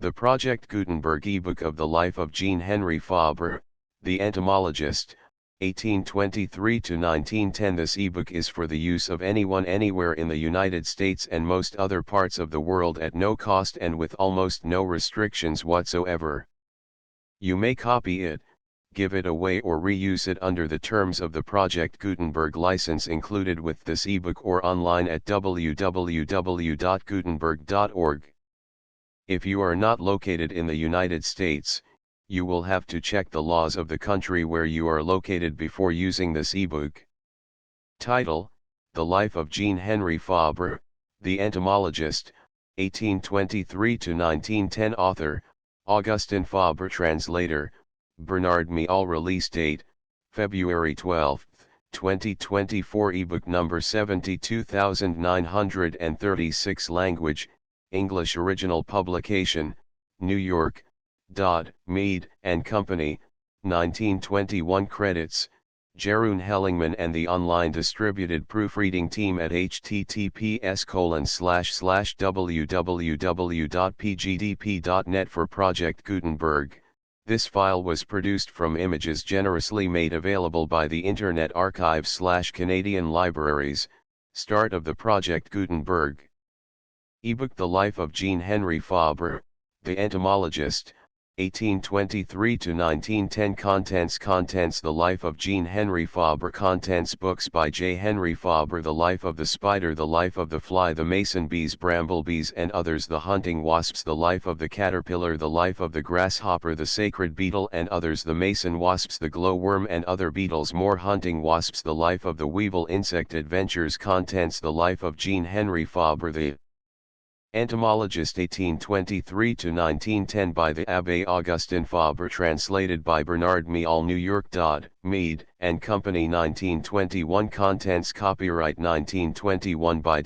The Project Gutenberg ebook of the life of Jean Henri Fabre, the entomologist, 1823 to 1910. This ebook is for the use of anyone anywhere in the United States and most other parts of the world at no cost and with almost no restrictions whatsoever. You may copy it, give it away or reuse it under the terms of the Project Gutenberg license included with this ebook or online at www.gutenberg.org. If you are not located in the United States, you will have to check the laws of the country where you are located before using this ebook. Title: The Life of Jean Henri Fabre, the Entomologist, 1823 to 1910. Author: Augustin Fabre. Translator: Bernard Miall. Release date: February 12, 2024. Ebook number 72936. Language: English. Original publication: New York, Mead and Company, 1921. Credits: Jeroen Hellingman and the online distributed proofreading team at https://www.pgdp.net. For Project Gutenberg, this file was produced from images generously made available by the Internet Archive/Canadian Libraries. Start of the Project Gutenberg ebook. The Life of Jean Henri Fabre, the Entomologist, 1823 to 1910. Contents: The Life of Jean Henri Fabre. Contents: Books by J. Henry Fabre. The Life of the Spider, The Life of the Fly, The Mason Bees, Bramblebees and Others, The Hunting Wasps, The Life of the Caterpillar, The Life of the Grasshopper, The Sacred Beetle and Others, The Mason Wasps, The Glowworm and Other Beetles, More Hunting Wasps, The Life of the Weevil, Insect Adventures. Contents: The Life of Jean Henri Fabre, the Entomologist, 1823 to 1910, by the Abbé Augustin Fabre. Translated by Bernard Miall. New York, Mead and Company, 1921. Contents: Copyright 1921 by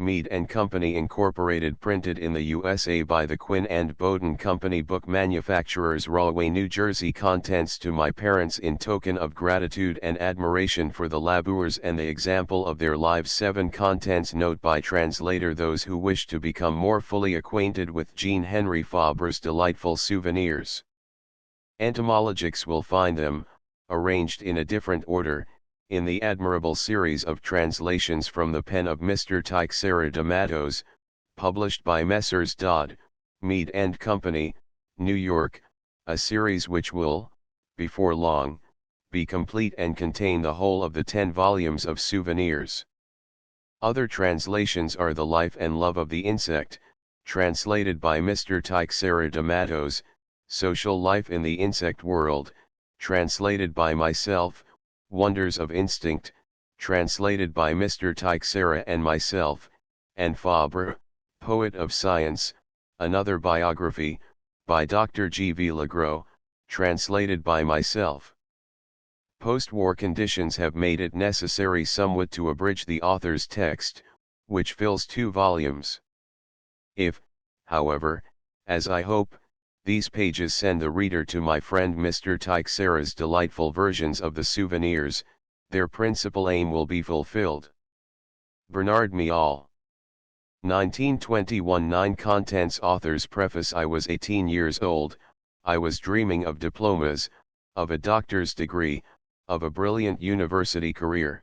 Mead and Company Incorporated. Printed in the USA by the Quinn and Bowden Company. Book manufacturers: Rahway, New Jersey. Contents: To my parents, in token of gratitude and admiration for the labours and the example of their lives. 7. Contents: Note by translator: Those who wish to become more fully acquainted with Jean Henri Fabre's delightful souvenirs, entomologists will find them, arranged in a different order, in the admirable series of translations from the pen of Mr. Teixeira de Matos, published by Messrs. Mead and Company, New York, a series which will, before long, be complete and contain the whole of the 10 volumes of souvenirs. Other translations are The Life and Love of the Insect, translated by Mr. Teixeira de Matos, Social Life in the Insect World, translated by myself, Wonders of Instinct, translated by Mr. Teixeira and myself, and Fabre, Poet of Science, Another Biography, by Dr. G. V. Legros, translated by myself. Post-war conditions have made it necessary somewhat to abridge the author's text, which fills 2 volumes. If, however, as I hope, these pages send the reader to my friend Mr. Teixeira's delightful versions of the souvenirs, their principal aim will be fulfilled. Bernard Miall. 1921. 9. Contents: Author's Preface. I was 18 years old, I was dreaming of diplomas, of a doctor's degree, of a brilliant university career.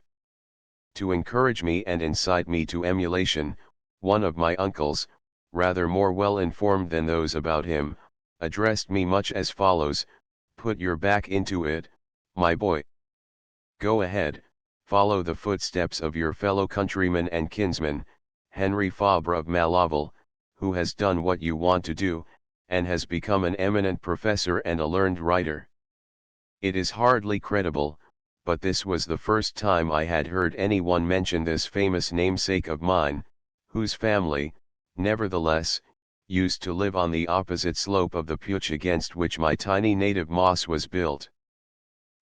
To encourage me and incite me to emulation, one of my uncles, rather more well informed than those about him, addressed me much as follows: "Put your back into it, my boy. Go ahead, follow the footsteps of your fellow countryman and kinsman, Henri Fabre of Malaval, who has done what you want to do, and has become an eminent professor and a learned writer." It is hardly credible, but this was the first time I had heard anyone mention this famous namesake of mine, whose family, nevertheless, used to live on the opposite slope of the Puch against which my tiny native moss was built.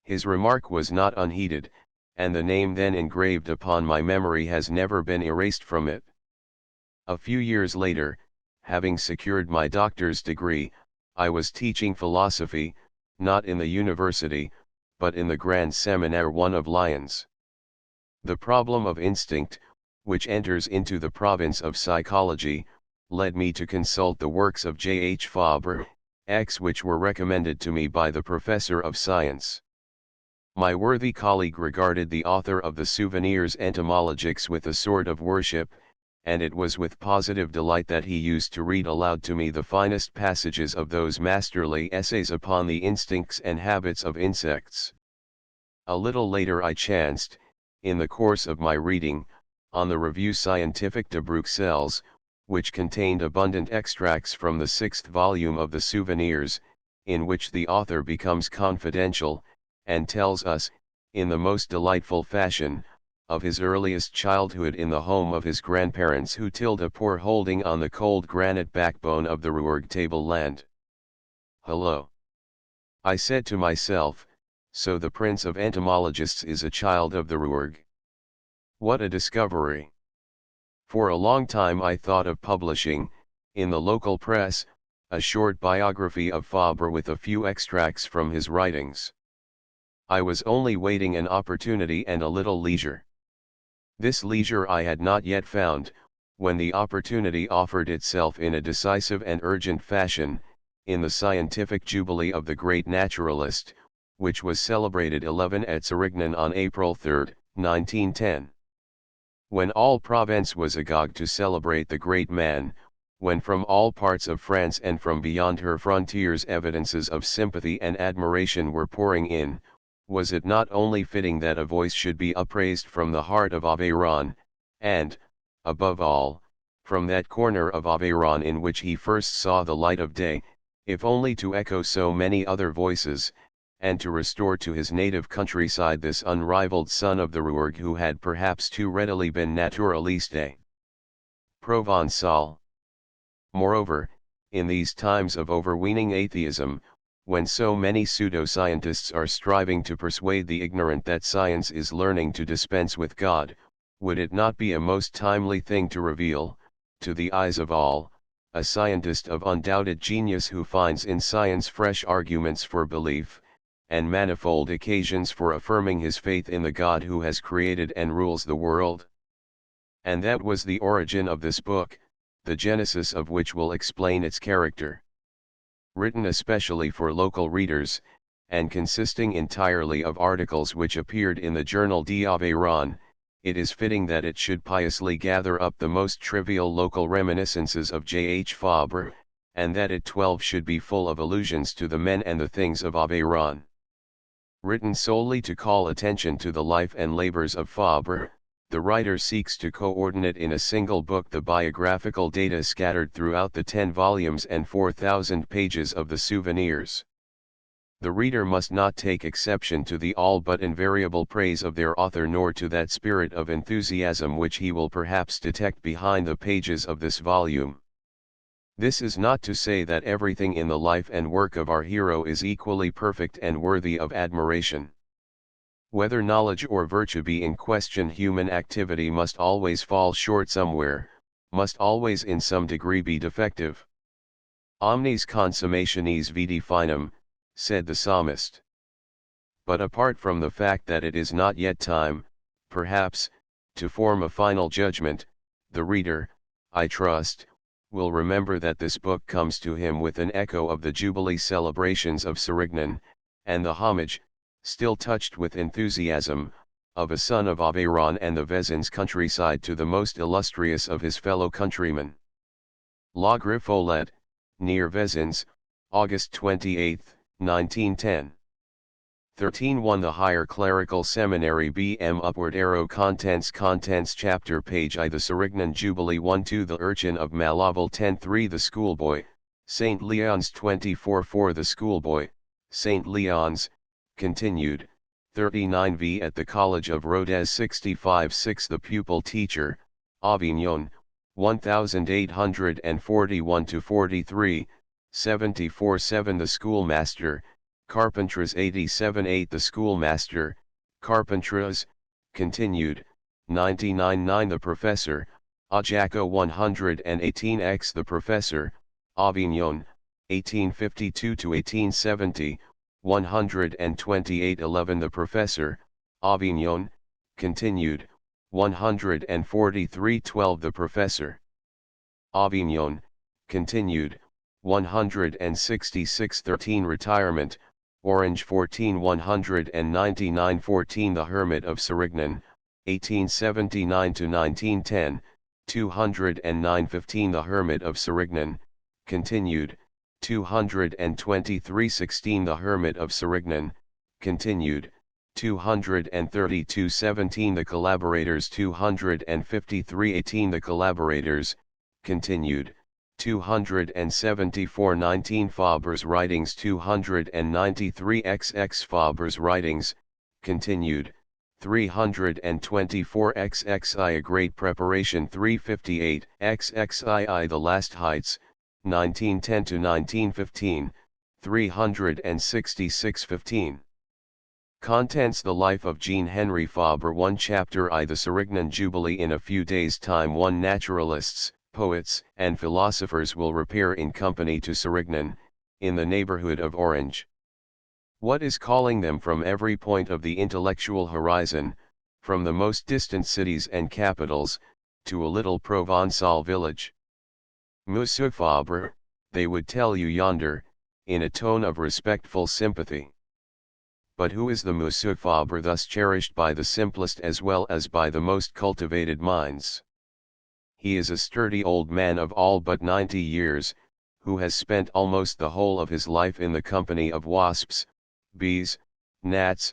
His remark was not unheeded, and the name then engraved upon my memory has never been erased from it. A few years later, having secured my doctor's degree, I was teaching philosophy, not in the university, but in the Grand Séminaire one of Lyons. The problem of instinct, which enters into the province of psychology, led me to consult the works of J. H. Fabre, which were recommended to me by the professor of science. My worthy colleague regarded the author of the Souvenirs entomologiques with a sort of worship, and it was with positive delight that he used to read aloud to me the finest passages of those masterly essays upon the instincts and habits of insects. A little later I chanced, in the course of my reading, on the Revue Scientifique de Bruxelles, which contained abundant extracts from the 6th volume of the Souvenirs, in which the author becomes confidential, and tells us, in the most delightful fashion, of his earliest childhood in the home of his grandparents who tilled a poor holding on the cold granite backbone of the Rouergue tableland. Hello! I said to myself, so the prince of entomologists is a child of the Rouergue. What a discovery! For a long time I thought of publishing, in the local press, a short biography of Fabre with a few extracts from his writings. I was only waiting an opportunity and a little leisure. This leisure I had not yet found, when the opportunity offered itself in a decisive and urgent fashion, in the scientific jubilee of the great naturalist, which was celebrated 11 at Sérignan on April 3, 1910. When all Provence was agog to celebrate the great man, when from all parts of France and from beyond her frontiers evidences of sympathy and admiration were pouring in, was it not only fitting that a voice should be upraised from the heart of Aveyron, and, above all, from that corner of Aveyron in which he first saw the light of day, if only to echo so many other voices, and to restore to his native countryside this unrivaled son of the Rouergue who had perhaps too readily been naturaliste Provençal. Moreover, in these times of overweening atheism, when so many pseudo-scientists are striving to persuade the ignorant that science is learning to dispense with God, would it not be a most timely thing to reveal, to the eyes of all, a scientist of undoubted genius who finds in science fresh arguments for belief, and manifold occasions for affirming his faith in the God who has created and rules the world? And that was the origin of this book, the genesis of which will explain its character. Written especially for local readers, and consisting entirely of articles which appeared in the Journal d'Aveyron, it is fitting that it should piously gather up the most trivial local reminiscences of J. H. Fabre, and that it 12 should be full of allusions to the men and the things of Aveyron. Written solely to call attention to the life and labors of Fabre, the writer seeks to coordinate in a single book the biographical data scattered throughout the 10 volumes and 4,000 pages of the Souvenirs. The reader must not take exception to the all but invariable praise of their author nor to that spirit of enthusiasm which he will perhaps detect behind the pages of this volume. This is not to say that everything in the life and work of our hero is equally perfect and worthy of admiration. Whether knowledge or virtue be in question, human activity must always fall short somewhere, must always in some degree be defective. Omnes consummationes vitae finum, said the psalmist. But apart from the fact that it is not yet time, perhaps, to form a final judgment, the reader, I trust, will remember that this book comes to him with an echo of the Jubilee celebrations of Sérignan, and the homage, still touched with enthusiasm, of a son of Aveyron and the Vezins countryside to the most illustrious of his fellow countrymen. La Griffolette, near Vezins, August 28, 1910. 13.1 The Higher Clerical Seminary BM Upward Arrow Contents Chapter Page I The Sérignan Jubilee 1-2 The Urchin of Malaval 10-3 The Schoolboy, St. Leon's 24-4 The Schoolboy, St. Leon's, continued, 39 at the College of Rodez 65-6 The Pupil Teacher, Avignon, 1841-43, 74-7 The Schoolmaster, Carpentras 87-8 The Schoolmaster, Carpentras, continued, 99-9 The Professor, Ajaccio 118X The Professor, Avignon, 1852-1870, 128-11 The Professor, Avignon, continued, 143-12 The Professor. Avignon, continued, 166 13 Retirement, Orange 14 199 14 The Hermit of Sérignan, 1879–1910, 209 15 The Hermit of Sérignan, continued, 223 16 The Hermit of Sérignan, continued, 232 17 The Collaborators 253 18 The Collaborators, continued, 274 19 Fabre's Writings 293 XX Fabre's Writings, continued, 324 XXI A Great Preparation 358 XXII The Last Heights, 1910–1915, 366 15. Contents: The Life of Jean Henri Fabre. 1 Chapter I. The Sérignan Jubilee. In a few days' time 1 Naturalists, poets, and philosophers will repair in company to Sérignan, in the neighborhood of Orange. What is calling them from every point of the intellectual horizon, from the most distant cities and capitals, to a little Provençal village? Monsieur Fabre, they would tell you yonder, in a tone of respectful sympathy. But who is the Monsieur Fabre thus cherished by the simplest as well as by the most cultivated minds? He is a sturdy old man of all but 90 years, who has spent almost the whole of his life in the company of wasps, bees, gnats,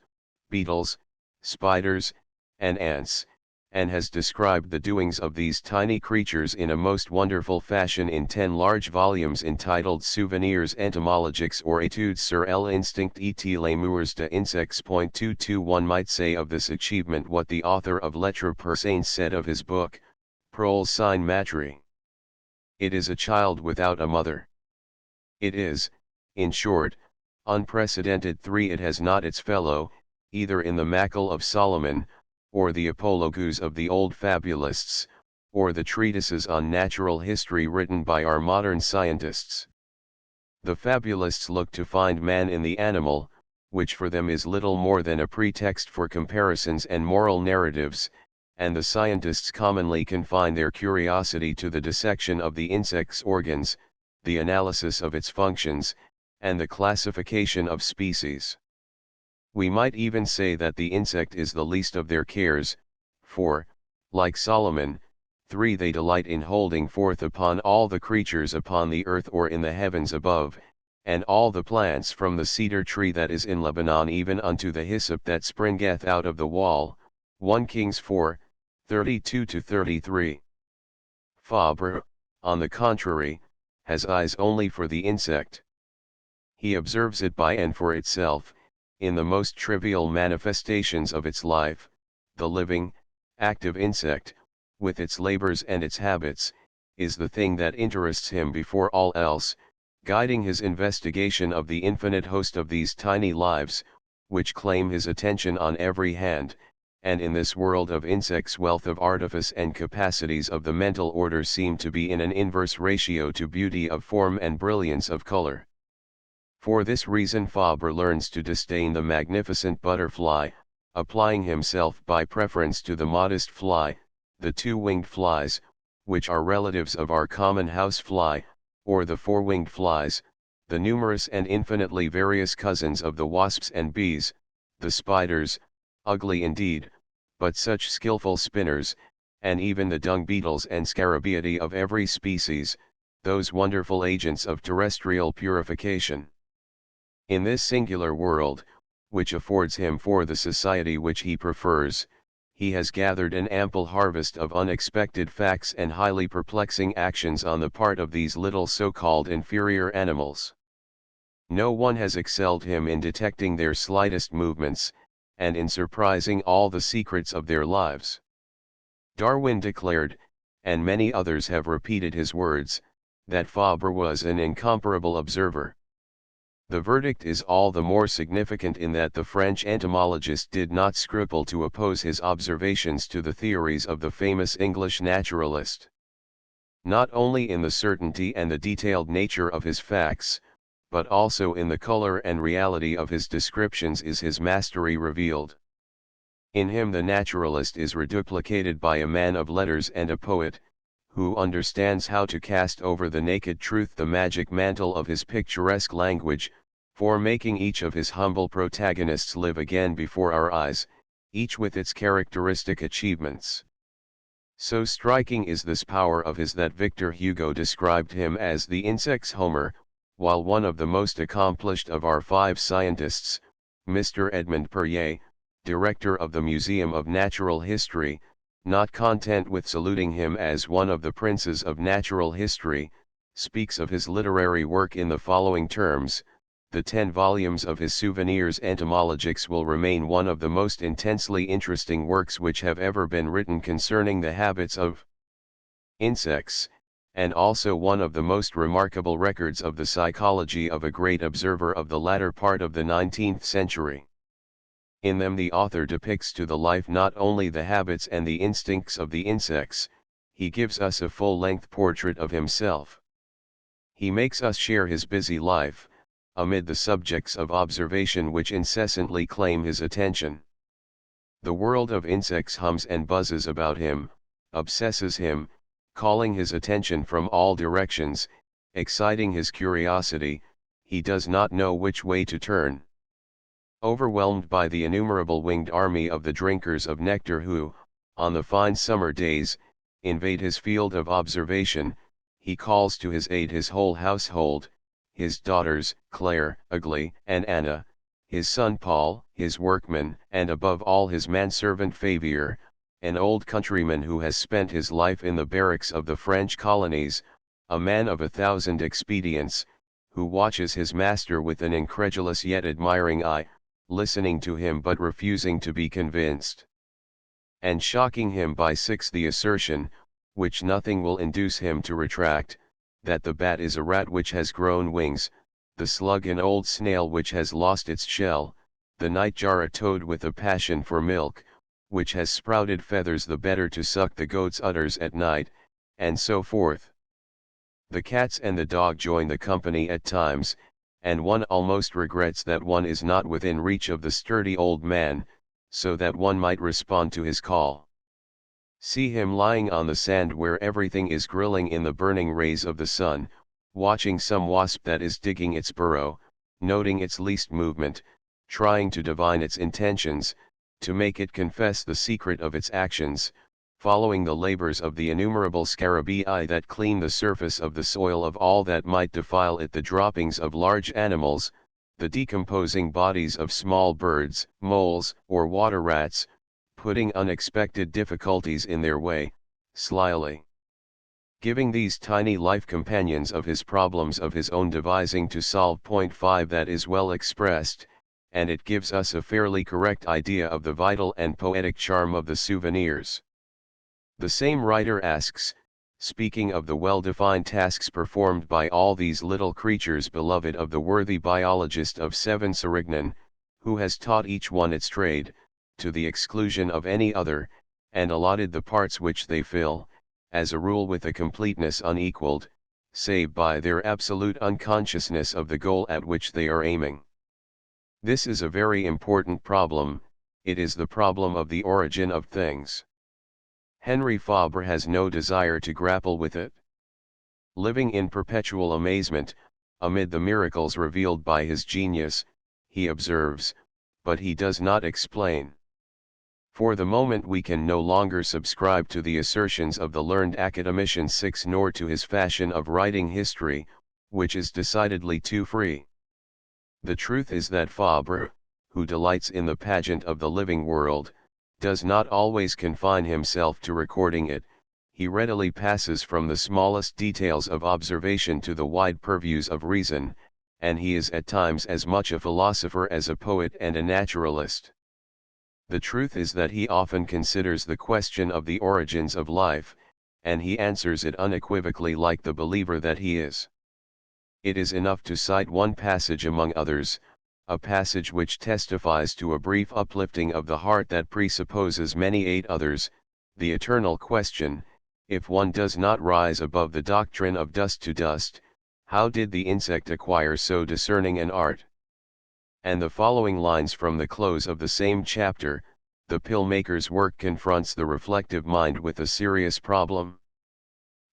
beetles, spiders, and ants, and has described the doings of these tiny creatures in a most wonderful fashion in 10 large volumes entitled Souvenirs entomologiques or Études sur l'instinct et les mœurs des insectes. 22 One might say of this achievement what the author of Lettres persanes said of his book, Prole sin matri. It is a child without a mother. It is, in short, unprecedented. 3 It has not its fellow, either in the Macle of Solomon, or the apologues of the old fabulists, or the treatises on natural history written by our modern scientists. The fabulists look to find man in the animal, which for them is little more than a pretext for comparisons and moral narratives, and the scientists commonly confine their curiosity to the dissection of the insect's organs, the analysis of its functions, and the classification of species. We might even say that the insect is the least of their cares, for, like Solomon, 3 They delight in holding forth upon all the creatures upon the earth or in the heavens above, and all the plants from the cedar tree that is in Lebanon even unto the hyssop that springeth out of the wall. 1 Kings 4, 32–33. Fabre, on the contrary, has eyes only for the insect. He observes it by and for itself, in the most trivial manifestations of its life. The living, active insect, with its labors and its habits, is the thing that interests him before all else, guiding his investigation of the infinite host of these tiny lives, which claim his attention on every hand, and in this world of insects wealth of artifice and capacities of the mental order seem to be in an inverse ratio to beauty of form and brilliance of color. For this reason Fabre learns to disdain the magnificent butterfly, applying himself by preference to the modest fly, the 2-winged flies, which are relatives of our common house fly, or the 4-winged flies, the numerous and infinitely various cousins of the wasps and bees, the spiders, ugly indeed, but such skillful spinners, and even the dung beetles and scarabaei of every species, those wonderful agents of terrestrial purification. In this singular world, which affords him for the society which he prefers, he has gathered an ample harvest of unexpected facts and highly perplexing actions on the part of these little so-called inferior animals. No one has excelled him in detecting their slightest movements, and in surprising all the secrets of their lives. Darwin declared, and many others have repeated his words, that Fabre was an incomparable observer. The verdict is all the more significant in that the French entomologist did not scruple to oppose his observations to the theories of the famous English naturalist. Not only in the certainty and the detailed nature of his facts, but also in the color and reality of his descriptions is his mastery revealed. In him the naturalist is reduplicated by a man of letters and a poet, who understands how to cast over the naked truth the magic mantle of his picturesque language, for making each of his humble protagonists live again before our eyes, each with its characteristic achievements. So striking is this power of his that Victor Hugo described him as the insect's Homer, while one of the most accomplished of our 5 scientists, Mr. Edmund Perrier, director of the Museum of Natural History, not content with saluting him as one of the princes of natural history, speaks of his literary work in the following terms: the 10 volumes of his Souvenirs entomologiques will remain one of the most intensely interesting works which have ever been written concerning the habits of insects, and also one of the most remarkable records of the psychology of a great observer of the latter part of the 19th century. In them the author depicts to the life not only the habits and the instincts of the insects, he gives us a full-length portrait of himself. He makes us share his busy life, amid the subjects of observation which incessantly claim his attention. The world of insects hums and buzzes about him, obsesses him, calling his attention from all directions, exciting his curiosity, he does not know which way to turn. Overwhelmed by the innumerable winged army of the drinkers of nectar who, on the fine summer days, invade his field of observation, he calls to his aid his whole household, his daughters, Claire, Aglaé, and Anna, his son Paul, his workman, and above all his manservant Favier, an old countryman who has spent his life in the barracks of the French colonies, a man of 1,000 expedients, who watches his master with an incredulous yet admiring eye, listening to him but refusing to be convinced, and shocking him by the assertion, which nothing will induce him to retract, that the bat is a rat which has grown wings, the slug an old snail which has lost its shell, the nightjar a toad with a passion for milk, which has sprouted feathers the better to suck the goat's udders at night, and so forth. The cats and the dog join the company at times, and one almost regrets that one is not within reach of the sturdy old man, so that one might respond to his call. See him lying on the sand where everything is grilling in the burning rays of the sun, watching some wasp that is digging its burrow, noting its least movement, trying to divine its intentions, to make it confess the secret of its actions, following the labors of the innumerable scarabaei that clean the surface of the soil of all that might defile it, the droppings of large animals, the decomposing bodies of small birds, moles, or water rats, putting unexpected difficulties in their way, slyly giving these tiny life companions of his problems of his own devising to solve. Point 5 That is well expressed, and it gives us a fairly correct idea of the vital and poetic charm of the Souvenirs. The same writer asks, speaking of the well-defined tasks performed by all these little creatures beloved of the worthy biologist of Seven-Sérignan, who has taught each one its trade, to the exclusion of any other, and allotted the parts which they fill, as a rule with a completeness unequaled, save by their absolute unconsciousness of the goal at which they are aiming. This is a very important problem, it is the problem of the origin of things. Henri Fabre has no desire to grapple with it. Living in perpetual amazement, amid the miracles revealed by his genius, he observes, but he does not explain. For the moment we can no longer subscribe to the assertions of the learned academician 6 nor to his fashion of writing history, which is decidedly too free. The truth is that Fabre, who delights in the pageant of the living world, does not always confine himself to recording it, he readily passes from the smallest details of observation to the wide purviews of reason, and he is at times as much a philosopher as a poet and a naturalist. The truth is that he often considers the question of the origins of life, and he answers it unequivocally like the believer that he is. It is enough to cite one passage among others, a passage which testifies to a brief uplifting of the heart that presupposes many 8 others, the eternal question, if one does not rise above the doctrine of dust to dust, how did the insect acquire so discerning an art? And the following lines from the close of the same chapter, the pill maker's work confronts the reflective mind with a serious problem.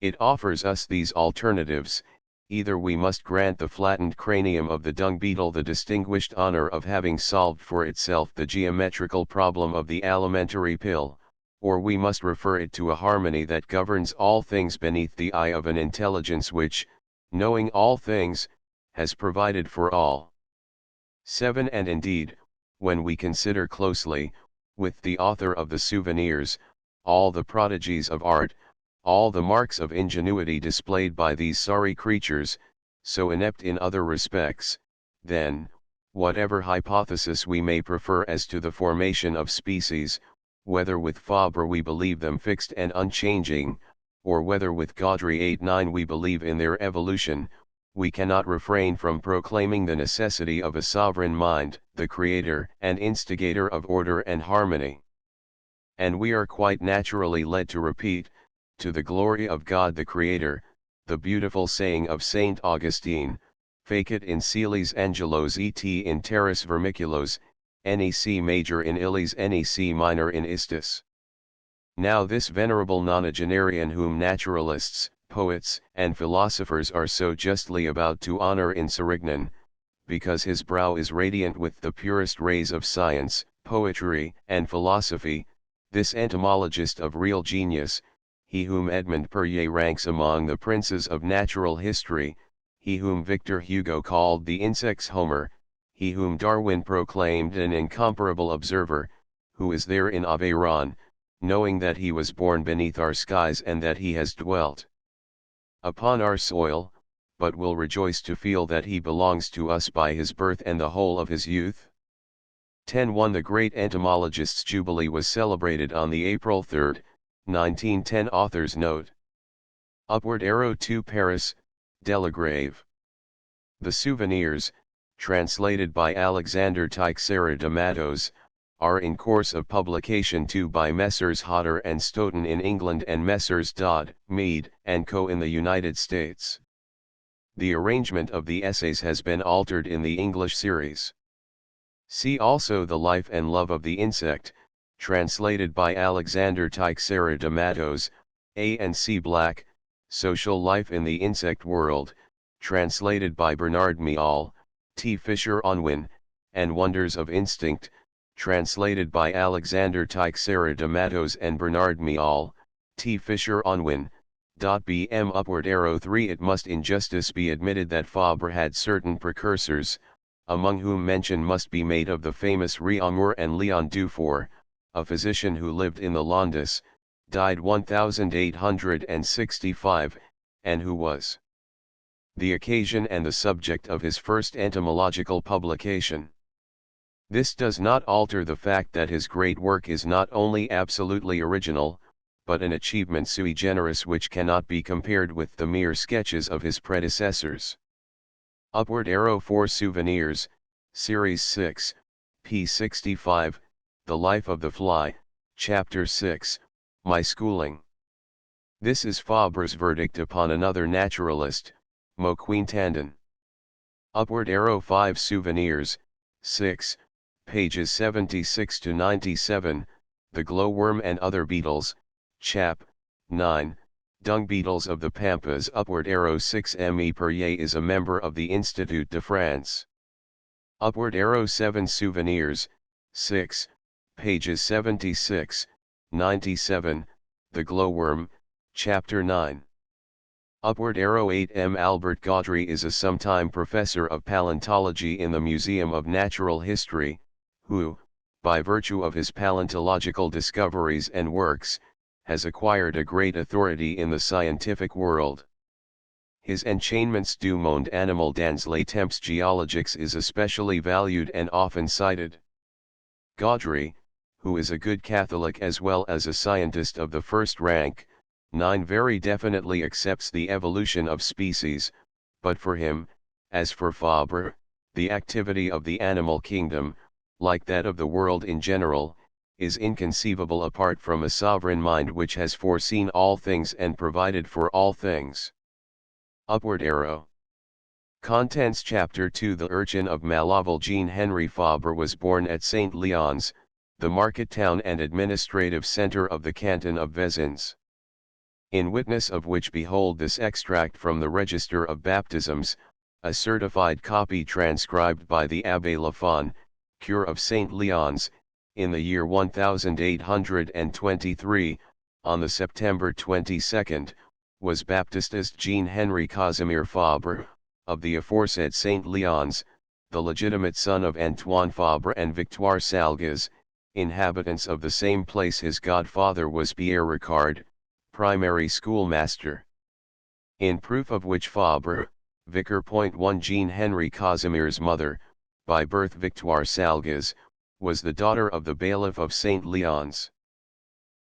It offers us these alternatives: either we must grant the flattened cranium of the dung beetle the distinguished honor of having solved for itself the geometrical problem of the alimentary pill, or we must refer it to a harmony that governs all things beneath the eye of an intelligence which, knowing all things, has provided for all. 7. And indeed, when we consider closely, with the author of the Souvenirs, all the prodigies of art, all the marks of ingenuity displayed by these sorry creatures, so inept in other respects, then, whatever hypothesis we may prefer as to the formation of species, whether with Fabre we believe them fixed and unchanging, or whether with Gaudry 8-9 we believe in their evolution, we cannot refrain from proclaiming the necessity of a sovereign mind, the creator and instigator of order and harmony. And we are quite naturally led to repeat, to the glory of God the Creator, the beautiful saying of Saint Augustine, Facit in Coelis Angelos et in terris vermiculos, nec major in illis nec minor in istis. Now this venerable nonagenarian whom naturalists, poets, and philosophers are so justly about to honor in Serignan, because his brow is radiant with the purest rays of science, poetry, and philosophy, this entomologist of real genius, he whom Edmond Purrier ranks among the princes of natural history, he whom Victor Hugo called the insect's Homer, he whom Darwin proclaimed an incomparable observer, who is there in Aveyron, knowing that he was born beneath our skies and that he has dwelt upon our soil, but will rejoice to feel that he belongs to us by his birth and the whole of his youth. 10-1 The great entomologist's jubilee was celebrated on the April 3, 1910. Author's note. Upward arrow to Paris, Delagrave. The Souvenirs, translated by Alexander Teixeira de Matos, are in course of publication too by Messrs. Hodder and Stoughton in England and Messrs. Dodd, Mead, and Co. in the United States. The arrangement of the essays has been altered in the English series. See also The Life and Love of the Insect, translated by Alexander Teixeira de Matos, A. and C. Black, Social Life in the Insect World, translated by Bernard Miall, T. Fisher Unwin, and Wonders of Instinct, translated by Alexander Teixeira de Matos and Bernard Miall, T. Fisher Unwin. Bm Upward arrow 3 It must in justice be admitted that Fabre had certain precursors, among whom mention must be made of the famous Réaumur and Léon Dufour, a physician who lived in the Landes, died 1865, and who was the occasion and the subject of his first entomological publication. This does not alter the fact that his great work is not only absolutely original, but an achievement sui generis which cannot be compared with the mere sketches of his predecessors. Upward arrow 4 Souvenirs, Series 6, p. 65, The Life of the Fly, Chapter 6, My Schooling. This is Fabre's verdict upon another naturalist, Moquin-Tandon. Upward arrow 5 Souvenirs, 6, pages 76 to 97, The Glowworm and Other Beetles, Chap. 9, Dung Beetles of the Pampas. Upward arrow 6 M. Purrier is a member of the Institut de France. Upward arrow 7 Souvenirs, 6, pages 76, 97, The Glowworm, Chapter 9. Upward arrow 8 M. Albert Gaudry is a sometime professor of paleontology in the Museum of Natural History, who, by virtue of his paleontological discoveries and works, has acquired a great authority in the scientific world. His Enchaînements du monde animal dans les temps géologiques is especially valued and often cited. Gaudry, who is a good Catholic as well as a scientist of the first rank, 9 very definitely accepts the evolution of species, but for him, as for Fabre, the activity of the animal kingdom, like that of the world in general, is inconceivable apart from a sovereign mind which has foreseen all things and provided for all things. Upward arrow. Contents Chapter 2 The urchin of Malaval Jean Henri Fabre was born at Saint Leons, the market town and administrative centre of the canton of Vezins. In witness of which behold this extract from the Register of Baptisms, a certified copy transcribed by the Abbé Lafon, Cure of St. Leon's, in the year 1823, on the September 22nd, was Baptist Jean Henri Fabre, of the aforesaid St. Leon's, the legitimate son of Antoine Fabre and Victoire Salgas, inhabitants of the same place. His godfather was Pierre Ricard, primary schoolmaster. In proof of which Fabre, Vicar. 1 Jean Henri Casimir's mother, by birth Victoire Salgas, was the daughter of the bailiff of St. Leon's.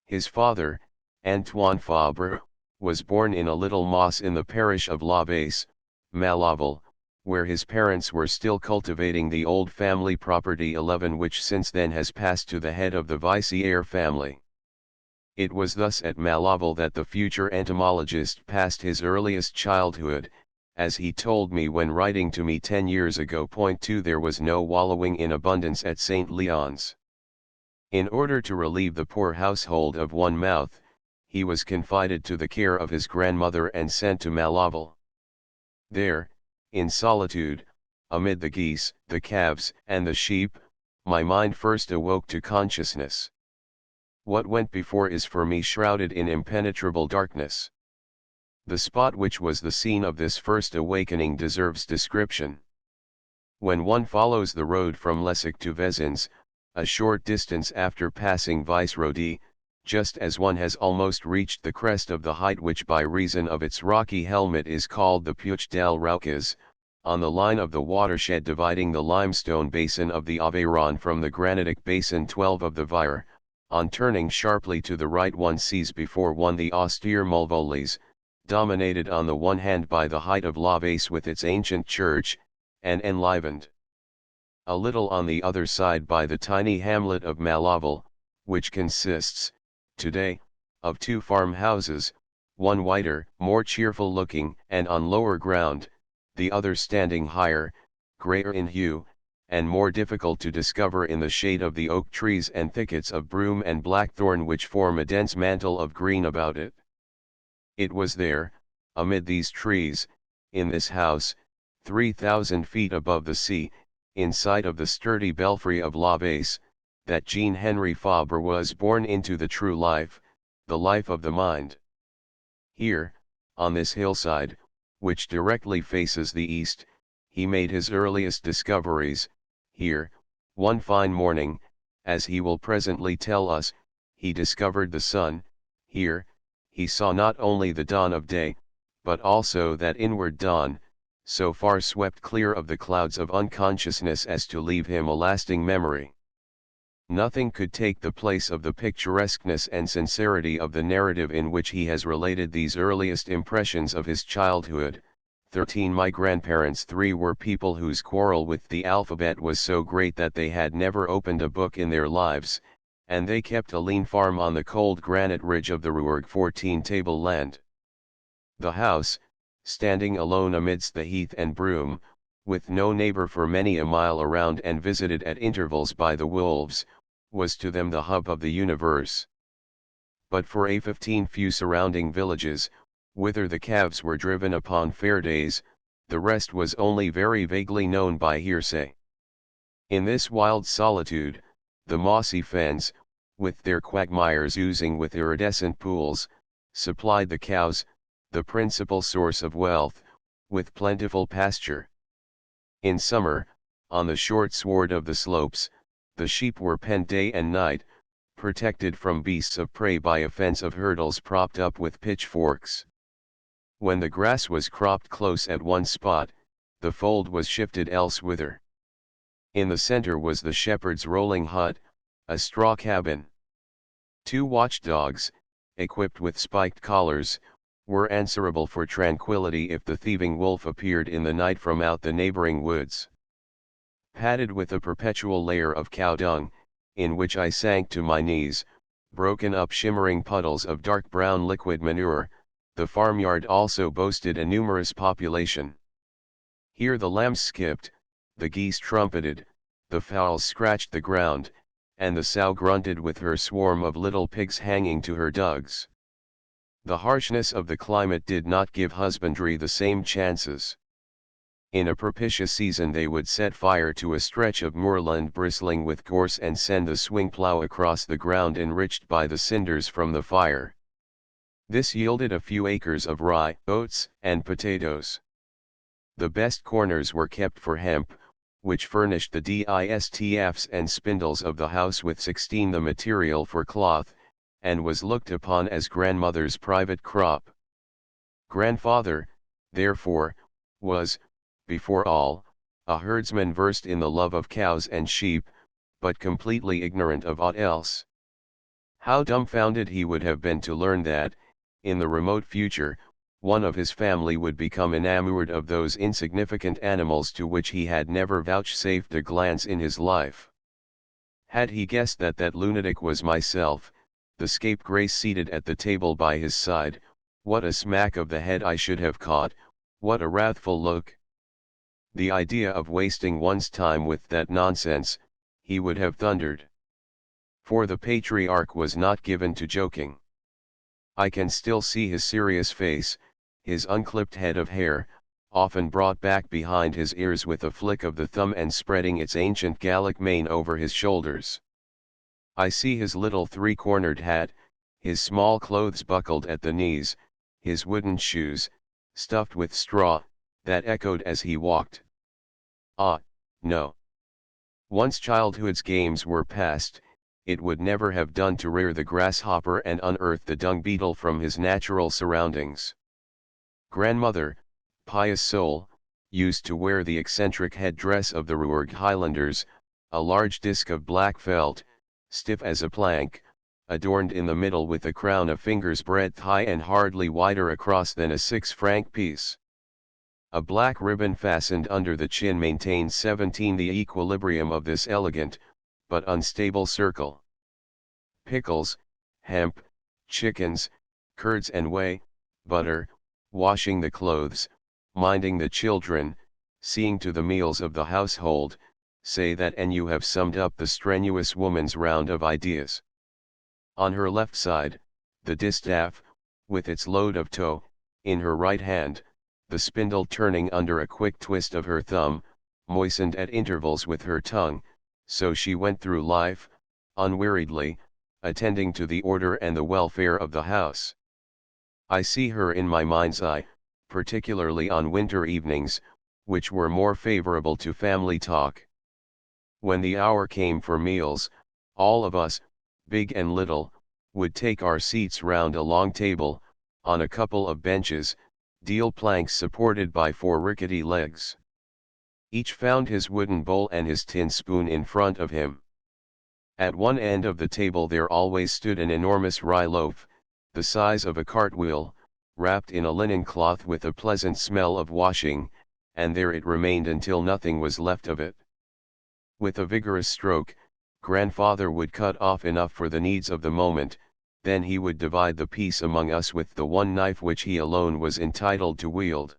His father, Antoine Fabre, was born in a little moss in the parish of l'Abbesse, Malaval, where his parents were still cultivating the old family property 11, which since then has passed to the head of the Vissière family. It was thus at Malaval that the future entomologist passed his earliest childhood, as he told me when writing to me 10 years ago. 2 There was no wallowing in abundance at St. Leon's. In order to relieve the poor household of one mouth, he was confided to the care of his grandmother and sent to Malaval. There, in solitude, amid the geese, the calves, and the sheep, my mind first awoke to consciousness. What went before is for me shrouded in impenetrable darkness. The spot which was the scene of this first awakening deserves description. When one follows the road from Lessac to Vezins, a short distance after passing Vice-Rodi, just as one has almost reached the crest of the height which by reason of its rocky helmet is called the Puig del Rauques, on the line of the watershed dividing the limestone basin of the Aveyron from the granitic basin 12 of the Vire, on turning sharply to the right one sees before one the austere Mulvolis, dominated on the one hand by the height of l'Abbesse with its ancient church, and enlivened a little on the other side by the tiny hamlet of Malaval, which consists, today, of 2 farmhouses, one whiter, more cheerful looking, and on lower ground, the other standing higher, greyer in hue, and more difficult to discover in the shade of the oak trees and thickets of broom and blackthorn which form a dense mantle of green about it. It was there, amid these trees, in this house, 3,000 feet above the sea, in sight of the sturdy belfry of l'Abbesse, that Jean Henri Fabre was born into the true life, the life of the mind. Here, on this hillside, which directly faces the east, he made his earliest discoveries. Here, one fine morning, as he will presently tell us, he discovered the sun. Here, he saw not only the dawn of day, but also that inward dawn, so far swept clear of the clouds of unconsciousness as to leave him a lasting memory. Nothing could take the place of the picturesqueness and sincerity of the narrative in which he has related these earliest impressions of his childhood. 13 My grandparents 3 were people whose quarrel with the alphabet was so great that they had never opened a book in their lives, and they kept a lean farm on the cold granite ridge of the Rouergue 14 table land. The house, standing alone amidst the heath and broom, with no neighbor for many a mile around and visited at intervals by the wolves, was to them the hub of the universe. But for a 15 few surrounding villages, whither the calves were driven upon fair days, the rest was only very vaguely known by hearsay. In this wild solitude, the mossy fens, with their quagmires oozing with iridescent pools, supplied the cows, the principal source of wealth, with plentiful pasture. In summer, on the short sward of the slopes, the sheep were penned day and night, protected from beasts of prey by a fence of hurdles propped up with pitchforks. When the grass was cropped close at one spot, the fold was shifted elsewhither. In the center was the shepherd's rolling hut, a straw cabin. 2 watchdogs, equipped with spiked collars, were answerable for tranquility if the thieving wolf appeared in the night from out the neighboring woods. Padded with a perpetual layer of cow dung, in which I sank to my knees, broken up shimmering puddles of dark brown liquid manure, the farmyard also boasted a numerous population. Here the lambs skipped, the geese trumpeted, the fowls scratched the ground, and the sow grunted with her swarm of little pigs hanging to her dugs. The harshness of the climate did not give husbandry the same chances. In a propitious season they would set fire to a stretch of moorland bristling with gorse and send the swing plough across the ground enriched by the cinders from the fire. This yielded a few acres of rye, oats, and potatoes. The best corners were kept for hemp, which furnished the distaffs and spindles of the house with 16 the material for cloth, and was looked upon as grandmother's private crop. Grandfather, therefore, was, before all, a herdsman versed in the love of cows and sheep, but completely ignorant of aught else. How dumbfounded he would have been to learn that, in the remote future, one of his family would become enamored of those insignificant animals to which he had never vouchsafed a glance in his life. Had he guessed that that lunatic was myself, the scapegrace seated at the table by his side, what a smack of the head I should have caught, what a wrathful look. The idea of wasting one's time with that nonsense, he would have thundered. For the patriarch was not given to joking. I can still see his serious face, his unclipped head of hair, often brought back behind his ears with a flick of the thumb and spreading its ancient Gallic mane over his shoulders. I see his little three-cornered hat, his small clothes buckled at the knees, his wooden shoes, stuffed with straw, that echoed as he walked. Ah, no. Once childhood's games were past, it would never have done to rear the grasshopper and unearth the dung beetle from his natural surroundings. Grandmother, pious soul, used to wear the eccentric headdress of the Rouergue Highlanders, a large disc of black felt, stiff as a plank, adorned in the middle with a crown a finger's breadth high and hardly wider across than a 6-franc piece. A black ribbon fastened under the chin maintained 17 the equilibrium of this elegant, but unstable circle. Pickles, hemp, chickens, curds and whey, butter, washing the clothes, minding the children, seeing to the meals of the household, say that and you have summed up the strenuous woman's round of ideas. On her left side, the distaff, with its load of tow, in her right hand, the spindle turning under a quick twist of her thumb, moistened at intervals with her tongue, so she went through life, unweariedly, attending to the order and the welfare of the house. I see her in my mind's eye, particularly on winter evenings, which were more favorable to family talk. When the hour came for meals, all of us, big and little, would take our seats round a long table, on a couple of benches, deal planks supported by 4 rickety legs. Each found his wooden bowl and his tin spoon in front of him. At one end of the table there always stood an enormous rye loaf, the size of a cartwheel, wrapped in a linen cloth with a pleasant smell of washing, and there it remained until nothing was left of it. With a vigorous stroke, grandfather would cut off enough for the needs of the moment, then he would divide the piece among us with the one knife which he alone was entitled to wield.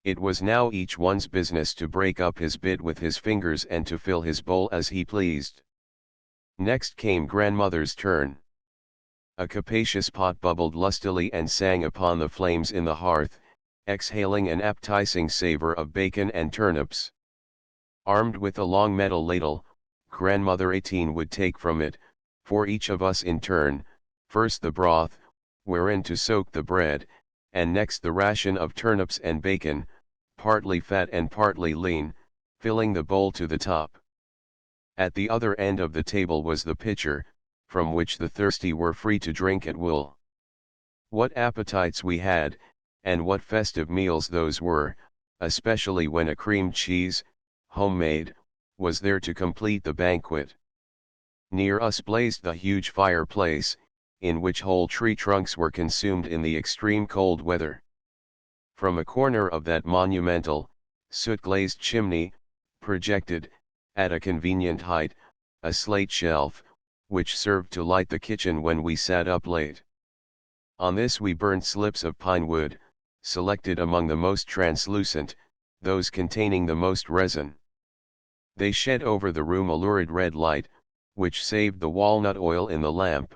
It was now each one's business to break up his bit with his fingers and to fill his bowl as he pleased. Next came grandmother's turn. A capacious pot bubbled lustily and sang upon the flames in the hearth, exhaling an appetizing savor of bacon and turnips. Armed with a long metal ladle, grandmother 18 would take from it, for each of us in turn, first the broth, wherein to soak the bread, and next the ration of turnips and bacon, partly fat and partly lean, filling the bowl to the top. At the other end of the table was the pitcher, from which the thirsty were free to drink at will. What appetites we had, and what festive meals those were, especially when a cream cheese, homemade, was there to complete the banquet. Near us blazed the huge fireplace, in which whole tree trunks were consumed in the extreme cold weather. From a corner of that monumental, soot-glazed chimney, projected, at a convenient height, a slate shelf, which served to light the kitchen when we sat up late. On this we burnt slips of pine wood, selected among the most translucent, those containing the most resin. They shed over the room a lurid red light, which saved the walnut oil in the lamp.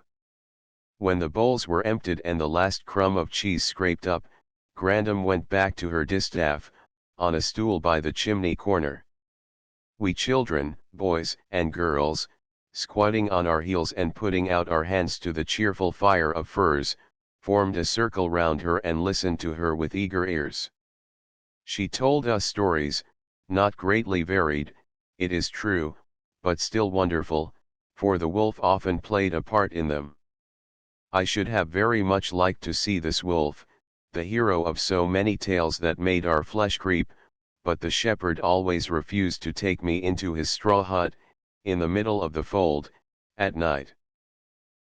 When the bowls were emptied and the last crumb of cheese scraped up, Grandam went back to her distaff, on a stool by the chimney corner. We children, boys and girls, squatting on our heels and putting out our hands to the cheerful fire of furs, formed a circle round her and listened to her with eager ears. She told us stories, not greatly varied, it is true, but still wonderful, for the wolf often played a part in them. I should have very much liked to see this wolf, the hero of so many tales that made our flesh creep, but the shepherd always refused to take me into his straw hut, in the middle of the fold, at night.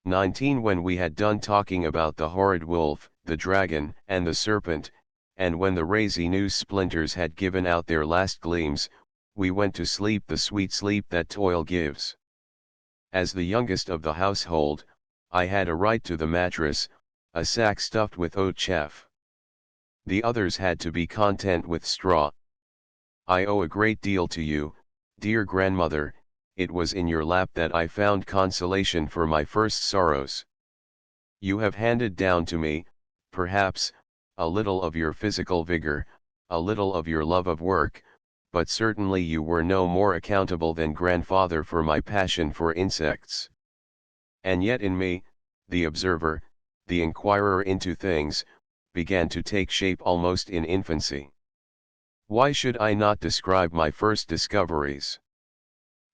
19 When we had done talking about the horrid wolf, the dragon, and the serpent, and when the resinous splinters had given out their last gleams, we went to sleep the sweet sleep that toil gives. As the youngest of the household, I had a right to the mattress, a sack stuffed with oat chaff. The others had to be content with straw. I owe a great deal to you, dear grandmother, it was in your lap that I found consolation for my first sorrows. You have handed down to me, perhaps, a little of your physical vigor, a little of your love of work, but certainly you were no more accountable than grandfather for my passion for insects. And yet in me, the observer, the inquirer into things, began to take shape almost in infancy. Why should I not describe my first discoveries?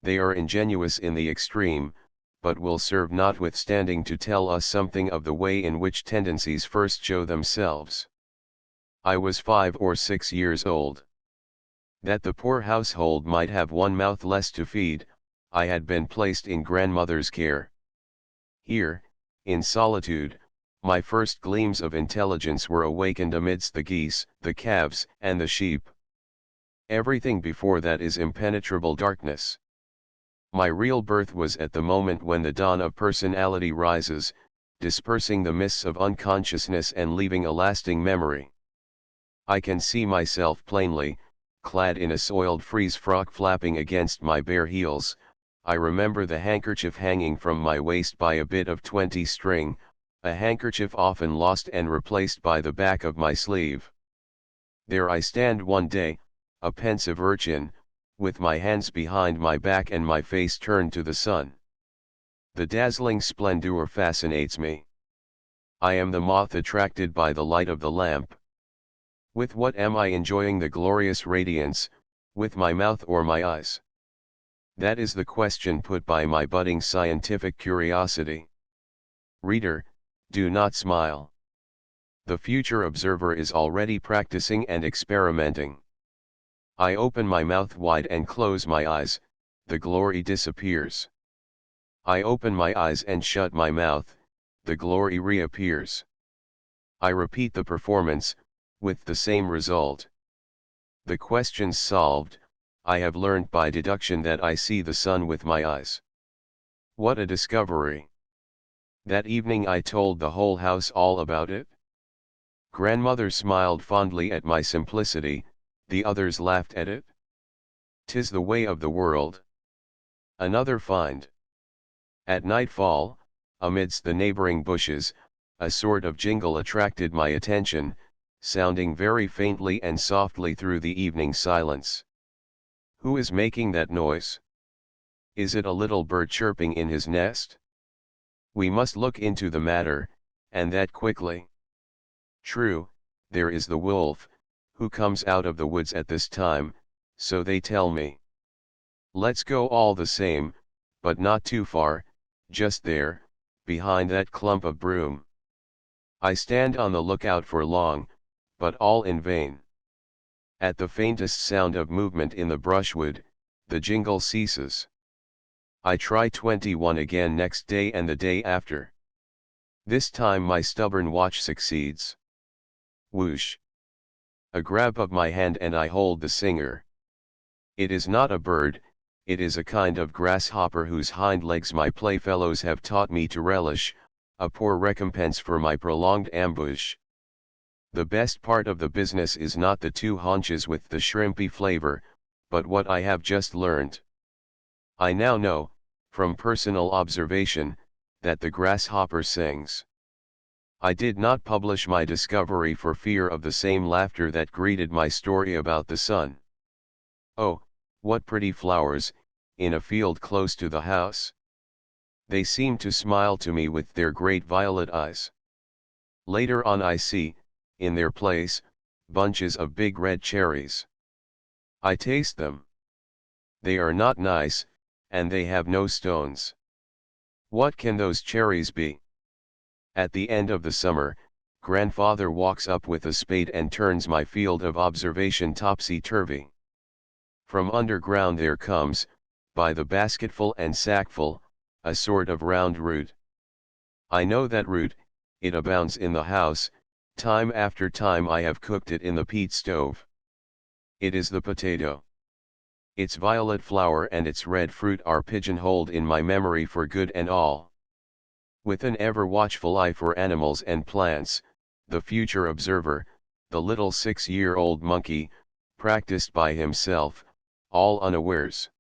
They are ingenuous in the extreme, but will serve notwithstanding to tell us something of the way in which tendencies first show themselves. I was 5 or 6 years old. That the poor household might have one mouth less to feed, I had been placed in grandmother's care. Here, in solitude, my first gleams of intelligence were awakened amidst the geese, the calves, and the sheep. Everything before that is impenetrable darkness. My real birth was at the moment when the dawn of personality rises, dispersing the mists of unconsciousness and leaving a lasting memory. I can see myself plainly, clad in a soiled frieze frock flapping against my bare heels. I remember the handkerchief hanging from my waist by a bit of 20 string, a handkerchief often lost and replaced by the back of my sleeve. There I stand one day, a pensive urchin, with my hands behind my back and my face turned to the sun. The dazzling splendor fascinates me. I am the moth attracted by the light of the lamp. With what am I enjoying the glorious radiance, with my mouth or my eyes? That is the question put by my budding scientific curiosity. Reader, do not smile. The future observer is already practicing and experimenting. I open my mouth wide and close my eyes, the glory disappears. I open my eyes and shut my mouth, the glory reappears. I repeat the performance, with the same result. The questions solved, I have learned by deduction that I see the sun with my eyes. What a discovery! That evening I told the whole house all about it. Grandmother smiled fondly at my simplicity, the others laughed at it. 'Tis the way of the world. Another find. At nightfall, amidst the neighboring bushes, a sort of jingle attracted my attention, sounding very faintly and softly through the evening silence. Who is making that noise? Is it a little bird chirping in his nest? We must look into the matter, and that quickly. True, there is the wolf, who comes out of the woods at this time, so they tell me. Let's go all the same, but not too far, just there, behind that clump of broom. I stand on the lookout for long, but all in vain. At the faintest sound of movement in the brushwood, the jingle ceases. I try 21 again next day and the day after. This time my stubborn watch succeeds. Whoosh! A grab of my hand and I hold the singer. It is not a bird, it is a kind of grasshopper whose hind legs my playfellows have taught me to relish, a poor recompense for my prolonged ambush. The best part of the business is not the 2 haunches with the shrimpy flavor, but what I have just learned. I now know, from personal observation, that the grasshopper sings. I did not publish my discovery for fear of the same laughter that greeted my story about the sun. Oh, what pretty flowers, in a field close to the house. They seem to smile to me with their great violet eyes. Later on I see, in their place, bunches of big red cherries. I taste them. They are not nice, and they have no stones. What can those cherries be? At the end of the summer, grandfather walks up with a spade and turns my field of observation topsy-turvy. From underground there comes, by the basketful and sackful, a sort of round root. I know that root, it abounds in the house, time after time I have cooked it in the peat stove. It is the potato. Its violet flower and its red fruit are pigeonholed in my memory for good and all. With an ever watchful eye for animals and plants, the future observer, the little 6-year-old monkey, practiced by himself, all unawares.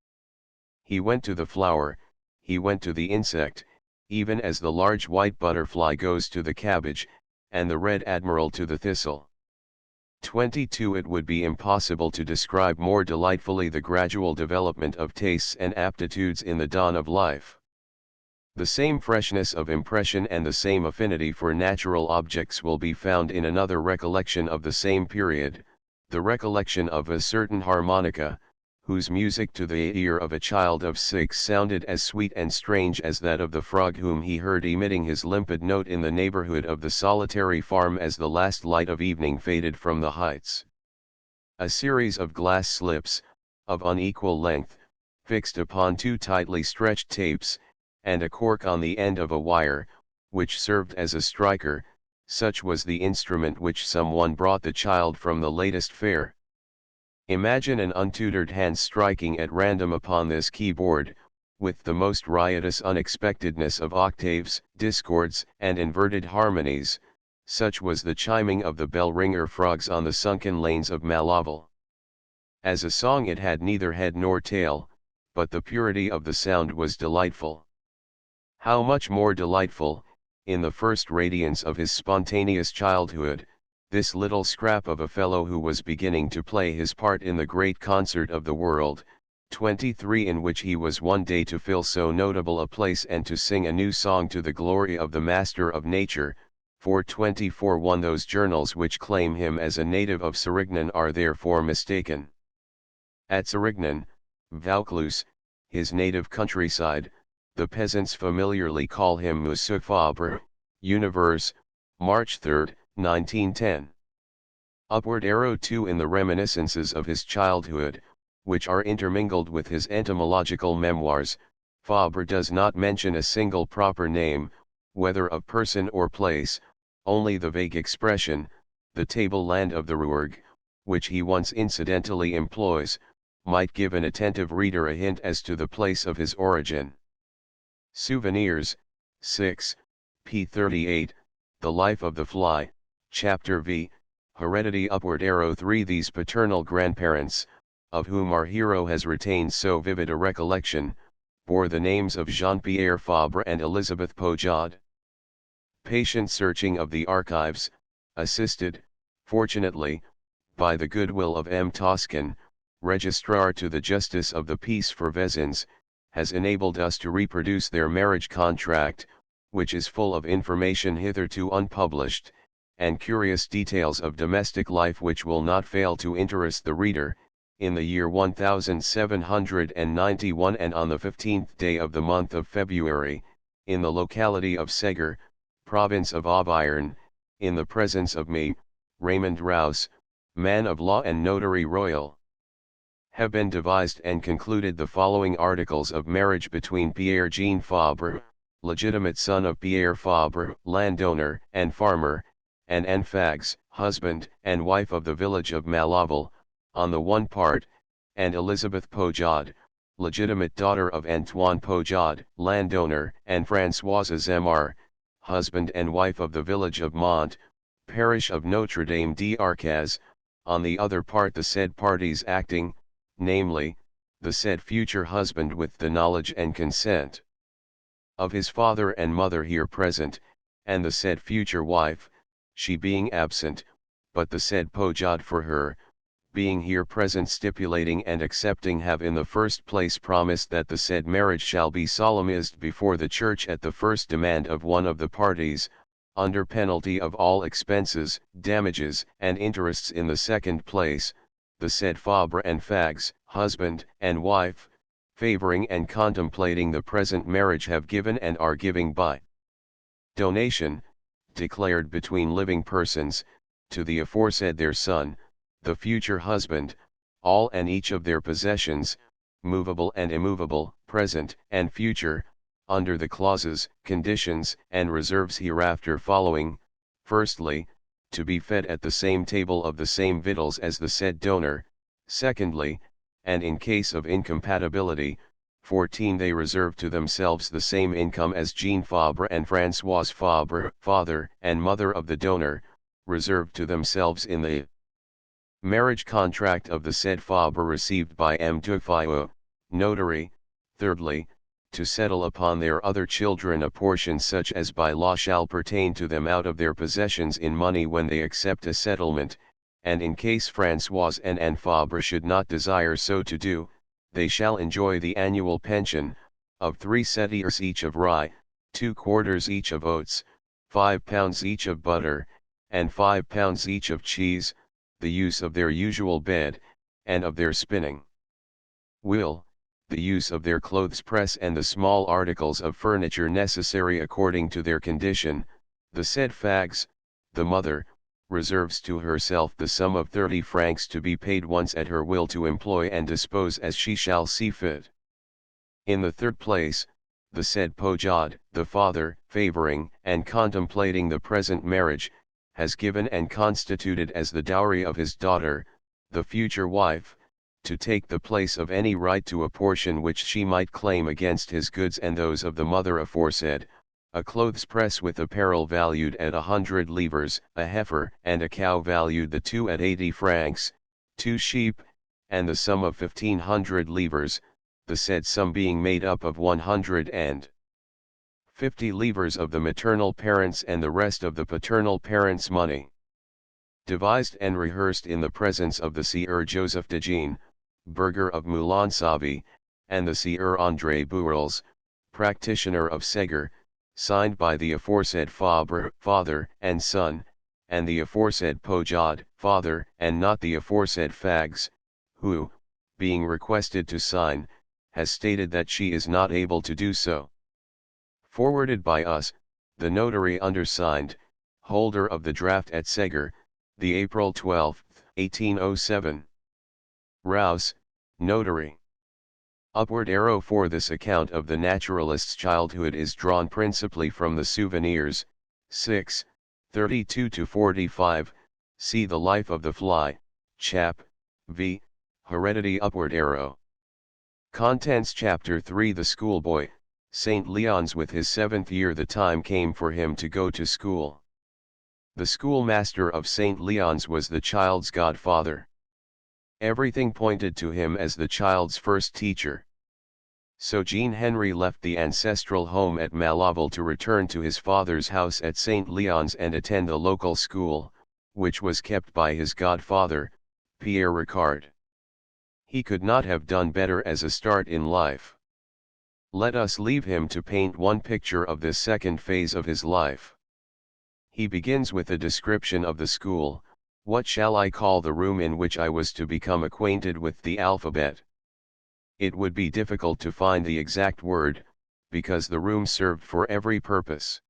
He went to the flower, he went to the insect, even as the large white butterfly goes to the cabbage, and the red admiral to the thistle. 22. It would be impossible to describe more delightfully the gradual development of tastes and aptitudes in the dawn of life. The same freshness of impression and the same affinity for natural objects will be found in another recollection of the same period, the recollection of a certain harmonica, whose music to the ear of a child of 6 sounded as sweet and strange as that of the frog whom he heard emitting his limpid note in the neighborhood of the solitary farm as the last light of evening faded from the heights. A series of glass slips, of unequal length, fixed upon 2 tightly stretched tapes, and a cork on the end of a wire, which served as a striker, such was the instrument which someone brought the child from the latest fair. Imagine an untutored hand striking at random upon this keyboard, with the most riotous unexpectedness of octaves, discords, and inverted harmonies, such was the chiming of the bell-ringer frogs on the sunken lanes of Malaval. As a song it had neither head nor tail, but the purity of the sound was delightful. How much more delightful, in the first radiance of his spontaneous childhood, this little scrap of a fellow who was beginning to play his part in the great concert of the world, 23, in which he was one day to fill so notable a place and to sing a new song to the glory of the Master of Nature, for 24. 1. Those journals which claim him as a native of Sérignan are therefore mistaken. At Sérignan, Vaucluse, his native countryside, the peasants familiarly call him Monsieur Fabre, Univers, March 3, 1910. Upward arrow 2. In the reminiscences of his childhood, which are intermingled with his entomological memoirs, Fabre does not mention a single proper name, whether of person or place, only the vague expression, the table-land of the Rouergue, which he once incidentally employs, might give an attentive reader a hint as to the place of his origin. Souvenirs, 6, p. 38, The Life of the Fly, Chapter V, Heredity. Upward arrow 3. These paternal grandparents, of whom our hero has retained so vivid a recollection, bore the names of Jean-Pierre Fabre and Elizabeth Poujade. Patient searching of the archives, assisted, fortunately, by the goodwill of M. Toscan, Registrar to the Justice of the Peace for Vezins, has enabled us to reproduce their marriage contract, which is full of information hitherto unpublished, and curious details of domestic life which will not fail to interest the reader. In the year 1791 and on the 15th day of the month of February, in the locality of Segur, province of Auvergne, in the presence of me, Raymond Rouse, man of law and notary royal, have been devised and concluded the following articles of marriage between Pierre Jean Fabre, legitimate son of Pierre Fabre, landowner and farmer, and Anne Fags, husband and wife of the village of Malaval, on the one part, and Elizabeth Poujade, legitimate daughter of Antoine Poujade, landowner, and Françoise Zemar, husband and wife of the village of Mont, parish of Notre Dame d'Arcaz, on the other part the said parties acting, namely, the said future husband with the knowledge and consent of his father and mother here present, and the said future wife, she being absent, but the said pojad for her, being here present stipulating and accepting have in the first place promised that the said marriage shall be solemnized before the church at the first demand of one of the parties, under penalty of all expenses, damages, and interests in the second place, the said Fabre and Fags, husband and wife, favoring and contemplating the present marriage have given and are giving by donation, declared between living persons, to the aforesaid their son, the future husband, all and each of their possessions, movable and immovable, present and future, under the clauses, conditions, and reserves hereafter following: firstly, to be fed at the same table of the same victuals as the said donor; secondly, and in case of incompatibility, 14 they reserve to themselves the same income as Jean Fabre and Françoise Fabre, father and mother of the donor, reserved to themselves in the marriage contract of the said Fabre received by M. Dufayot, notary; thirdly, to settle upon their other children a portion such as by law shall pertain to them out of their possessions in money when they accept a settlement, and in case Françoise and Anne Fabre should not desire so to do, they shall enjoy the annual pension, of 3 setters each of rye, 2 quarters each of oats, 5 pounds each of butter, and 5 pounds each of cheese, the use of their usual bed, and of their spinning wheel, the use of their clothes press and the small articles of furniture necessary according to their condition. The said Fags, the mother, reserves to herself the sum of 30 francs to be paid once at her will to employ and dispose as she shall see fit. In the third place, the said pojad, the father, favoring and contemplating the present marriage, has given and constituted as the dowry of his daughter, the future wife, to take the place of any right to a portion which she might claim against his goods and those of the mother aforesaid, a clothes press with apparel valued at 100 livres, a heifer and a cow valued the two at 80 francs, 2 sheep, and the sum of 1500 livres, the said sum being made up of 150 livres of the maternal parents and the rest of the paternal parents' money. Devised and rehearsed in the presence of the Sieur Joseph de Jean, burgher of Moulin-Savy, and the Sieur André Bourrels, practitioner of Segur, signed by the aforesaid Fabre, father and son, and the aforesaid Pojad, father and not the aforesaid Fags, who, being requested to sign, has stated that she is not able to do so. Forwarded by us, the notary undersigned, holder of the draft at Segur, the April 12, 1807. Rouse, notary. Upward arrow. For this account of the naturalist's childhood is drawn principally from the Souvenirs, 6, 32-45, see the Life of the Fly, Chap. v. Heredity. Upward arrow. Contents. Chapter 3. The Schoolboy, St. Leon's. With his 7th year the time came for him to go to school. The schoolmaster of St. Leon's was the child's godfather. Everything pointed to him as the child's first teacher. So Jean Henri left the ancestral home at Malaval to return to his father's house at St. Leon's and attend the local school, which was kept by his godfather, Pierre Ricard. He could not have done better as a start in life. Let us leave him to paint one picture of this second phase of his life. He begins with a description of the school. What shall I call the room in which I was to become acquainted with the alphabet? It would be difficult to find the exact word, because the room served for every purpose.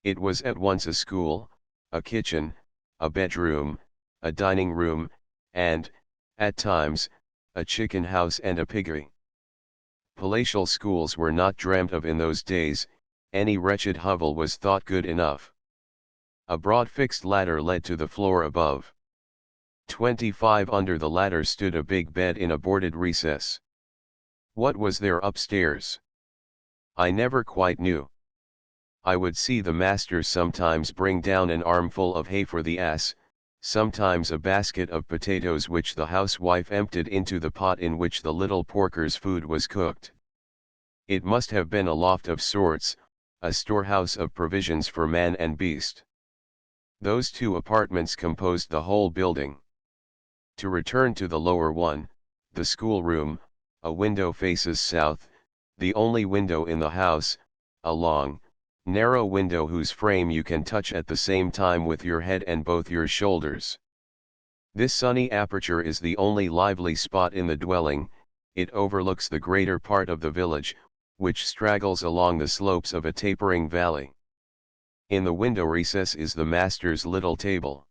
It was at once a school, a kitchen, a bedroom, a dining room, and, at times, a chicken house and a piggery. Palatial schools were not dreamt of in those days. Any wretched hovel was thought good enough. A broad fixed ladder led to the floor above. 25 under the ladder stood a big bed in a boarded recess. What was there upstairs? I never quite knew. I would see the master sometimes bring down an armful of hay for the ass, sometimes a basket of potatoes which the housewife emptied into the pot in which the little porker's food was cooked. It must have been a loft of sorts, a storehouse of provisions for man and beast. Those 2 apartments composed the whole building. To return to the lower one, the schoolroom, a window faces south, the only window in the house, a long, narrow window whose frame you can touch at the same time with your head and both your shoulders. This sunny aperture is the only lively spot in the dwelling. It overlooks the greater part of the village, which straggles along the slopes of a tapering valley. In the window recess is the master's little table.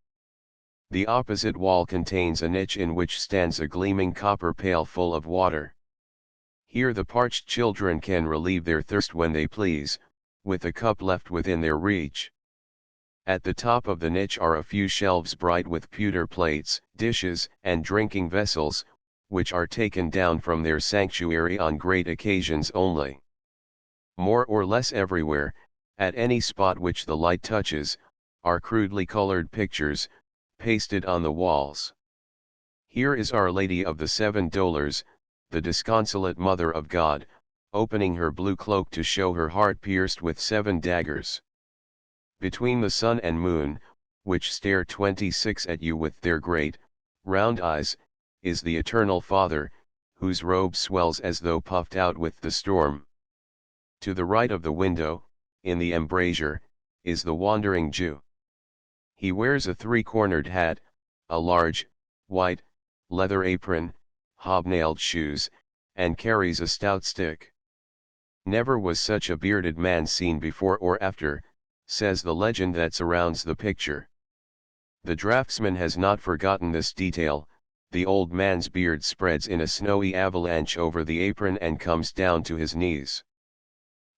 The opposite wall contains a niche in which stands a gleaming copper pail full of water. Here the parched children can relieve their thirst when they please, with a cup left within their reach. At the top of the niche are a few shelves bright with pewter plates, dishes, and drinking vessels, which are taken down from their sanctuary on great occasions only. More or less everywhere, at any spot which the light touches, are crudely colored pictures, pasted on the walls. Here is Our Lady of the 7 Dolours, the disconsolate Mother of God, opening her blue cloak to show her heart pierced with 7 daggers. Between the sun and moon, which stare 26 at you with their great, round eyes, is the Eternal Father, whose robe swells as though puffed out with the storm. To the right of the window, in the embrasure, is the Wandering Jew. He wears a 3-cornered hat, a large, white, leather apron, hobnailed shoes, and carries a stout stick. Never was such a bearded man seen before or after, says the legend that surrounds the picture. The draughtsman has not forgotten this detail. The old man's beard spreads in a snowy avalanche over the apron and comes down to his knees.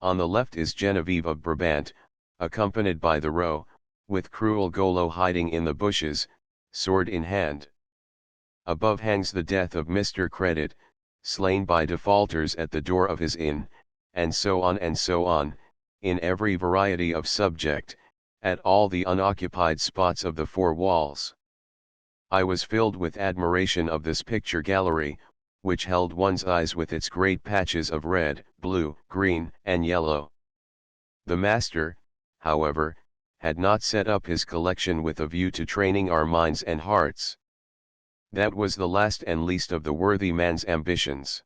On the left is Genevieve of Brabant, accompanied by the roe, with cruel Golo hiding in the bushes, sword in hand. Above hangs the death of Mr. Credit, slain by defaulters at the door of his inn, and so on, in every variety of subject, at all the unoccupied spots of the 4 walls. I was filled with admiration of this picture gallery, which held one's eyes with its great patches of red, blue, green, and yellow. The master, however, had not set up his collection with a view to training our minds and hearts. That was the last and least of the worthy man's ambitions.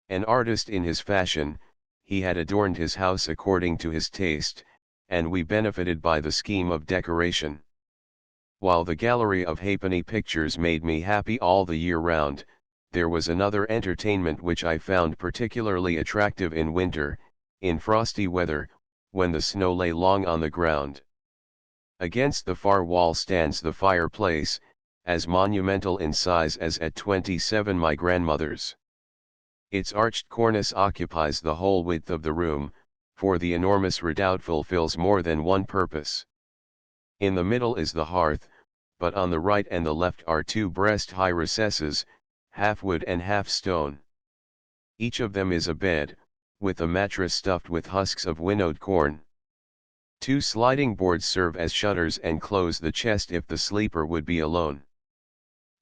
An artist in his fashion, he had adorned his house according to his taste, and we benefited by the scheme of decoration. While the gallery of halfpenny pictures made me happy all the year round, there was another entertainment which I found particularly attractive in winter, in frosty weather, when the snow lay long on the ground. Against the far wall stands the fireplace, as monumental in size as at 27 my grandmother's. Its arched cornice occupies the whole width of the room, for the enormous redoubt fulfills more than one purpose. In the middle is the hearth, but on the right and the left are 2 breast-high recesses, half wood and half stone. Each of them is a bed, with a mattress stuffed with husks of winnowed corn. 2 sliding boards serve as shutters and close the chest if the sleeper would be alone.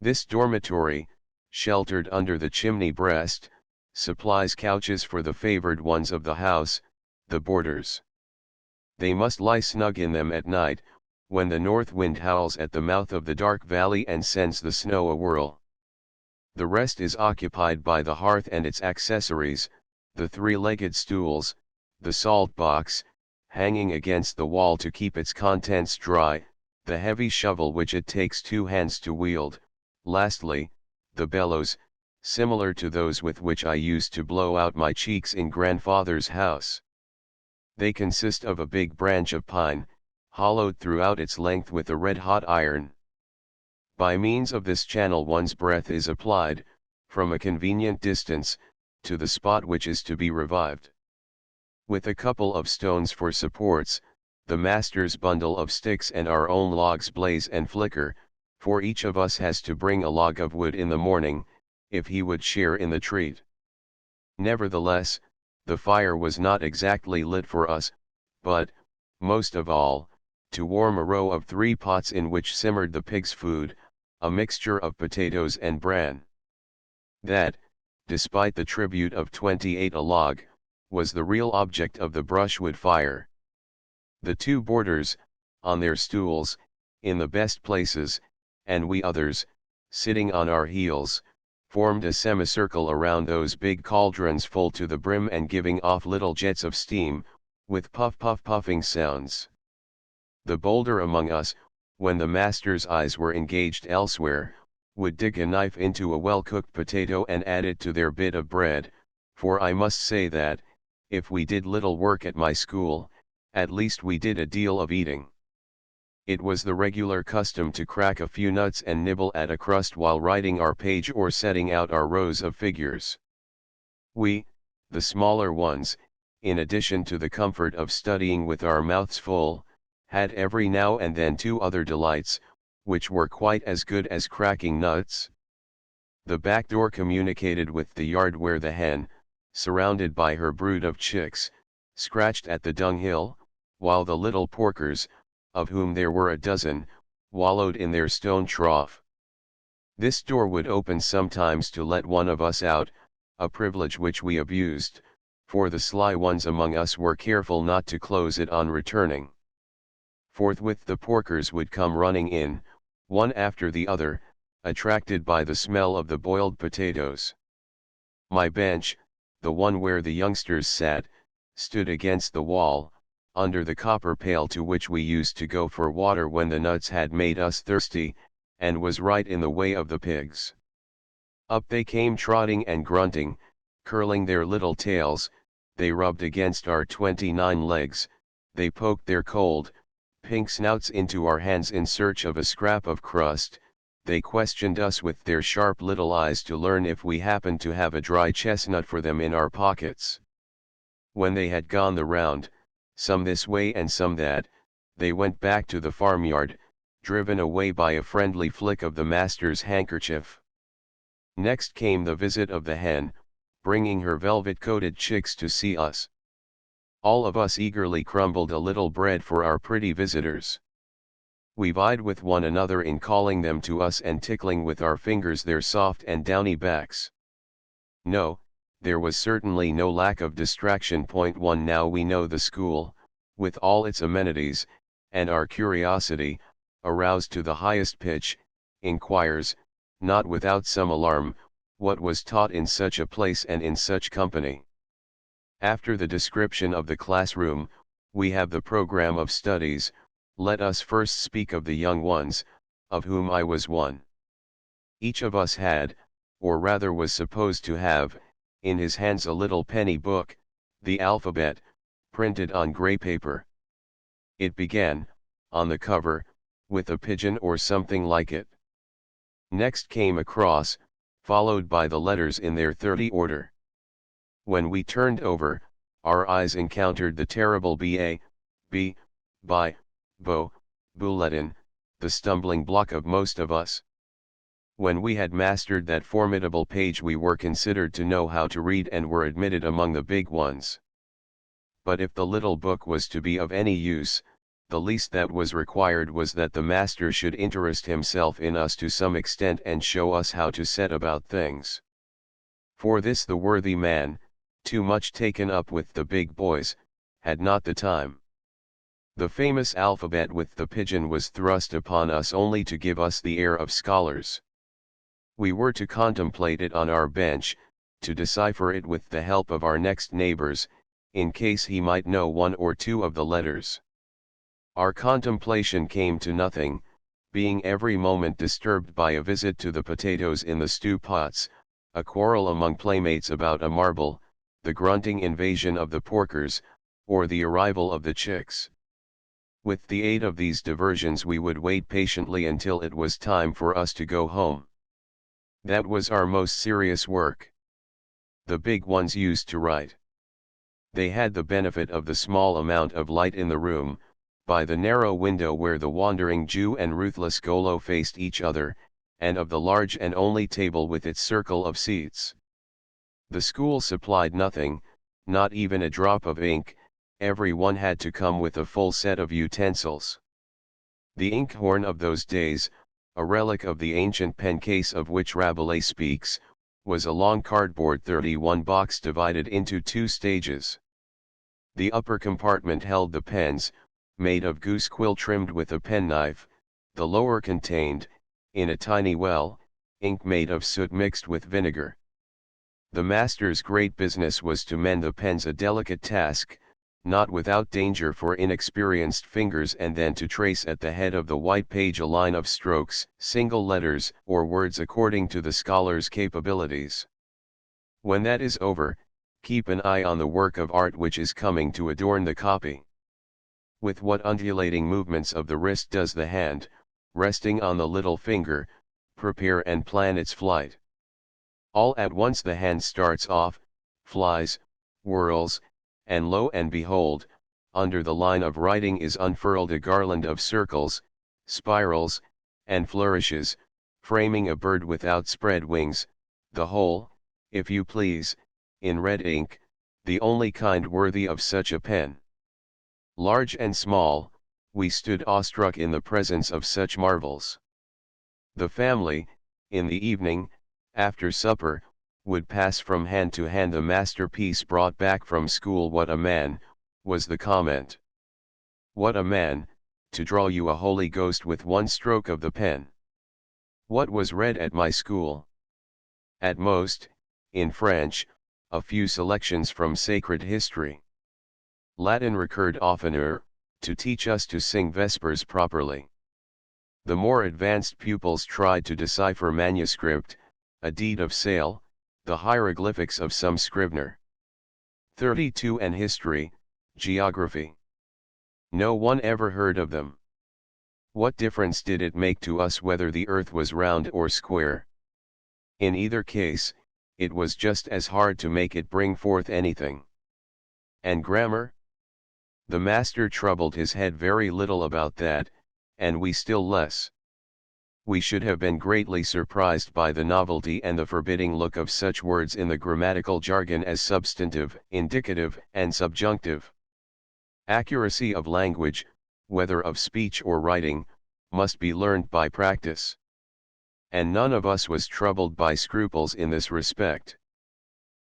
This dormitory, sheltered under the chimney breast, supplies couches for the favored ones of the house, the boarders. They must lie snug in them at night, when the north wind howls at the mouth of the dark valley and sends the snow a-whirl. The rest is occupied by the hearth and its accessories, the 3-legged stools, the salt box, hanging against the wall to keep its contents dry, the heavy shovel which it takes 2 hands to wield, lastly, the bellows, similar to those with which I used to blow out my cheeks in grandfather's house. They consist of a big branch of pine, hollowed throughout its length with a red-hot iron. By means of this channel one's breath is applied, from a convenient distance, to the spot which is to be revived. With a couple of stones for supports, the master's bundle of sticks and our own logs blaze and flicker, for each of us has to bring a log of wood in the morning, if he would share in the treat. Nevertheless, the fire was not exactly lit for us, but, most of all, to warm a row of 3 pots in which simmered the pig's food, a mixture of potatoes and bran. That, despite the tribute of 28 a log, was the real object of the brushwood fire. The two boarders, on their stools, in the best places, and we others, sitting on our heels, formed a semicircle around those big cauldrons full to the brim and giving off little jets of steam, with puffing sounds. The bolder among us, when the master's eyes were engaged elsewhere, would dig a knife into a well-cooked potato and add it to their bit of bread, for I must say that, if we did little work at my school, at least we did a deal of eating. It was the regular custom to crack a few nuts and nibble at a crust while writing our page or setting out our rows of figures. We, the smaller ones, in addition to the comfort of studying with our mouths full, had every now and then two other delights, which were quite as good as cracking nuts. The back door communicated with the yard where the hen, surrounded by her brood of chicks, scratched at the dunghill, while the little porkers, of whom there were a dozen, wallowed in their stone trough. This door would open sometimes to let one of us out, a privilege which we abused, for the sly ones among us were careful not to close it on returning. Forthwith the porkers would come running in, one after the other, attracted by the smell of the boiled potatoes. My bench, the one where the youngsters sat, stood against the wall, under the copper pail to which we used to go for water when the nuts had made us thirsty, and was right in the way of the pigs. Up they came trotting and grunting, curling their little tails, they rubbed against our 29 legs, they poked their cold, pink snouts into our hands in search of a scrap of crust, they questioned us with their sharp little eyes to learn if we happened to have a dry chestnut for them in our pockets. When they had gone the round, some this way and some that, they went back to the farmyard, driven away by a friendly flick of the master's handkerchief. Next came the visit of the hen, bringing her velvet-coated chicks to see us. All of us eagerly crumbled a little bread for our pretty visitors. We vied with one another in calling them to us and tickling with our fingers their soft and downy backs. No, there was certainly no lack of distraction. Point 1. Now we know the school, with all its amenities, and our curiosity, aroused to the highest pitch, inquires, not without some alarm, what was taught in such a place and in such company. After the description of the classroom, we have the program of studies. Let us first speak of the young ones, of whom I was one. Each of us had, or rather was supposed to have, in his hands a little penny book, the alphabet, printed on grey paper. It began, on the cover, with a pigeon or something like it. Next came a cross, followed by the letters in their 30 order. When we turned over, our eyes encountered the terrible B.A., B, by, Bo, bulletin, the stumbling block of most of us. When we had mastered that formidable page, we were considered to know how to read and were admitted among the big ones. But if the little book was to be of any use, the least that was required was that the master should interest himself in us to some extent and show us how to set about things. For this the worthy man, too much taken up with the big boys, had not the time. The famous alphabet with the pigeon was thrust upon us only to give us the air of scholars. We were to contemplate it on our bench, to decipher it with the help of our next neighbors, in case he might know one or two of the letters. Our contemplation came to nothing, being every moment disturbed by a visit to the potatoes in the stew pots, a quarrel among playmates about a marble, the grunting invasion of the porkers, or the arrival of the chicks. With the aid of these diversions we would wait patiently until it was time for us to go home. That was our most serious work. The big ones used to write. They had the benefit of the small amount of light in the room, by the narrow window where the wandering Jew and ruthless Golo faced each other, and of the large and only table with its circle of seats. The school supplied nothing, not even a drop of ink. Every one had to come with a full set of utensils. The inkhorn of those days, a relic of the ancient pen case of which Rabelais speaks, was a long cardboard 31 box divided into two stages. The upper compartment held the pens, made of goose quill trimmed with a penknife, the lower contained, in a tiny well, ink made of soot mixed with vinegar. The master's great business was to mend the pens, a delicate task, not without danger for inexperienced fingers, and then to trace at the head of the white page a line of strokes, single letters, or words according to the scholar's capabilities. When that is over, keep an eye on the work of art which is coming to adorn the copy. With what undulating movements of the wrist does the hand, resting on the little finger, prepare and plan its flight. All at once the hand starts off, flies, whirls, and lo and behold, under the line of writing is unfurled a garland of circles, spirals, and flourishes, framing a bird with outspread wings, the whole, if you please, in red ink, the only kind worthy of such a pen. Large and small, we stood awestruck in the presence of such marvels. The family, in the evening, after supper, would pass from hand to hand the masterpiece brought back from school. What a man, was the comment. What a man, to draw you a Holy Ghost with one stroke of the pen. What was read at my school? At most, in French, a few selections from sacred history. Latin recurred oftener, to teach us to sing vespers properly. The more advanced pupils tried to decipher manuscript, a deed of sale, the hieroglyphics of some scrivener. 32 And history, geography. No one ever heard of them. What difference did it make to us whether the earth was round or square? In either case, it was just as hard to make it bring forth anything. And grammar? The master troubled his head very little about that, and we still less. We should have been greatly surprised by the novelty and the forbidding look of such words in the grammatical jargon as substantive, indicative, and subjunctive. Accuracy of language, whether of speech or writing, must be learned by practice. And none of us was troubled by scruples in this respect.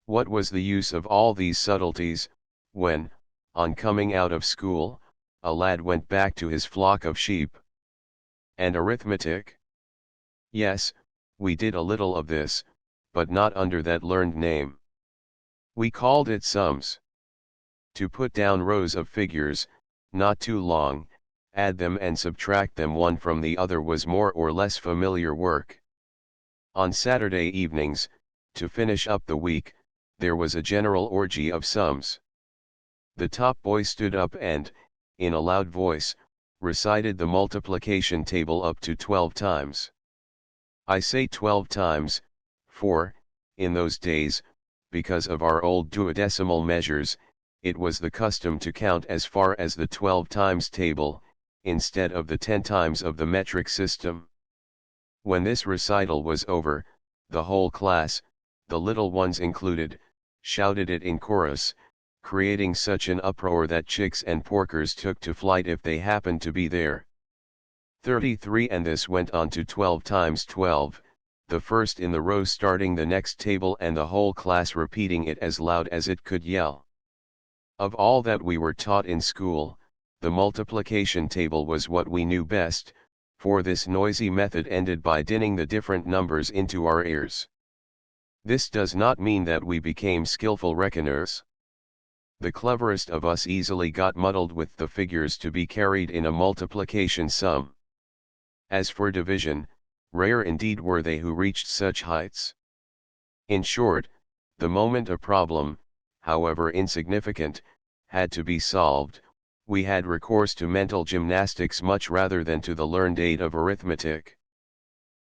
What was the use of all these subtleties, when, on coming out of school, a lad went back to his flock of sheep? And arithmetic? Yes, we did a little of this, but not under that learned name. We called it sums. To put down rows of figures, not too long, add them and subtract them one from the other was more or less familiar work. On Saturday evenings, to finish up the week, there was a general orgy of sums. The top boy stood up and, in a loud voice, recited the multiplication table up to 12 times. I say 12 times, for, in those days, because of our old duodecimal measures, it was the custom to count as far as the 12 times table, instead of the 10 times of the metric system. When this recital was over, the whole class, the little ones included, shouted it in chorus, creating such an uproar that chicks and porkers took to flight if they happened to be there. 33 And this went on to 12 times 12, the first in the row starting the next table and the whole class repeating it as loud as it could yell. Of all that we were taught in school, the multiplication table was what we knew best, for this noisy method ended by dinning the different numbers into our ears. This does not mean that we became skillful reckoners. The cleverest of us easily got muddled with the figures to be carried in a multiplication sum. As for division, rare indeed were they who reached such heights. In short, the moment a problem, however insignificant, had to be solved, we had recourse to mental gymnastics much rather than to the learned aid of arithmetic.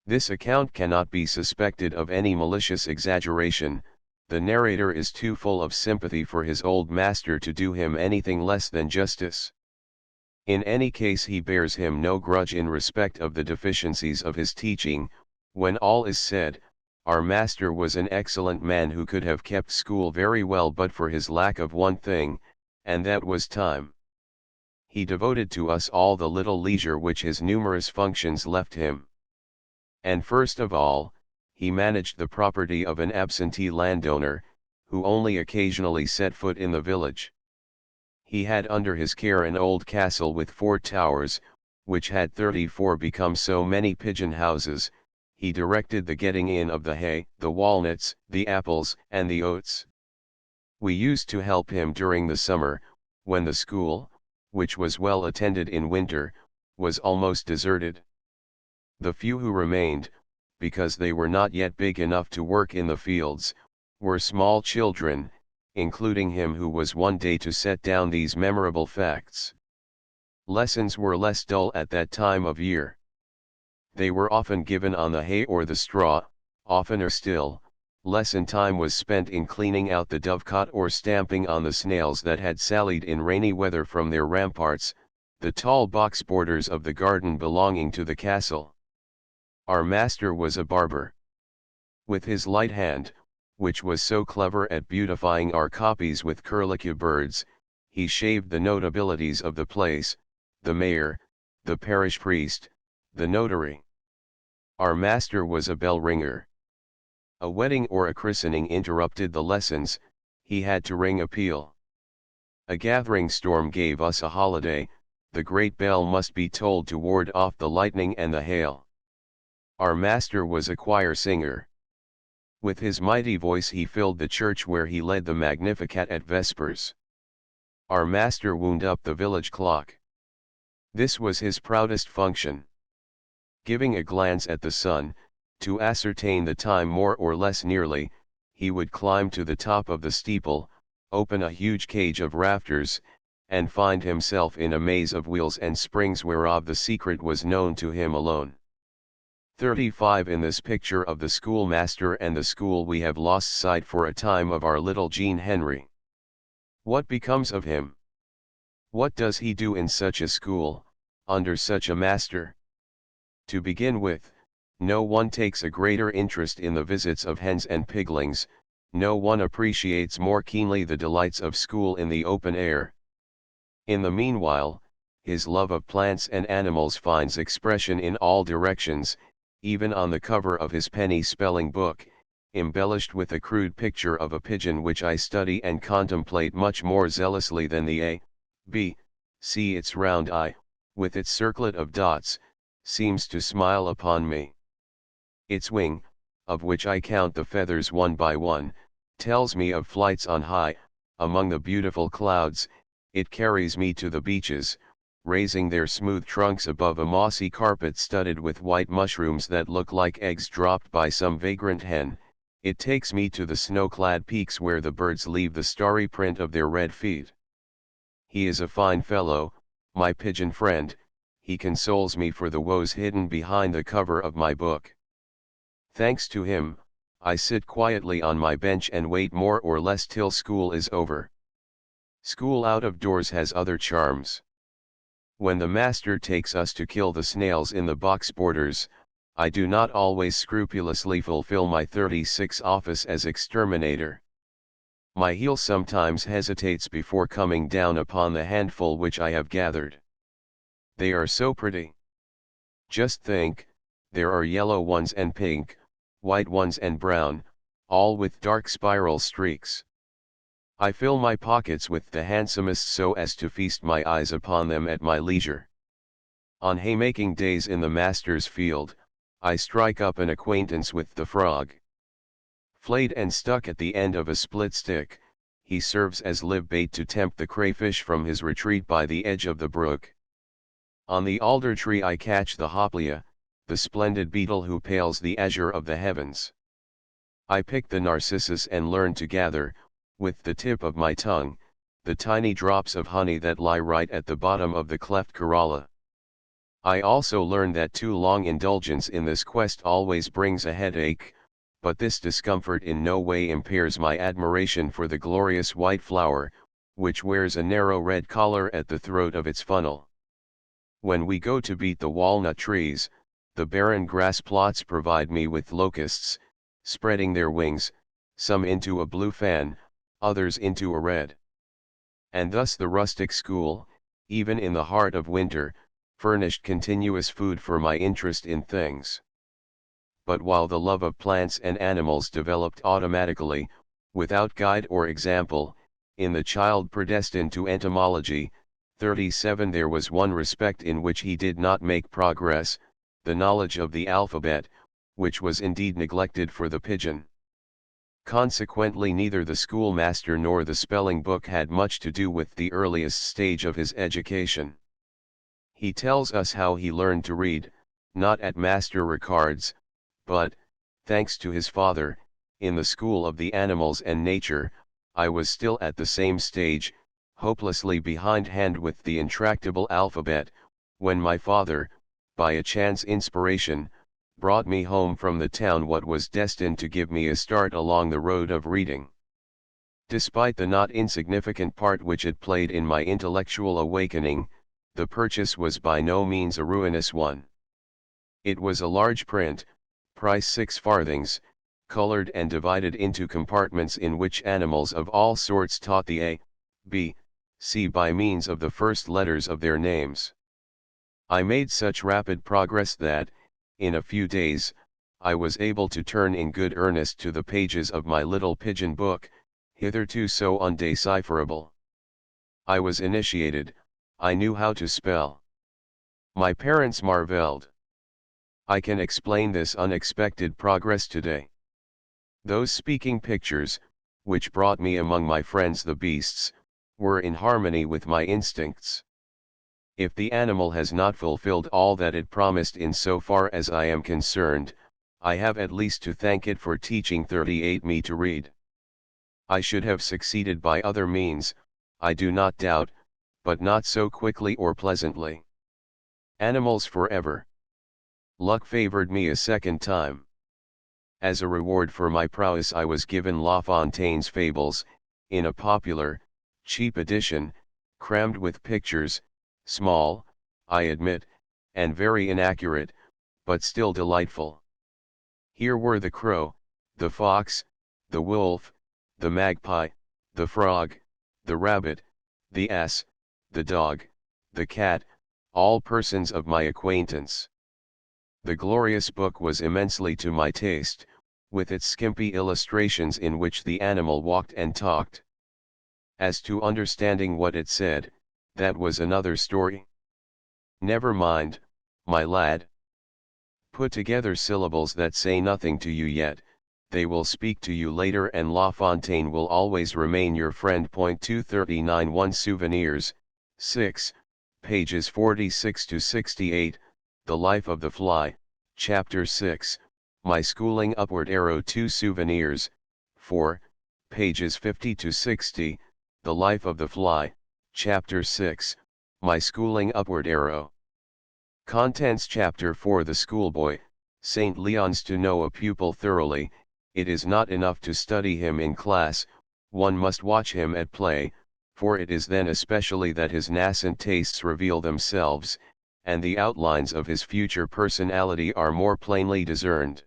This account cannot be suspected of any malicious exaggeration. The narrator is too full of sympathy for his old master to do him anything less than justice. In any case, he bears him no grudge in respect of the deficiencies of his teaching. When all is said, our master was an excellent man who could have kept school very well but for his lack of one thing, and that was time. He devoted to us all the little leisure which his numerous functions left him. And first of all, he managed the property of an absentee landowner, who only occasionally set foot in the village. He had under his care an old castle with 4 towers, which had 34 become so many pigeon houses. He directed the getting in of the hay, the walnuts, the apples, and the oats. We used to help him during the summer, when the school, which was well attended in winter, was almost deserted. The few who remained, because they were not yet big enough to work in the fields, were small children, including him who was one day to set down these memorable facts. Lessons were less dull at that time of year. They were often given on the hay or the straw. Oftener still, lesson time was spent in cleaning out the dovecot or stamping on the snails that had sallied in rainy weather from their ramparts, the tall box borders of the garden belonging to the castle. Our master was a barber. With his light hand, which was so clever at beautifying our copies with curlicue birds, he shaved the notabilities of the place, the mayor, the parish priest, the notary. Our master was a bell ringer. A wedding or a christening interrupted the lessons, he had to ring a peal. A gathering storm gave us a holiday, the great bell must be tolled to ward off the lightning and the hail. Our master was a choir singer. With his mighty voice he filled the church where he led the Magnificat at Vespers. Our master wound up the village clock. This was his proudest function. Giving a glance at the sun, to ascertain the time more or less nearly, he would climb to the top of the steeple, open a huge cage of rafters, and find himself in a maze of wheels and springs whereof the secret was known to him alone. 35 In this picture of the schoolmaster and the school we have lost sight for a time of our little Jean Henri. What becomes of him? What does he do in such a school, under such a master? To begin with, no one takes a greater interest in the visits of hens and piglings, no one appreciates more keenly the delights of school in the open air. In the meanwhile, his love of plants and animals finds expression in all directions, even on the cover of his penny spelling book, embellished with a crude picture of a pigeon which I study and contemplate much more zealously than the A, B, C. Its round eye, with its circlet of dots, seems to smile upon me. Its wing, of which I count the feathers one by one, tells me of flights on high, among the beautiful clouds. It carries me to the beaches, raising their smooth trunks above a mossy carpet studded with white mushrooms that look like eggs dropped by some vagrant hen. It takes me to the snow-clad peaks where the birds leave the starry print of their red feet. He is a fine fellow, my pigeon friend. He consoles me for the woes hidden behind the cover of my book. Thanks to him, I sit quietly on my bench and wait more or less till school is over. School out of doors has other charms. When the master takes us to kill the snails in the box borders, I do not always scrupulously fulfill my 36 office as exterminator. My heel sometimes hesitates before coming down upon the handful which I have gathered. They are so pretty. Just think, there are yellow ones and pink, white ones and brown, all with dark spiral streaks. I fill my pockets with the handsomest so as to feast my eyes upon them at my leisure. On haymaking days in the master's field, I strike up an acquaintance with the frog. Flayed and stuck at the end of a split stick, he serves as live bait to tempt the crayfish from his retreat by the edge of the brook. On the alder tree I catch the hoplia, the splendid beetle who pales the azure of the heavens. I pick the narcissus and learn to gather, with the tip of my tongue, the tiny drops of honey that lie right at the bottom of the cleft corolla. I also learn that too long indulgence in this quest always brings a headache, but this discomfort in no way impairs my admiration for the glorious white flower, which wears a narrow red collar at the throat of its funnel. When we go to beat the walnut trees, the barren grass plots provide me with locusts, spreading their wings, some into a blue fan, others into a red. And thus the rustic school, even in the heart of winter, furnished continuous food for my interest in things. But while the love of plants and animals developed automatically, without guide or example, in the child predestined to entomology. 37 There was one respect in which he did not make progress, the knowledge of the alphabet, which was indeed neglected for the pigeon. Consequently neither the schoolmaster nor the spelling book had much to do with the earliest stage of his education. He tells us how he learned to read, not at Master Ricard's, but, thanks to his father, in the school of the animals and nature. I was still at the same stage, hopelessly behindhand with the intractable alphabet, when my father, by a chance inspiration, brought me home from the town what was destined to give me a start along the road of reading. Despite the not insignificant part which it played in my intellectual awakening, the purchase was by no means a ruinous one. It was a large print, price 6 farthings, colored and divided into compartments in which animals of all sorts taught the A, B, C by means of the first letters of their names. I made such rapid progress that, in a few days, I was able to turn in good earnest to the pages of my little pigeon book, hitherto so undecipherable. I was initiated, I knew how to spell. My parents marveled. I can explain this unexpected progress today. Those speaking pictures, which brought me among my friends the beasts, were in harmony with my instincts. If the animal has not fulfilled all that it promised in so far as I am concerned, I have at least to thank it for teaching 38 me to read. I should have succeeded by other means, I do not doubt, but not so quickly or pleasantly. Animals forever. Luck favored me a second time. As a reward for my prowess I was given La Fontaine's Fables, in a popular, cheap edition, crammed with pictures, small, I admit, and very inaccurate, but still delightful. Here were the crow, the fox, the wolf, the magpie, the frog, the rabbit, the ass, the dog, the cat, all persons of my acquaintance. The glorious book was immensely to my taste, with its skimpy illustrations in which the animal walked and talked. As to understanding what it said, that was another story. Never mind, my lad. Put together syllables that say nothing to you yet, they will speak to you later, and La Fontaine will always remain your friend. 239 1 Souvenirs, 6, pages 46 to 68, The Life of the Fly, Chapter 6, My Schooling. Upward arrow. 2 Souvenirs, 4, pages 50 to 60, The Life of the Fly, Chapter 6, My Schooling. Upward arrow. Contents. Chapter 4 The Schoolboy, St. Leon's. To know a pupil thoroughly, it is not enough to study him in class, one must watch him at play, for it is then especially that his nascent tastes reveal themselves, and the outlines of his future personality are more plainly discerned.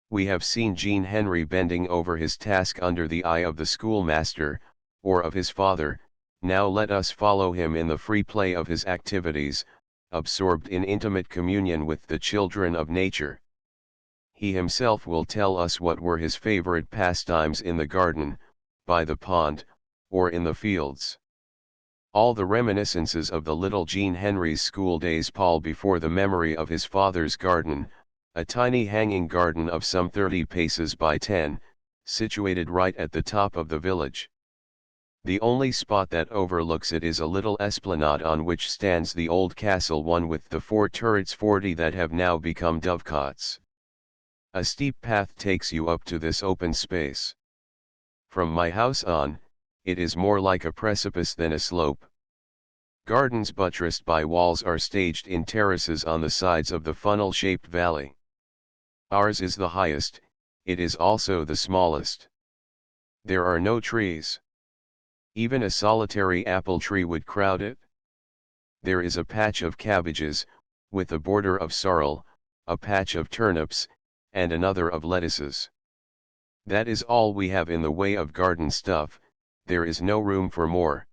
We have seen Jean Henri bending over his task under the eye of the schoolmaster, or of his father. Now let us follow him in the free play of his activities, absorbed in intimate communion with the children of nature. He himself will tell us what were his favorite pastimes in the garden, by the pond, or in the fields. All the reminiscences of the little Jean Henri's school days pall before the memory of his father's garden, a tiny hanging garden of some 30 paces by 10, situated right at the top of the village. The only spot that overlooks it is a little esplanade on which stands the old castle, one with the 4 turrets 40 that have now become dovecots. A steep path takes you up to this open space. From my house on, it is more like a precipice than a slope. Gardens buttressed by walls are staged in terraces on the sides of the funnel-shaped valley. Ours is the highest, it is also the smallest. There are no trees. Even a solitary apple tree would crowd it. There is a patch of cabbages, with a border of sorrel, a patch of turnips, and another of lettuces. That is all we have in the way of garden stuff, there is no room for more.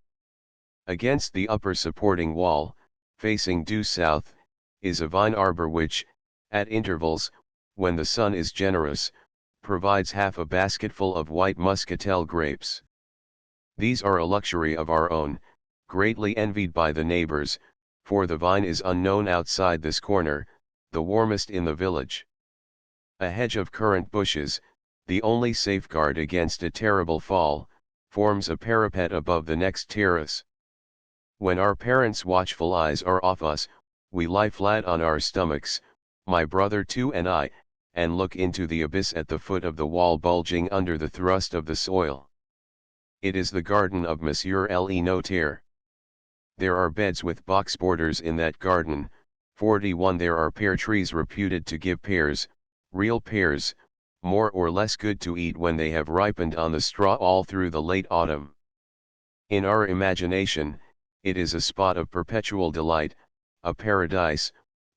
Against the upper supporting wall, facing due south, is a vine arbor which, at intervals, when the sun is generous, provides half a basketful of white muscatel grapes. These are a luxury of our own, greatly envied by the neighbors, for the vine is unknown outside this corner, the warmest in the village. A hedge of currant bushes, the only safeguard against a terrible fall, forms a parapet above the next terrace. When our parents' watchful eyes are off us, we lie flat on our stomachs, my brother too and I, and look into the abyss at the foot of the wall bulging under the thrust of the soil. It is the garden of Monsieur Le Notaire. There are beds with box borders in that garden, 41 there are pear trees reputed to give pears, real pears, more or less good to eat when they have ripened on the straw all through the late autumn. In our imagination, it is a spot of perpetual delight, a paradise,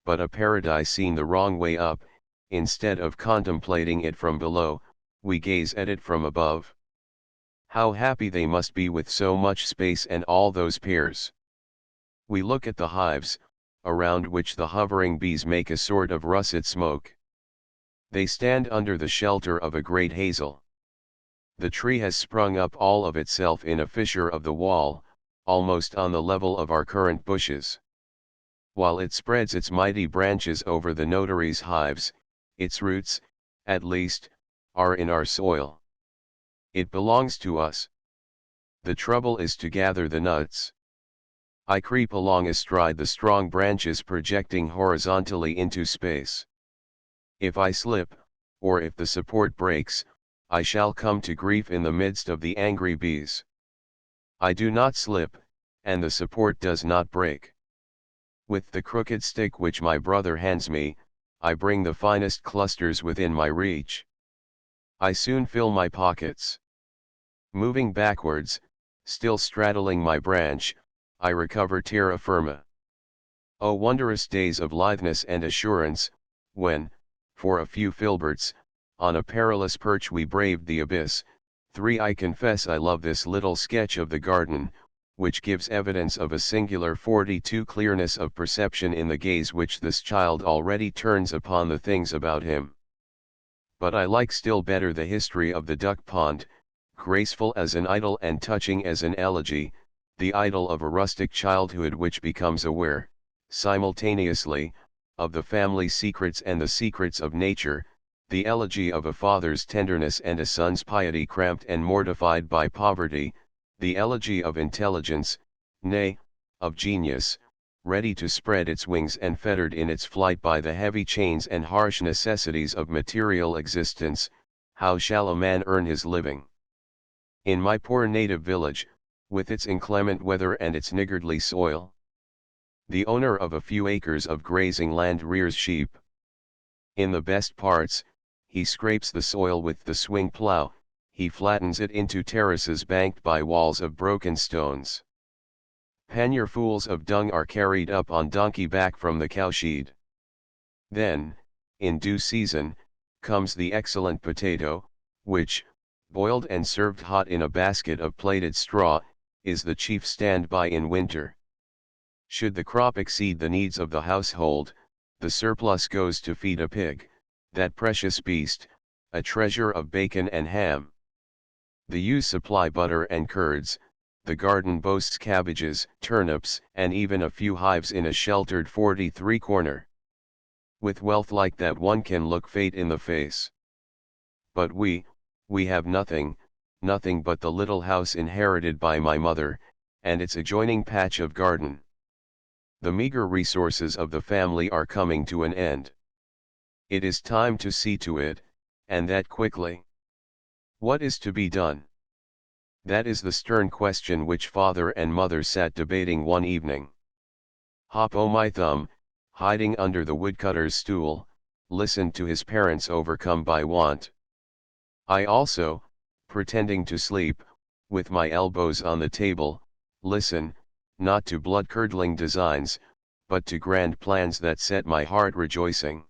but a paradise seen the wrong way up. Instead of contemplating it from below, we gaze at it from above. How happy they must be with so much space and all those pears. We look at the hives, around which the hovering bees make a sort of russet smoke. They stand under the shelter of a great hazel. The tree has sprung up all of itself in a fissure of the wall, almost on the level of our currant bushes. While it spreads its mighty branches over the notary's hives, its roots, at least, are in our soil. It belongs to us. The trouble is to gather the nuts. I creep along astride the strong branches projecting horizontally into space. If I slip, or if the support breaks, I shall come to grief in the midst of the angry bees. I do not slip, and the support does not break. With the crooked stick which my brother hands me, I bring the finest clusters within my reach. I soon fill my pockets. Moving backwards, still straddling my branch, I recover terra firma. O wondrous days of litheness and assurance, when, for a few filberts, on a perilous perch we braved the abyss. 3 I confess I love this little sketch of the garden, which gives evidence of a singular 42 clearness of perception in the gaze which this child already turns upon the things about him. But I like still better the history of the duck pond, graceful as an idyll and touching as an elegy, the idyll of a rustic childhood which becomes aware, simultaneously, of the family secrets and the secrets of nature, the elegy of a father's tenderness and a son's piety cramped and mortified by poverty, the elegy of intelligence, nay, of genius, ready to spread its wings and fettered in its flight by the heavy chains and harsh necessities of material existence. How shall a man earn his living? In my poor native village, with its inclement weather and its niggardly soil, the owner of a few acres of grazing land rears sheep. In the best parts, he scrapes the soil with the swing plow, he flattens it into terraces banked by walls of broken stones. Pannier-fuls of dung are carried up on donkey back from the cowshed. Then, in due season, comes the excellent potato, which, boiled and served hot in a basket of plaited straw, is the chief stand-by in winter. Should the crop exceed the needs of the household, the surplus goes to feed a pig, that precious beast, a treasure of bacon and ham. The ewes supply butter and curds, the garden boasts cabbages, turnips, and even a few hives in a sheltered 43 corner. With wealth like that one can look fate in the face. But we have nothing, nothing but the little house inherited by my mother, and its adjoining patch of garden. The meager resources of the family are coming to an end. It is time to see to it, and that quickly. What is to be done? That is the stern question which father and mother sat debating one evening. Hop o' my thumb, hiding under the woodcutter's stool, listened to his parents overcome by want. I also, pretending to sleep, with my elbows on the table, listen, not to blood-curdling designs, but to grand plans that set my heart rejoicing.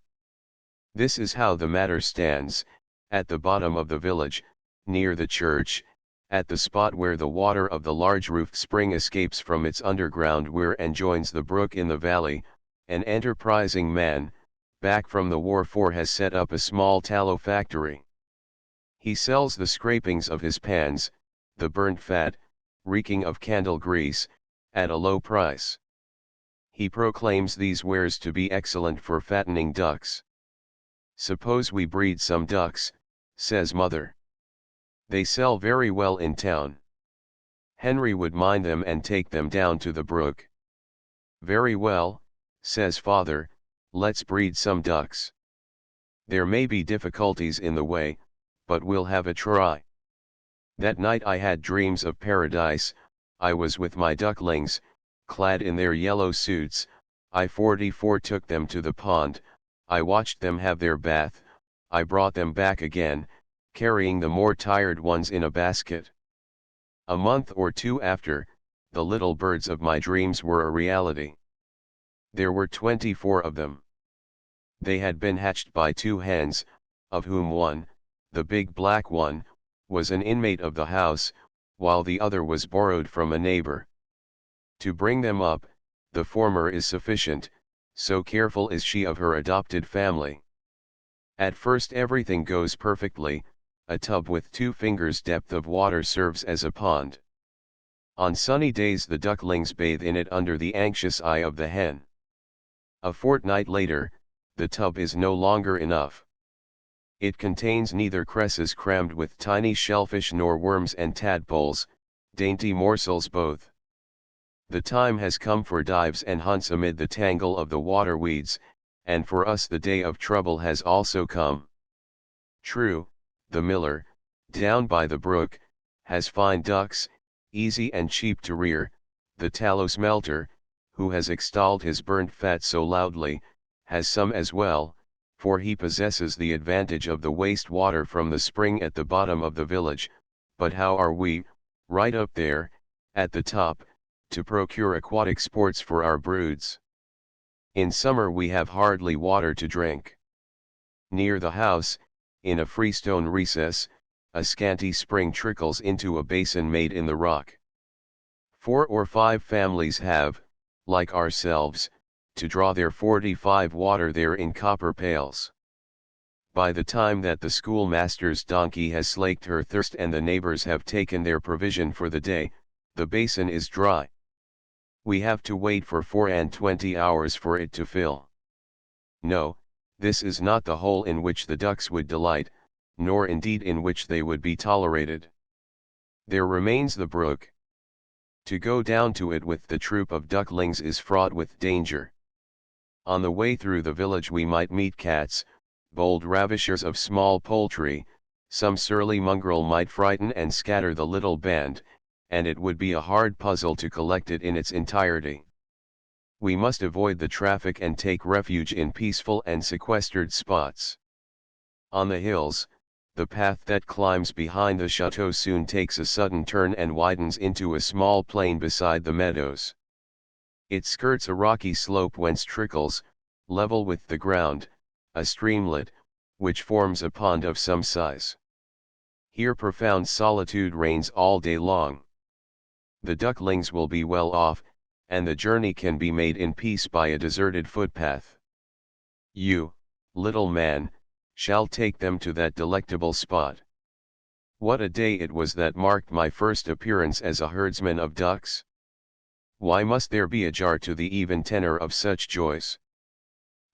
This is how the matter stands. At the bottom of the village, near the church, at the spot where the water of the large-roofed spring escapes from its underground weir and joins the brook in the valley, an enterprising man, back from the war has set up a small tallow factory. He sells the scrapings of his pans, the burnt fat, reeking of candle grease, at a low price. He proclaims these wares to be excellent for fattening ducks. Suppose we breed some ducks, says mother. They sell very well in town. Henry would mind them and take them down to the brook. Very well, says father, let's breed some ducks. There may be difficulties in the way, but we'll have a try. That night I had dreams of paradise. I was with my ducklings, clad in their yellow suits. I 44 took them to the pond. I watched them have their bath. I brought them back again, carrying the more tired ones in a basket. A month or two after, the little birds of my dreams were a reality. There were 24 of them. They had been hatched by 2 hens, of whom one, the big black one, was an inmate of the house, while the other was borrowed from a neighbor. To bring them up, the former is sufficient, so careful is she of her adopted family. At first everything goes perfectly. A tub with 2 fingers depth of water serves as a pond. On sunny days the ducklings bathe in it under the anxious eye of the hen. A fortnight later, the tub is no longer enough. It contains neither cresses crammed with tiny shellfish nor worms and tadpoles, dainty morsels both. The time has come for dives and hunts amid the tangle of the water weeds, and for us the day of trouble has also come. True, the miller, down by the brook, has fine ducks, easy and cheap to rear. The tallow smelter, who has extolled his burnt fat so loudly, has some as well, for he possesses the advantage of the waste water from the spring at the bottom of the village. But how are we, right up there, at the top, to procure aquatic sports for our broods? In summer we have hardly water to drink. Near the house, in a freestone recess, a scanty spring trickles into a basin made in the rock. 4 or 5 families have, like ourselves, to draw their 45 water there in copper pails. By the time that the schoolmaster's donkey has slaked her thirst and the neighbors have taken their provision for the day, the basin is dry. We have to wait for 24 hours for it to fill. No, this is not the hole in which the ducks would delight, nor indeed in which they would be tolerated. There remains the brook. To go down to it with the troop of ducklings is fraught with danger. On the way through the village we might meet cats, bold ravishers of small poultry. Some surly mongrel might frighten and scatter the little band, and it would be a hard puzzle to collect it in its entirety. We must avoid the traffic and take refuge in peaceful and sequestered spots. On the hills, the path that climbs behind the chateau soon takes a sudden turn and widens into a small plain beside the meadows. It skirts a rocky slope whence trickles, level with the ground, a streamlet, which forms a pond of some size. Here profound solitude reigns all day long. The ducklings will be well off, and the journey can be made in peace by a deserted footpath. You, little man, shall take them to that delectable spot. What a day it was that marked my first appearance as a herdsman of ducks! Why must there be a jar to the even tenor of such joys?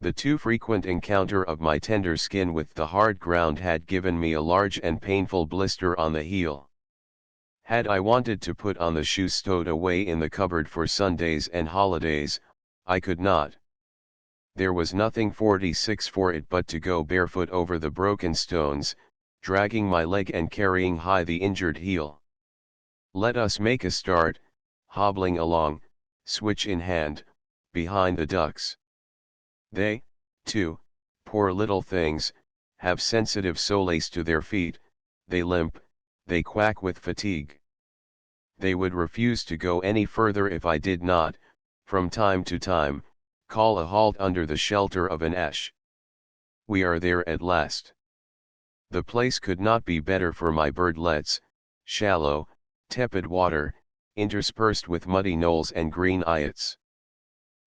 The too frequent encounter of my tender skin with the hard ground had given me a large and painful blister on the heel. Had I wanted to put on the shoes stowed away in the cupboard for Sundays and holidays, I could not. There was nothing 46 for it but to go barefoot over the broken stones, dragging my leg and carrying high the injured heel. Let us make a start, hobbling along, switch in hand, behind the ducks. They, too, poor little things, have sensitive soles to their feet, they limp, they quack with fatigue. They would refuse to go any further if I did not, from time to time, call a halt under the shelter of an ash. We are there at last. The place could not be better for my birdlets, shallow, tepid water, interspersed with muddy knolls and green eyots.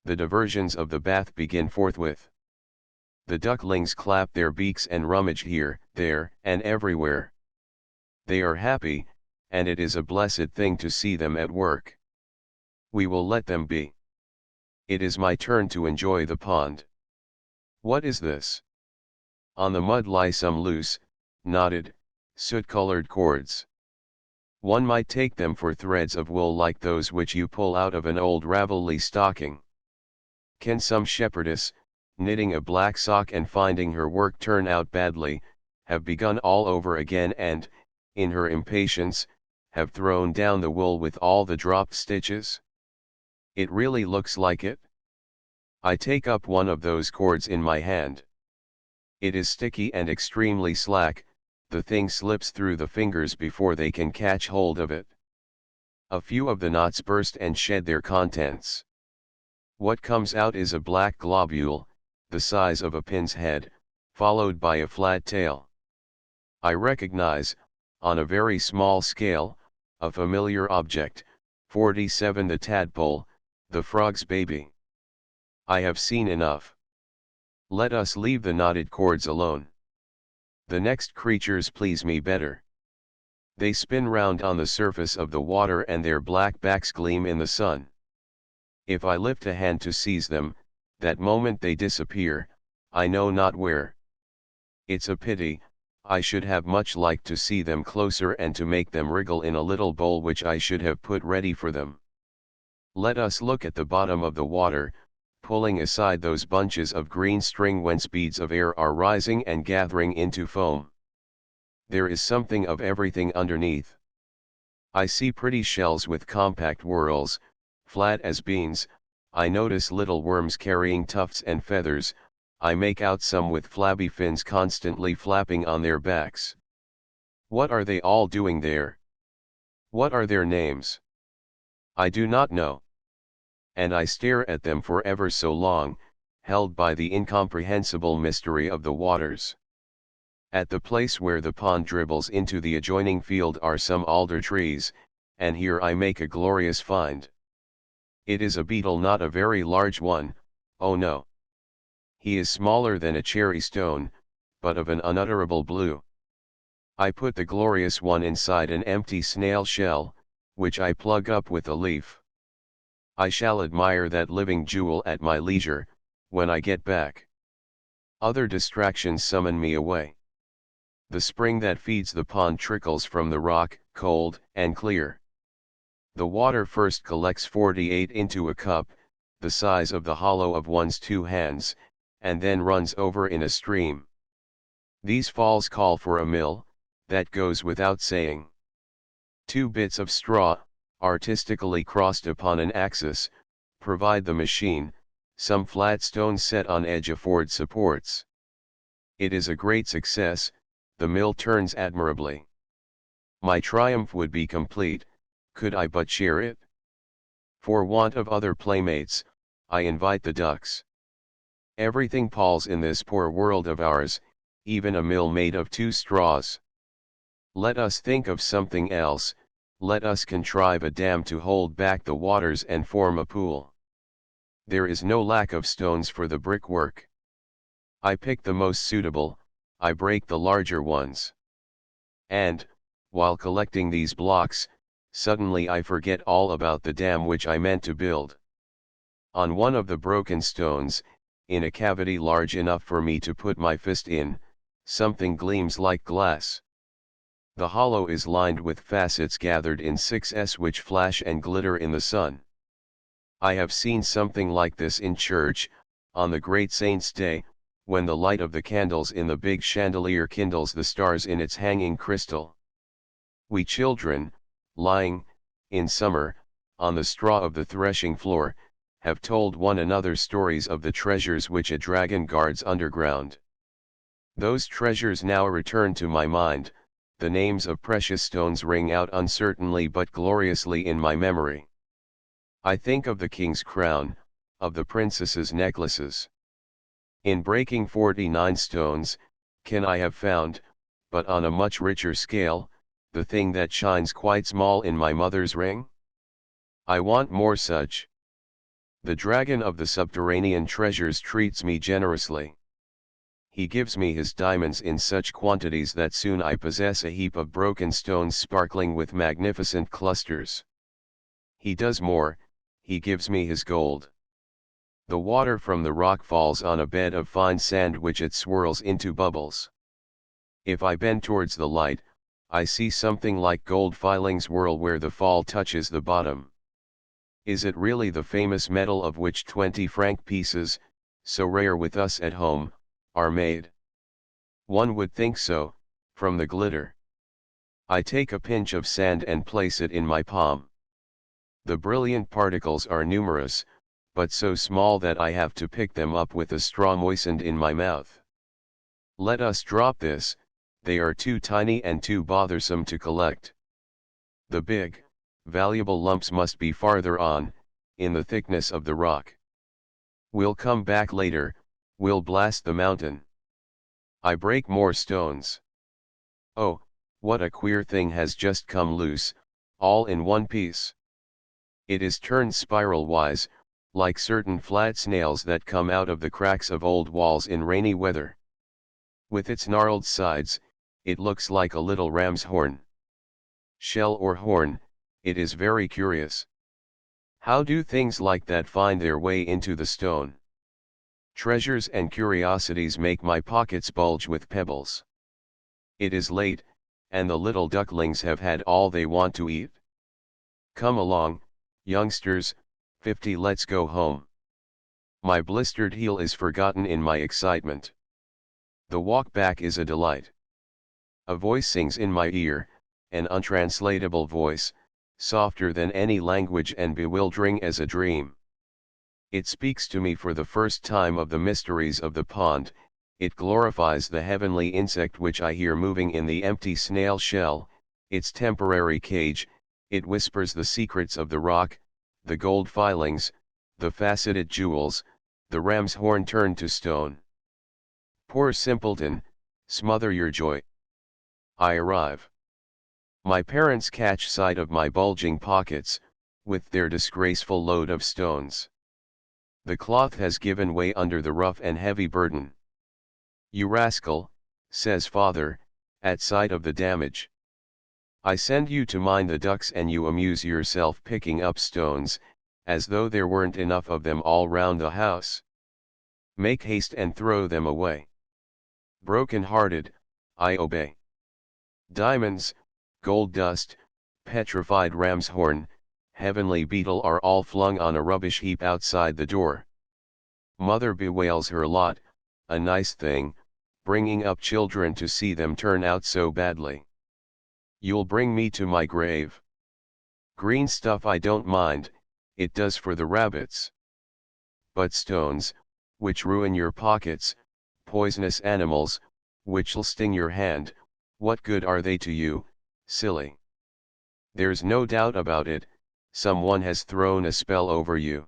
The diversions of the bath begin forthwith. The ducklings clap their beaks and rummage here, there, and everywhere. They are happy, and it is a blessed thing to see them at work. We will let them be. It is my turn to enjoy the pond. What is this? On the mud lie some loose, knotted, soot-colored cords. One might take them for threads of wool like those which you pull out of an old ravelly stocking. Can some shepherdess, knitting a black sock and finding her work turn out badly, have begun all over again and, in her impatience, have thrown down the wool with all the dropped stitches? It really looks like it. I take up one of those cords in my hand. It is sticky and extremely slack, the thing slips through the fingers before they can catch hold of it. A few of the knots burst and shed their contents. What comes out is a black globule, the size of a pin's head, followed by a flat tail. I recognize, on a very small scale, a familiar object, 47 the tadpole, the frog's baby. I have seen enough. Let us leave the knotted cords alone. The next creatures please me better. They spin round on the surface of the water and their black backs gleam in the sun. If I lift a hand to seize them, that moment they disappear, I know not where. It's a pity, I should have much liked to see them closer and to make them wriggle in a little bowl which I should have put ready for them. Let us look at the bottom of the water, pulling aside those bunches of green string whence beads of air are rising and gathering into foam. There is something of everything underneath. I see pretty shells with compact whorls, flat as beans. I notice little worms carrying tufts and feathers. I make out some with flabby fins constantly flapping on their backs. What are they all doing there? What are their names? I do not know. And I stare at them for ever so long, held by the incomprehensible mystery of the waters. At the place where the pond dribbles into the adjoining field are some alder trees, and here I make a glorious find. It is a beetle, not a very large one, oh no. He is smaller than a cherry stone, but of an unutterable blue. I put the glorious one inside an empty snail shell, which I plug up with a leaf. I shall admire that living jewel at my leisure, when I get back. Other distractions summon me away. The spring that feeds the pond trickles from the rock, cold and clear. The water first collects 48 into a cup, the size of the hollow of one's two hands, and then runs over in a stream. These falls call for a mill, that goes without saying. 2 bits of straw, artistically crossed upon an axis, provide the machine, some flat stones set on edge afford supports. It is a great success, the mill turns admirably. My triumph would be complete, could I but share it. For want of other playmates, I invite the ducks. Everything palls in this poor world of ours, even a mill made of 2 straws. Let us think of something else, let us contrive a dam to hold back the waters and form a pool. There is no lack of stones for the brickwork. I pick the most suitable, I break the larger ones. And, while collecting these blocks, suddenly I forget all about the dam which I meant to build. On one of the broken stones, in a cavity large enough for me to put my fist in, something gleams like glass. The hollow is lined with facets gathered in 6s which flash and glitter in the sun. I have seen something like this in church, on the great saint's day, when the light of the candles in the big chandelier kindles the stars in its hanging crystal. We children, lying, in summer, on the straw of the threshing floor, have told one another stories of the treasures which a dragon guards underground. Those treasures now return to my mind, the names of precious stones ring out uncertainly but gloriously in my memory. I think of the king's crown, of the princess's necklaces. In breaking 49 stones, can I have found, but on a much richer scale, the thing that shines quite small in my mother's ring? I want more such. The dragon of the subterranean treasures treats me generously. he gives me his diamonds in such quantities that soon I possess a heap of broken stones sparkling with magnificent clusters. He does more, he gives me his gold. The water from the rock falls on a bed of fine sand which it swirls into bubbles. If I bend towards the light, I see something like gold filings whirl where the fall touches the bottom. Is it really the famous metal of which 20-franc pieces, so rare with us at home, are made? One would think so, from the glitter. I take a pinch of sand and place it in my palm. The brilliant particles are numerous, but so small that I have to pick them up with a straw moistened in my mouth. Let us drop this, they are too tiny and too bothersome to collect. The big, valuable lumps must be farther on, in the thickness of the rock. We'll come back later, we'll blast the mountain. I break more stones. Oh, what a queer thing has just come loose, all in one piece. It is turned spiral-wise, like certain flat snails that come out of the cracks of old walls in rainy weather. With its gnarled sides, it looks like a little ram's horn. Shell or horn, it is very curious. How do things like that find their way into the stone? Treasures and curiosities make my pockets bulge with pebbles. It is late, and the little ducklings have had all they want to eat. Come along, youngsters, 50, let's go home. My blistered heel is forgotten in my excitement. The walk back is a delight. A voice sings in my ear, an untranslatable voice, softer than any language and bewildering as a dream. It speaks to me for the first time of the mysteries of the pond, it glorifies the heavenly insect which I hear moving in the empty snail shell, its temporary cage, it whispers the secrets of the rock, the gold filings, the faceted jewels, the ram's horn turned to stone. Poor simpleton, smother your joy. I arrive. My parents catch sight of my bulging pockets, with their disgraceful load of stones. The cloth has given way under the rough and heavy burden. You rascal, says father, at sight of the damage. I send you to mind the ducks and you amuse yourself picking up stones, as though there weren't enough of them all round the house. Make haste and throw them away. Broken-hearted, I obey. Diamonds, gold dust, petrified ram's horn, heavenly beetle are all flung on a rubbish heap outside the door. Mother bewails her lot, a nice thing, bringing up children to see them turn out so badly. You'll bring me to my grave. Green stuff I don't mind, it does for the rabbits. But stones, which ruin your pockets, poisonous animals, which'll sting your hand, what good are they to you, silly? There's no doubt about it, someone has thrown a spell over you.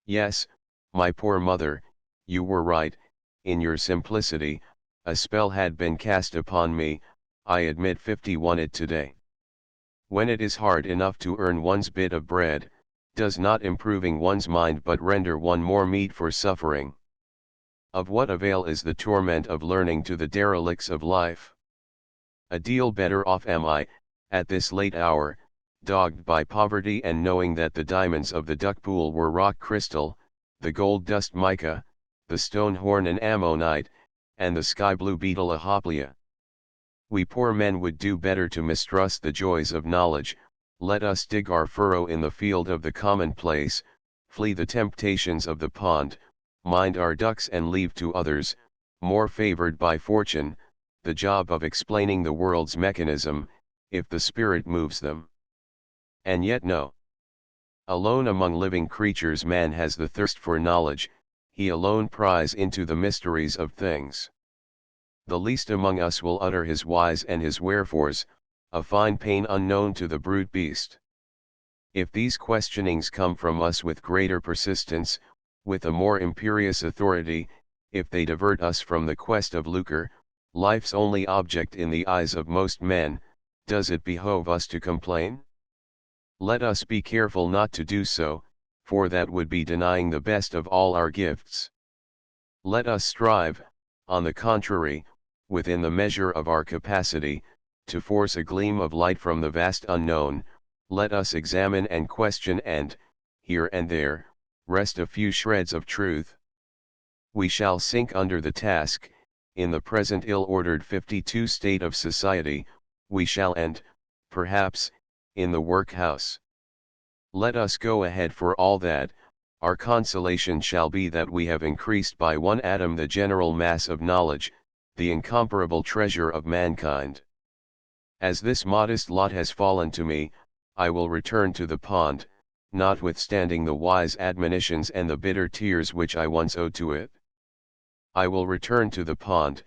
Yes, my poor mother, you were right, in your simplicity, a spell had been cast upon me, I admit 51 it today. When it is hard enough to earn one's bit of bread, does not improving one's mind but render one more meet for suffering? Of what avail is the torment of learning to the derelicts of life? A deal better off am I, at this late hour, dogged by poverty and knowing that the diamonds of the duck pool were rock crystal, the gold dust mica, the stone horn an ammonite, and the sky blue beetle a hoplia. We poor men would do better to mistrust the joys of knowledge, let us dig our furrow in the field of the commonplace, flee the temptations of the pond, mind our ducks and leave to others, more favored by fortune, the job of explaining the world's mechanism, if the spirit moves them. And yet no. Alone among living creatures man has the thirst for knowledge, he alone pries into the mysteries of things. The least among us will utter his whys and his wherefores, a fine pain unknown to the brute beast. If these questionings come from us with greater persistence, with a more imperious authority, if they divert us from the quest of lucre, life's only object in the eyes of most men, does it behove us to complain? Let us be careful not to do so, for that would be denying the best of all our gifts. Let us strive, On the contrary, within the measure of our capacity, to force a gleam of light from the vast unknown, let us examine and question and, here and there, wrest a few shreds of truth. We shall sink under the task, in the present ill-ordered 52 state of society, we shall end, perhaps, in the workhouse. Let us go ahead for all that. Our consolation shall be that we have increased by one atom the general mass of knowledge, the incomparable treasure of mankind. As this modest lot has fallen to me, I will return to the pond, notwithstanding the wise admonitions and the bitter tears which I once owed to it. I will return to the pond,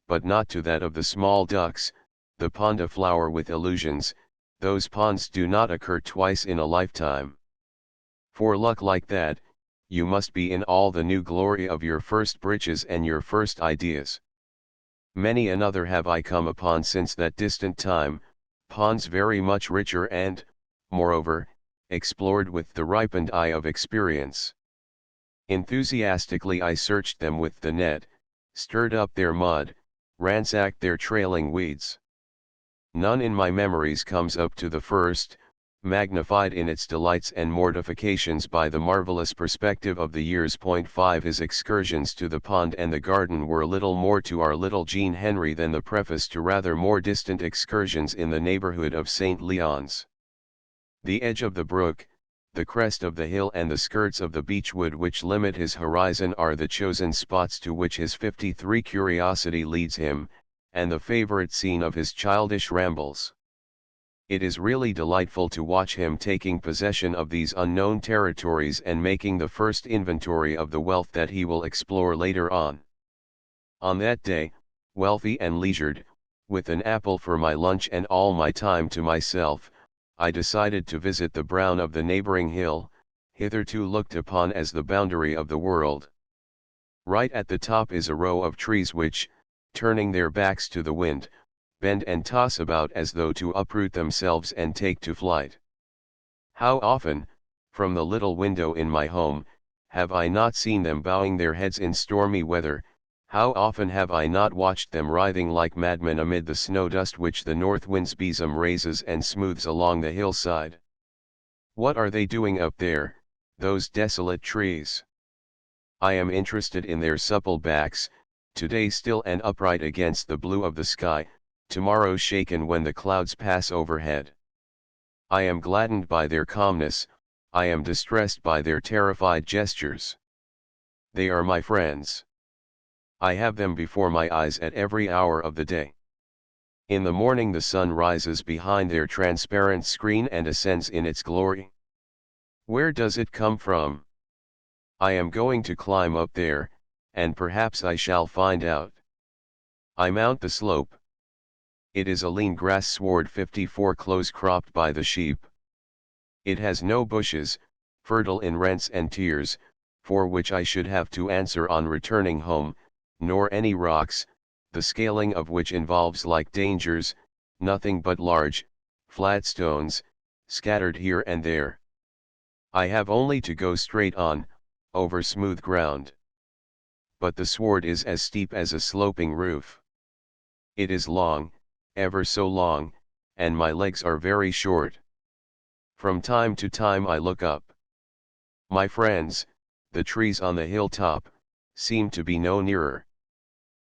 but not to that of the small ducks, the pond aflower with illusions. Those ponds do not occur twice in a lifetime. For luck like that, you must be in all the new glory of your first breeches and your first ideas. Many another have I come upon since that distant time, ponds very much richer and, moreover, explored with the ripened eye of experience. Enthusiastically I searched them with the net, stirred up their mud, ransacked their trailing weeds. None in my memories comes up to the first, magnified in its delights and mortifications by the marvelous perspective of the years. 5 His excursions to the pond and the garden were little more to our little Jean Henri than the preface to rather more distant excursions in the neighborhood of St. Leon's. The edge of the brook, the crest of the hill and the skirts of the beechwood which limit his horizon are the chosen spots to which his 53 curiosity leads him, and the favorite scene of his childish rambles. It is really delightful to watch him taking possession of these unknown territories and making the first inventory of the wealth that he will explore later on. On that day, wealthy and leisured, with an apple for my lunch and all my time to myself, I decided to visit the brown of the neighboring hill, hitherto looked upon as the boundary of the world. Right at the top is a row of trees which, turning their backs to the wind, bend and toss about as though to uproot themselves and take to flight. How often, from the little window in my home, have I not seen them bowing their heads in stormy weather? How often have I not watched them writhing like madmen amid the snow dust which the north wind's besom raises and smooths along the hillside? What are they doing up there, those desolate trees? I am interested in their supple backs, today still and upright against the blue of the sky, tomorrow shaken when the clouds pass overhead. I am gladdened by their calmness, I am distressed by their terrified gestures. They are my friends. I have them before my eyes at every hour of the day. In the morning the sun rises behind their transparent screen and ascends in its glory. Where does it come from? I am going to climb up there, and perhaps I shall find out. I mount the slope. It is a lean grass sward 54 close cropped by the sheep. It has no bushes, fertile in rents and tears, for which I should have to answer on returning home, nor any rocks, the scaling of which involves like dangers, nothing but large, flat stones, scattered here and there. I have only to go straight on, over smooth ground. But the sward is as steep as a sloping roof. It is long, ever so long, and my legs are very short. From time to time I look up. My friends, the trees on the hilltop, seem to be no nearer.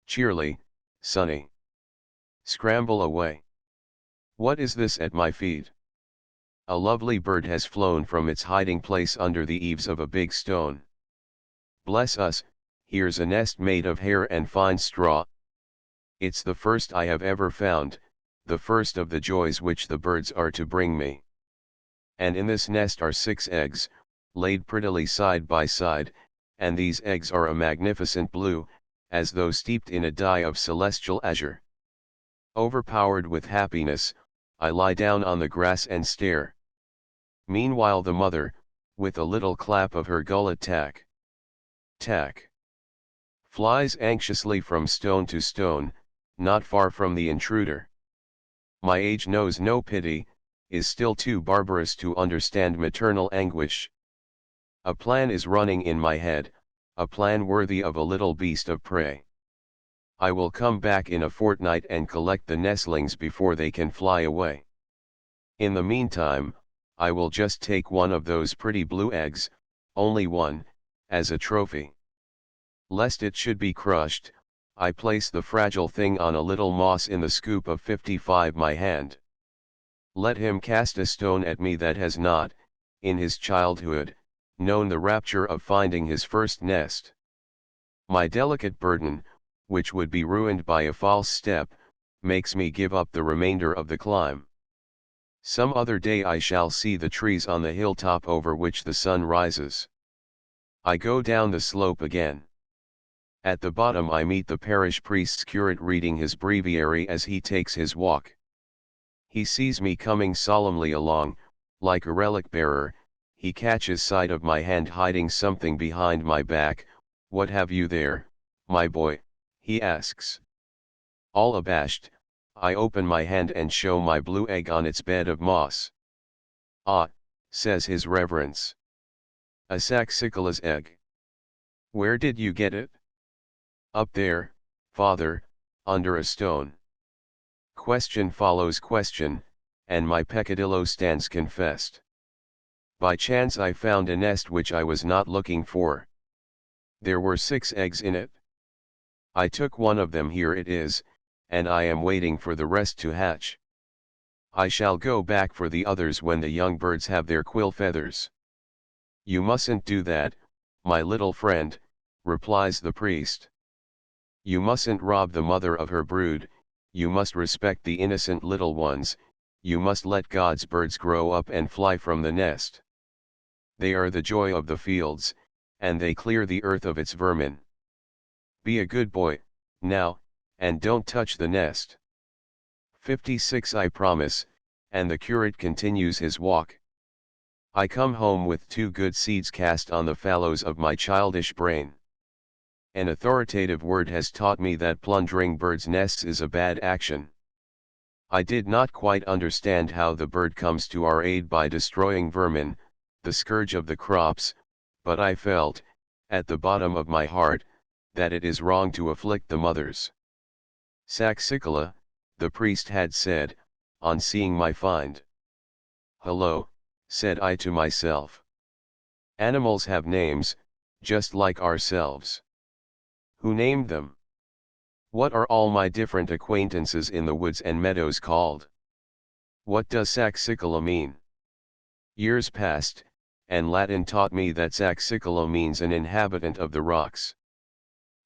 Cheerly, sunny. Scramble away. What is this at my feet? A lovely bird has flown from its hiding place under the eaves of a big stone. Bless us, here's a nest made of hair and fine straw. It's the first I have ever found, the first of the joys which the birds are to bring me. And in this nest are 6 eggs, laid prettily side by side, and these eggs are a magnificent blue, as though steeped in a dye of celestial azure. Overpowered with happiness, I lie down on the grass and stare. Meanwhile the mother, with a little clap of her gullet tack, flies anxiously from stone to stone, not far from the intruder. My age knows no pity, is still too barbarous to understand maternal anguish. A plan is running in my head, a plan worthy of a little beast of prey. I will come back in a fortnight and collect the nestlings before they can fly away. In the meantime, I will just take one of those pretty blue eggs, only one, as a trophy. Lest it should be crushed, I place the fragile thing on a little moss in the scoop of 55 my hand. Let him cast a stone at me that has not, in his childhood, known the rapture of finding his first nest. My delicate burden, which would be ruined by a false step, makes me give up the remainder of the climb. Some other day I shall see the trees on the hilltop over which the sun rises. I go down the slope again. At the bottom I meet the parish priest's curate reading his breviary as he takes his walk. He sees me coming solemnly along, like a relic bearer. He catches sight of my hand hiding something behind my back. "What have you there, my boy?" he asks. All abashed, I open my hand and show my blue egg on its bed of moss. "Ah," says his reverence. "A saxicola's egg. Where did you get it?" "Up there, father, under a stone." Question follows question, and my peccadillo stands confessed. By chance I found a nest which I was not looking for. There were 6 eggs in it. I took one of them, here it is, and I am waiting for the rest to hatch. I shall go back for the others when the young birds have their quill feathers. "You mustn't do that, my little friend," replies the priest. "You mustn't rob the mother of her brood, you must respect the innocent little ones, you must let God's birds grow up and fly from the nest. They are the joy of the fields, and they clear the earth of its vermin. Be a good boy, now, and don't touch the nest." 56 I promise, and the curate continues his walk. I come home with 2 good seeds cast on the fallows of my childish brain. An authoritative word has taught me that plundering birds' nests is a bad action. I did not quite understand how the bird comes to our aid by destroying vermin, the scourge of the crops, but I felt, at the bottom of my heart, that it is wrong to afflict the mothers. "Saxicola," the priest had said, on seeing my find. "Hello," said I to myself. "Animals have names, just like ourselves. Who named them? What are all my different acquaintances in the woods and meadows called? What does saxicola mean?" Years passed, and Latin taught me that saxicola means an inhabitant of the rocks.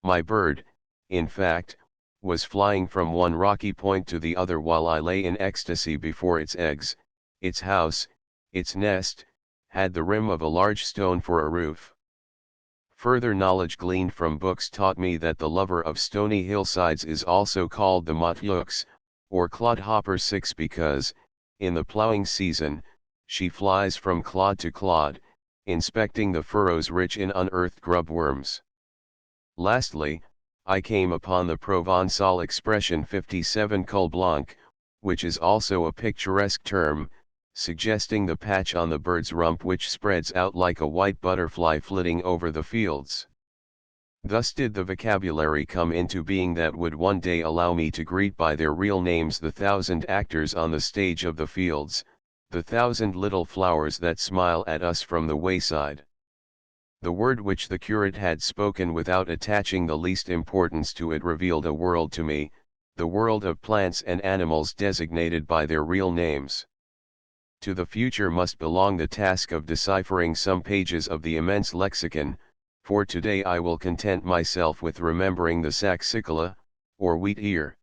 My bird, in fact, was flying from one rocky point to the other while I lay in ecstasy before its eggs. Its house, its nest, had the rim of a large stone for a roof. Further knowledge gleaned from books taught me that the lover of stony hillsides is also called the motyux, or clodhopper 6, because, in the plowing season, she flies from clod to clod, inspecting the furrows rich in unearthed grub worms. Lastly, I came upon the Provençal expression 57 col blanc, which is also a picturesque term, suggesting the patch on the bird's rump which spreads out like a white butterfly flitting over the fields. Thus did the vocabulary come into being that would one day allow me to greet by their real names the 1,000 actors on the stage of the fields, the 1,000 little flowers that smile at us from the wayside. The word which the curate had spoken without attaching the least importance to it revealed a world to me, the world of plants and animals designated by their real names. To the future must belong the task of deciphering some pages of the immense lexicon. For today I will content myself with remembering the saxicola, or wheat ear.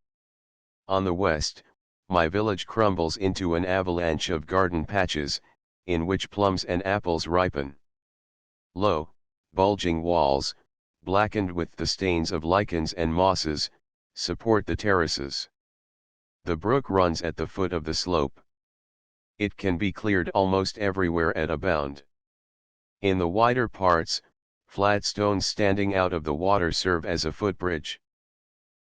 On the west, my village crumbles into an avalanche of garden patches, in which plums and apples ripen. Low, bulging walls, blackened with the stains of lichens and mosses, support the terraces. The brook runs at the foot of the slope. It can be cleared almost everywhere at a bound. In the wider parts, flat stones standing out of the water serve as a footbridge.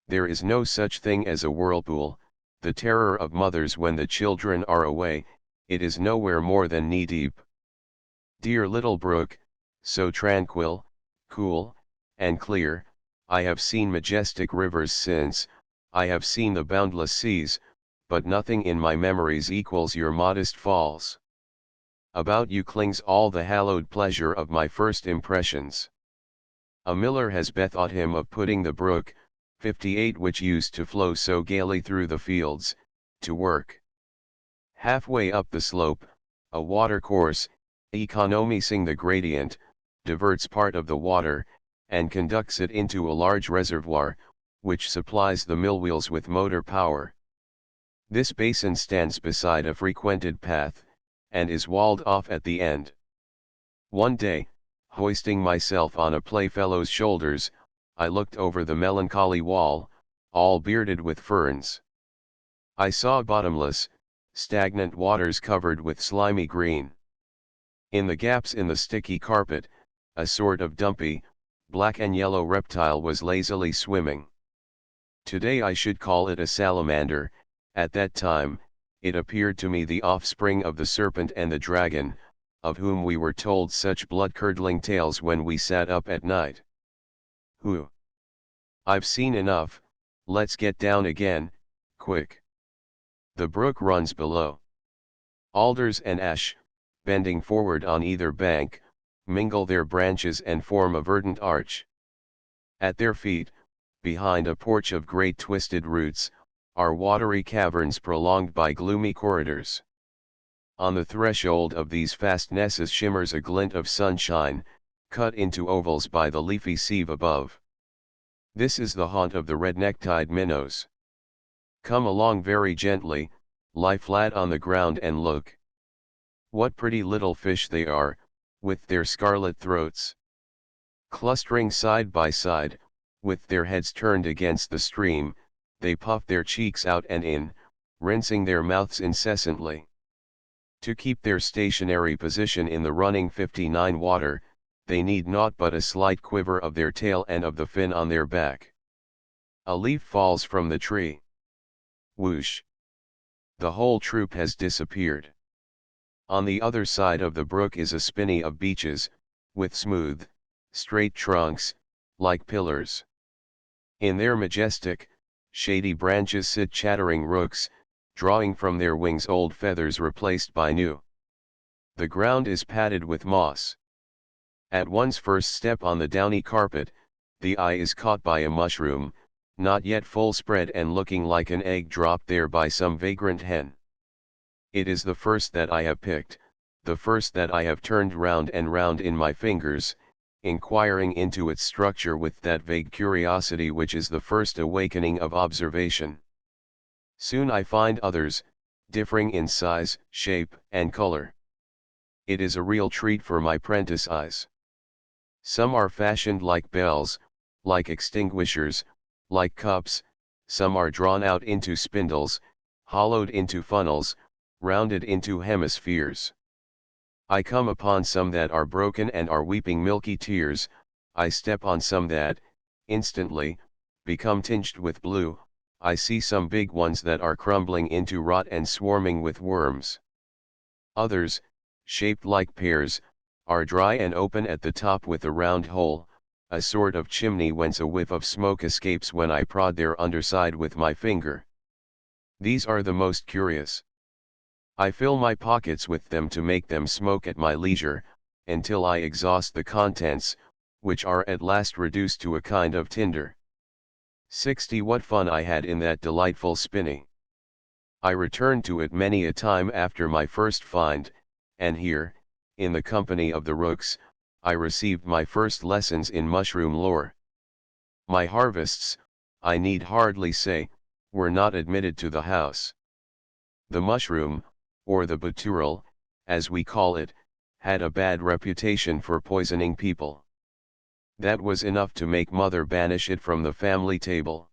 There is no such thing as a whirlpool, the terror of mothers when the children are away. It is nowhere more than knee-deep. Dear little brook, so tranquil, cool, and clear, I have seen majestic rivers since, I have seen the boundless seas, but nothing in my memories equals your modest falls. About you clings all the hallowed pleasure of my first impressions. A miller has bethought him of putting the brook, 58 which used to flow so gaily through the fields, to work. Halfway up the slope, a watercourse, economizing the gradient, diverts part of the water, and conducts it into a large reservoir, which supplies the millwheels with motor power. This basin stands beside a frequented path, and is walled off at the end. One day, hoisting myself on a playfellow's shoulders, I looked over the melancholy wall, all bearded with ferns. I saw bottomless, stagnant waters covered with slimy green. In the gaps in the sticky carpet, a sort of dumpy, black and yellow reptile was lazily swimming. Today I should call it a salamander. At that time, it appeared to me the offspring of the serpent and the dragon, of whom we were told such blood-curdling tales when we sat up at night. Who? I've seen enough, let's get down again, quick. The brook runs below. Alders and ash, bending forward on either bank, mingle their branches and form a verdant arch. At their feet, behind a porch of great twisted roots, are watery caverns prolonged by gloomy corridors. On the threshold of these fastnesses shimmers a glint of sunshine, cut into ovals by the leafy sieve above. This is the haunt of the red-necktied minnows. Come along very gently, lie flat on the ground and look. What pretty little fish they are, with their scarlet throats. Clustering side by side, with their heads turned against the stream, they puff their cheeks out and in, rinsing their mouths incessantly. To keep their stationary position in the running 59 water, they need naught but a slight quiver of their tail and of the fin on their back. A leaf falls from the tree. Whoosh! The whole troop has disappeared. On the other side of the brook is a spinney of beeches, with smooth, straight trunks, like pillars. In their majestic, shady branches sit chattering rooks, drawing from their wings old feathers replaced by new. The ground is padded with moss. At one's first step on the downy carpet, the eye is caught by a mushroom, not yet full spread and looking like an egg dropped there by some vagrant hen. It is the first that I have picked, the first that I have turned round and round in my fingers, inquiring into its structure with that vague curiosity which is the first awakening of observation. Soon I find others, differing in size, shape, and color. It is a real treat for my prentice eyes. Some are fashioned like bells, like extinguishers, like cups, some are drawn out into spindles, hollowed into funnels, rounded into hemispheres. I come upon some that are broken and are weeping milky tears, I step on some that, instantly, become tinged with blue, I see some big ones that are crumbling into rot and swarming with worms. Others, shaped like pears, are dry and open at the top with a round hole, a sort of chimney whence a whiff of smoke escapes when I prod their underside with my finger. These are the most curious. I fill my pockets with them to make them smoke at my leisure, until I exhaust the contents, which are at last reduced to a kind of tinder. 60 What fun I had in that delightful spinney! I returned to it many a time after my first find, and here, in the company of the rooks, I received my first lessons in mushroom lore. My harvests, I need hardly say, were not admitted to the house. The mushroom, or the butturel, as we call it, had a bad reputation for poisoning people. That was enough to make mother banish it from the family table.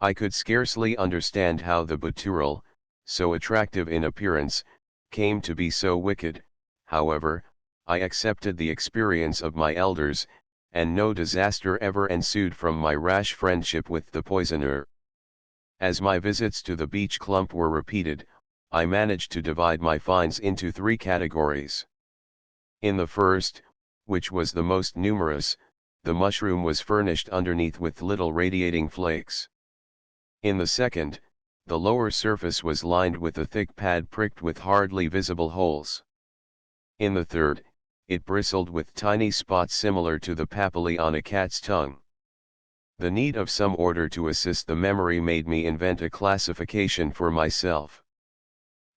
I could scarcely understand how the butturel, so attractive in appearance, came to be so wicked. However, I accepted the experience of my elders, and no disaster ever ensued from my rash friendship with the poisoner. As my visits to the beech clump were repeated, I managed to divide my finds into 3 categories. In the first, which was the most numerous, the mushroom was furnished underneath with little radiating flakes. In the second, the lower surface was lined with a thick pad pricked with hardly visible holes. In the third, it bristled with tiny spots similar to the papillae on a cat's tongue. The need of some order to assist the memory made me invent a classification for myself.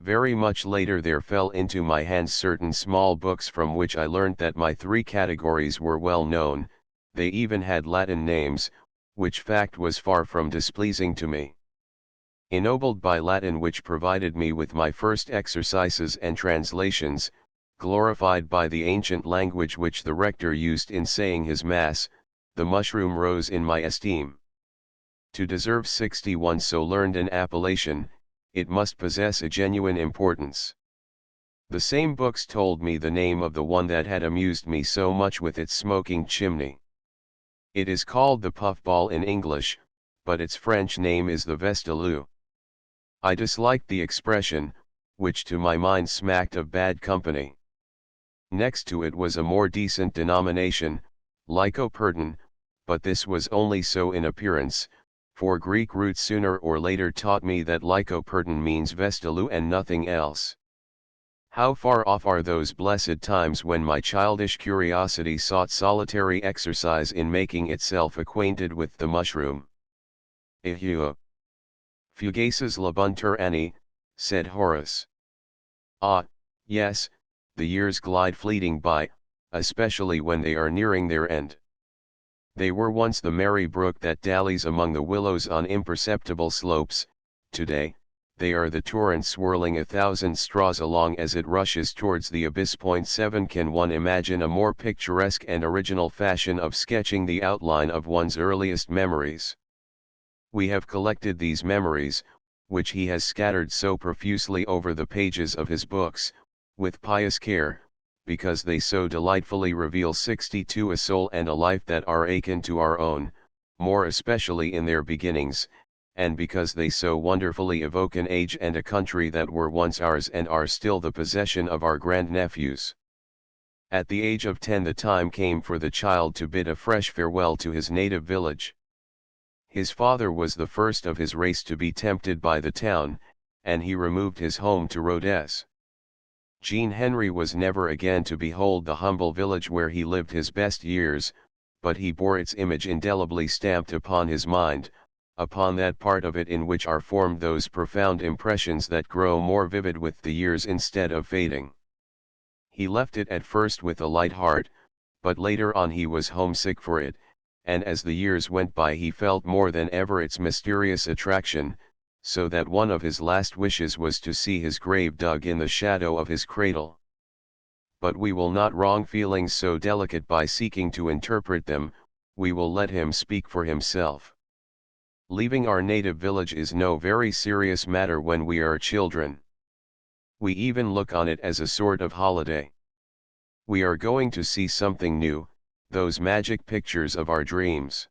Very much later there fell into my hands certain small books from which I learnt that my three categories were well known. They even had Latin names, which fact was far from displeasing to me. Ennobled by Latin, which provided me with my first exercises and translations, glorified by the ancient language which the rector used in saying his mass, the mushroom rose in my esteem. To deserve 61 so learned an appellation, it must possess a genuine importance. The same books told me the name of the one that had amused me so much with its smoking chimney. It is called the puffball in English, but its French name is the vestelou. I disliked the expression, which to my mind smacked of bad company. Next to it was a more decent denomination, lycoperdon, but this was only so in appearance, for Greek roots sooner or later taught me that lycoperdon means vestelou and nothing else. How far off are those blessed times when my childish curiosity sought solitary exercise in making itself acquainted with the mushroom. Eheu! Fugaces labuntur anni, said Horace. Ah, yes, the years glide fleeting by, especially when they are nearing their end. They were once the merry brook that dallies among the willows on imperceptible slopes. Today, they are the torrent swirling 1,000 straws along as it rushes towards the abyss. 7 Can one imagine a more picturesque and original fashion of sketching the outline of one's earliest memories? We have collected these memories, which he has scattered so profusely over the pages of his books, with pious care, because they so delightfully reveal 62 a soul and a life that are akin to our own, more especially in their beginnings, and because they so wonderfully evoke an age and a country that were once ours and are still the possession of our grandnephews. At the age of 10 the time came for the child to bid a fresh farewell to his native village. His father was the first of his race to be tempted by the town, and he removed his home to Rodez. Jean Henri was never again to behold the humble village where he lived his best years, but he bore its image indelibly stamped upon his mind, upon that part of it in which are formed those profound impressions that grow more vivid with the years instead of fading. He left it at first with a light heart, but later on he was homesick for it, and as the years went by he felt more than ever its mysterious attraction, so that one of his last wishes was to see his grave dug in the shadow of his cradle. But we will not wrong feelings so delicate by seeking to interpret them, we will let him speak for himself. Leaving our native village is no very serious matter when we are children. We even look on it as a sort of holiday. We are going to see something new, those magic pictures of our dreams.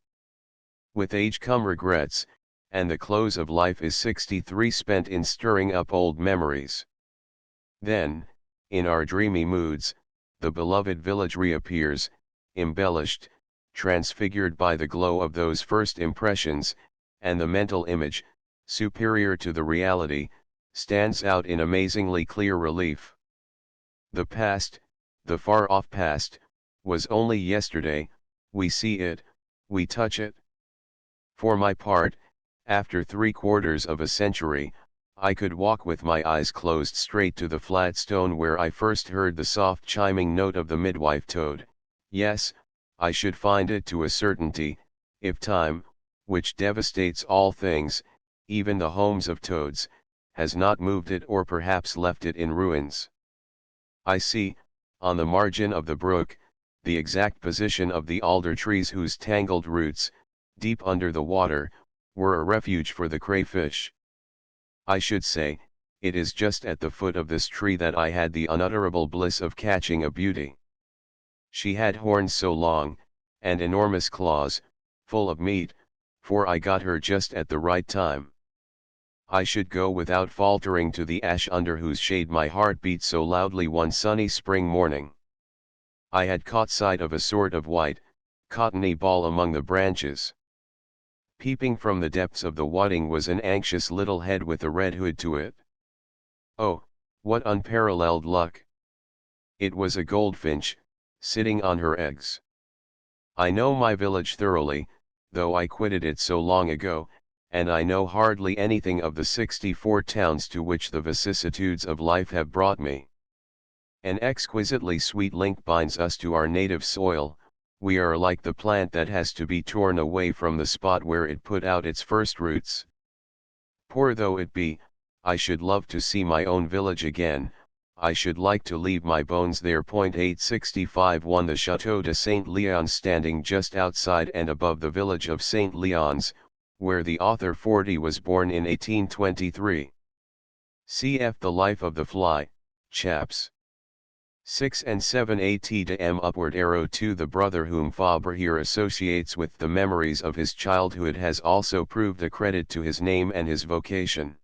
With age come regrets, and the close of life is 63 spent in stirring up old memories. Then, in our dreamy moods, the beloved village reappears, embellished, transfigured by the glow of those first impressions, and the mental image, superior to the reality, stands out in amazingly clear relief. The past, the far-off past, was only yesterday. We see it, we touch it. For my part, after 3/4 of a century, I could walk with my eyes closed straight to the flat stone where I first heard the soft chiming note of the midwife toad. Yes, I should find it to a certainty, if time, which devastates all things, even the homes of toads, has not moved it or perhaps left it in ruins. I see, on the margin of the brook, the exact position of the alder trees whose tangled roots, deep under the water, were a refuge for the crayfish. I should say, it is just at the foot of this tree that I had the unutterable bliss of catching a beauty. She had horns so long, and enormous claws, full of meat, for I got her just at the right time. I should go without faltering to the ash under whose shade my heart beat so loudly one sunny spring morning. I had caught sight of a sort of white, cottony ball among the branches. Peeping from the depths of the wadding was an anxious little head with a red hood to it. Oh, what unparalleled luck! It was a goldfinch, sitting on her eggs. I know my village thoroughly, though I quitted it so long ago, and I know hardly anything of the 64 towns to which the vicissitudes of life have brought me. An exquisitely sweet link binds us to our native soil. We are like the plant that has to be torn away from the spot where it put out its first roots. Poor though it be, I should love to see my own village again. I should like to leave my bones there. 865 The Château de Saint Léon, standing just outside and above the village of Saint Léon's, where the author Forty was born in 1823. Cf. The Life of the Fly, chaps. 6 and 7 ATM upward arrow 2. The brother whom Fabre here associates with the memories of his childhood has also proved a credit to his name and his vocation.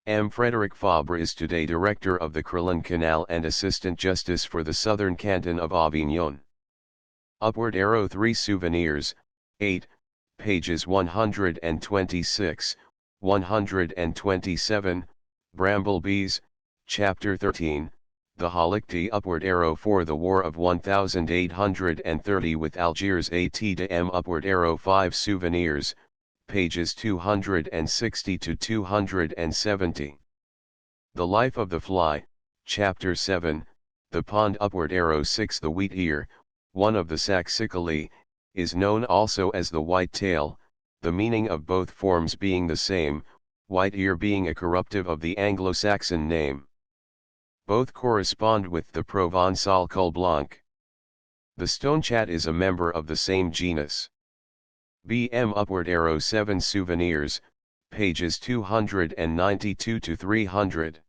M. Frédéric Fabre is today director of the Crillon Canal and assistant justice for the southern canton of Avignon. Upward arrow 3. Souvenirs, 8, pages 126, 127, Bramblebees, chapter 13. The Halicti. Upward arrow 4. The War of 1830 with Algiers. ATM upward arrow 5. Souvenirs, pages 260 to 270. The Life of the Fly, chapter 7. The Pond. Upward arrow 6. The Wheat Ear, one of the Saxicolae, is known also as the white tail, the meaning of both forms being the same, white ear being a corruptive of the Anglo-Saxon name. Both correspond with the Provençal cul blanc. The stonechat is a member of the same genus. BM upward arrow 7. Souvenirs, pages 292 to 300.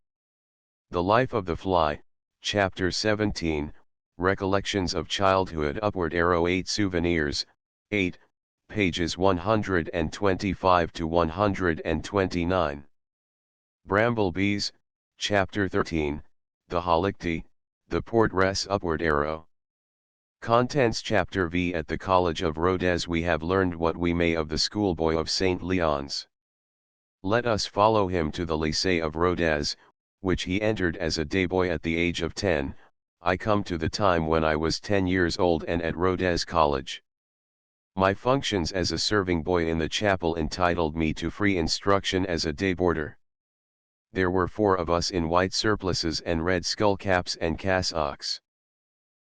The Life of the Fly, chapter 17, Recollections of Childhood. Upward arrow 8. Souvenirs, 8, pages 125 to 129. Bramblebees, chapter 13, The Halicti, the Portress. Upward arrow. Contents. Chapter V. At the College of Rodez we have learned what we may of the schoolboy of St. Leon's. Let us follow him to the Lycée of Rodez, which he entered as a dayboy at the age of 10. I come to the time when I was 10 years old and at Rodez College. My functions as a serving boy in the chapel entitled me to free instruction as a day boarder. There were 4 of us in white surplices and red skullcaps and cassocks.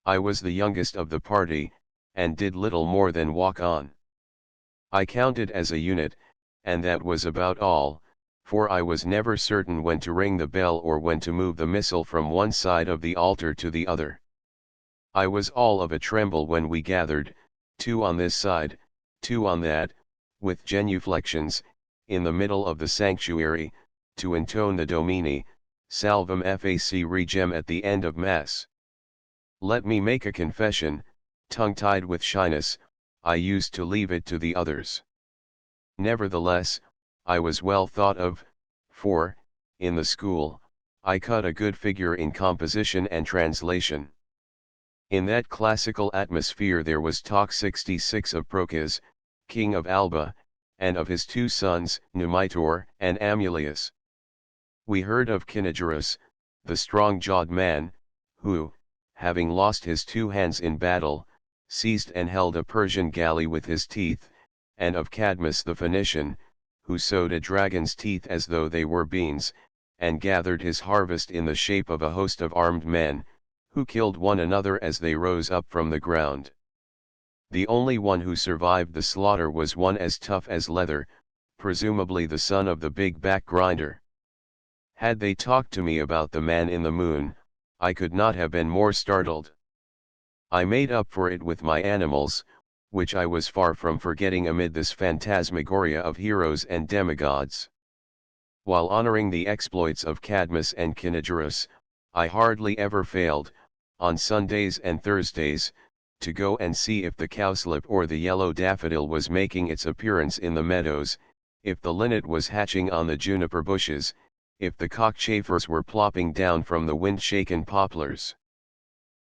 I was the youngest of the party, and did little more than walk on. I counted as a unit, and that was about all, for I was never certain when to ring the bell or when to move the missal from one side of the altar to the other. I was all of a tremble when we gathered, 2 on this side, 2 on that, with genuflections, in the middle of the sanctuary, to intone the Domini, Salvum Fac Regem at the end of Mass. Let me make a confession, tongue-tied with shyness, I used to leave it to the others. Nevertheless, I was well thought of, for, in the school, I cut a good figure in composition and translation. In that classical atmosphere there was talk 66 of Procas, king of Alba, and of his 2 sons, Numitor and Amulius. We heard of Kinigerus, the strong-jawed man, who, having lost his 2 hands in battle, seized and held a Persian galley with his teeth, and of Cadmus the Phoenician, who sowed a dragon's teeth as though they were beans, and gathered his harvest in the shape of a host of armed men, who killed one another as they rose up from the ground. The only one who survived the slaughter was one as tough as leather, presumably the son of the big back grinder. Had they talked to me about the man in the moon, I could not have been more startled. I made up for it with my animals, which I was far from forgetting amid this phantasmagoria of heroes and demigods. While honoring the exploits of Cadmus and Kinigerus, I hardly ever failed, on Sundays and Thursdays, to go and see if the cowslip or the yellow daffodil was making its appearance in the meadows, if the linnet was hatching on the juniper bushes, if the cockchafers were plopping down from the wind-shaken poplars.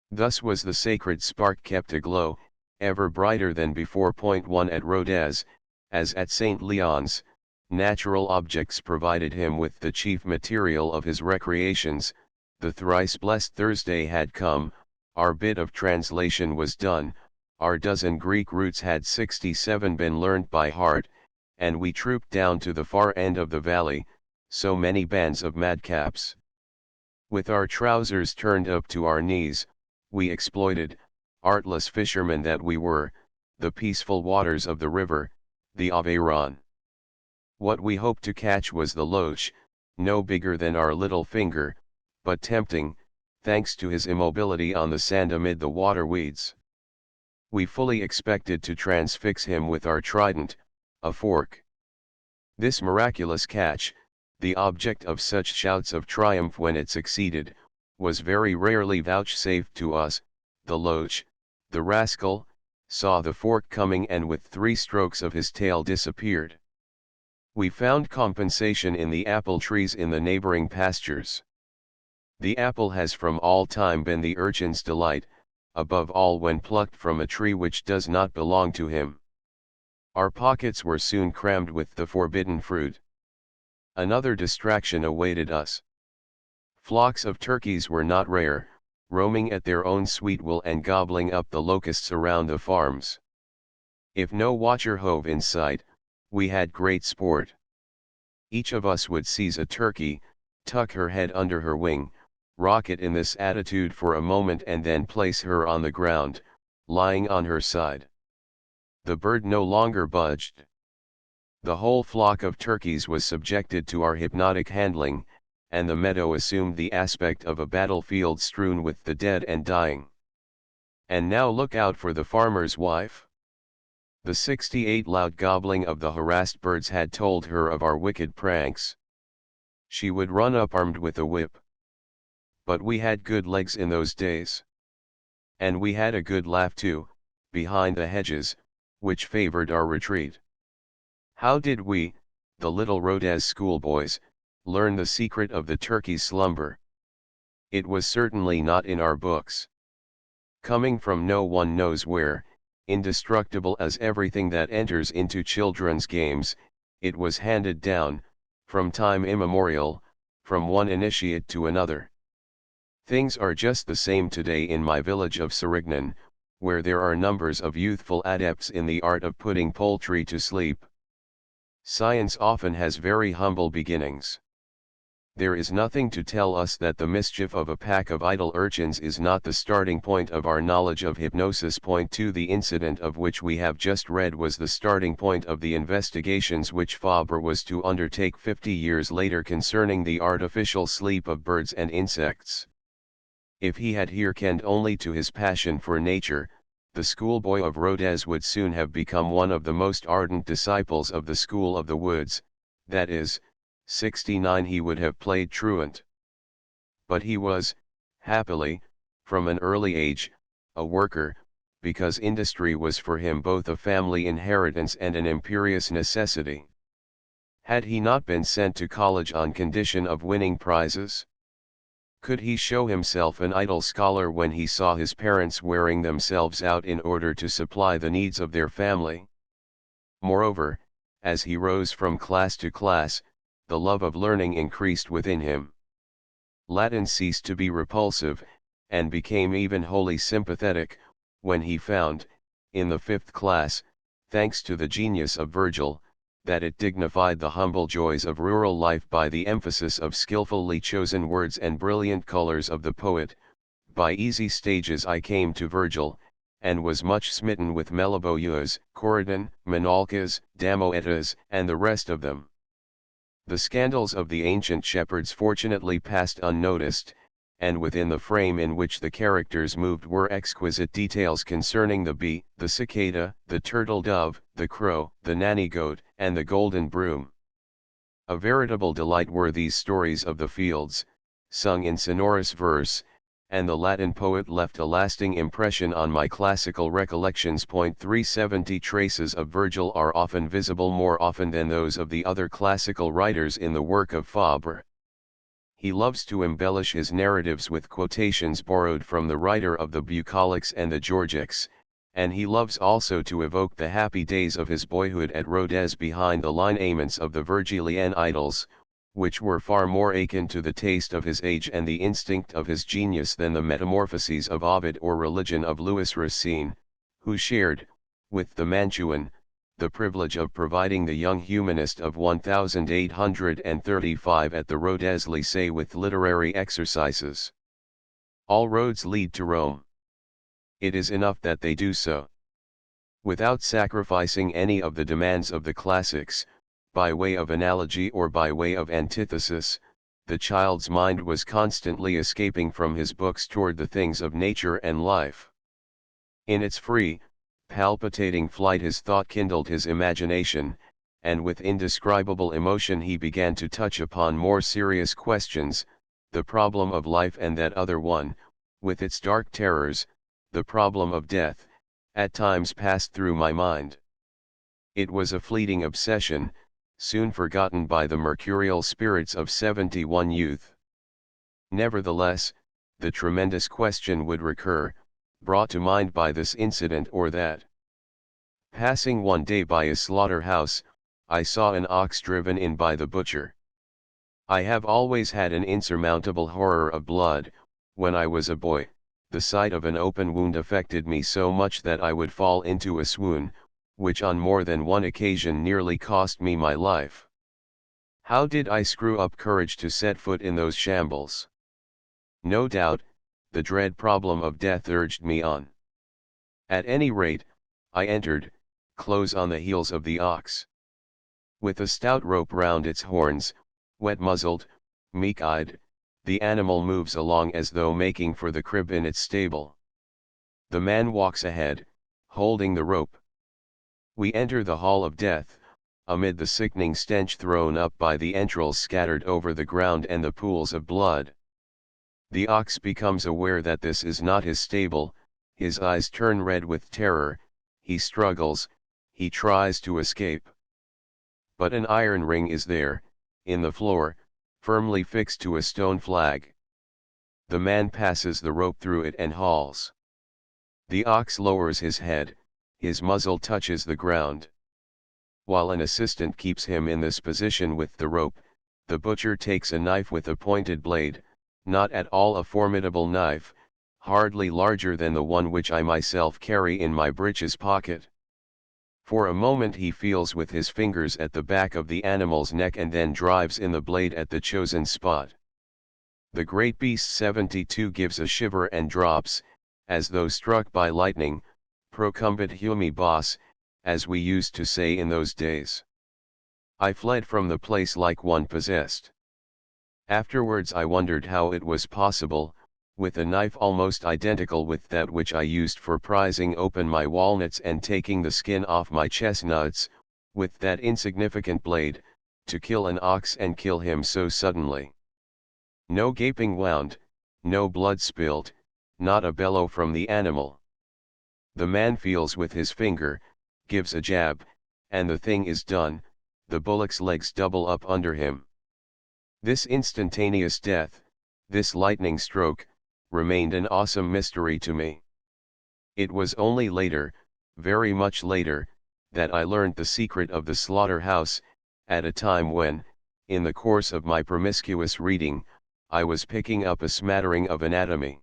Thus was the sacred spark kept aglow, ever brighter than before. Point 1 At Rodez, as at St. Leon's, natural objects provided him with the chief material of his recreations. The thrice blessed Thursday had come, our bit of translation was done, our dozen Greek roots had 67 been learnt by heart, and we trooped down to the far end of the valley, so many bands of madcaps. With our trousers turned up to our knees, we exploited, artless fishermen that we were, the peaceful waters of the river, the Aveyron. What we hoped to catch was the loach, no bigger than our little finger, but tempting, thanks to his immobility on the sand amid the water weeds. We fully expected to transfix him with our trident, a fork. This miraculous catch, the object of such shouts of triumph when it succeeded, was very rarely vouchsafed to us. The loach, the rascal, saw the fork coming and with 3 strokes of his tail disappeared. We found compensation in the apple trees in the neighboring pastures. The apple has from all time been the urchin's delight, above all when plucked from a tree which does not belong to him. Our pockets were soon crammed with the forbidden fruit. Another distraction awaited us. Flocks of turkeys were not rare, roaming at their own sweet will and gobbling up the locusts around the farms. If no watcher hove in sight, we had great sport. Each of us would seize a turkey, tuck her head under her wing, rock it in this attitude for a moment and then place her on the ground, lying on her side. The bird no longer budged. The whole flock of turkeys was subjected to our hypnotic handling, and the meadow assumed the aspect of a battlefield strewn with the dead and dying. And now look out for the farmer's wife. The 68 loud gobbling of the harassed birds had told her of our wicked pranks. She would run up armed with a whip. But we had good legs in those days. And we had a good laugh too, behind the hedges, which favored our retreat. How did we, the little Rodez schoolboys, learn the secret of the turkey's slumber? It was certainly not in our books. Coming from no one knows where, indestructible as everything that enters into children's games, it was handed down, from time immemorial, from one initiate to another. Things are just the same today in my village of Serignan, where there are numbers of youthful adepts in the art of putting poultry to sleep. Science often has very humble beginnings. There is nothing to tell us that the mischief of a pack of idle urchins is not the starting point of our knowledge of hypnosis. Point 2 The incident of which we have just read was the starting point of the investigations which Fabre was to undertake 50 years later concerning the artificial sleep of birds and insects. If he had hearkened only to his passion for nature, the schoolboy of Rodez would soon have become one of the most ardent disciples of the school of the woods, that is, 69 he would have played truant. But he was, happily, from an early age, a worker, because industry was for him both a family inheritance and an imperious necessity. Had he not been sent to college on condition of winning prizes? Could he show himself an idle scholar when he saw his parents wearing themselves out in order to supply the needs of their family? Moreover, as he rose from class to class, the love of learning increased within him. Latin ceased to be repulsive, and became even wholly sympathetic, when he found, in the 5th class, thanks to the genius of Virgil, that it dignified the humble joys of rural life by the emphasis of skillfully chosen words and brilliant colors of the poet. By easy stages I came to Virgil, and was much smitten with Meliboeus, Corydon, Menalcas, Damoetas, and the rest of them. The scandals of the ancient shepherds fortunately passed unnoticed, and within the frame in which the characters moved were exquisite details concerning the bee, the cicada, the turtle dove, the crow, the nanny goat, and the golden broom. A veritable delight were these stories of the fields, sung in sonorous verse, and the Latin poet left a lasting impression on my classical recollections. 370 Traces of Virgil are often visible, more often than those of the other classical writers, in the work of Fabre. He loves to embellish his narratives with quotations borrowed from the writer of the Bucolics and the Georgics, and he loves also to evoke the happy days of his boyhood at Rodez behind the lineaments of the Virgilian idyls, which were far more akin to the taste of his age and the instinct of his genius than the metamorphoses of Ovid or religion of Louis Racine, who shared, with the Mantuan, the privilege of providing the young humanist of 1835 at the Rodez Lycée with literary exercises. All roads lead to Rome. It is enough that they do so. Without sacrificing any of the demands of the classics, by way of analogy or by way of antithesis, the child's mind was constantly escaping from his books toward the things of nature and life. In its free, palpitating flight his thought kindled his imagination, and with indescribable emotion he began to touch upon more serious questions, the problem of life and that other one, with its dark terrors, the problem of death, at times passed through my mind. It was a fleeting obsession, soon forgotten by the mercurial spirits of 71 youth. Nevertheless, the tremendous question would recur, brought to mind by this incident or that. Passing one day by a slaughter-house, I saw an ox driven in by the butcher. I have always had an insurmountable horror of blood. When I was a boy, the sight of an open wound affected me so much that I would fall into a swoon, which on more than one occasion nearly cost me my life. How did I screw up courage to set foot in those shambles? No doubt, the dread problem of death urged me on. At any rate, I entered, close on the heels of the ox. With a stout rope round its horns, wet-muzzled, meek-eyed, the animal moves along as though making for the crib in its stable. The man walks ahead, holding the rope. We enter the hall of death, amid the sickening stench thrown up by the entrails scattered over the ground and the pools of blood. The ox becomes aware that this is not his stable, his eyes turn red with terror, he struggles, he tries to escape. But an iron ring is there, in the floor, firmly fixed to a stone flag. The man passes the rope through it and hauls. The ox lowers his head, his muzzle touches the ground. While an assistant keeps him in this position with the rope, the butcher takes a knife with a pointed blade, not at all a formidable knife, hardly larger than the one which I myself carry in my breeches pocket. For a moment he feels with his fingers at the back of the animal's neck and then drives in the blade at the chosen spot. The great beast 72 gives a shiver and drops, as though struck by lightning, procumbit humi bos, as we used to say in those days. I fled from the place like one possessed. Afterwards I wondered how it was possible, with a knife almost identical with that which I used for prizing open my walnuts and taking the skin off my chestnuts, with that insignificant blade, to kill an ox and kill him so suddenly. No gaping wound, no blood spilled, not a bellow from the animal. The man feels with his finger, gives a jab, and the thing is done, the bullock's legs double up under him. This instantaneous death, this lightning stroke, remained an awesome mystery to me. It was only later, very much later, that I learned the secret of the slaughter-house, at a time when, in the course of my promiscuous reading, I was picking up a smattering of anatomy.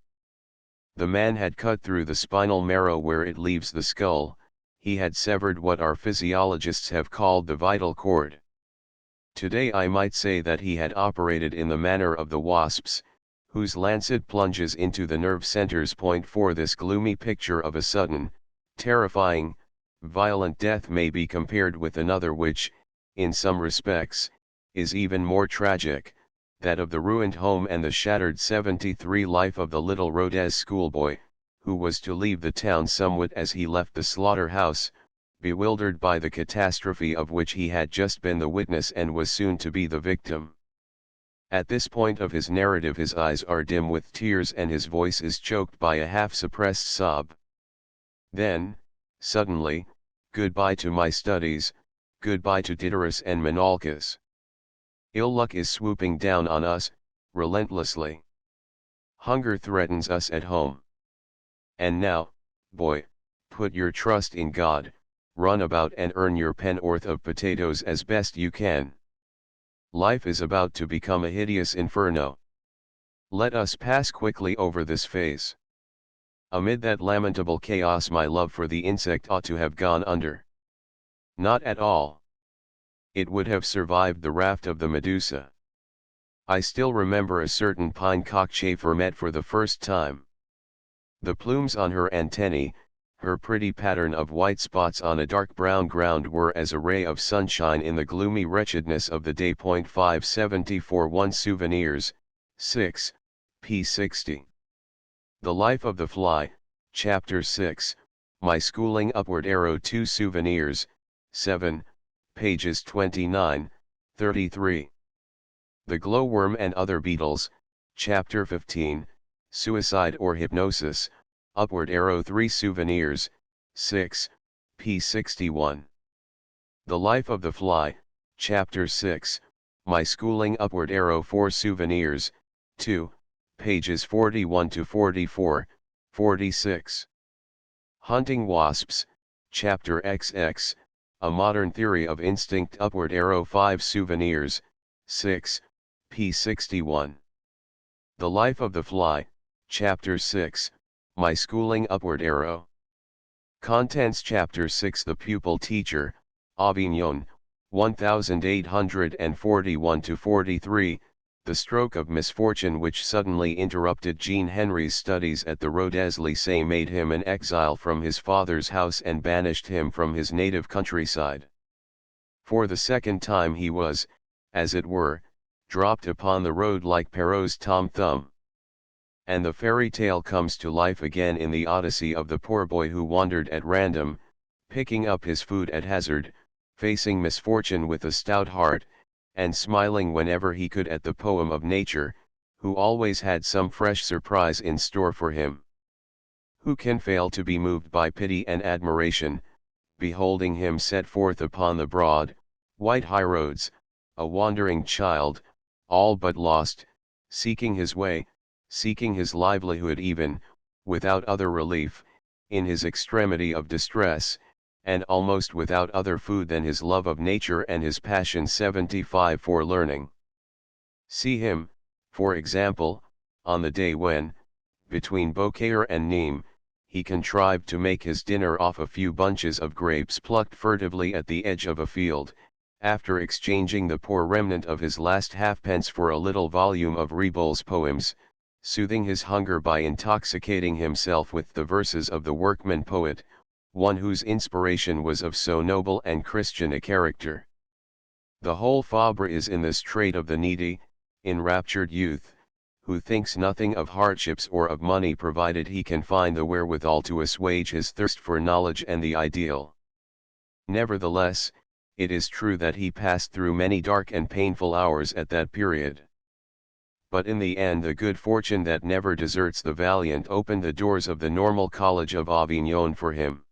The man had cut through the spinal marrow where it leaves the skull, he had severed what our physiologists have called the vital cord. Today I might say that he had operated in the manner of the wasps, whose lancet plunges into the nerve centers. For this gloomy picture of a sudden, terrifying, violent death may be compared with another which, in some respects, is even more tragic, that of the ruined home and the shattered 73 life of the little Rodez schoolboy, who was to leave the town somewhat as he left the slaughter-house, bewildered by the catastrophe of which he had just been the witness and was soon to be the victim. At this point of his narrative his eyes are dim with tears and his voice is choked by a half-suppressed sob. Then, suddenly, goodbye to my studies, goodbye to Diderus and Menalcas. Ill luck is swooping down on us, relentlessly. Hunger threatens us at home. And now, boy, put your trust in God, run about and earn your penn'orth of potatoes as best you can. Life is about to become a hideous inferno. Let us pass quickly over this phase. Amid that lamentable chaos my love for the insect ought to have gone under. Not at all. It would have survived the raft of the Medusa. I still remember a certain pine cockchafer met for the first time. The plumes on her antennae, her pretty pattern of white spots on a dark brown ground were as a ray of sunshine in the gloomy wretchedness of the day. 574 1 Souvenirs, 6, p. 60. The Life of the Fly, Chapter 6, My Schooling Upward Arrow 2 Souvenirs, 7, pages 29, 33. The Glowworm and Other Beetles, Chapter 15, Suicide or Hypnosis, Upward Arrow 3 Souvenirs, 6, p. 61. The Life of the Fly, Chapter 6, My Schooling Upward Arrow 4 Souvenirs, 2, pages 41 to 44, 46. Hunting Wasps, Chapter XX, A Modern Theory of Instinct Upward Arrow 5 Souvenirs, 6, p. 61. The Life of the Fly, Chapter 6, My Schooling Upward Arrow. Contents Chapter 6 The Pupil Teacher, Avignon, 1841 to 43. The stroke of misfortune which suddenly interrupted Jean Henri's studies at the Rodez Lycée made him an exile from his father's house and banished him from his native countryside. For the second time he was, as it were, dropped upon the road like Perrault's Tom Thumb. And the fairy tale comes to life again in the Odyssey of the poor boy who wandered at random, picking up his food at hazard, facing misfortune with a stout heart, and smiling whenever he could at the poem of nature, who always had some fresh surprise in store for him. Who can fail to be moved by pity and admiration, beholding him set forth upon the broad, white highroads, a wandering child, all but lost, seeking his way, seeking his livelihood even, without other relief, in his extremity of distress, and almost without other food than his love of nature and his passion 75 for learning. See him, for example, on the day when, between Beaucaire and Nîmes, he contrived to make his dinner off a few bunches of grapes plucked furtively at the edge of a field, after exchanging the poor remnant of his last halfpence for a little volume of Reboule's poems, soothing his hunger by intoxicating himself with the verses of the workman poet, one whose inspiration was of so noble and Christian a character. The whole Fabre is in this trait of the needy, enraptured youth, who thinks nothing of hardships or of money provided he can find the wherewithal to assuage his thirst for knowledge and the ideal. Nevertheless, it is true that he passed through many dark and painful hours at that period. But in the end the good fortune that never deserts the valiant opened the doors of the Normal College of Avignon for him.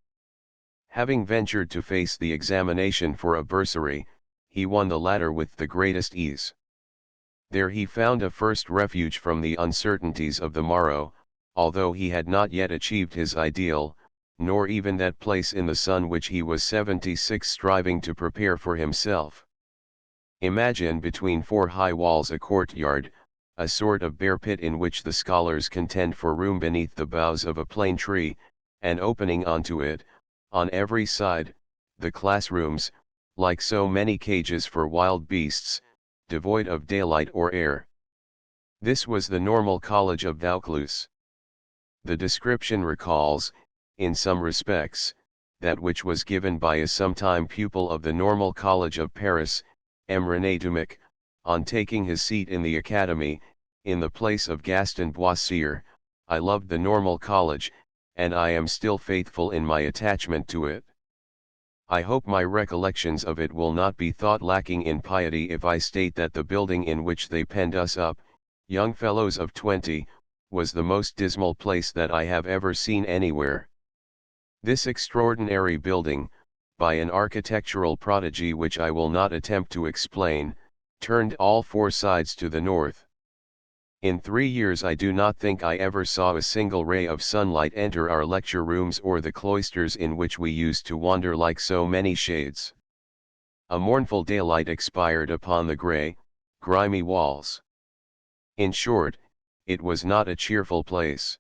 Having ventured to face the examination for a bursary, he won the latter with the greatest ease. There he found a first refuge from the uncertainties of the morrow, although he had not yet achieved his ideal, nor even that place in the sun which he was 76 striving to prepare for himself. Imagine between four high walls a courtyard, a sort of bare pit in which the scholars contend for room beneath the boughs of a plane tree, and opening onto it, on every side, the classrooms, like so many cages for wild beasts, devoid of daylight or air. This was the Normal College of Vaucluse. The description recalls, in some respects, that which was given by a sometime pupil of the Normal College of Paris, M. René Dumac, on taking his seat in the Academy, in the place of Gaston Boissier. I loved the Normal College, and I am still faithful in my attachment to it. I hope my recollections of it will not be thought lacking in piety if I state that the building in which they penned us up, young fellows of 20, was the most dismal place that I have ever seen anywhere. This extraordinary building, by an architectural prodigy which I will not attempt to explain, turned all four sides to the north. In 3 years I do not think I ever saw a single ray of sunlight enter our lecture rooms or the cloisters in which we used to wander like so many shades. A mournful daylight expired upon the grey, grimy walls. In short, it was not a cheerful place.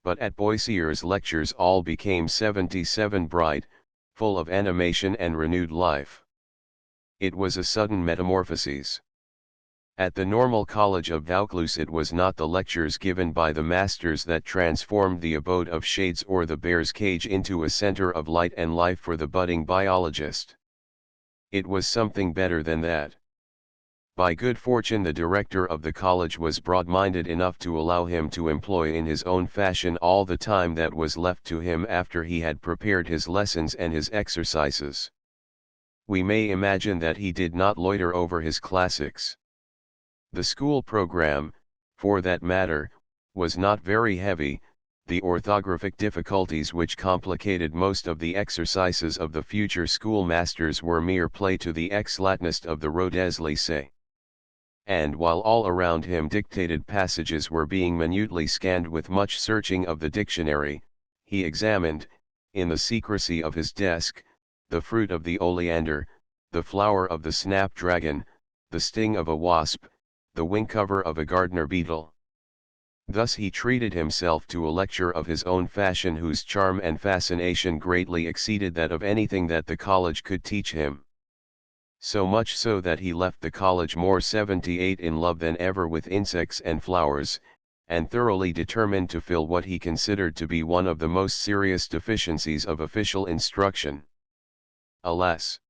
But at Boissier's lectures all became 77 bright, full of animation and renewed life. It was a sudden metamorphosis. At the Normal College of Vaucluse it was not the lectures given by the masters that transformed the abode of shades or the bear's cage into a center of light and life for the budding biologist. It was something better than that. By good fortune the director of the college was broad-minded enough to allow him to employ in his own fashion all the time that was left to him after he had prepared his lessons and his exercises. We may imagine that he did not loiter over his classics. The school program, for that matter, was not very heavy. The orthographic difficulties which complicated most of the exercises of the future schoolmasters were mere play to the ex-Latinist of the Rodez Lycée. And while all around him dictated passages were being minutely scanned with much searching of the dictionary, he examined, in the secrecy of his desk, the fruit of the oleander, the flower of the snapdragon, the sting of a wasp, the wing cover of a gardener beetle. Thus he treated himself to a lecture of his own fashion whose charm and fascination greatly exceeded that of anything that the college could teach him. So much so that he left the college more 78 in love than ever with insects and flowers, and thoroughly determined to fill what he considered to be one of the most serious deficiencies of official instruction. Alas!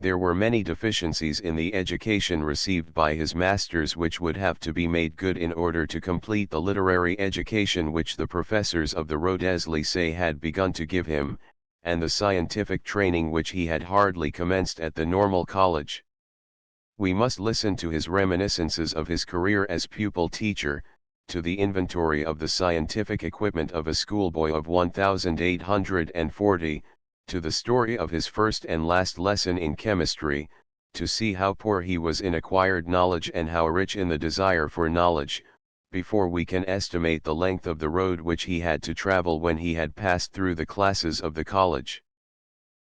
There were many deficiencies in the education received by his masters which would have to be made good in order to complete the literary education which the professors of the Rodez Lycée had begun to give him, and the scientific training which he had hardly commenced at the Normal College. We must listen to his reminiscences of his career as pupil-teacher, to the inventory of the scientific equipment of a schoolboy of 1840, to the story of his first and last lesson in chemistry, to see how poor he was in acquired knowledge and how rich in the desire for knowledge, before we can estimate the length of the road which he had to travel when he had passed through the classes of the college.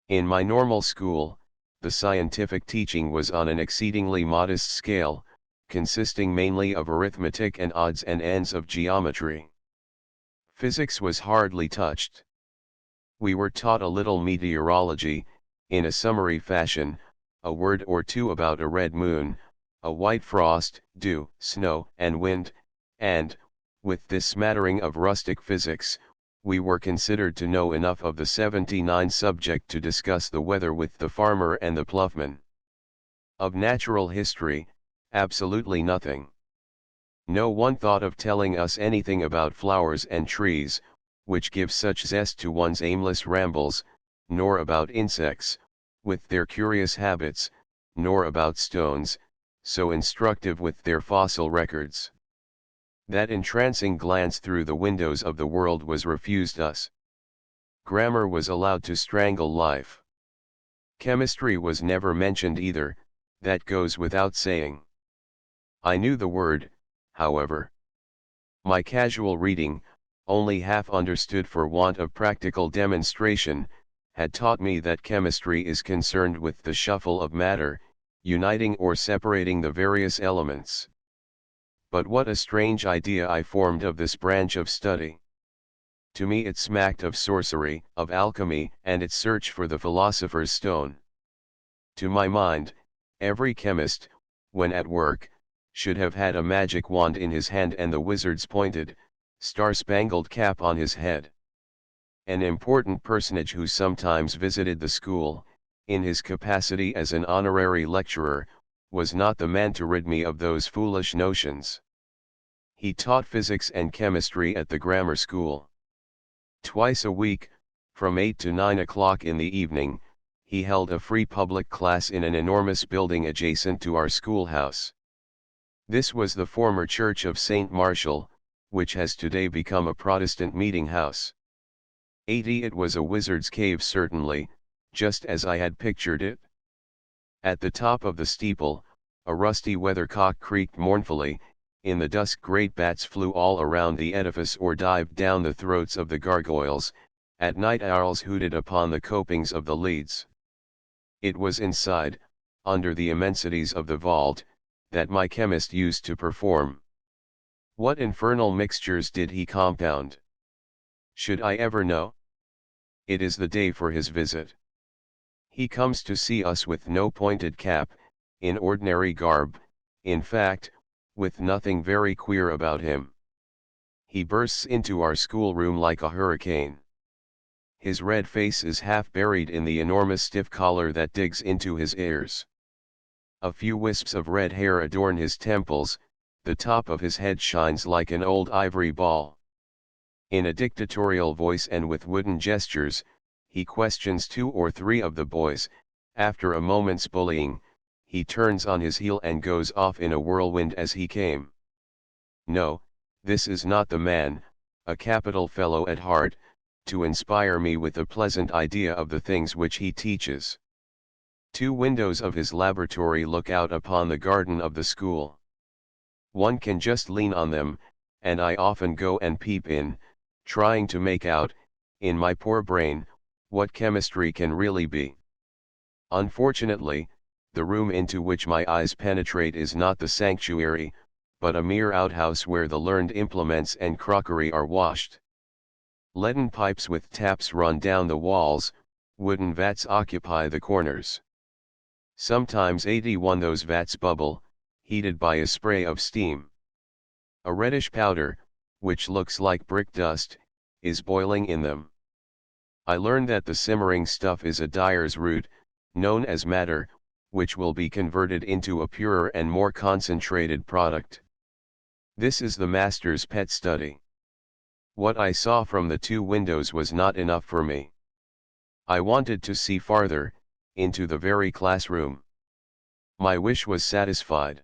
In my normal school, the scientific teaching was on an exceedingly modest scale, consisting mainly of arithmetic and odds and ends of geometry. Physics was hardly touched. We were taught a little meteorology, in a summary fashion, a word or two about a red moon, a white frost, dew, snow, and wind, and, with this smattering of rustic physics, we were considered to know enough of the 79 subject to discuss the weather with the farmer and the ploughman. Of natural history, absolutely nothing. No one thought of telling us anything about flowers and trees, which give such zest to one's aimless rambles, nor about insects, with their curious habits, nor about stones, so instructive with their fossil records. That entrancing glance through the windows of the world was refused us. Grammar was allowed to strangle life. Chemistry was never mentioned either, that goes without saying. I knew the word, however. My casual reading, only half understood for want of practical demonstration, had taught me that chemistry is concerned with the shuffle of matter, uniting or separating the various elements. But what a strange idea I formed of this branch of study. To me it smacked of sorcery, of alchemy, and its search for the philosopher's stone. To my mind, every chemist, when at work, should have had a magic wand in his hand and the wizard's pointed, star-spangled cap on his head. An important personage who sometimes visited the school, in his capacity as an honorary lecturer, was not the man to rid me of those foolish notions. He taught physics and chemistry at the grammar school. Twice a week, from 8 to 9 o'clock in the evening, he held a free public class in an enormous building adjacent to our schoolhouse. This was the former church of St. Martial, which has today become a Protestant meeting house. It was a wizard's cave certainly, just as I had pictured it. At the top of the steeple, a rusty weathercock creaked mournfully, In the dusk great bats flew all around the edifice or dived down the throats of the gargoyles, at night owls hooted upon the copings of the leads. It was inside, under the immensities of the vault, that my chemist used to perform. What infernal mixtures did he compound? Should I ever know? It is the day for his visit. He comes to see us with no pointed cap, in ordinary garb, in fact, with nothing very queer about him. He bursts into our schoolroom like a hurricane. His red face is half buried in the enormous stiff collar that digs into his ears. A few wisps of red hair adorn his temples, the top of his head shines like an old ivory ball. In a dictatorial voice and with wooden gestures, he questions 2 or 3 of the boys. After a moment's bullying, he turns on his heel and goes off in a whirlwind as he came. No, this is not the man, a capital fellow at heart, to inspire me with a pleasant idea of the things which he teaches. 2 windows of his laboratory look out upon the garden of the school. One can just lean on them, and I often go and peep in, trying to make out, in my poor brain, what chemistry can really be. Unfortunately, the room into which my eyes penetrate is not the sanctuary, but a mere outhouse where the learned implements and crockery are washed. Leaden pipes with taps run down the walls, wooden vats occupy the corners. Sometimes 81 those vats bubble, heated by a spray of steam. A reddish powder, which looks like brick dust, is boiling in them. I learn that the simmering stuff is a dyer's root, known as madder, which will be converted into a purer and more concentrated product. This is the master's pet study. What I saw from the 2 windows was not enough for me. I wanted to see farther, into the very classroom. My wish was satisfied.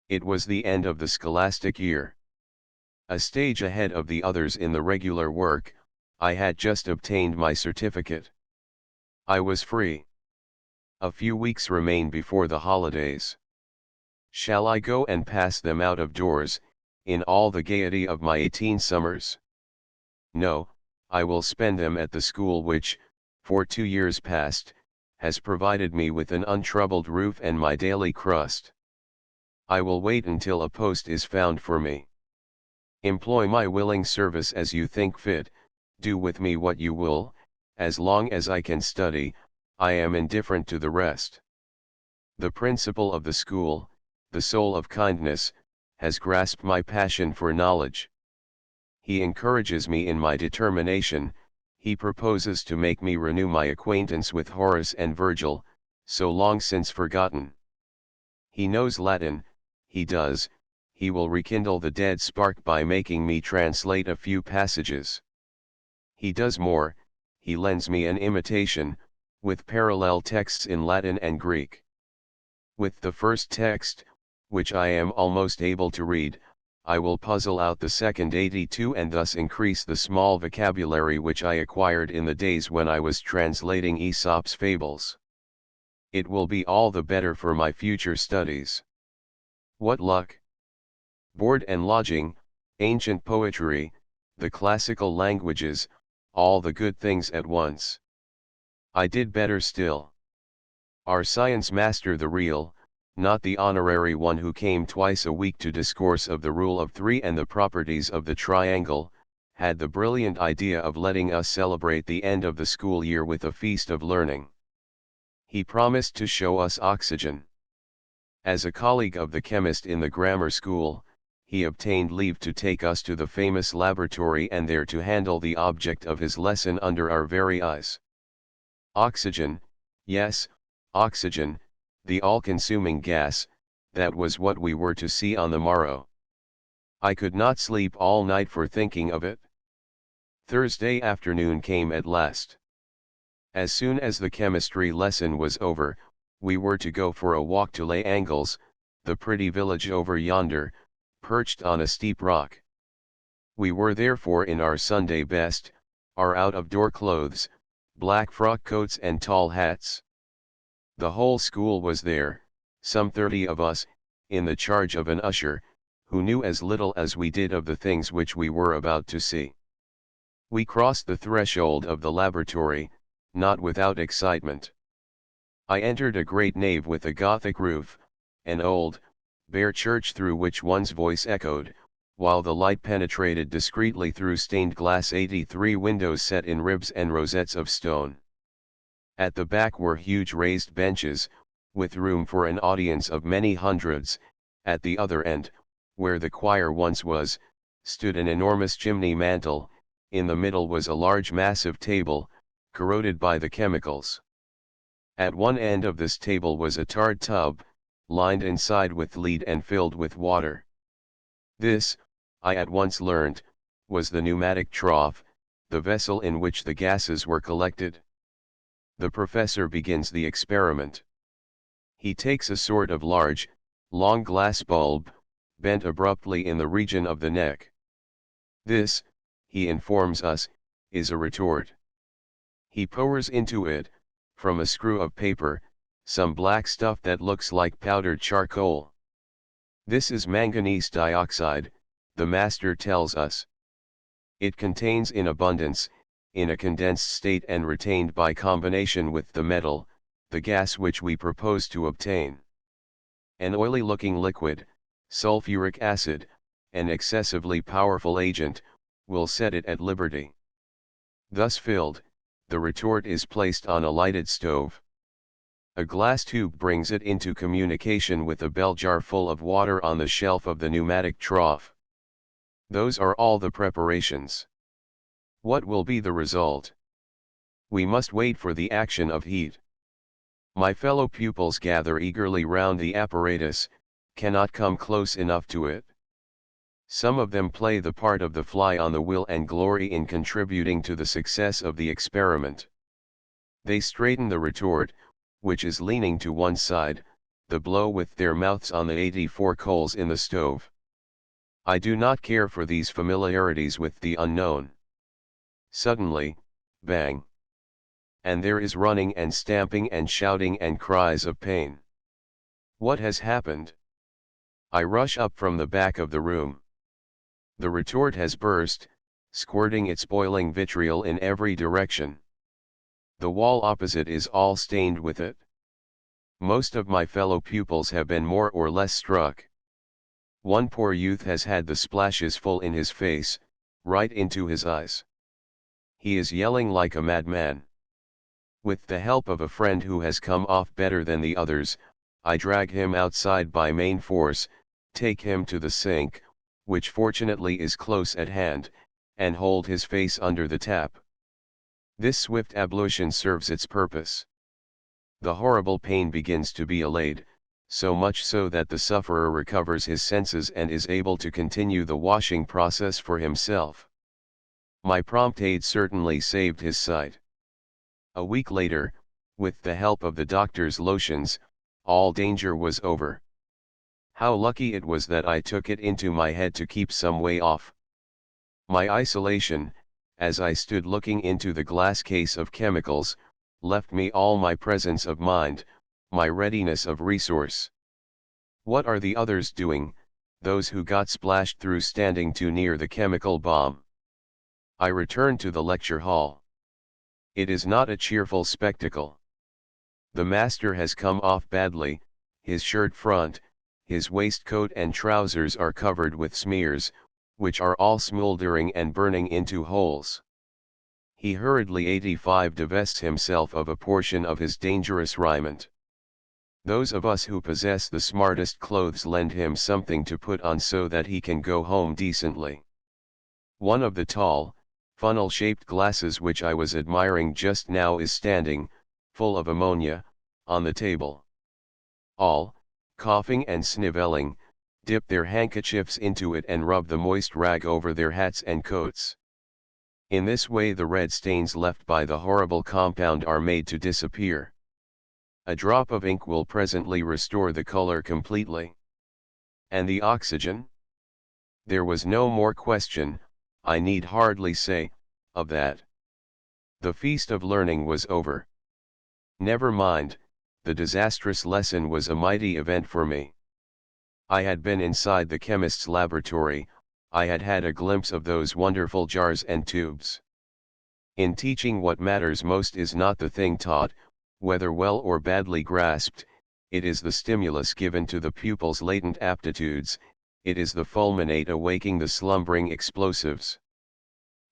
It was the end of the scholastic year. A stage ahead of the others in the regular work, I had just obtained my certificate. I was free. A few weeks remain before the holidays. Shall I go and pass them out of doors, in all the gaiety of my 18 summers? No, I will spend them at the school which, for 2 years past, has provided me with an untroubled roof and my daily crust. I will wait until a post is found for me. Employ my willing service as you think fit, do with me what you will, as long as I can study, I am indifferent to the rest. The principal of the school, the soul of kindness, has grasped my passion for knowledge. He encourages me in my determination, he proposes to make me renew my acquaintance with Horace and Virgil, so long since forgotten. He knows Latin, he does, he will rekindle the dead spark by making me translate a few passages. He does more, he lends me an imitation, with parallel texts in Latin and Greek. With the first text, which I am almost able to read, I will puzzle out the second 82 and thus increase the small vocabulary which I acquired in the days when I was translating Aesop's fables. It will be all the better for my future studies. What luck! Board and lodging, ancient poetry, the classical languages, all the good things at once. I did better still. Our science master, the real, not the honorary one who came twice a week to discourse of the rule of 3 and the properties of the triangle, had the brilliant idea of letting us celebrate the end of the school year with a feast of learning. He promised to show us oxygen. As a colleague of the chemist in the grammar school, he obtained leave to take us to the famous laboratory and there to handle the object of his lesson under our very eyes. Oxygen, yes, oxygen, the all-consuming gas, that was what we were to see on the morrow. I could not sleep all night for thinking of it. Thursday afternoon came at last. As soon as the chemistry lesson was over, we were to go for a walk to Les Angles, the pretty village over yonder, perched on a steep rock. We were therefore in our Sunday best, our out-of-door clothes, black frock coats and tall hats. The whole school was there, some 30 of us, in the charge of an usher, who knew as little as we did of the things which we were about to see. We crossed the threshold of the laboratory, not without excitement. I entered a great nave with a Gothic roof, an old, bare church through which one's voice echoed, while the light penetrated discreetly through stained glass 83 windows set in ribs and rosettes of stone. At the back were huge raised benches, with room for an audience of many hundreds. At the other end, where the choir once was, stood an enormous chimney mantle. In the middle was a large massive table, corroded by the chemicals. At one end of this table was a tarred tub, lined inside with lead and filled with water. This, I at once learnt, was the pneumatic trough, the vessel in which the gases were collected. The professor begins the experiment. He takes a sort of large, long glass bulb, bent abruptly in the region of the neck. This, he informs us, is a retort. He pours into it, from a screw of paper, some black stuff that looks like powdered charcoal. This is manganese dioxide, the master tells us. It contains in abundance, in a condensed state and retained by combination with the metal, the gas which we propose to obtain. An oily-looking liquid, sulfuric acid, an excessively powerful agent, will set it at liberty. Thus filled, the retort is placed on a lighted stove. A glass tube brings it into communication with a bell jar full of water on the shelf of the pneumatic trough. Those are all the preparations. What will be the result? We must wait for the action of heat. My fellow pupils gather eagerly round the apparatus, cannot come close enough to it. Some of them play the part of the fly on the wheel and glory in contributing to the success of the experiment. They straighten the retort, which is leaning to one side, the blow with their mouths on the 84 coals in the stove. I do not care for these familiarities with the unknown. Suddenly, bang! And there is running and stamping and shouting and cries of pain. What has happened? I rush up from the back of the room. The retort has burst, squirting its boiling vitriol in every direction. The wall opposite is all stained with it. Most of my fellow pupils have been more or less struck. One poor youth has had the splashes full in his face, right into his eyes. He is yelling like a madman. With the help of a friend who has come off better than the others, I drag him outside by main force, take him to the sink, which fortunately is close at hand, and hold his face under the tap. This swift ablution serves its purpose. The horrible pain begins to be allayed, so much so that the sufferer recovers his senses and is able to continue the washing process for himself. My prompt aid certainly saved his sight. A week later, with the help of the doctor's lotions, all danger was over. How lucky it was that I took it into my head to keep some way off. My isolation, as I stood looking into the glass case of chemicals, left me all my presence of mind, my readiness of resource. What are the others doing, those who got splashed through standing too near the chemical bomb? I return to the lecture hall. It is not a cheerful spectacle. The master has come off badly, his shirt front, his waistcoat and trousers are covered with smears, which are all smoldering and burning into holes. He hurriedly 85 divests himself of a portion of his dangerous raiment. Those of us who possess the smartest clothes lend him something to put on so that he can go home decently. One of the tall, funnel-shaped glasses which I was admiring just now is standing, full of ammonia, on the table. All, coughing and snivelling, dip their handkerchiefs into it and rub the moist rag over their hats and coats. In this way the red stains left by the horrible compound are made to disappear. A drop of ink will presently restore the color completely. And the oxygen? There was no more question, I need hardly say, of that. The feast of learning was over. Never mind, the disastrous lesson was a mighty event for me. I had been inside the chemist's laboratory, I had had a glimpse of those wonderful jars and tubes. In teaching, what matters most is not the thing taught, whether well or badly grasped, it is the stimulus given to the pupil's latent aptitudes, it is the fulminate awaking the slumbering explosives.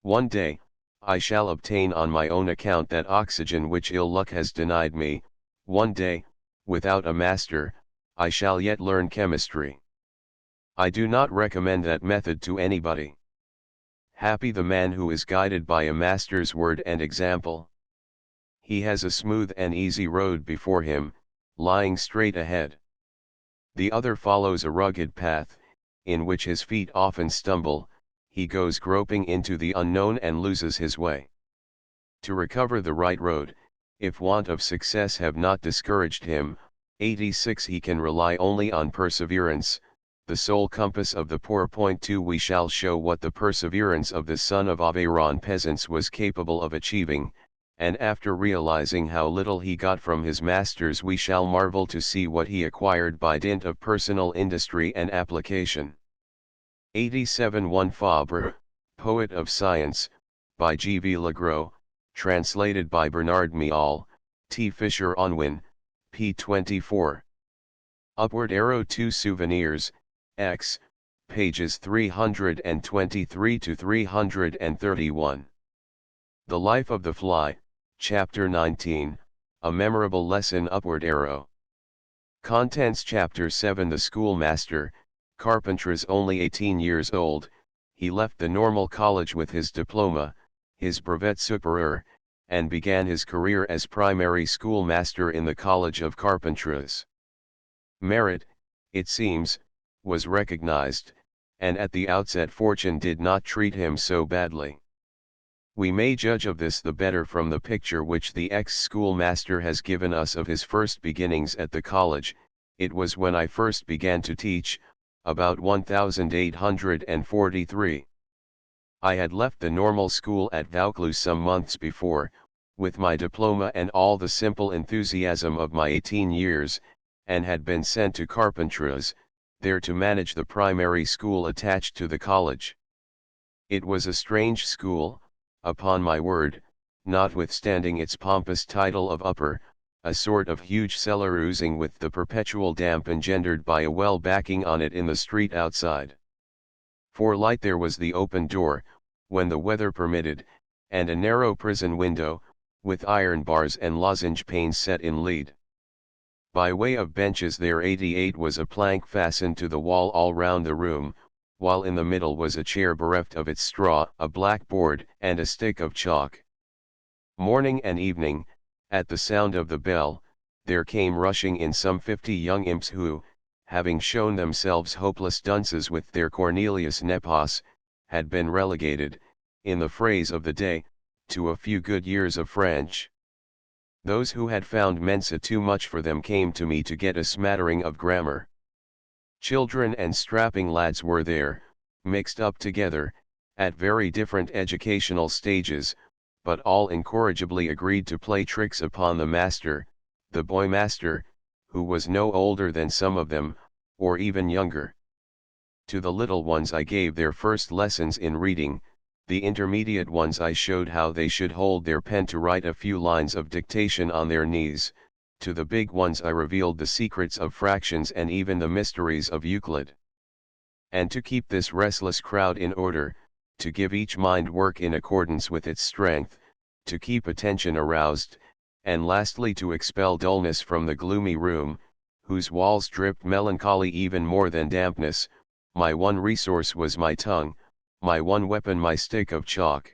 One day, I shall obtain on my own account that oxygen which ill luck has denied me, one day, without a master, I shall yet learn chemistry. I do not recommend that method to anybody. Happy the man who is guided by a master's word and example. He has a smooth and easy road before him, lying straight ahead. The other follows a rugged path, in which his feet often stumble, he goes groping into the unknown and loses his way. To recover the right road, if want of success have not discouraged him, 86 he can rely only on perseverance, the sole compass of the poor. Point 2 We shall show what the perseverance of the son of Aveyron peasants was capable of achieving, and after realizing how little he got from his masters we shall marvel to see what he acquired by dint of personal industry and application. 87 1 Fabre, Poet of Science, by G. V. Legros, translated by Bernard Miall, T. Fisher Unwin, p. 24. Upward arrow 2 Souvenirs, X, pages 323 to 331. The Life of the Fly, Chapter 19, A Memorable Lesson. Upward arrow. Contents. Chapter 7 The Schoolmaster, Carpentras. Only 18 years old, he left the normal college with his diploma, his brevet supérieur, and began his career as primary schoolmaster in the College of Carpentras. Merit, it seems, was recognized, and at the outset fortune did not treat him so badly. We may judge of this the better from the picture which the ex-schoolmaster has given us of his first beginnings at the college. It was when I first began to teach, about 1843. I had left the normal school at Vaucluse some months before, with my diploma and all the simple enthusiasm of my 18 years, and had been sent to Carpentras, there to manage the primary school attached to the college. It was a strange school, upon my word, notwithstanding its pompous title of upper, a sort of huge cellar oozing with the perpetual damp engendered by a well backing on it in the street outside. For light there was the open door, when the weather permitted, and a narrow prison window, with iron bars and lozenge panes set in lead. By way of benches there 88 was a plank fastened to the wall all round the room, while in the middle was a chair bereft of its straw, a blackboard, and a stick of chalk. Morning and evening, at the sound of the bell, there came rushing in some 50 young imps who, having shown themselves hopeless dunces with their Cornelius Nepos, had been relegated, in the phrase of the day, to a few good years of French. Those who had found Mensa too much for them came to me to get a smattering of grammar. Children and strapping lads were there, mixed up together, at very different educational stages, but all incorrigibly agreed to play tricks upon the master, the boy-master, who was no older than some of them, or even younger. To the little ones I gave their first lessons in reading, the intermediate ones I showed how they should hold their pen to write a few lines of dictation on their knees, to the big ones I revealed the secrets of fractions and even the mysteries of Euclid. And to keep this restless crowd in order, to give each mind work in accordance with its strength, to keep attention aroused, and lastly to expel dullness from the gloomy room, whose walls dripped melancholy even more than dampness, my one resource was my tongue, my one weapon my stick of chalk.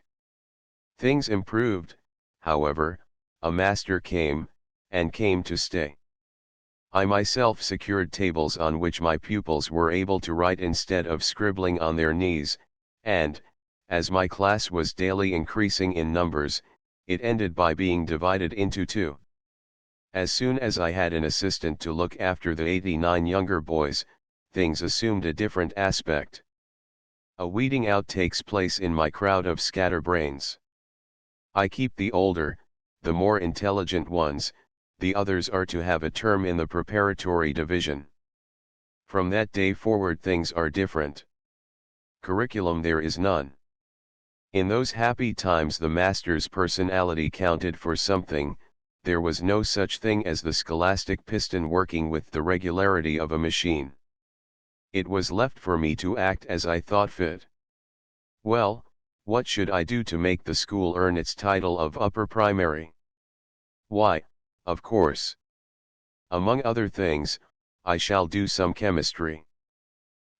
Things improved, however, a master came, and came to stay. I myself secured tables on which my pupils were able to write instead of scribbling on their knees, and, as my class was daily increasing in numbers, it ended by being divided into two. As soon as I had an assistant to look after the 89 younger boys, things assumed a different aspect. A weeding out takes place in my crowd of scatterbrains. I keep the older, the more intelligent ones, the others are to have a term in the preparatory division. From that day forward things are different. Curriculum there is none. In those happy times the master's personality counted for something. There was no such thing as the scholastic piston working with the regularity of a machine. It was left for me to act as I thought fit. Well, what should I do to make the school earn its title of upper primary? Why, of course, among other things, I shall do some chemistry.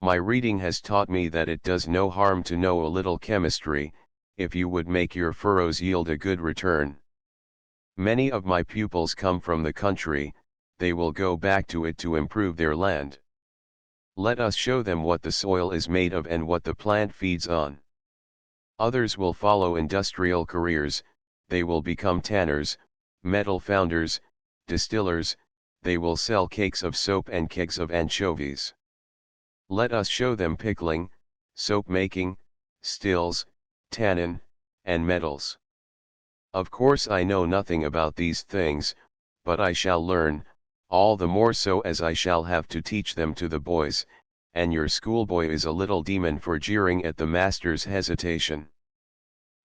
My reading has taught me that it does no harm to know a little chemistry, if you would make your furrows yield a good return. Many of my pupils come from the country, they will go back to it to improve their land. Let us show them what the soil is made of and what the plant feeds on. Others will follow industrial careers, they will become tanners, metal founders, distillers, they will sell cakes of soap and kegs of anchovies. Let us show them pickling, soap making, stills, tannin, and metals. Of course I know nothing about these things, but I shall learn, all the more so as I shall have to teach them to the boys, and your schoolboy is a little demon for jeering at the master's hesitation.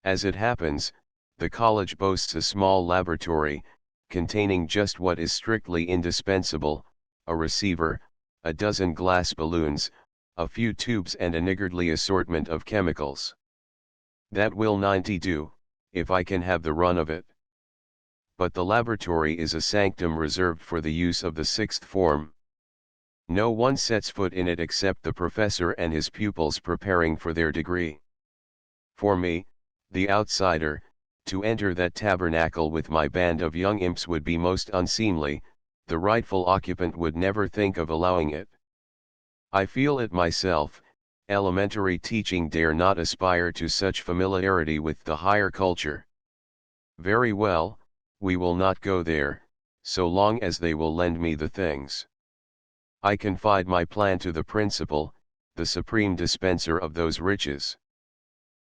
As it happens, the college boasts a small laboratory, containing just what is strictly indispensable, a receiver, a dozen glass balloons, a few tubes and a niggardly assortment of chemicals. That will 90 do, if I can have the run of it. But the laboratory is a sanctum reserved for the use of the sixth form. No one sets foot in it except the professor and his pupils preparing for their degree. For me, the outsider, to enter that tabernacle with my band of young imps would be most unseemly, the rightful occupant would never think of allowing it. I feel it myself, elementary teaching dare not aspire to such familiarity with the higher culture. Very well, we will not go there, so long as they will lend me the things. I confide my plan to the principal, the supreme dispenser of those riches.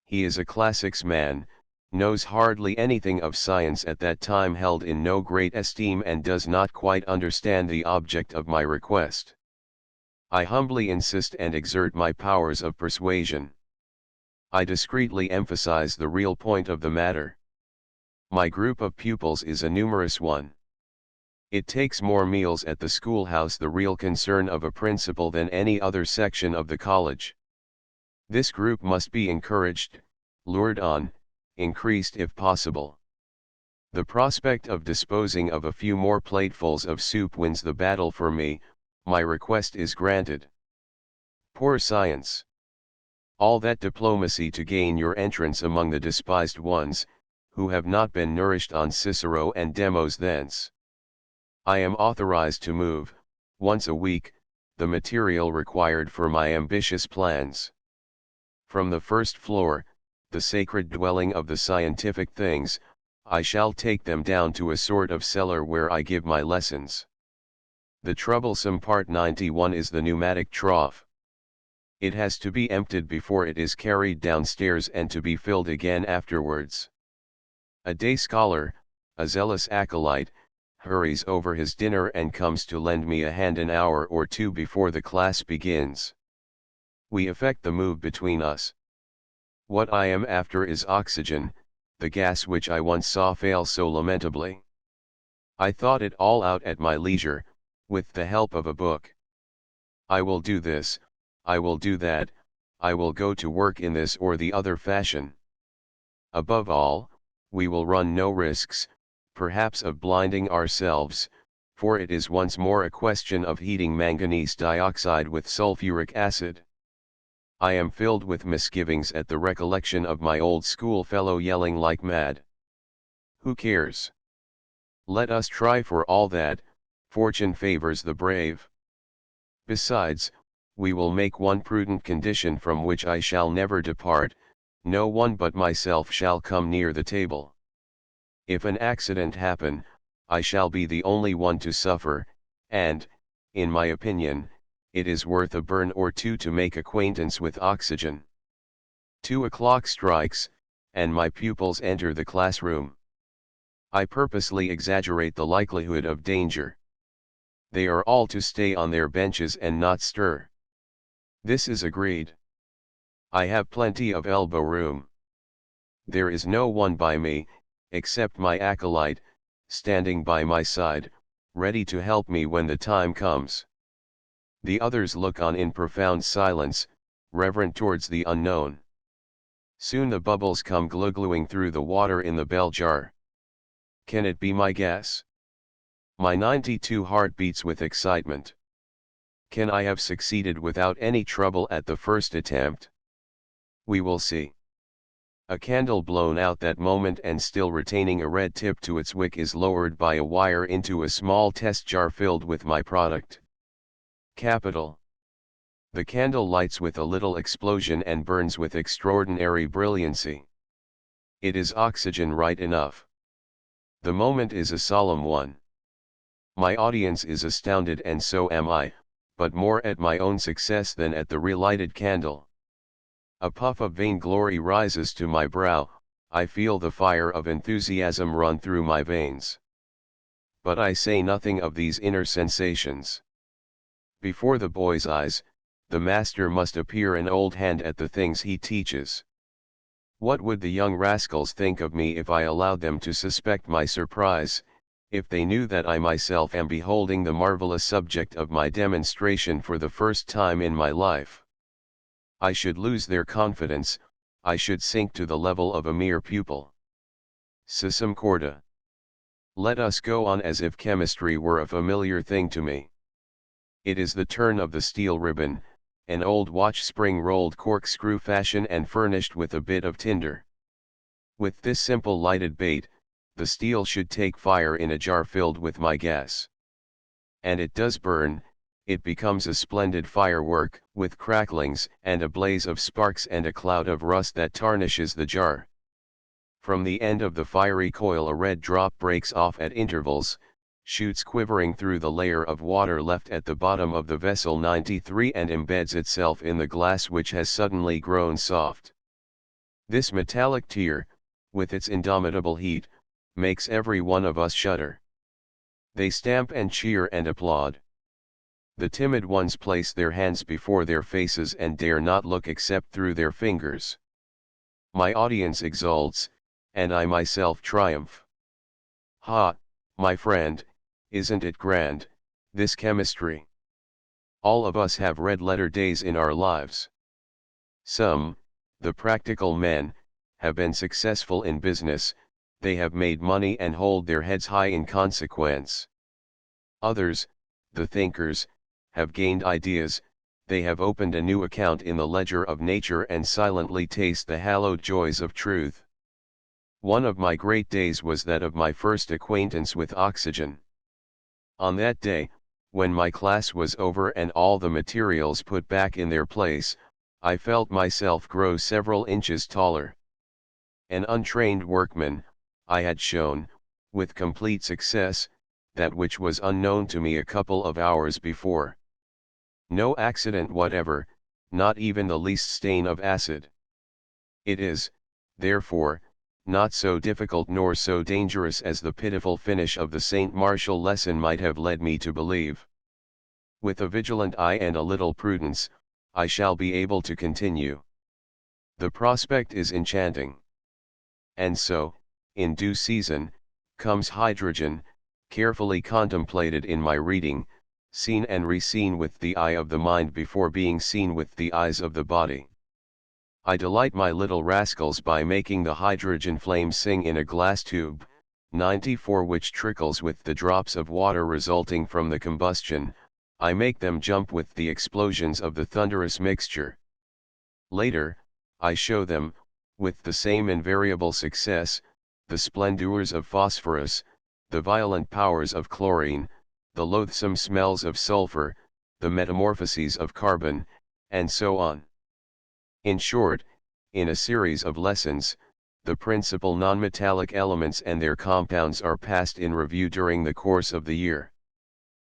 He is a classics man, knows hardly anything of science at that time held in no great esteem and does not quite understand the object of my request. I humbly insist and exert my powers of persuasion. I discreetly emphasize the real point of the matter. My group of pupils is a numerous one. It takes more meals at the schoolhouse, the real concern of a principal, than any other section of the college. This group must be encouraged, lured on, increased if possible. The prospect of disposing of a few more platefuls of soup wins the battle for me. My request is granted. Poor science! All that diplomacy to gain your entrance among the despised ones, who have not been nourished on Cicero and Demos thence. I am authorized to move, once a week, the material required for my ambitious plans. From the first floor, the sacred dwelling of the scientific things, I shall take them down to a sort of cellar where I give my lessons. The troublesome part 91 is the pneumatic trough. It has to be emptied before it is carried downstairs and to be filled again afterwards. A day scholar, a zealous acolyte, hurries over his dinner and comes to lend me a hand an hour or two before the class begins. We effect the move between us. What I am after is oxygen, the gas which I once saw fail so lamentably. I thought it all out at my leisure, with the help of a book. I will do this, I will do that, I will go to work in this or the other fashion. Above all, we will run no risks, perhaps of blinding ourselves, for it is once more a question of heating manganese dioxide with sulfuric acid. I am filled with misgivings at the recollection of my old schoolfellow yelling like mad. Who cares? Let us try for all that, fortune favors the brave. Besides, we will make one prudent condition from which I shall never depart, no one but myself shall come near the table. If an accident happen, I shall be the only one to suffer, and, in my opinion, it is worth a burn or two to make acquaintance with oxygen. 2 o'clock strikes, and my pupils enter the classroom. I purposely exaggerate the likelihood of danger. they are all to stay on their benches and not stir. This is agreed. I have plenty of elbow room. There is no one by me, except my acolyte, standing by my side, ready to help me when the time comes. The others look on in profound silence, reverent towards the unknown. Soon the bubbles come glugluing through the water in the bell jar. Can it be my guess? My 92 heart beats with excitement. Can I have succeeded without any trouble at the first attempt? We will see. A candle blown out that moment and still retaining a red tip to its wick is lowered by a wire into a small test jar filled with my product. Capital. The candle lights with a little explosion and burns with extraordinary brilliancy. It is oxygen right enough. The moment is a solemn one. My audience is astounded and so am I, but more at my own success than at the relighted candle. A puff of vainglory rises to my brow, I feel the fire of enthusiasm run through my veins. But I say nothing of these inner sensations. Before the boy's eyes, the master must appear an old hand at the things he teaches. What would the young rascals think of me if I allowed them to suspect my surprise, if they knew that I myself am beholding the marvelous subject of my demonstration for the first time in my life? I should lose their confidence, I should sink to the level of a mere pupil. Sisum corda. Let us go on as if chemistry were a familiar thing to me. It is the turn of the steel ribbon, an old watch spring rolled corkscrew fashion and furnished with a bit of tinder. With this simple lighted bait, the steel should take fire in a jar filled with my gas. And it does burn, it becomes a splendid firework, with cracklings and a blaze of sparks and a cloud of rust that tarnishes the jar. From the end of the fiery coil a red drop breaks off at intervals, shoots quivering through the layer of water left at the bottom of the vessel 93 and embeds itself in the glass which has suddenly grown soft. This metallic tear, with its indomitable heat, makes every one of us shudder. They stamp and cheer and applaud. The timid ones place their hands before their faces and dare not look except through their fingers. My audience exults, and I myself triumph. Ha, my friend, isn't it grand, this chemistry? All of us have red-letter days in our lives. Some, the practical men, have been successful in business, they have made money and hold their heads high in consequence. Others, the thinkers, have gained ideas, they have opened a new account in the ledger of nature and silently taste the hallowed joys of truth. One of my great days was that of my first acquaintance with oxygen. On that day, when my class was over and all the materials put back in their place, I felt myself grow several inches taller. An untrained workman, I had shown, with complete success, that which was unknown to me a couple of hours before. No accident whatever, not even the least stain of acid. It is, therefore, not so difficult nor so dangerous as the pitiful finish of the St. Martial lesson might have led me to believe. With a vigilant eye and a little prudence, I shall be able to continue. The prospect is enchanting. And so, in due season, comes hydrogen, carefully contemplated in my reading, seen and re-seen with the eye of the mind before being seen with the eyes of the body. I delight my little rascals by making the hydrogen flame sing in a glass tube, 94 which trickles with the drops of water resulting from the combustion, I make them jump with the explosions of the thunderous mixture. Later, I show them, with the same invariable success, the splendors of phosphorus, the violent powers of chlorine, the loathsome smells of sulfur, the metamorphoses of carbon, and so on. In short, in a series of lessons, the principal nonmetallic elements and their compounds are passed in review during the course of the year.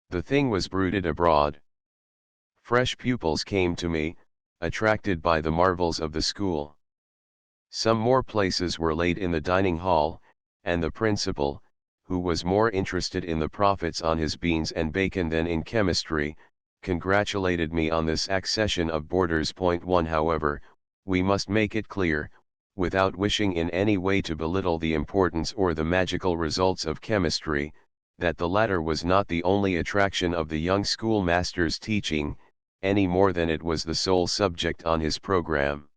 The thing was bruited abroad. Fresh pupils came to me, attracted by the marvels of the school. Some more places were laid in the dining hall, and the principal, who was more interested in the profits on his beans and bacon than in chemistry, congratulated me on this accession of boarders. Point 1. However, we must make it clear, without wishing in any way to belittle the importance or the magical results of chemistry, that the latter was not the only attraction of the young schoolmaster's teaching, any more than it was the sole subject on his program.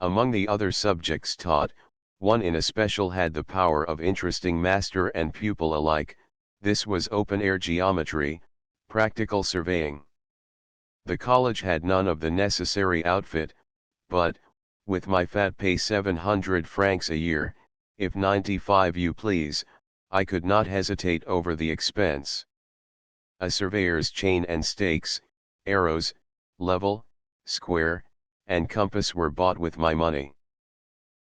Among the other subjects taught, one in especial had the power of interesting master and pupil alike. This was open-air geometry, practical surveying. The college had none of the necessary outfit, but, with my fat pay 700 francs a year, if 95 you please, I could not hesitate over the expense. A surveyor's chain and stakes, arrows, level, square, and compass were bought with my money.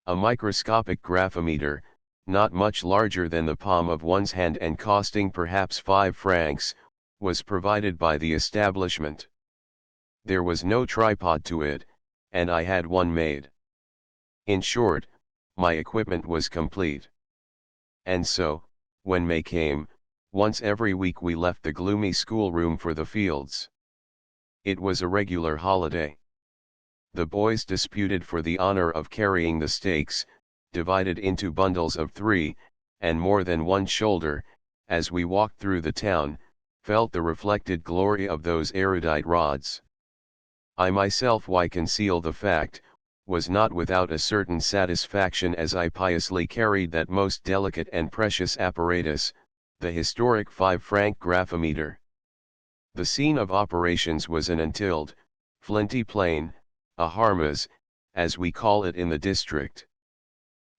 A microscopic graphometer, not much larger than the palm of one's hand and costing perhaps 5 francs, was provided by the establishment. There was no tripod to it, and I had one made. In short, my equipment was complete. And so, when May came, once every week we left the gloomy schoolroom for the fields. It was a regular holiday. The boys disputed for the honor of carrying the stakes, divided into bundles of 3, and more than one shoulder, as we walked through the town, felt the reflected glory of those erudite rods. I myself, why conceal the fact, was not without a certain satisfaction as I piously carried that most delicate and precious apparatus, the historic 5-franc graphometer. The scene of operations was an untilled, flinty plain, a harmas, as we call it in the district.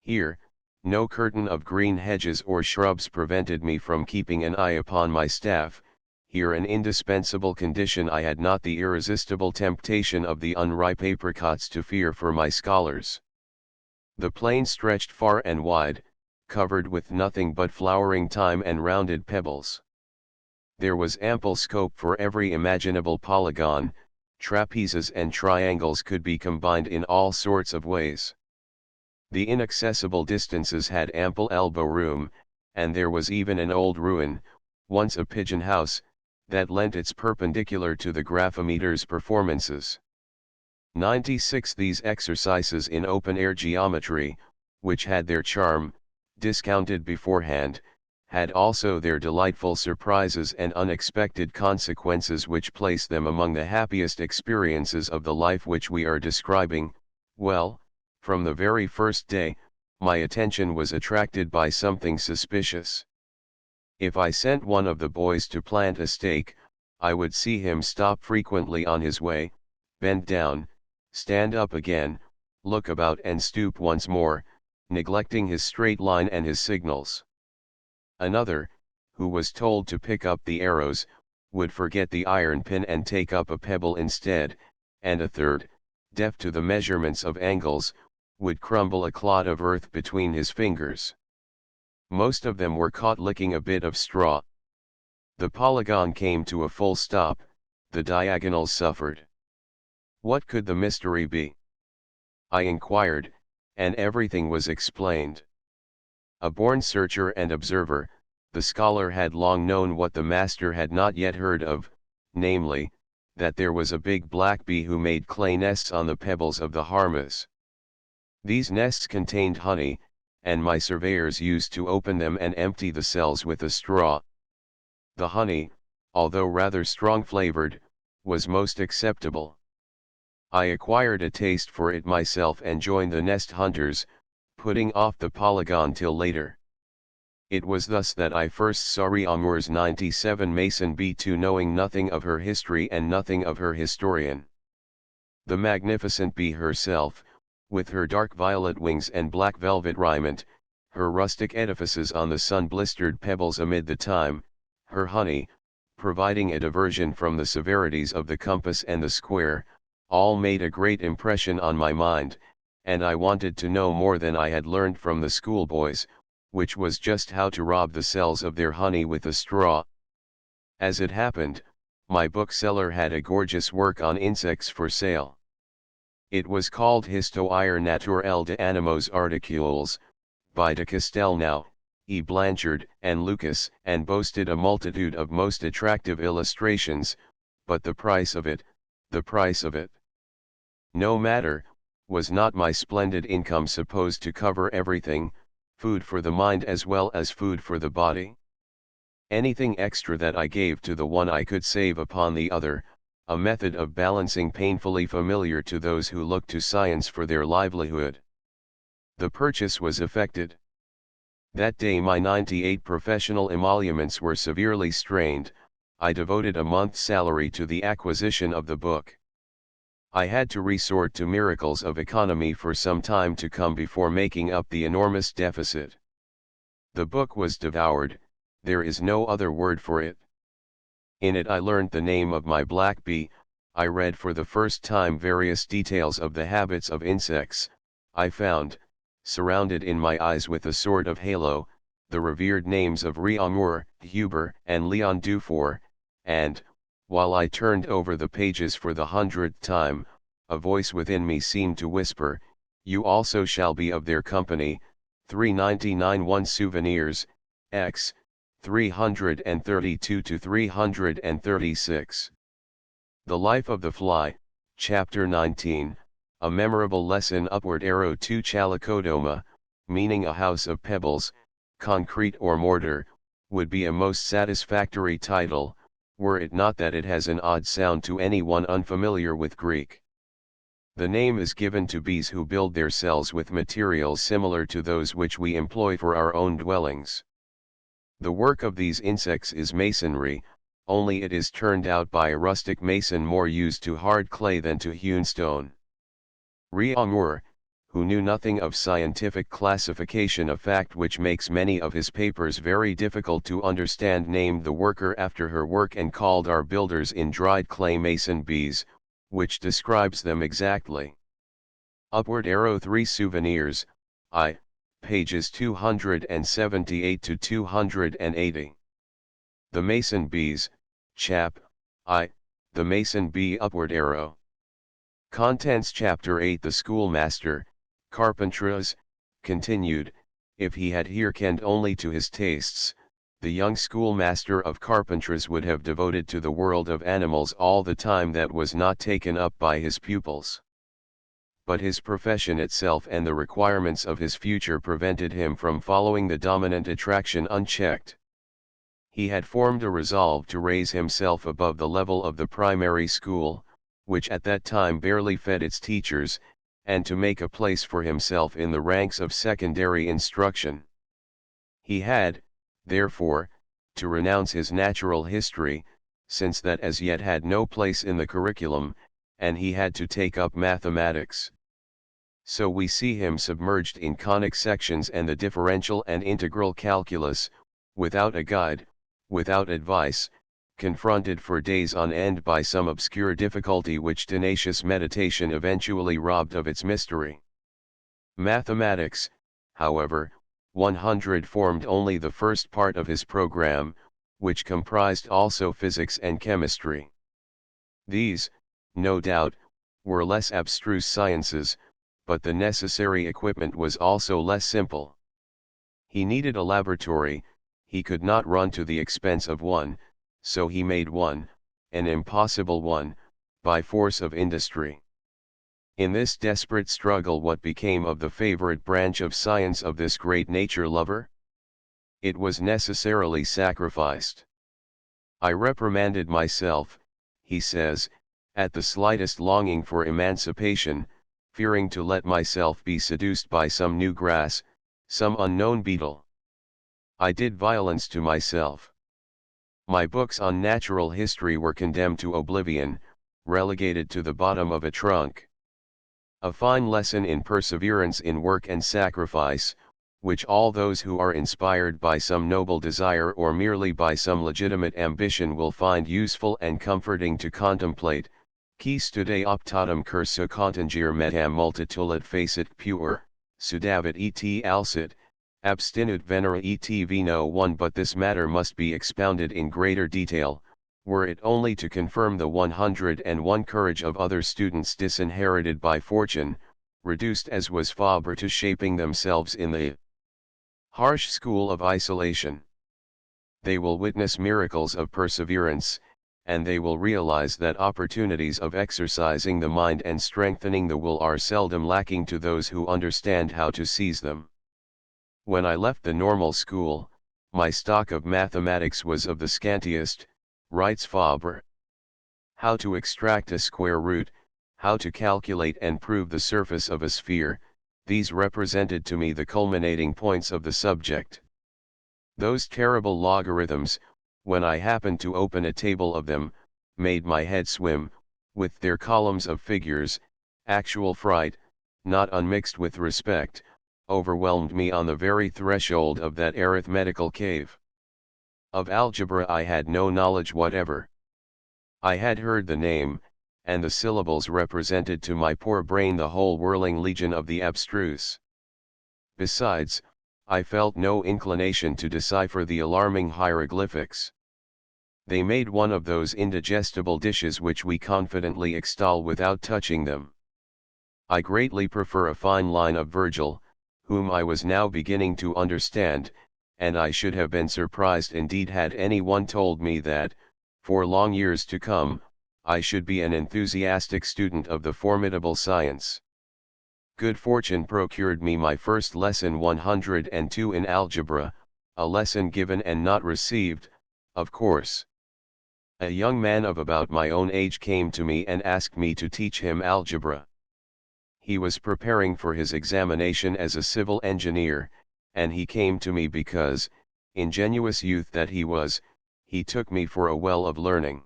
Here, no curtain of green hedges or shrubs prevented me from keeping an eye upon my staff. Here, an indispensable condition, I had not the irresistible temptation of the unripe apricots to fear for my scholars. The plain stretched far and wide, covered with nothing but flowering thyme and rounded pebbles. There was ample scope for every imaginable polygon. Trapezes and triangles could be combined in all sorts of ways. The inaccessible distances had ample elbow room, and there was even an old ruin, once a pigeon house, that lent its perpendicular to the graphometer's performances. 96. These exercises in open-air geometry, which had their charm, discounted beforehand, had also their delightful surprises and unexpected consequences which place them among the happiest experiences of the life which we are describing. Well, from the very first day, my attention was attracted by something suspicious. If I sent one of the boys to plant a stake, I would see him stop frequently on his way, bend down, stand up again, look about and stoop once more, neglecting his straight line and his signals. Another, who was told to pick up the arrows, would forget the iron pin and take up a pebble instead, and a third, deaf to the measurements of angles, would crumble a clod of earth between his fingers. Most of them were caught licking a bit of straw. The polygon came to a full stop, the diagonals suffered. What could the mystery be? I inquired, and everything was explained. A born searcher and observer, the scholar had long known what the master had not yet heard of, namely, that there was a big black bee who made clay nests on the pebbles of the harmas. These nests contained honey, and my surveyors used to open them and empty the cells with a straw. The honey, although rather strong-flavored, was most acceptable. I acquired a taste for it myself and joined the nest hunters, putting off the polygon till later. It was thus that I first saw Réaumur's 97 Mason bee, knowing nothing of her history and nothing of her historian. The magnificent bee herself, with her dark violet wings and black velvet raiment, her rustic edifices on the sun-blistered pebbles amid the thyme, her honey, providing a diversion from the severities of the compass and the square, all made a great impression on my mind, and I wanted to know more than I had learned from the schoolboys, which was just how to rob the cells of their honey with a straw. As it happened, my bookseller had a gorgeous work on insects for sale. It was called Histoire naturelle des animaux articules, by de Castelnau, E. Blanchard and Lucas, and boasted a multitude of most attractive illustrations, but the price of it, the price of it. No matter, was not my splendid income supposed to cover everything, food for the mind as well as food for the body? Anything extra that I gave to the one I could save upon the other, a method of balancing painfully familiar to those who look to science for their livelihood. The purchase was effected. That day my 98 professional emoluments were severely strained. I devoted a month's salary to the acquisition of the book. I had to resort to miracles of economy for some time to come before making up the enormous deficit. The book was devoured, there is no other word for it. In it I learned the name of my black bee, I read for the first time various details of the habits of insects, I found, surrounded in my eyes with a sort of halo, the revered names of Réaumur, Huber, and Leon Dufour, and, while I turned over the pages for the 100th time, a voice within me seemed to whisper, "You also shall be of their company." 399 1 Souvenirs, X. 332 to 336. The Life of the Fly, Chapter 19, a memorable lesson. Upward arrow to Chalicodoma, meaning a house of pebbles, concrete or mortar, would be a most satisfactory title, were it not that it has an odd sound to anyone unfamiliar with Greek. The name is given to bees who build their cells with materials similar to those which we employ for our own dwellings. The work of these insects is masonry, only it is turned out by a rustic mason more used to hard clay than to hewn stone. Réaumur, who knew nothing of scientific classification, a fact which makes many of his papers very difficult to understand, named the worker after her work and called our builders in dried clay mason bees, which describes them exactly. Upward arrow 3 Souvenirs, I. Pages 278 to 280. The Mason Bees, Chap. I. The Mason Bee. Upward arrow. Contents. Chapter 8. The Schoolmaster, Carpentras, continued. If he had hearkened only to his tastes, the young schoolmaster of Carpentras would have devoted to the world of animals all the time that was not taken up by his pupils. But his profession itself and the requirements of his future prevented him from following the dominant attraction unchecked. He had formed a resolve to raise himself above the level of the primary school, which at that time barely fed its teachers, and to make a place for himself in the ranks of secondary instruction. He had, therefore, to renounce his natural history, since that as yet had no place in the curriculum, and he had to take up mathematics. So we see him submerged in conic sections and the differential and integral calculus, without a guide, without advice, confronted for days on end by some obscure difficulty which tenacious meditation eventually robbed of its mystery. Mathematics, however, 100 formed only the first part of his program, which comprised also physics and chemistry. These, no doubt, were less abstruse sciences, but the necessary equipment was also less simple. He needed a laboratory, he could not run to the expense of one, so he made one, an impossible one, by force of industry. In this desperate struggle, what became of the favorite branch of science of this great nature lover? It was necessarily sacrificed. I reprimanded myself, he says, at the slightest longing for emancipation, fearing to let myself be seduced by some new grass, some unknown beetle. I did violence to myself. My books on natural history were condemned to oblivion, relegated to the bottom of a trunk. A fine lesson in perseverance in work and sacrifice, which all those who are inspired by some noble desire or merely by some legitimate ambition will find useful and comforting to contemplate. Qui stude optatum cursu contingere metam multitulit facit pure, sudavit et alcit, abstinut venera et vino 1. But this matter must be expounded in greater detail, were it only to confirm the 101 courage of other students disinherited by fortune, reduced as was Fabre to shaping themselves in the Harsh school of isolation. They will witness miracles of perseverance, and they will realize that opportunities of exercising the mind and strengthening the will are seldom lacking to those who understand how to seize them. When I left the normal school, my stock of mathematics was of the scantiest, writes Fabre. How to extract a square root, how to calculate and prove the surface of a sphere, these represented to me the culminating points of the subject. Those terrible logarithms, when I happened to open a table of them, made my head swim, with their columns of figures. Actual fright, not unmixed with respect, overwhelmed me on the very threshold of that arithmetical cave. Of algebra I had no knowledge whatever. I had heard the name, and the syllables represented to my poor brain the whole whirling legion of the abstruse. Besides, I felt no inclination to decipher the alarming hieroglyphics. They made one of those indigestible dishes which we confidently extol without touching them. I greatly prefer a fine line of Virgil, whom I was now beginning to understand, and I should have been surprised indeed had any one told me that, for long years to come, I should be an enthusiastic student of the formidable science. Good fortune procured me my first lesson 102 in algebra, a lesson given and not received, of course. A young man of about my own age came to me and asked me to teach him algebra. He was preparing for his examination as a civil engineer, and he came to me because, ingenuous youth that he was, he took me for a well of learning.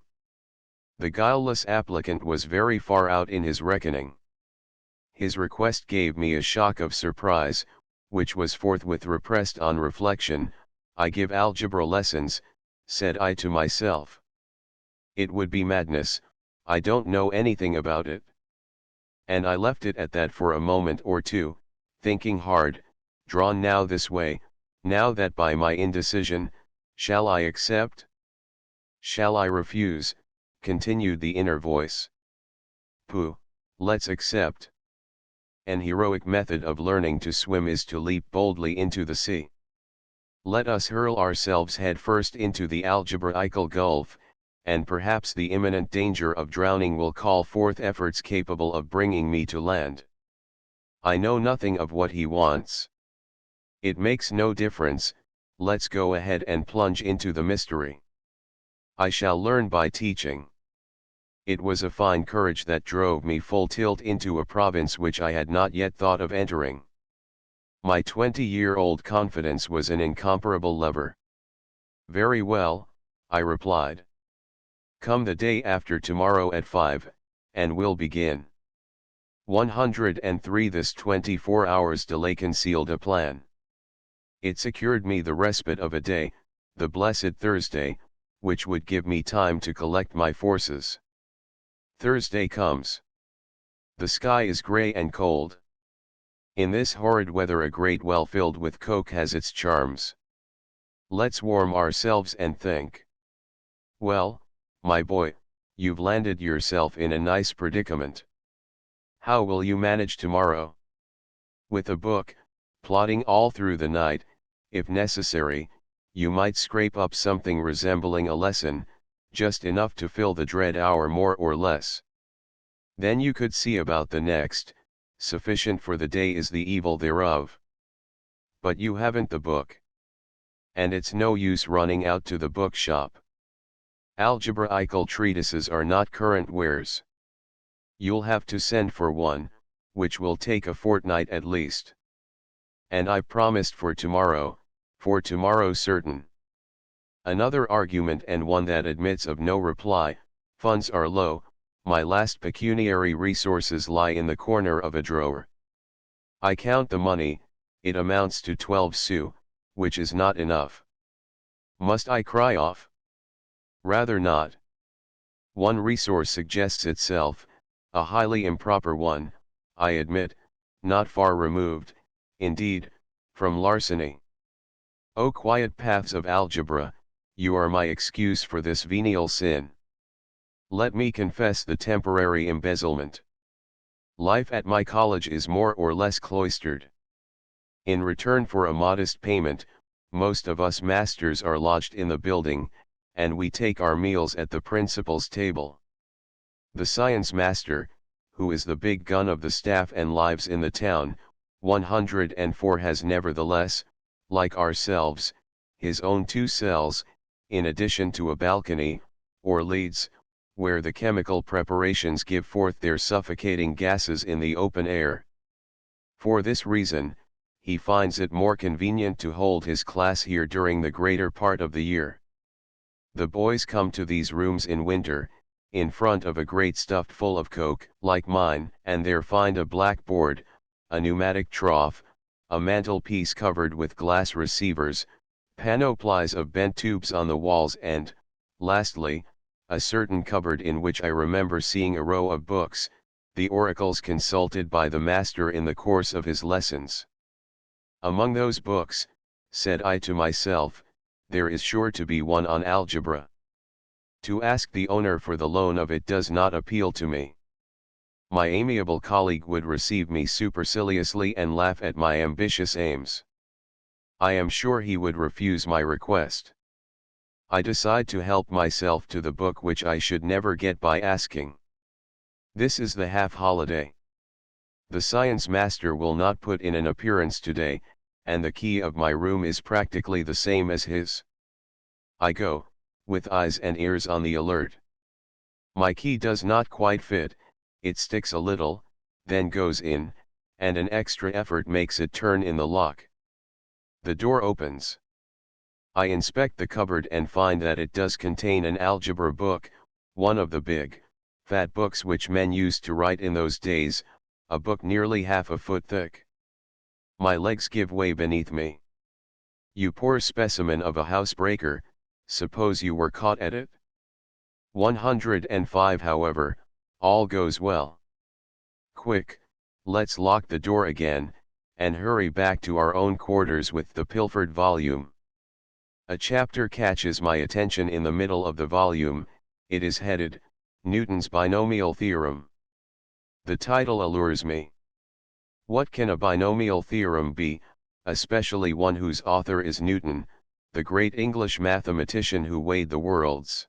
The guileless applicant was very far out in his reckoning. His request gave me a shock of surprise, which was forthwith repressed on reflection. I give algebra lessons, said I to myself. It would be madness, I don't know anything about it. And I left it at that for a moment or two, thinking hard, drawn now this way, now that by my indecision. Shall I accept? Shall I refuse? Continued the inner voice. Pooh, let's accept. An heroic method of learning to swim is to leap boldly into the sea. Let us hurl ourselves headfirst into the algebraical gulf, and perhaps the imminent danger of drowning will call forth efforts capable of bringing me to land. I know nothing of what he wants. It makes no difference, let's go ahead and plunge into the mystery. I shall learn by teaching. It was a fine courage that drove me full tilt into a province which I had not yet thought of entering. My 20-year-old confidence was an incomparable lever. Very well, I replied. Come the day after tomorrow at 5, and we'll begin. 103 This 24 hours delay concealed a plan. It secured me the respite of a day, the blessed Thursday, which would give me time to collect my forces. Thursday comes. The sky is grey and cold. In this horrid weather a great well filled with coke has its charms. Let's warm ourselves and think. Well, my boy, you've landed yourself in a nice predicament. How will you manage tomorrow? With a book, plodding all through the night, if necessary, you might scrape up something resembling a lesson, just enough to fill the dread hour more or less. Then you could see about the next, sufficient for the day is the evil thereof. But you haven't the book. And it's no use running out to the bookshop. Algebraical treatises are not current wares. You'll have to send for one, which will take a fortnight at least. And I've promised for tomorrow certain. Another argument, and one that admits of no reply: funds are low, my last pecuniary resources lie in the corner of a drawer. I count the money, it amounts to 12 sous, which is not enough. Must I cry off? Rather not. One resource suggests itself, a highly improper one, I admit, not far removed, indeed, from larceny. O quiet paths of algebra, you are my excuse for this venial sin. Let me confess the temporary embezzlement. Life at my college is more or less cloistered. In return for a modest payment, most of us masters are lodged in the building, and we take our meals at the principal's table. The science master, who is the big gun of the staff and lives in the town, 104, has nevertheless, like ourselves, his own 2 cells, in addition to a balcony, or leads, where the chemical preparations give forth their suffocating gases in the open air. For this reason, he finds it more convenient to hold his class here during the greater part of the year. The boys come to these rooms in winter, in front of a grate stuffed full of coke, like mine, and there find a blackboard, a pneumatic trough, a mantelpiece covered with glass receivers, panoplies of bent tubes on the walls, and, lastly, a certain cupboard in which I remember seeing a row of books, the oracles consulted by the master in the course of his lessons. Among those books, said I to myself, there is sure to be one on algebra. To ask the owner for the loan of it does not appeal to me. My amiable colleague would receive me superciliously and laugh at my ambitious aims. I am sure he would refuse my request. I decide to help myself to the book which I should never get by asking. This is the half-holiday. The science master will not put in an appearance today, and the key of my room is practically the same as his. I go, with eyes and ears on the alert. My key does not quite fit, it sticks a little, then goes in, and an extra effort makes it turn in the lock. The door opens. I inspect the cupboard and find that it does contain an algebra book, one of the big, fat books which men used to write in those days, a book nearly half a foot thick. My legs give way beneath me. You poor specimen of a housebreaker, suppose you were caught at it? 105, however, all goes well. Quick, let's lock the door again, and hurry back to our own quarters with the pilfered volume. A chapter catches my attention in the middle of the volume. It is headed, Newton's Binomial Theorem. The title allures me. What can a binomial theorem be, especially one whose author is Newton, the great English mathematician who weighed the worlds?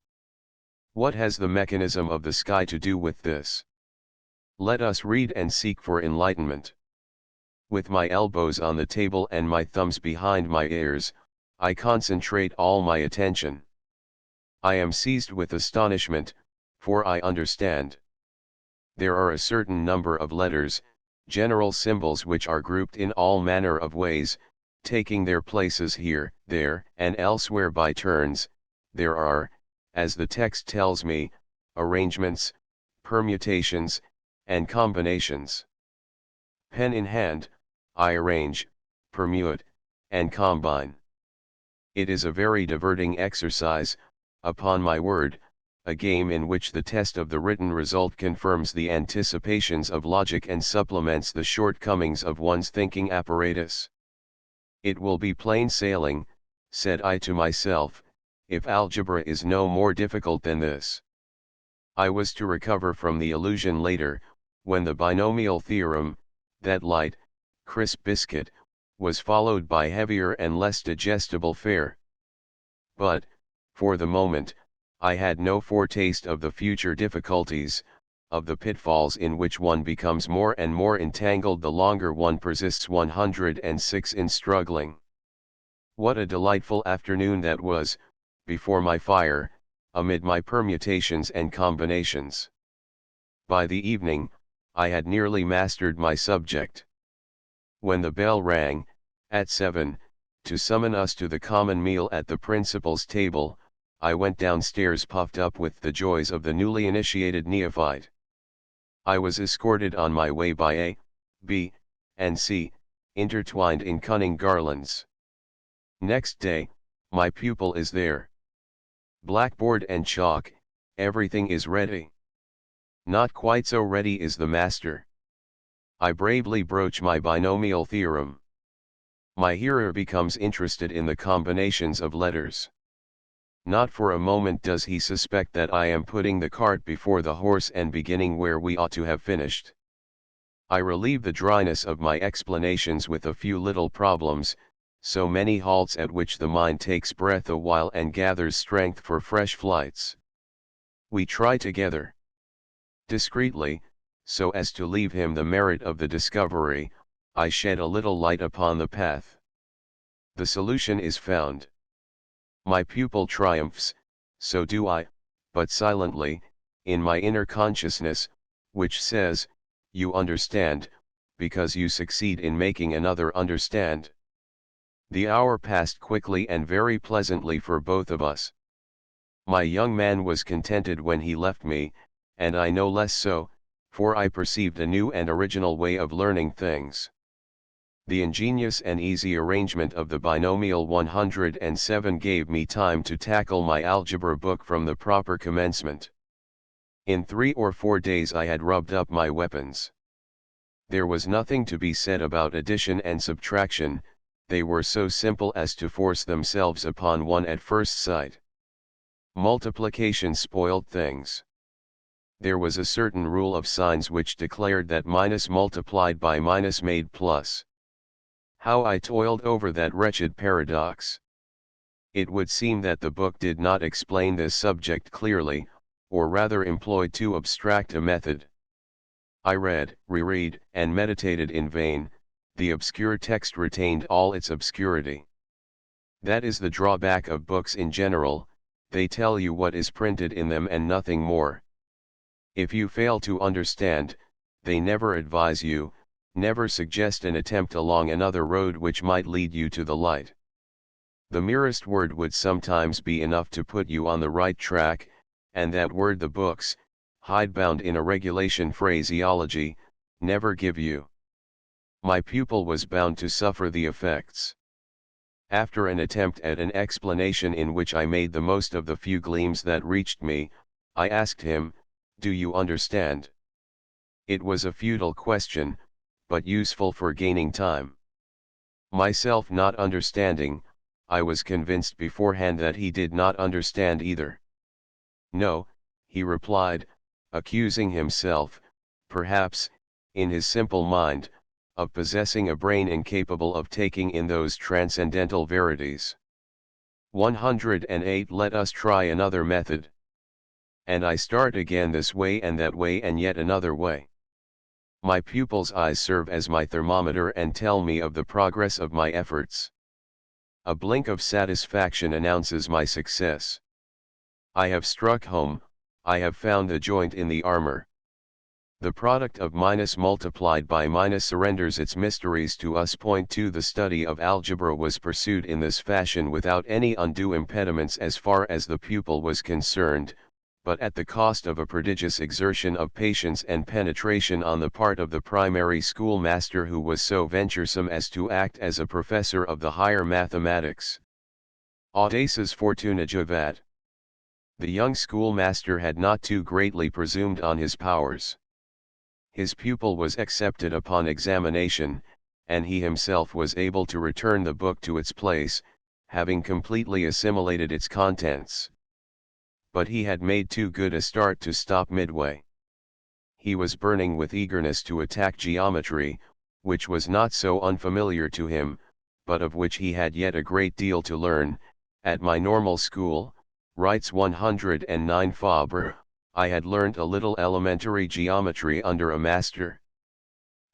What has the mechanism of the sky to do with this? Let us read and seek for enlightenment. With my elbows on the table and my thumbs behind my ears, I concentrate all my attention. I am seized with astonishment, for I understand. There are a certain number of letters, general symbols which are grouped in all manner of ways, taking their places here, there, and elsewhere by turns. There are, as the text tells me, arrangements, permutations, and combinations. Pen in hand, I arrange, permute, and combine. It is a very diverting exercise, upon my word, a game in which the test of the written result confirms the anticipations of logic and supplements the shortcomings of one's thinking apparatus. It will be plain sailing, said I to myself, if algebra is no more difficult than this. I was to recover from the illusion later, when the binomial theorem, that light, crisp biscuit, was followed by heavier and less digestible fare. But, for the moment, I had no foretaste of the future difficulties, of the pitfalls in which one becomes more and more entangled the longer one persists 106 in struggling. What a delightful afternoon that was, before my fire, amid my permutations and combinations. By the evening, I had nearly mastered my subject. When the bell rang, at 7, to summon us to the common meal at the principal's table, I went downstairs puffed up with the joys of the newly initiated neophyte. I was escorted on my way by A, B, and C, intertwined in cunning garlands. Next day, my pupil is there. Blackboard and chalk, everything is ready. Not quite so ready is the master. I bravely broach my binomial theorem. My hearer becomes interested in the combinations of letters. Not for a moment does he suspect that I am putting the cart before the horse and beginning where we ought to have finished. I relieve the dryness of my explanations with a few little problems, so many halts at which the mind takes breath a while and gathers strength for fresh flights. We try together. Discreetly, so as to leave him the merit of the discovery, I shed a little light upon the path. The solution is found. My pupil triumphs, so do I, but silently, in my inner consciousness, which says, "You understand, because you succeed in making another understand." The hour passed quickly and very pleasantly for both of us. My young man was contented when he left me, and I no less so, for I perceived a new and original way of learning things. The ingenious and easy arrangement of the binomial 107 gave me time to tackle my algebra book from the proper commencement. In 3 or 4 days I had rubbed up my weapons. There was nothing to be said about addition and subtraction, they were so simple as to force themselves upon one at first sight. Multiplication spoiled things. There was a certain rule of signs which declared that minus multiplied by minus made plus. How I toiled over that wretched paradox! It would seem that the book did not explain this subject clearly, or rather employed too abstract a method. I read, reread, and meditated in vain, the obscure text retained all its obscurity. That is the drawback of books in general, they tell you what is printed in them and nothing more. If you fail to understand, they never advise you, never suggest an attempt along another road which might lead you to the light. The merest word would sometimes be enough to put you on the right track, and that word the books, hidebound in a regulation phraseology, never give you. My pupil was bound to suffer the effects. After an attempt at an explanation in which I made the most of the few gleams that reached me, I asked him, "Do you understand?" It was a futile question, but useful for gaining time. Myself not understanding, I was convinced beforehand that he did not understand either. "No," he replied, accusing himself, perhaps, in his simple mind, of possessing a brain incapable of taking in those transcendental verities. 108 Let us try another method. And I start again this way and that way and yet another way. My pupil's eyes serve as my thermometer and tell me of the progress of my efforts. A blink of satisfaction announces my success. I have struck home, I have found the joint in the armor. The product of minus multiplied by minus surrenders its mysteries to us. Point 2 The study of algebra was pursued in this fashion without any undue impediments as far as the pupil was concerned, but at the cost of a prodigious exertion of patience and penetration on the part of the primary schoolmaster, who was so venturesome as to act as a professor of the higher mathematics. Audaces fortuna juvat. The young schoolmaster had not too greatly presumed on his powers. His pupil was accepted upon examination, and he himself was able to return the book to its place, having completely assimilated its contents. But he had made too good a start to stop midway. He was burning with eagerness to attack geometry, which was not so unfamiliar to him, but of which he had yet a great deal to learn. At my normal school, writes 109 Fabre, I had learnt a little elementary geometry under a master.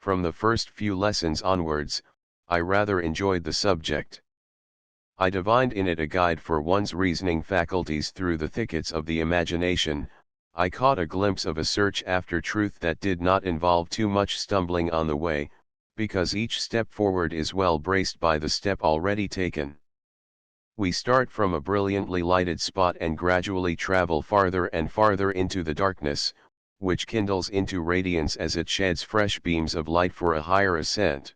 From the first few lessons onwards, I rather enjoyed the subject. I divined in it a guide for one's reasoning faculties through the thickets of the imagination. I caught a glimpse of a search after truth that did not involve too much stumbling on the way, because each step forward is well braced by the step already taken. We start from a brilliantly lighted spot and gradually travel farther and farther into the darkness, which kindles into radiance as it sheds fresh beams of light for a higher ascent.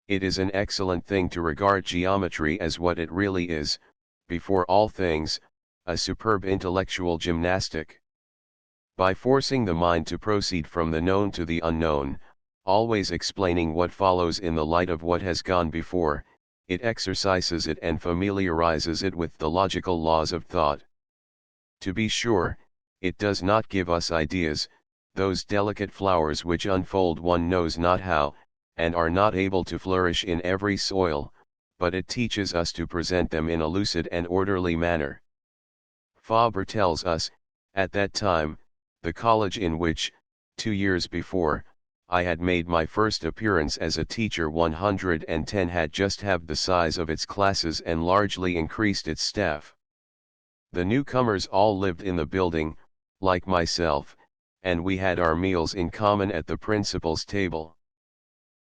It is an excellent thing to regard geometry as what it really is, before all things, a superb intellectual gymnastic. By forcing the mind to proceed from the known to the unknown, always explaining what follows in the light of what has gone before, it exercises it and familiarizes it with the logical laws of thought. To be sure, it does not give us ideas, those delicate flowers which unfold one knows not how, and are not able to flourish in every soil, but it teaches us to present them in a lucid and orderly manner. Fabre tells us, at that time, the college in which, 2 years before, I had made my first appearance as a teacher 110 had just halved the size of its classes and largely increased its staff. The newcomers all lived in the building, like myself, and we had our meals in common at the principal's table.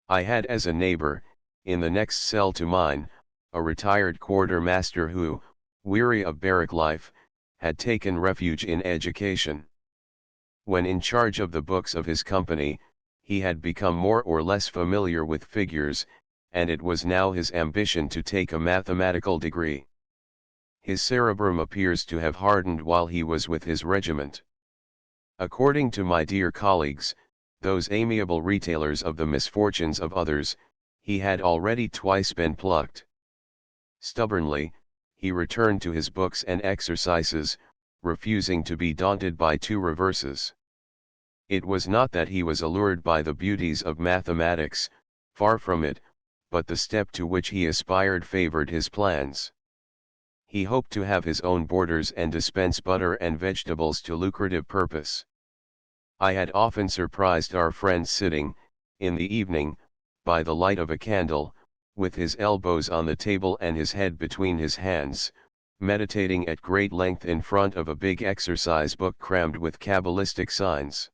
I had as a neighbor, in the next cell to mine, a retired quartermaster who, weary of barrack life, had taken refuge in education. When in charge of the books of his company, he had become more or less familiar with figures, and it was now his ambition to take a mathematical degree. His cerebrum appears to have hardened while he was with his regiment. According to my dear colleagues, those amiable retailers of the misfortunes of others, he had already twice been plucked. Stubbornly, he returned to his books and exercises, refusing to be daunted by two reverses. It was not that he was allured by the beauties of mathematics, far from it, but the step to which he aspired favored his plans. He hoped to have his own boarders and dispense butter and vegetables to lucrative purpose. I had often surprised our friend sitting, in the evening, by the light of a candle, with his elbows on the table and his head between his hands, meditating at great length in front of a big exercise book crammed with cabalistic signs.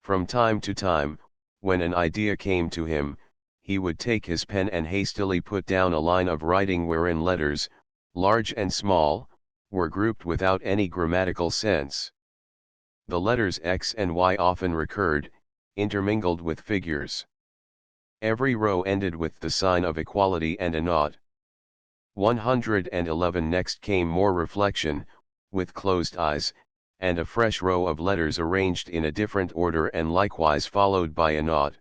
From time to time, when an idea came to him, he would take his pen and hastily put down a line of writing wherein letters, large and small, were grouped without any grammatical sense. The letters X and Y often recurred, intermingled with figures. Every row ended with the sign of equality and a naught. 111 next came more reflection, with closed eyes, and a fresh row of letters arranged in a different order and likewise followed by a naught.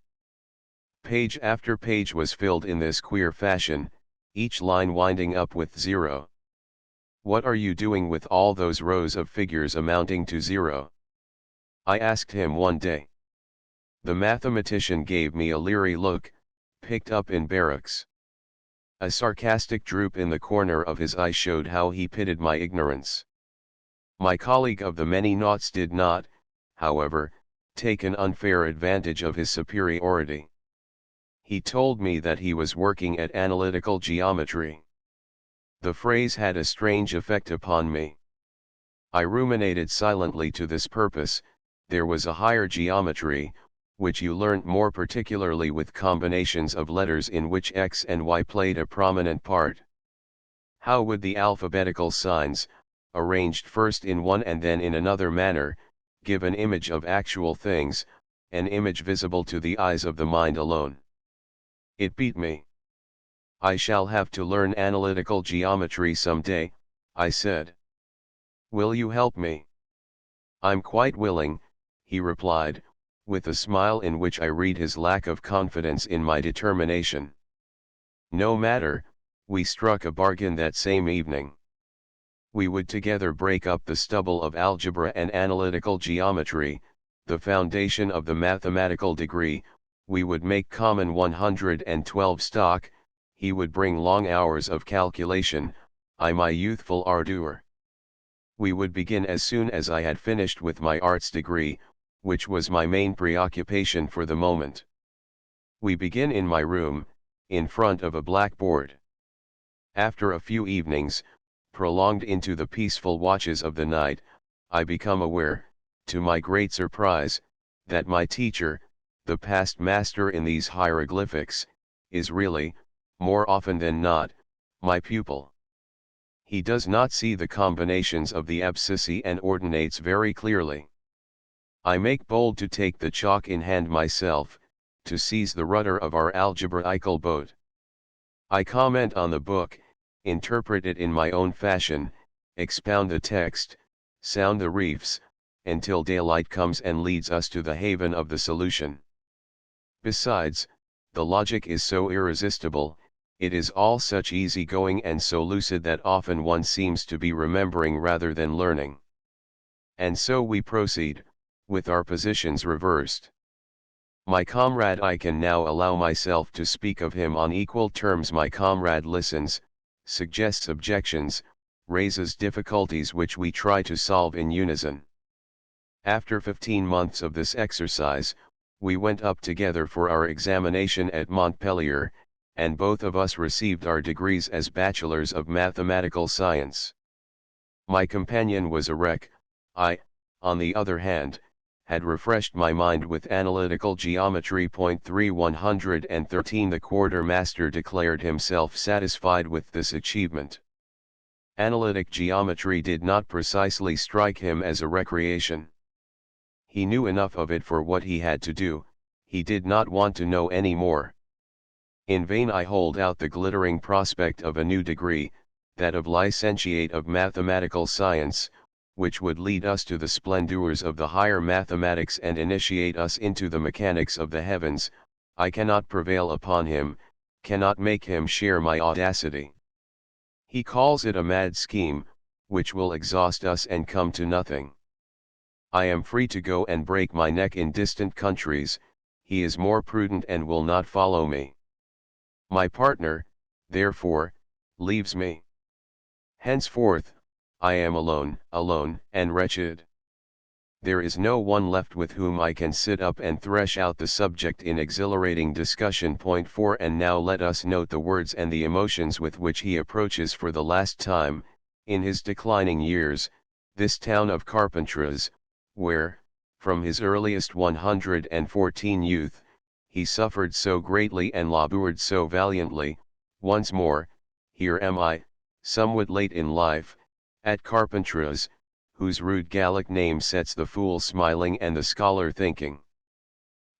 Page after page was filled in this queer fashion, each line winding up with 0. "What are you doing with all those rows of figures amounting to 0? I asked him one day. The mathematician gave me a leery look, picked up in barracks. A sarcastic droop in the corner of his eye showed how he pitied my ignorance. My colleague of the many naughts did not, however, take an unfair advantage of his superiority. He told me that he was working at analytical geometry. The phrase had a strange effect upon me. I ruminated silently to this purpose. There was a higher geometry, which you learnt more particularly with combinations of letters in which X and Y played a prominent part. How would the alphabetical signs, arranged first in one and then in another manner, give an image of actual things, an image visible to the eyes of the mind alone? It beat me. I shall have to learn analytical geometry some day, I said. Will you help me? I'm quite willing, he replied, with a smile in which I read his lack of confidence in my determination. No matter, we struck a bargain that same evening. We would together break up the stubble of algebra and analytical geometry, the foundation of the mathematical degree. We would make common 112 stock, he would bring long hours of calculation, I my youthful ardor. We would begin as soon as I had finished with my arts degree, which was my main preoccupation for the moment. We begin in my room, in front of a blackboard. After a few evenings, prolonged into the peaceful watches of the night, I become aware, to my great surprise, that my teacher, the past master in these hieroglyphics, is really, more often than not, my pupil. He does not see the combinations of the abscissae and ordinates very clearly. I make bold to take the chalk in hand myself, to seize the rudder of our algebraical boat. I comment on the book, interpret it in my own fashion, expound the text, sound the reefs, until daylight comes and leads us to the haven of the solution. Besides, the logic is so irresistible, it is all such easy going and so lucid that often one seems to be remembering rather than learning. And so we proceed, with our positions reversed. My comrade, I can now allow myself to speak of him on equal terms. My comrade listens, suggests objections, raises difficulties which we try to solve in unison. After 15 months of this exercise, we went up together for our examination at Montpellier, and both of us received our degrees as bachelors of mathematical science. My companion was a wreck. I, on the other hand, had refreshed my mind with analytical geometry. 113. The quartermaster declared himself satisfied with this achievement. Analytic geometry did not precisely strike him as a recreation. He knew enough of it for what he had to do, he did not want to know any more. In vain I hold out the glittering prospect of a new degree, that of licentiate of mathematical science, which would lead us to the splendors of the higher mathematics and initiate us into the mechanics of the heavens. I cannot prevail upon him, cannot make him share my audacity. He calls it a mad scheme, which will exhaust us and come to nothing. I am free to go and break my neck in distant countries, he is more prudent and will not follow me. My partner, therefore, leaves me. Henceforth, I am alone, and wretched. There is no one left with whom I can sit up and thresh out the subject in exhilarating discussion. 4. And now let us note the words and the emotions with which he approaches for the last time, in his declining years, this town of Carpentras, where, from his earliest 114 youth, he suffered so greatly and labored so valiantly. Once more, here am I, somewhat late in life, at Carpentras, whose rude Gallic name sets the fool smiling and the scholar thinking.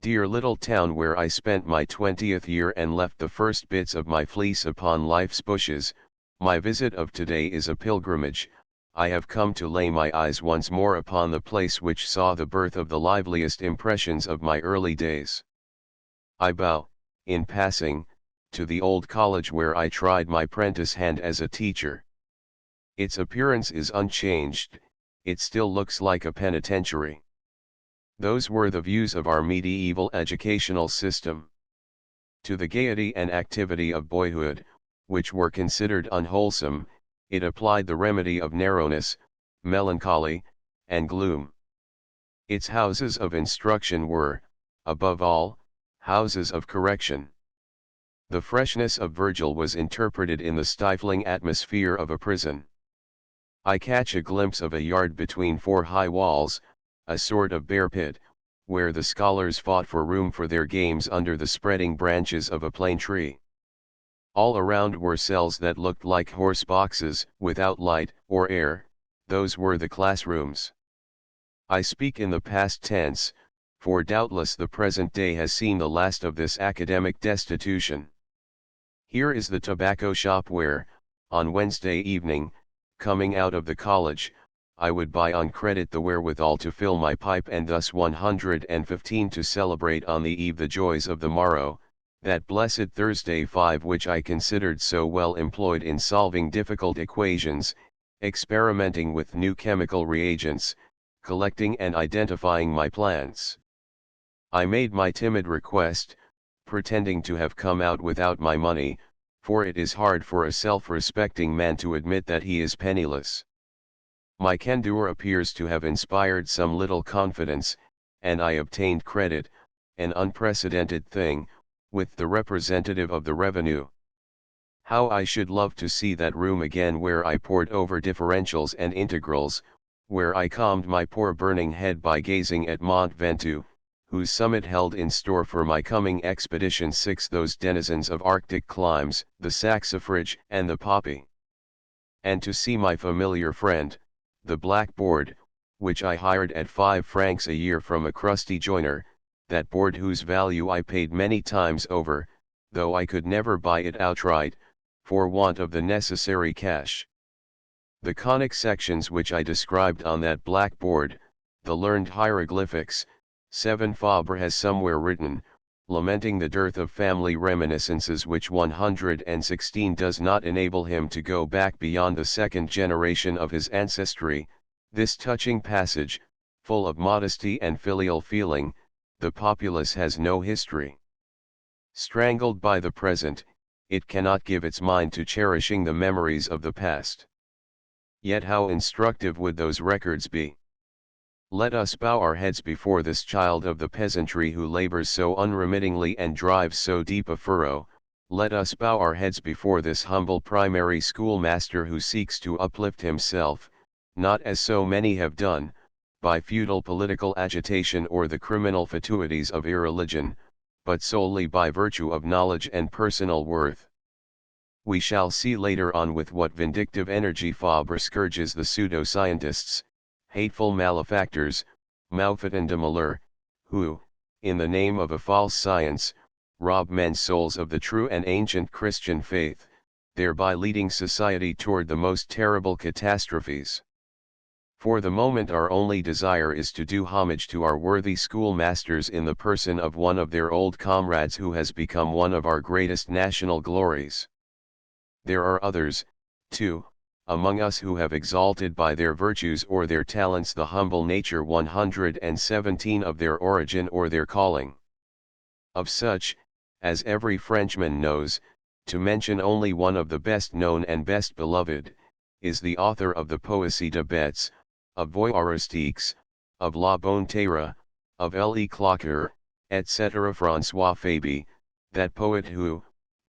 Dear little town where I spent my 20th year and left the first bits of my fleece upon life's bushes, my visit of today is a pilgrimage. I have come to lay my eyes once more upon the place which saw the birth of the liveliest impressions of my early days. I bow, in passing, to the old college where I tried my prentice hand as a teacher. Its appearance is unchanged, it still looks like a penitentiary. Those were the views of our medieval educational system. To the gaiety and activity of boyhood, which were considered unwholesome, it applied the remedy of narrowness, melancholy, and gloom. Its houses of instruction were, above all, houses of correction. The freshness of Virgil was interpreted in the stifling atmosphere of a prison. I catch a glimpse of a yard between four high walls, a sort of bear pit, where the scholars fought for room for their games under the spreading branches of a plane tree. All around were cells that looked like horse boxes, without light or air. Those were the classrooms. I speak in the past tense, for doubtless the present day has seen the last of this academic destitution. Here is the tobacco shop where, on Wednesday evening, coming out of the college, I would buy on credit the wherewithal to fill my pipe, and thus 115 to celebrate on the eve the joys of the morrow, that blessed Thursday 5 which I considered so well employed in solving difficult equations, experimenting with new chemical reagents, collecting and identifying my plants. I made my timid request, pretending to have come out without my money, for it is hard for a self-respecting man to admit that he is penniless. My candour appears to have inspired some little confidence, and I obtained credit, an unprecedented thing, with the representative of the revenue. How I should love to see that room again where I pored over differentials and integrals, where I calmed my poor burning head by gazing at Mont Ventoux, whose summit held in store for my coming expedition 6 those denizens of Arctic climes, the saxifrage and the poppy. And to see my familiar friend, the blackboard, which I hired at 5 francs a year from a crusty joiner, that board whose value I paid many times over, though I could never buy it outright, for want of the necessary cash. The conic sections which I described on that blackboard, the learned hieroglyphics, 7 Fabre has somewhere written, lamenting the dearth of family reminiscences which 116 does not enable him to go back beyond the second generation of his ancestry. This touching passage, full of modesty and filial feeling, the populace has no history. Strangled by the present, it cannot give its mind to cherishing the memories of the past. Yet how instructive would those records be? Let us bow our heads before this child of the peasantry who labors so unremittingly and drives so deep a furrow. Let us bow our heads before this humble primary school master who seeks to uplift himself, not as so many have done, by feudal political agitation or the criminal fatuities of irreligion, but solely by virtue of knowledge and personal worth. We shall see later on with what vindictive energy Fabre scourges the pseudo-scientists, hateful malefactors, Maufet and de Malheur, who, in the name of a false science, rob men's souls of the true and ancient Christian faith, thereby leading society toward the most terrible catastrophes. For the moment our only desire is to do homage to our worthy schoolmasters in the person of one of their old comrades who has become one of our greatest national glories. There are others, too, among us who have exalted by their virtues or their talents the humble nature 117 of their origin or their calling. Of such, as every Frenchman knows, to mention only one of the best known and best beloved, is the author of the Poésie de Bêtes, of Voyauristiques, of La Bonne Terre, of Le Cloqueur, etc. François Fabre, that poet who,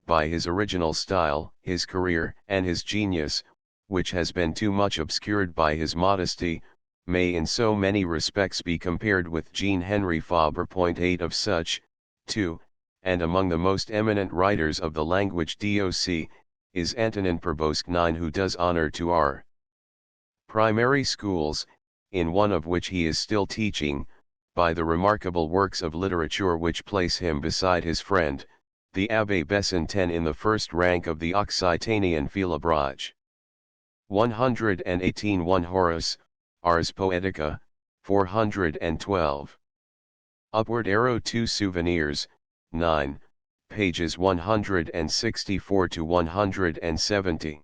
by his original style, his career, and his genius, which has been too much obscured by his modesty, may in so many respects be compared with Jean Henri Fabre. 8 of such, too, and among the most eminent writers of the language DOC, is Antonin Probosc 9, who does honor to our primary schools, in one of which he is still teaching, by the remarkable works of literature which place him beside his friend, the Abbé Besson 10 in the first rank of the Occitanian Philobrage. 118 1 Horace, Ars Poetica, 412. Upward arrow 2 Souvenirs, 9, pages 164 to 170.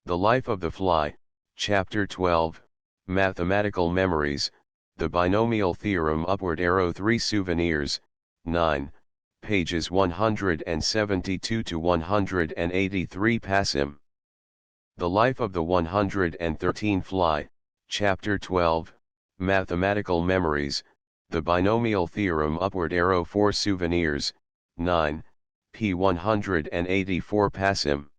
The Life of the Fly, Chapter 12, Mathematical Memories, the Binomial Theorem. Upward arrow 3 Souvenirs, 9, pages 172 to 183. Passim. The Life of the 113 Fly, Chapter 12, Mathematical Memories, the Binomial Theorem. Upward arrow 4 Souvenirs, 9, p. 184. Passim.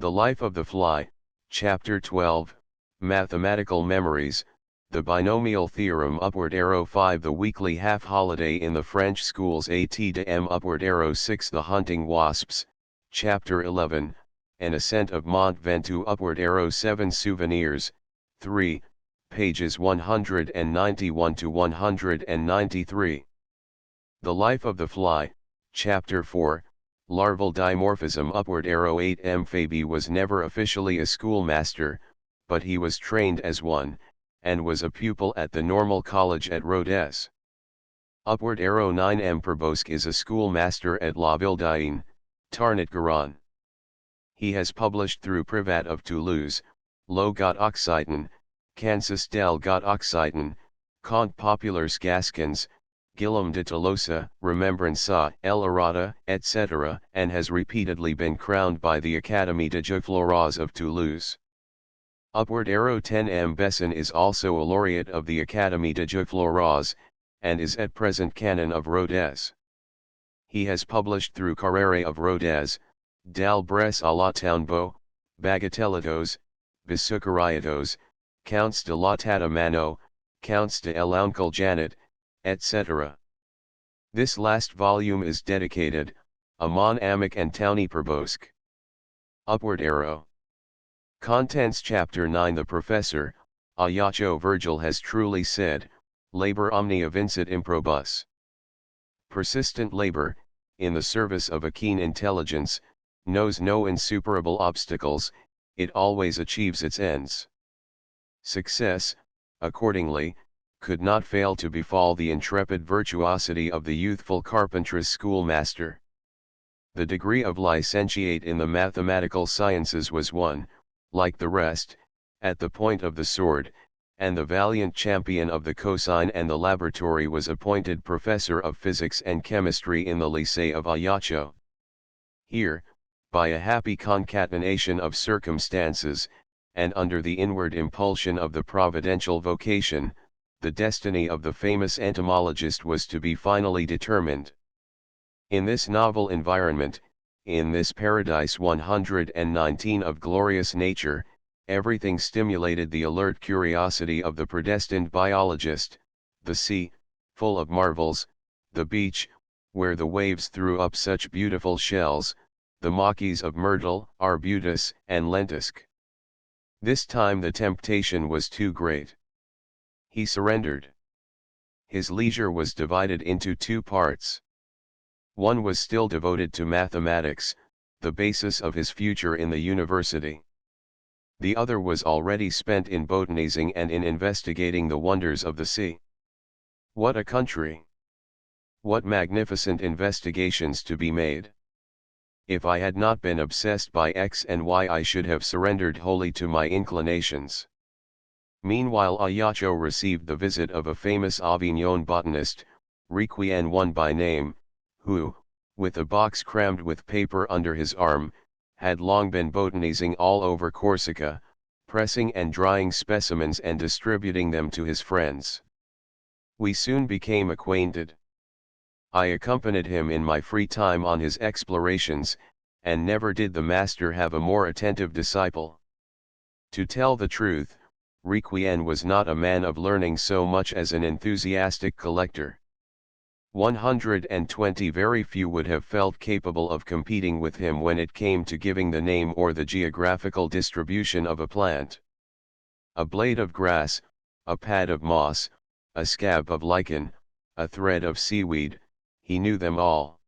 The Life of the Fly, Chapter 12, Mathematical Memories, the Binomial Theorem. Upward arrow 5 The Weekly Half Holiday in the French Schools. ATM. Upward arrow 6 The Hunting Wasps, Chapter 11, An Ascent of Mont Ventoux. Upward arrow 7 Souvenirs, 3, pages 191 to 193. The Life of the Fly, Chapter 4, Larval Dimorphism. Upward arrow 8 M. Fabre was never officially a schoolmaster, but he was trained as one, and was a pupil at the Normal College at Rodez. Upward arrow 9 M. Probosc is a schoolmaster at La Ville-d'Ain, Tarn-et-Garonne. He has published through Privat of Toulouse, Le Got Occitan, Kansas del Got Occitan, Contes Populaires Gascons, Guillaume de Tolosa, Remembrança, El Errata, etc., and has repeatedly been crowned by the Académie de Jeux Floraux of Toulouse. Upward arrow 10 M. Besson is also a laureate of the Académie de Jeux Floraux, and is at present canon of Rodez. He has published through Carrère of Rodez, D'Albres à la Townbo, Bagatelitos, Bisucariatos, Counts de la Tatamano, Counts de l'Oncle Janet, etc. This last volume is dedicated, à mon amic and Towny Probosc. Upward arrow. Contents. Chapter 9 The Professor, Ajaccio Virgil has truly said, labor omnia vincit improbus. Persistent labor, in the service of a keen intelligence, knows no insuperable obstacles, it always achieves its ends. Success, accordingly, could not fail to befall the intrepid virtuosity of the youthful carpenter's schoolmaster. The degree of licentiate in the mathematical sciences was won, like the rest, at the point of the sword, and the valiant champion of the cosine and the laboratory was appointed professor of physics and chemistry in the Lycée of Ajaccio. Here, by a happy concatenation of circumstances, and under the inward impulsion of the providential vocation, the destiny of the famous entomologist was to be finally determined. In this novel environment, in this paradise 119 of glorious nature, everything stimulated the alert curiosity of the predestined biologist: the sea, full of marvels, the beach, where the waves threw up such beautiful shells, the maquis of myrtle, arbutus, and lentisk. This time the temptation was too great. He surrendered. His leisure was divided into two parts. One was still devoted to mathematics, the basis of his future in the university. The other was already spent in botanizing and in investigating the wonders of the sea. What a country! What magnificent investigations to be made! If I had not been obsessed by X and Y, I should have surrendered wholly to my inclinations. Meanwhile Ajaccio received the visit of a famous Avignon botanist, Requien one by name, who, with a box crammed with paper under his arm, had long been botanizing all over Corsica, pressing and drying specimens and distributing them to his friends. We soon became acquainted. I accompanied him in my free time on his explorations, and never did the master have a more attentive disciple. To tell the truth, Requien was not a man of learning so much as an enthusiastic collector. 120 very few would have felt capable of competing with him when it came to giving the name or the geographical distribution of a plant. A blade of grass, a pad of moss, a scab of lichen, a thread of seaweed, he knew them all.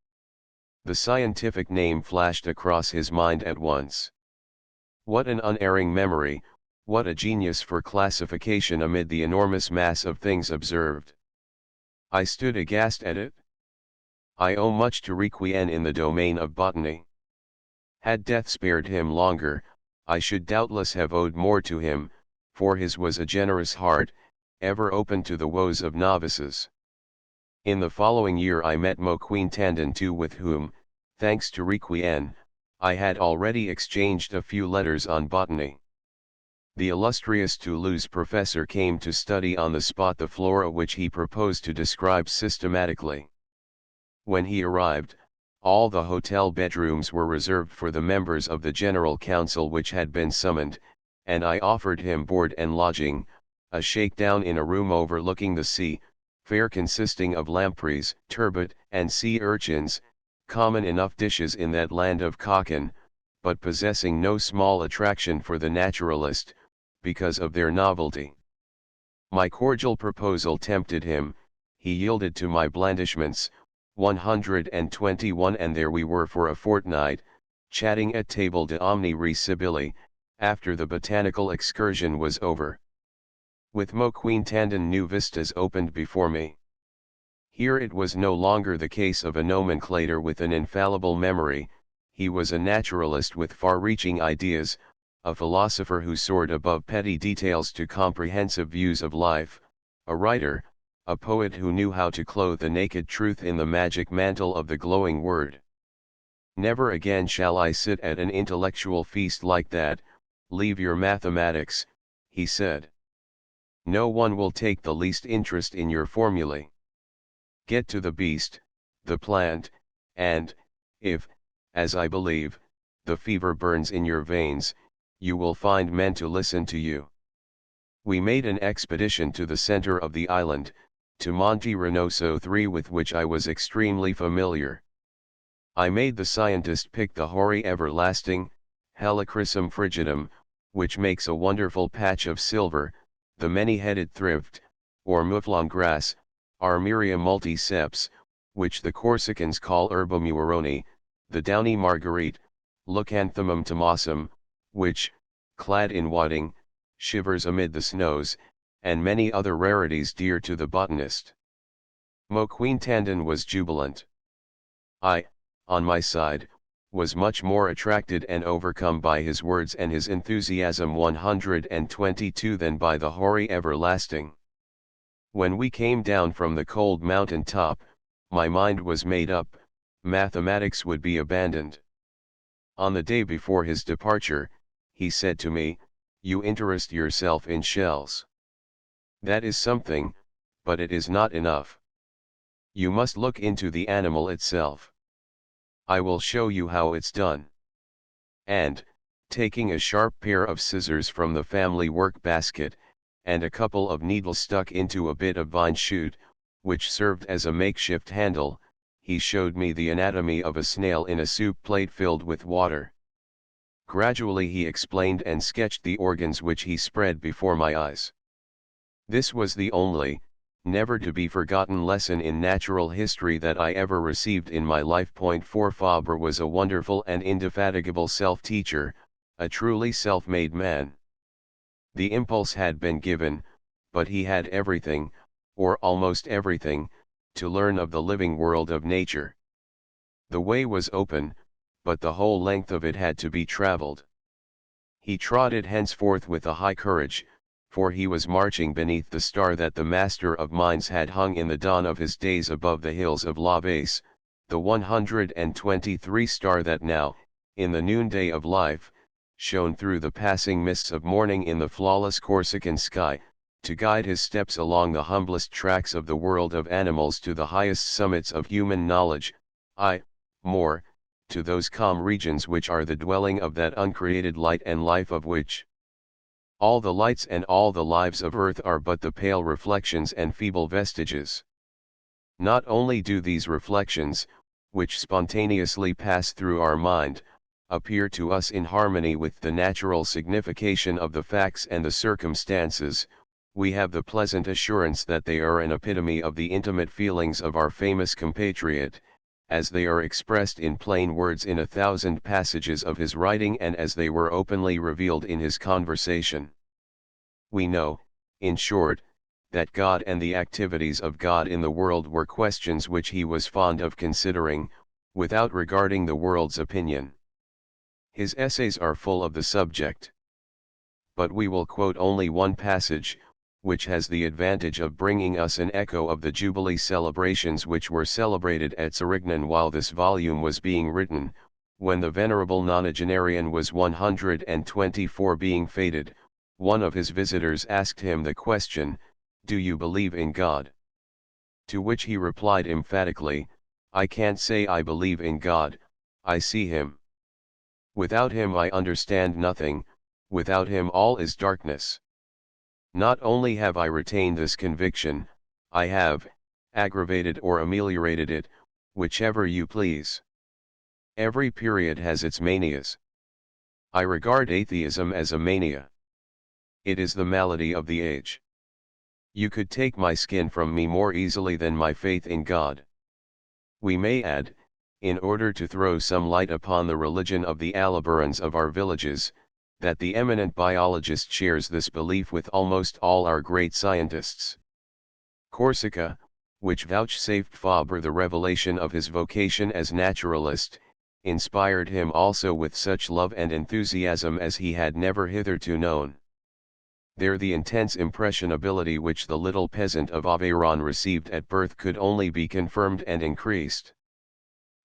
The scientific name flashed across his mind at once. What an unerring memory, what a genius for classification amid the enormous mass of things observed! I stood aghast at it. I owe much to Requien in the domain of botany. Had death spared him longer, I should doubtless have owed more to him, for his was a generous heart, ever open to the woes of novices. In the following year I met Moquin-Tandon too, with whom, thanks to Requien, I had already exchanged a few letters on botany. The illustrious Toulouse professor came to study on the spot the flora which he proposed to describe systematically. When he arrived, all the hotel bedrooms were reserved for the members of the General Council which had been summoned, and I offered him board and lodging, a shakedown in a room overlooking the sea, fare consisting of lampreys, turbot, and sea urchins, common enough dishes in that land of Cocken, but possessing no small attraction for the naturalist, because of their novelty. My cordial proposal tempted him, he yielded to my blandishments, 121, and there we were for a fortnight, chatting at table d'omni re Sibili, after the botanical excursion was over. With Moquin-Tandon new vistas opened before me. Here it was no longer the case of a nomenclator with an infallible memory, he was a naturalist with far-reaching ideas, a philosopher who soared above petty details to comprehensive views of life, a writer, a poet who knew how to clothe the naked truth in the magic mantle of the glowing word. Never again shall I sit at an intellectual feast like that. Leave your mathematics, he said. No one will take the least interest in your formulae. Get to the beast, the plant, and, if, as I believe, the fever burns in your veins, you will find men to listen to you. We made an expedition to the center of the island, to Monte Renoso 3, with which I was extremely familiar. I made the scientist pick the hoary everlasting, Helichrysum frigidum, which makes a wonderful patch of silver, the many-headed thrift, or mouflon grass, Armeria multiceps, which the Corsicans call Herba muironi, the downy marguerite, Leucanthemum tomosum, which, clad in wadding, shivers amid the snows, and many other rarities dear to the botanist. Moquin-Tandon was jubilant. I, on my side, was much more attracted and overcome by his words and his enthusiasm 122 than by the hoary everlasting. When we came down from the cold mountain top, my mind was made up, mathematics would be abandoned. On the day before his departure, he said to me, "You interest yourself in shells. That is something, but it is not enough. You must look into the animal itself. I will show you how it's done." And, taking a sharp pair of scissors from the family work basket, and a couple of needles stuck into a bit of vine shoot, which served as a makeshift handle, he showed me the anatomy of a snail in a soup plate filled with water. Gradually he explained and sketched the organs which he spread before my eyes. This was the only, never to be forgotten lesson in natural history that I ever received in my life. 4 Fabre was a wonderful and indefatigable self-teacher, a truly self-made man. The impulse had been given, but he had everything, or almost everything, to learn of the living world of nature. The way was open, but the whole length of it had to be traveled. He trod it henceforth with a high courage, for he was marching beneath the star that the master of minds had hung in the dawn of his days above the hills of La Base, the 123 star that now, in the noonday of life, shone through the passing mists of morning in the flawless Corsican sky, to guide his steps along the humblest tracks of the world of animals to the highest summits of human knowledge, more, to those calm regions which are the dwelling of that uncreated light and life of which all the lights and all the lives of earth are but the pale reflections and feeble vestiges. Not only do these reflections, which spontaneously pass through our mind, appear to us in harmony with the natural signification of the facts and the circumstances, we have the pleasant assurance that they are an epitome of the intimate feelings of our famous compatriot, as they are expressed in plain words in 1,000 passages of his writing and as they were openly revealed in his conversation. We know, in short, that God and the activities of God in the world were questions which he was fond of considering, without regarding the world's opinion. His essays are full of the subject. But we will quote only one passage, which has the advantage of bringing us an echo of the Jubilee celebrations which were celebrated at Sérignan while this volume was being written, when the venerable nonagenarian was 124. Being fated, one of his visitors asked him the question, "Do you believe in God?" To which he replied emphatically, "I can't say I believe in God, I see him. Without him I understand nothing, without him all is darkness." Not only have I retained this conviction, I have, aggravated or ameliorated it, whichever you please. Every period has its manias. I regard atheism as a mania. It is the malady of the age. You could take my skin from me more easily than my faith in God. We may add, in order to throw some light upon the religion of the Aliburans of our villages, that the eminent biologist shares this belief with almost all our great scientists. Corsica, which vouchsafed Fabre the revelation of his vocation as naturalist, inspired him also with such love and enthusiasm as he had never hitherto known. There the intense impressionability which the little peasant of Aveyron received at birth could only be confirmed and increased.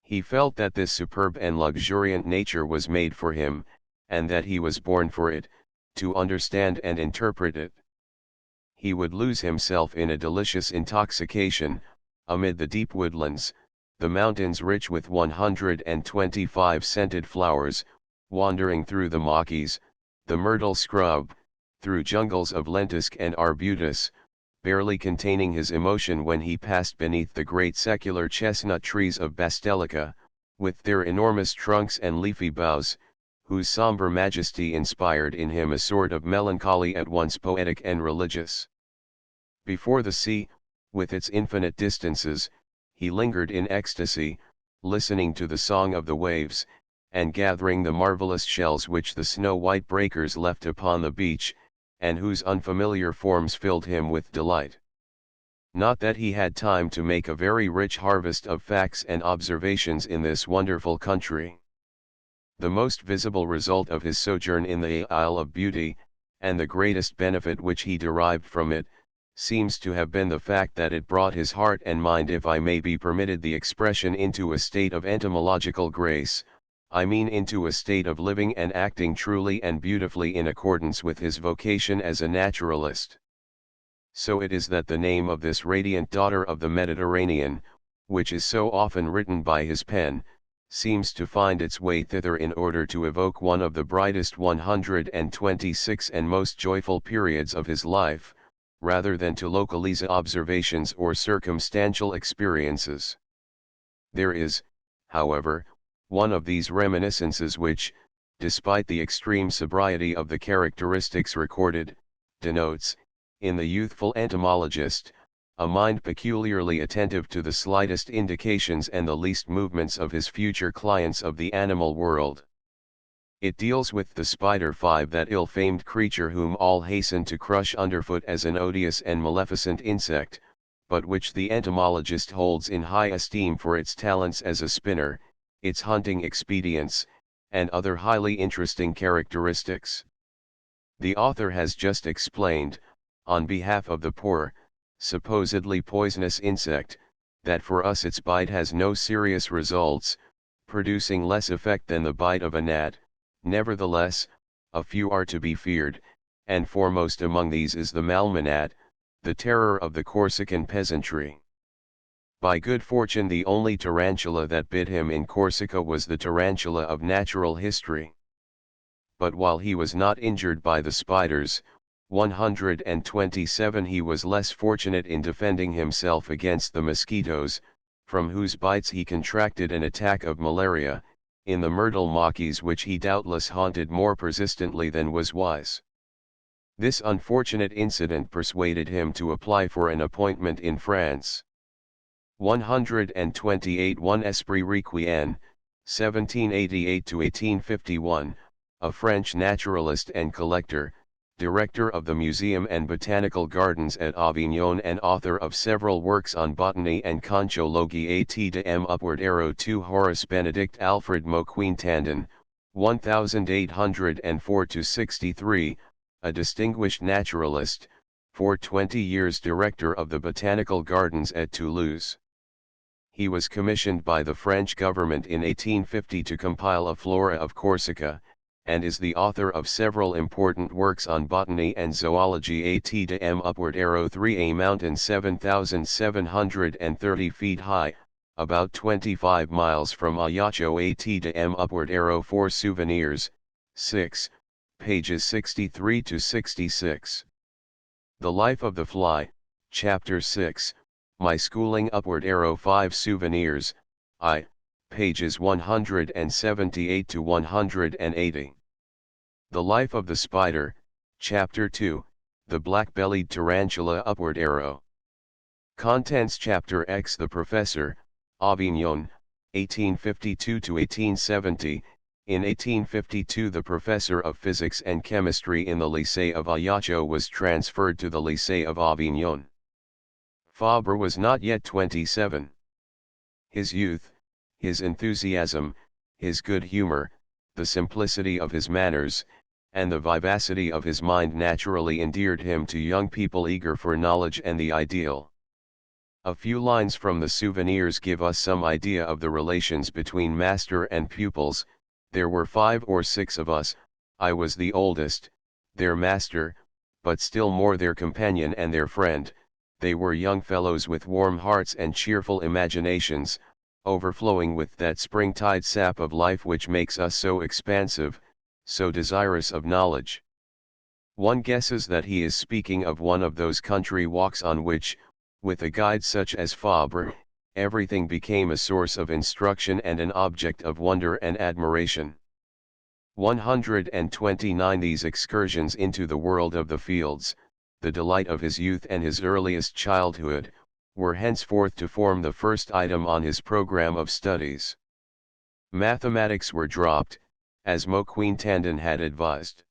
He felt that this superb and luxuriant nature was made for him, and that he was born for it, to understand and interpret it. He would lose himself in a delicious intoxication, amid the deep woodlands, the mountains rich with 125 scented flowers, wandering through the maquis, the myrtle scrub, through jungles of lentisk and arbutus, barely containing his emotion when he passed beneath the great secular chestnut trees of Bastelica, with their enormous trunks and leafy boughs, whose sombre majesty inspired in him a sort of melancholy at once poetic and religious. Before the sea, with its infinite distances, he lingered in ecstasy, listening to the song of the waves, and gathering the marvelous shells which the snow-white breakers left upon the beach, and whose unfamiliar forms filled him with delight. Not that he had time to make a very rich harvest of facts and observations in this wonderful country. The most visible result of his sojourn in the Isle of Beauty, and the greatest benefit which he derived from it, seems to have been the fact that it brought his heart and mind, if I may be permitted the expression, into a state of entomological grace, I mean into a state of living and acting truly and beautifully in accordance with his vocation as a naturalist. So it is that the name of this radiant daughter of the Mediterranean, which is so often written by his pen, seems to find its way thither in order to evoke one of the brightest 126 and most joyful periods of his life, rather than to localize observations or circumstantial experiences. There is, however, one of these reminiscences which, despite the extreme sobriety of the characteristics recorded, denotes, in the youthful entomologist, a mind peculiarly attentive to the slightest indications and the least movements of his future clients of the animal world. It deals with the spider, that ill-famed creature whom all hasten to crush underfoot as an odious and maleficent insect, but which the entomologist holds in high esteem for its talents as a spinner, its hunting expedients, and other highly interesting characteristics. The author has just explained, on behalf of the poor, supposedly poisonous insect, that for us its bite has no serious results, producing less effect than the bite of a gnat. Nevertheless, a few are to be feared, and foremost among these is the malmenat, the terror of the Corsican peasantry. By good fortune the only tarantula that bit him in Corsica was the tarantula of natural history. But while he was not injured by the spiders, 127, he was less fortunate in defending himself against the mosquitoes, from whose bites he contracted an attack of malaria, in the myrtle maquis which he doubtless haunted more persistently than was wise. This unfortunate incident persuaded him to apply for an appointment in France. 128 1 Esprit Requien, 1788–1851, a French naturalist and collector, director of the Museum and Botanical Gardens at Avignon and author of several works on botany and conchology. At upward arrow 2 Horace Benedict Alfred Moquin-Tandon, 1804–63, a distinguished naturalist, for 20 years director of the Botanical Gardens at Toulouse. He was commissioned by the French government in 1850 to compile a flora of Corsica, and is the author of several important works on botany and zoology. At upward arrow 3 A mountain 7,730 feet high, about 25 miles from Ajaccio. At upward arrow 4 Souvenirs, 6, pages 63–66. The Life of the Fly, Chapter 6, My Schooling. Upward arrow 5 Souvenirs, I, pages 178–180. The Life of the Spider, Chapter 2, The Black-Bellied Tarantula. Upward arrow. Contents. Chapter X The Professor, Avignon, 1852–1870. In 1852 the professor of physics and chemistry in the Lycée of Ajaccio was transferred to the Lycée of Avignon. Fabre was not yet 27. His youth, his enthusiasm, his good humor, the simplicity of his manners, and the vivacity of his mind naturally endeared him to young people eager for knowledge and the ideal. A few lines from the Souvenirs give us some idea of the relations between master and pupils. There were 5 or 6 of us, I was the oldest, their master, but still more their companion and their friend. They were young fellows with warm hearts and cheerful imaginations, overflowing with that springtide sap of life which makes us so expansive, so desirous of knowledge. One guesses that he is speaking of one of those country walks on which, with a guide such as Fabre, everything became a source of instruction and an object of wonder and admiration. 129 These excursions into the world of the fields, the delight of his youth and his earliest childhood, were henceforth to form the first item on his program of studies. Mathematics were dropped, as Moquin-Tandon had advised.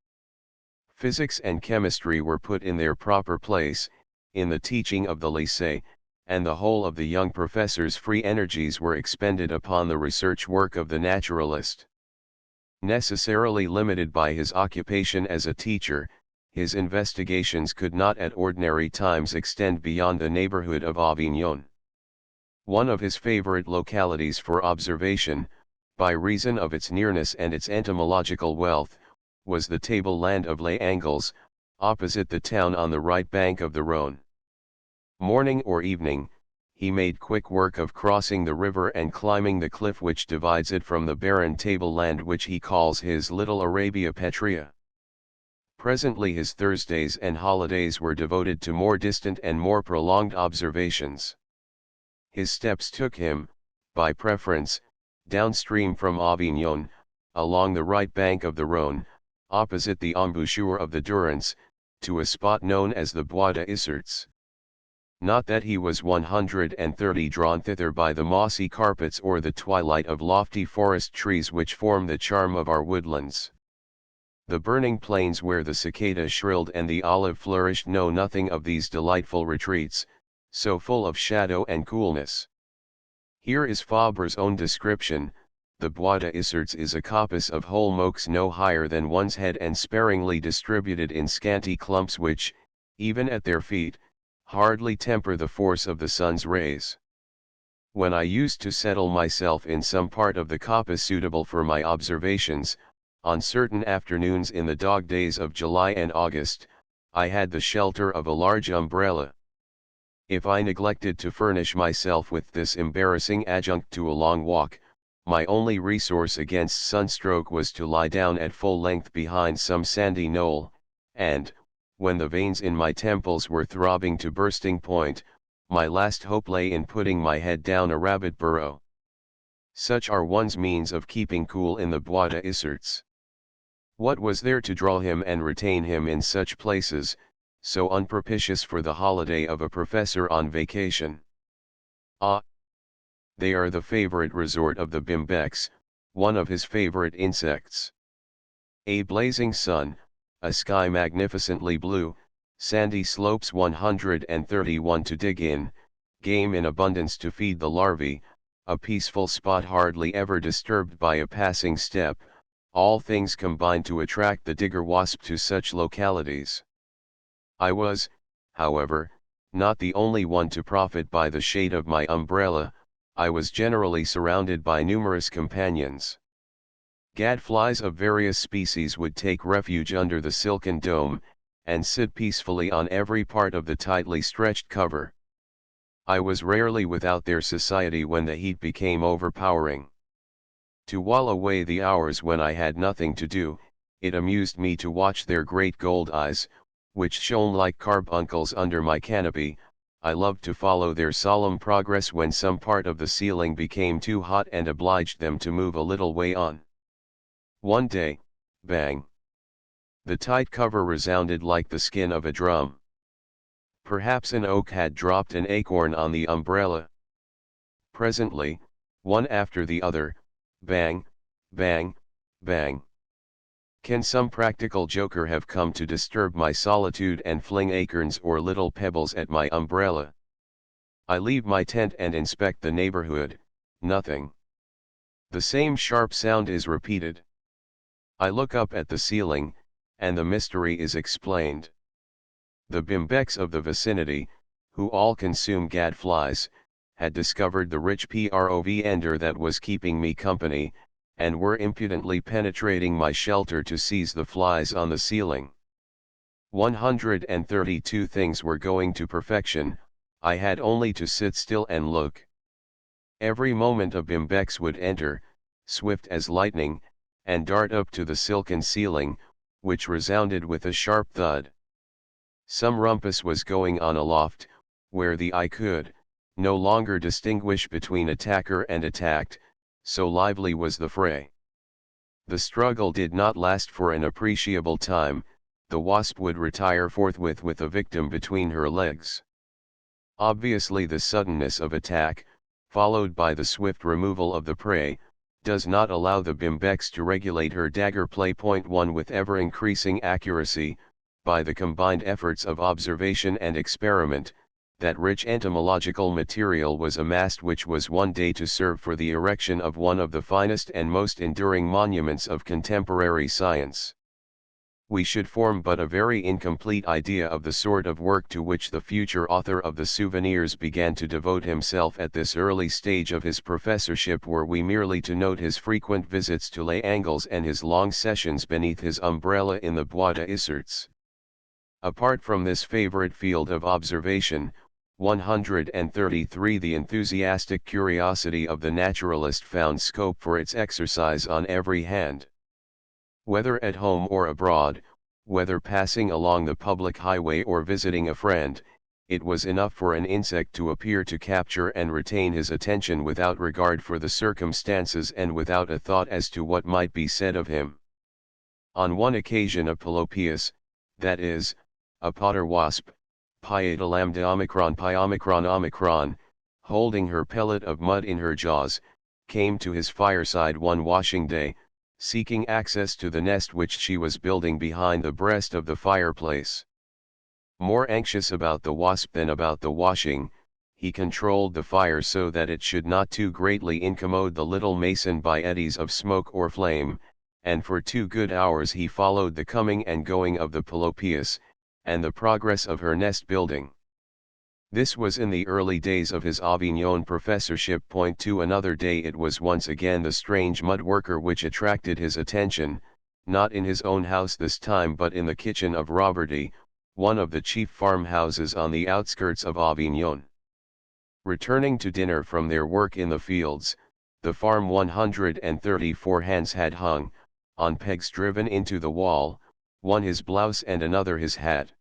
Physics and chemistry were put in their proper place, in the teaching of the lycée, and the whole of the young professor's free energies were expended upon the research work of the naturalist. Necessarily limited by his occupation as a teacher, his investigations could not at ordinary times extend beyond the neighborhood of Avignon. One of his favorite localities for observation, by reason of its nearness and its entomological wealth, was the table-land of Les Angles, opposite the town on the right bank of the Rhône. Morning or evening, he made quick work of crossing the river and climbing the cliff which divides it from the barren table-land which he calls his little Arabia Petrea. Presently his Thursdays and holidays were devoted to more distant and more prolonged observations. His steps took him, by preference, downstream from Avignon, along the right bank of the Rhône, opposite the embouchure of the Durance, to a spot known as the Bois de Isserts. Not that he was 130 drawn thither by the mossy carpets or the twilight of lofty forest trees which form the charm of our woodlands. The burning plains where the cicada shrilled and the olive flourished know nothing of these delightful retreats, so full of shadow and coolness. Here is Fabre's own description: the Bois de Isserts is a coppice of holm oaks no higher than one's head and sparingly distributed in scanty clumps which, even at their feet, hardly temper the force of the sun's rays. When I used to settle myself in some part of the coppice suitable for my observations, on certain afternoons in the dog days of July and August, I had the shelter of a large umbrella. If I neglected to furnish myself with this embarrassing adjunct to a long walk, my only resource against sunstroke was to lie down at full length behind some sandy knoll, and, when the veins in my temples were throbbing to bursting point, my last hope lay in putting my head down a rabbit burrow. Such are one's means of keeping cool in the Bois de Isserts. What was there to draw him and retain him in such places, so unpropitious for the holiday of a professor on vacation? Ah! They are the favorite resort of the bimbex, one of his favorite insects. A blazing sun, a sky magnificently blue, sandy slopes 131 to dig in, game in abundance to feed the larvae, a peaceful spot hardly ever disturbed by a passing step, all things combine to attract the digger wasp to such localities. I was, however, not the only one to profit by the shade of my umbrella. I was generally surrounded by numerous companions. Gadflies of various species would take refuge under the silken dome, and sit peacefully on every part of the tightly stretched cover. I was rarely without their society when the heat became overpowering. To while away the hours when I had nothing to do, it amused me to watch their great gold eyes, which shone like carbuncles under my canopy. I loved to follow their solemn progress when some part of the ceiling became too hot and obliged them to move a little way on. One day, bang! The tight cover resounded like the skin of a drum. Perhaps an oak had dropped an acorn on the umbrella. Presently, one after the other, bang, bang, bang. Can some practical joker have come to disturb my solitude and fling acorns or little pebbles at my umbrella? I leave my tent and inspect the neighborhood, nothing. The same sharp sound is repeated. I look up at the ceiling, and the mystery is explained. The bimbex of the vicinity, who all consume gadflies, had discovered the rich provender that was keeping me company, and were impudently penetrating my shelter to seize the flies on the ceiling. 132 things were going to perfection. I had only to sit still and look. Every moment a bimbex would enter, swift as lightning, and dart up to the silken ceiling, which resounded with a sharp thud. Some rumpus was going on aloft, where the eye could no longer distinguish between attacker and attacked, so lively was the fray. The struggle did not last for an appreciable time. The wasp would retire forthwith with the victim between her legs. Obviously the suddenness of attack, followed by the swift removal of the prey, does not allow the bimbex to regulate her dagger play. Point 1 with ever-increasing accuracy, by the combined efforts of observation and experiment, that rich entomological material was amassed which was one day to serve for the erection of one of the finest and most enduring monuments of contemporary science. We should form but a very incomplete idea of the sort of work to which the future author of the Souvenirs began to devote himself at this early stage of his professorship were we merely to note his frequent visits to Les Angles and his long sessions beneath his umbrella in the Bois de Isserts. Apart from this favorite field of observation, 133 the enthusiastic curiosity of the naturalist found scope for its exercise on every hand. Whether at home or abroad, whether passing along the public highway or visiting a friend, it was enough for an insect to appear to capture and retain his attention without regard for the circumstances and without a thought as to what might be said of him. On one occasion a Pelopius, that is, a potter wasp, Pieta lambda omicron pi omicron omicron, holding her pellet of mud in her jaws, came to his fireside one washing day, seeking access to the nest which she was building behind the breast of the fireplace. More anxious about the wasp than about the washing, he controlled the fire so that it should not too greatly incommode the little mason by eddies of smoke or flame, and for 2 good hours he followed the coming and going of the Pelopius, and the progress of her nest building. This was in the early days of his Avignon professorship. To another day it was once again the strange mud worker which attracted his attention, not in his own house this time but in the kitchen of Roberty, one of the chief farmhouses on the outskirts of Avignon. Returning to dinner from their work in the fields, the farm 134 hands had hung, on pegs driven into the wall, one his blouse and another his hat.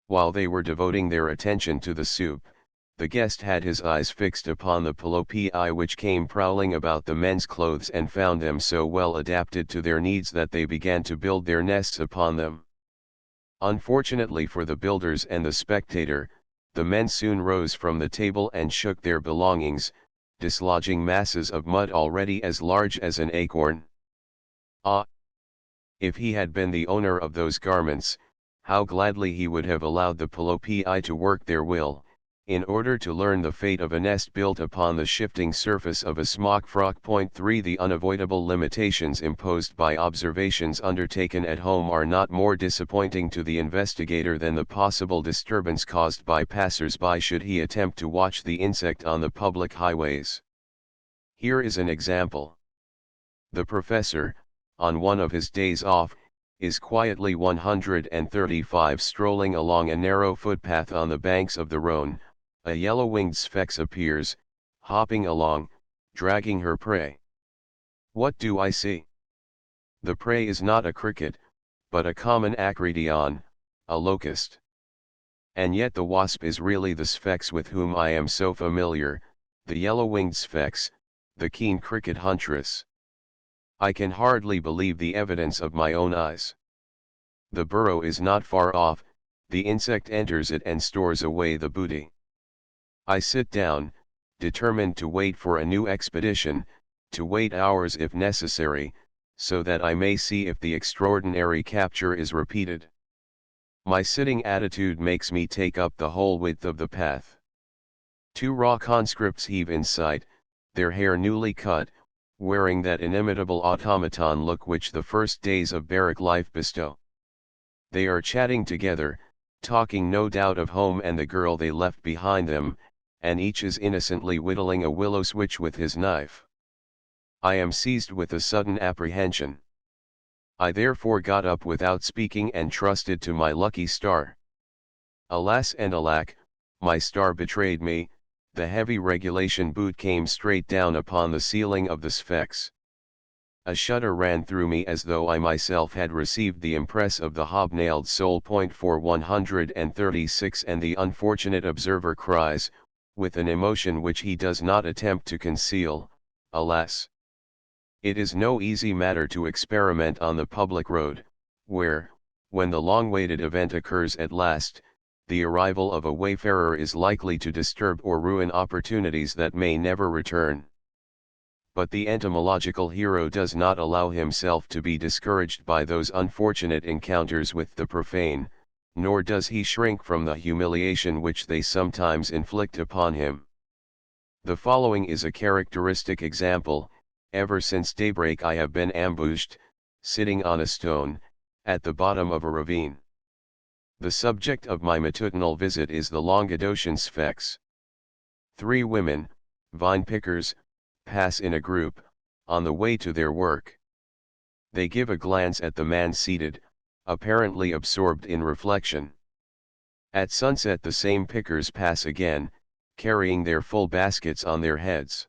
While they were devoting their attention to the soup, the guest had his eyes fixed upon the Pelopii which came prowling about the men's clothes and found them so well adapted to their needs that they began to build their nests upon them. Unfortunately for the builders and the spectator, the men soon rose from the table and shook their belongings, dislodging masses of mud already as large as an acorn. Ah! If he had been the owner of those garments, how gladly he would have allowed the Pelopii to work their will, in order to learn the fate of a nest built upon the shifting surface of a smock frock. 3 The unavoidable limitations imposed by observations undertaken at home are not more disappointing to the investigator than the possible disturbance caused by passers-by should he attempt to watch the insect on the public highways. Here is an example. The professor, on one of his days off, is quietly 135 strolling along a narrow footpath on the banks of the Rhône. A yellow-winged sphex appears, hopping along, dragging her prey. What do I see? The prey is not a cricket, but a common acrydion, a locust. And yet the wasp is really the sphex with whom I am so familiar, the yellow-winged sphex, the keen cricket huntress. I can hardly believe the evidence of my own eyes. The burrow is not far off, the insect enters it and stores away the booty. I sit down, determined to wait for a new expedition, to wait hours if necessary, so that I may see if the extraordinary capture is repeated. My sitting attitude makes me take up the whole width of the path. 2 raw conscripts heave in sight, their hair newly cut, wearing that inimitable automaton look which the first days of barrack life bestow. They are chatting together, talking no doubt of home and the girl they left behind them, and each is innocently whittling a willow switch with his knife. I am seized with a sudden apprehension. I therefore got up without speaking and trusted to my lucky star. Alas and alack, my star betrayed me. The heavy regulation boot came straight down upon the ceiling of the sphex. A shudder ran through me as though I myself had received the impress of the hobnailed sole. For 136 and the unfortunate observer cries, with an emotion which he does not attempt to conceal, alas! It is no easy matter to experiment on the public road, where, when the long-waited event occurs at last, the arrival of a wayfarer is likely to disturb or ruin opportunities that may never return. But the entomological hero does not allow himself to be discouraged by those unfortunate encounters with the profane, nor does he shrink from the humiliation which they sometimes inflict upon him. The following is a characteristic example: ever since daybreak I have been ambushed, sitting on a stone, at the bottom of a ravine. The subject of my matutinal visit is the Languedocian Sphex. 3 women, vine pickers, pass in a group, on the way to their work. They give a glance at the man seated, apparently absorbed in reflection. At sunset the same pickers pass again, carrying their full baskets on their heads.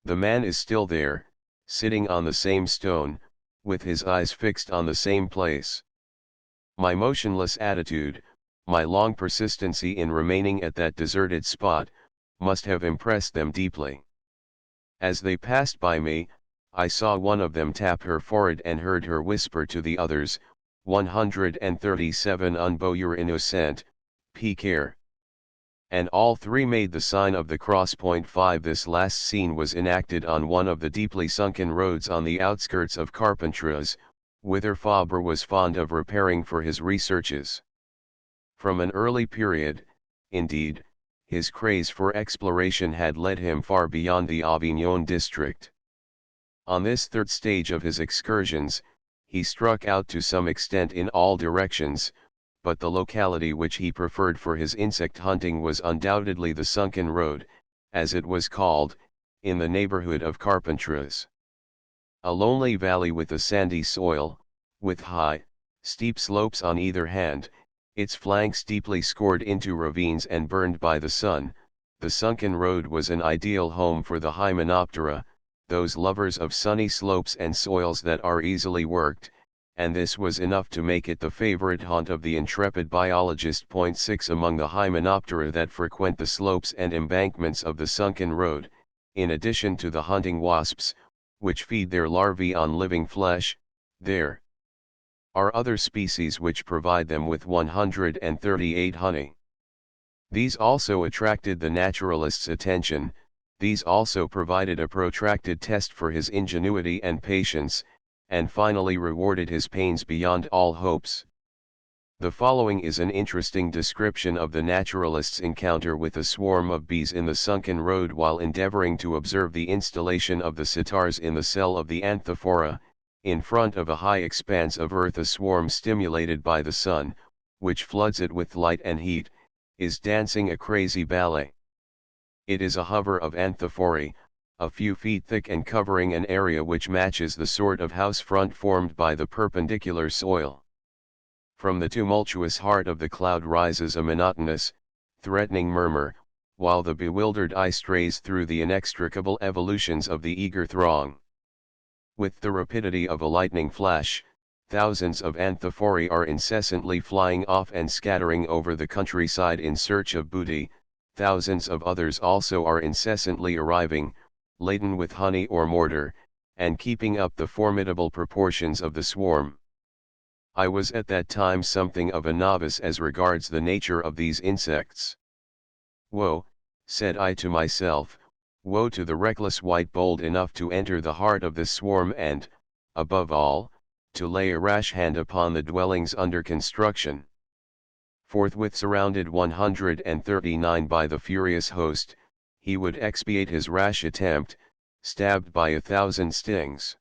The man is still there, sitting on the same stone, with his eyes fixed on the same place. My motionless attitude, my long persistency in remaining at that deserted spot, must have impressed them deeply. As they passed by me, I saw one of them tap her forehead and heard her whisper to the others, 137 un beau innocent, piquer. And all 3 made the sign of the cross. 5 This last scene was enacted on one of the deeply sunken roads on the outskirts of Carpentras, whither Fabre was fond of repairing for his researches. From an early period, indeed, his craze for exploration had led him far beyond the Avignon district. On this 3rd stage of his excursions, he struck out to some extent in all directions, but the locality which he preferred for his insect hunting was undoubtedly the Sunken Road, as it was called, in the neighborhood of Carpentras. A lonely valley with a sandy soil, with high, steep slopes on either hand, its flanks deeply scored into ravines and burned by the sun, the Sunken Road was an ideal home for the Hymenoptera, those lovers of sunny slopes and soils that are easily worked, and this was enough to make it the favorite haunt of the intrepid biologist. 6 Among the Hymenoptera that frequent the slopes and embankments of the Sunken Road, in addition to the hunting wasps, which feed their larvae on living flesh, there are other species which provide them with 138 honey. These also attracted the naturalist's attention. These also provided a protracted test for his ingenuity and patience, and finally rewarded his pains beyond all hopes. The following is an interesting description of the naturalist's encounter with a swarm of bees in the Sunken Road while endeavoring to observe the installation of the sitars in the cell of the Anthophora. In front of a high expanse of earth a swarm stimulated by the sun, which floods it with light and heat, is dancing a crazy ballet. It is a hover of Anthophori, a few feet thick and covering an area which matches the sort of house front formed by the perpendicular soil. From the tumultuous heart of the cloud rises a monotonous, threatening murmur, while the bewildered eye strays through the inextricable evolutions of the eager throng. With the rapidity of a lightning flash, thousands of Anthophori are incessantly flying off and scattering over the countryside in search of booty. Thousands of others also are incessantly arriving, laden with honey or mortar, and keeping up the formidable proportions of the swarm. I was at that time something of a novice as regards the nature of these insects. Woe, said I to myself, woe to the reckless wight bold enough to enter the heart of this swarm and, above all, to lay a rash hand upon the dwellings under construction. Forthwith surrounded 139 by the furious host, he would expiate his rash attempt, stabbed by 1,000 stings.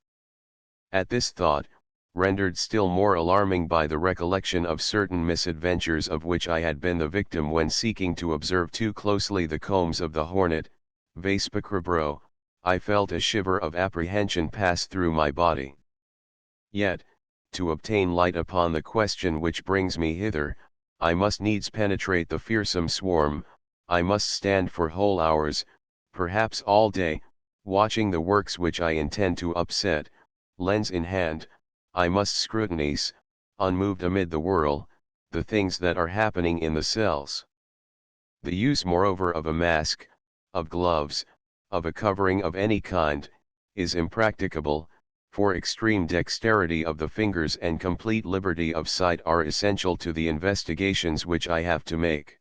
At this thought, rendered still more alarming by the recollection of certain misadventures of which I had been the victim when seeking to observe too closely the combs of the hornet, Vespa crabro, I felt a shiver of apprehension pass through my body. Yet, to obtain light upon the question which brings me hither, I must needs penetrate the fearsome swarm, I must stand for whole hours, perhaps all day, watching the works which I intend to upset, lens in hand, I must scrutinize, unmoved amid the whirl, the things that are happening in the cells. The use moreover of a mask, of gloves, of a covering of any kind, is impracticable, for extreme dexterity of the fingers and complete liberty of sight are essential to the investigations which I have to make.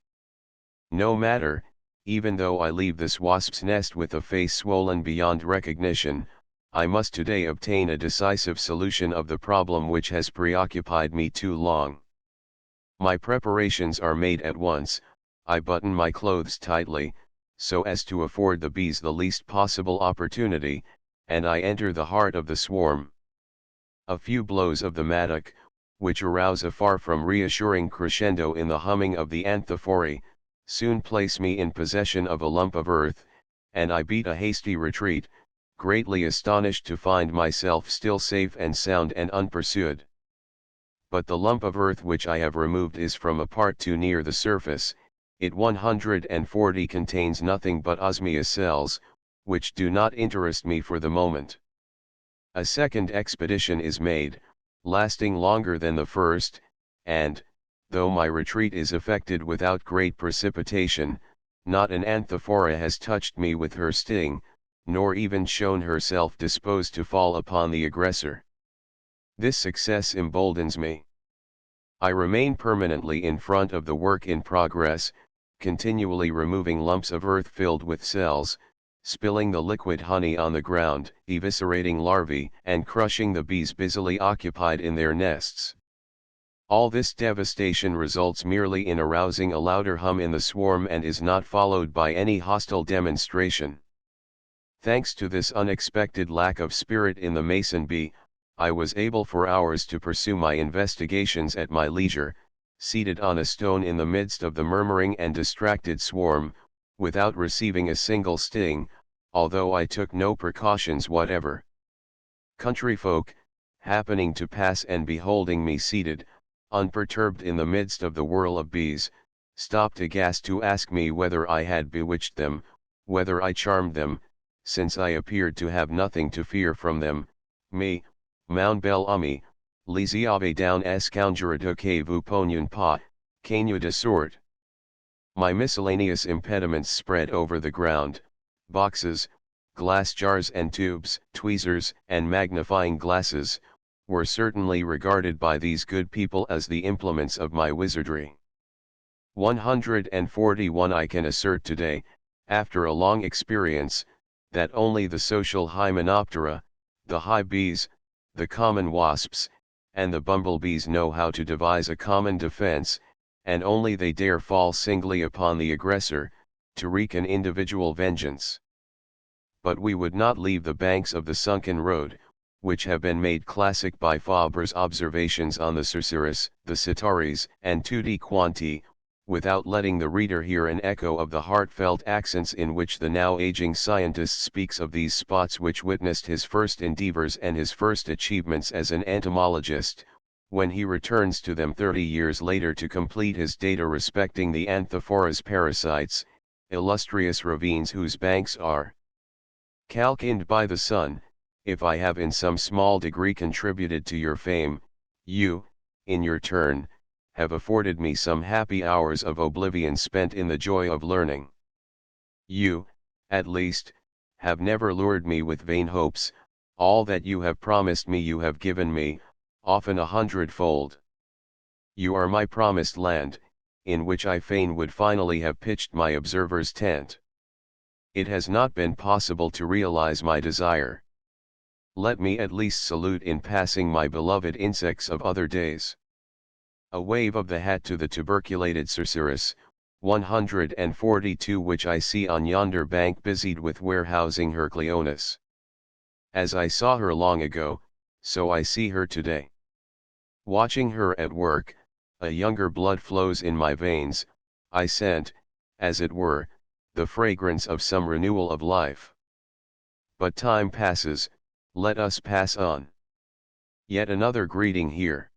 No matter, even though I leave this wasp's nest with a face swollen beyond recognition, I must today obtain a decisive solution of the problem which has preoccupied me too long. My preparations are made at once. I button my clothes tightly, so as to afford the bees the least possible opportunity, and I enter the heart of the swarm. A few blows of the mattock, which arouse a far from reassuring crescendo in the humming of the anthophore, soon place me in possession of a lump of earth, and I beat a hasty retreat, greatly astonished to find myself still safe and sound and unpursued. But the lump of earth which I have removed is from a part too near the surface. It 140 contains nothing but osmia cells, which do not interest me for the moment. A second expedition is made, lasting longer than the first, and, though my retreat is effected without great precipitation, not an anthophora has touched me with her sting, nor even shown herself disposed to fall upon the aggressor. This success emboldens me. I remain permanently in front of the work in progress, continually removing lumps of earth filled with cells, spilling the liquid honey on the ground, eviscerating larvae, and crushing the bees busily occupied in their nests. All this devastation results merely in arousing a louder hum in the swarm and is not followed by any hostile demonstration. Thanks to this unexpected lack of spirit in the mason bee, I was able for hours to pursue my investigations at my leisure, seated on a stone in the midst of the murmuring and distracted swarm, without receiving a single sting, although I took no precautions whatever. Country folk, happening to pass and beholding me seated, unperturbed in the midst of the whirl of bees, stopped aghast to ask me whether I had bewitched them, whether I charmed them, since I appeared to have nothing to fear from them. Me, mon bel ami, les avez down esconjurado que vous pognon pas, cagne de sorte. My miscellaneous impediments spread over the ground, boxes, glass jars and tubes, tweezers, and magnifying glasses, were certainly regarded by these good people as the implements of my wizardry. 141 I can assert today, after a long experience, that only the social hymenoptera, the hive bees, the common wasps, and the bumblebees know how to devise a common defense, and only they dare fall singly upon the aggressor, to wreak an individual vengeance. But we would not leave the banks of the sunken road, which have been made classic by Fabre's observations on the Cerceris, the Citaris, and Tutti Quanti, without letting the reader hear an echo of the heartfelt accents in which the now aging scientist speaks of these spots which witnessed his first endeavors and his first achievements as an entomologist, when he returns to them 30 years later to complete his data respecting the Anthophora's parasites, illustrious ravines whose banks are calcined by the sun. If I have in some small degree contributed to your fame, you, in your turn, have afforded me some happy hours of oblivion spent in the joy of learning. You, at least, have never lured me with vain hopes. All that you have promised me you have given me, often 100-fold. You are my promised land, in which I fain would finally have pitched my observer's tent. It has not been possible to realize my desire. Let me at least salute in passing my beloved insects of other days. A wave of the hat to the tuberculated Cerceris, 142 which I see on yonder bank busied with warehousing her Cleonus. As I saw her long ago, so I see her today. Watching her at work, a younger blood flows in my veins. I scent, as it were, the fragrance of some renewal of life. But time passes, let us pass on. Yet another greeting here.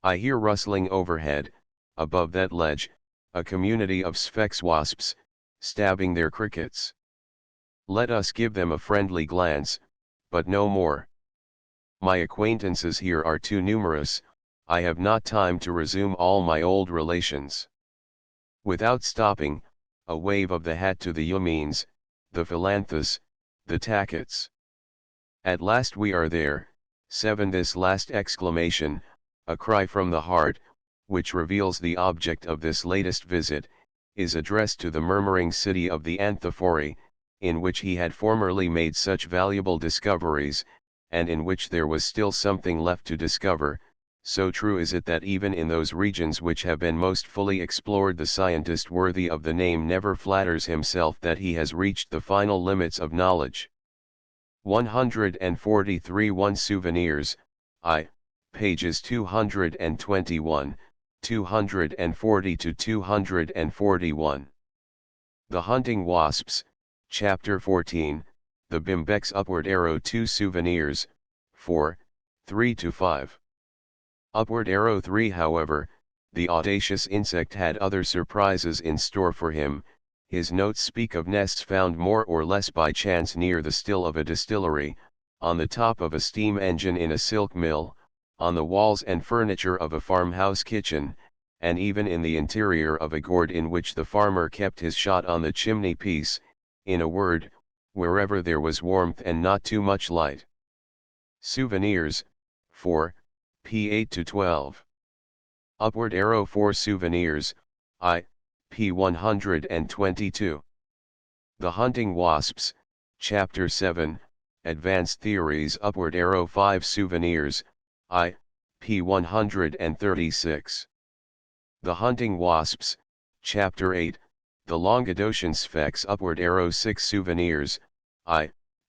I hear rustling overhead, above that ledge, a community of sphex wasps, stabbing their crickets. Let us give them a friendly glance, but no more. My acquaintances here are too numerous, I have not time to resume all my old relations. Without stopping, a wave of the hat to the eumines, the philanthus, the tackets. At last we are there. 7 This last exclamation, a cry from the heart, which reveals the object of this latest visit, is addressed to the murmuring city of the Anthophori, in which he had formerly made such valuable discoveries, and in which there was still something left to discover, So true is it that even in those regions which have been most fully explored, the scientist worthy of the name never flatters himself that he has reached the final limits of knowledge. 143 1 Souvenirs, pages 221, 240 to 241. The Hunting Wasps, Chapter 14, The Bimbeck's Upward Arrow. 2 Souvenirs, 4, 3 to 5. Upward Arrow 3. However, the audacious insect had other surprises in store for him. His notes speak of nests found more or less by chance near the still of a distillery, on the top of a steam engine in a silk mill, on the walls and furniture of a farmhouse kitchen, and even in the interior of a gourd in which the farmer kept his shot on the chimney piece, in a word, wherever there was warmth and not too much light. Souvenirs, 4, p. 8 to 12. Upward Arrow 4 Souvenirs, p. 122. The Hunting Wasps, Chapter 7, Advanced Theories. Upward Arrow 5 Souvenirs, p. 136. The Hunting Wasps, Chapter 8, The Languedocian Sphex. Upward Arrow 6 Souvenirs,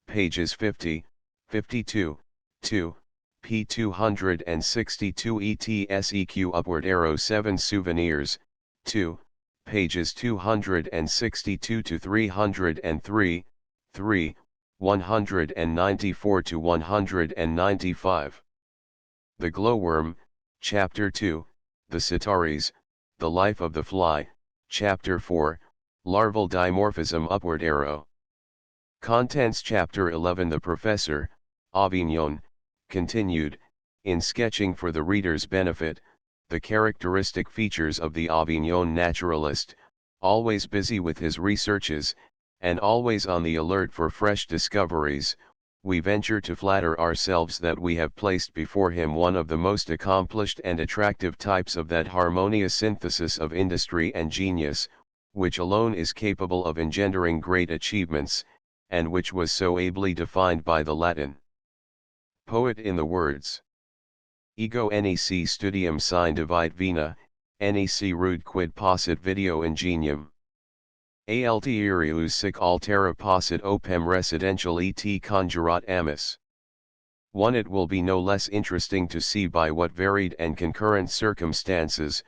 pages 50, 52, 2, p. 262 ETSEQ. Upward Arrow 7 Souvenirs, 2, pages 262 to 303, 3, 194 to 195. The Glowworm, Chapter 2, The Sitaris, The Life of the Fly, Chapter 4, Larval Dimorphism. Upward Arrow. Contents. Chapter 11. The Professor, Avignon, continued, in sketching for the reader's benefit, the characteristic features of the Avignon naturalist, always busy with his researches, and always on the alert for fresh discoveries. We venture to flatter ourselves that we have placed before him one of the most accomplished and attractive types of that harmonious synthesis of industry and genius, which alone is capable of engendering great achievements, and which was so ably defined by the Latin poet in the words: Ego nec studium sine divide vena, nec rude quid possit video ingenium. Altierius sic altera possit opem residential et conjurat amis. 1. It will be no less interesting to see by what varied and concurrent circumstances,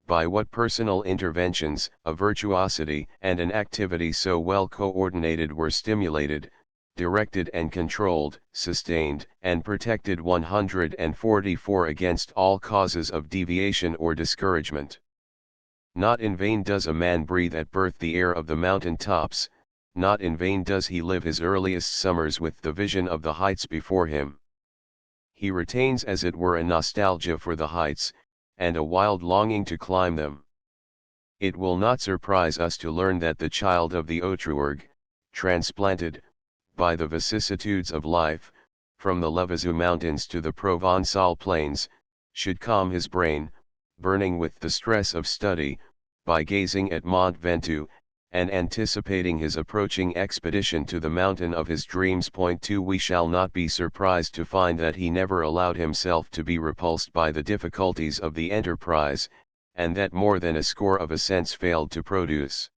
by what personal interventions, a virtuosity and an activity so well coordinated were stimulated, directed and controlled, sustained and protected 144 against all causes of deviation or discouragement. Not in vain does a man breathe at birth the air of the mountain tops, not in vain does he live his earliest summers with the vision of the heights before him. He retains as it were a nostalgia for the heights, and a wild longing to climb them. It will not surprise us to learn that the child of the Autrorg, transplanted, by the vicissitudes of life, from the Levezu mountains to the Provençal plains, should calm his brain, burning with the stress of study, by gazing at Mont Ventoux, and anticipating his approaching expedition to the mountain of his dreams. 2. We shall not be surprised to find that he never allowed himself to be repulsed by the difficulties of the enterprise, and that more than a score of ascents failed to produce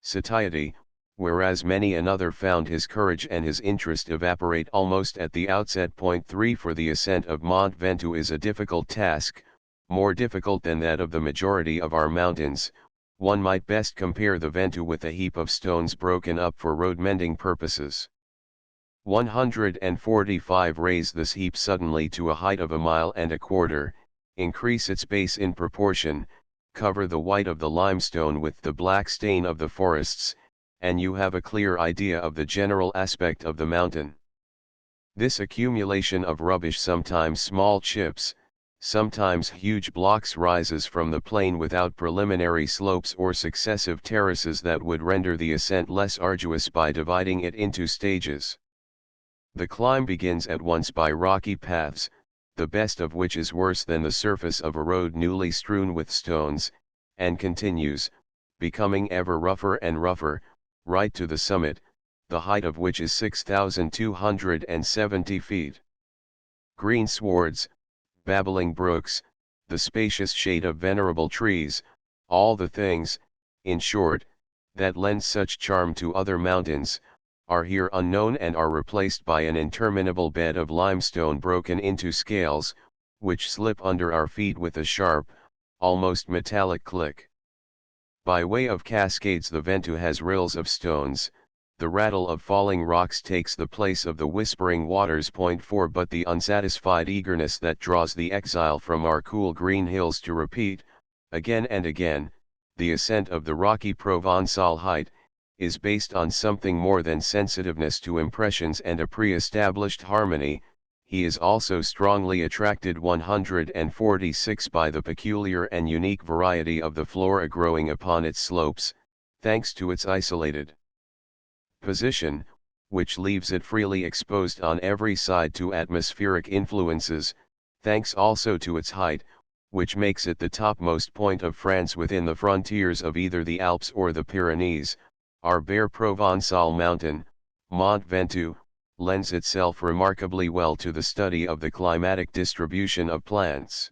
satiety, whereas many another found his courage and his interest evaporate almost at the outset. 3. For the ascent of Mont Ventoux is a difficult task, more difficult than that of the majority of our mountains. One might best compare the Ventoux with a heap of stones broken up for road-mending purposes. 145. Raise this heap suddenly to a height of 1.25 miles, increase its base in proportion, cover the white of the limestone with the black stain of the forests, and you have a clear idea of the general aspect of the mountain. This accumulation of rubbish, sometimes small chips, sometimes huge blocks, rises from the plain without preliminary slopes or successive terraces that would render the ascent less arduous by dividing it into stages. The climb begins at once by rocky paths, the best of which is worse than the surface of a road newly strewn with stones, and continues, becoming ever rougher and rougher, right to the summit, the height of which is 6,270 feet. Green swards, babbling brooks, the spacious shade of venerable trees, all the things, in short, that lend such charm to other mountains, are here unknown and are replaced by an interminable bed of limestone broken into scales, which slip under our feet with a sharp, almost metallic click. By way of cascades the Ventoux has rills of stones, the rattle of falling rocks takes the place of the whispering waters. Point 4 But the unsatisfied eagerness that draws the exile from our cool green hills to repeat, again and again, the ascent of the rocky Provençal height, is based on something more than sensitiveness to impressions and a pre-established harmony. He is also strongly attracted 146 by the peculiar and unique variety of the flora growing upon its slopes, thanks to its isolated position, which leaves it freely exposed on every side to atmospheric influences, thanks also to its height, which makes it the topmost point of France within the frontiers of either the Alps or the Pyrenees. Our bare Provençal mountain, Mont Ventoux, lends itself remarkably well to the study of the climatic distribution of plants.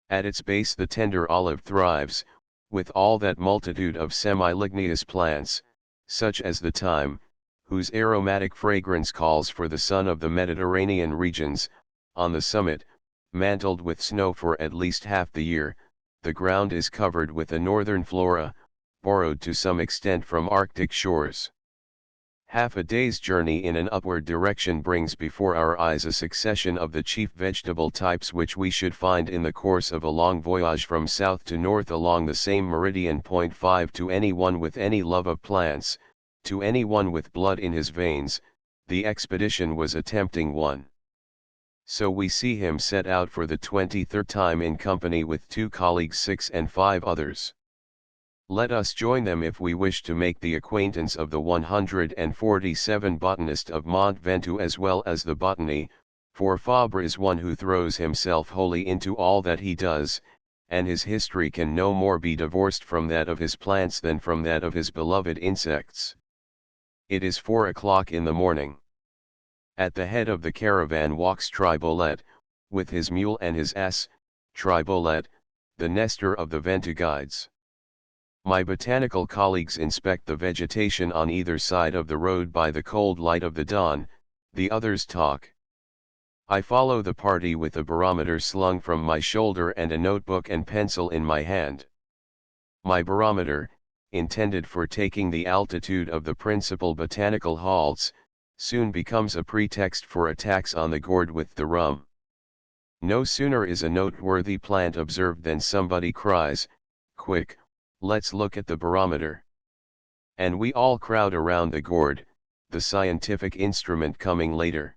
At its base the tender olive thrives, with all that multitude of semi-ligneous plants, such as the thyme, whose aromatic fragrance calls for the sun of the Mediterranean regions. On the summit, mantled with snow for at least half the year, the ground is covered with a northern flora, borrowed to some extent from Arctic shores. Half a day's journey in an upward direction brings before our eyes a succession of the chief vegetable types which we should find in the course of a long voyage from south to north along the same meridian. Point 5 To anyone with any love of plants, to anyone with blood in his veins, the expedition was a tempting one. So we see him set out for the 23rd time in company with 2 colleagues, 6 and 5 others. Let us join them if we wish to make the acquaintance of the 147 botanist of Mont Ventoux as well as the botany, for Fabre is one who throws himself wholly into all that he does, and his history can no more be divorced from that of his plants than from that of his beloved insects. It is 4 o'clock in the morning. At the head of the caravan walks Tribolet, with his mule and his ass, Tribolet, the Nestor of the Ventoux guides. My botanical colleagues inspect the vegetation on either side of the road by the cold light of the dawn, the others talk. I follow the party with a barometer slung from my shoulder and a notebook and pencil in my hand. My barometer, intended for taking the altitude of the principal botanical halts, soon becomes a pretext for attacks on the gourd with the rum. No sooner is a noteworthy plant observed than somebody cries, "Quick, let's look at the barometer." And we all crowd around the gourd, the scientific instrument coming later.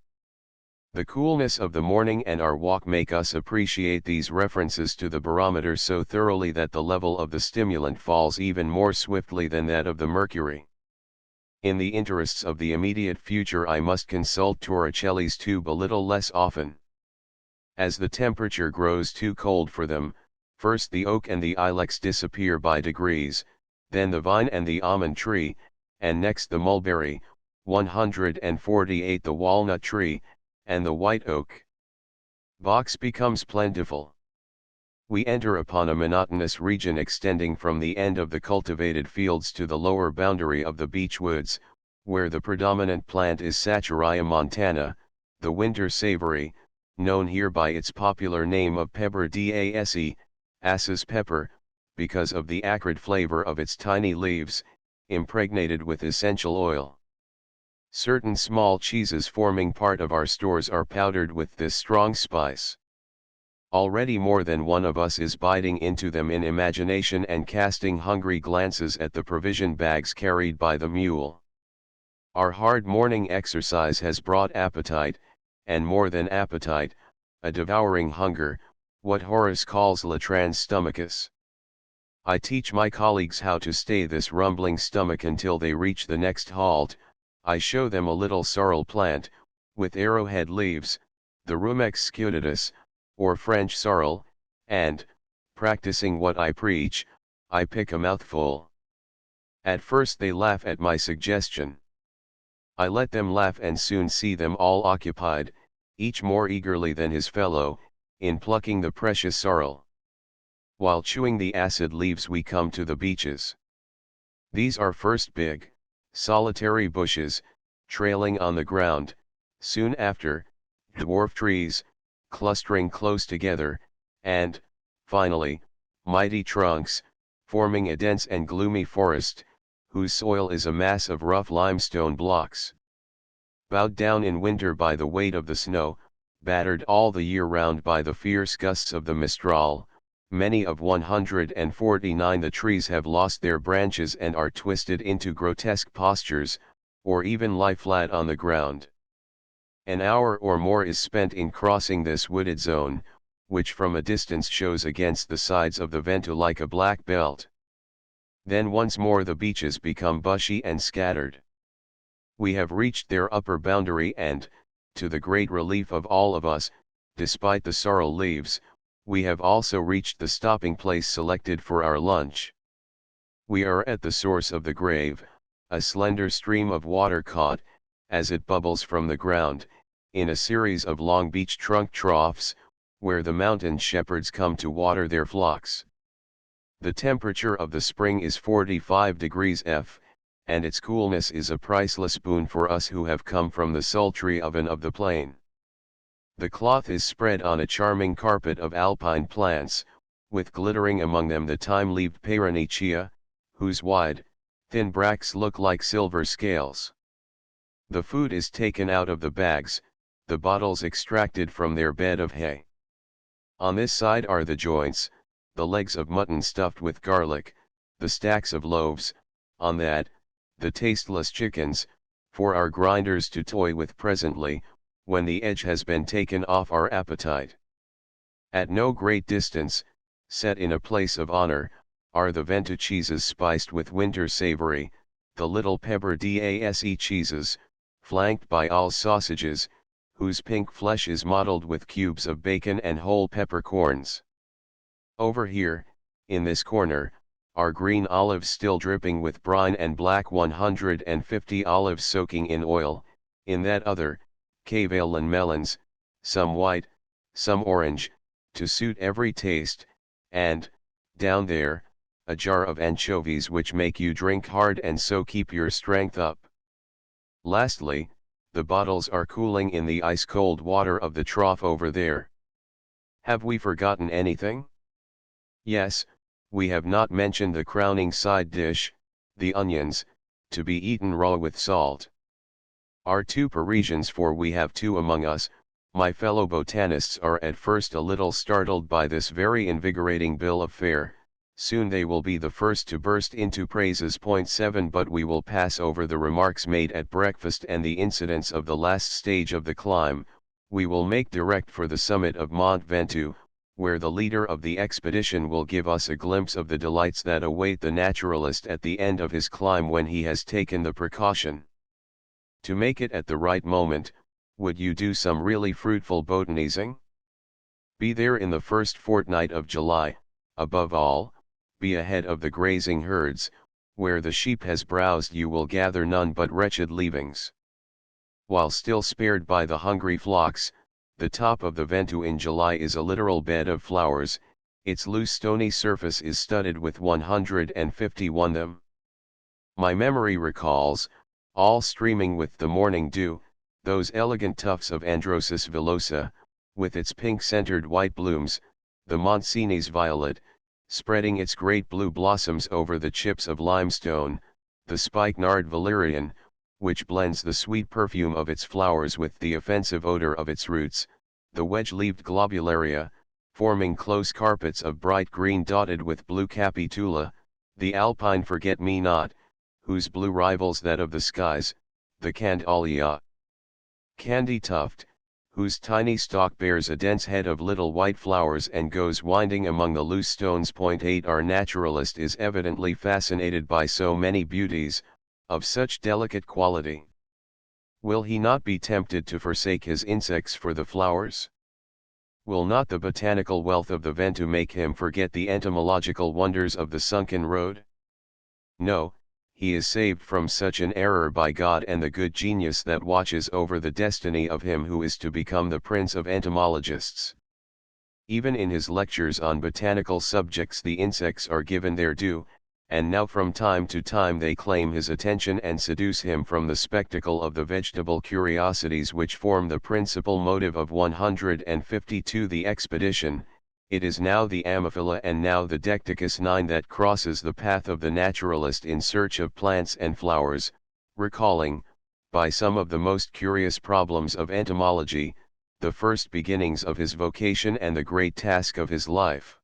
The coolness of the morning and our walk make us appreciate these references to the barometer so thoroughly that the level of the stimulant falls even more swiftly than that of the mercury. In the interests of the immediate future I must consult Torricelli's tube a little less often. As the temperature grows too cold for them, first the oak and the ilex disappear by degrees, then the vine and the almond tree, and next the mulberry, 148 the walnut tree, and the white oak. Box becomes plentiful. We enter upon a monotonous region extending from the end of the cultivated fields to the lower boundary of the beech woods, where the predominant plant is Satureia montana, the winter savory, known here by its popular name of pepper dase, ass's pepper, because of the acrid flavor of its tiny leaves, impregnated with essential oil. Certain small cheeses forming part of our stores are powdered with this strong spice. Already more than one of us is biting into them in imagination and casting hungry glances at the provision bags carried by the mule. Our hard morning exercise has brought appetite, and more than appetite, a devouring hunger, what Horace calls latrans stomachus. I teach my colleagues how to stay this rumbling stomach until they reach the next halt. I show them a little sorrel plant, with arrowhead leaves, the Rumex scutatus, or French sorrel, and, practicing what I preach, I pick a mouthful. At first they laugh at my suggestion. I let them laugh and soon see them all occupied, each more eagerly than his fellow, in plucking the precious sorrel. While chewing the acid leaves we come to the beeches. These are first big, solitary bushes, trailing on the ground, soon after, dwarf trees, clustering close together, and, finally, mighty trunks, forming a dense and gloomy forest, whose soil is a mass of rough limestone blocks. Bowed down in winter by the weight of the snow, battered all the year round by the fierce gusts of the mistral, many of 149 the trees have lost their branches and are twisted into grotesque postures, or even lie flat on the ground. An hour or more is spent in crossing this wooded zone, which from a distance shows against the sides of the Ventoux like a black belt. Then once more the beeches become bushy and scattered. We have reached their upper boundary and, to the great relief of all of us, despite the sorrel leaves, we have also reached the stopping place selected for our lunch. We are at the source of the grave, a slender stream of water caught, as it bubbles from the ground, in a series of long beech trunk troughs, where the mountain shepherds come to water their flocks. The temperature of the spring is 45 degrees F, and its coolness is a priceless boon for us who have come from the sultry oven of the plain. The cloth is spread on a charming carpet of alpine plants, with glittering among them the time-leaved Paranechea, whose wide, thin bracts look like silver scales. The food is taken out of the bags, the bottles extracted from their bed of hay. On this side are the joints, the legs of mutton stuffed with garlic, the stacks of loaves, on that, the tasteless chickens, for our grinders to toy with presently, when the edge has been taken off our appetite. At no great distance, set in a place of honor, are the Ventoux cheeses spiced with winter savory, the little pepper dase cheeses, flanked by all sausages, whose pink flesh is mottled with cubes of bacon and whole peppercorns. Over here, in this corner, are green olives still dripping with brine and black 150 olives soaking in oil, in that other, Cavaillon melons, some white, some orange, to suit every taste, and, down there, a jar of anchovies which make you drink hard and so keep your strength up. Lastly, the bottles are cooling in the ice-cold water of the trough over there. Have we forgotten anything? Yes, we have not mentioned the crowning side dish, the onions, to be eaten raw with salt. Our two Parisians, for we have two among us, my fellow botanists, are at first a little startled by this very invigorating bill of fare. Soon they will be the first to burst into praises. 7 But we will pass over the remarks made at breakfast and the incidents of the last stage of the climb. We will make direct for the summit of Mont Ventoux, where the leader of the expedition will give us a glimpse of the delights that await the naturalist at the end of his climb when he has taken the precaution to make it at the right moment. Would you do some really fruitful botanizing? Be there in the first fortnight of July. Above all, be ahead of the grazing herds. Where the sheep has browsed you will gather none but wretched leavings. While still spared by the hungry flocks, the top of the Ventoux in July is a literal bed of flowers. Its loose stony surface is studded with 151 them. My memory recalls, all streaming with the morning dew, those elegant tufts of Androsus villosa, with its pink-centered white blooms, the Monsini's violet, spreading its great blue blossoms over the chips of limestone, the spikenard valerian, which blends the sweet perfume of its flowers with the offensive odor of its roots, the wedge-leaved globularia, forming close carpets of bright green dotted with blue capitula, the alpine forget-me-not, whose blue rivals that of the skies, the candalia candy tuft, whose tiny stalk bears a dense head of little white flowers and goes winding among the loose stones. 8 Our naturalist is evidently fascinated by so many beauties, of such delicate quality. Will he not be tempted to forsake his insects for the flowers? Will not the botanical wealth of the Ventoux make him forget the entomological wonders of the sunken road? No, he is saved from such an error by God and the good genius that watches over the destiny of him who is to become the prince of entomologists. Even in his lectures on botanical subjects the insects are given their due, and now from time to time they claim his attention and seduce him from the spectacle of the vegetable curiosities which form the principal motive of 152 the expedition. It is now the Ammophila and now the Decticus 9 that crosses the path of the naturalist in search of plants and flowers, recalling, by some of the most curious problems of entomology, the first beginnings of his vocation and the great task of his life.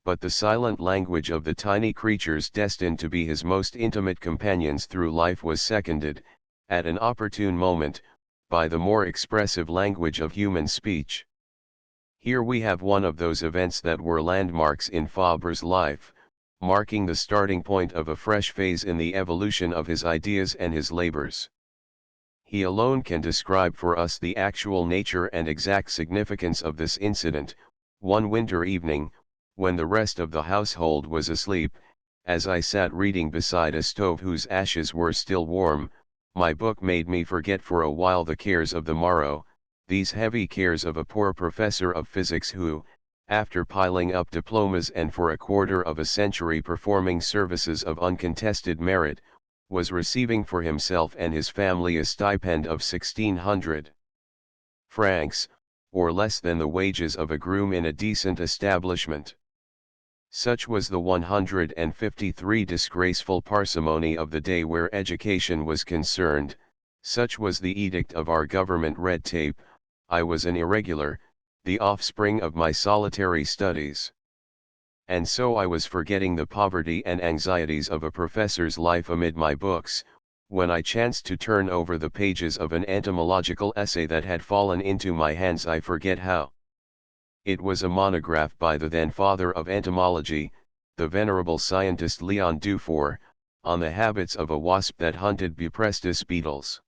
But the silent language of the tiny creatures destined to be his most intimate companions through life was seconded, at an opportune moment, by the more expressive language of human speech. Here we have one of those events that were landmarks in Fabre's life, marking the starting point of a fresh phase in the evolution of his ideas and his labors. He alone can describe for us the actual nature and exact significance of this incident. One winter evening, when the rest of the household was asleep, as I sat reading beside a stove whose ashes were still warm, my book made me forget for a while the cares of the morrow, these heavy cares of a poor professor of physics who, after piling up diplomas and for a quarter of a century performing services of uncontested merit, was receiving for himself and his family a stipend of 1,600 francs, or less than the wages of a groom in a decent establishment. Such was the 153 disgraceful parsimony of the day where education was concerned, such was the edict of our government red tape. I was an irregular, the offspring of my solitary studies. And so I was forgetting the poverty and anxieties of a professor's life amid my books, when I chanced to turn over the pages of an entomological essay that had fallen into my hands I forget how. It was a monograph by the then father of entomology, the venerable scientist Leon Dufour, on the habits of a wasp that hunted Buprestis beetles.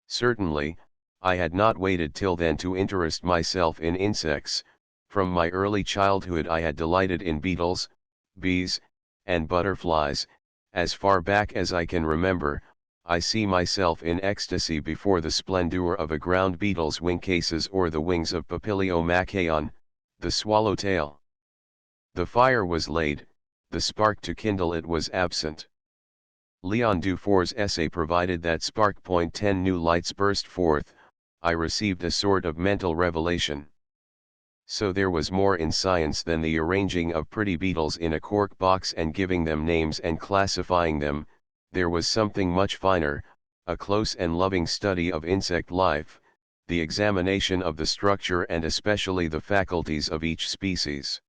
Certainly, I had not waited till then to interest myself in insects. From my early childhood I had delighted in beetles, bees, and butterflies. As far back as I can remember, I see myself in ecstasy before the splendor of a ground beetle's wing cases or the wings of Papilio machaon, the swallowtail. The fire was laid, the spark to kindle it was absent. Leon Dufour's essay provided that spark. 10 new lights burst forth. I received a sort of mental revelation. So there was more in science than the arranging of pretty beetles in a cork box and giving them names and classifying them. There was something much finer, a close and loving study of insect life, the examination of the structure and especially the faculties of each species.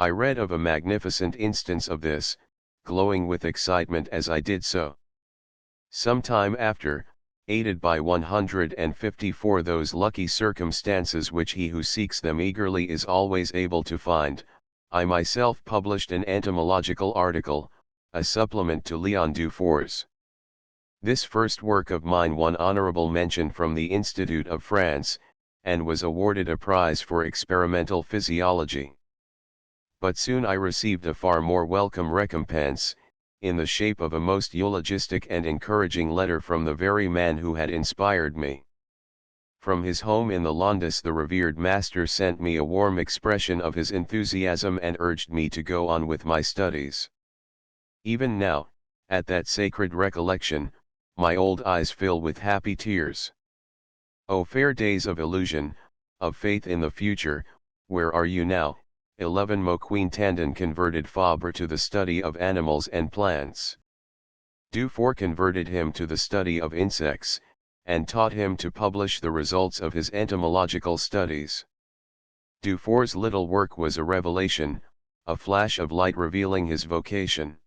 I read of a magnificent instance of this, glowing with excitement as I did so. Some time after, aided by 154 those lucky circumstances which he who seeks them eagerly is always able to find, I myself published an entomological article, a supplement to Leon Dufour's. This first work of mine won honorable mention from the Institute of France, and was awarded a prize for experimental physiology. But soon I received a far more welcome recompense, in the shape of a most eulogistic and encouraging letter from the very man who had inspired me. From his home in the Landes the revered master sent me a warm expression of his enthusiasm and urged me to go on with my studies. Even now, at that sacred recollection, my old eyes fill with happy tears. O fair days of illusion, of faith in the future, where are you now? 11 Moquin Tandon converted Fabre to the study of animals and plants. Dufour converted him to the study of insects, and taught him to publish the results of his entomological studies. Dufour's little work was a revelation, a flash of light revealing his vocation.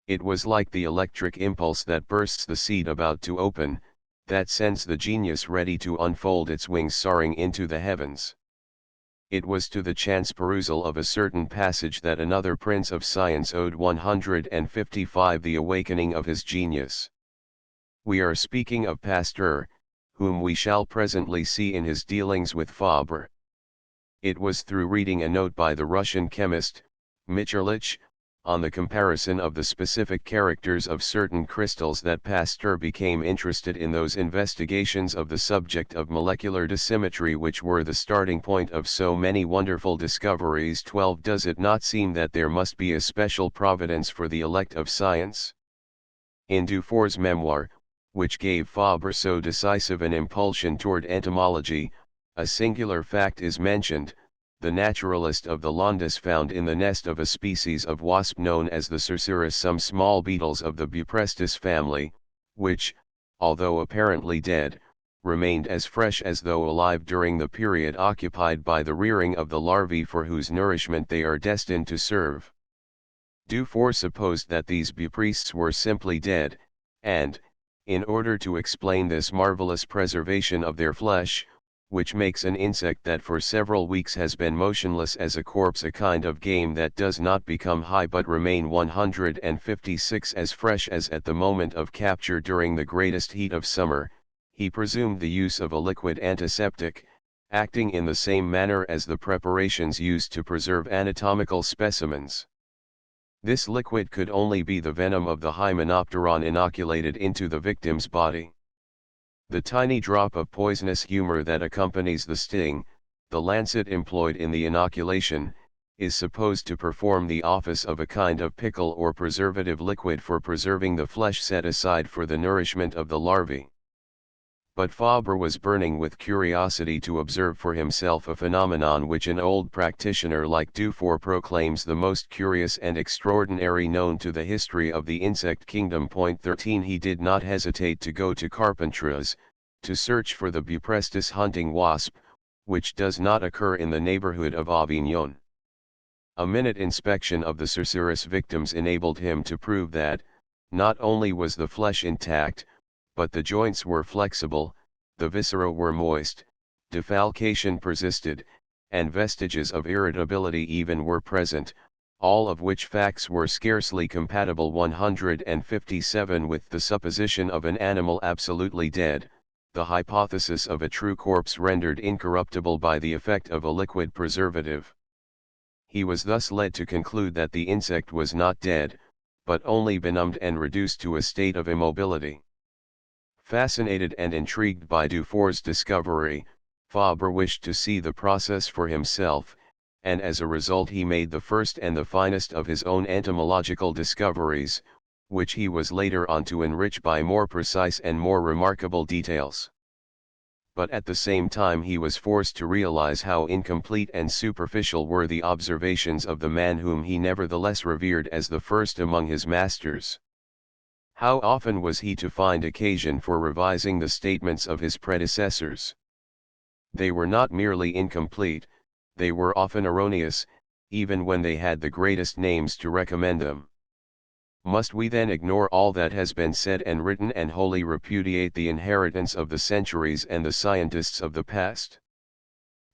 It was like the electric impulse that bursts the seed about to open, that sends the genius ready to unfold its wings soaring into the heavens. It was to the chance perusal of a certain passage that another prince of science owed 155 the awakening of his genius. We are speaking of Pasteur, whom we shall presently see in his dealings with Fabre. It was through reading a note by the Russian chemist, Mitscherlich, on the comparison of the specific characters of certain crystals that Pasteur became interested in those investigations of the subject of molecular dissymmetry which were the starting point of so many wonderful discoveries. 12. Does it not seem that there must be a special providence for the elect of science? In Dufour's memoir, which gave Fabre so decisive an impulsion toward entomology, a singular fact is mentioned. The naturalist of the Landes found in the nest of a species of wasp known as the Cerceris some small beetles of the Buprestis family, which, although apparently dead, remained as fresh as though alive during the period occupied by the rearing of the larvae for whose nourishment they are destined to serve. Dufour supposed that these Buprestes were simply dead, and, in order to explain this marvelous preservation of their flesh, which makes an insect that for several weeks has been motionless as a corpse a kind of game that does not become high but remain 156 as fresh as at the moment of capture during the greatest heat of summer, he presumed the use of a liquid antiseptic, acting in the same manner as the preparations used to preserve anatomical specimens. This liquid could only be the venom of the Hymenopteron inoculated into the victim's body. The tiny drop of poisonous humor that accompanies the sting, the lancet employed in the inoculation, is supposed to perform the office of a kind of pickle or preservative liquid for preserving the flesh set aside for the nourishment of the larvae. But Fabre was burning with curiosity to observe for himself a phenomenon which an old practitioner like Dufour proclaims the most curious and extraordinary known to the history of the insect kingdom. 13 He did not hesitate to go to Carpentras, to search for the Buprestis hunting wasp, which does not occur in the neighborhood of Avignon. A minute inspection of the Cerceris victims enabled him to prove that, not only was the flesh intact, but the joints were flexible, the viscera were moist, defalcation persisted, and vestiges of irritability even were present, all of which facts were scarcely compatible 157 with the supposition of an animal absolutely dead, the hypothesis of a true corpse rendered incorruptible by the effect of a liquid preservative. He was thus led to conclude that the insect was not dead, but only benumbed and reduced to a state of immobility. Fascinated and intrigued by Dufour's discovery, Fabre wished to see the process for himself, and as a result he made the first and the finest of his own entomological discoveries, which he was later on to enrich by more precise and more remarkable details. But at the same time he was forced to realize how incomplete and superficial were the observations of the man whom he nevertheless revered as the first among his masters. How often was he to find occasion for revising the statements of his predecessors? They were not merely incomplete, they were often erroneous, even when they had the greatest names to recommend them. Must we then ignore all that has been said and written and wholly repudiate the inheritance of the centuries and the scientists of the past?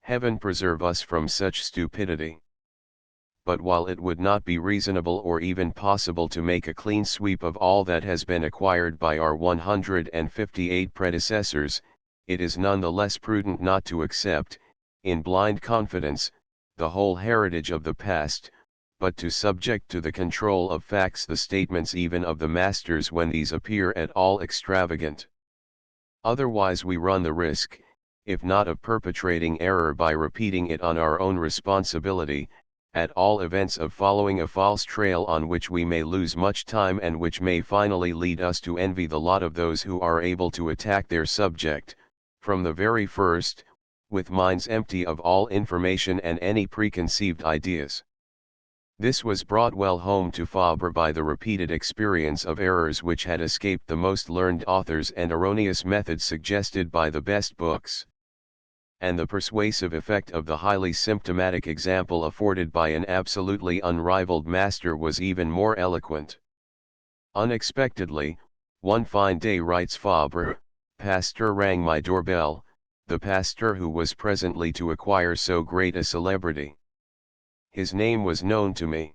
Heaven preserve us from such stupidity. But while it would not be reasonable or even possible to make a clean sweep of all that has been acquired by our 158 predecessors, it is none the less prudent not to accept, in blind confidence, the whole heritage of the past, but to subject to the control of facts the statements even of the masters when these appear at all extravagant. Otherwise we run the risk, if not of perpetrating error by repeating it on our own responsibility, at all events of following a false trail on which we may lose much time and which may finally lead us to envy the lot of those who are able to attack their subject, from the very first, with minds empty of all information and any preconceived ideas. This was brought well home to Fabre by the repeated experience of errors which had escaped the most learned authors and erroneous methods suggested by the best books. And the persuasive effect of the highly symptomatic example afforded by an absolutely unrivaled master was even more eloquent. Unexpectedly, one fine day, writes Fabre, Pasteur rang my doorbell, the Pasteur who was presently to acquire so great a celebrity. His name was known to me.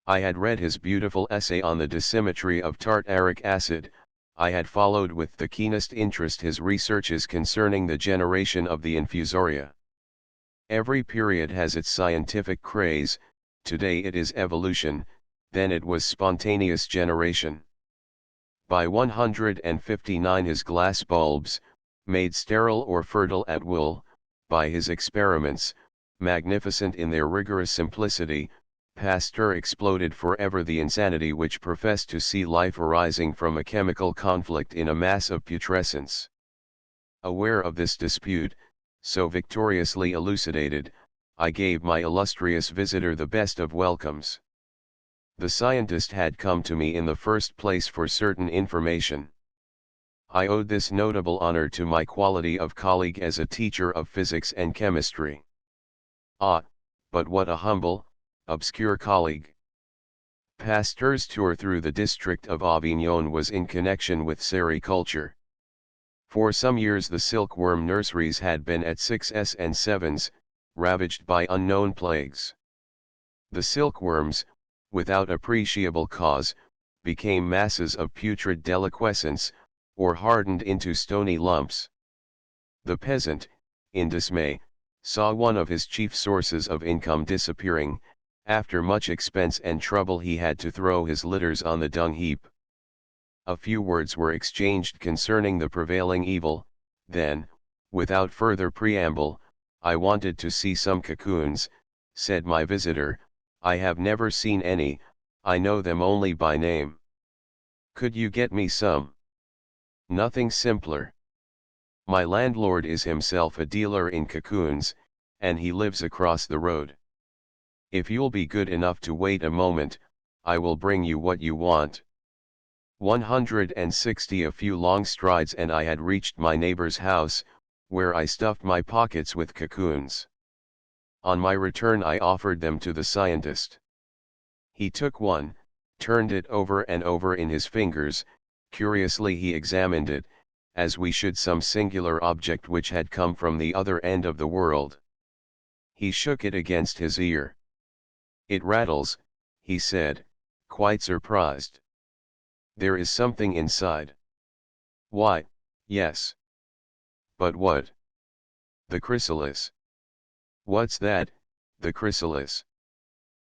I had read his beautiful essay on the dissymmetry of tartaric acid, I had followed with the keenest interest his researches concerning the generation of the infusoria. Every period has its scientific craze, today it is evolution, then it was spontaneous generation. By 159 his glass bulbs, made sterile or fertile at will, by his experiments, magnificent in their rigorous simplicity, Pasteur exploded forever the insanity which professed to see life arising from a chemical conflict in a mass of putrescence. Aware of this dispute, so victoriously elucidated, I gave my illustrious visitor the best of welcomes. The scientist had come to me in the first place for certain information. I owed this notable honor to my quality of colleague as a teacher of physics and chemistry. Ah, but what a humble, obscure colleague. Pasteur's tour through the district of Avignon was in connection with sericulture. For some years the silkworm nurseries had been at 6s and 7s, ravaged by unknown plagues. The silkworms, without appreciable cause, became masses of putrid deliquescence, or hardened into stony lumps. The peasant, in dismay, saw one of his chief sources of income disappearing. After much expense and trouble he had to throw his litters on the dung heap. A few words were exchanged concerning the prevailing evil, then, without further preamble, I wanted to see some cocoons, said my visitor. I have never seen any, I know them only by name. Could you get me some? Nothing simpler. My landlord is himself a dealer in cocoons, and he lives across the road. If you'll be good enough to wait a moment, I will bring you what you want. 160. A few long strides and I had reached my neighbor's house, where I stuffed my pockets with cocoons. On my return I offered them to the scientist. He took one, turned it over and over in his fingers, curiously he examined it, as we should some singular object which had come from the other end of the world. He shook it against his ear. It rattles, he said, quite surprised. There is something inside. Why, yes. But what? The chrysalis. What's that, the chrysalis?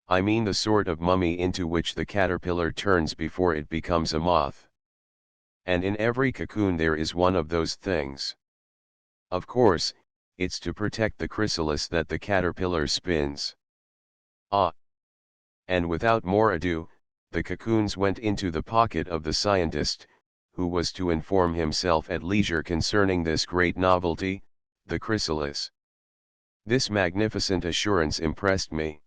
I mean the sort of mummy into which the caterpillar turns before it becomes a moth. And in every cocoon there is one of those things. Of course, it's to protect the chrysalis that the caterpillar spins. Ah! And without more ado, the cocoons went into the pocket of the scientist, who was to inform himself at leisure concerning this great novelty, the chrysalis. This magnificent assurance impressed me.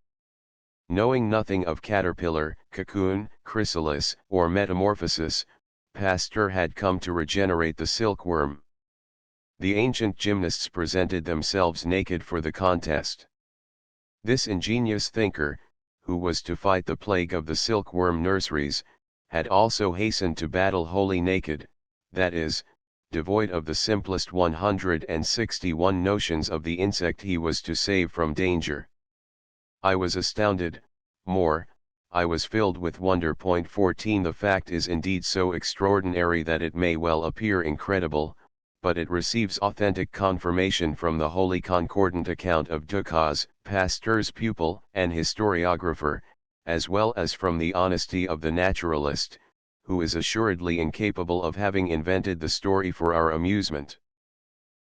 Knowing nothing of caterpillar, cocoon, chrysalis, or metamorphosis, Pasteur had come to regenerate the silkworm. The ancient gymnasts presented themselves naked for the contest. This ingenious thinker, who was to fight the plague of the silkworm nurseries, had also hastened to battle wholly naked, that is, devoid of the simplest 161 notions of the insect he was to save from danger. I was astounded, more, I was filled with wonder. 14 The fact is indeed so extraordinary that it may well appear incredible, but it receives authentic confirmation from the wholly concordant account of Ducas, Pasteur's pupil and historiographer, as well as from the honesty of the naturalist, who is assuredly incapable of having invented the story for our amusement.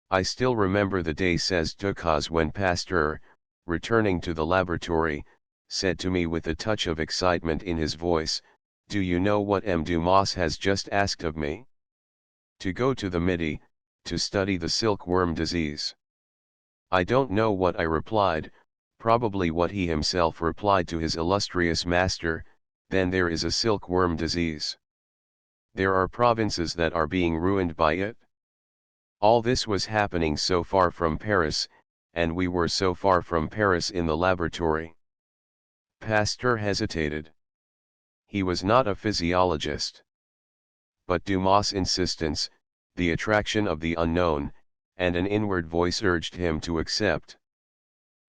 I still remember the day, says Ducas, when Pasteur, returning to the laboratory, said to me with a touch of excitement in his voice, "Do you know what M. Dumas has just asked of me? To go to the Midi, to study the silkworm disease." I don't know what I replied, probably what he himself replied to his illustrious master, "Then there is a silkworm disease. There are provinces that are being ruined by it." All this was happening so far from Paris, and we were so far from Paris in the laboratory. Pasteur hesitated. He was not a physiologist. But Dumas' insistence, the attraction of the unknown, and an inward voice urged him to accept.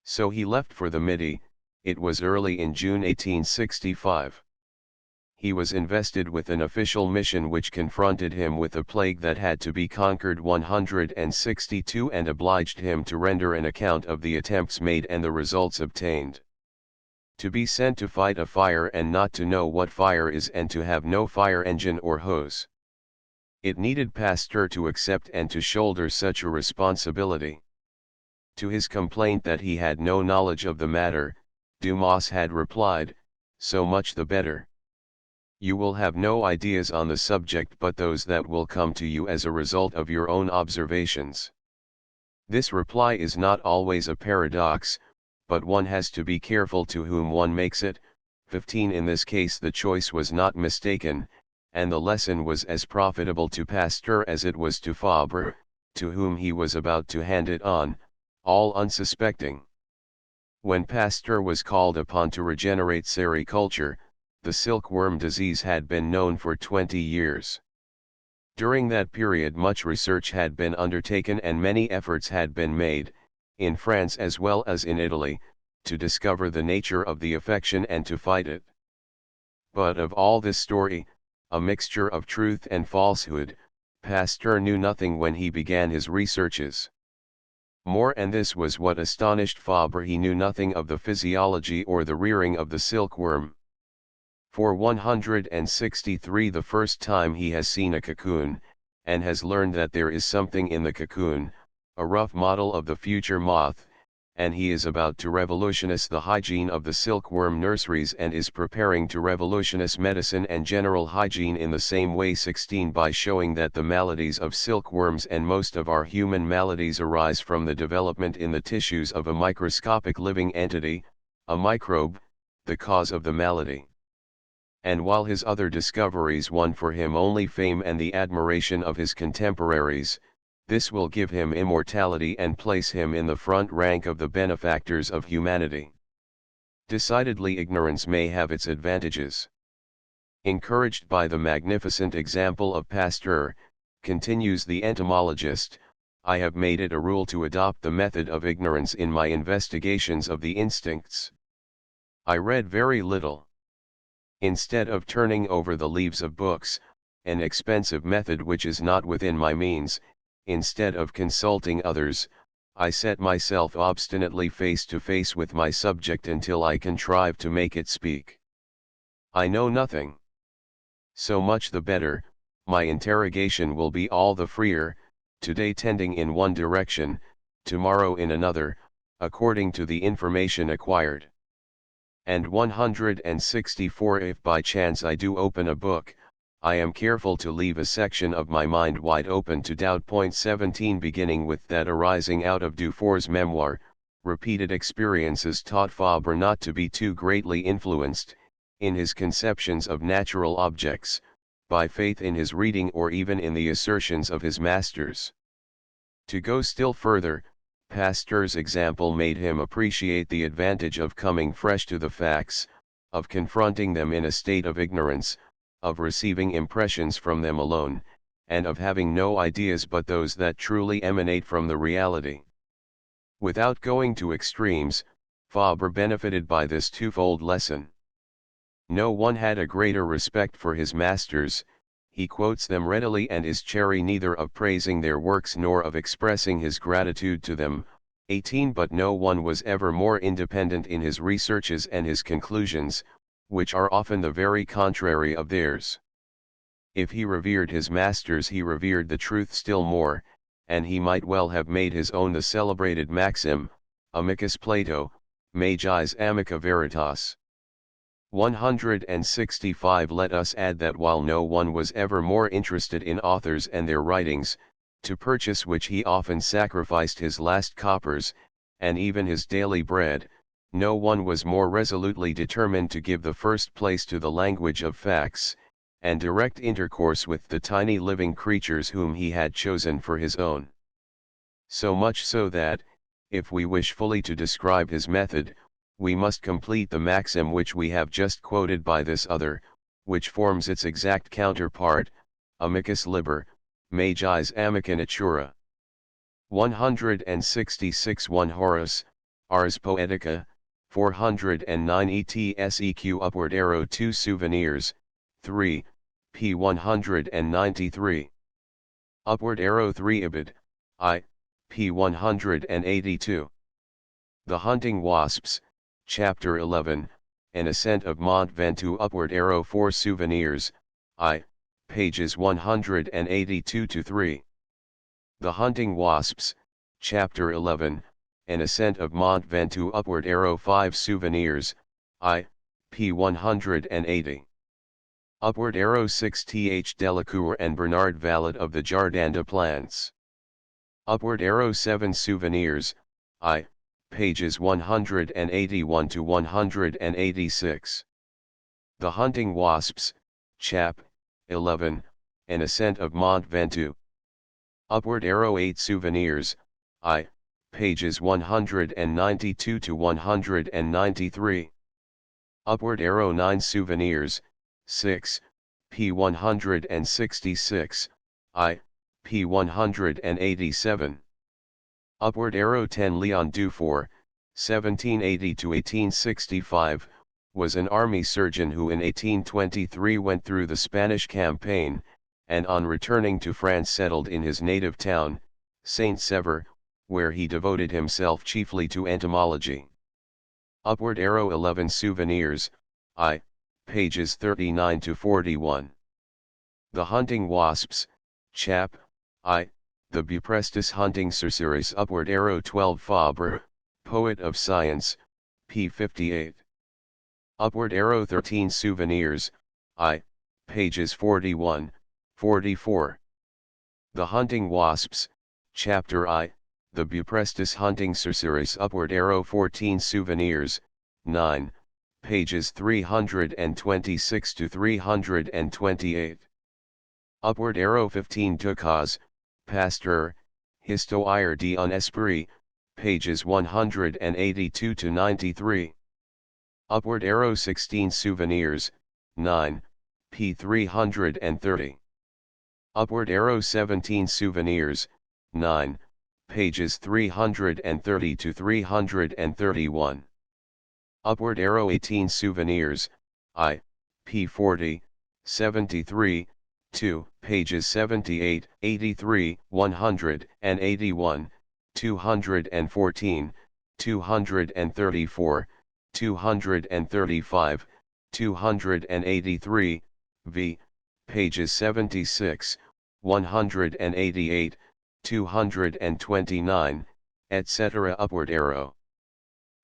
So he left for the Midi. It was early in June 1865. He was invested with an official mission which confronted him with a plague that had to be conquered 162 and obliged him to render an account of the attempts made and the results obtained. To be sent to fight a fire and not to know what fire is, and to have no fire engine or hose. It needed Pasteur to accept and to shoulder such a responsibility. To his complaint that he had no knowledge of the matter, Dumas had replied, "So much the better. You will have no ideas on the subject but those that will come to you as a result of your own observations." This reply is not always a paradox, but one has to be careful to whom one makes it. 15 In this case the choice was not mistaken, and the lesson was as profitable to Pasteur as it was to Fabre, to whom he was about to hand it on, all unsuspecting. When Pasteur was called upon to regenerate sericulture, the silkworm disease had been known for 20 years. During that period much research had been undertaken and many efforts had been made, in France as well as in Italy, to discover the nature of the affection and to fight it. But of all this story, a mixture of truth and falsehood, Pasteur knew nothing when he began his researches. More, and this was what astonished Fabre, he knew nothing of the physiology or the rearing of the silkworm. For 163 the first time he has seen a cocoon, and has learned that there is something in the cocoon, a rough model of the future moth, and he is about to revolutionize the hygiene of the silkworm nurseries and is preparing to revolutionize medicine and general hygiene in the same way. 16 By showing that the maladies of silkworms and most of our human maladies arise from the development in the tissues of a microscopic living entity, a microbe, the cause of the malady. And while his other discoveries won for him only fame and the admiration of his contemporaries, this will give him immortality and place him in the front rank of the benefactors of humanity. Decidedly ignorance may have its advantages. Encouraged by the magnificent example of Pasteur, continues the entomologist, I have made it a rule to adopt the method of ignorance in my investigations of the instincts. I read very little. Instead of turning over the leaves of books, an expensive method which is not within my means, instead of consulting others, I set myself obstinately face to face with my subject until I contrive to make it speak. I know nothing. So much the better, my interrogation will be all the freer, today tending in one direction, tomorrow in another, according to the information acquired. And 164 If by chance I do open a book, I am careful to leave a section of my mind wide open to doubt. 17 Beginning with that arising out of Dufour's memoir, repeated experiences taught Fabre not to be too greatly influenced, in his conceptions of natural objects, by faith in his reading or even in the assertions of his masters. To go still further, Pasteur's example made him appreciate the advantage of coming fresh to the facts, of confronting them in a state of ignorance, of receiving impressions from them alone, and of having no ideas but those that truly emanate from the reality. Without going to extremes, Fabre benefited by this twofold lesson. No one had a greater respect for his masters, he quotes them readily and is chary neither of praising their works nor of expressing his gratitude to them. 18 But no one was ever more independent in his researches and his conclusions, which are often the very contrary of theirs. If he revered his masters he revered the truth still more, and he might well have made his own the celebrated maxim, amicus Plato, magis amica veritas. 165 Let us add that while no one was ever more interested in authors and their writings, to purchase which he often sacrificed his last coppers, and even his daily bread, no one was more resolutely determined to give the first place to the language of facts, and direct intercourse with the tiny living creatures whom he had chosen for his own. So much so that, if we wish fully to describe his method, we must complete the maxim which we have just quoted by this other, which forms its exact counterpart, amicus liber, magis amica natura. 166 1 Horace, Ars Poetica, 409 ETSEQ upward arrow 2 Souvenirs, 3, p. 193. Upward arrow 3 Ibid, I, p. 182. The Hunting Wasps, Chapter 11, An Ascent of Mont Ventoux Upward Arrow 4 Souvenirs, I, pages 182-3. The Hunting Wasps, Chapter 11, An Ascent of Mont Ventoux Upward Arrow 5 Souvenirs, I, p. 180. Upward Arrow 6 Th. Delacour and Bernard Vallet of the Jardin de Plantes. Upward Arrow 7 Souvenirs, I, pages 181-186. The Hunting Wasps, Chap. 11, An Ascent of Mont Ventoux. Upward Arrow 8 Souvenirs, I, pages 192-193. Upward Arrow 9 Souvenirs, 6, p. 166, I, p. 187. Upward Arrow 10 Leon Dufour, 1780-1865, was an army surgeon who in 1823 went through the Spanish campaign, and on returning to France settled in his native town, Saint-Sever, where he devoted himself chiefly to entomology. Upward Arrow 11 Souvenirs, I, pages 39-41. The Hunting Wasps, Chap. I, the Buprestis Hunting Cerceris. Upward Arrow 12 Fabre, Poet of Science, p. 58. Upward Arrow 13 Souvenirs, I, pages 41-44. The Hunting Wasps, Chapter I, the Buprestis Hunting Cerceris. Upward Arrow 14 Souvenirs, 9, pages 326-328. Upward Arrow 15 Ducas, Pasteur, Histoire d'un Esprit, pages 182-93. Upward Arrow 16 Souvenirs, 9, p. 330. Upward Arrow 17 Souvenirs, 9, pages 330-331. Upward Arrow 18 Souvenirs, I, p. 40, 73, 2, pages 78, 83, 181, 214, 234, 235, 283, v. pages 76, 188, 229, etc. Upward Arrow.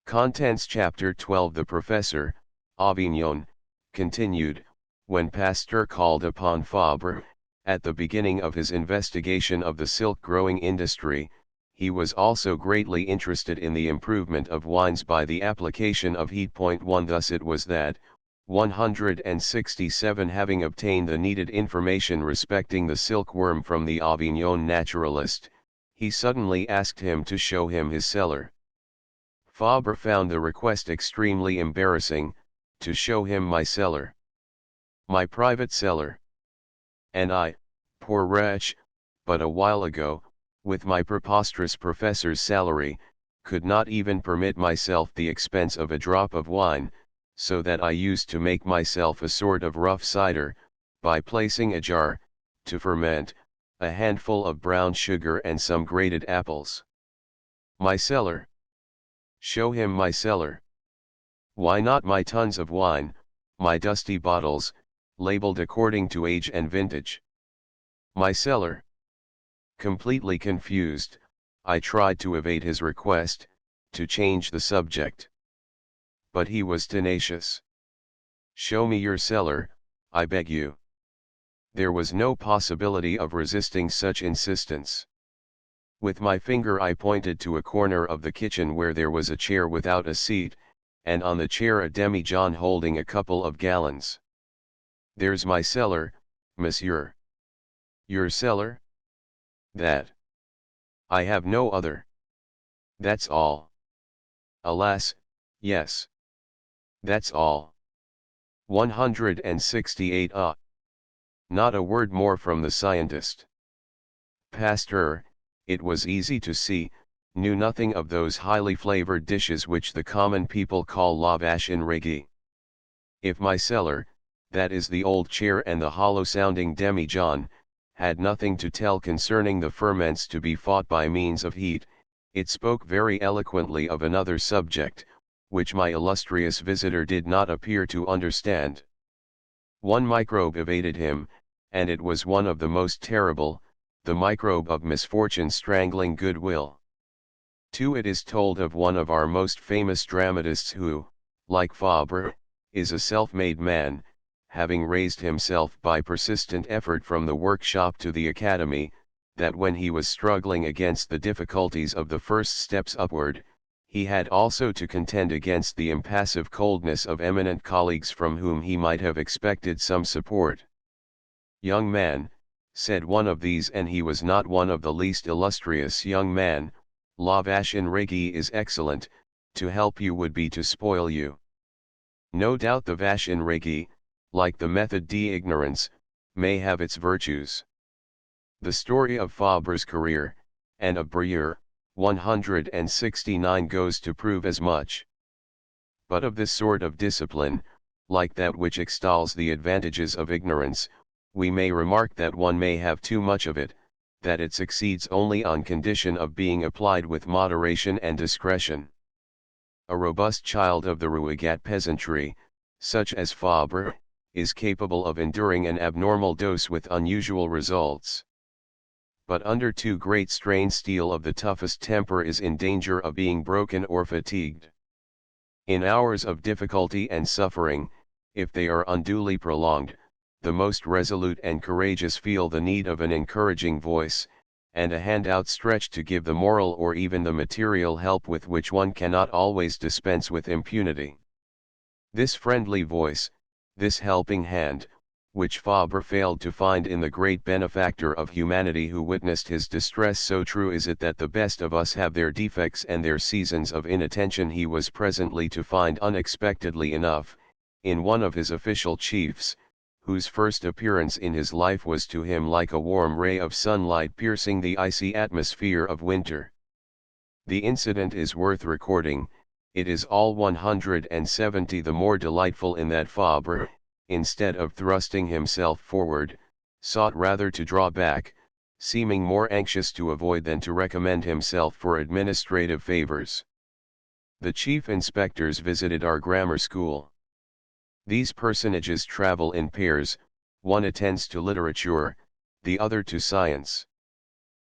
Contents Chapter 12 The Professor, Avignon, continued. When Pasteur called upon Fabre, at the beginning of his investigation of the silk-growing industry, he was also greatly interested in the improvement of wines by the application of heat. 1 Thus it was that, 167 having obtained the needed information respecting the silkworm from the Avignon naturalist, he suddenly asked him to show him his cellar. Fabre found the request extremely embarrassing, to show him my cellar. My private cellar. And I, poor wretch, but a while ago, with my preposterous professor's salary, could not even permit myself the expense of a drop of wine, so that I used to make myself a sort of rough cider, by placing a jar, to ferment, a handful of brown sugar and some grated apples. My cellar. Show him my cellar. Why not my tons of wine, my dusty bottles, labeled according to age and vintage? My cellar. Completely confused, I tried to evade his request, to change the subject. But he was tenacious. Show me your cellar, I beg you. There was no possibility of resisting such insistence. With my finger I pointed to a corner of the kitchen where there was a chair without a seat, and on the chair a demijohn holding a couple of gallons. There's my cellar, monsieur. Your cellar? That. I have no other. That's all. Alas, yes. That's all. 168 Not a word more from the scientist. Pasteur, it was easy to see, knew nothing of those highly flavored dishes which the common people call la vache enragée. If my cellar, that is the old chair and the hollow-sounding demijohn, had nothing to tell concerning the ferments to be fought by means of heat, it spoke very eloquently of another subject, which my illustrious visitor did not appear to understand. One microbe evaded him, and it was one of the most terrible, the microbe of misfortune strangling goodwill. 2. It is told of one of our most famous dramatists who, like Fabre, is a self-made man, having raised himself by persistent effort from the workshop to the academy, that when he was struggling against the difficulties of the first steps upward, he had also to contend against the impassive coldness of eminent colleagues from whom he might have expected some support. "Young man," said one of these, and he was not one of the least illustrious, "young man, la vache en régis is excellent, to help you would be to spoil you." No doubt the vache en régis, like the method d'ignorance, may have its virtues. The story of Fabre's career, and of Breuer, 169 goes to prove as much. But of this sort of discipline, like that which extols the advantages of ignorance, we may remark that one may have too much of it, that it succeeds only on condition of being applied with moderation and discretion. A robust child of the Rouagat peasantry, such as Fabre, is capable of enduring an abnormal dose with unusual results. But under too great strain, steel of the toughest temper is in danger of being broken or fatigued. In hours of difficulty and suffering, if they are unduly prolonged, the most resolute and courageous feel the need of an encouraging voice, and a hand outstretched to give the moral or even the material help with which one cannot always dispense with impunity. This friendly voice, this helping hand, which Fabre failed to find in the great benefactor of humanity who witnessed his distress, so true is it that the best of us have their defects and their seasons of inattention, he was presently to find unexpectedly enough, in one of his official chiefs, whose first appearance in his life was to him like a warm ray of sunlight piercing the icy atmosphere of winter. The incident is worth recording. It is all 170 the more delightful in that Fabre, instead of thrusting himself forward, sought rather to draw back, seeming more anxious to avoid than to recommend himself for administrative favors. The chief inspectors visited our grammar school. These personages travel in pairs, one attends to literature, the other to science.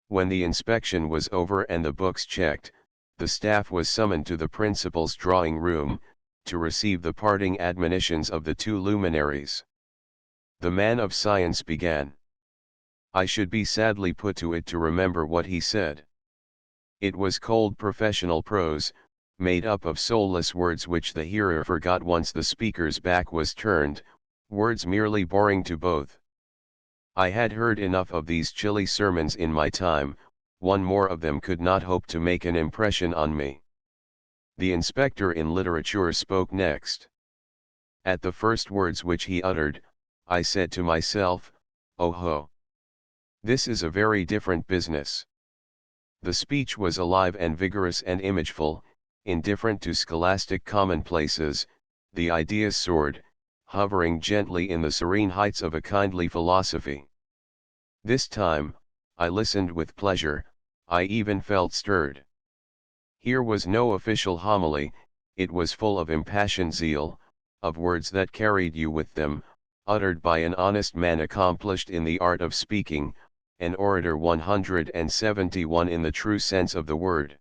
When the inspection was over and the books checked, the staff was summoned to the principal's drawing room, to receive the parting admonitions of the two luminaries. The man of science began. I should be sadly put to it to remember what he said. It was cold professional prose, made up of soulless words which the hearer forgot once the speaker's back was turned, words merely boring to both. I had heard enough of these chilly sermons in my time, one more of them could not hope to make an impression on me. The inspector in literature spoke next. At the first words which he uttered, I said to myself, "Oh ho! This is a very different business." The speech was alive and vigorous and imageful, indifferent to scholastic commonplaces, the ideas soared, hovering gently in the serene heights of a kindly philosophy. This time, I listened with pleasure, I even felt stirred. Here was no official homily, it was full of impassioned zeal, of words that carried you with them, uttered by an honest man accomplished in the art of speaking, an orator 171 in the true sense of the word.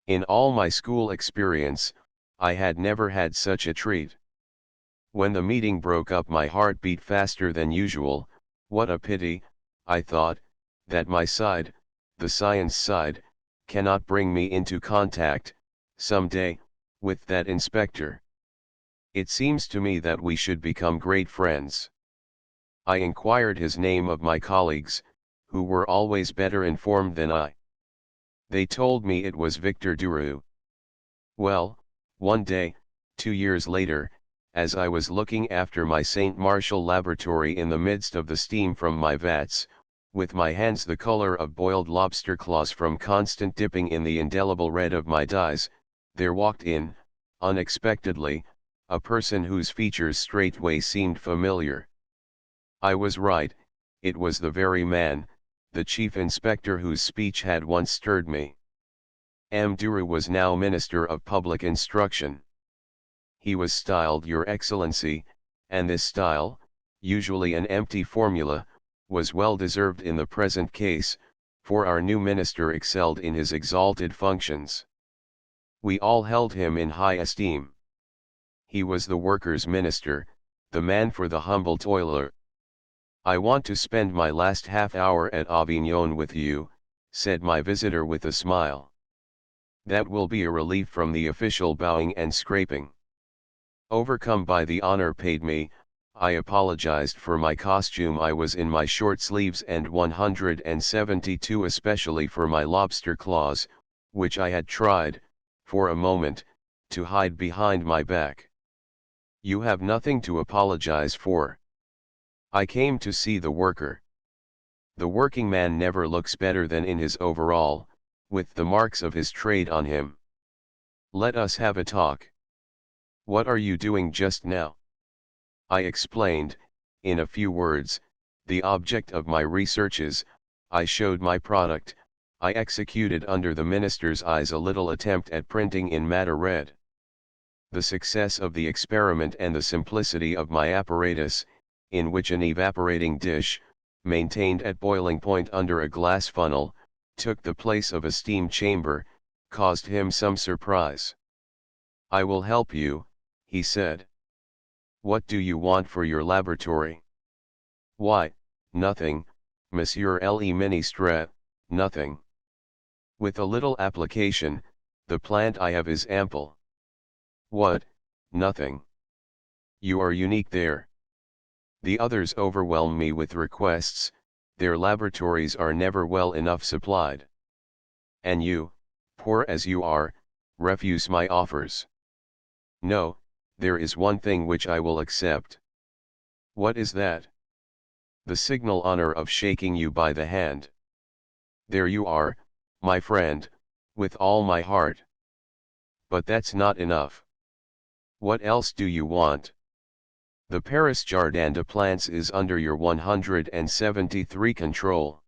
In all my school experience, I had never had such a treat. When the meeting broke up, my heart beat faster than usual. What a pity, I thought, that my side, the science side, cannot bring me into contact, some day, with that inspector. It seems to me that we should become great friends. I inquired his name of my colleagues, who were always better informed than I. They told me it was Victor Duroux. Well, one day, 2 years later, as I was looking after my St. Martial laboratory in the midst of the steam from my vats, with my hands the color of boiled lobster claws from constant dipping in the indelible red of my dyes, there walked in, unexpectedly, a person whose features straightway seemed familiar. I was right, it was the very man, the chief inspector whose speech had once stirred me. Duru was now Minister of Public Instruction. He was styled Your Excellency, and this style, usually an empty formula, was well deserved in the present case, for our new minister excelled in his exalted functions. We all held him in high esteem. He was the workers' minister, the man for the humble toiler. "I want to spend my last half hour at Avignon with you," said my visitor with a smile. "That will be a relief from the official bowing and scraping." Overcome by the honor paid me, I apologized for my costume. I was in my short sleeves and 172, especially for my lobster claws, which I had tried, for a moment, to hide behind my back. "You have nothing to apologize for. I came to see the worker. The working man never looks better than in his overall, with the marks of his trade on him. Let us have a talk. What are you doing just now?" I explained, in a few words, the object of my researches. I showed my product. I executed under the minister's eyes a little attempt at printing in madder red. The success of the experiment and the simplicity of my apparatus, in which an evaporating dish, maintained at boiling point under a glass funnel, took the place of a steam chamber, caused him some surprise. "I will help you," he said. "What do you want for your laboratory?" "Why, nothing, Monsieur le Ministre, nothing. With a little application, the plant I have is ample." "What, nothing? You are unique there. The others overwhelm me with requests, their laboratories are never well enough supplied. And you, poor as you are, refuse my offers." "No, there is one thing which I will accept." "What is that?" "The signal honor of shaking you by the hand." "There you are, my friend, with all my heart. But that's not enough. What else do you want?" "The Paris Jardin de Plantes is under your 173 control.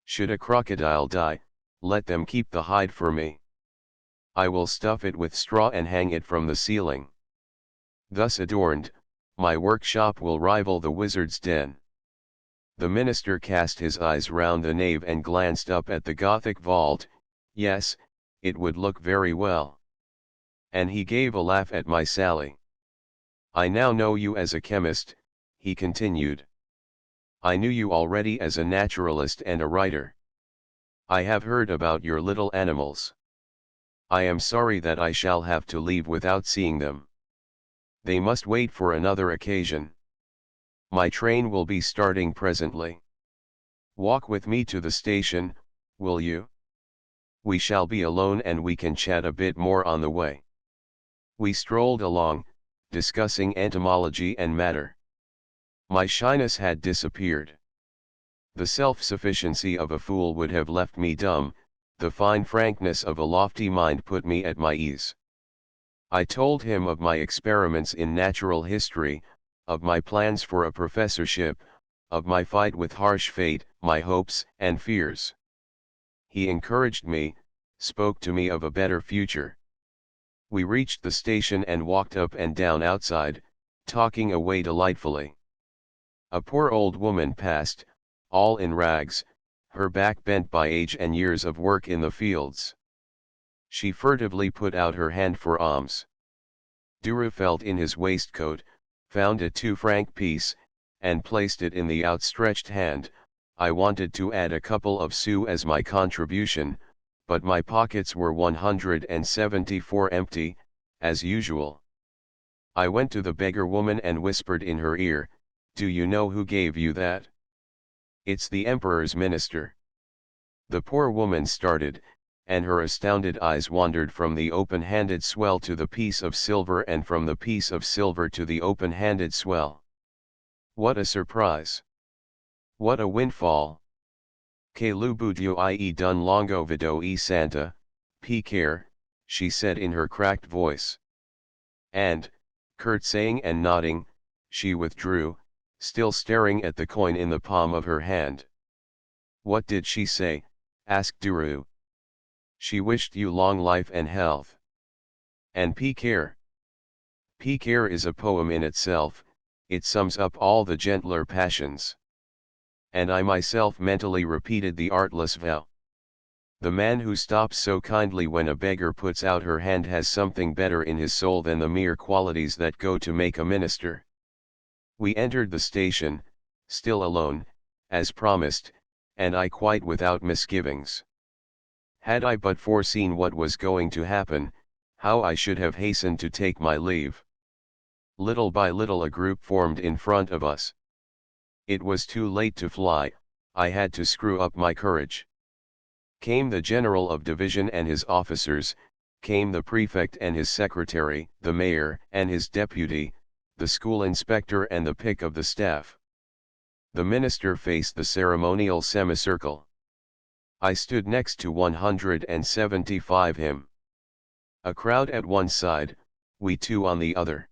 Should a crocodile die, let them keep the hide for me. I will stuff it with straw and hang it from the ceiling. Thus adorned, my workshop will rival the wizard's den." The minister cast his eyes round the nave and glanced up at the Gothic vault. "Yes, it would look very well." And he gave a laugh at my sally. "I now know you as a chemist," he continued. "I knew you already as a naturalist and a writer. I have heard about your little animals. I am sorry that I shall have to leave without seeing them. They must wait for another occasion. My train will be starting presently. Walk with me to the station, will you? We shall be alone and we can chat a bit more on the way." We strolled along, discussing entomology and matter. My shyness had disappeared. The self-sufficiency of a fool would have left me dumb, the fine frankness of a lofty mind put me at my ease. I told him of my experiments in natural history, of my plans for a professorship, of my fight with harsh fate, my hopes and fears. He encouraged me, spoke to me of a better future. We reached the station and walked up and down outside, talking away delightfully. A poor old woman passed, all in rags, her back bent by age and years of work in the fields. She furtively put out her hand for alms. Duru felt in his waistcoat, found a 2-franc piece, and placed it in the outstretched hand. I wanted to add a couple of sous as my contribution, but my pockets were 174 empty, as usual. I went to the beggar woman and whispered in her ear, "Do you know who gave you that?" "It's the emperor's minister." The poor woman started, and her astounded eyes wandered from the open-handed swell to the piece of silver and from the piece of silver to the open-handed swell. What a surprise! What a windfall! "Que le boudieu ie d'un longo video e santa, piquer," she said in her cracked voice. And, curtsaying and nodding, she withdrew, still staring at the coin in the palm of her hand. "What did she say?" asked Duru. She wished you long life and health. And P-Care. P-Care is a poem in itself, it sums up all the gentler passions. And I myself mentally repeated the artless vow. The man who stops so kindly when a beggar puts out her hand has something better in his soul than the mere qualities that go to make a minister. We entered the station, still alone, as promised, and I quite without misgivings. Had I but foreseen what was going to happen, how I should have hastened to take my leave. Little by little a group formed in front of us. It was too late to fly, I had to screw up my courage. Came the general of division and his officers, came the prefect and his secretary, the mayor and his deputy, the school inspector and the pick of the staff. The minister faced the ceremonial semicircle. I stood next to 175 him. A crowd at one side, we two on the other.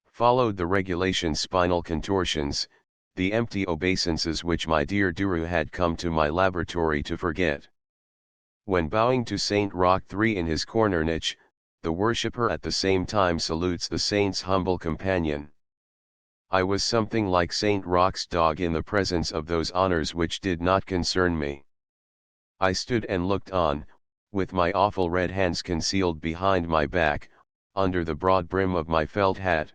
Followed the regulation spinal contortions, the empty obeisances which my dear Duru had come to my laboratory to forget. When bowing to Saint Roch III in his corner niche, the worshipper at the same time salutes the saint's humble companion. I was something like Saint Roch's dog in the presence of those honors which did not concern me. I stood and looked on, with my awful red hands concealed behind my back, under the broad brim of my felt hat.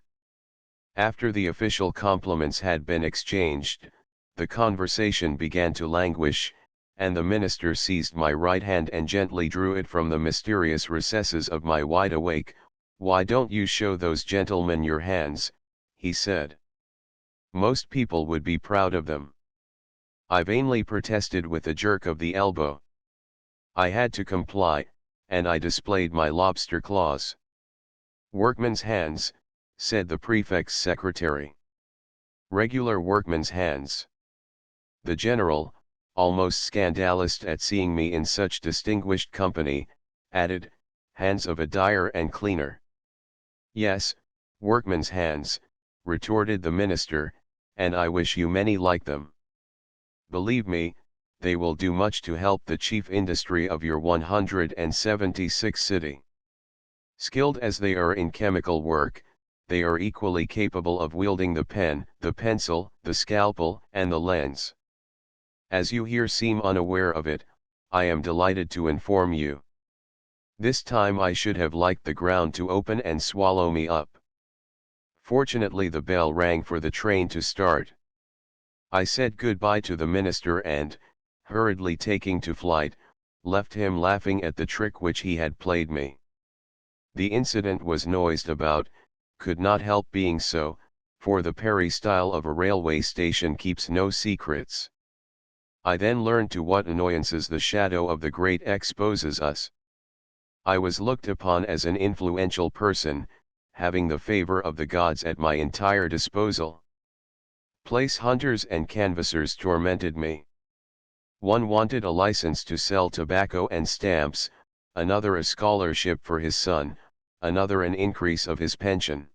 After the official compliments had been exchanged, the conversation began to languish, and the minister seized my right hand and gently drew it from the mysterious recesses of my wide-awake. "Why don't you show those gentlemen your hands?" he said. "Most people would be proud of them." I vainly protested with a jerk of the elbow. I had to comply, and I displayed my lobster claws. "Workmen's hands," said the prefect's secretary. "Regular workmen's hands." The general, almost scandalized at seeing me in such distinguished company, added, "Hands of a dyer and cleaner." "Yes, workmen's hands," retorted the minister, "and I wish you many like them. Believe me, they will do much to help the chief industry of your 176 city. Skilled as they are in chemical work, they are equally capable of wielding the pen, the pencil, the scalpel, and the lens. As you here seem unaware of it, I am delighted to inform you. This time I should have liked the ground to open and swallow me up. Fortunately the bell rang for the train to start. I said goodbye to the minister and, hurriedly taking to flight, left him laughing at the trick which he had played me. The incident was noised about, could not help being so, for the peristyle of a railway station keeps no secrets. I then learned to what annoyances the shadow of the great exposes us. I was looked upon as an influential person, having the favor of the gods at my entire disposal. Place hunters and canvassers tormented me. One wanted a license to sell tobacco and stamps, another a scholarship for his son, another an increase of his pension.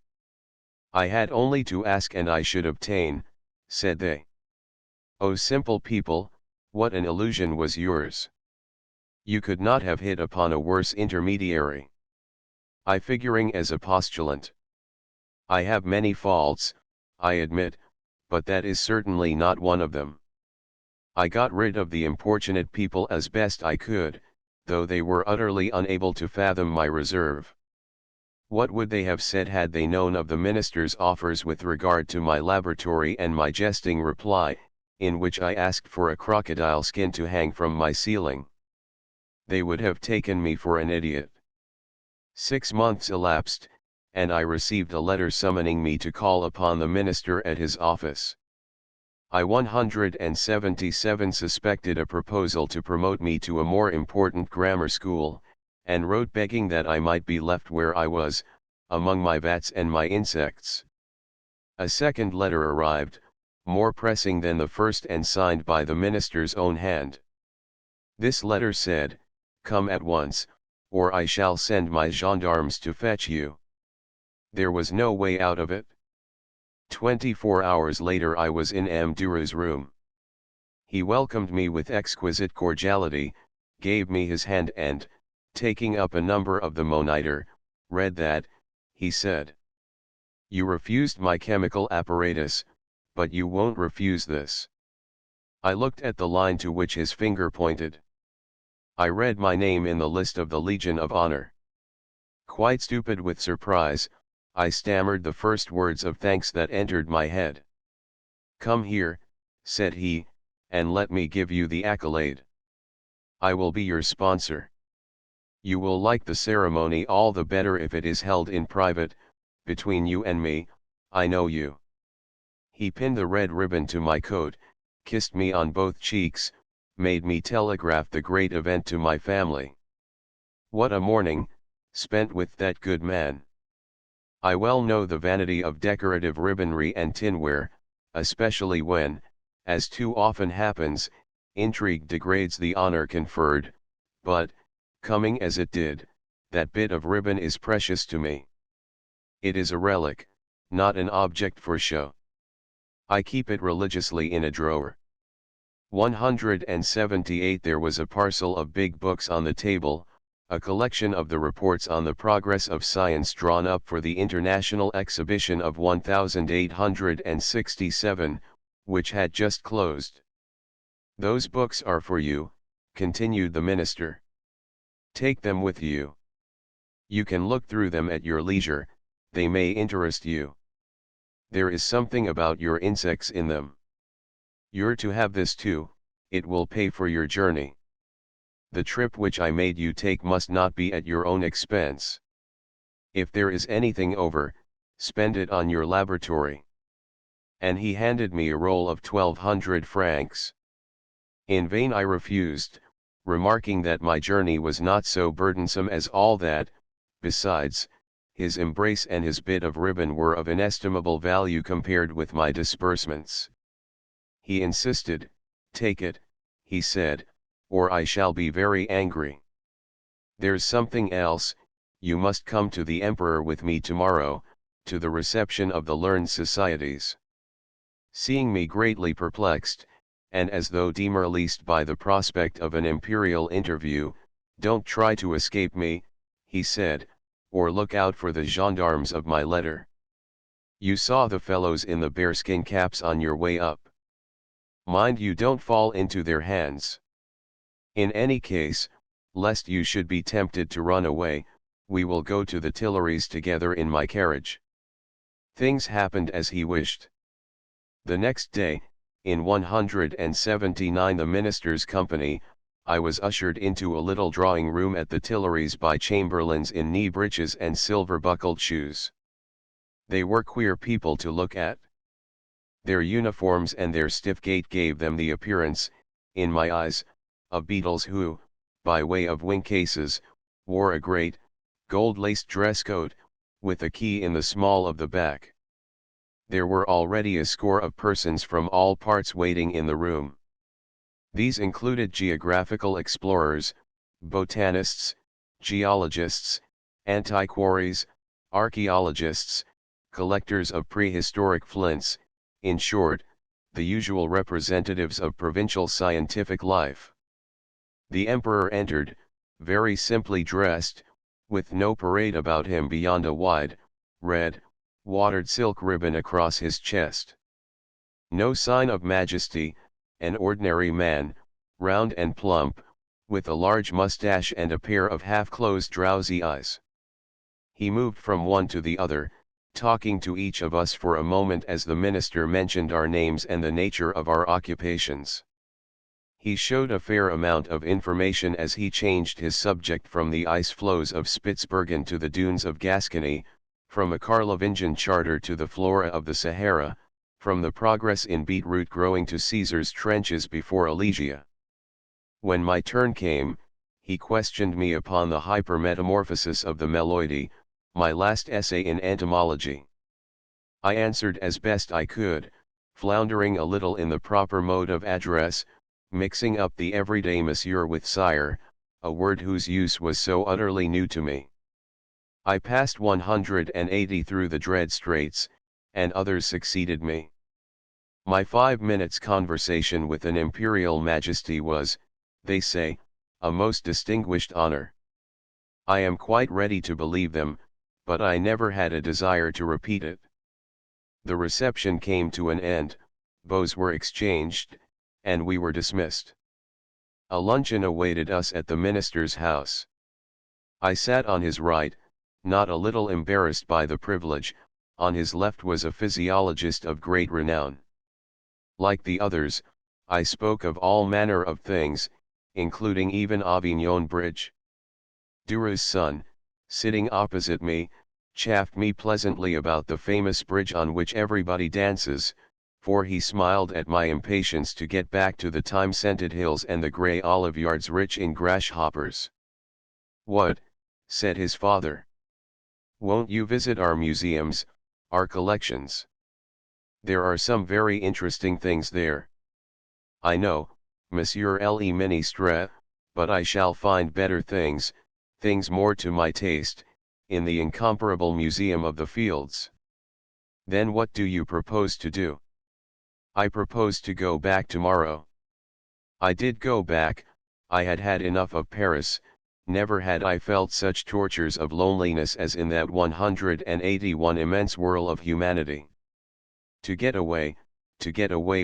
I had only to ask and I should obtain, said they. O simple people, what an illusion was yours! You could not have hit upon a worse intermediary. I figuring as a postulant. I have many faults, I admit, but that is certainly not one of them. I got rid of the importunate people as best I could, though they were utterly unable to fathom my reserve. What would they have said had they known of the minister's offers with regard to my laboratory and my jesting reply, in which I asked for a crocodile skin to hang from my ceiling? They would have taken me for an idiot. 6 months elapsed, and I received a letter summoning me to call upon the minister at his office. I 177 suspected a proposal to promote me to a more important grammar school, and wrote begging that I might be left where I was, among my vats and my insects. A second letter arrived, more pressing than the first and signed by the minister's own hand. This letter said, "Come at once, or I shall send my gendarmes to fetch you." There was no way out of it. 24 hours later I was in M. Duru's room. He welcomed me with exquisite cordiality, gave me his hand and, taking up a number of the Monitor, read that, he said. You refused my chemical apparatus, but you won't refuse this. I looked at the line to which his finger pointed. I read my name in the list of the Legion of Honor. Quite stupid with surprise, I stammered the first words of thanks that entered my head. Come here, said he, and let me give you the accolade. I will be your sponsor. You will like the ceremony all the better if it is held in private, between you and me, I know you. He pinned the red ribbon to my coat, kissed me on both cheeks, made me telegraph the great event to my family. What a morning, spent with that good man. I well know the vanity of decorative ribbonry and tinware, especially when, as too often happens, intrigue degrades the honor conferred, but, coming as it did, that bit of ribbon is precious to me. It is a relic, not an object for show. I keep it religiously in a drawer. 178 There was a parcel of big books on the table, a collection of the reports on the progress of science drawn up for the International Exhibition of 1867, which had just closed. Those books are for you, continued the minister. Take them with you. You can look through them at your leisure, they may interest you. There is something about your insects in them. You're to have this too, it will pay for your journey. The trip which I made you take must not be at your own expense. If there is anything over, spend it on your laboratory. And he handed me a roll of 1,200 francs. In vain I refused, remarking that my journey was not so burdensome as all that. Besides, his embrace and his bit of ribbon were of inestimable value compared with my disbursements. He insisted, take it, he said, or I shall be very angry. There's something else, you must come to the Emperor with me tomorrow, to the reception of the learned societies. Seeing me greatly perplexed, and as though demoralized by the prospect of an imperial interview, don't try to escape me, he said, or look out for the gendarmes of my letter. You saw the fellows in the bearskin caps on your way up. Mind you don't fall into their hands. In any case, lest you should be tempted to run away, we will go to the Tuileries together in my carriage. Things happened as he wished. The next day, in 179 the minister's company, I was ushered into a little drawing room at the Tuileries by chamberlains in knee breeches and silver-buckled shoes. They were queer people to look at. Their uniforms and their stiff gait gave them the appearance, in my eyes, of beadles who, by way of wing cases, wore a great, gold-laced dress coat, with a key in the small of the back. There were already a score of persons from all parts waiting in the room. These included geographical explorers, botanists, geologists, antiquaries, archaeologists, collectors of prehistoric flints, in short, the usual representatives of provincial scientific life. The emperor entered, very simply dressed, with no parade about him beyond a wide, red, watered silk ribbon across his chest. No sign of majesty, an ordinary man, round and plump, with a large mustache and a pair of half-closed drowsy eyes. He moved from one to the other, talking to each of us for a moment as the minister mentioned our names and the nature of our occupations. He showed a fair amount of information as he changed his subject from the ice floes of Spitzbergen to the dunes of Gascony, from a Carlovingian charter to the flora of the Sahara, from the progress in beetroot growing to Caesar's trenches before Alesia. When my turn came, he questioned me upon the hypermetamorphosis of the Meloidae, my last essay in entomology. I answered as best I could, floundering a little in the proper mode of address, mixing up the everyday monsieur with sire, a word whose use was so utterly new to me. I passed 180 through the dread straits, and others succeeded me. My 5 minutes' conversation with an imperial majesty was, they say, a most distinguished honor. I am quite ready to believe them, but I never had a desire to repeat it. The reception came to an end, bows were exchanged, and we were dismissed. A luncheon awaited us at the minister's house. I sat on his right, not a little embarrassed by the privilege. On his left was a physiologist of great renown. Like the others, I spoke of all manner of things, including even Avignon Bridge. Duroux's son, sitting opposite me, chaffed me pleasantly about the famous bridge on which everybody dances, for he smiled at my impatience to get back to the thyme-scented hills and the grey oliveyards rich in grasshoppers. "What," said his father, "won't you visit our museums, our collections? There are some very interesting things there." "I know, Monsieur le Ministre, but I shall find better things more to my taste, in the incomparable Museum of the Fields." "Then what do you propose to do?" "I propose to go back tomorrow." I did go back. I had had enough of Paris. Never had I felt such tortures of loneliness as in that 181 immense whirl of humanity. To get away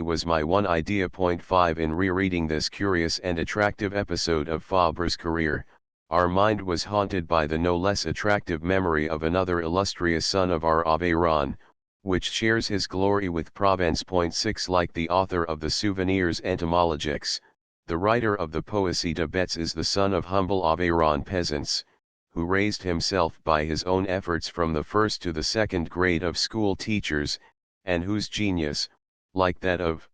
was my one idea. 5 In rereading this curious and attractive episode of Fabre's career, our mind was haunted by the no less attractive memory of another illustrious son of our Aveyron, which shares his glory with Provence. 6 Like the author of the Souvenirs entomologiques, the writer of the Poésie de Bêtes is the son of humble Aveyron peasants, who raised himself by his own efforts from the first to the second grade of school teachers, and whose genius, like that of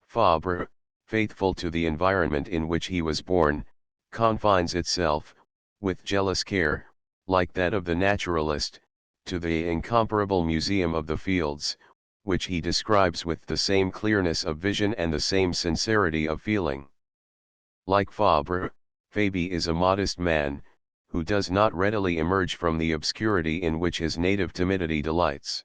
Fabre, faithful to the environment in which he was born, confines itself, with jealous care, like that of the naturalist, to the incomparable Museum of the Fields, which he describes with the same clearness of vision and the same sincerity of feeling. Like Fabre, Fabre is a modest man, who does not readily emerge from the obscurity in which his native timidity delights.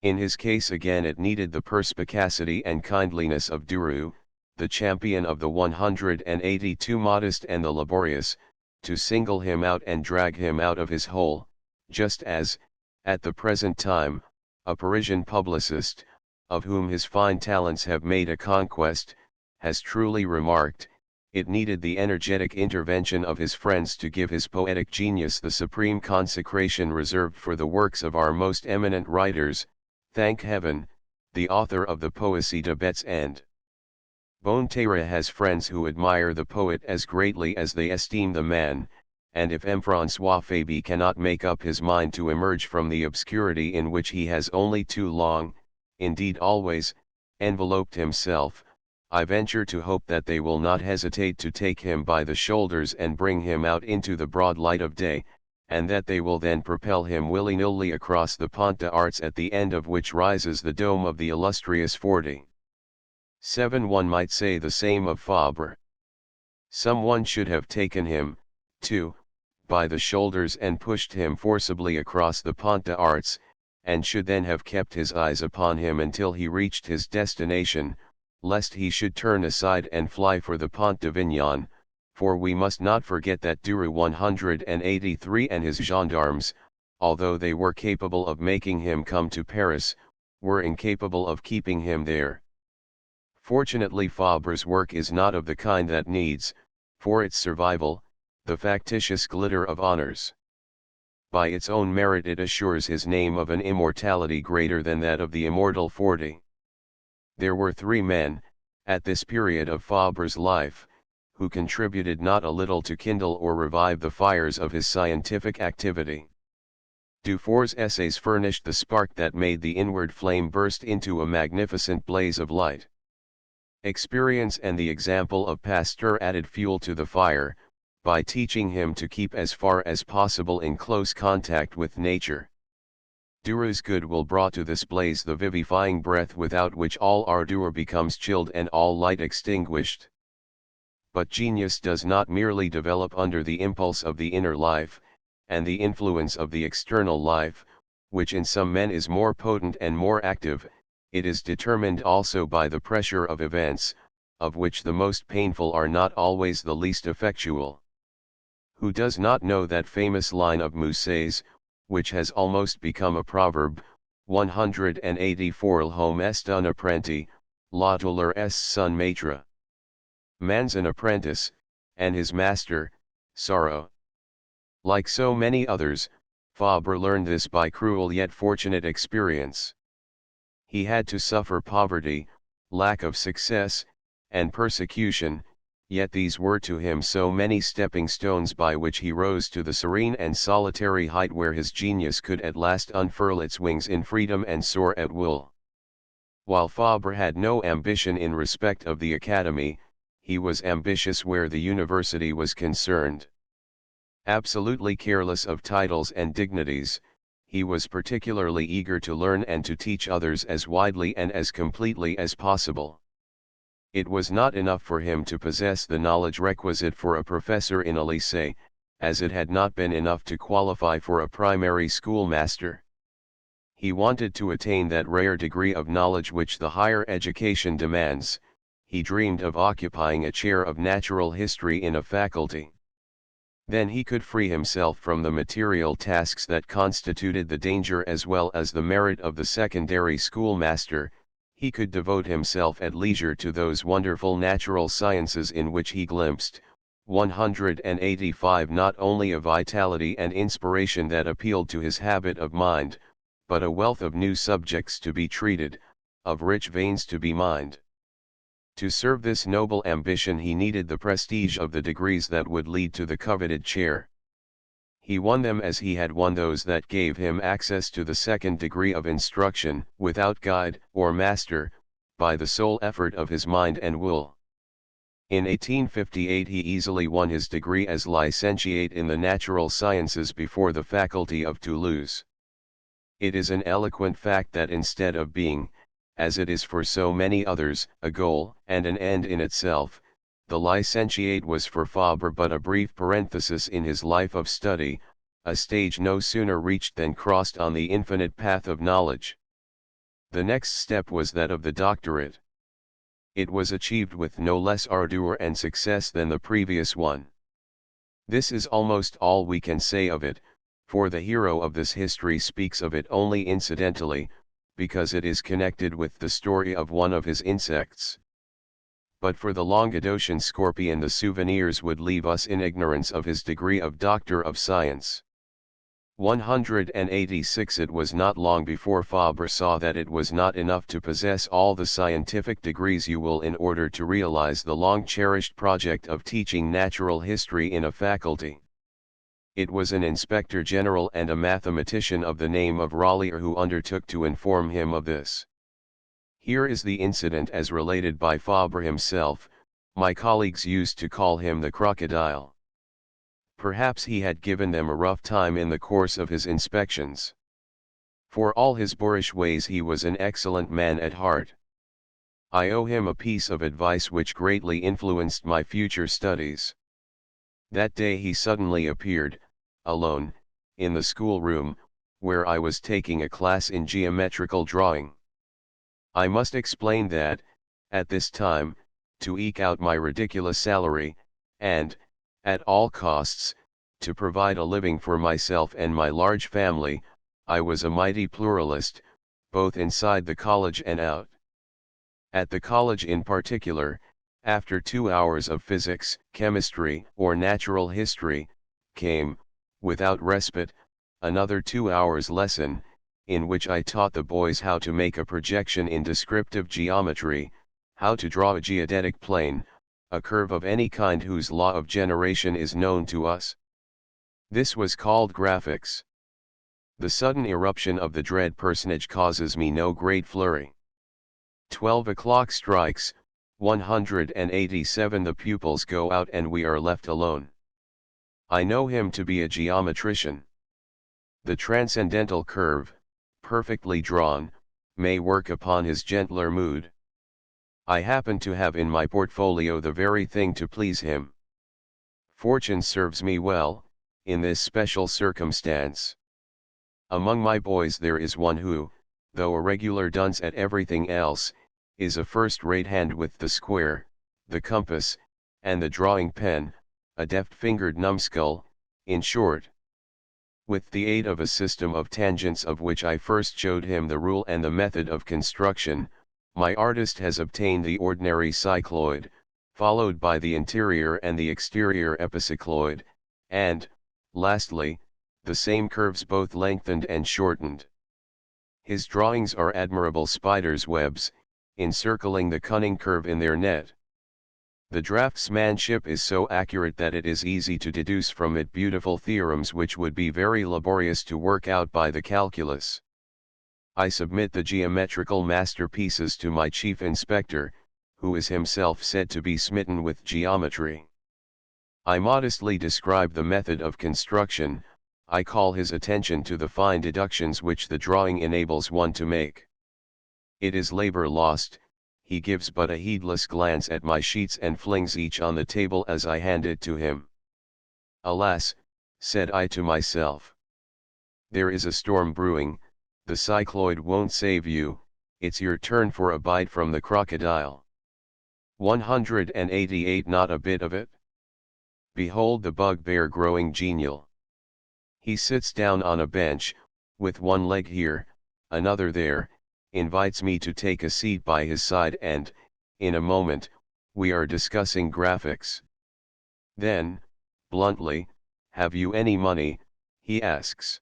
In his case again it needed the perspicacity and kindliness of Duroux, the champion of the 182 modest and the laborious, to single him out and drag him out of his hole, just as, at the present time, a Parisian publicist, of whom his fine talents have made a conquest, has truly remarked, it needed the energetic intervention of his friends to give his poetic genius the supreme consecration reserved for the works of our most eminent writers. Thank heaven, the author of the Poésie de Bêtes and Bonterra has friends who admire the poet as greatly as they esteem the man, and if M. François Fabre cannot make up his mind to emerge from the obscurity in which he has only too long, indeed always, enveloped himself, I venture to hope that they will not hesitate to take him by the shoulders and bring him out into the broad light of day, and that they will then propel him willy-nilly across the Pont d'Arts, at the end of which rises the dome of the illustrious 47. One might say the same of Fabre. Someone should have taken him, too, by the shoulders and pushed him forcibly across the Pont d'Arts, and should then have kept his eyes upon him until he reached his destination, lest he should turn aside and fly for the Pont d'Avignon, for we must not forget that Duroux 183 and his gendarmes, although they were capable of making him come to Paris, were incapable of keeping him there. Fortunately Fabre's work is not of the kind that needs, for its survival, the factitious glitter of honors. By its own merit it assures his name of an immortality greater than that of the immortal 40. There were 3 men, at this period of Fabre's life, who contributed not a little to kindle or revive the fires of his scientific activity. Dufour's essays furnished the spark that made the inward flame burst into a magnificent blaze of light. Experience and the example of Pasteur added fuel to the fire, by teaching him to keep as far as possible in close contact with nature. Duroux's goodwill brought to this blaze the vivifying breath without which all ardor becomes chilled and all light extinguished. But genius does not merely develop under the impulse of the inner life, and the influence of the external life, which in some men is more potent and more active. It is determined also by the pressure of events, of which the most painful are not always the least effectual. Who does not know that famous line of Musset's, which has almost become a proverb, 184 L'homme est un apprenti, la douleur est son maître. Man's an apprentice, and his master, sorrow. Like so many others, Fabre learned this by cruel yet fortunate experience. He had to suffer poverty, lack of success, and persecution, yet these were to him so many stepping stones by which he rose to the serene and solitary height where his genius could at last unfurl its wings in freedom and soar at will. While Fabre had no ambition in respect of the academy, he was ambitious where the university was concerned. Absolutely careless of titles and dignities, he was particularly eager to learn and to teach others as widely and as completely as possible. It was not enough for him to possess the knowledge requisite for a professor in a lycée, as it had not been enough to qualify for a primary schoolmaster. He wanted to attain that rare degree of knowledge which the higher education demands. He dreamed of occupying a chair of natural history in a faculty. Then he could free himself from the material tasks that constituted the danger as well as the merit of the secondary schoolmaster. He could devote himself at leisure to those wonderful natural sciences in which he glimpsed, 185 not only a vitality and inspiration that appealed to his habit of mind, but a wealth of new subjects to be treated, of rich veins to be mined. To serve this noble ambition he needed the prestige of the degrees that would lead to the coveted chair. He won them as he had won those that gave him access to the second degree of instruction, without guide or master, by the sole effort of his mind and will. In 1858 he easily won his degree as licentiate in the natural sciences before the faculty of Toulouse. It is an eloquent fact that instead of being, as it is for so many others, a goal and an end in itself, the licentiate was for Fabre but a brief parenthesis in his life of study, a stage no sooner reached than crossed on the infinite path of knowledge. The next step was that of the doctorate. It was achieved with no less ardor and success than the previous one. This is almost all we can say of it, for the hero of this history speaks of it only incidentally, because it is connected with the story of one of his insects. But for the Languedocian scorpion the souvenirs would leave us in ignorance of his degree of Doctor of Science. 186 It was not long before Fabre saw that it was not enough to possess all the scientific degrees you will in order to realize the long-cherished project of teaching natural history in a faculty. It was an inspector general and a mathematician of the name of Rollier who undertook to inform him of this. Here is the incident as related by Fabre himself. My colleagues used to call him the crocodile. Perhaps he had given them a rough time in the course of his inspections. For all his boorish ways he was an excellent man at heart. I owe him a piece of advice which greatly influenced my future studies. That day he suddenly appeared, alone, in the schoolroom, where I was taking a class in geometrical drawing. I must explain that, at this time, to eke out my ridiculous salary, and, at all costs, to provide a living for myself and my large family, I was a mighty pluralist, both inside the college and out. At the college in particular, after 2 hours of physics, chemistry, or natural history, came, without respite, another 2 hours lesson, in which I taught the boys how to make a projection in descriptive geometry, how to draw a geodetic plane, a curve of any kind whose law of generation is known to us. This was called graphics. The sudden eruption of the dread personage causes me no great flurry. 12 o'clock strikes, 187 The pupils go out and we are left alone. I know him to be a geometrician. The transcendental curve, perfectly drawn, may work upon his gentler mood. I happen to have in my portfolio the very thing to please him. Fortune serves me well, in this special circumstance. Among my boys there is one who, though a regular dunce at everything else, is a first-rate hand with the square, the compass, and the drawing pen, a deft-fingered numbskull, in short. With the aid of a system of tangents of which I first showed him the rule and the method of construction, my artist has obtained the ordinary cycloid, followed by the interior and the exterior epicycloid, and, lastly, the same curves both lengthened and shortened. His drawings are admirable spiders' webs, encircling the cunning curve in their net. The draftsmanship is so accurate that it is easy to deduce from it beautiful theorems which would be very laborious to work out by the calculus. I submit the geometrical masterpieces to my chief inspector, who is himself said to be smitten with geometry. I modestly describe the method of construction, I call his attention to the fine deductions which the drawing enables one to make. It is labor lost. He gives but a heedless glance at my sheets and flings each on the table as I hand it to him. Alas, said I to myself. There is a storm brewing, the cycloid won't save you, it's your turn for a bite from the crocodile. 188 Not a bit of it. Behold the bugbear growing genial. He sits down on a bench, with one leg here, another there, invites me to take a seat by his side and, in a moment, we are discussing graphics. Then, bluntly, have you any money, he asks.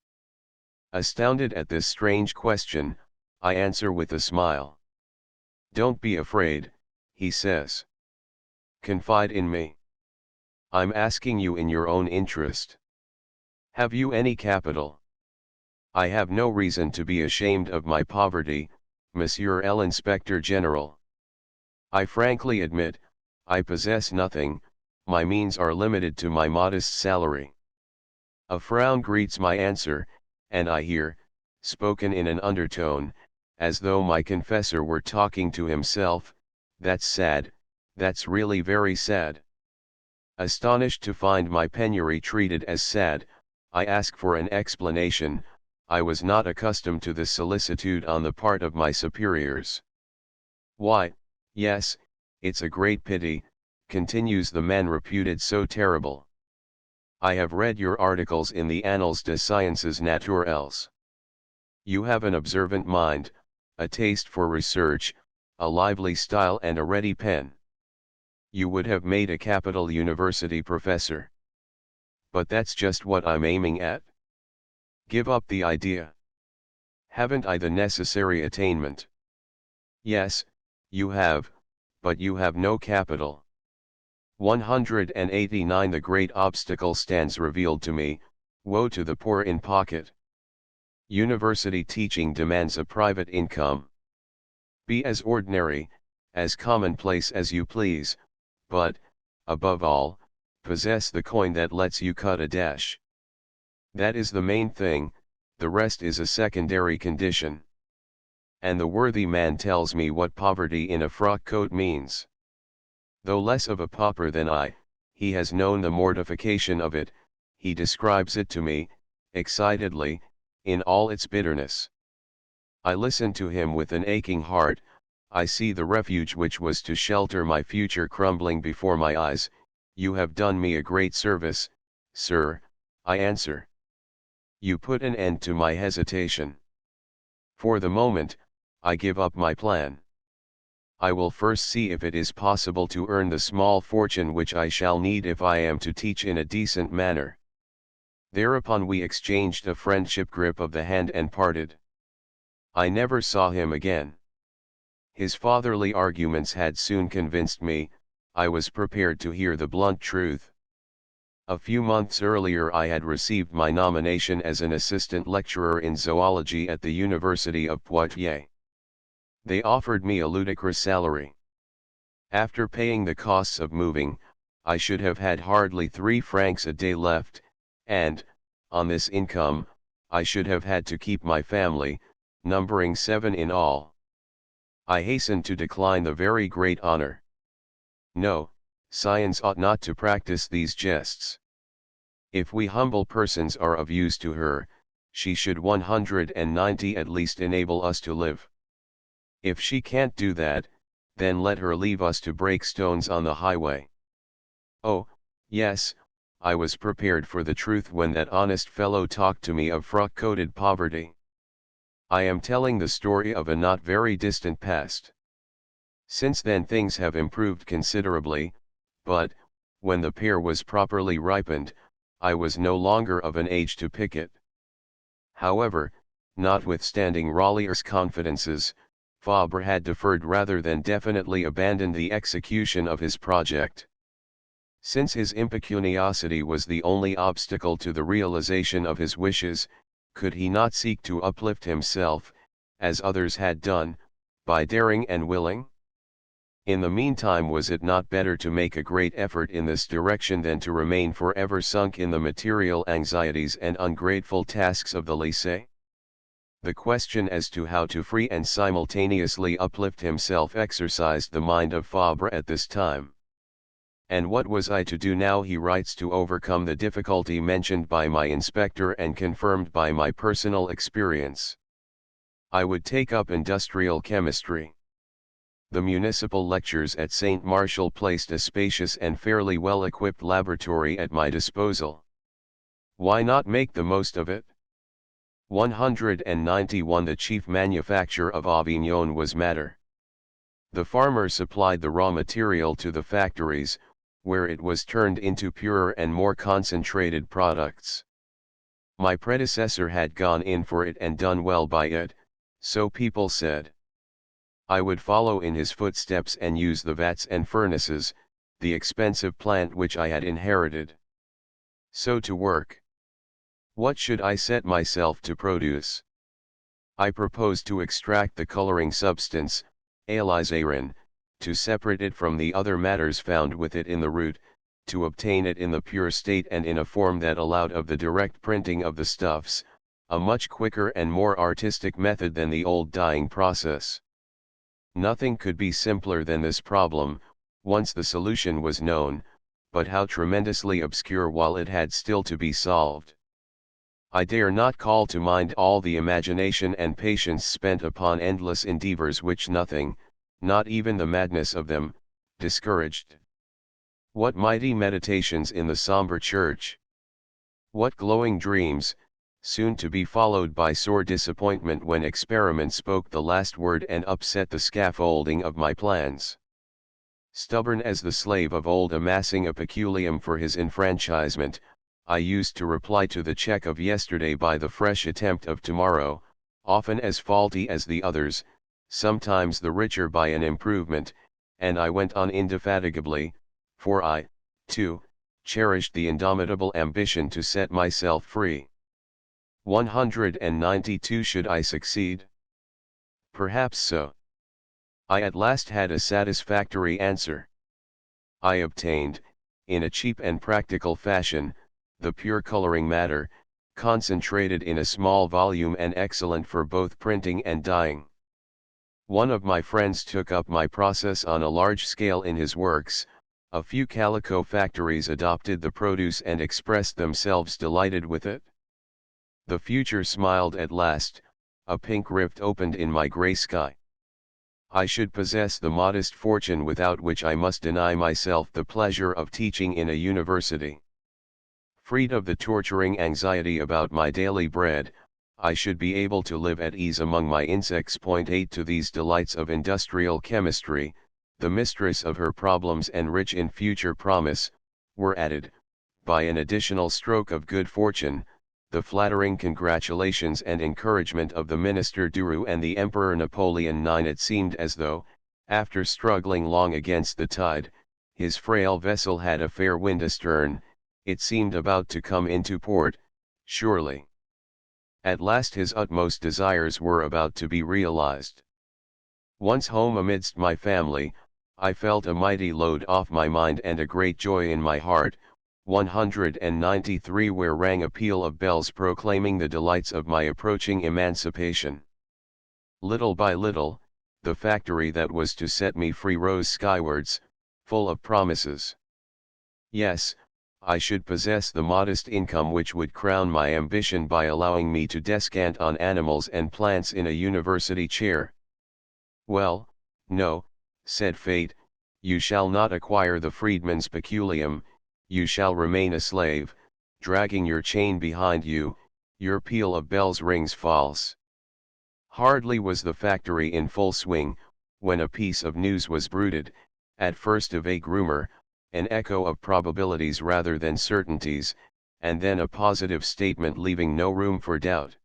Astounded at this strange question, I answer with a smile. Don't be afraid, he says. Confide in me. I'm asking you in your own interest. Have you any capital? I have no reason to be ashamed of my poverty, Monsieur l'Inspecteur General. I frankly admit, I possess nothing, my means are limited to my modest salary. A frown greets my answer, and I hear, spoken in an undertone, as though my confessor were talking to himself, that's sad, that's really very sad. Astonished to find my penury treated as sad, I ask for an explanation. I was not accustomed to this solicitude on the part of my superiors. Why, yes, it's a great pity, continues the man reputed so terrible. I have read your articles in the Annales des Sciences Naturelles. You have an observant mind, a taste for research, a lively style and a ready pen. You would have made a capital university professor. But that's just what I'm aiming at. Give up the idea. Haven't I the necessary attainment? Yes, you have, but you have no capital. 189 The great obstacle stands revealed to me, woe to the poor in pocket. University teaching demands a private income. Be as ordinary, as commonplace as you please, but, above all, possess the coin that lets you cut a dash. That is the main thing, the rest is a secondary condition. And the worthy man tells me what poverty in a frock coat means. Though less of a pauper than I, he has known the mortification of it, he describes it to me, excitedly, in all its bitterness. I listen to him with an aching heart, I see the refuge which was to shelter my future crumbling before my eyes. You have done me a great service, sir, I answer. You put an end to my hesitation. For the moment, I give up my plan. I will first see if it is possible to earn the small fortune which I shall need if I am to teach in a decent manner. Thereupon we exchanged a friendship grip of the hand and parted. I never saw him again. His fatherly arguments had soon convinced me, I was prepared to hear the blunt truth. A few months earlier I had received my nomination as an assistant lecturer in zoology at the University of Poitiers. They offered me a ludicrous salary. After paying the costs of moving, I should have had hardly 3 francs a day left, and, on this income, I should have had to keep my family, numbering 7 in all. I hastened to decline the very great honor. No, science ought not to practice these jests. If we humble persons are of use to her, she should 190 at least enable us to live. If she can't do that, then let her leave us to break stones on the highway. Oh, yes, I was prepared for the truth when that honest fellow talked to me of frock-coated poverty. I am telling the story of a not very distant past. Since then things have improved considerably, but, when the pear was properly ripened, I was no longer of an age to pick it. However, notwithstanding Raleigh's confidences, Fabre had deferred rather than definitely abandoned the execution of his project. Since his impecuniosity was the only obstacle to the realization of his wishes, could he not seek to uplift himself, as others had done, by daring and willing? In the meantime, was it not better to make a great effort in this direction than to remain forever sunk in the material anxieties and ungrateful tasks of the lycée? The question as to how to free and simultaneously uplift himself exercised the mind of Fabre at this time. And what was I to do now, he writes, to overcome the difficulty mentioned by my inspector and confirmed by my personal experience? I would take up industrial chemistry. The municipal lectures at St. Martial placed a spacious and fairly well-equipped laboratory at my disposal. Why not make the most of it? 191 The chief manufacture of Avignon was madder. The farmer supplied the raw material to the factories, where it was turned into purer and more concentrated products. My predecessor had gone in for it and done well by it, so people said. I would follow in his footsteps and use the vats and furnaces, the expensive plant which I had inherited. So to work. What should I set myself to produce? I proposed to extract the coloring substance, alizarin, to separate it from the other matters found with it in the root, to obtain it in the pure state and in a form that allowed of the direct printing of the stuffs, a much quicker and more artistic method than the old dyeing process. Nothing could be simpler than this problem, once the solution was known, but how tremendously obscure while it had still to be solved. I dare not call to mind all the imagination and patience spent upon endless endeavors which nothing, not even the madness of them, discouraged. What mighty meditations in the sombre church! What glowing dreams, soon to be followed by sore disappointment when experiment spoke the last word and upset the scaffolding of my plans. Stubborn as the slave of old amassing a peculium for his enfranchisement, I used to reply to the check of yesterday by the fresh attempt of tomorrow, often as faulty as the others, sometimes the richer by an improvement, and I went on indefatigably, for I, too, cherished the indomitable ambition to set myself free. 192 Should I succeed? Perhaps so. I at last had a satisfactory answer. I obtained, in a cheap and practical fashion, the pure coloring matter, concentrated in a small volume and excellent for both printing and dyeing. One of my friends took up my process on a large scale in his works, a few calico factories adopted the produce and expressed themselves delighted with it. The future smiled at last, a pink rift opened in my grey sky. I should possess the modest fortune without which I must deny myself the pleasure of teaching in a university. Freed of the torturing anxiety about my daily bread, I should be able to live at ease among my insects. 8 To these delights of industrial chemistry, the mistress of her problems and rich in future promise, were added, by an additional stroke of good fortune, the flattering congratulations and encouragement of the Minister Duru and the Emperor Napoleon IX. It seemed as though, after struggling long against the tide, his frail vessel had a fair wind astern, it seemed about to come into port, surely. At last his utmost desires were about to be realized. Once home amidst my family, I felt a mighty load off my mind and a great joy in my heart. 193 Where rang a peal of bells proclaiming the delights of my approaching emancipation. Little by little, the factory that was to set me free rose skywards, full of promises. Yes, I should possess the modest income which would crown my ambition by allowing me to descant on animals and plants in a university chair. Well, no, said fate, you shall not acquire the freedman's peculium, you shall remain a slave, dragging your chain behind you, your peal of bells rings false. Hardly was the factory in full swing, when a piece of news was bruited, at first a vague rumor, an echo of probabilities rather than certainties, and then a positive statement leaving no room for doubt.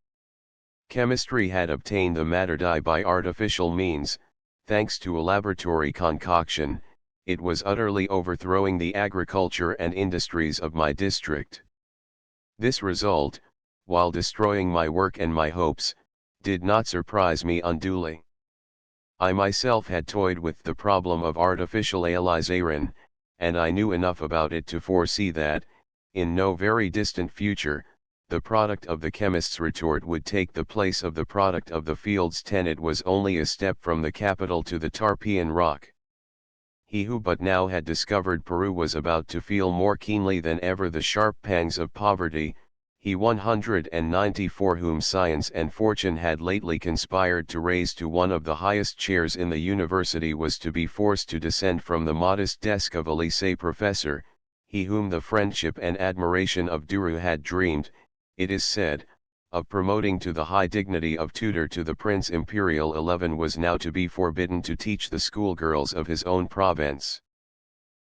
Chemistry had obtained the matter dye by artificial means, thanks to a laboratory concoction, it was utterly overthrowing the agriculture and industries of my district. This result, while destroying my work and my hopes, did not surprise me unduly. I myself had toyed with the problem of artificial alizarin, and I knew enough about it to foresee that, in no very distant future, the product of the chemist's retort would take the place of the product of the field's tenant was only a step from the capital to the Tarpeian rock. He who but now had discovered Peru was about to feel more keenly than ever the sharp pangs of poverty, he 194 whom science and fortune had lately conspired to raise to one of the highest chairs in the university was to be forced to descend from the modest desk of a lycée professor, he whom the friendship and admiration of Duru had dreamed, it is said, of promoting to the high dignity of tutor to the Prince Imperial 11 was now to be forbidden to teach the schoolgirls of his own province.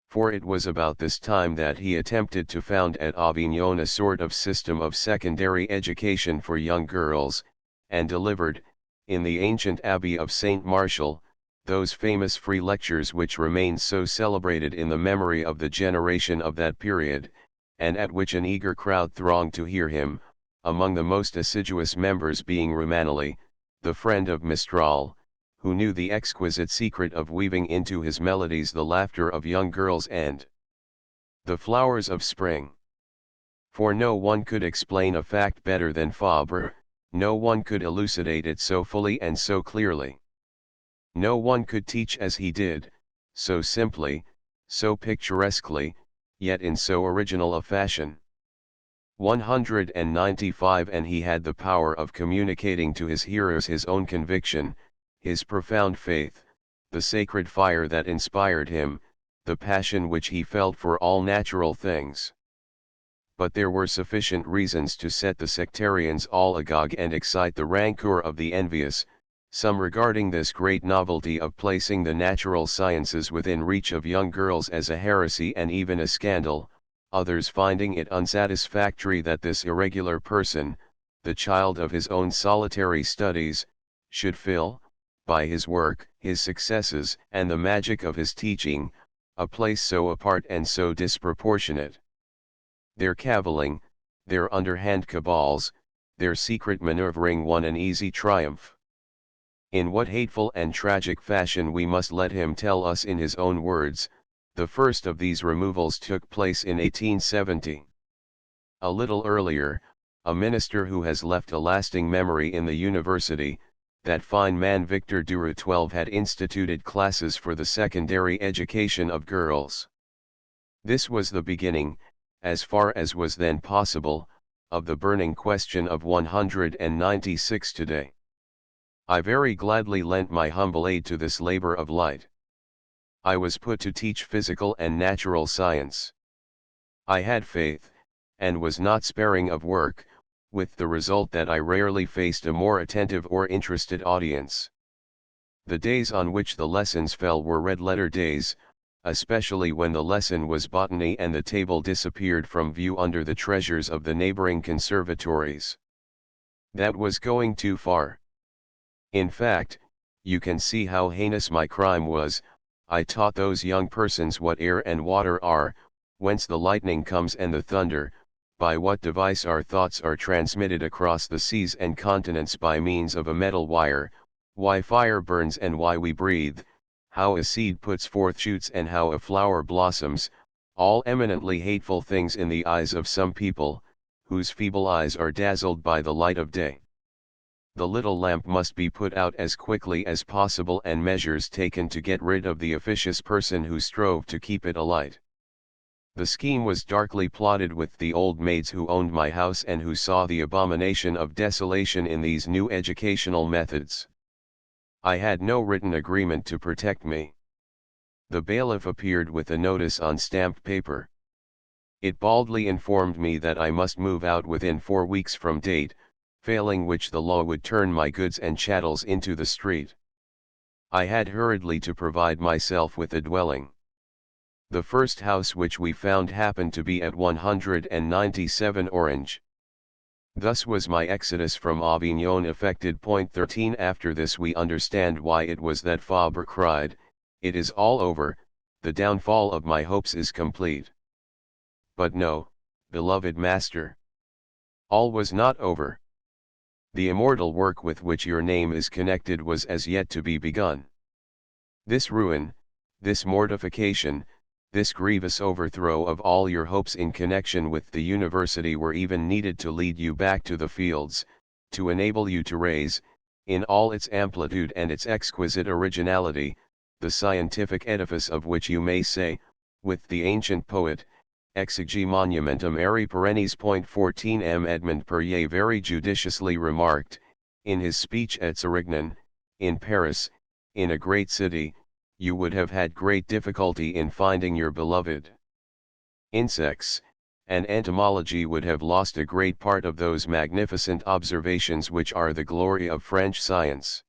For it was about this time that he attempted to found at Avignon a sort of system of secondary education for young girls, and delivered, in the ancient abbey of Saint Martial, those famous free lectures which remain so celebrated in the memory of the generation of that period, and at which an eager crowd thronged to hear him, among the most assiduous members being Romanelli, the friend of Mistral, who knew the exquisite secret of weaving into his melodies the laughter of young girls and the flowers of spring. For no one could explain a fact better than Fabre, no one could elucidate it so fully and so clearly. No one could teach as he did, so simply, so picturesquely, yet in so original a fashion. 195 And he had the power of communicating to his hearers his own conviction, his profound faith, the sacred fire that inspired him, the passion which he felt for all natural things. But there were sufficient reasons to set the sectarians all agog and excite the rancour of the envious, some regarding this great novelty of placing the natural sciences within reach of young girls as a heresy and even a scandal, others finding it unsatisfactory that this irregular person, the child of his own solitary studies, should fill, by his work, his successes, and the magic of his teaching, a place so apart and so disproportionate. Their cavilling, their underhand cabals, their secret manoeuvring won an easy triumph. In what hateful and tragic fashion we must let him tell us in his own words, the first of these removals took place in 1870. A little earlier, a minister who has left a lasting memory in the university, that fine man Victor Duru 12 had instituted classes for the secondary education of girls. This was the beginning, as far as was then possible, of the burning question of 196 today. I very gladly lent my humble aid to this labor of light. I was put to teach physical and natural science. I had faith, and was not sparing of work, with the result that I rarely faced a more attentive or interested audience. The days on which the lessons fell were red-letter days, especially when the lesson was botany and the table disappeared from view under the treasures of the neighboring conservatories. That was going too far. In fact, you can see how heinous my crime was. I taught those young persons what air and water are, whence the lightning comes and the thunder, by what device our thoughts are transmitted across the seas and continents by means of a metal wire, why fire burns and why we breathe, how a seed puts forth shoots and how a flower blossoms, all eminently hateful things in the eyes of some people, whose feeble eyes are dazzled by the light of day. The little lamp must be put out as quickly as possible and measures taken to get rid of the officious person who strove to keep it alight. The scheme was darkly plotted with the old maids who owned my house and who saw the abomination of desolation in these new educational methods. I had no written agreement to protect me. The bailiff appeared with a notice on stamped paper. It baldly informed me that I must move out within 4 weeks from date, failing which the law would turn my goods and chattels into the street. I had hurriedly to provide myself with a dwelling. The first house which we found happened to be at 197 Orange. Thus was my exodus from Avignon effected. Point 13. After this we understand why it was that Fabre cried, "It is all over, the downfall of my hopes is complete." But no, beloved master. All was not over. The immortal work with which your name is connected was as yet to be begun. This ruin, this mortification, this grievous overthrow of all your hopes in connection with the university were even needed to lead you back to the fields, to enable you to raise, in all its amplitude and its exquisite originality, the scientific edifice of which you may say, with the ancient poet, Exegi monumentum eri perennis. 14. Edmond Perrier very judiciously remarked, in his speech at Sérignan, in Paris, in a great city, you would have had great difficulty in finding your beloved insects, and entomology would have lost a great part of those magnificent observations which are the glory of French science.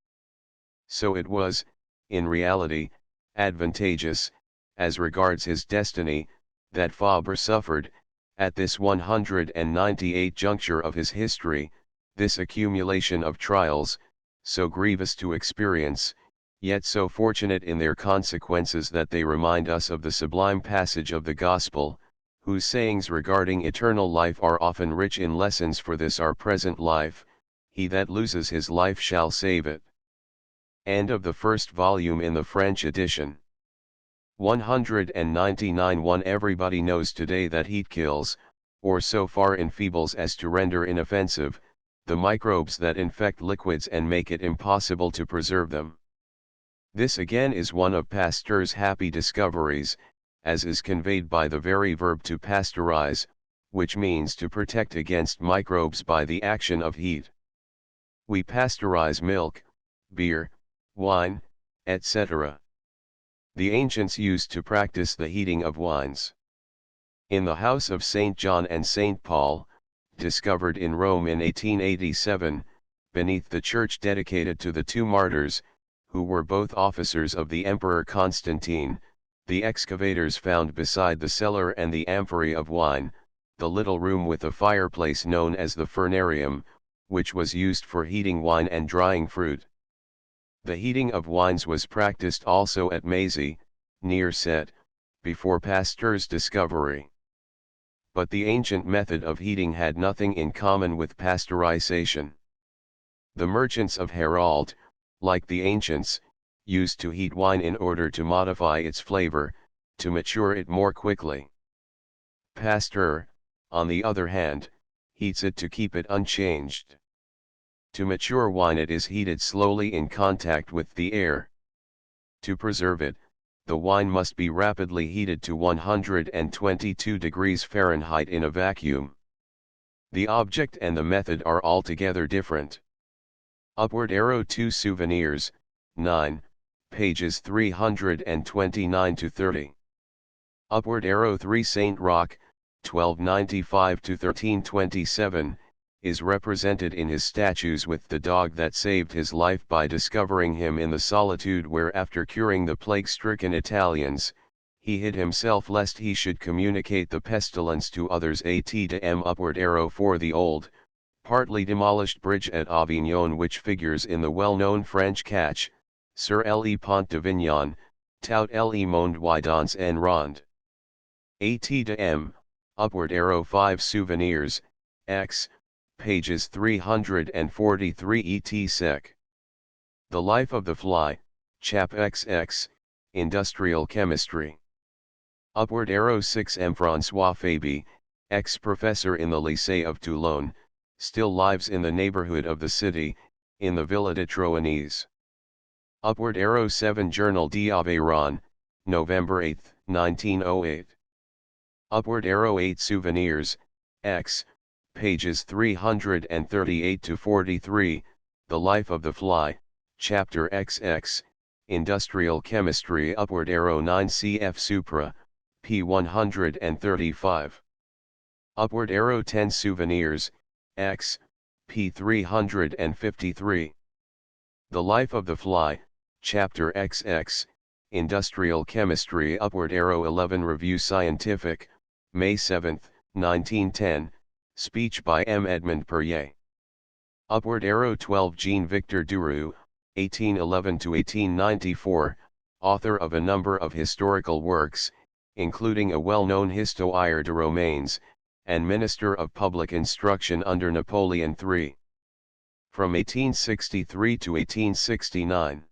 So it was, in reality, advantageous, as regards his destiny, that Fabre suffered, at this 198 juncture of his history, this accumulation of trials, so grievous to experience, yet so fortunate in their consequences that they remind us of the sublime passage of the Gospel, whose sayings regarding eternal life are often rich in lessons for this our present life, "He that loses his life shall save it." End of the first volume in the French edition. 199. 1. Everybody knows today that heat kills, or so far enfeebles as to render inoffensive, the microbes that infect liquids and make it impossible to preserve them. This again is one of Pasteur's happy discoveries, as is conveyed by the very verb to pasteurize, which means to protect against microbes by the action of heat. We pasteurize milk, beer, wine, etc. The ancients used to practice the heating of wines. In the house of St. John and St. Paul, discovered in Rome in 1887, beneath the church dedicated to the two martyrs, who were both officers of the Emperor Constantine, the excavators found beside the cellar and the amphorae of wine, the little room with a fireplace known as the furnarium, which was used for heating wine and drying fruit. The heating of wines was practiced also at Mazy, near Sète, before Pasteur's discovery. But the ancient method of heating had nothing in common with pasteurization. The merchants of Hérault, like the ancients, used to heat wine in order to modify its flavor, to mature it more quickly. Pasteur, on the other hand, heats it to keep it unchanged. To mature wine it is heated slowly in contact with the air. To preserve it, the wine must be rapidly heated to 122 degrees Fahrenheit in a vacuum. The object and the method are altogether different. Upward arrow 2 Souvenirs, 9, pages 329 to 30. Upward arrow 3 Saint Roch, 1295 to 1327, is represented in his statues with the dog that saved his life by discovering him in the solitude where, after curing the plague-stricken Italians, he hid himself lest he should communicate the pestilence to others. At upward arrow 4 The old, partly demolished bridge at Avignon, which figures in the well-known French catch, Sur le pont d'Avignon, tout le monde y danse en ronde. At upward arrow 5 Souvenirs, X, pages 343 et sec. The Life of the Fly, Chap XX, Industrial Chemistry. Upward arrow 6 M. François Fabre, ex-professor in the Lycée of Toulon, still lives in the neighborhood of the city, in the Villa de Troyes. Upward arrow 7 Journal d'Aveyron, November 8, 1908. Upward arrow 8 Souvenirs, X, pages 338 to 43, The Life of the Fly, Chapter XX, Industrial Chemistry upward arrow 9 cf Supra, p. 135. Upward arrow 10 Souvenirs, x, p. 353. The Life of the Fly, Chapter XX, Industrial Chemistry upward arrow 11 Review Scientific, May 7, 1910, speech by M. Edmond Perrier. Upward arrow 12 Jean-Victor Duroux, 1811–1894, author of a number of historical works, including a well-known Histoire de Romains, and Minister of Public Instruction under Napoleon III. From 1863 to 1869.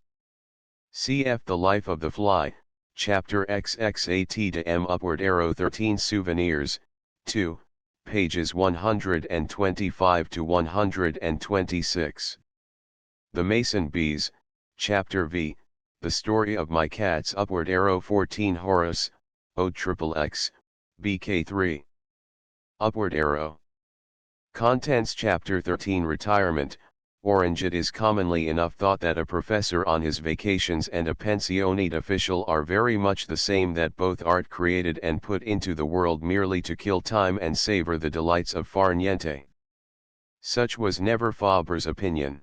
Cf. The Life of the Fly, Chapter XXAT to M. Upward arrow 13 Souvenirs, 2, pages 125 to 126. The Mason Bees, Chapter V, The Story of My Cats upward arrow 14 Horace, OXXX, BK3. Upward arrow. Contents Chapter 13 Retirement, Orange. It is commonly enough thought that a professor on his vacations and a pensionate official are very much the same, that both art created and put into the world merely to kill time and savor the delights of far niente. Such was never Fabre's opinion.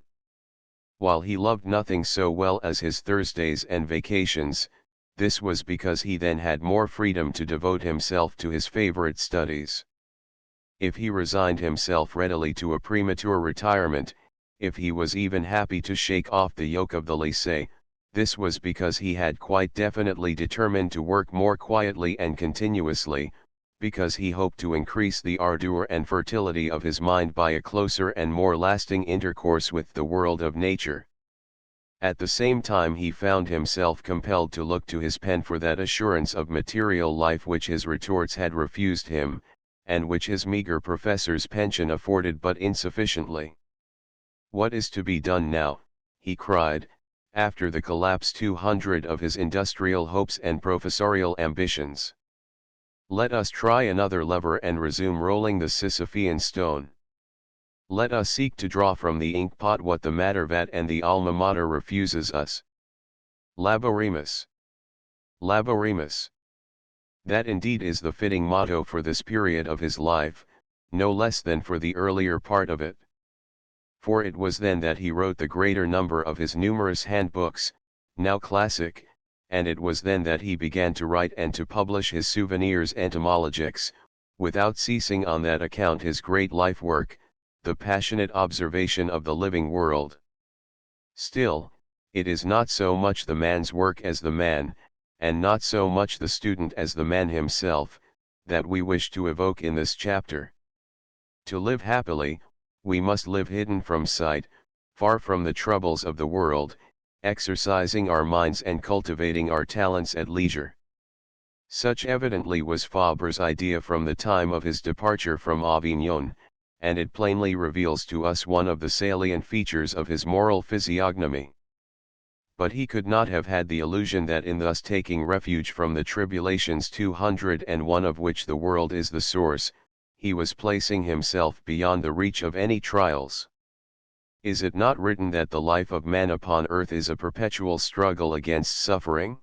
While he loved nothing so well as his Thursdays and vacations, this was because he then had more freedom to devote himself to his favorite studies. If he resigned himself readily to a premature retirement, if he was even happy to shake off the yoke of the lycée, this was because he had quite definitely determined to work more quietly and continuously, because he hoped to increase the ardor and fertility of his mind by a closer and more lasting intercourse with the world of nature. At the same time he found himself compelled to look to his pen for that assurance of material life which his retorts had refused him, and which his meager professor's pension afforded but insufficiently. What is to be done now, he cried, after the collapse 200 of his industrial hopes and professorial ambitions? Let us try another lever and resume rolling the Sisyphean stone. Let us seek to draw from the inkpot what the matter vat and the alma mater refuses us. Laboremus. Laboremus. That indeed is the fitting motto for this period of his life, no less than for the earlier part of it. For it was then that he wrote the greater number of his numerous handbooks, now classic, and it was then that he began to write and to publish his Souvenirs entomologiques, without ceasing on that account his great life work, the passionate observation of the living world. Still, it is not so much the man's work as the man, and not so much the student as the man himself, that we wish to evoke in this chapter. To live happily, we must live hidden from sight, far from the troubles of the world, exercising our minds and cultivating our talents at leisure. Such evidently was Fabre's idea from the time of his departure from Avignon, and it plainly reveals to us one of the salient features of his moral physiognomy. But he could not have had the illusion that in thus taking refuge from the tribulations 201 of which the world is the source, he was placing himself beyond the reach of any trials. Is it not written that the life of man upon earth is a perpetual struggle against suffering?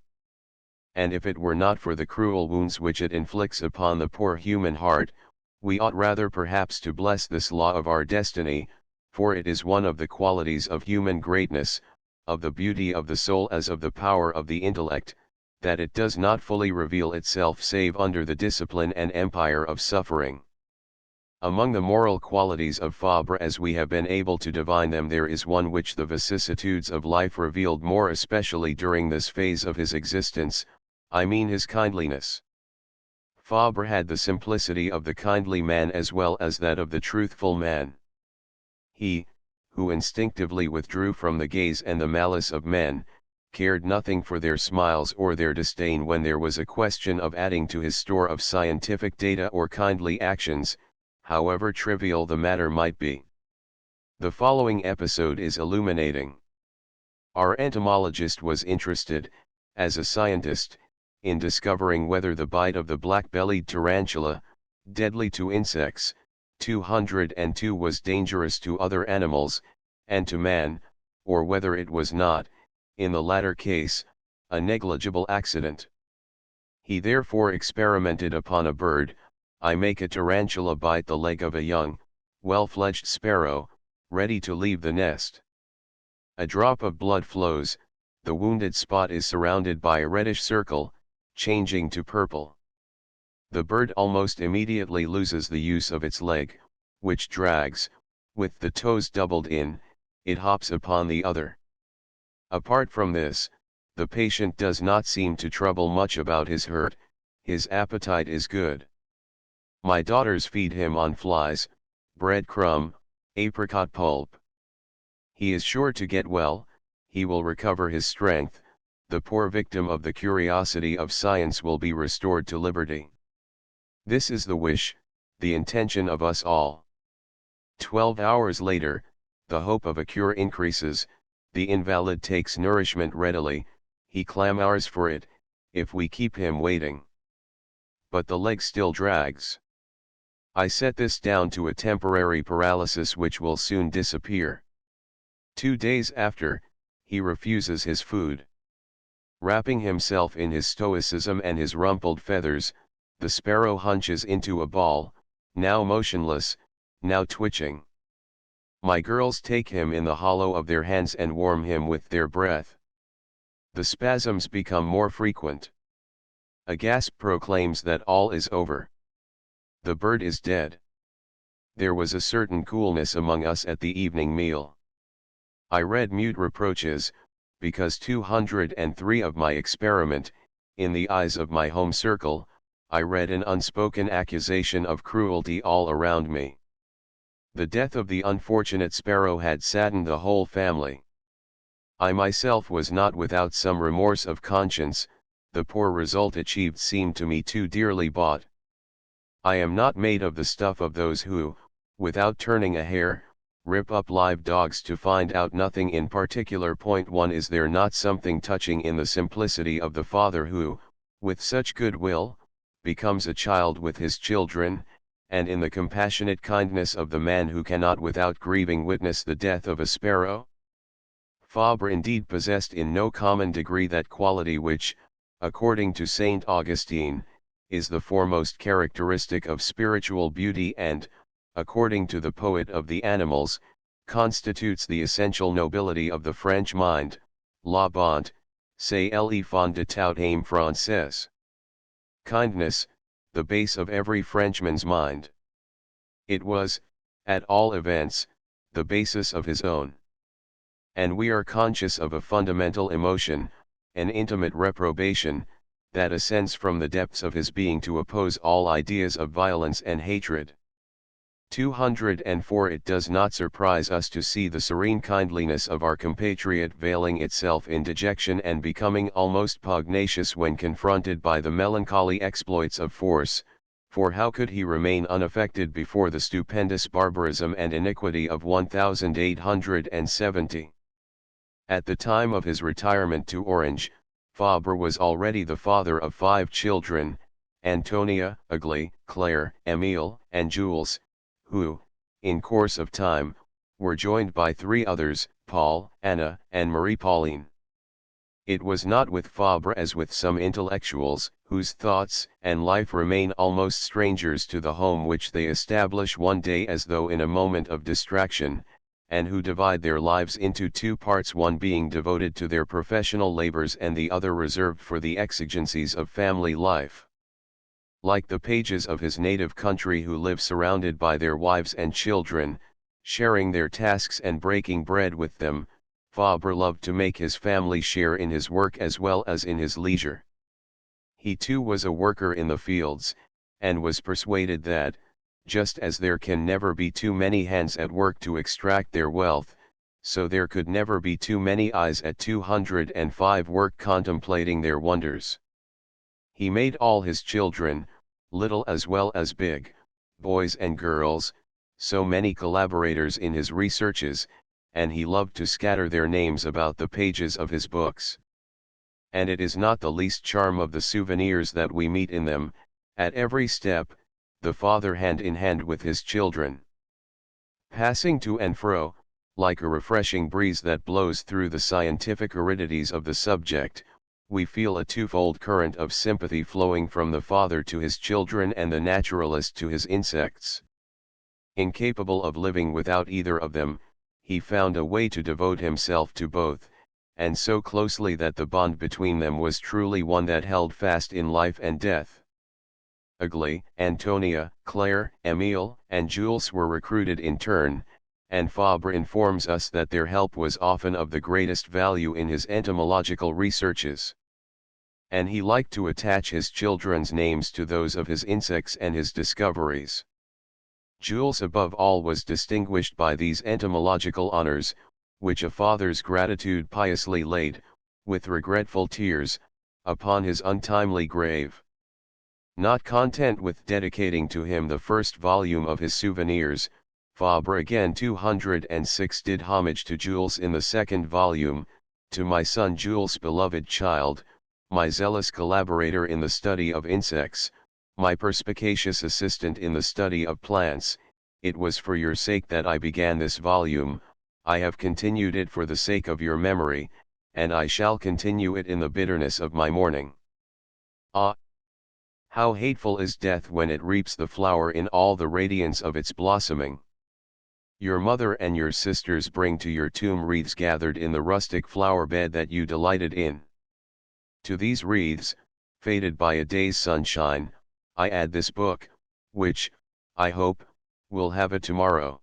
And if it were not for the cruel wounds which it inflicts upon the poor human heart, we ought rather perhaps to bless this law of our destiny, for it is one of the qualities of human greatness, of the beauty of the soul as of the power of the intellect, that it does not fully reveal itself save under the discipline and empire of suffering. Among the moral qualities of Fabre as we have been able to divine them, there is one which the vicissitudes of life revealed more especially during this phase of his existence, I mean his kindliness. Fabre had the simplicity of the kindly man as well as that of the truthful man. He, who instinctively withdrew from the gaze and the malice of men, cared nothing for their smiles or their disdain when there was a question of adding to his store of scientific data or kindly actions, however trivial the matter might be. The following episode is illuminating. Our entomologist was interested, as a scientist, in discovering whether the bite of the black-bellied tarantula, deadly to insects, 202 was dangerous to other animals, and to man, or whether it was not, in the latter case, a negligible accident. He therefore experimented upon a bird. I make a tarantula bite the leg of a young, well-fledged sparrow, ready to leave the nest. A drop of blood flows, the wounded spot is surrounded by a reddish circle, changing to purple. The bird almost immediately loses the use of its leg, which drags, with the toes doubled in, it hops upon the other. Apart from this, the patient does not seem to trouble much about his hurt, his appetite is good. My daughters feed him on flies, bread crumb, apricot pulp. He is sure to get well, he will recover his strength, the poor victim of the curiosity of science will be restored to liberty. This is the wish, the intention of us all. 12 hours later, the hope of a cure increases, the invalid takes nourishment readily, he clamors for it, if we keep him waiting. But the leg still drags. I set this down to a temporary paralysis which will soon disappear. 2 days after, he refuses his food. Wrapping himself in his stoicism and his rumpled feathers, the sparrow hunches into a ball, now motionless, now twitching. My girls take him in the hollow of their hands and warm him with their breath. The spasms become more frequent. A gasp proclaims that all is over. The bird is dead. There was a certain coolness among us at the evening meal. I read mute reproaches, because 203 of my experiment, in the eyes of my home circle, I read an unspoken accusation of cruelty all around me. The death of the unfortunate sparrow had saddened the whole family. I myself was not without some remorse of conscience, the poor result achieved seemed to me too dearly bought. I am not made of the stuff of those who, without turning a hair, rip up live dogs to find out nothing in particular. Point 1 Is there not something touching in the simplicity of the father who, with such goodwill, becomes a child with his children, and in the compassionate kindness of the man who cannot without grieving witness the death of a sparrow? Fabre indeed possessed in no common degree that quality which, according to Saint Augustine, is the foremost characteristic of spiritual beauty and, according to the poet of the animals, constitutes the essential nobility of the French mind, la bonté, c'est le fond de tout âme française. Kindness, the base of every Frenchman's mind. It was, at all events, the basis of his own. And we are conscious of a fundamental emotion, an intimate reprobation, that ascends from the depths of his being to oppose all ideas of violence and hatred. 204 It does not surprise us to see the serene kindliness of our compatriot veiling itself in dejection and becoming almost pugnacious when confronted by the melancholy exploits of force, for how could he remain unaffected before the stupendous barbarism and iniquity of 1870? At the time of his retirement to Orange, Fabre was already the father of 5 children, Antonia, Aglaé, Claire, Émile, and Jules, who, in course of time, were joined by 3 others, Paul, Anna, and Marie-Pauline. It was not with Fabre as with some intellectuals, whose thoughts and life remain almost strangers to the home which they establish one day as though in a moment of distraction, and who divide their lives into 2 parts, one being devoted to their professional labors and the other reserved for the exigencies of family life. Like the pages of his native country who live surrounded by their wives and children, sharing their tasks and breaking bread with them, Fabre loved to make his family share in his work as well as in his leisure. He too was a worker in the fields, and was persuaded that, just as there can never be too many hands at work to extract their wealth, so there could never be too many eyes at 205 work contemplating their wonders. He made all his children, little as well as big, boys and girls, so many collaborators in his researches, and he loved to scatter their names about the pages of his books. And it is not the least charm of the souvenirs that we meet in them, at every step, the father hand in hand with his children. Passing to and fro, like a refreshing breeze that blows through the scientific aridities of the subject, we feel a twofold current of sympathy flowing from the father to his children and the naturalist to his insects. Incapable of living without either of them, he found a way to devote himself to both, and so closely that the bond between them was truly one that held fast in life and death. Aglaé, Antonia, Claire, Emile, and Jules were recruited in turn, and Fabre informs us that their help was often of the greatest value in his entomological researches. And he liked to attach his children's names to those of his insects and his discoveries. Jules above all was distinguished by these entomological honors, which a father's gratitude piously laid, with regretful tears, upon his untimely grave. Not content with dedicating to him the first volume of his Souvenirs, Fabre again 206 did homage to Jules in the second volume, to my son Jules, beloved child, my zealous collaborator in the study of insects, my perspicacious assistant in the study of plants. It was for your sake that I began this volume, I have continued it for the sake of your memory, and I shall continue it in the bitterness of my mourning. Ah! How hateful is death when it reaps the flower in all the radiance of its blossoming. Your mother and your sisters bring to your tomb wreaths gathered in the rustic flower bed that you delighted in. To these wreaths, faded by a day's sunshine, I add this book, which, I hope, will have a tomorrow.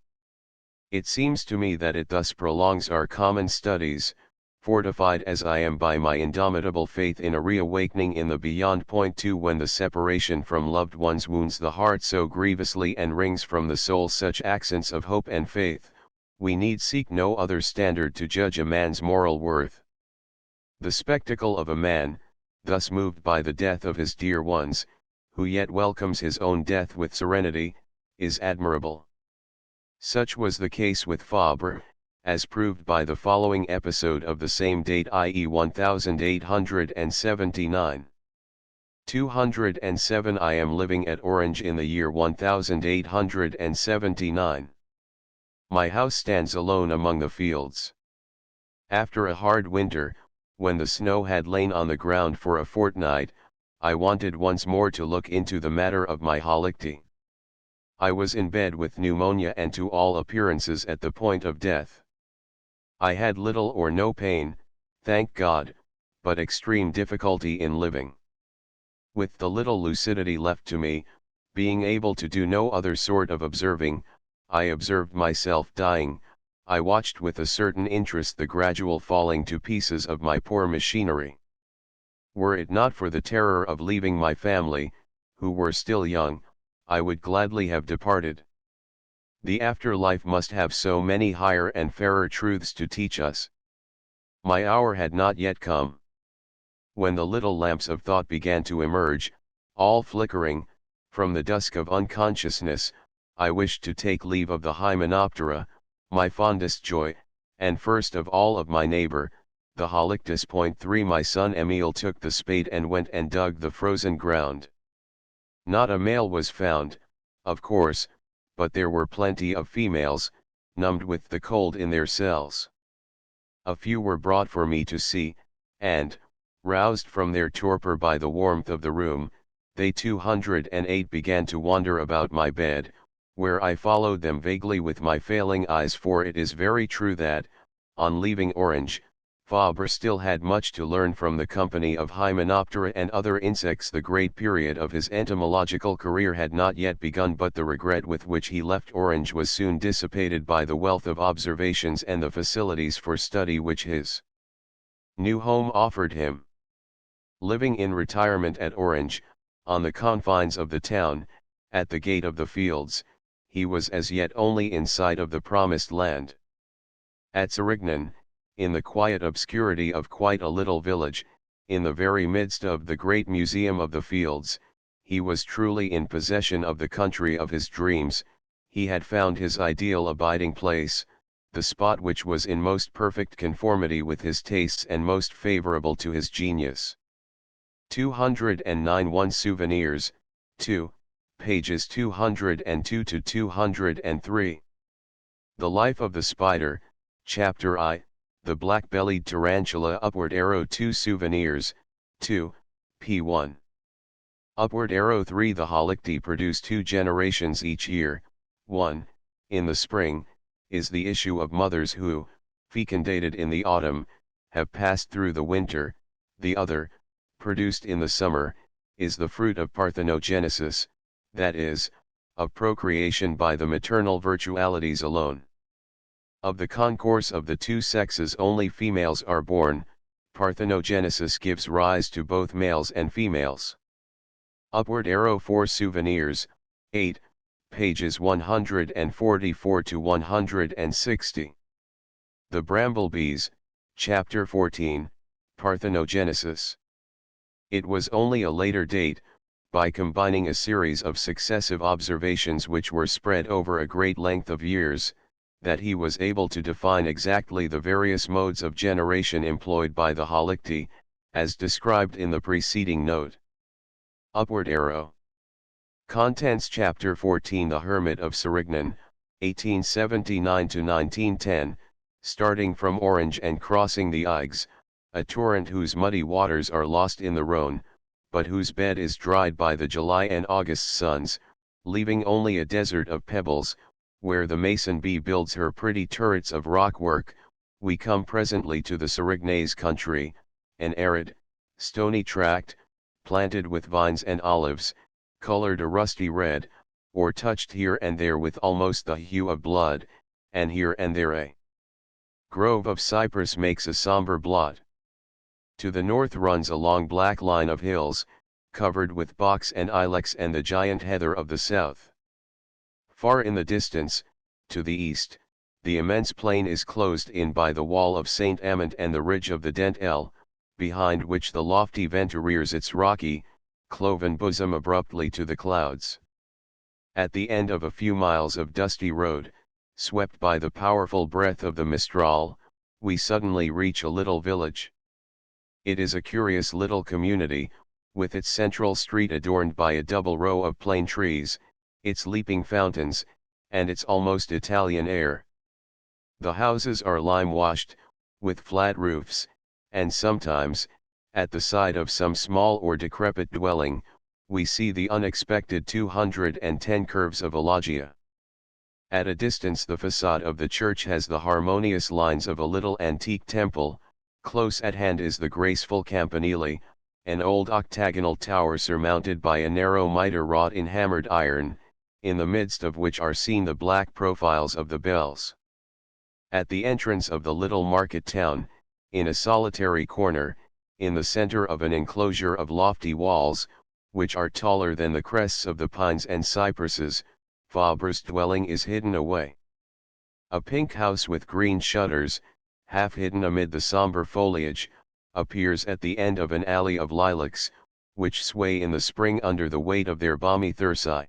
It seems to me that it thus prolongs our common studies, fortified as I am by my indomitable faith in a reawakening in the beyond. Point 2 When the separation from loved ones wounds the heart so grievously and wrings from the soul such accents of hope and faith, we need seek no other standard to judge a man's moral worth. The spectacle of a man, thus moved by the death of his dear ones, who yet welcomes his own death with serenity, is admirable. Such was the case with Fabre, as proved by the following episode of the same date, i.e. 1879. 207 I am living at Orange in the year 1879. My house stands alone among the fields. After a hard winter, when the snow had lain on the ground for a fortnight, I wanted once more to look into the matter of my halicti. I was in bed with pneumonia and to all appearances at the point of death. I had little or no pain, thank God, but extreme difficulty in living. With the little lucidity left to me, being able to do no other sort of observing, I observed myself dying. I watched with a certain interest the gradual falling to pieces of my poor machinery. Were it not for the terror of leaving my family, who were still young, I would gladly have departed. The afterlife must have so many higher and fairer truths to teach us. My hour had not yet come. When the little lamps of thought began to emerge, all flickering, from the dusk of unconsciousness, I wished to take leave of the Hymenoptera, my fondest joy, and first of all of my neighbor, the Halictus. 3 My son Emile took the spade and went and dug the frozen ground. Not a male was found, of course, but there were plenty of females, numbed with the cold in their cells. A few were brought for me to see, and, roused from their torpor by the warmth of the room, they 208 began to wander about my bed, where I followed them vaguely with my failing eyes, for it is very true that, on leaving Orange, Fabre still had much to learn from the company of Hymenoptera and other insects. The great period of his entomological career had not yet begun, but the regret with which he left Orange was soon dissipated by the wealth of observations and the facilities for study which his new home offered him. Living in retirement at Orange, on the confines of the town, at the gate of the fields, he was as yet only in sight of the promised land. At Sérignan, in the quiet obscurity of quite a little village, in the very midst of the great museum of the fields, he was truly in possession of the country of his dreams. He had found his ideal abiding place, the spot which was in most perfect conformity with his tastes and most favorable to his genius. 209 One Souvenirs, 2, pages 202 to 203. The life of the spider, Chapter I, The Black-Bellied Tarantula. Upward arrow 2. Souvenirs, 2, p1. Upward arrow 3. The Halicti produce 2 generations each year. 1, in the spring, is the issue of mothers who, fecundated in the autumn, have passed through the winter. The other, produced in the summer, is the fruit of parthenogenesis, that is, of procreation by the maternal virtualities alone. Of the concourse of the two sexes only females are born. Parthenogenesis gives rise to both males and females. Upward arrow 4. Souvenirs, 8, pages 144 to 160. The Bramblebees, Chapter 14, Parthenogenesis. It was only a later date, by combining a series of successive observations which were spread over a great length of years, that he was able to define exactly the various modes of generation employed by the Halicti, as described in the preceding note. Upward arrow. Contents. Chapter 14. The Hermit of Sérignan, 1879 to 1910, starting from Orange and crossing the Aigues, a torrent whose muddy waters are lost in the Rhône, but whose bed is dried by the July and August suns, leaving only a desert of pebbles, where the mason bee builds her pretty turrets of rockwork. We come presently to the Sérignanais country, an arid, stony tract, planted with vines and olives, colored a rusty red, or touched here and there with almost the hue of blood, and here and there a grove of cypress makes a somber blot. To the north runs a long black line of hills, covered with box and ilex and the giant heather of the south. Far in the distance, to the east, the immense plain is closed in by the wall of Saint Amand and the ridge of the Dent El, behind which the lofty Venta rears its rocky, cloven bosom abruptly to the clouds. At the end of a few miles of dusty road, swept by the powerful breath of the Mistral, we suddenly reach a little village. It is a curious little community, with its central street adorned by a double row of plane trees, its leaping fountains, and its almost Italian air. The houses are lime-washed, with flat roofs, and sometimes, at the side of some small or decrepit dwelling, we see the unexpected 210 curves of a loggia. At a distance the facade of the church has the harmonious lines of a little antique temple. Close at hand is the graceful campanile, an old octagonal tower surmounted by a narrow mitre wrought in hammered iron, in the midst of which are seen the black profiles of the bells. At the entrance of the little market town, in a solitary corner, in the center of an enclosure of lofty walls, which are taller than the crests of the pines and cypresses, Fabre's dwelling is hidden away. A pink house with green shutters, half hidden amid the somber foliage, appears at the end of an alley of lilacs, which sway in the spring under the weight of their balmy thyrsi.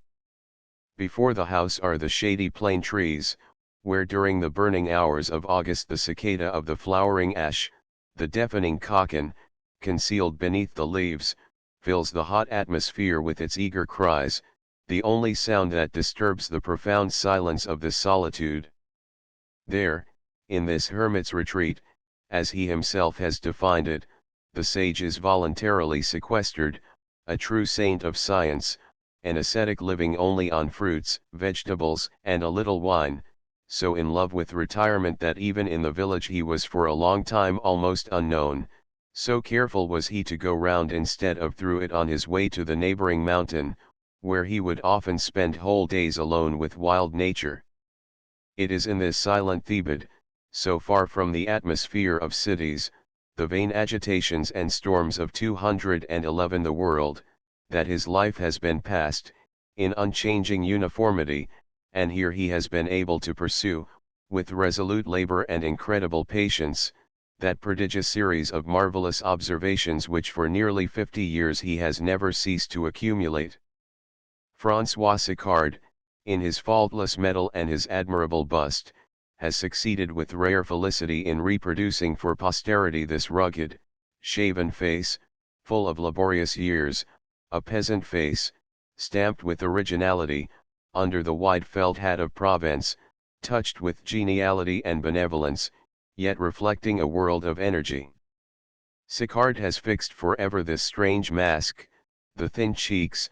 Before the house are the shady plane trees, where during the burning hours of August the cicada of the flowering ash, the deafening cocken, concealed beneath the leaves, fills the hot atmosphere with its eager cries, the only sound that disturbs the profound silence of this solitude. There, in this hermit's retreat, as he himself has defined it, the sage is voluntarily sequestered, a true saint of science, an ascetic living only on fruits, vegetables, and a little wine, so in love with retirement that even in the village he was for a long time almost unknown, so careful was he to go round instead of through it on his way to the neighboring mountain, where he would often spend whole days alone with wild nature. It is in this silent Thebaid, so far from the atmosphere of cities, the vain agitations and storms of 211 the world, that his life has been passed, in unchanging uniformity, and here he has been able to pursue, with resolute labor and incredible patience, that prodigious series of marvelous observations which for nearly 50 years he has never ceased to accumulate. François Sicard, in his faultless medal and his admirable bust, has succeeded with rare felicity in reproducing for posterity this rugged, shaven face, full of laborious years, a peasant face, stamped with originality, under the wide felt hat of Provence, touched with geniality and benevolence, yet reflecting a world of energy. Sicard has fixed forever this strange mask, the thin cheeks,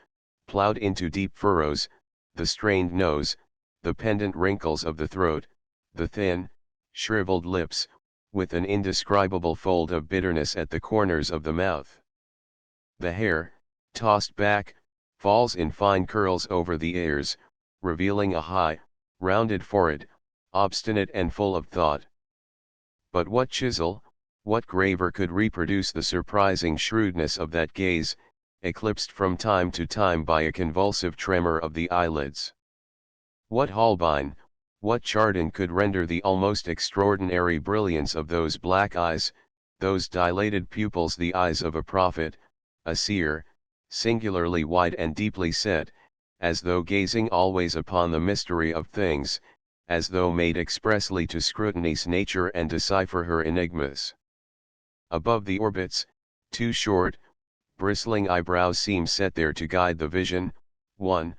ploughed into deep furrows, the strained nose, the pendant wrinkles of the throat, the thin, shriveled lips, with an indescribable fold of bitterness at the corners of the mouth. The hair, tossed back, falls in fine curls over the ears, revealing a high, rounded forehead, obstinate and full of thought. But what chisel, what graver could reproduce the surprising shrewdness of that gaze, eclipsed from time to time by a convulsive tremor of the eyelids? What Holbein, what Chardin could render the almost extraordinary brilliance of those black eyes, those dilated pupils, the eyes of a prophet, a seer, singularly wide and deeply set, as though gazing always upon the mystery of things, as though made expressly to scrutinize nature and decipher her enigmas. Above the orbits, two short, bristling eyebrows seem set there to guide the vision. One,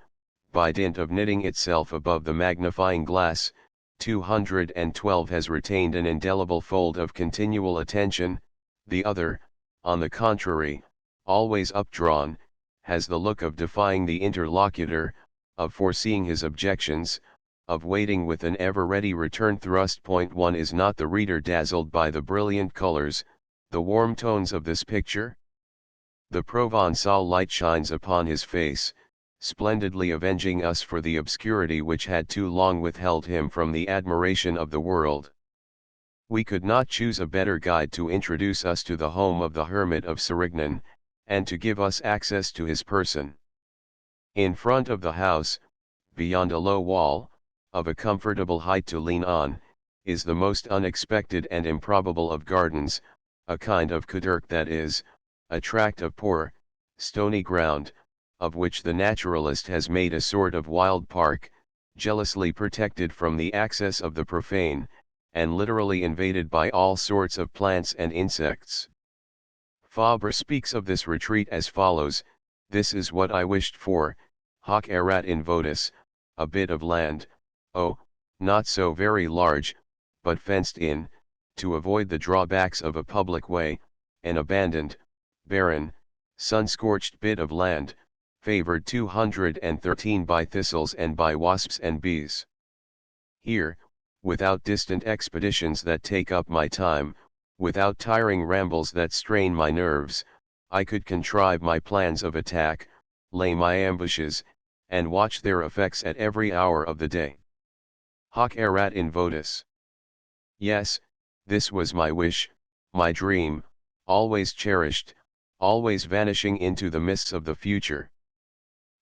by dint of knitting itself above the magnifying glass, 212 has retained an indelible fold of continual attention, the other, on the contrary, always updrawn, has the look of defying the interlocutor, of foreseeing his objections, of waiting with an ever-ready return thrust. Point 1. Is not the reader dazzled by the brilliant colors, the warm tones of this picture? The Provençal light shines upon his face, splendidly avenging us for the obscurity which had too long withheld him from the admiration of the world. We could not choose a better guide to introduce us to the home of the hermit of Sérignan, and to give us access to his person. In front of the house, beyond a low wall, of a comfortable height to lean on, is the most unexpected and improbable of gardens, a kind of Couderc, that is, a tract of poor, stony ground, of which the naturalist has made a sort of wild park, jealously protected from the access of the profane, and literally invaded by all sorts of plants and insects. Fabre speaks of this retreat as follows: "This is what I wished for, hoc erat in votis, a bit of land, oh, not so very large, but fenced in, to avoid the drawbacks of a public way, an abandoned, barren, sun-scorched bit of land, favored 213 by thistles and by wasps and bees. Here, without distant expeditions that take up my time, without tiring rambles that strain my nerves, I could contrive my plans of attack, lay my ambushes, and watch their effects at every hour of the day. Hoc erat in votis." Yes, this was my wish, my dream, always cherished, always vanishing into the mists of the future.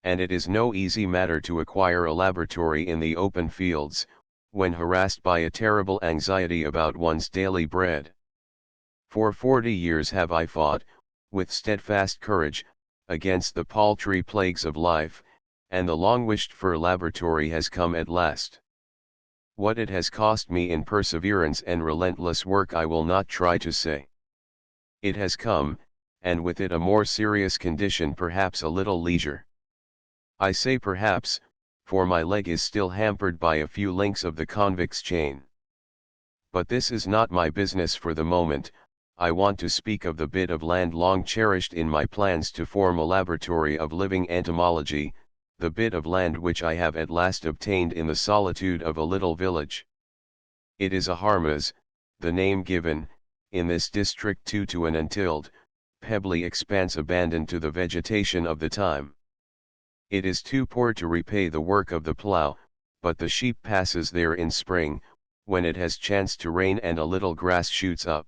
And it is no easy matter to acquire a laboratory in the open fields, when harassed by a terrible anxiety about one's daily bread. For 40 years have I fought, with steadfast courage, against the paltry plagues of life, and the long-wished-for laboratory has come at last. What it has cost me in perseverance and relentless work I will not try to say. It has come, and with it a more serious condition, perhaps a little leisure. I say perhaps, for my leg is still hampered by a few links of the convict's chain. But this is not my business for the moment. I want to speak of the bit of land long cherished in my plans to form a laboratory of living entomology, the bit of land which I have at last obtained in the solitude of a little village. It is a harmas, the name given, in this district to an untilled, pebbly expanse abandoned to the vegetation of the time. It is too poor to repay the work of the plough, but the sheep passes there in spring, when it has chanced to rain and a little grass shoots up.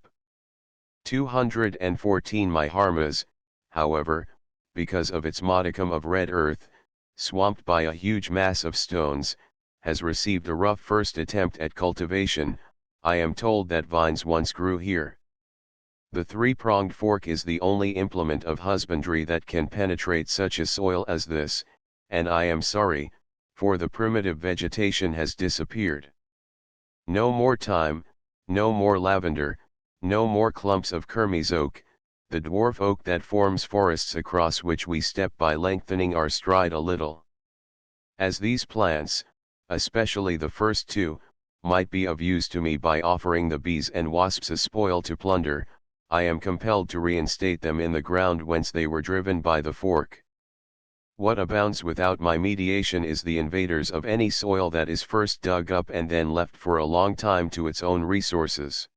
214 my harmas, however, because of its modicum of red earth, swamped by a huge mass of stones, has received a rough first attempt at cultivation. I am told that vines once grew here. The three-pronged fork is the only implement of husbandry that can penetrate such a soil as this, and I am sorry, for the primitive vegetation has disappeared. No more thyme, no more lavender, no more clumps of kermes oak, the dwarf oak that forms forests across which we step by lengthening our stride a little. As these plants, especially the first two, might be of use to me by offering the bees and wasps a spoil to plunder, I am compelled to reinstate them in the ground whence they were driven by the fork. What abounds without my mediation is the invaders of any soil that is first dug up and then left for a long time to its own resources.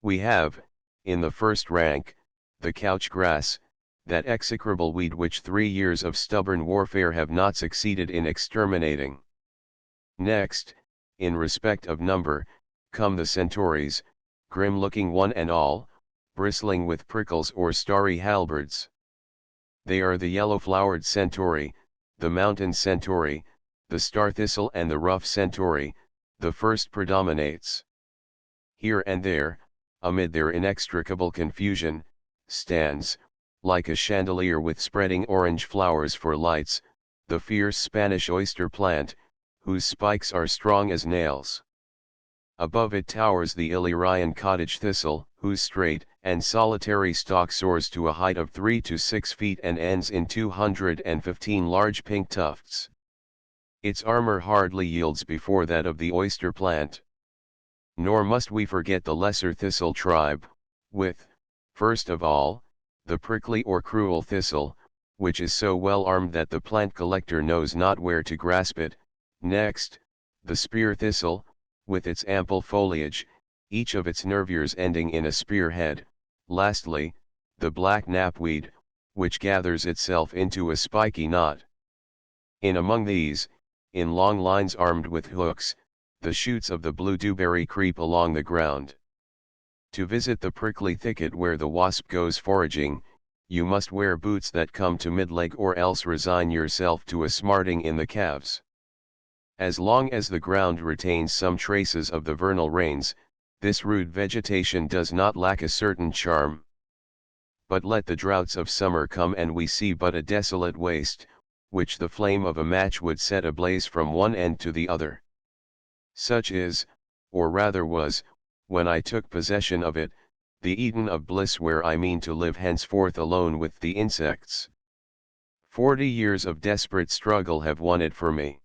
We have, in the first rank, the couch grass, that execrable weed which 3 years of stubborn warfare have not succeeded in exterminating. Next, in respect of number, come the centaurs, grim-looking one and all, bristling with prickles or starry halberds. They are the yellow-flowered centauri, the mountain centauri, the star thistle and the rough centauri. The first predominates. Here and there, amid their inextricable confusion, stands, like a chandelier with spreading orange flowers for lights, the fierce Spanish oyster plant, whose spikes are strong as nails. Above it towers the Illyrian cottage thistle, whose straight and solitary stalk soars to a height of 3 to 6 feet and ends in 215 large pink tufts. Its armor hardly yields before that of the oyster plant. Nor must we forget the lesser thistle tribe, with, first of all, the prickly or cruel thistle, which is so well armed that the plant collector knows not where to grasp it. Next, the spear thistle, with its ample foliage, each of its nervures ending in a spearhead. Lastly, the black knapweed, which gathers itself into a spiky knot. In among these, in long lines armed with hooks, the shoots of the blue dewberry creep along the ground. To visit the prickly thicket where the wasp goes foraging, you must wear boots that come to mid-leg or else resign yourself to a smarting in the calves. As long as the ground retains some traces of the vernal rains, this rude vegetation does not lack a certain charm. But let the droughts of summer come and we see but a desolate waste, which the flame of a match would set ablaze from one end to the other. Such is, or rather was, when I took possession of it, the Eden of bliss where I mean to live henceforth alone with the insects. 40 years of desperate struggle have won it for me.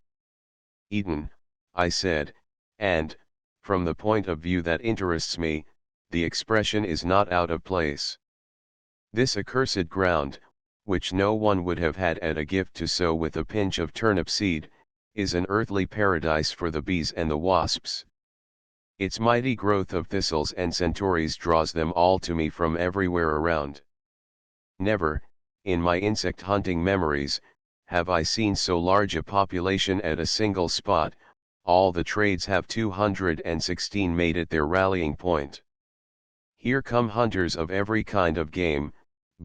Eden, I said, and, from the point of view that interests me, the expression is not out of place. This accursed ground, which no one would have had at a gift to sow with a pinch of turnip seed, is an earthly paradise for the bees and the wasps. Its mighty growth of thistles and centaurs draws them all to me from everywhere around. Never, in my insect hunting memories, have I seen so large a population at a single spot. All the trades have 216 made it their rallying point. Here come hunters of every kind of game,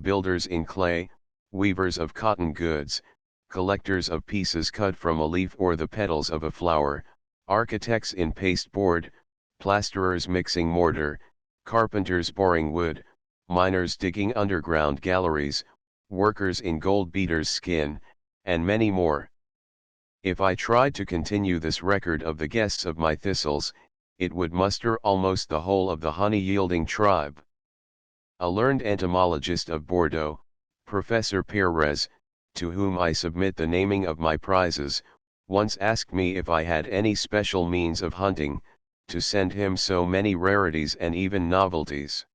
builders in clay, weavers of cotton goods, collectors of pieces cut from a leaf or the petals of a flower, architects in pasteboard, plasterers mixing mortar, carpenters boring wood, miners digging underground galleries, workers in gold beater's skin, and many more. If I tried to continue this record of the guests of my thistles, it would muster almost the whole of the honey-yielding tribe. A learned entomologist of Bordeaux, Professor Perez, to whom I submit the naming of my prizes, once asked me if I had any special means of hunting, to send him so many rarities and even novelties.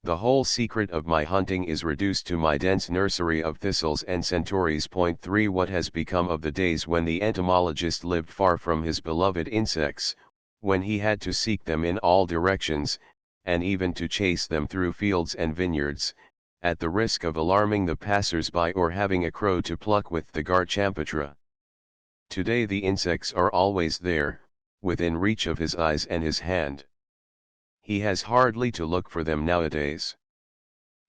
The whole secret of my hunting is reduced to my dense nursery of thistles and centaurs. 3 What has become of the days when the entomologist lived far from his beloved insects, when he had to seek them in all directions, and even to chase them through fields and vineyards, at the risk of alarming the passers-by or having a crow to pluck with the Garchampatra? Today the insects are always there, within reach of his eyes and his hand. He has hardly to look for them nowadays.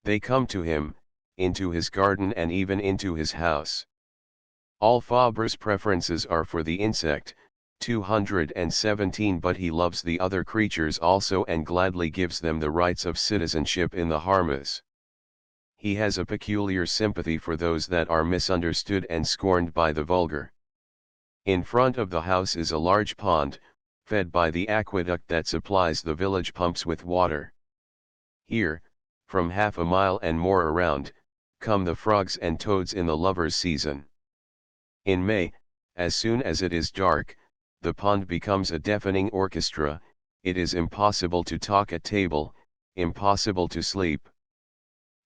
They come to him, into his garden and even into his house. All Fabre's preferences are for the insect, 217, but he loves the other creatures also and gladly gives them the rights of citizenship in the harmas. He has a peculiar sympathy for those that are misunderstood and scorned by the vulgar. In front of the house is a large pond, fed by the aqueduct that supplies the village pumps with water. Here, from half a mile and more around, come the frogs and toads in the lovers' season. In May, as soon as it is dark, the pond becomes a deafening orchestra, it is impossible to talk at table, impossible to sleep.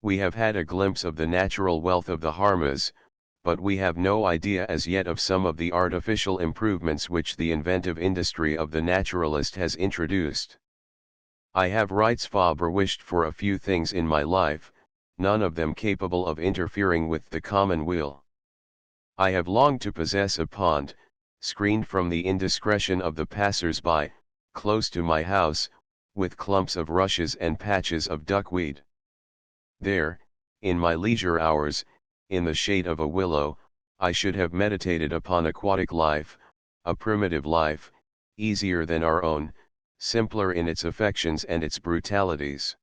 We have had a glimpse of the natural wealth of the Harmas, but we have no idea as yet of some of the artificial improvements which the inventive industry of the naturalist has introduced. I have, writes Fabre, wished for a few things in my life, none of them capable of interfering with the common will. I have longed to possess a pond, screened from the indiscretion of the passers-by, close to my house, with clumps of rushes and patches of duckweed. There, in my leisure hours, in the shade of a willow, I should have meditated upon aquatic life, a primitive life, easier than our own, simpler in its affections and its brutalities.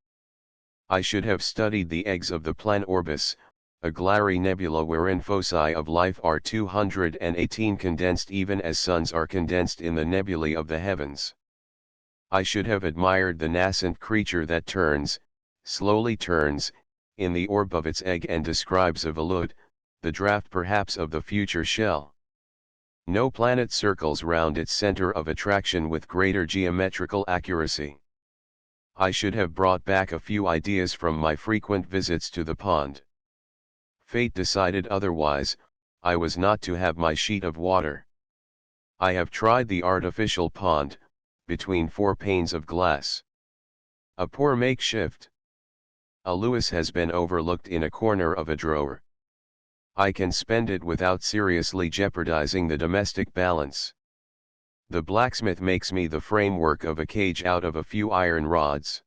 I should have studied the eggs of the Plan Orbis, a glary nebula wherein foci of life are 218 condensed even as suns are condensed in the nebulae of the heavens. I should have admired the nascent creature that turns, slowly turns, in the orb of its egg and describes a volute, the draft perhaps of the future shell. No planet circles round its center of attraction with greater geometrical accuracy. I should have brought back a few ideas from my frequent visits to the pond. Fate decided otherwise, I was not to have my sheet of water. I have tried the artificial pond, between 4 panes of glass. A poor makeshift. A Lewis has been overlooked in a corner of a drawer. I can spend it without seriously jeopardizing the domestic balance. The blacksmith makes me the framework of a cage out of a few iron rods.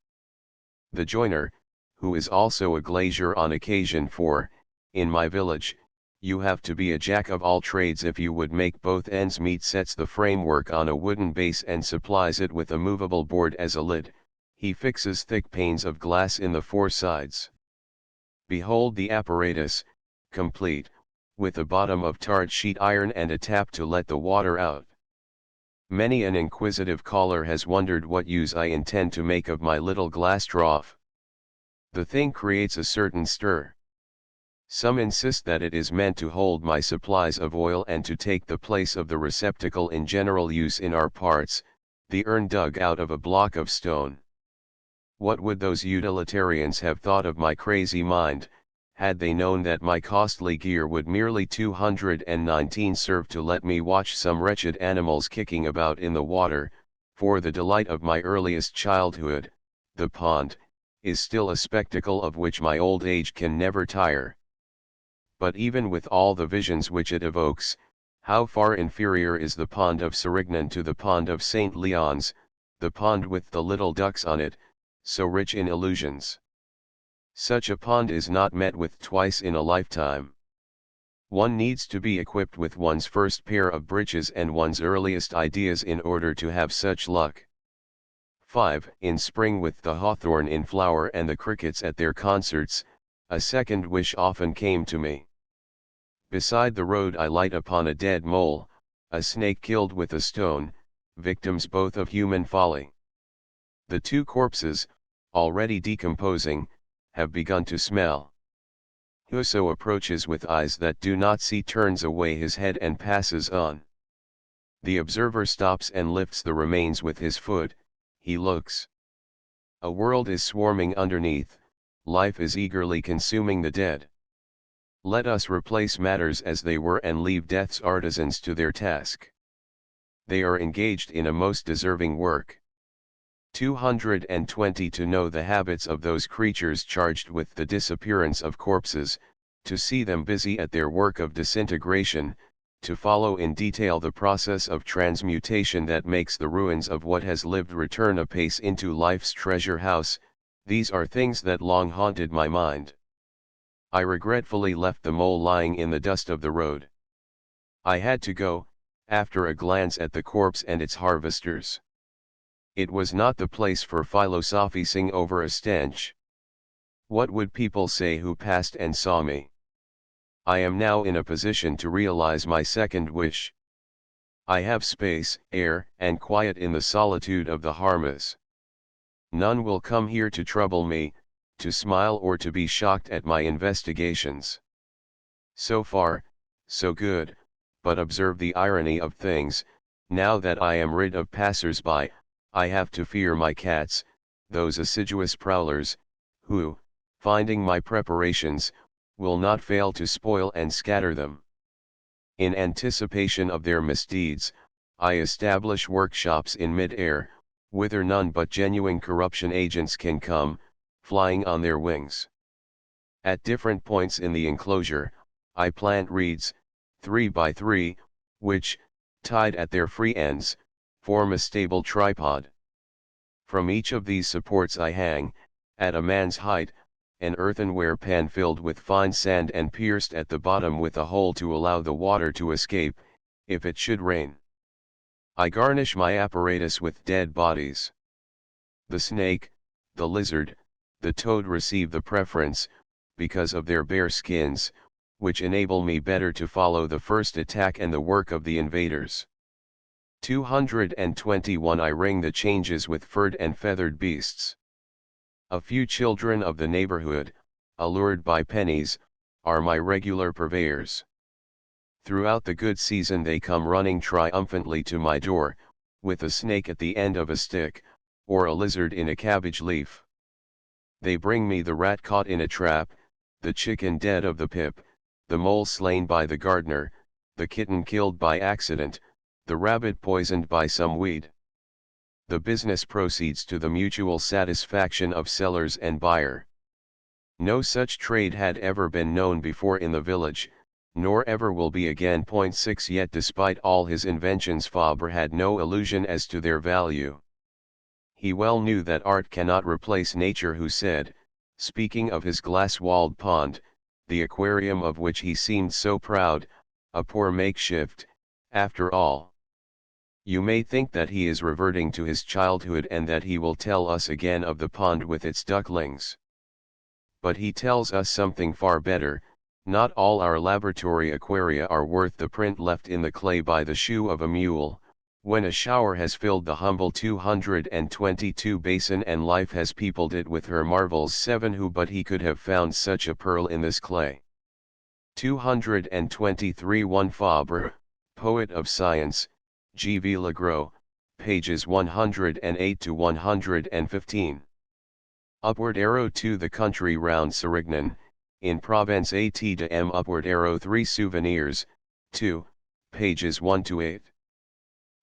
The joiner, who is also a glazier on occasion, for, in my village, you have to be a jack of all trades if you would make both ends meet, sets the framework on a wooden base and supplies it with a movable board as a lid. He fixes thick panes of glass in the 4 sides. Behold the apparatus, complete, with a bottom of tarred sheet iron and a tap to let the water out. Many an inquisitive caller has wondered what use I intend to make of my little glass trough. The thing creates a certain stir. Some insist that it is meant to hold my supplies of oil and to take the place of the receptacle in general use in our parts, the urn dug out of a block of stone. What would those utilitarians have thought of my crazy mind, had they known that my costly gear would merely 219 serve to let me watch some wretched animals kicking about in the water, for the delight of my earliest childhood? The pond is still a spectacle of which my old age can never tire. But even with all the visions which it evokes, how far inferior is the pond of Sérignan to the pond of St. Leon's, the pond with the little ducks on it, so rich in illusions. Such a pond is not met with twice in a lifetime. One needs to be equipped with one's first pair of breeches and one's earliest ideas in order to have such luck. 5. In spring, with the hawthorn in flower and the crickets at their concerts, a second wish often came to me. Beside the road I light upon a dead mole, a snake killed with a stone, victims both of human folly. The 2 corpses, already decomposing, have begun to smell. Whoso approaches with eyes that do not see turns away his head and passes on. The observer stops and lifts the remains with his foot, he looks. A world is swarming underneath, life is eagerly consuming the dead. Let us replace matters as they were and leave death's artisans to their task. They are engaged in a most deserving work. 220 To know the habits of those creatures charged with the disappearance of corpses, to see them busy at their work of disintegration, to follow in detail the process of transmutation that makes the ruins of what has lived return apace into life's treasure house, these are things that long haunted my mind. I regretfully left the mole lying in the dust of the road. I had to go, after a glance at the corpse and its harvesters. It was not the place for philosophizing over a stench. What would people say who passed and saw me? I am now in a position to realize my second wish. I have space, air, and quiet in the solitude of the Harmas. None will come here to trouble me, to smile or to be shocked at my investigations. So far, so good, but observe the irony of things, Now that I am rid of passers-by, I have to fear my cats, those assiduous prowlers, who, finding my preparations, will not fail to spoil and scatter them. In anticipation of their misdeeds, I establish workshops in mid-air, whither none but genuine corruption agents can come, flying on their wings. At different points in the enclosure, I plant reeds, 3 by 3, which, tied at their free ends, form a stable tripod. From each of these supports I hang, at a man's height, an earthenware pan filled with fine sand and pierced at the bottom with a hole to allow the water to escape, if it should rain. I garnish my apparatus with dead bodies. The snake, the lizard, the toad receive the preference, because of their bare skins, which enable me better to follow the first attack and the work of the invaders. 221 I ring the changes with furred and feathered beasts. A few children of the neighborhood, allured by pennies, are my regular purveyors. Throughout the good season they come running triumphantly to my door, with a snake at the end of a stick, or a lizard in a cabbage leaf. They bring me the rat caught in a trap, the chicken dead of the pip, the mole slain by the gardener, the kitten killed by accident, the rabbit poisoned by some weed. The business proceeds to the mutual satisfaction of sellers and buyer. No such trade had ever been known before in the village, nor ever will be again. 6 Yet despite all his inventions Fabre had no illusion as to their value. He well knew that art cannot replace nature, who said, speaking of his glass-walled pond, the aquarium of which he seemed so proud, a poor makeshift, after all. You may think that he is reverting to his childhood and that he will tell us again of the pond with its ducklings. But he tells us something far better. Not all our laboratory aquaria are worth the print left in the clay by the shoe of a mule, when a shower has filled the humble 222 basin and life has peopled it with her marvels. 7 Who but he could have found such a pearl in this clay? 223 1 Fabre, Poet of Science, G. V. Legros, pages 108 to 115. Upward arrow 2 The country round Sérignan, in Provence AT&M. Upward arrow 3 Souvenirs, 2, pages 1 to 8.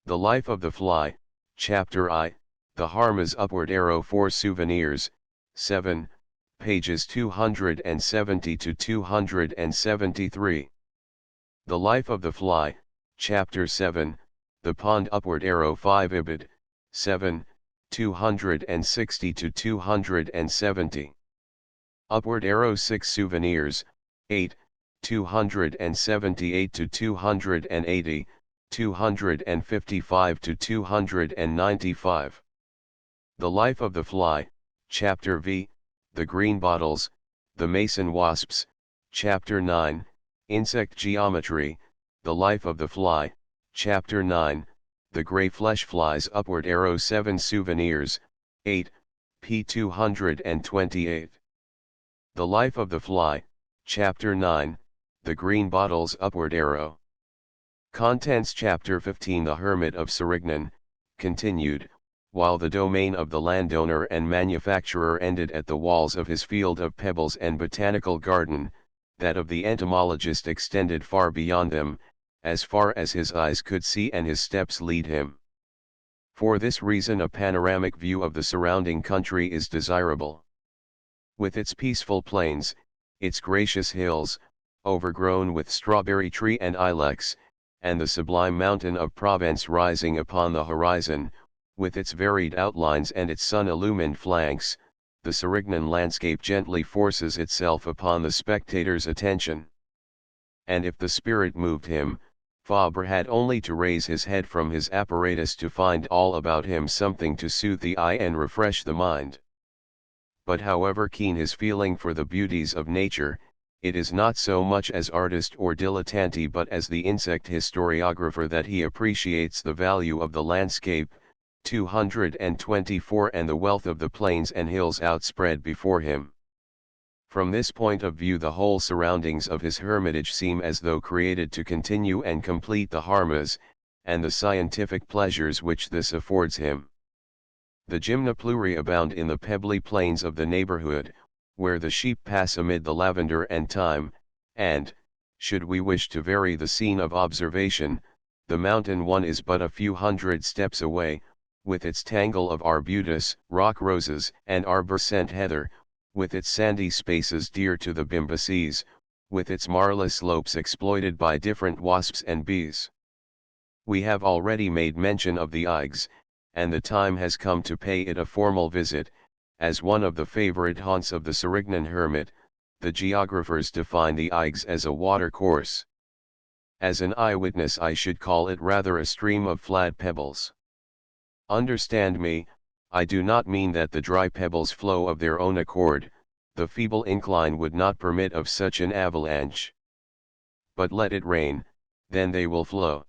The Life of the Fly, Chapter I, The Harmas. Upward arrow 4 Souvenirs, 7, pages 270 to 273. The Life of the Fly, Chapter 7, The Pond. Upward arrow 5 Ibid, 7, 260 to 270. Upward arrow 6 Souvenirs, 8, 278 to 280, 255 to 295. The Life of the Fly, Chapter V, The Green Bottles, The Mason Wasps, Chapter 9, Insect Geometry, The Life of the Fly, Chapter 9, The Gray Flesh Flies. Upward arrow 7 Souvenirs, 8, p. 228. The Life of the Fly, Chapter 9, The Green Bottles. Upward arrow. Contents. Chapter 15 The Hermit of Sérignan, continued, while the domain of the landowner and manufacturer ended at the walls of his field of pebbles and botanical garden, that of the entomologist extended far beyond them, as far as his eyes could see and his steps lead him. For this reason a panoramic view of the surrounding country is desirable. With its peaceful plains, its gracious hills, overgrown with strawberry tree and ilex, and the sublime mountain of Provence rising upon the horizon, with its varied outlines and its sun-illumined flanks, the Sérignan landscape gently forces itself upon the spectator's attention. And if the spirit moved him, Fabre had only to raise his head from his apparatus to find all about him something to soothe the eye and refresh the mind. But however keen his feeling for the beauties of nature, it is not so much as artist or dilettante but as the insect historiographer that he appreciates the value of the landscape. 224 And the wealth of the plains and hills outspread before him. From this point of view the whole surroundings of his hermitage seem as though created to continue and complete the Harmas, and the scientific pleasures which this affords him. The gymnopleurae abound in the pebbly plains of the neighborhood, where the sheep pass amid the lavender and thyme, and, should we wish to vary the scene of observation, the mountain one is but a few hundred steps away, with its tangle of arbutus, rock roses, and arborescent heather, with its sandy spaces dear to the Bimbaces, with its marla slopes exploited by different wasps and bees. We have already made mention of the Eigs, and the time has come to pay it a formal visit. As one of the favorite haunts of the Serignan hermit, the geographers define the Eigs as a watercourse. As an eyewitness I should call it rather a stream of flat pebbles. Understand me, I do not mean that the dry pebbles flow of their own accord, the feeble incline would not permit of such an avalanche. But let it rain, then they will flow.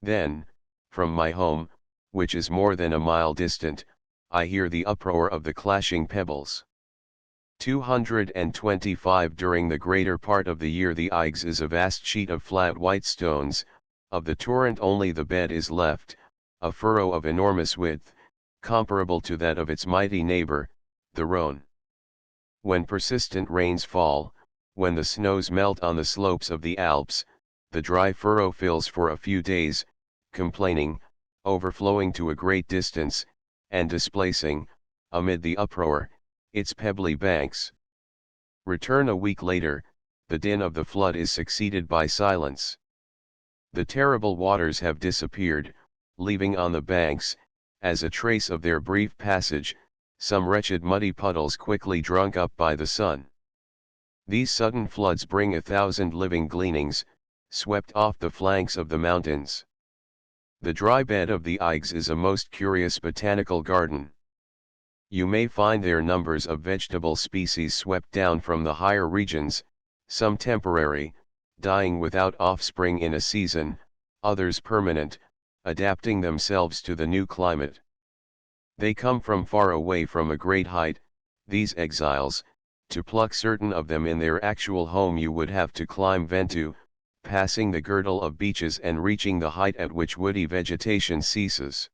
Then, from my home, which is more than a mile distant, I hear the uproar of the clashing pebbles. 225 During the greater part of the year the Eigs is a vast sheet of flat white stones, of the torrent only the bed is left, a furrow of enormous width, comparable to that of its mighty neighbor, the Rhone. When persistent rains fall, when the snows melt on the slopes of the Alps, the dry furrow fills for a few days, complaining, overflowing to a great distance, and displacing, amid the uproar, its pebbly banks. Return a week later, the din of the flood is succeeded by silence. The terrible waters have disappeared, leaving on the banks, as a trace of their brief passage, some wretched muddy puddles quickly drunk up by the sun. These sudden floods bring 1,000 living gleanings, swept off the flanks of the mountains. The dry bed of the Eigs is a most curious botanical garden. You may find there numbers of vegetable species swept down from the higher regions, some temporary, dying without offspring in a season, others permanent, adapting themselves to the new climate. They come from far away from a great height, these exiles. To pluck certain of them in their actual home you would have to climb Ventoux, passing the girdle of beeches and reaching the height at which woody vegetation ceases.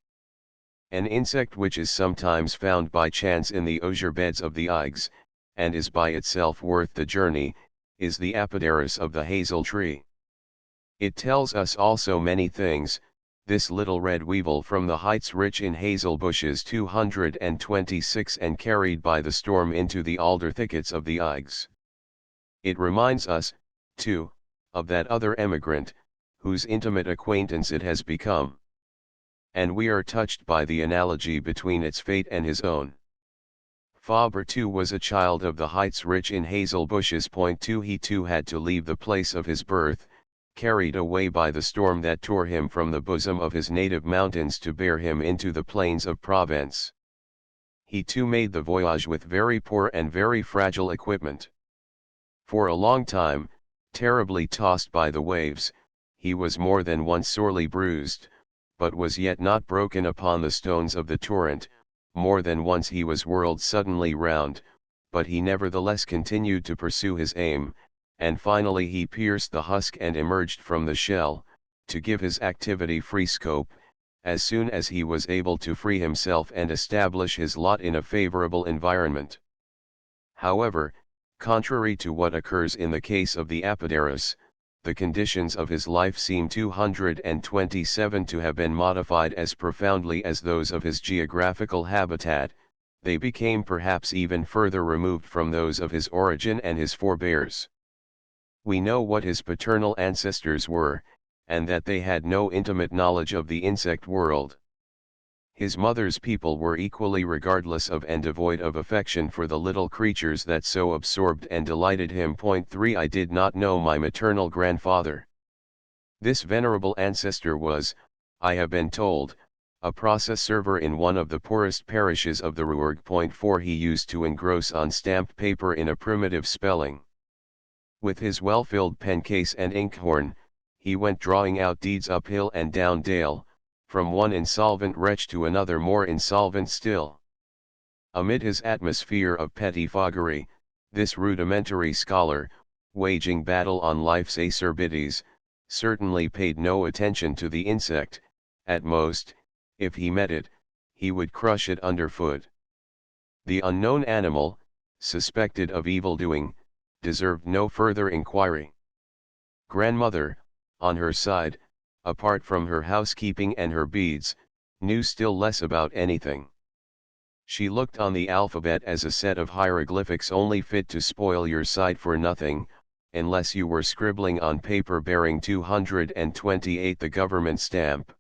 An insect which is sometimes found by chance in the osier beds of the Eigs, and is by itself worth the journey, is the apoderus of the hazel tree. It tells us also many things, this little red weevil from the heights rich in hazel bushes 226 and carried by the storm into the alder thickets of the Eigs. It reminds us, too, of that other emigrant, whose intimate acquaintance it has become. And we are touched by the analogy between its fate and his own. Fabre too was a child of the heights rich in hazel bushes. 2 He too had to leave the place of his birth, carried away by the storm that tore him from the bosom of his native mountains to bear him into the plains of Provence. He too made the voyage with very poor and very fragile equipment. For a long time, terribly tossed by the waves, he was more than once sorely bruised, but was yet not broken upon the stones of the torrent. More than once he was whirled suddenly round, but he nevertheless continued to pursue his aim, and finally he pierced the husk and emerged from the shell, to give his activity free scope, as soon as he was able to free himself and establish his lot in a favorable environment. However, contrary to what occurs in the case of the apoderus, the conditions of his life seem 227 to have been modified as profoundly as those of his geographical habitat. They became perhaps even further removed from those of his origin and his forebears. We know what his paternal ancestors were, and that they had no intimate knowledge of the insect world. His mother's people were equally regardless of and devoid of affection for the little creatures that so absorbed and delighted him. 3 I did not know my maternal grandfather. This venerable ancestor was, I have been told, a process server in one of the poorest parishes of the Rouergue. 4 He used to engross on stamped paper in a primitive spelling. With his well-filled pencase and inkhorn, he went drawing out deeds up hill and down dale, from one insolvent wretch to another more insolvent still. Amid his atmosphere of pettifoggery, this rudimentary scholar, waging battle on life's acerbities, certainly paid no attention to the insect. At most, if he met it, he would crush it underfoot. The unknown animal, suspected of evildoing, deserved no further inquiry. Grandmother, on her side, apart from her housekeeping and her beads, knew still less about anything. She looked on the alphabet as a set of hieroglyphics only fit to spoil your sight for nothing, unless you were scribbling on paper bearing 228 the government stamp.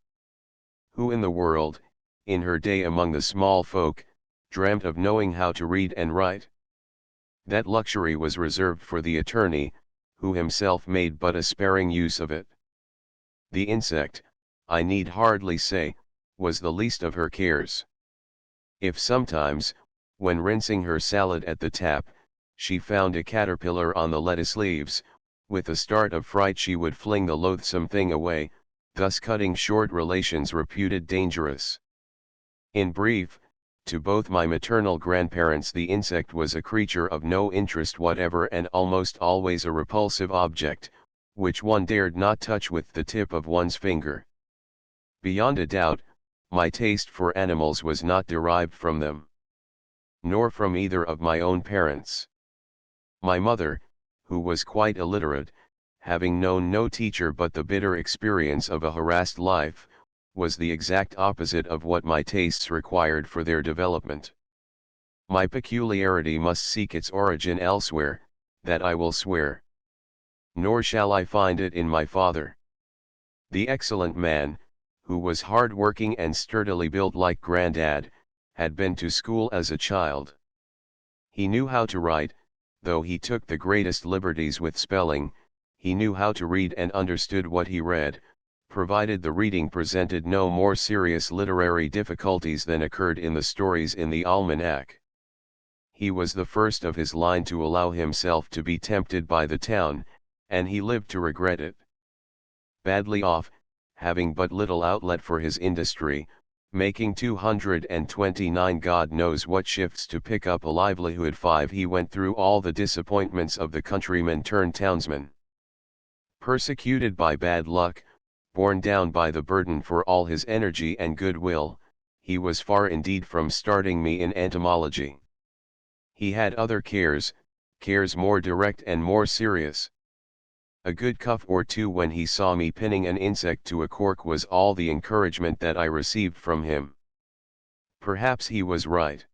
Who in the world, in her day among the small folk, dreamt of knowing how to read and write? That luxury was reserved for the attorney, who himself made but a sparing use of it. The insect, I need hardly say, was the least of her cares. If sometimes, when rinsing her salad at the tap, she found a caterpillar on the lettuce leaves, with a start of fright she would fling the loathsome thing away, thus cutting short relations reputed dangerous. In brief, to both my maternal grandparents the insect was a creature of no interest whatever and almost always a repulsive object, which one dared not touch with the tip of one's finger. Beyond a doubt, my taste for animals was not derived from them, nor from either of my own parents. My mother, who was quite illiterate, having known no teacher but the bitter experience of a harassed life, was the exact opposite of what my tastes required for their development. My peculiarity must seek its origin elsewhere, that I will swear. Nor shall I find it in my father. The excellent man, who was hard-working and sturdily built like Grandad, had been to school as a child. He knew how to write, though he took the greatest liberties with spelling. He knew how to read and understood what he read, provided the reading presented no more serious literary difficulties than occurred in the stories in the almanac. He was the first of his line to allow himself to be tempted by the town, and he lived to regret it. Badly off, having but little outlet for his industry, making 229 God knows what shifts to pick up a livelihood 5 he went through all the disappointments of the countryman turned townsman. Persecuted by bad luck, borne down by the burden for all his energy and goodwill, he was far indeed from starting me in entomology. He had other cares, cares more direct and more serious. A good cuff or two when he saw me pinning an insect to a cork was all the encouragement that I received from him. Perhaps he was right.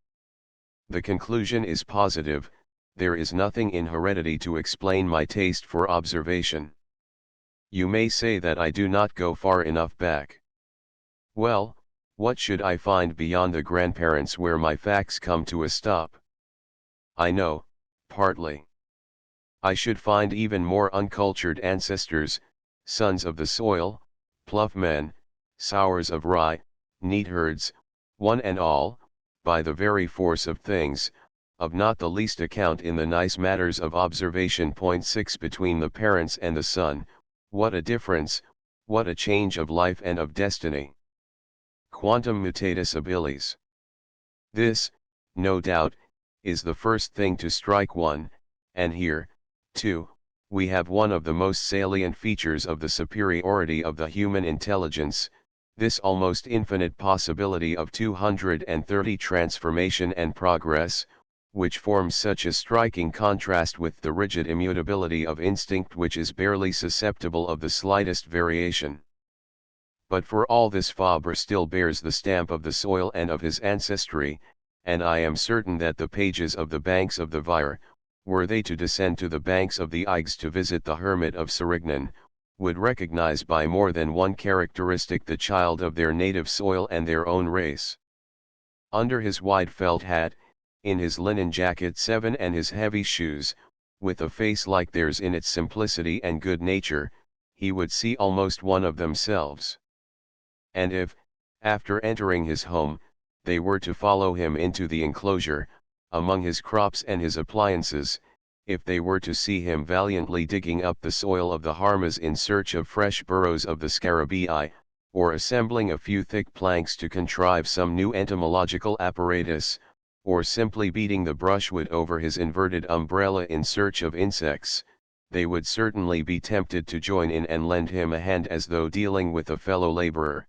The conclusion is positive, there is nothing in heredity to explain my taste for observation. You may say that I do not go far enough back. Well, what should I find beyond the grandparents where my facts come to a stop? I know, partly. I should find even more uncultured ancestors, sons of the soil, plough men, sowers of rye, neatherds, one and all, by the very force of things, of not the least account in the nice matters of observation. 6 Between the parents and the son, what a difference, what a change of life and of destiny. Quantum mutatis abilis. This, no doubt, is the first thing to strike one, and here, too, we have one of the most salient features of the superiority of the human intelligence, this almost infinite possibility of 230 transformation and progress, which forms such a striking contrast with the rigid immutability of instinct which is barely susceptible of the slightest variation. But for all this Fabre still bears the stamp of the soil and of his ancestry, and I am certain that the pages of the banks of the Vire, were they to descend to the banks of the Eigs to visit the hermit of Serignan, would recognize by more than one characteristic the child of their native soil and their own race. Under his wide felt hat, in his linen jacket 7 and his heavy shoes, with a face like theirs in its simplicity and good nature, he would see almost one of themselves. And if, after entering his home, they were to follow him into the enclosure, among his crops and his appliances, if they were to see him valiantly digging up the soil of the Harmas in search of fresh burrows of the Scarabaei, or assembling a few thick planks to contrive some new entomological apparatus, or simply beating the brushwood over his inverted umbrella in search of insects, they would certainly be tempted to join in and lend him a hand as though dealing with a fellow laborer.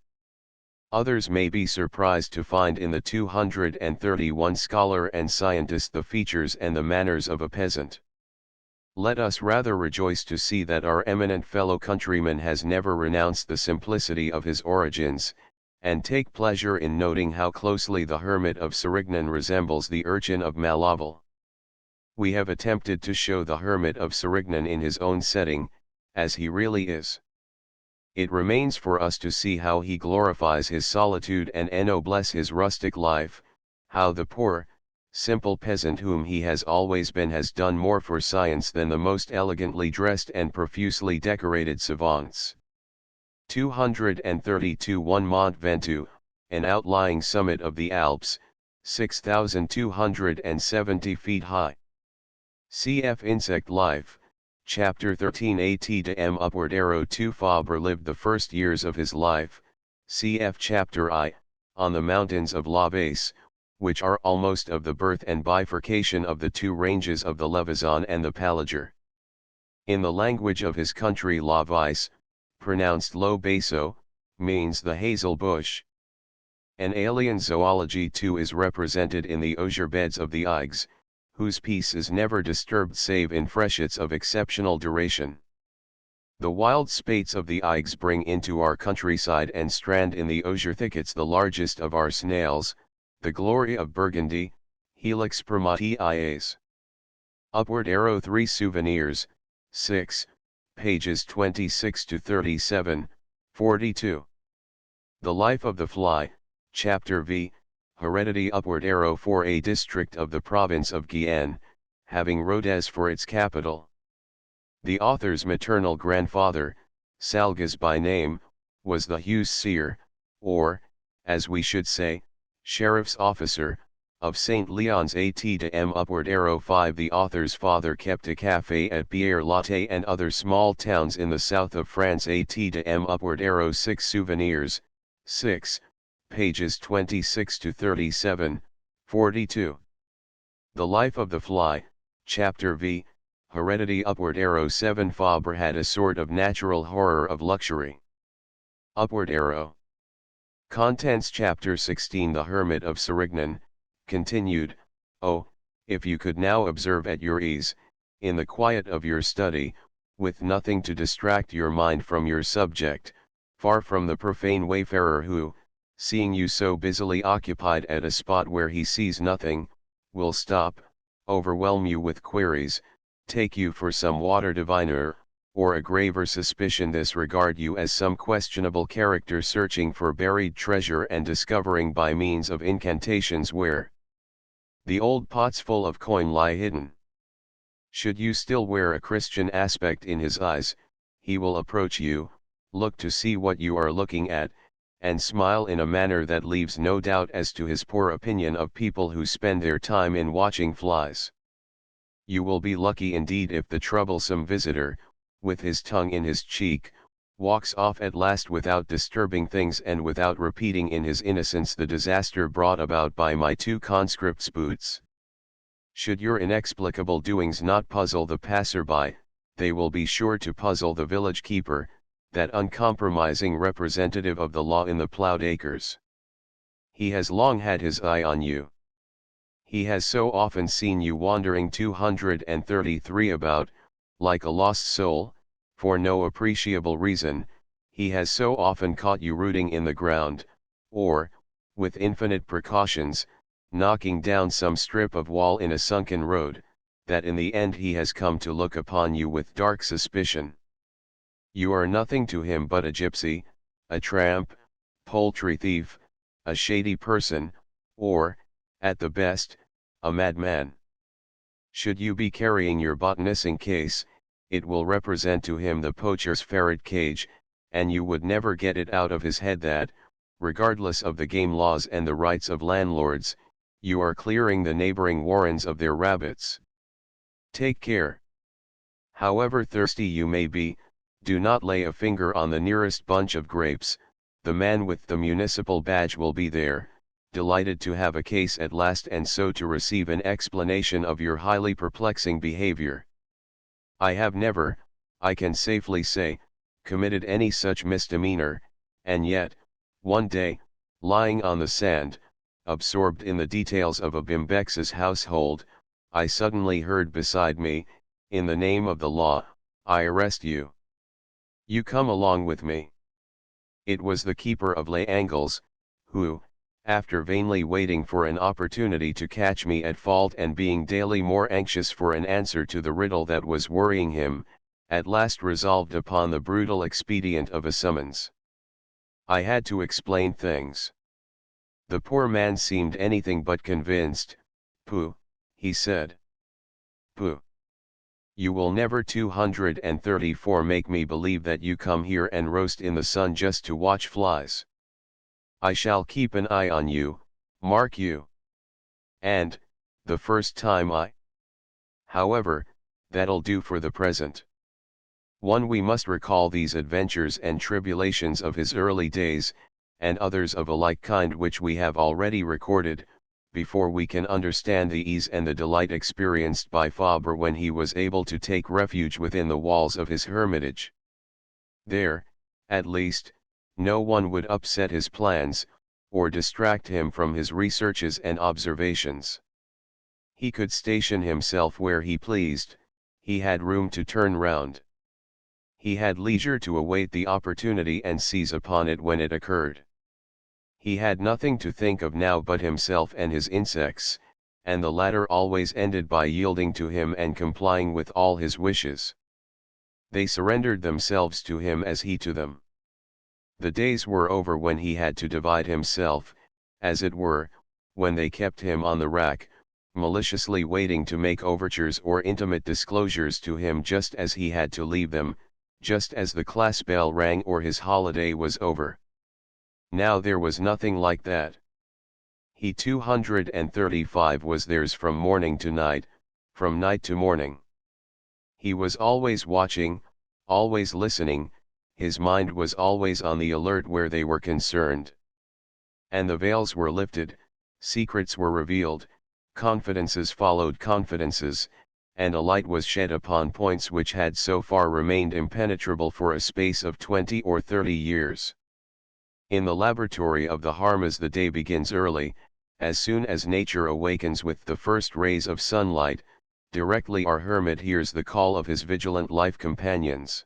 Others may be surprised to find in the 231 scholar and scientist the features and the manners of a peasant. Let us rather rejoice to see that our eminent fellow countryman has never renounced the simplicity of his origins, and take pleasure in noting how closely the hermit of Serignan resembles the urchin of Malaval. We have attempted to show the hermit of Serignan in his own setting, as he really is. It remains for us to see how he glorifies his solitude and ennobles his rustic life, how the poor, simple peasant whom he has always been has done more for science than the most elegantly dressed and profusely decorated savants. 232 1 Mont Ventoux, an outlying summit of the Alps, 6,270 feet high. Cf. Insect Life, Chapter 13 At upward arrow 2 Fabre lived the first years of his life, cf. Chapter I, on the mountains of La Vase, which are almost of the birth and bifurcation of the two ranges of the Levison and the Palager. In the language of his country La Vase, pronounced Lo Baso, means the hazel bush. An alien zoology too is represented in the osier beds of the Aigues, whose peace is never disturbed save in freshets of exceptional duration. The wild spates of the Aigues bring into our countryside and strand in the osier thickets the largest of our snails, the glory of Burgundy, Helix primatiaes. Upward arrow 3 Souvenirs, 6, pages 26 to 37, 42. The Life of the Fly, Chapter V, Heredity upward arrow 4 A district of the province of Guyenne, having Rodez for its capital. The author's maternal grandfather, Salgas by name, was the huissier, or, as we should say, sheriff's officer, of St. Leon's At upward arrow 5. The author's father kept a café at Pierre-Latte and other small towns in the south of France. At upward arrow 6 Souvenirs, 6, pages 26 to 37, 42. The Life of the Fly, Chapter V, Heredity upward arrow 7. Fabre had a sort of natural horror of luxury. Upward arrow. Contents Chapter 16 The Hermit of Serignan, continued. Oh, if you could now observe at your ease, in the quiet of your study, with nothing to distract your mind from your subject, far from the profane wayfarer who, seeing you so busily occupied at a spot where he sees nothing, will stop, overwhelm you with queries, take you for some water diviner, or a graver suspicion disregard you as some questionable character searching for buried treasure and discovering by means of incantations where the old pots full of coin lie hidden. Should you still wear a Christian aspect in his eyes, he will approach you, look to see what you are looking at, and smile in a manner that leaves no doubt as to his poor opinion of people who spend their time in watching flies. You will be lucky indeed if the troublesome visitor, with his tongue in his cheek, walks off at last without disturbing things and without repeating in his innocence the disaster brought about by my two conscripts' boots. Should your inexplicable doings not puzzle the passer-by, they will be sure to puzzle the village keeper, that uncompromising representative of the law in the plowed acres. He has long had his eye on you. He has so often seen you wandering 233 about, like a lost soul, for no appreciable reason, he has so often caught you rooting in the ground, or, with infinite precautions, knocking down some strip of wall in a sunken road, that in the end he has come to look upon you with dark suspicion. You are nothing to him but a gypsy, a tramp, poultry thief, a shady person, or, at the best, a madman. Should you be carrying your botanising case, it will represent to him the poacher's ferret cage, and you would never get it out of his head that, regardless of the game laws and the rights of landlords, you are clearing the neighboring warrens of their rabbits. Take care. However thirsty you may be, do not lay a finger on the nearest bunch of grapes. The man with the municipal badge will be there, delighted to have a case at last and so to receive an explanation of your highly perplexing behavior. I have never, I can safely say, committed any such misdemeanor, and yet, one day, lying on the sand, absorbed in the details of a Bimbex's household, I suddenly heard beside me, "In the name of the law, I arrest you. You come along with me." It was the keeper of Les Angles, who, after vainly waiting for an opportunity to catch me at fault and being daily more anxious for an answer to the riddle that was worrying him, at last resolved upon the brutal expedient of a summons. I had to explain things. The poor man seemed anything but convinced. "Pooh," he said. "Pooh. You will never 234 make me believe that you come here and roast in the sun just to watch flies. I shall keep an eye on you, mark you. And, the first time However, that'll do for the present. We must recall these adventures and tribulations of his early days, and others of a like kind which we have already recorded, before we can understand the ease and the delight experienced by Fabre when he was able to take refuge within the walls of his hermitage. There, at least, no one would upset his plans, or distract him from his researches and observations. He could station himself where he pleased, he had room to turn round. He had leisure to await the opportunity and seize upon it when it occurred. He had nothing to think of now but himself and his insects, and the latter always ended by yielding to him and complying with all his wishes. They surrendered themselves to him as he to them. The days were over when he had to divide himself, as it were, when they kept him on the rack, maliciously waiting to make overtures or intimate disclosures to him just as he had to leave them, just as the class bell rang or his holiday was over. Now there was nothing like that. He 235 was theirs from morning to night, from night to morning. He was always watching, always listening, his mind was always on the alert where they were concerned. And the veils were lifted, secrets were revealed, confidences followed confidences, and a light was shed upon points which had so far remained impenetrable for a space of 20 or 30 years. In the laboratory of the Harmas the day begins early, as soon as nature awakens with the first rays of sunlight, directly our hermit hears the call of his vigilant life companions.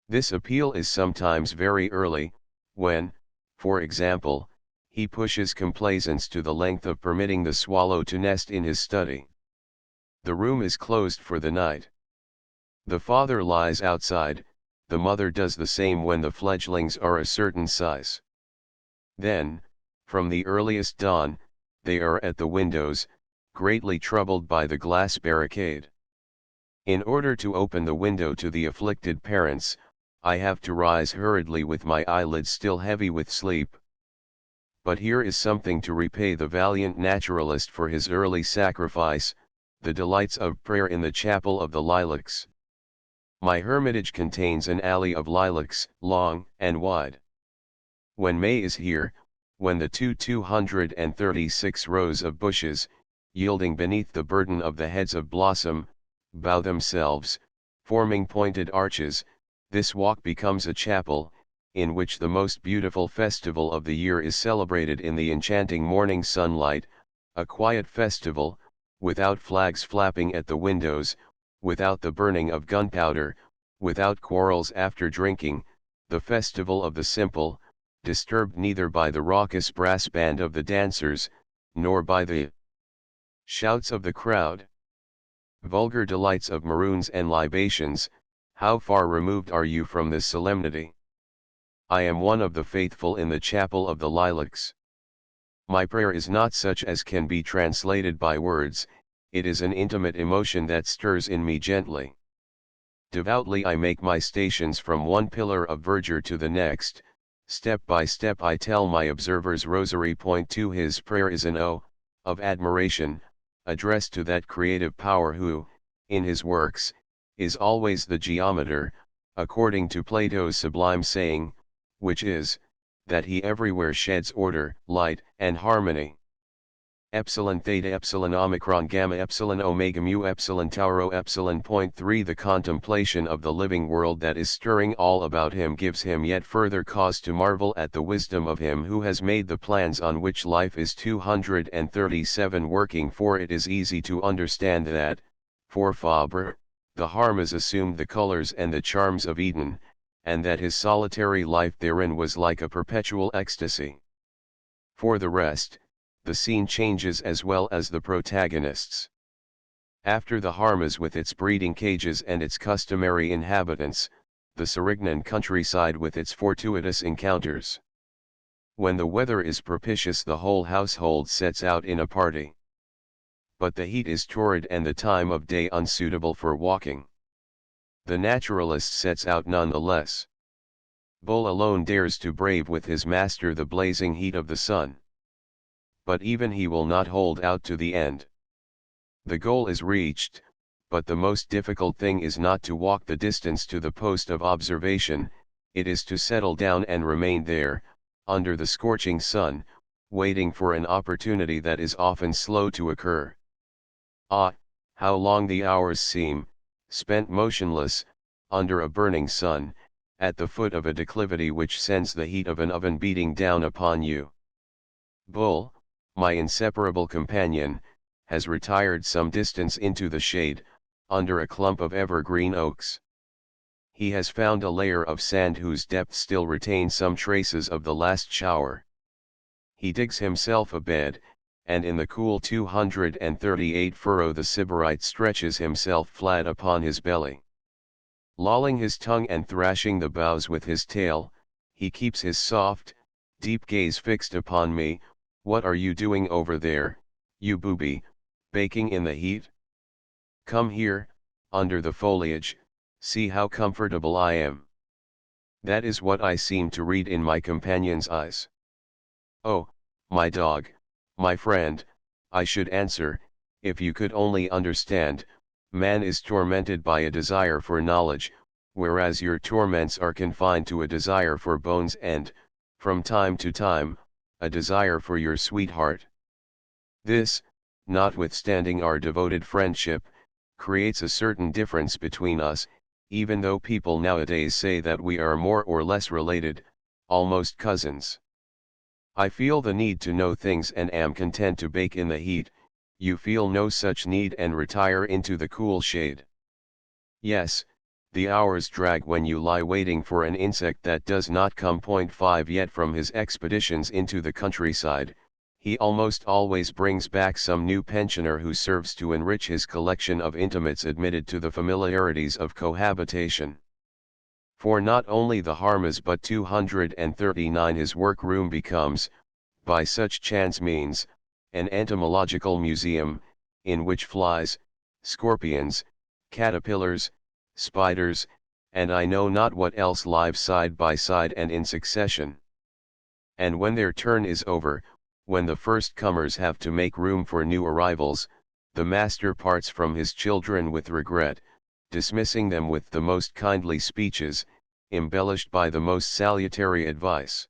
This appeal is sometimes very early, when, for example, he pushes complaisance to the length of permitting the swallow to nest in his study. The room is closed for the night. The father lies outside, the mother does the same when the fledglings are a certain size. Then, from the earliest dawn, they are at the windows, greatly troubled by the glass barricade. In order to open the window to the afflicted parents, I have to rise hurriedly with my eyelids still heavy with sleep. But here is something to repay the valiant naturalist for his early sacrifice, the delights of prayer in the chapel of the lilacs. My hermitage contains an alley of lilacs, long and wide. When May is here, when the 236 rows of bushes, yielding beneath the burden of the heads of blossom, bow themselves, forming pointed arches, this walk becomes a chapel, in which the most beautiful festival of the year is celebrated in the enchanting morning sunlight, a quiet festival, without flags flapping at the windows, without the burning of gunpowder, without quarrels after drinking, the festival of the simple, disturbed neither by the raucous brass band of the dancers, nor by the shouts of the crowd. Vulgar delights of maroons and libations, how far removed are you from this solemnity? I am one of the faithful in the chapel of the lilacs. My prayer is not such as can be translated by words, it is an intimate emotion that stirs in me gently. Devoutly I make my stations from one pillar of verdure to the next, step by step I tell my observer's rosary point to his prayer is an O, of admiration, addressed to that creative power who, in his works, is always the geometer, according to Plato's sublime saying, which is, that he everywhere sheds order, light, and harmony. epsilon theta epsilon omicron gamma epsilon omega mu epsilon tau epsilon point 3. The contemplation of the living world that is stirring all about him gives him yet further cause to marvel at the wisdom of him who has made the plans on which life is 237 working, for it is easy to understand that, for Fabre, the Harmas assumed the colors and the charms of Eden, and that his solitary life therein was like a perpetual ecstasy. For the rest, the scene changes as well as the protagonists. After the Harmas with its breeding cages and its customary inhabitants, the Cerignan countryside with its fortuitous encounters. When the weather is propitious, the whole household sets out in a party. But the heat is torrid and the time of day unsuitable for walking. The naturalist sets out none the less. Bull alone dares to brave with his master the blazing heat of the sun. But even he will not hold out to the end. The goal is reached, but the most difficult thing is not to walk the distance to the post of observation, it is to settle down and remain there, under the scorching sun, waiting for an opportunity that is often slow to occur. Ah, how long the hours seem, spent motionless, under a burning sun, at the foot of a declivity which sends the heat of an oven beating down upon you. Bull, my inseparable companion, has retired some distance into the shade, under a clump of evergreen oaks. He has found a layer of sand whose depth still retains some traces of the last shower. He digs himself a bed, and in the cool 238 furrow the sybarite stretches himself flat upon his belly. Lolling his tongue and thrashing the boughs with his tail, he keeps his soft, deep gaze fixed upon me. What are you doing over there, you booby, baking in the heat? Come here, under the foliage, see how comfortable I am. That is what I seem to read in my companion's eyes. Oh, my dog, my friend, I should answer, if you could only understand, man is tormented by a desire for knowledge, whereas your torments are confined to a desire for bones and, from time to time, a desire for your sweetheart. This, notwithstanding our devoted friendship, creates a certain difference between us, even though people nowadays say that we are more or less related, almost cousins. I feel the need to know things and am content to bake in the heat, you feel no such need and retire into the cool shade. Yes, the hours drag when you lie waiting for an insect that does not come. 5 Yet from his expeditions into the countryside, he almost always brings back some new pensioner who serves to enrich his collection of intimates admitted to the familiarities of cohabitation. For not only the Harmas but 239 his workroom becomes, by such chance means, an entomological museum, in which flies, scorpions, caterpillars, spiders, and I know not what else live side by side and in succession. And when their turn is over, when the first comers have to make room for new arrivals, the master parts from his children with regret, dismissing them with the most kindly speeches, embellished by the most salutary advice.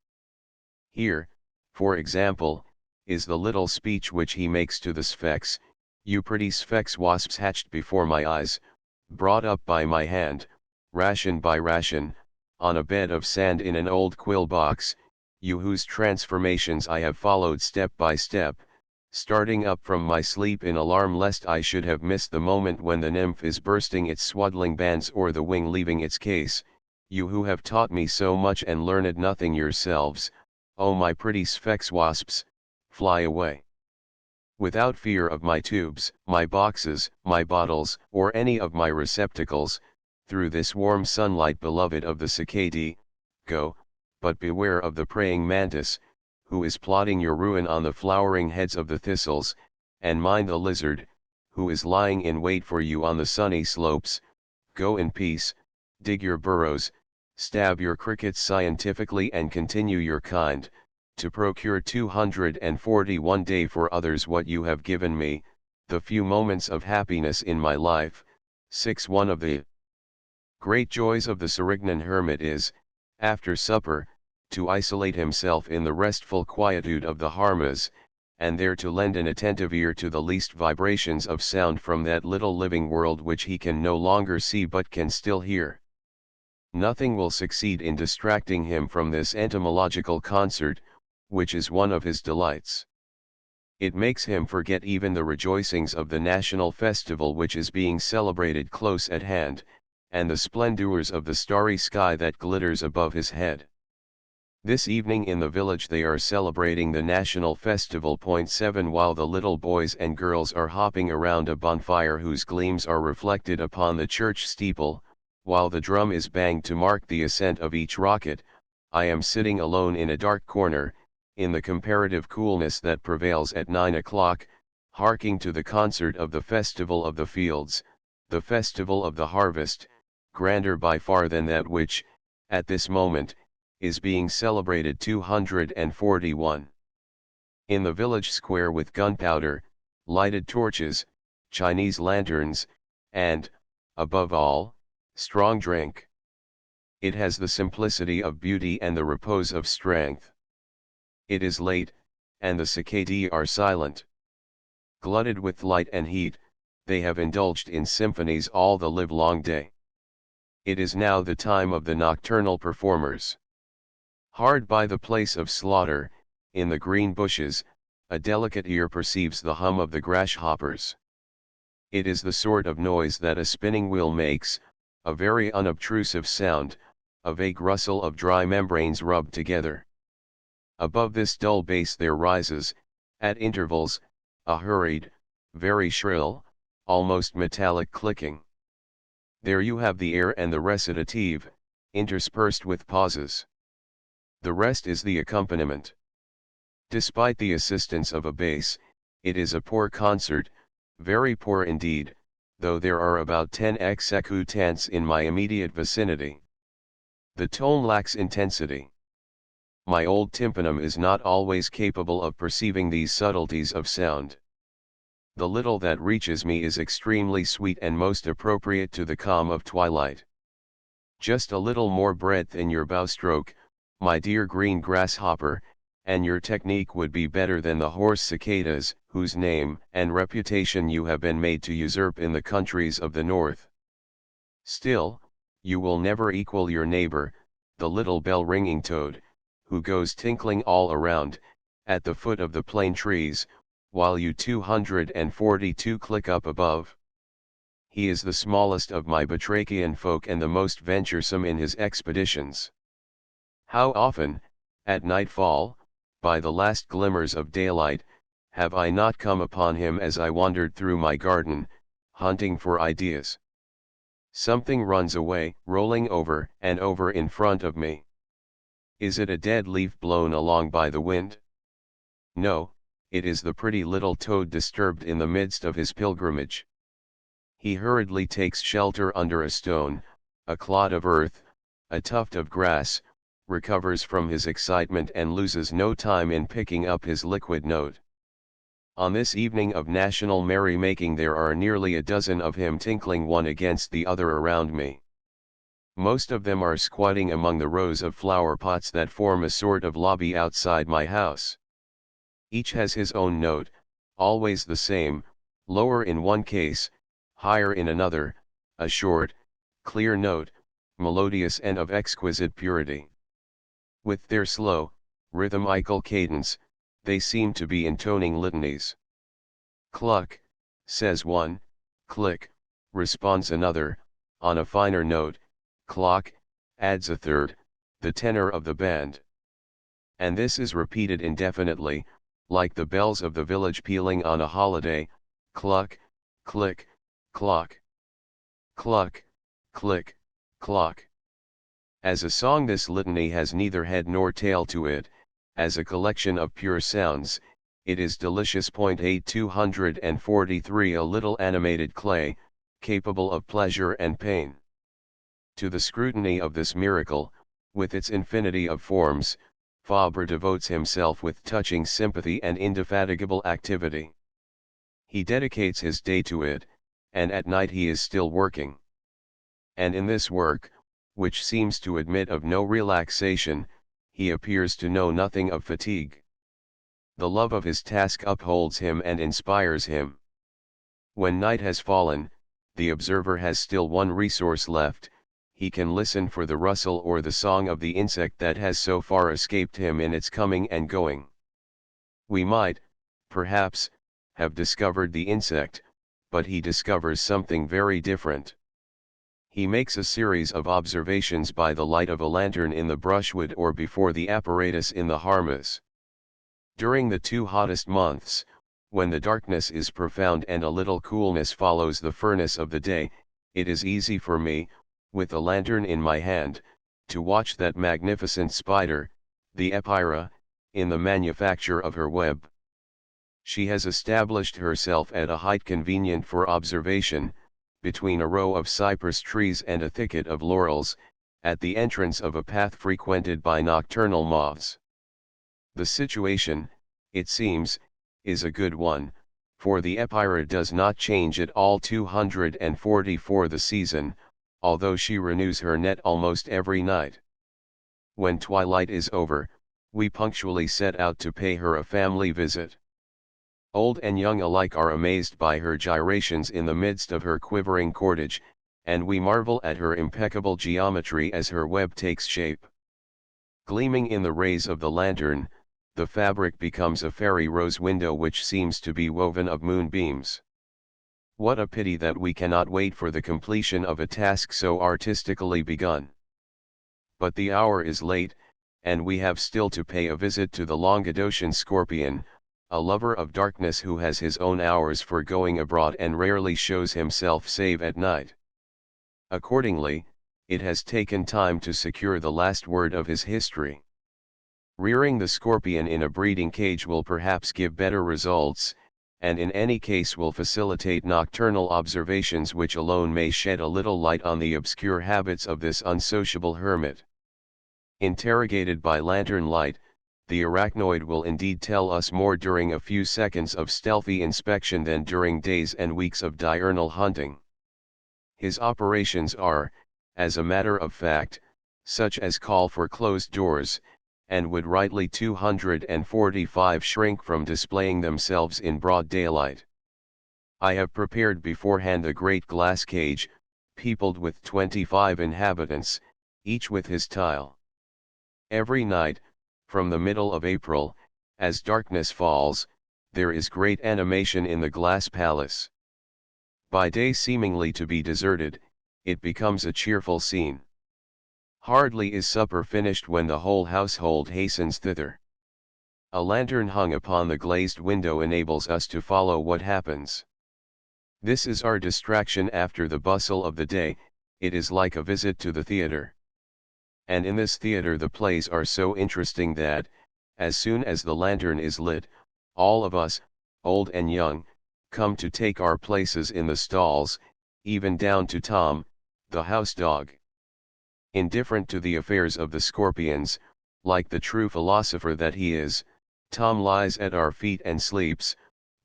Here, for example, is the little speech which he makes to the sphex: "You pretty sphex wasps hatched before my eyes, brought up by my hand, ration by ration, on a bed of sand in an old quill box, you whose transformations I have followed step by step, starting up from my sleep in alarm lest I should have missed the moment when the nymph is bursting its swaddling bands or the wing leaving its case, you who have taught me so much and learned nothing yourselves, oh my pretty sphex wasps, fly away. Without fear of my tubes, my boxes, my bottles, or any of my receptacles, through this warm sunlight beloved of the cicadae, go, but beware of the praying mantis, who is plotting your ruin on the flowering heads of the thistles, and mind the lizard, who is lying in wait for you on the sunny slopes. Go in peace, dig your burrows, stab your crickets scientifically and continue your kind, to procure 241 day for others what you have given me, the few moments of happiness in my life. 6 One of the great joys of the Cerignan hermit is, after supper, to isolate himself in the restful quietude of the Harmas, and there to lend an attentive ear to the least vibrations of sound from that little living world which he can no longer see but can still hear. Nothing will succeed in distracting him from this entomological concert, which is one of his delights. It makes him forget even the rejoicings of the national festival which is being celebrated close at hand, and the splendors of the starry sky that glitters above his head. This evening in the village they are celebrating the national festival. 7 While the little boys and girls are hopping around a bonfire whose gleams are reflected upon the church steeple, while the drum is banged to mark the ascent of each rocket, I am sitting alone in a dark corner, in the comparative coolness that prevails at 9 o'clock, harking to the concert of the Festival of the Fields, the Festival of the Harvest, grander by far than that which, at this moment, is being celebrated 241. In the village square with gunpowder, lighted torches, Chinese lanterns, and, above all, strong drink. It has the simplicity of beauty and the repose of strength. It is late, and the cicadae are silent. Glutted with light and heat, they have indulged in symphonies all the livelong day. It is now the time of the nocturnal performers. Hard by the place of slaughter, in the green bushes, a delicate ear perceives the hum of the grasshoppers. It is the sort of noise that a spinning wheel makes, a very unobtrusive sound, a vague rustle of dry membranes rubbed together. Above this dull bass there rises, at intervals, a hurried, very shrill, almost metallic clicking. There you have the air and the recitative, interspersed with pauses. The rest is the accompaniment. Despite the assistance of a bass, it is a poor concert, very poor indeed, though there are about 10 executants in my immediate vicinity. The tone lacks intensity. My old tympanum is not always capable of perceiving these subtleties of sound. The little that reaches me is extremely sweet and most appropriate to the calm of twilight. Just a little more breadth in your bowstroke, my dear green grasshopper, and your technique would be better than the hoarse cicadas, whose name and reputation you have been made to usurp in the countries of the north. Still, you will never equal your neighbor, the little bell-ringing toad, who goes tinkling all around, at the foot of the plane trees, while you 242 click up above. He is the smallest of my batrachian folk and the most venturesome in his expeditions. How often, at nightfall, by the last glimmers of daylight, have I not come upon him as I wandered through my garden, hunting for ideas. Something runs away, rolling over and over in front of me. Is it a dead leaf blown along by the wind? No, it is the pretty little toad disturbed in the midst of his pilgrimage. He hurriedly takes shelter under a stone, a clod of earth, a tuft of grass, recovers from his excitement and loses no time in picking up his liquid note. On this evening of national merry-making there are nearly a dozen of him tinkling one against the other around me. Most of them are squatting among the rows of flower pots that form a sort of lobby outside my house. Each has his own note, always the same, lower in one case, higher in another, a short, clear note, melodious and of exquisite purity. With their slow, rhythmical cadence, they seem to be intoning litanies. Cluck, says one, click, responds another, on a finer note, clock, adds a third, the tenor of the band. And this is repeated indefinitely, like the bells of the village pealing on a holiday, cluck, click, clock. Cluck, click, clock. As a song this litany has neither head nor tail to it, as a collection of pure sounds, it is delicious. 243 A little animated clay, capable of pleasure and pain. To the scrutiny of this miracle, with its infinity of forms, Fabre devotes himself with touching sympathy and indefatigable activity. He dedicates his day to it, and at night he is still working. And in this work, which seems to admit of no relaxation, he appears to know nothing of fatigue. The love of his task upholds him and inspires him. When night has fallen, the observer has still one resource left: he can listen for the rustle or the song of the insect that has so far escaped him in its coming and going. We might, perhaps, have discovered the insect, but he discovers something very different. He makes a series of observations by the light of a lantern in the brushwood or before the apparatus in the harmas. During the 2 hottest months, when the darkness is profound and a little coolness follows the furnace of the day, it is easy for me, with a lantern in my hand, to watch that magnificent spider, the Epeira, in the manufacture of her web. She has established herself at a height convenient for observation, between a row of cypress trees and a thicket of laurels, at the entrance of a path frequented by nocturnal moths. The situation, it seems, is a good one, for the Epeira does not change at all 240 for the season, although she renews her net almost every night. When twilight is over, we punctually set out to pay her a family visit. Old and young alike are amazed by her gyrations in the midst of her quivering cordage, and we marvel at her impeccable geometry as her web takes shape. Gleaming in the rays of the lantern, the fabric becomes a fairy rose window which seems to be woven of moonbeams. What a pity that we cannot wait for the completion of a task so artistically begun. But the hour is late, and we have still to pay a visit to the Languedocian scorpion, a lover of darkness who has his own hours for going abroad and rarely shows himself save at night. Accordingly, it has taken time to secure the last word of his history. Rearing the scorpion in a breeding cage will perhaps give better results, and in any case will facilitate nocturnal observations which alone may shed a little light on the obscure habits of this unsociable hermit. Interrogated by lantern light, the arachnoid will indeed tell us more during a few seconds of stealthy inspection than during days and weeks of diurnal hunting. His operations are, as a matter of fact, such as call for closed doors, and would rightly 245 shrink from displaying themselves in broad daylight. I have prepared beforehand a great glass cage, peopled with 25 inhabitants, each with his tile. Every night, from the middle of April, as darkness falls, there is great animation in the glass palace. By day seemingly to be deserted, it becomes a cheerful scene. Hardly is supper finished when the whole household hastens thither. A lantern hung upon the glazed window enables us to follow what happens. This is our distraction after the bustle of the day. It is like a visit to the theater. And in this theater the plays are so interesting that, as soon as the lantern is lit, all of us, old and young, come to take our places in the stalls, even down to Tom, the house dog. Indifferent to the affairs of the scorpions, like the true philosopher that he is, Tom lies at our feet and sleeps,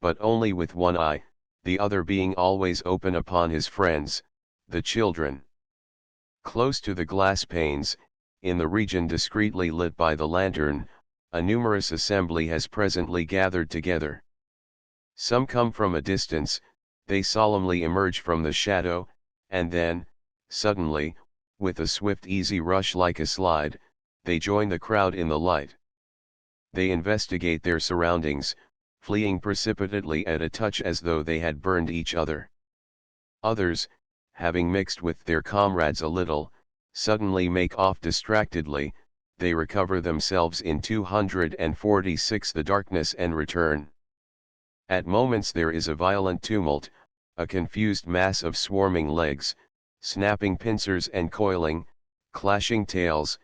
but only with one eye, the other being always open upon his friends, the children. Close to the glass panes, in the region discreetly lit by the lantern, a numerous assembly has presently gathered together. Some come from a distance, they solemnly emerge from the shadow, and then, suddenly, with a swift easy rush like a slide, they join the crowd in the light. They investigate their surroundings, fleeing precipitately at a touch as though they had burned each other. Others, having mixed with their comrades a little, suddenly make off distractedly, they recover themselves in 246 the darkness and return. At moments there is a violent tumult, a confused mass of swarming legs, snapping pincers and coiling, clashing tails,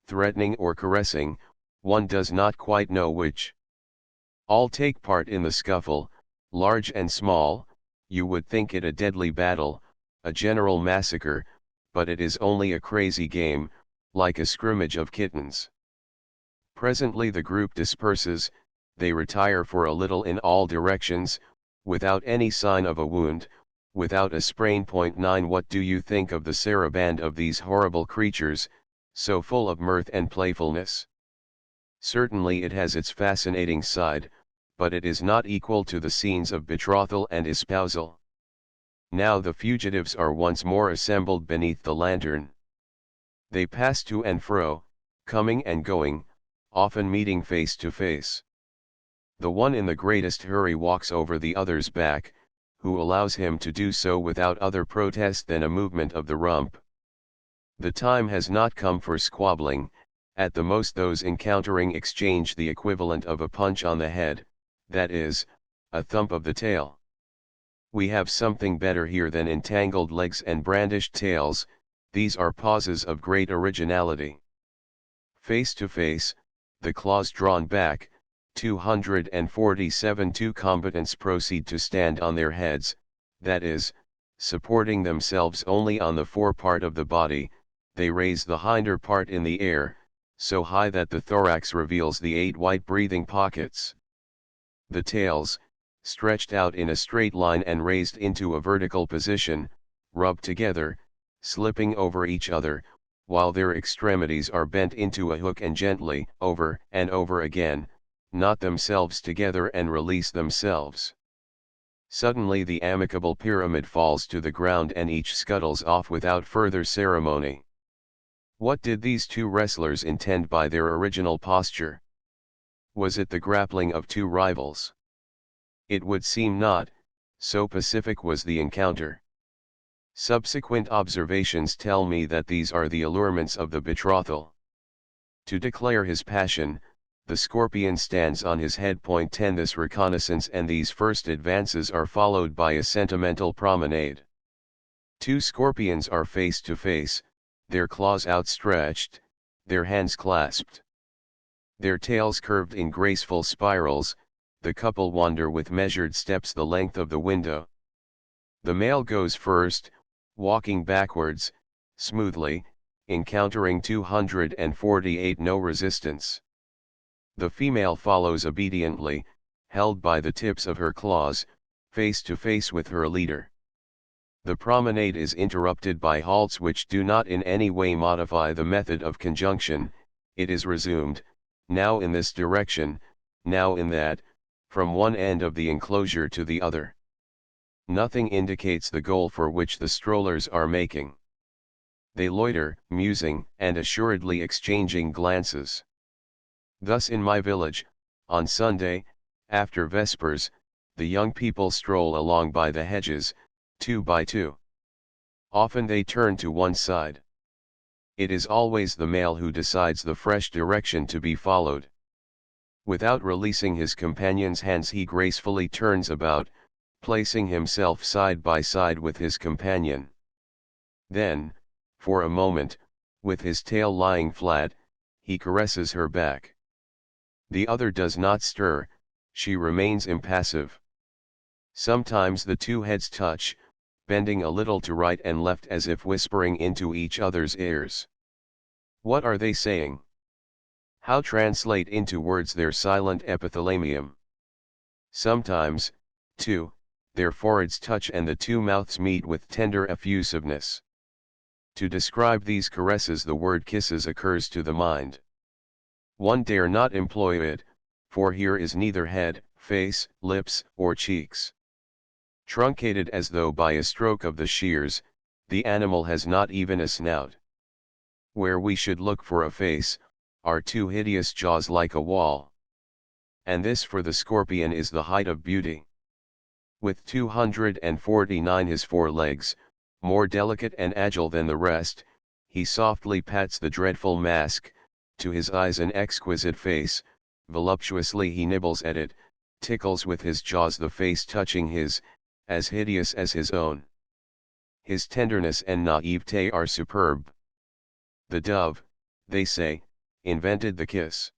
threatening or caressing, one does not quite know which. All take part in the scuffle, large and small. You would think it a deadly battle, a general massacre, but it is only a crazy game, like a scrimmage of kittens. Presently the group disperses, they retire for a little in all directions, without any sign of a wound, without a sprain. 9 What do you think of the saraband of these horrible creatures, so full of mirth and playfulness? Certainly it has its fascinating side, but it is not equal to the scenes of betrothal and espousal. Now the fugitives are once more assembled beneath the lantern. They pass to and fro, coming and going, often meeting face to face. The one in the greatest hurry walks over the other's back, who allows him to do so without other protest than a movement of the rump. The time has not come for squabbling. At the most those encountering exchange the equivalent of a punch on the head, that is, a thump of the tail. We have something better here than entangled legs and brandished tails. These are pauses of great originality. Face to face, the claws drawn back, 247 two combatants proceed to stand on their heads, that is, supporting themselves only on the forepart of the body. They raise the hinder part in the air, so high that the thorax reveals the 8 white breathing pockets. The tails, stretched out in a straight line and raised into a vertical position, rub together, slipping over each other, while their extremities are bent into a hook and gently, over and over again, knot themselves together and release themselves. Suddenly the amicable pyramid falls to the ground and each scuttles off without further ceremony. What did these two wrestlers intend by their original posture? Was it the grappling of two rivals? It would seem not, so pacific was the encounter. Subsequent observations tell me that these are the allurements of the betrothal. To declare his passion, the scorpion stands on his head. 10 This reconnaissance and these first advances are followed by a sentimental promenade. Two scorpions are face to face, their claws outstretched, their hands clasped. Their tails curved in graceful spirals, the couple wander with measured steps the length of the window. The male goes first, walking backwards, smoothly, encountering 248 no resistance. The female follows obediently, held by the tips of her claws, face to face with her leader. The promenade is interrupted by halts which do not in any way modify the method of conjunction. It is resumed, now in this direction, now in that, from one end of the enclosure to the other. Nothing indicates the goal for which the strollers are making. They loiter, musing, and assuredly exchanging glances. Thus in my village, on Sunday, after Vespers, the young people stroll along by the hedges, 2 by 2. Often they turn to one side. It is always the male who decides the fresh direction to be followed. Without releasing his companion's hands he gracefully turns about, placing himself side by side with his companion. Then, for a moment, with his tail lying flat, he caresses her back. The other does not stir, she remains impassive. Sometimes the two heads touch, bending a little to right and left as if whispering into each other's ears. What are they saying? How translate into words their silent epithalamium? Sometimes, too, their foreheads touch and the two mouths meet with tender effusiveness. To describe these caresses the word kisses occurs to the mind. One dare not employ it, for here is neither head, face, lips, or cheeks. Truncated as though by a stroke of the shears, the animal has not even a snout. Where we should look for a face, are two hideous jaws like a wall. And this for the scorpion is the height of beauty. With 249 his forelegs, more delicate and agile than the rest, he softly pats the dreadful mask, to his eyes an exquisite face, voluptuously he nibbles at it, tickles with his jaws the face touching his, as hideous as his own. His tenderness and naivete are superb. The dove, they say, invented the kiss.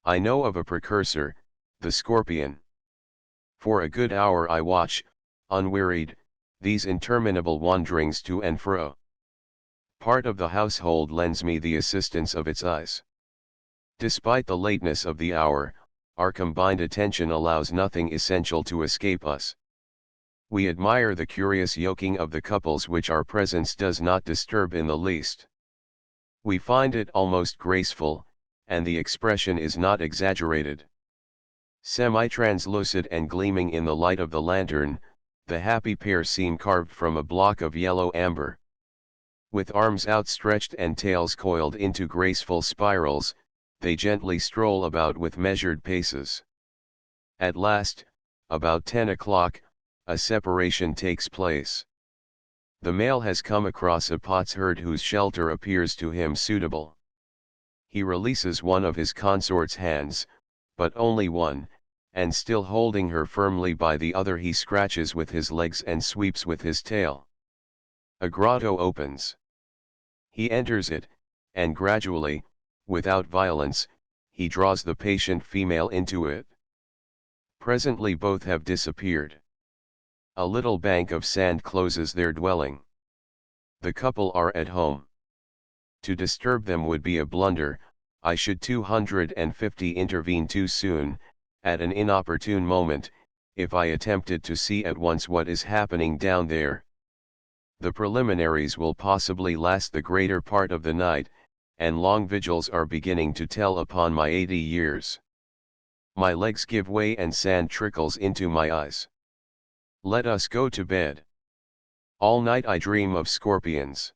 I know of a precursor, the scorpion. For a good hour I watch, unwearied, these interminable wanderings to and fro. Part of the household lends me the assistance of its eyes. Despite the lateness of the hour, our combined attention allows nothing essential to escape us. We admire the curious yoking of the couples which our presence does not disturb in the least. We find it almost graceful, and the expression is not exaggerated. Semi-translucent and gleaming in the light of the lantern, the happy pair seem carved from a block of yellow amber. With arms outstretched and tails coiled into graceful spirals, they gently stroll about with measured paces. At last, about 10 o'clock, a separation takes place. The male has come across a potsherd whose shelter appears to him suitable. He releases one of his consort's hands, but only one, and still holding her firmly by the other he scratches with his legs and sweeps with his tail. A grotto opens. He enters it, and gradually, without violence, he draws the patient female into it. Presently both have disappeared. A little bank of sand closes their dwelling. The couple are at home. To disturb them would be a blunder. I should 250 intervene too soon, at an inopportune moment, if I attempted to see at once what is happening down there. The preliminaries will possibly last the greater part of the night, and long vigils are beginning to tell upon my 80 years. My legs give way and sand trickles into my eyes. Let us go to bed. All night I dream of scorpions.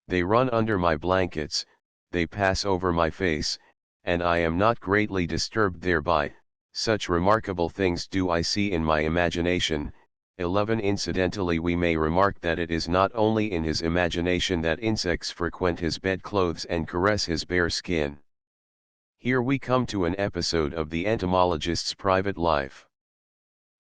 They run under my blankets, they pass over my face, and I am not greatly disturbed thereby. Such remarkable things do I see in my imagination. 11. Incidentally we may remark that it is not only in his imagination that insects frequent his bedclothes and caress his bare skin. Here we come to an episode of the entomologist's private life.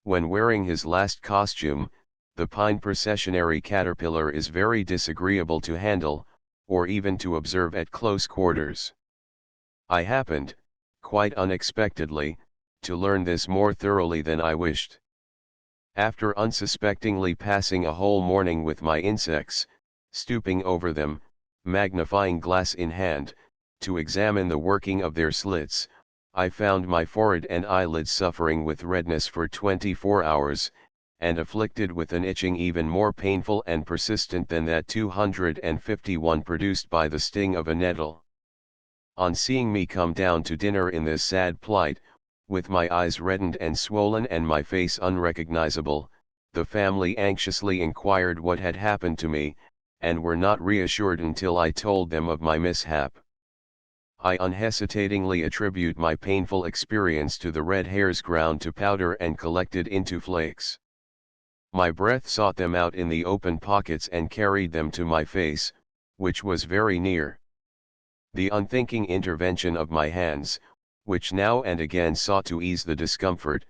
When wearing his last costume, the pine processionary caterpillar is very disagreeable to handle, or even to observe at close quarters. I happened, quite unexpectedly, to learn this more thoroughly than I wished. After unsuspectingly passing a whole morning with my insects, stooping over them, magnifying glass in hand, to examine the working of their slits, I found my forehead and eyelids suffering with redness for 24 hours, and afflicted with an itching even more painful and persistent than that 251 produced by the sting of a nettle. On seeing me come down to dinner in this sad plight, with my eyes reddened and swollen and my face unrecognizable, the family anxiously inquired what had happened to me, and were not reassured until I told them of my mishap. I unhesitatingly attribute my painful experience to the red hairs ground to powder and collected into flakes. My breath sought them out in the open pockets and carried them to my face, which was very near. The unthinking intervention of my hands, which now and again sought to ease the discomfort,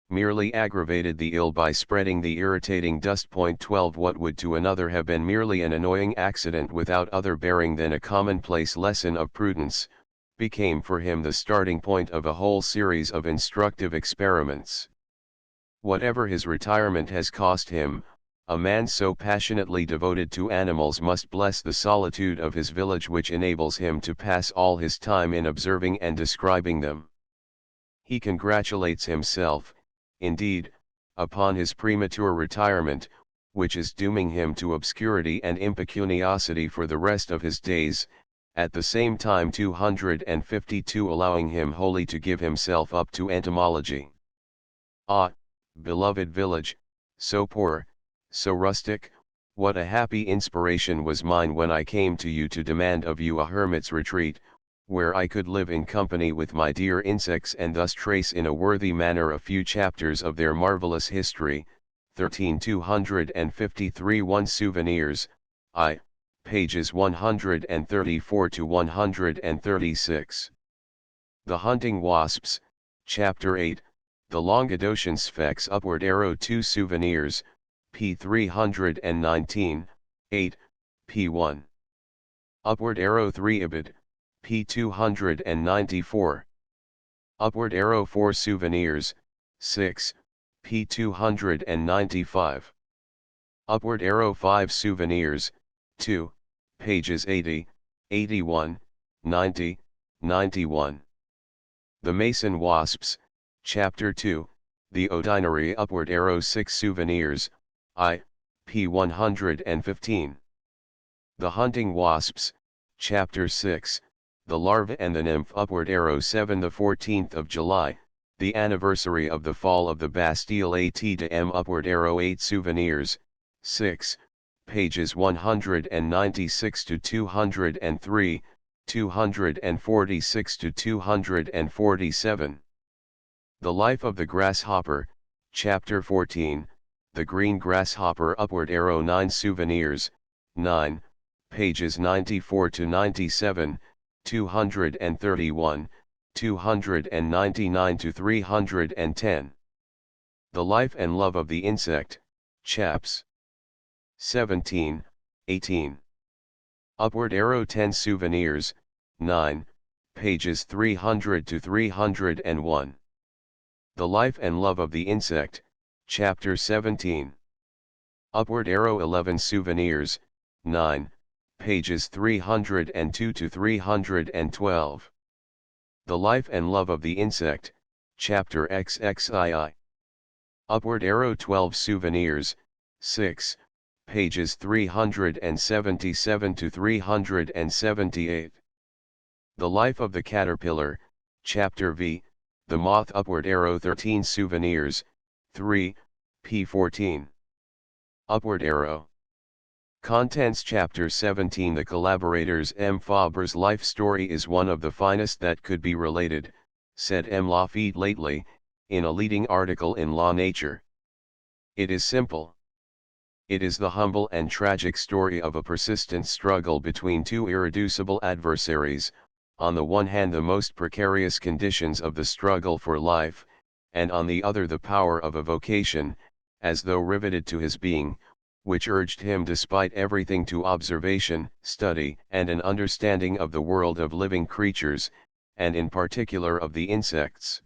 merely aggravated the ill by spreading the irritating dust. 12. What would to another have been merely an annoying accident without other bearing than a commonplace lesson of prudence, became for him the starting point of a whole series of instructive experiments. Whatever his retirement has cost him, a man so passionately devoted to animals must bless the solitude of his village which enables him to pass all his time in observing and describing them. He congratulates himself, indeed, upon his premature retirement, which is dooming him to obscurity and impecuniosity for the rest of his days, at the same time 252 allowing him wholly to give himself up to entomology. Ah, beloved village, so poor, so rustic, what a happy inspiration was mine when I came to you to demand of you a hermit's retreat, where I could live in company with my dear insects and thus trace in a worthy manner a few chapters of their marvelous history. 13. 253 1 Souvenirs, I, pages 134 to 136. The Hunting Wasps, Chapter 8, The Languedocian Sphex Upward Arrow 2 Souvenirs, p. 319, 8, p. 1. Upward Arrow 3 Ibid, p. 294. Upward Arrow 4 Souvenirs, 6, p. 295. Upward Arrow 5 Souvenirs, 2, pages 80, 81, 90, 91. The Mason Wasps, Chapter 2, The Ordinary Upward Arrow 6 Souvenirs, I, p. 115. The Hunting Wasps, Chapter 6, The Larva and the Nymph Upward Arrow 7 The 14th of July, The anniversary of the fall of the Bastille ATM upward arrow 8 souvenirs, 6, pages 196 to 203, 246 to 247. The Life of the Grasshopper, Chapter 14, The Green Grasshopper upward arrow 9 souvenirs, 9, pages 94 to 97, 231, 299 to 310. The Life and Love of the Insect, Chaps. 17, 18. Upward arrow 10 souvenirs, 9, pages 300 to 301. The Life and Love of the Insect, Chapter 17. Upward arrow 11 souvenirs, 9, pages 302 to 312. The Life and Love of the Insect, Chapter XXII. Upward arrow 12 souvenirs, 6, pages 377 to 378. The Life of the Caterpillar, Chapter V, The Moth upward arrow 13 souvenirs, 3, p14. Upward arrow. Contents Chapter 17. The collaborators M. Fabre's life story is one of the finest that could be related, said M. Laffitte lately, in a leading article in La Nature. It is simple. It is the humble and tragic story of a persistent struggle between two irreducible adversaries, on the one hand the most precarious conditions of the struggle for life, and on the other the power of a vocation, as though riveted to his being, which urged him despite everything to observation, study, and an understanding of the world of living creatures, and in particular of the insects.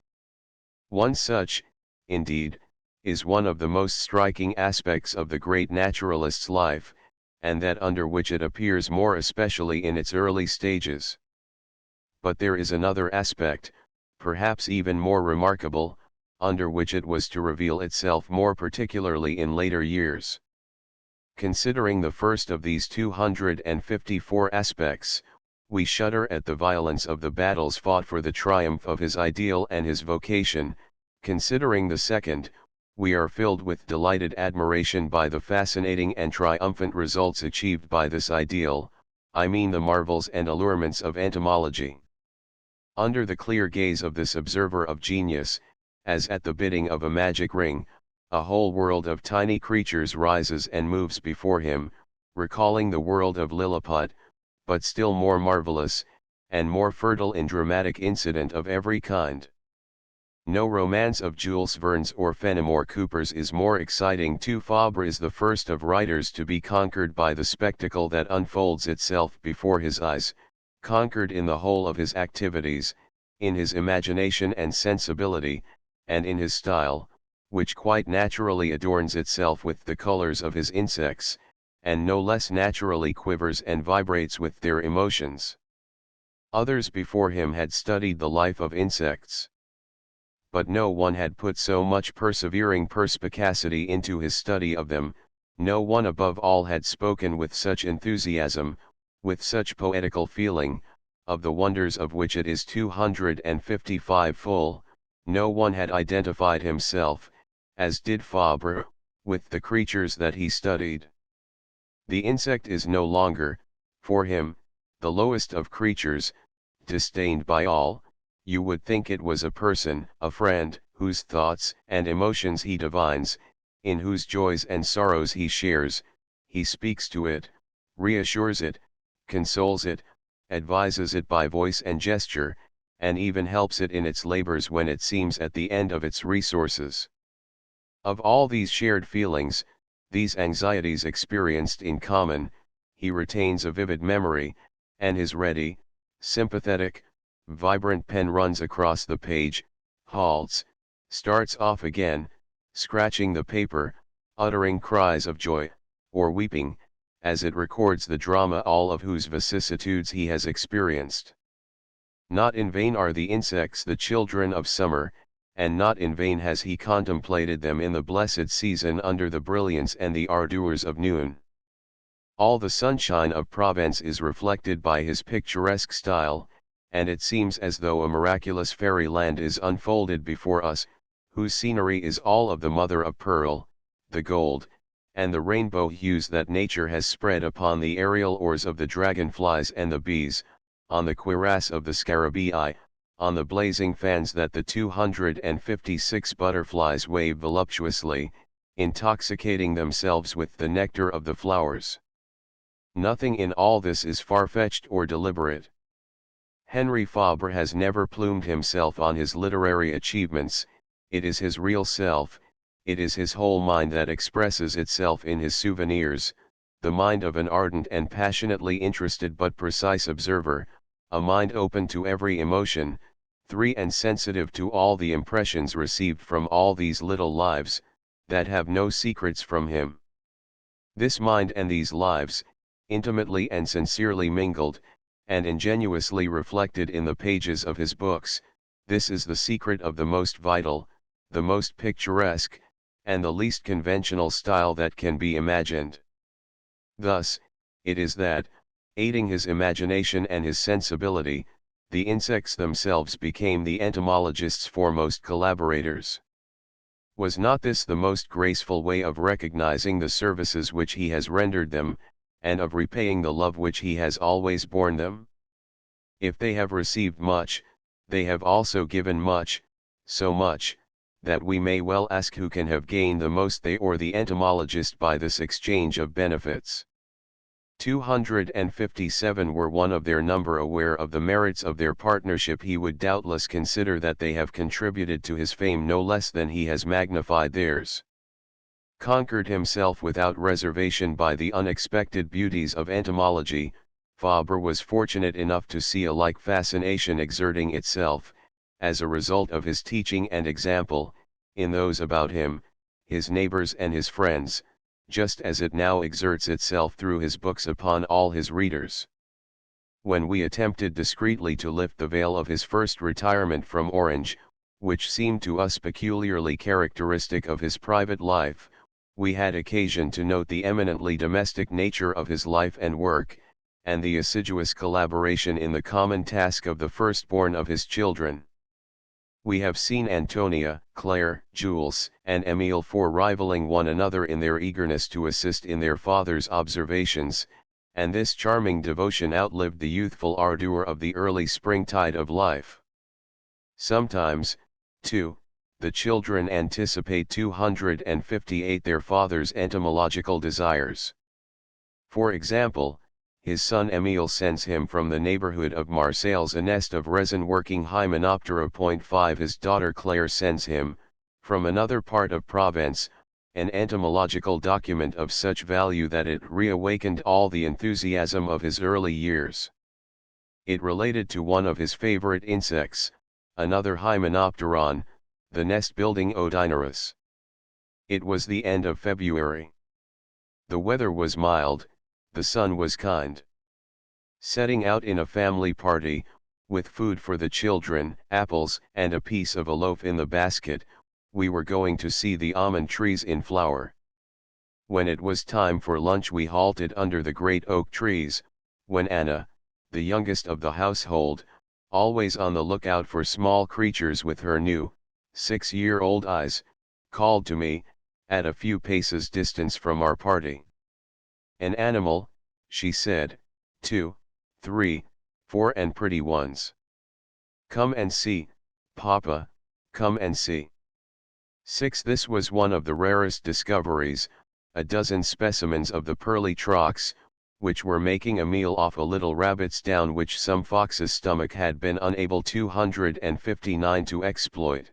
One such, indeed, is one of the most striking aspects of the great naturalist's life, and that under which it appears more especially in its early stages. But there is another aspect, perhaps even more remarkable, under which it was to reveal itself more particularly in later years. Considering the first of these 254 aspects, we shudder at the violence of the battles fought for the triumph of his ideal and his vocation. Considering the second, we are filled with delighted admiration by the fascinating and triumphant results achieved by this ideal, I mean the marvels and allurements of entomology. Under the clear gaze of this observer of genius, as at the bidding of a magic ring, a whole world of tiny creatures rises and moves before him, recalling the world of Lilliput, but still more marvelous, and more fertile in dramatic incident of every kind. No romance of Jules Verne's or Fenimore Cooper's is more exciting to Fabre is the first of writers to be conquered by the spectacle that unfolds itself before his eyes, conquered in the whole of his activities, in his imagination and sensibility, and in his style, which quite naturally adorns itself with the colors of his insects, and no less naturally quivers and vibrates with their emotions. Others before him had studied the life of insects. But no one had put so much persevering perspicacity into his study of them, no one above all had spoken with such enthusiasm, with such poetical feeling, of the wonders of which it is 255 full, no one had identified himself, as did Fabre, with the creatures that he studied. The insect is no longer, for him, the lowest of creatures, disdained by all. You would think it was a person, a friend, whose thoughts and emotions he divines, in whose joys and sorrows he shares. He speaks to it, reassures it, consoles it, advises it by voice and gesture, and even helps it in its labors when it seems at the end of its resources. Of all these shared feelings, these anxieties experienced in common, he retains a vivid memory, and his ready, sympathetic, vibrant pen runs across the page, halts, starts off again, scratching the paper, uttering cries of joy, or weeping, as it records the drama all of whose vicissitudes he has experienced. Not in vain are the insects the children of summer, and not in vain has he contemplated them in the blessed season under the brilliance and the ardours of noon. All the sunshine of Provence is reflected by his picturesque style, and it seems as though a miraculous fairyland is unfolded before us, whose scenery is all of the mother of pearl, the gold, and the rainbow hues that nature has spread upon the aerial oars of the dragonflies and the bees, on the cuirass of the scarabaei, on the blazing fans that the 256 butterflies wave voluptuously, intoxicating themselves with the nectar of the flowers. Nothing in all this is far-fetched or deliberate. Henri Fabre has never plumed himself on his literary achievements. It is his real self, it is his whole mind that expresses itself in his souvenirs, the mind of an ardent and passionately interested but precise observer, a mind open to every emotion, and sensitive to all the impressions received from all these little lives, that have no secrets from him. This mind and these lives, intimately and sincerely mingled, and ingenuously reflected in the pages of his books, this is the secret of the most vital, the most picturesque, and the least conventional style that can be imagined. Thus, it is that, aiding his imagination and his sensibility, the insects themselves became the entomologist's foremost collaborators. Was not this the most graceful way of recognizing the services which he has rendered them, and of repaying the love which he has always borne them? If they have received much, they have also given much, so much, that we may well ask who can have gained the most, they or the entomologist, by this exchange of benefits. 257 were one of their number aware of the merits of their partnership, he would doubtless consider that they have contributed to his fame no less than he has magnified theirs. Conquered himself without reservation by the unexpected beauties of entomology, Fabre was fortunate enough to see a like fascination exerting itself, as a result of his teaching and example, in those about him, his neighbors and his friends, just as it now exerts itself through his books upon all his readers. When we attempted discreetly to lift the veil of his first retirement from Orange, which seemed to us peculiarly characteristic of his private life, we had occasion to note the eminently domestic nature of his life and work, and the assiduous collaboration in the common task of the firstborn of his children. We have seen Antonia, Claire, Jules, and Emile rivaling one another in their eagerness to assist in their father's observations, and this charming devotion outlived the youthful ardor of the early springtide of life. Sometimes, too, the children anticipate 258 their father's entomological desires. For example, his son Emile sends him from the neighborhood of Marseilles a nest of resin-working Hymenoptera. 5 His daughter Claire sends him, from another part of Provence, an entomological document of such value that it reawakened all the enthusiasm of his early years. It related to one of his favorite insects, another Hymenopteron, the nest-building Odinurus. It was the end of February. The weather was mild, the sun was kind. Setting out in a family party, with food for the children, apples, and a piece of a loaf in the basket, we were going to see the almond trees in flower. When it was time for lunch we halted under the great oak trees, when Anna, the youngest of the household, always on the lookout for small creatures with her new, 6-year-old eyes, called to me, at a few paces distance from our party. "An animal," she said, 2, 3, 4 and pretty ones. "Come and see, Papa, come and see." 6. This was one of the rarest discoveries, a dozen specimens of the pearly trochs, which were making a meal off a little rabbit's down which some fox's stomach had been unable 259 to exploit.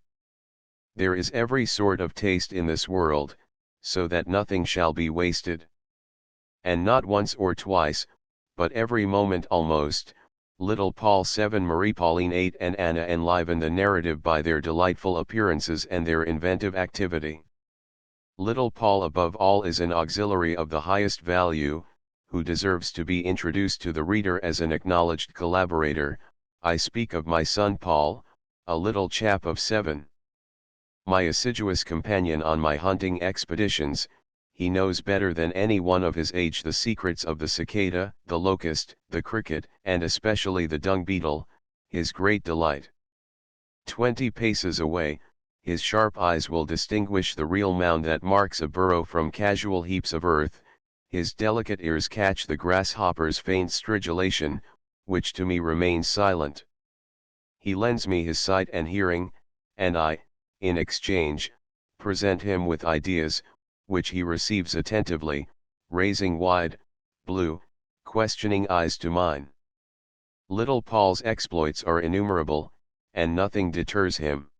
There is every sort of taste in this world, so that nothing shall be wasted. And not once or twice, but every moment almost, little Paul 7, Marie Pauline 8 and Anna enliven the narrative by their delightful appearances and their inventive activity. Little Paul above all is an auxiliary of the highest value, who deserves to be introduced to the reader as an acknowledged collaborator. I speak of my son Paul, a little chap of 7. My assiduous companion on my hunting expeditions. He knows better than any one of his age the secrets of the cicada, the locust, the cricket, and especially the dung beetle, his great delight. 20 paces away, his sharp eyes will distinguish the real mound that marks a burrow from casual heaps of earth, his delicate ears catch the grasshopper's faint stridulation, which to me remains silent. He lends me his sight and hearing, and I, in exchange, present him with ideas, which he receives attentively, raising wide, blue, questioning eyes to mine. Little Paul's exploits are innumerable, and nothing deters him.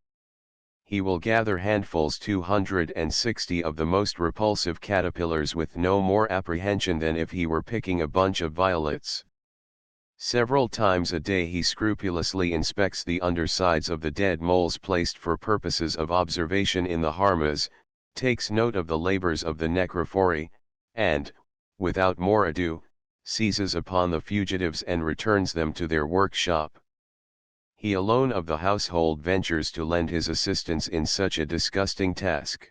He will gather handfuls 260 of the most repulsive caterpillars with no more apprehension than if he were picking a bunch of violets. Several times a day he scrupulously inspects the undersides of the dead moles placed for purposes of observation in the harmas, takes note of the labors of the necrophori, and, without more ado, seizes upon the fugitives and returns them to their workshop. He alone of the household ventures to lend his assistance in such a disgusting task.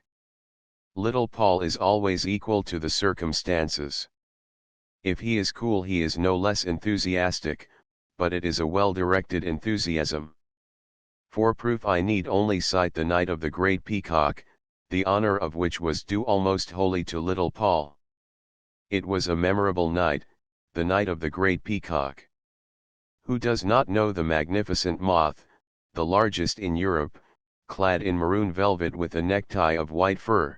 Little Paul is always equal to the circumstances. If he is cool he is no less enthusiastic, but it is a well-directed enthusiasm. For proof I need only cite the night of the great peacock, the honor of which was due almost wholly to little Paul. It was a memorable night, the night of the great peacock. Who does not know the magnificent moth, the largest in Europe, clad in maroon velvet with a necktie of white fur?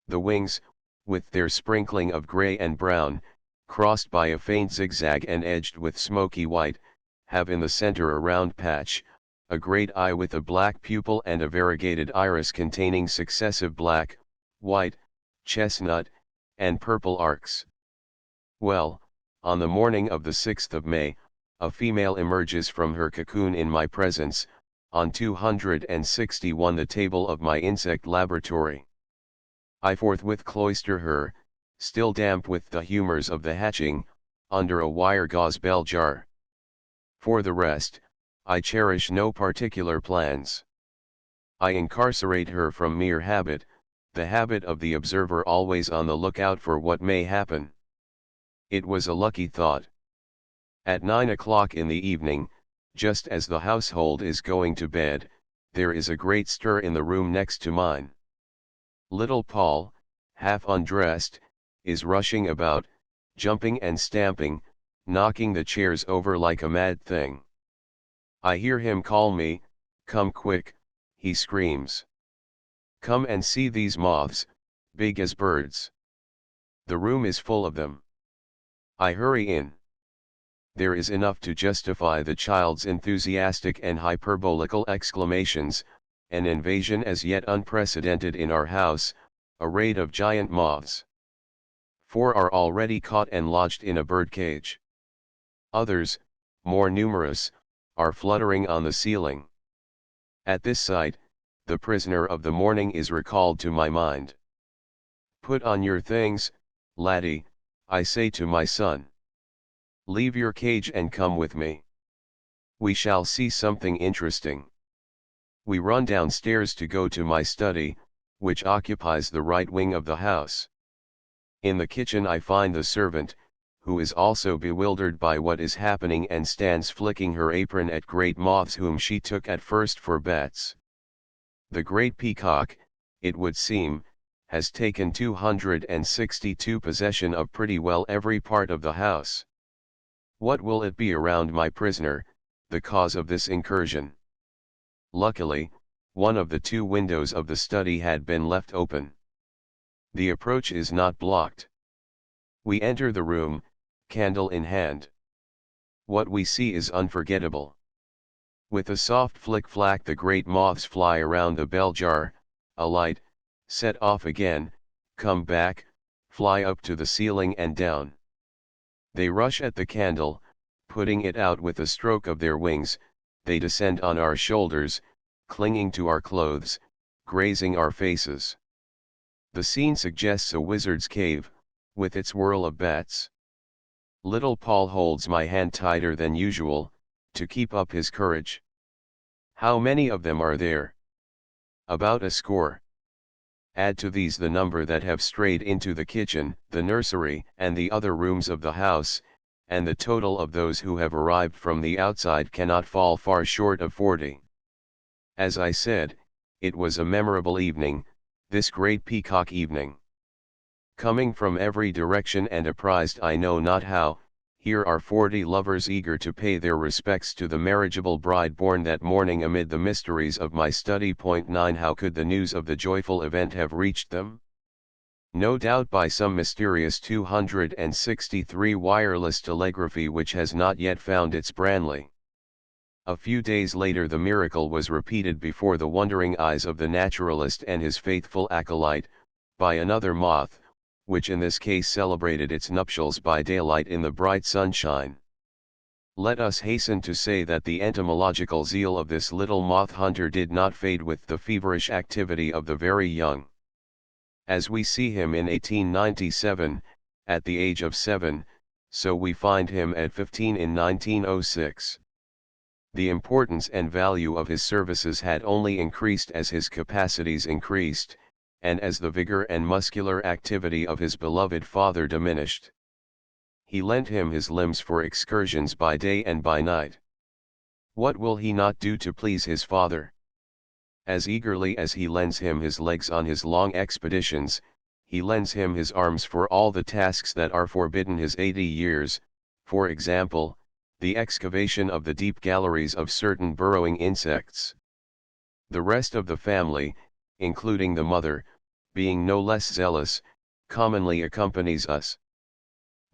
The wings, with their sprinkling of gray and brown, crossed by a faint zigzag and edged with smoky white, have in the center a round patch, a great eye with a black pupil and a variegated iris containing successive black, white, chestnut, and purple arcs. Well, on the morning of the 6th of May, a female emerges from her cocoon in my presence, on 261 the table of my insect laboratory. I forthwith cloister her, still damp with the humors of the hatching, under a wire gauze bell jar. For the rest, I cherish no particular plans. I incarcerate her from mere habit, the habit of the observer always on the lookout for what may happen. It was a lucky thought. At 9 o'clock in the evening, just as the household is going to bed, there is a great stir in the room next to mine. Little Paul, half undressed, is rushing about, jumping and stamping, knocking the chairs over like a mad thing. I hear him call me, "Come quick," he screams. "Come and see these moths, big as birds." The room is full of them. I hurry in. There is enough to justify the child's enthusiastic and hyperbolical exclamations, an invasion as yet unprecedented in our house, a raid of giant moths. 4 are already caught and lodged in a bird cage. Others, more numerous, are fluttering on the ceiling. At this sight, the prisoner of the morning is recalled to my mind. "Put on your things, laddie," I say to my son. "Leave your cage and come with me. We shall see something interesting." We run downstairs to go to my study, which occupies the right wing of the house. In the kitchen I find the servant, who is also bewildered by what is happening and stands flicking her apron at great moths whom she took at first for bats. The great peacock, it would seem, has taken 262 possession of pretty well every part of the house. What will it be around my prisoner, the cause of this incursion? Luckily, one of the 2 windows of the study had been left open. The approach is not blocked. We enter the room, candle in hand. What we see is unforgettable. With a soft flick-flack the great moths fly around the bell jar, alight, set off again, come back, fly up to the ceiling and down. They rush at the candle, putting it out with a stroke of their wings, they descend on our shoulders, clinging to our clothes, grazing our faces. The scene suggests a wizard's cave, with its whirl of bats. Little Paul holds my hand tighter than usual, to keep up his courage. How many of them are there? About a score. Add to these the number that have strayed into the kitchen, the nursery, and the other rooms of the house, and the total of those who have arrived from the outside cannot fall far short of 40. As I said, it was a memorable evening, this great peacock evening. Coming from every direction and apprised I know not how, here are 40 lovers eager to pay their respects to the marriageable bride born that morning amid the mysteries of my study. 9 How could the news of the joyful event have reached them? No doubt by some mysterious 263 wireless telegraphy which has not yet found its Branly. A few days later the miracle was repeated before the wondering eyes of the naturalist and his faithful acolyte, by another moth, which in this case celebrated its nuptials by daylight in the bright sunshine. Let us hasten to say that the entomological zeal of this little moth hunter did not fade with the feverish activity of the very young. As we see him in 1897, at the age of 7, so we find him at 15 in 1906. The importance and value of his services had only increased as his capacities increased, and as the vigor and muscular activity of his beloved father diminished. He lent him his limbs for excursions by day and by night. What will he not do to please his father? As eagerly as he lends him his legs on his long expeditions, he lends him his arms for all the tasks that are forbidden his 80 years, for example, the excavation of the deep galleries of certain burrowing insects. The rest of the family, including the mother, being no less zealous, commonly accompanies us.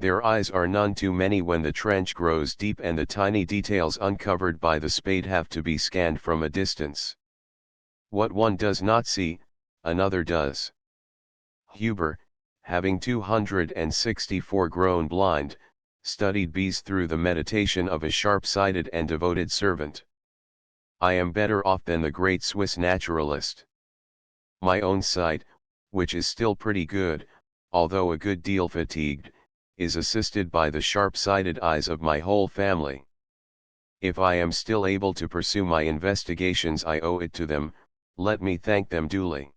Their eyes are none too many when the trench grows deep and the tiny details uncovered by the spade have to be scanned from a distance. What one does not see, another does. Huber, having 264 grown blind, studied bees through the meditation of a sharp-sighted and devoted servant. I am better off than the great Swiss naturalist. My own sight, which is still pretty good, although a good deal fatigued, is assisted by the sharp-sighted eyes of my whole family. If I am still able to pursue my investigations I owe it to them, let me thank them duly.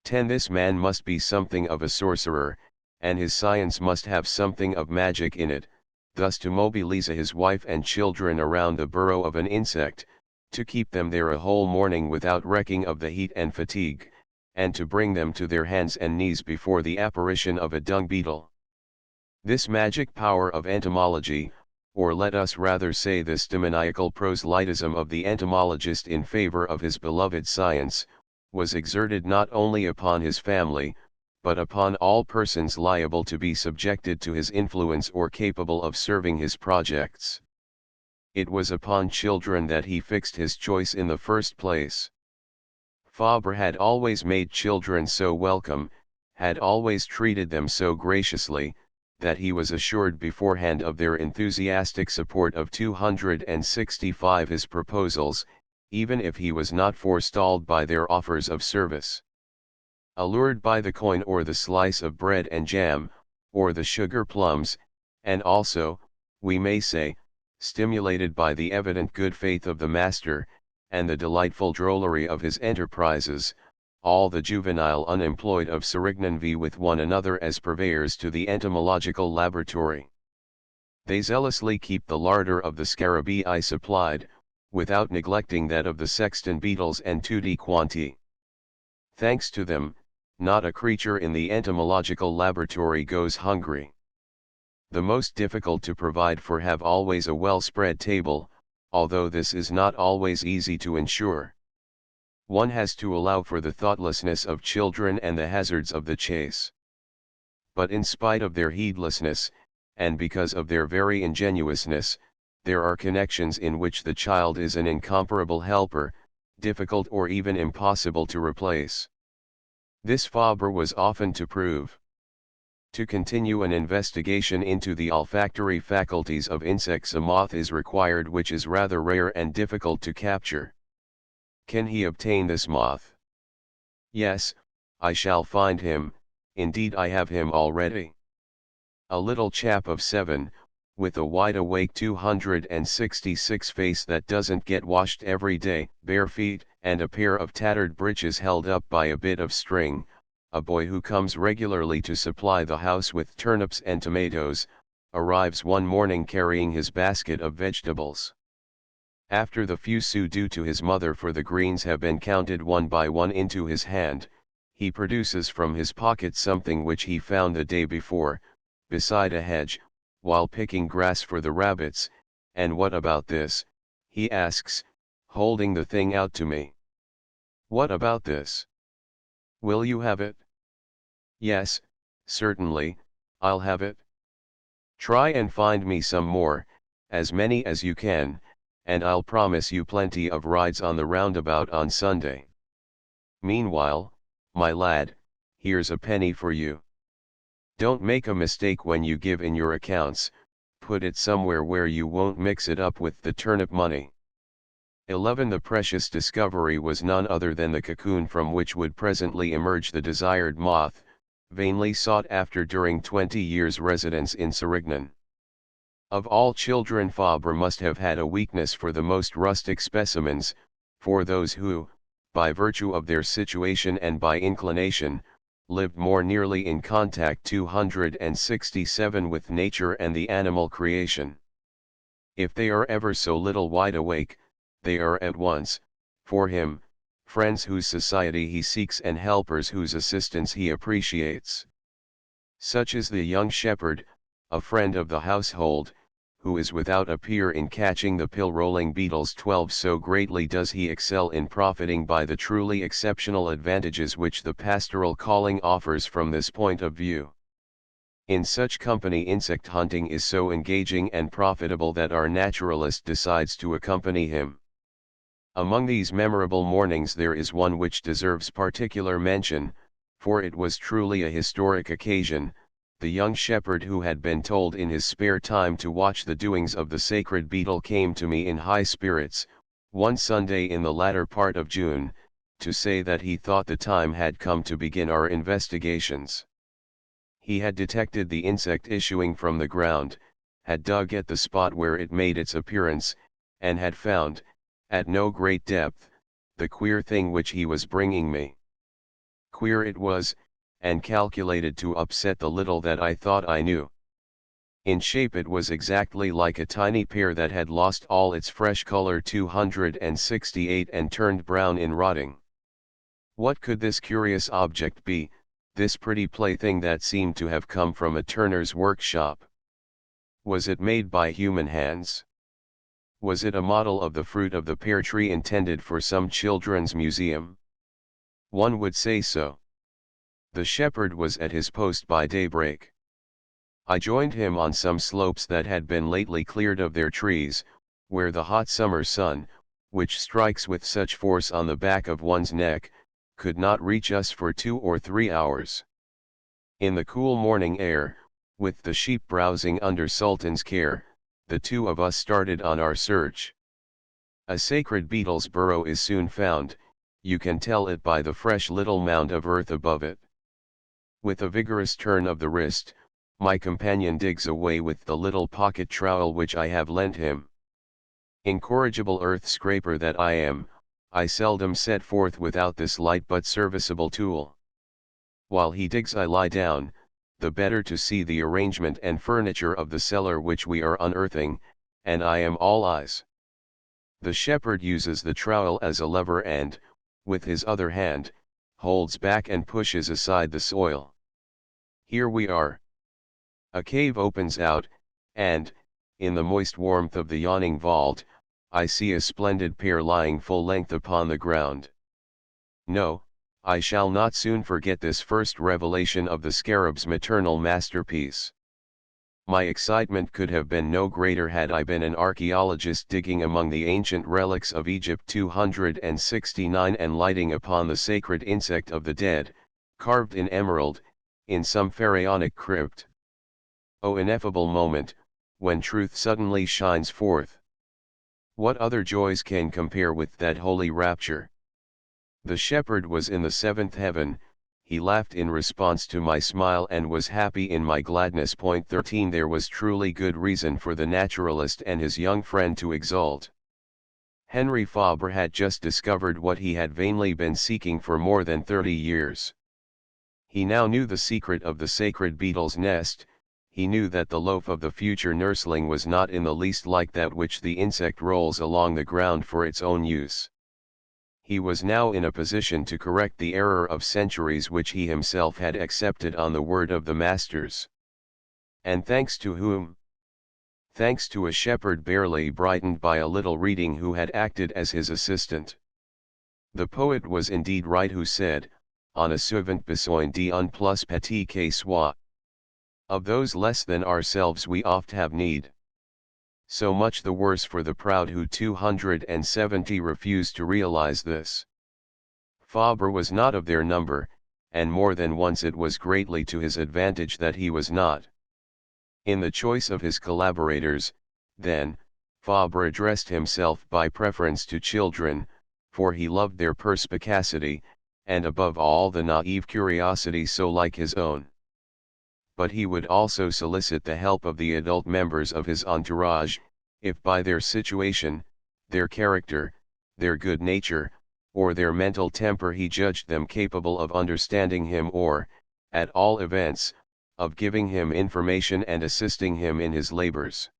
10 This man must be something of a sorcerer, and his science must have something of magic in it, thus to mobilize his wife and children around the burrow of an insect, to keep them there a whole morning without recking of the heat and fatigue, and to bring them to their hands and knees before the apparition of a dung beetle. This magic power of entomology, or let us rather say this demoniacal proselytism of the entomologist in favor of his beloved science, was exerted not only upon his family, but upon all persons liable to be subjected to his influence or capable of serving his projects. It was upon children that he fixed his choice in the first place. Fabre had always made children so welcome, had always treated them so graciously, that he was assured beforehand of their enthusiastic support of 265 his proposals, even if he was not forestalled by their offers of service. Allured by the coin or the slice of bread and jam, or the sugar plums, and also, we may say, stimulated by the evident good faith of the master, and the delightful drollery of his enterprises, all the juvenile unemployed of Serignan vie with one another as purveyors to the entomological laboratory. They zealously keep the larder of the scarabaei supplied, without neglecting that of the sexton beetles and tutti quanti. Thanks to them, not a creature in the entomological laboratory goes hungry. The most difficult to provide for have always a well-spread table, although this is not always easy to ensure. One has to allow for the thoughtlessness of children and the hazards of the chase. But in spite of their heedlessness, and because of their very ingenuousness, there are connections in which the child is an incomparable helper, difficult or even impossible to replace. This Fabre was often to prove. To continue an investigation into the olfactory faculties of insects, a moth is required which is rather rare and difficult to capture. Can he obtain this moth? Yes, I shall find him, indeed I have him already. A little chap of 7, with a wide-awake 266 face that doesn't get washed every day, bare feet, and a pair of tattered breeches held up by a bit of string, a boy who comes regularly to supply the house with turnips and tomatoes, arrives one morning carrying his basket of vegetables. After the few sous due to his mother for the greens have been counted one by one into his hand, he produces from his pocket something which he found the day before, beside a hedge, while picking grass for the rabbits. "And what about this?" he asks, holding the thing out to me. "What about this? Will you have it?" "Yes, certainly, I'll have it." "Try and find me some more, as many as you can, and I'll promise you plenty of rides on the roundabout on Sunday. Meanwhile, my lad, here's a penny for you. Don't make a mistake when you give in your accounts, put it somewhere where you won't mix it up with the turnip money." 11. The precious discovery was none other than the cocoon from which would presently emerge the desired moth, vainly sought after during 20 years' residence in Serignan. Of all children, Fabre must have had a weakness for the most rustic specimens, for those who, by virtue of their situation and by inclination, lived more nearly in contact 267 with nature and the animal creation. If they are ever so little wide awake, they are at once, for him, friends whose society he seeks and helpers whose assistance he appreciates. Such is the young shepherd, a friend of the household, who is without a peer in catching the pill-rolling beetles. 12. So greatly does he excel in profiting by the truly exceptional advantages which the pastoral calling offers from this point of view. In such company insect hunting is so engaging and profitable that our naturalist decides to accompany him. Among these memorable mornings there is one which deserves particular mention, for it was truly a historic occasion. The young shepherd who had been told in his spare time to watch the doings of the sacred beetle came to me in high spirits, one Sunday in the latter part of June, to say that he thought the time had come to begin our investigations. He had detected the insect issuing from the ground, had dug at the spot where it made its appearance, and had found, at no great depth, the queer thing which he was bringing me. Queer it was, and calculated to upset the little that I thought I knew. In shape it was exactly like a tiny pear that had lost all its fresh color 268 and turned brown in rotting. What could this curious object be, this pretty plaything that seemed to have come from a turner's workshop? Was it made by human hands? Was it a model of the fruit of the pear tree intended for some children's museum? One would say so. The shepherd was at his post by daybreak. I joined him on some slopes that had been lately cleared of their trees, where the hot summer sun, which strikes with such force on the back of one's neck, could not reach us for 2 or 3 hours. In the cool morning air, with the sheep browsing under Sultan's care, the two of us started on our search. A sacred beetle's burrow is soon found, you can tell it by the fresh little mound of earth above it. With a vigorous turn of the wrist, my companion digs away with the little pocket trowel which I have lent him. Incorrigible earth scraper that I am, I seldom set forth without this light but serviceable tool. While he digs I lie down, the better to see the arrangement and furniture of the cellar which we are unearthing, and I am all eyes. The shepherd uses the trowel as a lever and, with his other hand, holds back and pushes aside the soil. Here we are. A cave opens out, and, in the moist warmth of the yawning vault, I see a splendid pear lying full length upon the ground. No, I shall not soon forget this first revelation of the scarab's maternal masterpiece. My excitement could have been no greater had I been an archaeologist digging among the ancient relics of Egypt 269 and lighting upon the sacred insect of the dead, carved in emerald, in some pharaonic crypt. O ineffable moment, when truth suddenly shines forth! What other joys can compare with that holy rapture? The shepherd was in the 7th heaven, he laughed in response to my smile and was happy in my gladness. 13 There was truly good reason for the naturalist and his young friend to exult. Henri Fabre had just discovered what he had vainly been seeking for more than 30 years. He now knew the secret of the sacred beetle's nest, he knew that the loaf of the future nursling was not in the least like that which the insect rolls along the ground for its own use. He was now in a position to correct the error of centuries which he himself had accepted on the word of the masters. And thanks to whom? Thanks to a shepherd barely brightened by a little reading who had acted as his assistant. The poet was indeed right who said, "On a souvent besoin d'un plus petit que soi." Of those less than ourselves we oft have need. So much the worse for the proud who 270 refused to realize this. Fabre was not of their number, and more than once it was greatly to his advantage that he was not. In the choice of his collaborators, then, Fabre addressed himself by preference to children, for he loved their perspicacity, and above all the naive curiosity so like his own. But he would also solicit the help of the adult members of his entourage, if by their situation, their character, their good nature, or their mental temper he judged them capable of understanding him or, at all events, of giving him information and assisting him in his labors.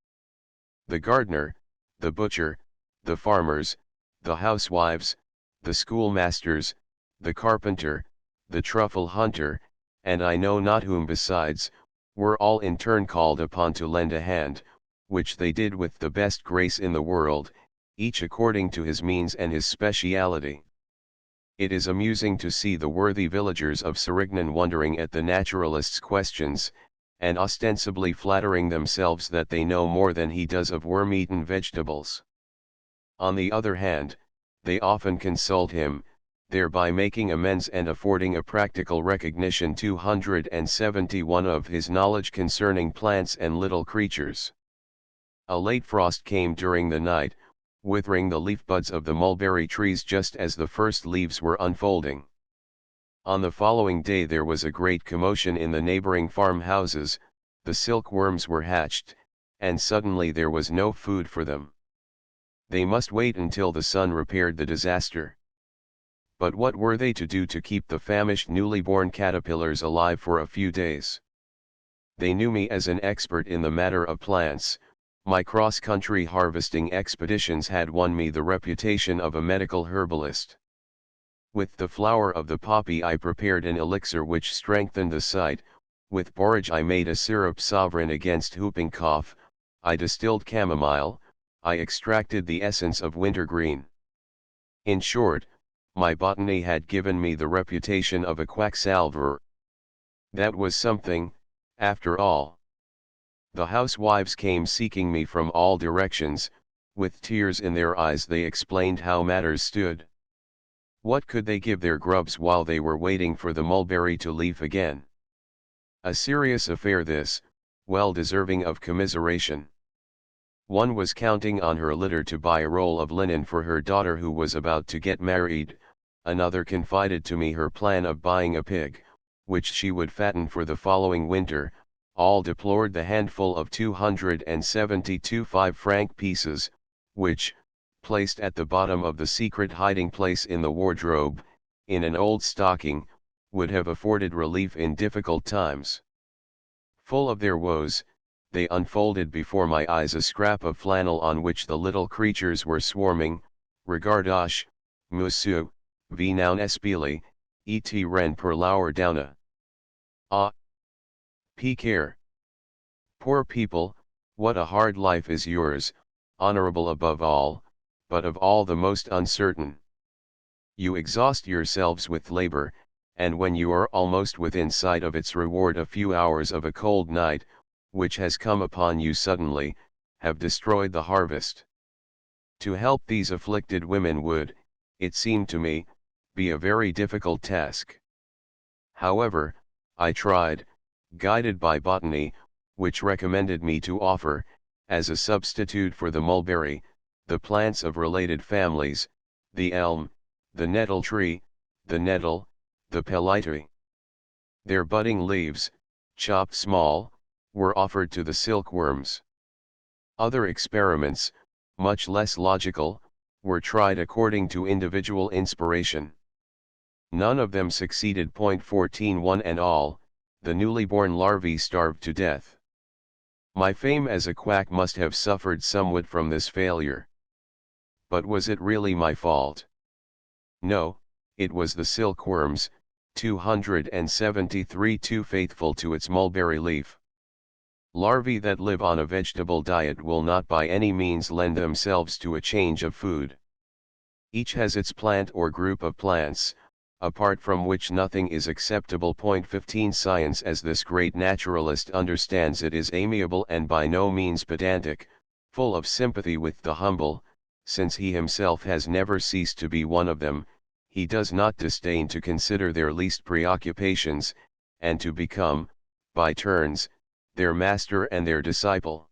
The gardener, the butcher, the farmers, the housewives, the schoolmasters, the carpenter, the truffle hunter, and I know not whom besides, were all in turn called upon to lend a hand, which they did with the best grace in the world, each according to his means and his speciality. It is amusing to see the worthy villagers of Serignan wondering at the naturalist's questions, and ostensibly flattering themselves that they know more than he does of worm-eaten vegetables. On the other hand, they often consult him, thereby making amends and affording a practical recognition 271 of his knowledge concerning plants and little creatures. A late frost came during the night, withering the leaf buds of the mulberry trees just as the first leaves were unfolding. On the following day there was a great commotion in the neighboring farmhouses, the silkworms were hatched, and suddenly there was no food for them. They must wait until the sun repaired the disaster. But what were they to do to keep the famished newly born caterpillars alive for a few days? They knew me as an expert in the matter of plants. My cross-country harvesting expeditions had won me the reputation of a medical herbalist. With the flower of the poppy I prepared an elixir which strengthened the sight, with borage I made a syrup sovereign against whooping cough, I distilled chamomile, I extracted the essence of wintergreen. In short, my botany had given me the reputation of a quacksalver. That was something, after all. The housewives came seeking me from all directions, with tears in their eyes they explained how matters stood. What could they give their grubs while they were waiting for the mulberry to leaf again? A serious affair this, well deserving of commiseration. One was counting on her litter to buy a roll of linen for her daughter who was about to get married, another confided to me her plan of buying a pig, which she would fatten for the following winter. All deplored the handful of 272 5-franc pieces, which, placed at the bottom of the secret hiding place in the wardrobe, in an old stocking, would have afforded relief in difficult times. Full of their woes, they unfolded before my eyes a scrap of flannel on which the little creatures were swarming. Regardoche, monsieur, vi non espili, et ren per lauer downa. Ah! Care. Poor people, what a hard life is yours, honorable above all, but of all the most uncertain. You exhaust yourselves with labor, and when you are almost within sight of its reward a few hours of a cold night, which has come upon you suddenly, have destroyed the harvest. To help these afflicted women would, it seemed to me, be a very difficult task. However, I tried, guided by botany, which recommended me to offer, as a substitute for the mulberry, the plants of related families, the elm, the nettle tree, the nettle, the pellitory. Their budding leaves, chopped small, were offered to the silkworms. Other experiments, much less logical, were tried according to individual inspiration. None of them succeeded. 14 One and all, the newly born larvae starved to death. My fame as a quack must have suffered somewhat from this failure. But was it really my fault? No, it was the silkworm's, 273 too faithful to its mulberry leaf. Larvae that live on a vegetable diet will not by any means lend themselves to a change of food. Each has its plant or group of plants, apart from which nothing is acceptable. 15 Science as this great naturalist understands it is amiable and by no means pedantic, full of sympathy with the humble, since he himself has never ceased to be one of them. He does not disdain to consider their least preoccupations, and to become, by turns, their master and their disciple.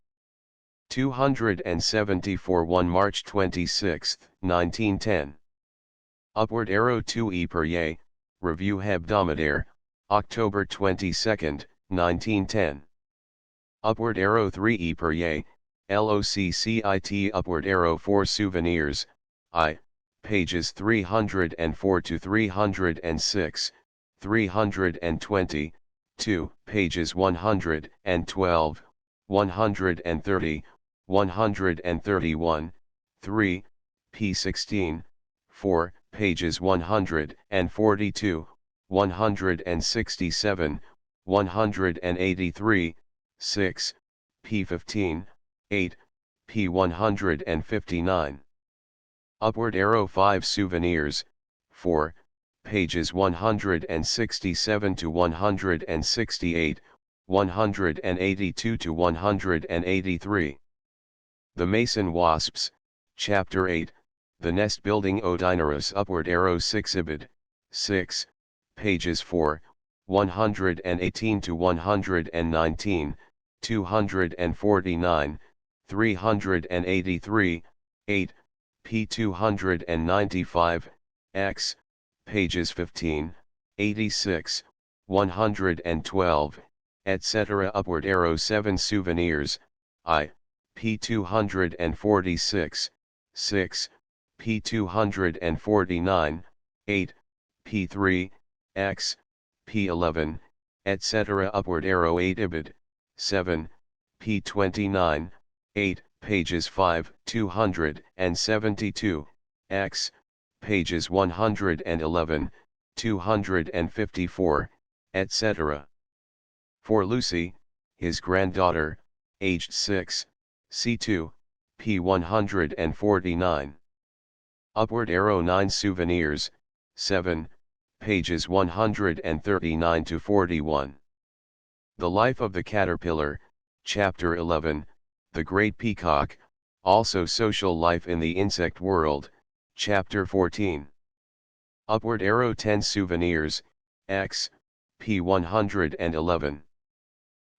274 1 March 26, 1910. Upward arrow 2 e per ye, Revue Hebdomadaire, October 22, 1910. Upward arrow 3 e per ye, LOCCIT Upward arrow 4 Souvenirs, I, pages 304 to 306, 320, 2, pages 112, 130, 131, 3, p16, 4, pages 142, 167, 183, 6, p15, 8, p159. Upward arrow 5 Souvenirs, 4, pages 167 to 168, 182 to 183. The Mason Wasps, Chapter 8, The Nest Building Odinurus Upward arrow 6 Ibid, 6, pages 4, 118 to 119, 249, 383, 8, p295, x, pages 15, 86, 112, etc. Upward arrow 7 Souvenirs, I, p246, 6, p249, 8, p3, x, p11, etc. Upward arrow 8 Ibid, 7, p29, 8, pages 5, 272, x, pages 111, 254, etc. For Lucy, his granddaughter, aged 6, c2, p149. Upward arrow 9 Souvenirs, 7, pages 139 to 41. The Life of the Caterpillar, Chapter 11, The Great Peacock, also Social Life in the Insect World, Chapter 14. Upward arrow 10 Souvenirs, x, p111.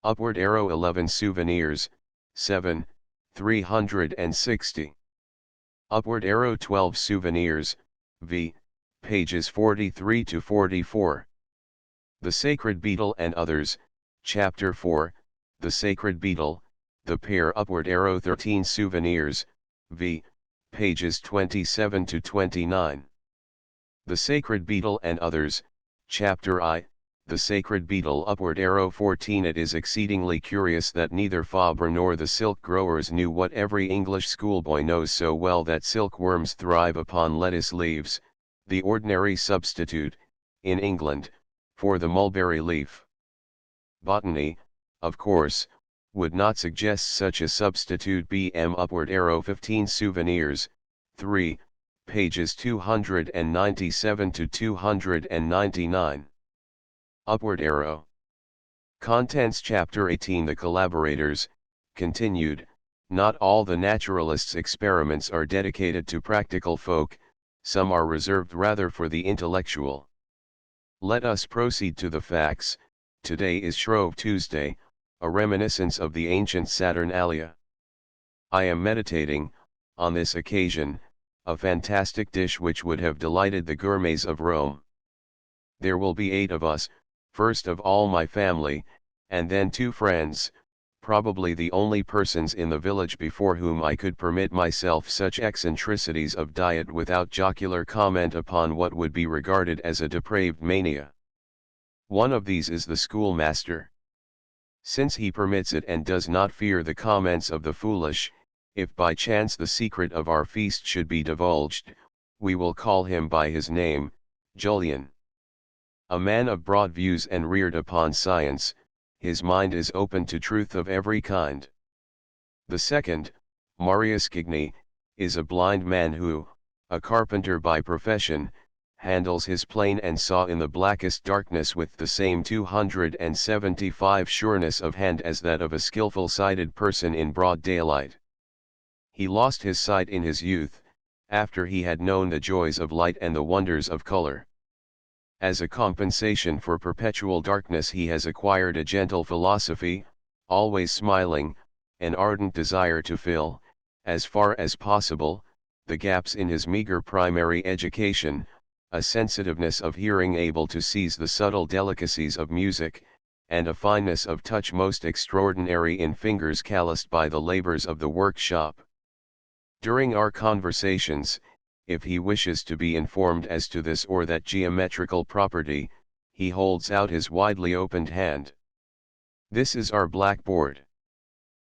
Upward arrow 11 Souvenirs, 7, 360. Upward arrow 12 Souvenirs, v, pages 43 to 44. The Sacred Beetle and Others, Chapter 4, The Sacred Beetle, The Pair Upward arrow 13 Souvenirs, v, pages 27 to 29. The Sacred Beetle and Others, Chapter I, The Sacred Beetle Upward arrow 14. It is exceedingly curious that neither Fabre nor the silk growers knew what every English schoolboy knows so well, that silkworms thrive upon lettuce leaves, the ordinary substitute, in England, for the mulberry leaf. Botany, of course, would not suggest such a substitute. BM Upward arrow 15 Souvenirs, 3, pages 297 to 299. Upward arrow. Contents Chapter 18 The Collaborators, continued. Not all the naturalist's experiments are dedicated to practical folk, some are reserved rather for the intellectual. Let us proceed to the facts. Today is Shrove Tuesday, a reminiscence of the ancient Saturnalia. I am meditating, on this occasion, a fantastic dish which would have delighted the gourmets of Rome. There will be 8 of us, first of all my family, and then 2 friends, probably the only persons in the village before whom I could permit myself such eccentricities of diet without jocular comment upon what would be regarded as a depraved mania. One of these is the schoolmaster. Since he permits it and does not fear the comments of the foolish, if by chance the secret of our feast should be divulged, we will call him by his name, Julian. A man of broad views and reared upon science, his mind is open to truth of every kind. The second, Marius Gigny, is a blind man who, a carpenter by profession, handles his plane and saw in the blackest darkness with the same 275 sureness of hand as that of a skillful sighted person in broad daylight. He lost his sight in his youth, after he had known the joys of light and the wonders of color. As a compensation for perpetual darkness he has acquired a gentle philosophy, always smiling, an ardent desire to fill, as far as possible, the gaps in his meager primary education, a sensitiveness of hearing able to seize the subtle delicacies of music, and a fineness of touch most extraordinary in fingers calloused by the labors of the workshop. During our conversations, if he wishes to be informed as to this or that geometrical property, he holds out his widely opened hand. This is our blackboard.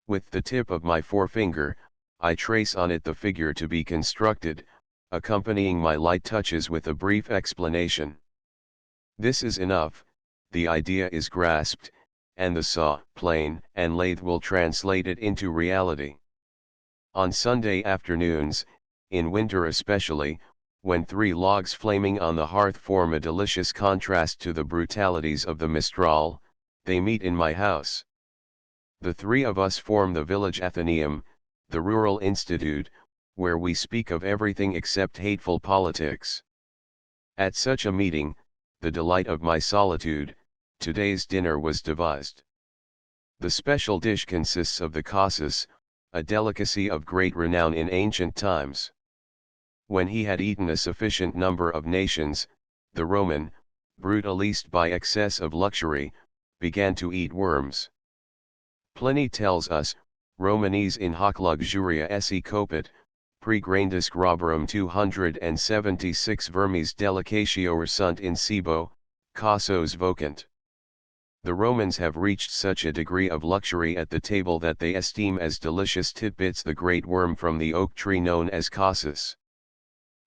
With the tip of my forefinger, I trace on it the figure to be constructed, accompanying my light touches with a brief explanation. This is enough, the idea is grasped, and the saw, plane, and lathe will translate it into reality. On Sunday afternoons, in winter especially, when 3 logs flaming on the hearth form a delicious contrast to the brutalities of the Mistral, they meet in my house. The 3 of us form the village Athenaeum, the rural institute, where we speak of everything except hateful politics. At such a meeting, the delight of my solitude, today's dinner was devised. The special dish consists of the cassus, a delicacy of great renown in ancient times. When he had eaten a sufficient number of nations, the Roman, brutalized by excess of luxury, began to eat worms. Pliny tells us, Romanes in hoc luxuria esse copit, pregrandis roborum 276 vermis delicatio sunt in cibo, cassos vocant. The Romans have reached such a degree of luxury at the table that they esteem as delicious titbits the great worm from the oak tree known as cassus.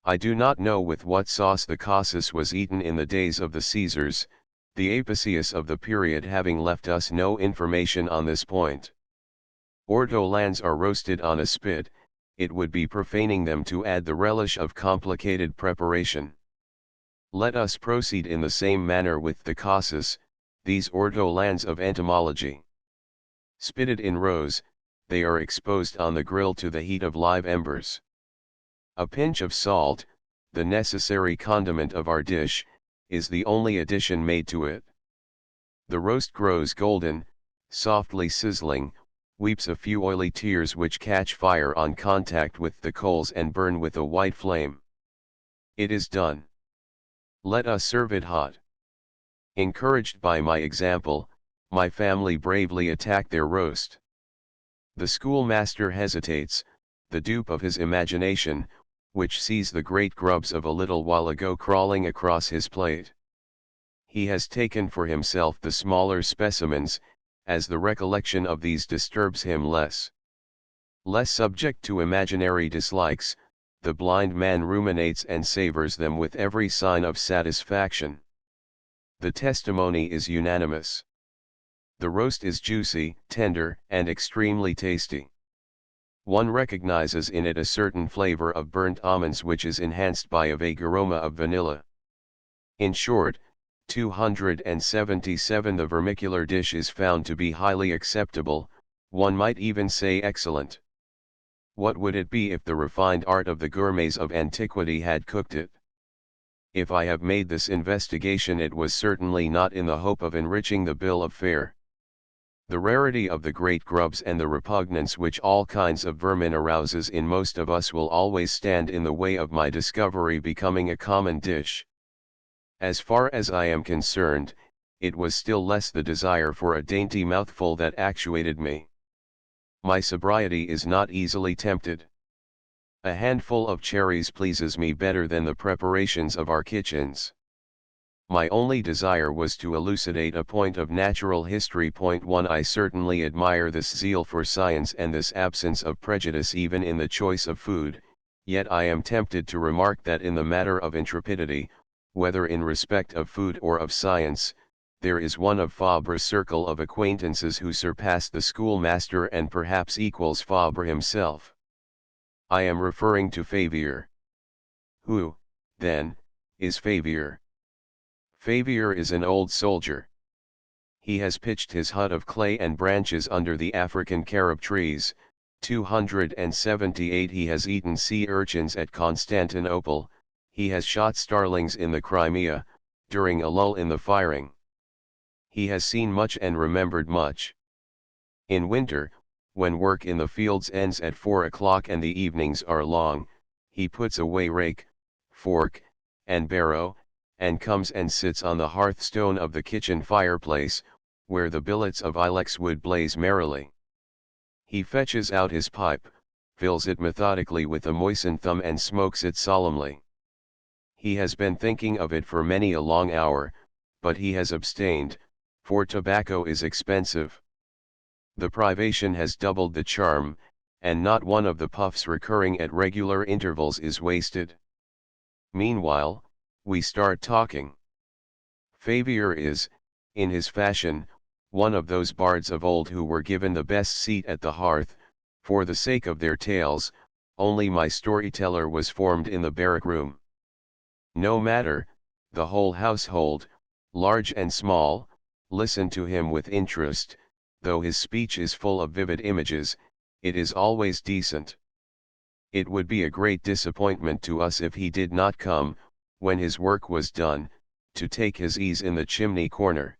I do not know with what sauce the cassus was eaten in the days of the Caesars, the Apicius of the period having left us no information on this point. Ortolans are roasted on a spit, it would be profaning them to add the relish of complicated preparation. Let us proceed in the same manner with the cassus, these ortolans of entomology. Spitted in rows, they are exposed on the grill to the heat of live embers. A pinch of salt, the necessary condiment of our dish, is the only addition made to it. The roast grows golden, softly sizzling, weeps a few oily tears which catch fire on contact with the coals and burn with a white flame. It is done. Let us serve it hot. Encouraged by my example, my family bravely attack their roast. The schoolmaster hesitates, the dupe of his imagination, which sees the great grubs of a little while ago crawling across his plate. He has taken for himself the smaller specimens, as the recollection of these disturbs him less. Less subject to imaginary dislikes, the blind man ruminates and savors them with every sign of satisfaction. The testimony is unanimous. The roast is juicy, tender, and extremely tasty. One recognizes in it a certain flavor of burnt almonds which is enhanced by a vague aroma of vanilla. In short, 277 the vermicular dish is found to be highly acceptable, one might even say excellent. What would it be if the refined art of the gourmets of antiquity had cooked it? If I have made this investigation it was certainly not in the hope of enriching the bill of fare. The rarity of the great grubs and the repugnance which all kinds of vermin arouses in most of us will always stand in the way of my discovery becoming a common dish. As far as I am concerned, it was still less the desire for a dainty mouthful that actuated me. My sobriety is not easily tempted. A handful of cherries pleases me better than the preparations of our kitchens. My only desire was to elucidate a point of natural history. Point 1. I certainly admire this zeal for science and this absence of prejudice even in the choice of food, yet I am tempted to remark that in the matter of intrepidity, whether in respect of food or of science, there is one of Fabre's circle of acquaintances who surpass the schoolmaster and perhaps equals Fabre himself. I am referring to Fabre. Who, then, is Fabre? Fabre is an old soldier. He has pitched his hut of clay and branches under the African carob trees. 278 He has eaten sea urchins at Constantinople, he has shot starlings in the Crimea, during a lull in the firing. He has seen much and remembered much. In winter, when work in the fields ends at 4 o'clock and the evenings are long, he puts away rake, fork, and barrow, and comes and sits on the hearthstone of the kitchen fireplace, where the billets of ilex wood blaze merrily. He fetches out his pipe, fills it methodically with a moistened thumb and smokes it solemnly. He has been thinking of it for many a long hour, but he has abstained, for tobacco is expensive. The privation has doubled the charm, and not one of the puffs recurring at regular intervals is wasted. Meanwhile, we start talking. Fabre is, in his fashion, one of those bards of old who were given the best seat at the hearth, for the sake of their tales. Only my storyteller was formed in the barrack room. No matter, the whole household, large and small, listen to him with interest. Though his speech is full of vivid images, it is always decent. It would be a great disappointment to us if he did not come, when his work was done, to take his ease in the chimney corner.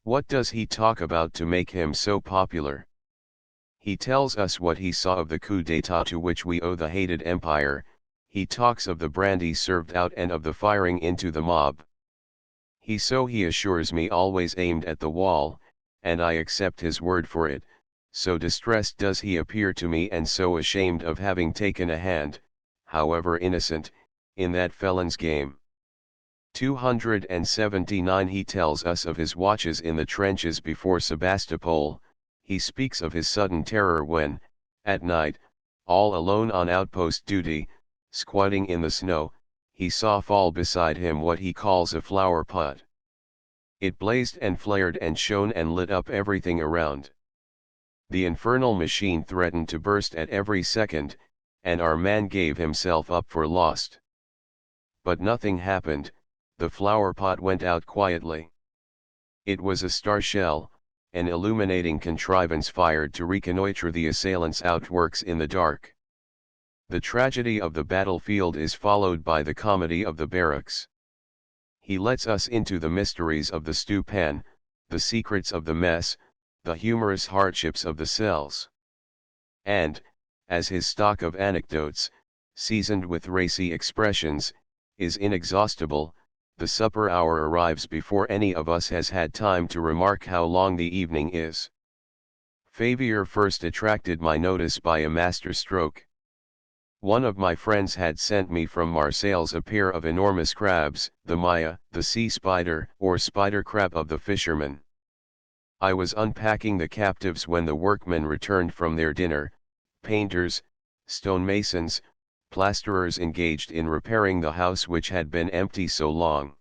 What does he talk about to make him so popular? He tells us what he saw of the coup d'état to which we owe the hated empire. He talks of the brandy served out and of the firing into the mob. He assures me always aimed at the wall, and I accept his word for it. So distressed does he appear to me and so ashamed of having taken a hand, however innocent, in that felon's game. 279 He tells us of his watches in the trenches before Sebastopol. He speaks of his sudden terror when, at night, all alone on outpost duty, squatting in the snow, he saw fall beside him what he calls a flower pot. It blazed and flared and shone and lit up everything around. The infernal machine threatened to burst at every second, and our man gave himself up for lost. But nothing happened, the flower pot went out quietly. It was a star shell, an illuminating contrivance fired to reconnoitre the assailants' outworks in the dark. The tragedy of the battlefield is followed by the comedy of the barracks. He lets us into the mysteries of the stew pan, the secrets of the mess, the humorous hardships of the cells. And, as his stock of anecdotes, seasoned with racy expressions, is inexhaustible, the supper hour arrives before any of us has had time to remark how long the evening is. Fabre first attracted my notice by a master stroke. One of my friends had sent me from Marseilles a pair of enormous crabs, the Maya, the sea spider or spider crab of the fishermen. I was unpacking the captives when the workmen returned from their dinner, painters, stonemasons, plasterers engaged in repairing the house which had been empty so long.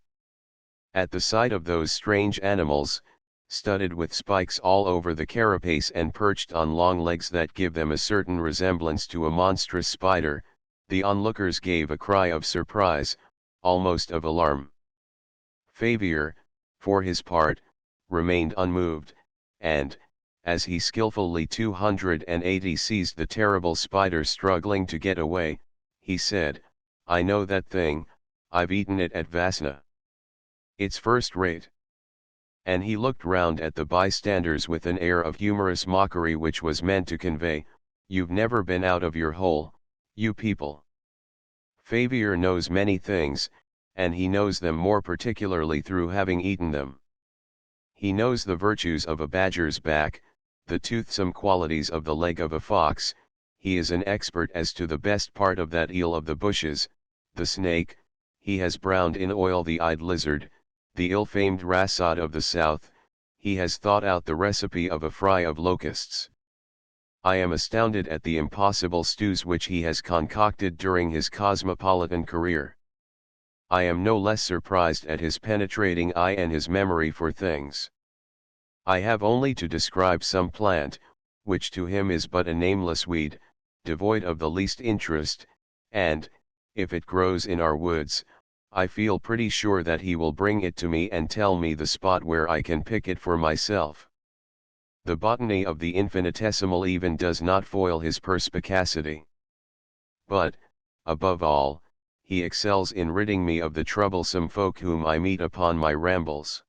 At the sight of those strange animals, studded with spikes all over the carapace and perched on long legs that give them a certain resemblance to a monstrous spider, the onlookers gave a cry of surprise, almost of alarm. Fabre, for his part, remained unmoved, and, as he skillfully 280 seized the terrible spider struggling to get away, he said, "I know that thing, I've eaten it at Vasna. It's first rate." And he looked round at the bystanders with an air of humorous mockery which was meant to convey, "You've never been out of your hole, you people." Fabre knows many things, and he knows them more particularly through having eaten them. He knows the virtues of a badger's back, the toothsome qualities of the leg of a fox. He is an expert as to the best part of that eel of the bushes, the snake. He has browned in oil the eyed lizard, the ill-famed rasad of the south, he has thought out the recipe of a fry of locusts. I am astounded at the impossible stews which he has concocted during his cosmopolitan career. I am no less surprised at his penetrating eye and his memory for things. I have only to describe some plant, which to him is but a nameless weed, devoid of the least interest, and, if it grows in our woods, I feel pretty sure that he will bring it to me and tell me the spot where I can pick it for myself. The botany of the infinitesimal even does not foil his perspicacity. But, above all, he excels in ridding me of the troublesome folk whom I meet upon my rambles.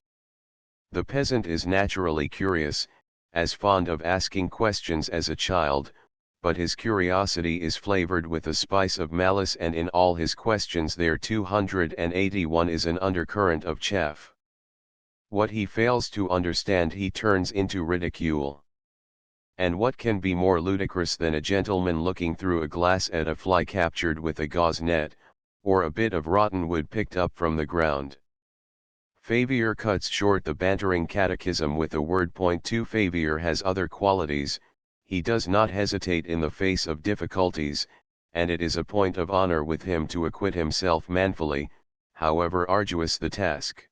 The peasant is naturally curious, as fond of asking questions as a child, but his curiosity is flavored with a spice of malice, and in all his questions there 281 is an undercurrent of chaff. What he fails to understand he turns into ridicule. And what can be more ludicrous than a gentleman looking through a glass at a fly captured with a gauze net, or a bit of rotten wood picked up from the ground? Fabre cuts short the bantering catechism with a word. Point 2. Fabre has other qualities. He does not hesitate in the face of difficulties, and it is a point of honor with him to acquit himself manfully, however arduous the task.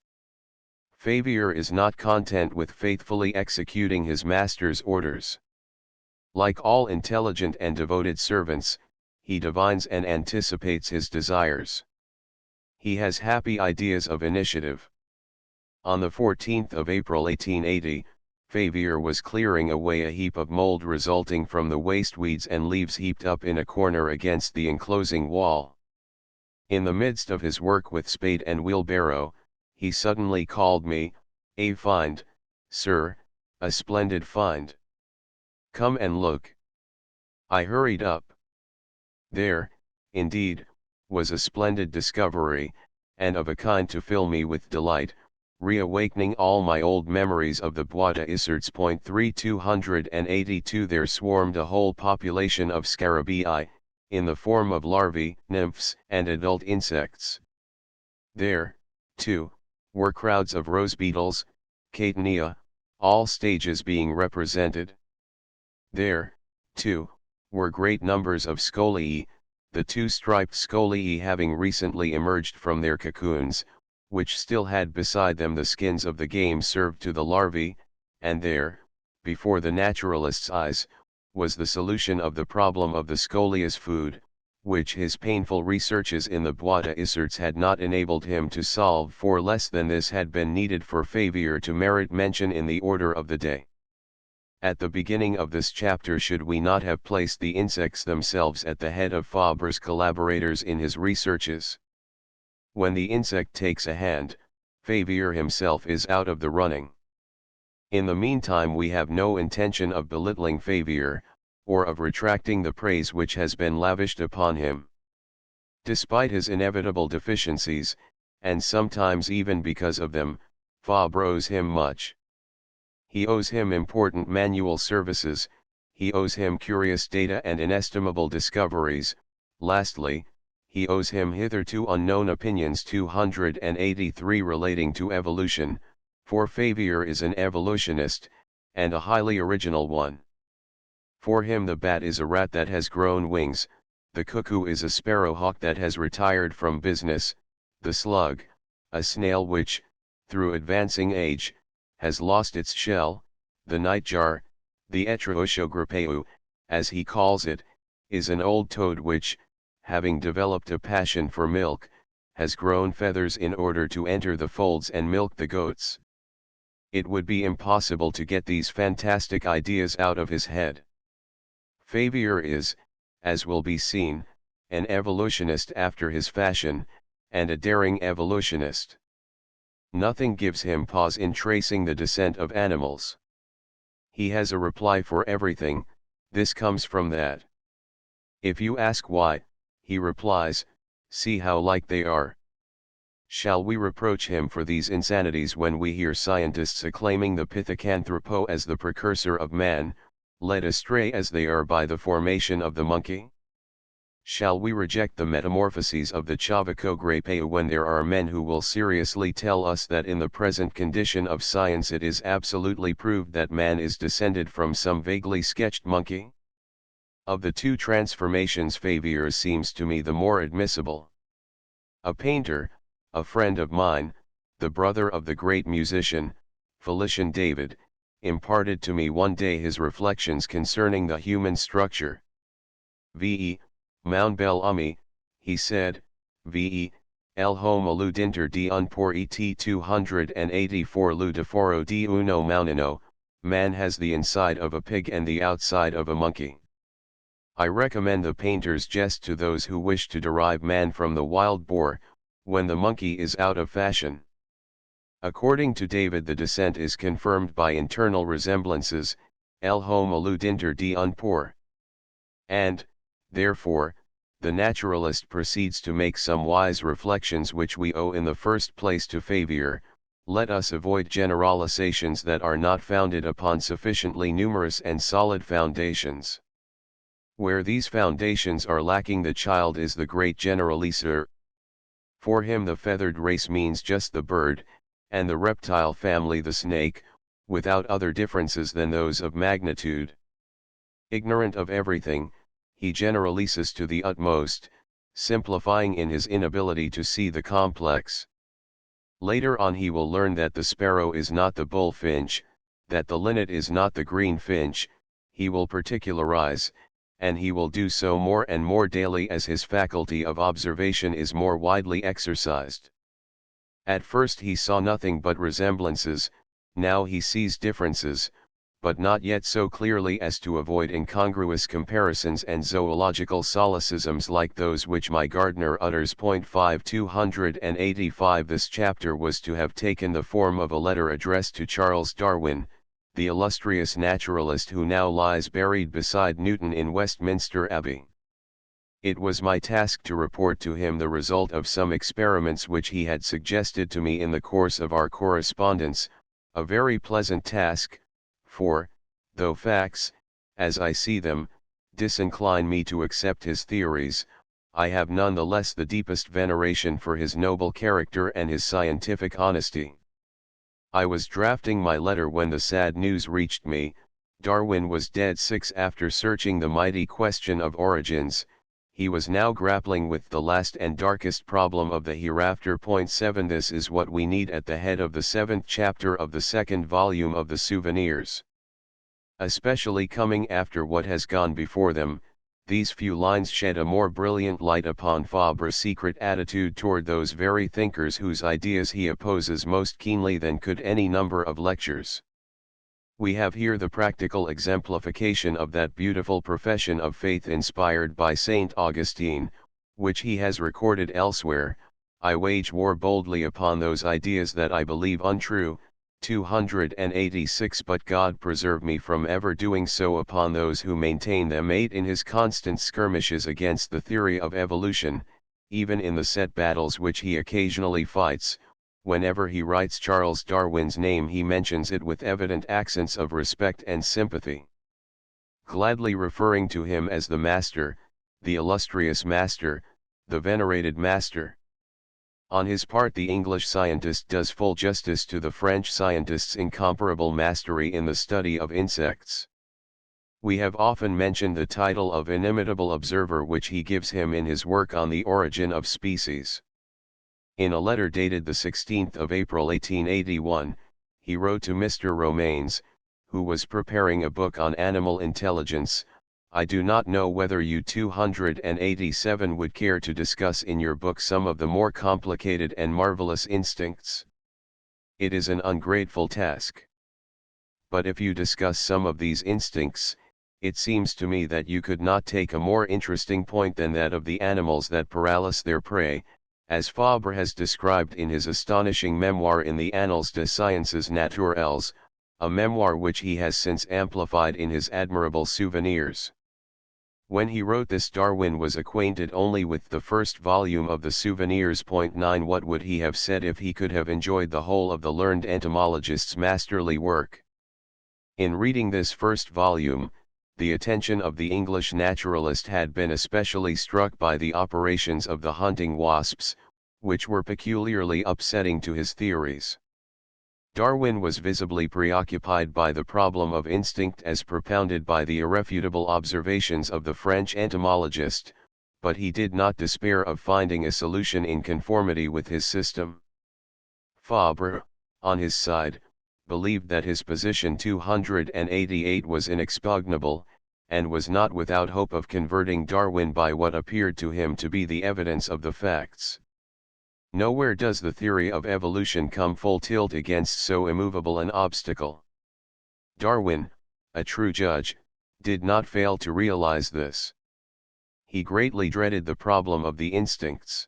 Fabre is not content with faithfully executing his master's orders. Like all intelligent and devoted servants, he divines and anticipates his desires. He has happy ideas of initiative. On the 14th of April 1880, Fabre was clearing away a heap of mold resulting from the waste weeds and leaves heaped up in a corner against the enclosing wall. In the midst of his work with spade and wheelbarrow, he suddenly called me, "A find, sir, a splendid find. Come and look." I hurried up. There, indeed, was a splendid discovery, and of a kind to fill me with delight, reawakening all my old memories of the Bois d'Isserts. 3. 282 There swarmed a whole population of scarabaei, in the form of larvae, nymphs, and adult insects. There, too, were crowds of rose beetles, Catania, all stages being represented. There, too, were great numbers of scoliae, the two striped scoliae having recently emerged from their cocoons, which still had beside them the skins of the game served to the larvae, and there, before the naturalist's eyes, was the solution of the problem of the scolia's food, which his painful researches in the Bois d'Isserts had not enabled him to solve, for less than this had been needed for Fabre to merit mention in the order of the day. At the beginning of this chapter should we not have placed the insects themselves at the head of Fabre's collaborators in his researches? When the insect takes a hand, Fabre himself is out of the running. In the meantime we have no intention of belittling Fabre, or of retracting the praise which has been lavished upon him. Despite his inevitable deficiencies, and sometimes even because of them, Fabre owes him much. He owes him important manual services, he owes him curious data and inestimable discoveries, lastly, he owes him hitherto unknown opinions. 283 Relating to evolution, for Fabre is an evolutionist, and a highly original one. For him the bat is a rat that has grown wings, the cuckoo is a sparrowhawk that has retired from business, the slug, a snail which, through advancing age, has lost its shell, the nightjar, the Etruscograpeu, as he calls it, is an old toad which, having developed a passion for milk, has grown feathers in order to enter the folds and milk the goats. It would be impossible to get these fantastic ideas out of his head. Fabre is, as will be seen, an evolutionist after his fashion, and a daring evolutionist. Nothing gives him pause in tracing the descent of animals. He has a reply for everything, this comes from that. If you ask why, he replies, see how like they are. Shall we reproach him for these insanities when we hear scientists acclaiming the Pithecanthropo as the precursor of man, led astray as they are by the formation of the monkey? Shall we reject the metamorphoses of the Chavacograpeu when there are men who will seriously tell us that in the present condition of science it is absolutely proved that man is descended from some vaguely sketched monkey? Of the two transformations, Fabre's seems to me the more admissible. A painter, a friend of mine, the brother of the great musician, Felician David, imparted to me one day his reflections concerning the human structure. V.E. Moun bel ami, he said, V.E. El homo ludinter de un por et 284 ludiforo de uno mounino, man has the inside of a pig and the outside of a monkey. I recommend the painter's jest to those who wish to derive man from the wild boar, when the monkey is out of fashion. According to David, the descent is confirmed by internal resemblances, el homo ludinter de un por. And, therefore, the naturalist proceeds to make some wise reflections which we owe in the first place to Fabre. Let us avoid generalizations that are not founded upon sufficiently numerous and solid foundations. Where these foundations are lacking, the child is the great generalizer. For him the feathered race means just the bird, and the reptile family the snake, without other differences than those of magnitude. Ignorant of everything, he generalizes to the utmost, simplifying in his inability to see the complex. Later on he will learn that the sparrow is not the bullfinch, that the linnet is not the greenfinch. He will particularize, and he will do so more and more daily as his faculty of observation is more widely exercised. At first he saw nothing but resemblances, now he sees differences, but not yet so clearly as to avoid incongruous comparisons and zoological solecisms like those which my gardener utters. 5 285 This chapter was to have taken the form of a letter addressed to Charles Darwin, the illustrious naturalist who now lies buried beside Newton in Westminster Abbey. It was my task to report to him the result of some experiments which he had suggested to me in the course of our correspondence, a very pleasant task, for, though facts, as I see them, disincline me to accept his theories, I have none the less the deepest veneration for his noble character and his scientific honesty. I was drafting my letter when the sad news reached me. Darwin was dead. 6 After searching the mighty question of origins, he was now grappling with the last and darkest problem of the hereafter. 7 This is what we need at the head of the 7th chapter of the 2nd volume of the Souvenirs. Especially coming after what has gone before them, these few lines shed a more brilliant light upon Fabre's secret attitude toward those very thinkers whose ideas he opposes most keenly than could any number of lectures. We have here the practical exemplification of that beautiful profession of faith inspired by Saint Augustine, which he has recorded elsewhere. I wage war boldly upon those ideas that I believe untrue. 286 But God preserve me from ever doing so upon those who maintain them. 8 In his constant skirmishes against the theory of evolution, even in the set battles which he occasionally fights, whenever he writes Charles Darwin's name he mentions it with evident accents of respect and sympathy, gladly referring to him as the master, the illustrious master, the venerated master. On his part the English scientist does full justice to the French scientist's incomparable mastery in the study of insects. We have often mentioned the title of inimitable observer which he gives him in his work on the origin of species. In a letter dated the 16th of April 1881, he wrote to Mr. Romanes, who was preparing a book on animal intelligence, I do not know whether you 287 would care to discuss in your book some of the more complicated and marvelous instincts. It is an ungrateful task. But if you discuss some of these instincts, it seems to me that you could not take a more interesting point than that of the animals that paralyse their prey, as Fabre has described in his astonishing memoir in the Annales des Sciences Naturelles, a memoir which he has since amplified in his admirable Souvenirs. When he wrote this Darwin was acquainted only with the first volume of the Souvenirs. 9 What would he have said if he could have enjoyed the whole of the learned entomologist's masterly work? In reading this first volume, the attention of the English naturalist had been especially struck by the operations of the hunting wasps, which were peculiarly upsetting to his theories. Darwin was visibly preoccupied by the problem of instinct as propounded by the irrefutable observations of the French entomologist, but he did not despair of finding a solution in conformity with his system. Fabre, on his side, believed that his position 288 was inexpugnable, and was not without hope of converting Darwin by what appeared to him to be the evidence of the facts. Nowhere does the theory of evolution come full tilt against so immovable an obstacle. Darwin, a true judge, did not fail to realize this. He greatly dreaded the problem of the instincts.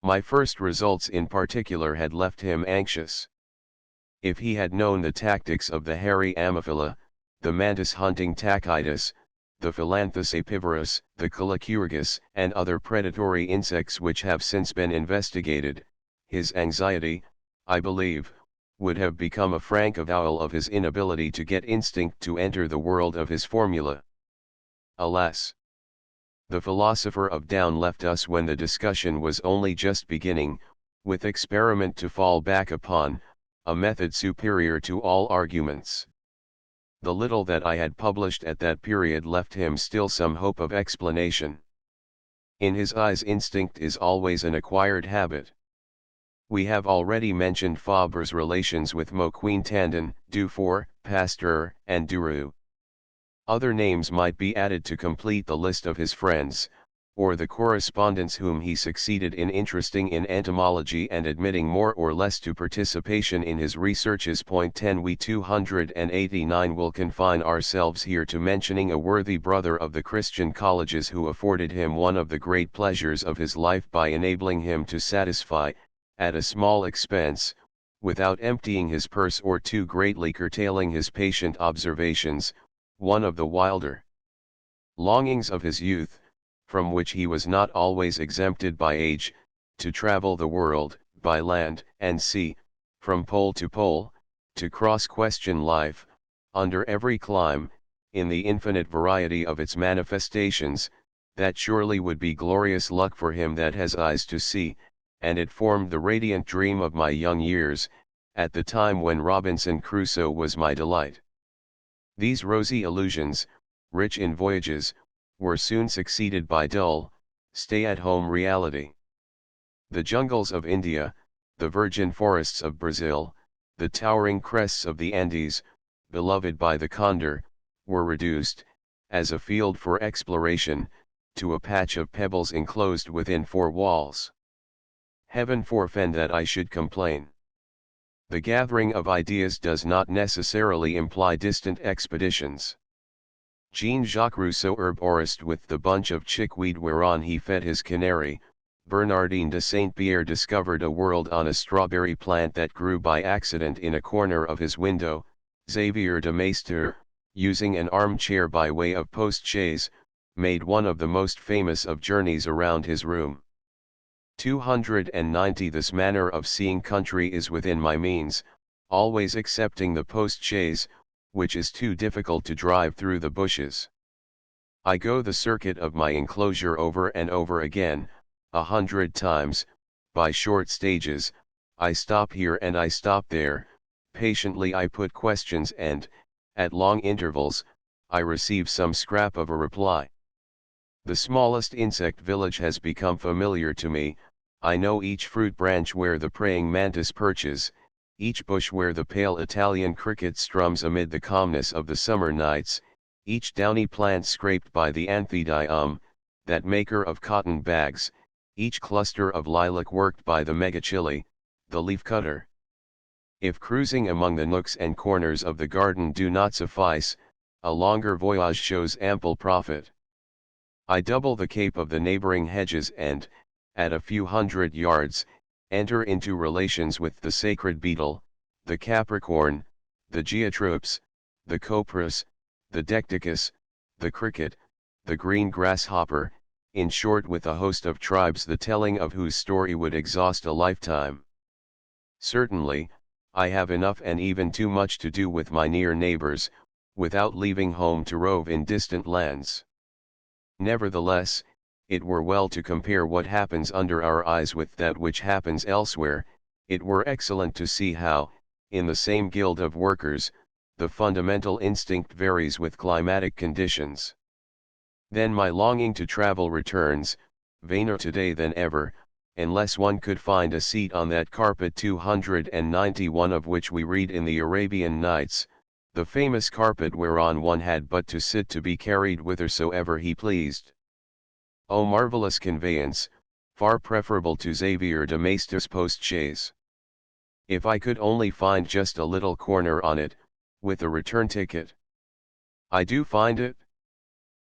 My first results in particular had left him anxious. If he had known the tactics of the hairy Ammophila, the mantis-hunting Tachytus, the Philanthus apivorus, the Calicurgus, and other predatory insects which have since been investigated, his anxiety, I believe, would have become a frank avowal of his inability to get instinct to enter the world of his formula. Alas! The philosopher of Down left us when the discussion was only just beginning, with experiment to fall back upon, a method superior to all arguments. The little that I had published at that period left him still some hope of explanation. In his eyes instinct is always an acquired habit. We have already mentioned Fabre's relations with Moquin Tandon, Dufour, Pasteur, and Duroux. Other names might be added to complete the list of his friends, or the correspondents whom he succeeded in interesting in entomology and admitting more or less to participation in his researches. Point 10 We 289 will confine ourselves here to mentioning a worthy brother of the Christian colleges who afforded him one of the great pleasures of his life by enabling him to satisfy, at a small expense, without emptying his purse or too greatly curtailing his patient observations, one of the wilder longings of his youth, from which he was not always exempted by age, to travel the world, by land and sea, from pole, to cross-question life, under every clime, in the infinite variety of its manifestations. That surely would be glorious luck for him that has eyes to see, and it formed the radiant dream of my young years, at the time when Robinson Crusoe was my delight. These rosy illusions, rich in voyages, were soon succeeded by dull, stay-at-home reality. The jungles of India, the virgin forests of Brazil, the towering crests of the Andes, beloved by the condor, were reduced, as a field for exploration, to a patch of pebbles enclosed within four walls. Heaven forfend that I should complain. The gathering of ideas does not necessarily imply distant expeditions. Jean-Jacques Rousseau herborist with the bunch of chickweed whereon he fed his canary, Bernardine de Saint-Pierre discovered a world on a strawberry plant that grew by accident in a corner of his window, Xavier de Maistre, using an armchair by way of post-chaise, made one of the most famous of journeys around his room. 290 This manner of seeing country is within my means, always excepting the post-chaise, which is too difficult to drive through the bushes. I go the circuit of my enclosure over and over again, 100 times, by short stages. I stop here and I stop there, patiently I put questions and, at long intervals, I receive some scrap of a reply. The smallest insect village has become familiar to me. I know each fruit branch where the praying mantis perches, each bush where the pale Italian cricket strums amid the calmness of the summer nights, each downy plant scraped by the Anthedium, that maker of cotton bags, each cluster of lilac worked by the megachili, the leaf-cutter. If cruising among the nooks and corners of the garden do not suffice, a longer voyage shows ample profit. I double the cape of the neighboring hedges and, at a few hundred yards, enter into relations with the sacred beetle, the capricorn, the geotrops, the copris, the decticus, the cricket, the green grasshopper, in short with a host of tribes the telling of whose story would exhaust a lifetime. Certainly, I have enough and even too much to do with my near neighbors, without leaving home to rove in distant lands. Nevertheless, it were well to compare what happens under our eyes with that which happens elsewhere. It were excellent to see how, in the same guild of workers, the fundamental instinct varies with climatic conditions. Then my longing to travel returns, vainer today than ever, unless one could find a seat on that carpet 291 of which we read in the Arabian Nights, the famous carpet whereon one had but to sit to be carried whithersoever he pleased. O marvellous conveyance, far preferable to Xavier de Maistre post-chaise. If I could only find just a little corner on it, with a return ticket. I do find it.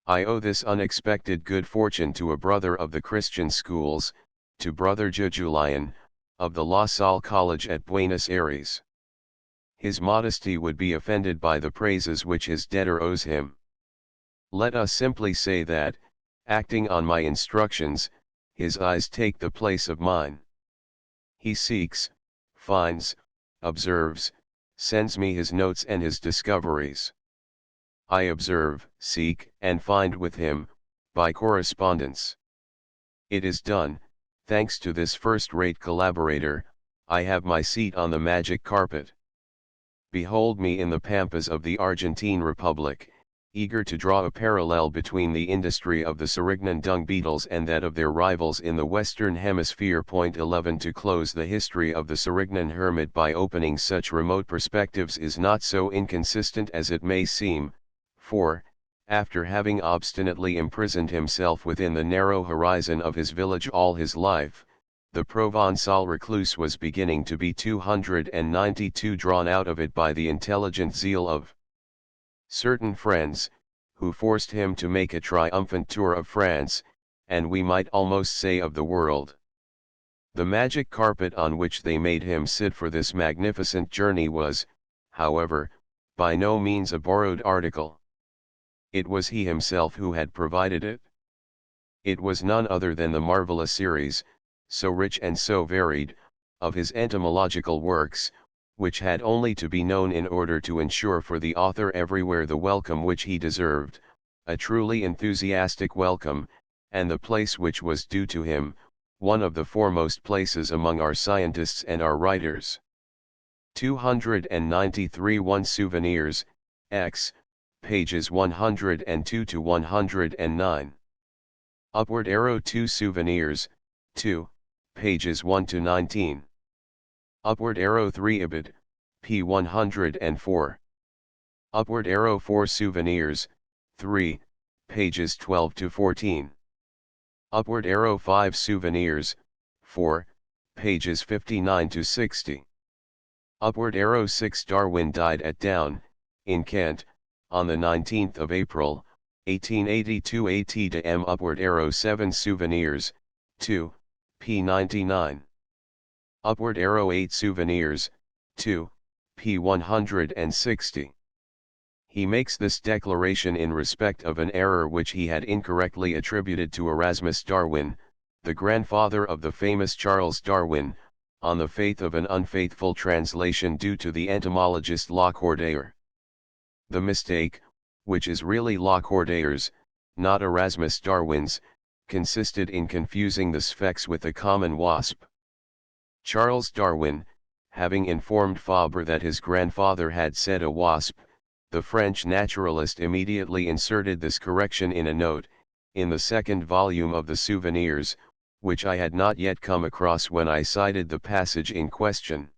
I owe this unexpected good fortune to a brother of the Christian schools, to brother Julian, of the La Salle College at Buenos Aires. His modesty would be offended by the praises which his debtor owes him. Let us simply say that, acting on my instructions, his eyes take the place of mine. He seeks, finds, observes, sends me his notes and his discoveries. I observe, seek, and find with him, by correspondence. It is done. Thanks to this first-rate collaborator, I have my seat on the magic carpet. Behold me in the pampas of the Argentine Republic, eager to draw a parallel between the industry of the Cerignan dung beetles and that of their rivals in the Western Hemisphere. 11 To close the history of the Cerignan hermit by opening such remote perspectives is not so inconsistent as it may seem, for, after having obstinately imprisoned himself within the narrow horizon of his village all his life, the Provençal recluse was beginning to be 292 drawn out of it by the intelligent zeal of certain friends, who forced him to make a triumphant tour of France, and we might almost say of the world. The magic carpet on which they made him sit for this magnificent journey was, however, by no means a borrowed article. It was he himself who had provided it. It was none other than the marvelous series, so rich and so varied, of his entomological works, which had only to be known in order to ensure for the author everywhere the welcome which he deserved, a truly enthusiastic welcome, and the place which was due to him, one of the foremost places among our scientists and our writers. 293 1 Souvenirs, X, pages 102 to 109. Upward arrow 2 Souvenirs, 2, pages 1 to 19. Upward arrow 3 Ibid, p. 104. Upward arrow 4 Souvenirs, 3, pages 12 to 14. Upward arrow 5 Souvenirs, 4, pages 59 to 60. Upward arrow 6 Darwin died at Down, in Kent, on the 19th of April, 1882 AT/M. Upward arrow 7 Souvenirs, 2, p. 99. Upward arrow 8 Souvenirs, 2, p. 160. He makes this declaration in respect of an error which he had incorrectly attributed to Erasmus Darwin, the grandfather of the famous Charles Darwin, on the faith of an unfaithful translation due to the entomologist Lacordaire. The mistake, which is really Lacordaire's, not Erasmus Darwin's, consisted in confusing the sphex with the common wasp. Charles Darwin, having informed Fabre that his grandfather had said a wasp, the French naturalist immediately inserted this correction in a note, in the second volume of the Souvenirs, which I had not yet come across when I cited the passage in question.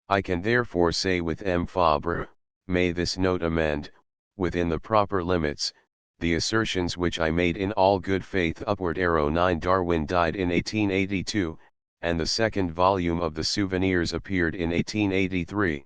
I can therefore say with M. Fabre, may this note amend, within the proper limits, the assertions which I made in all good faith. Upward arrow 9 Darwin died in 1882, and the second volume of the Souvenirs appeared in 1883.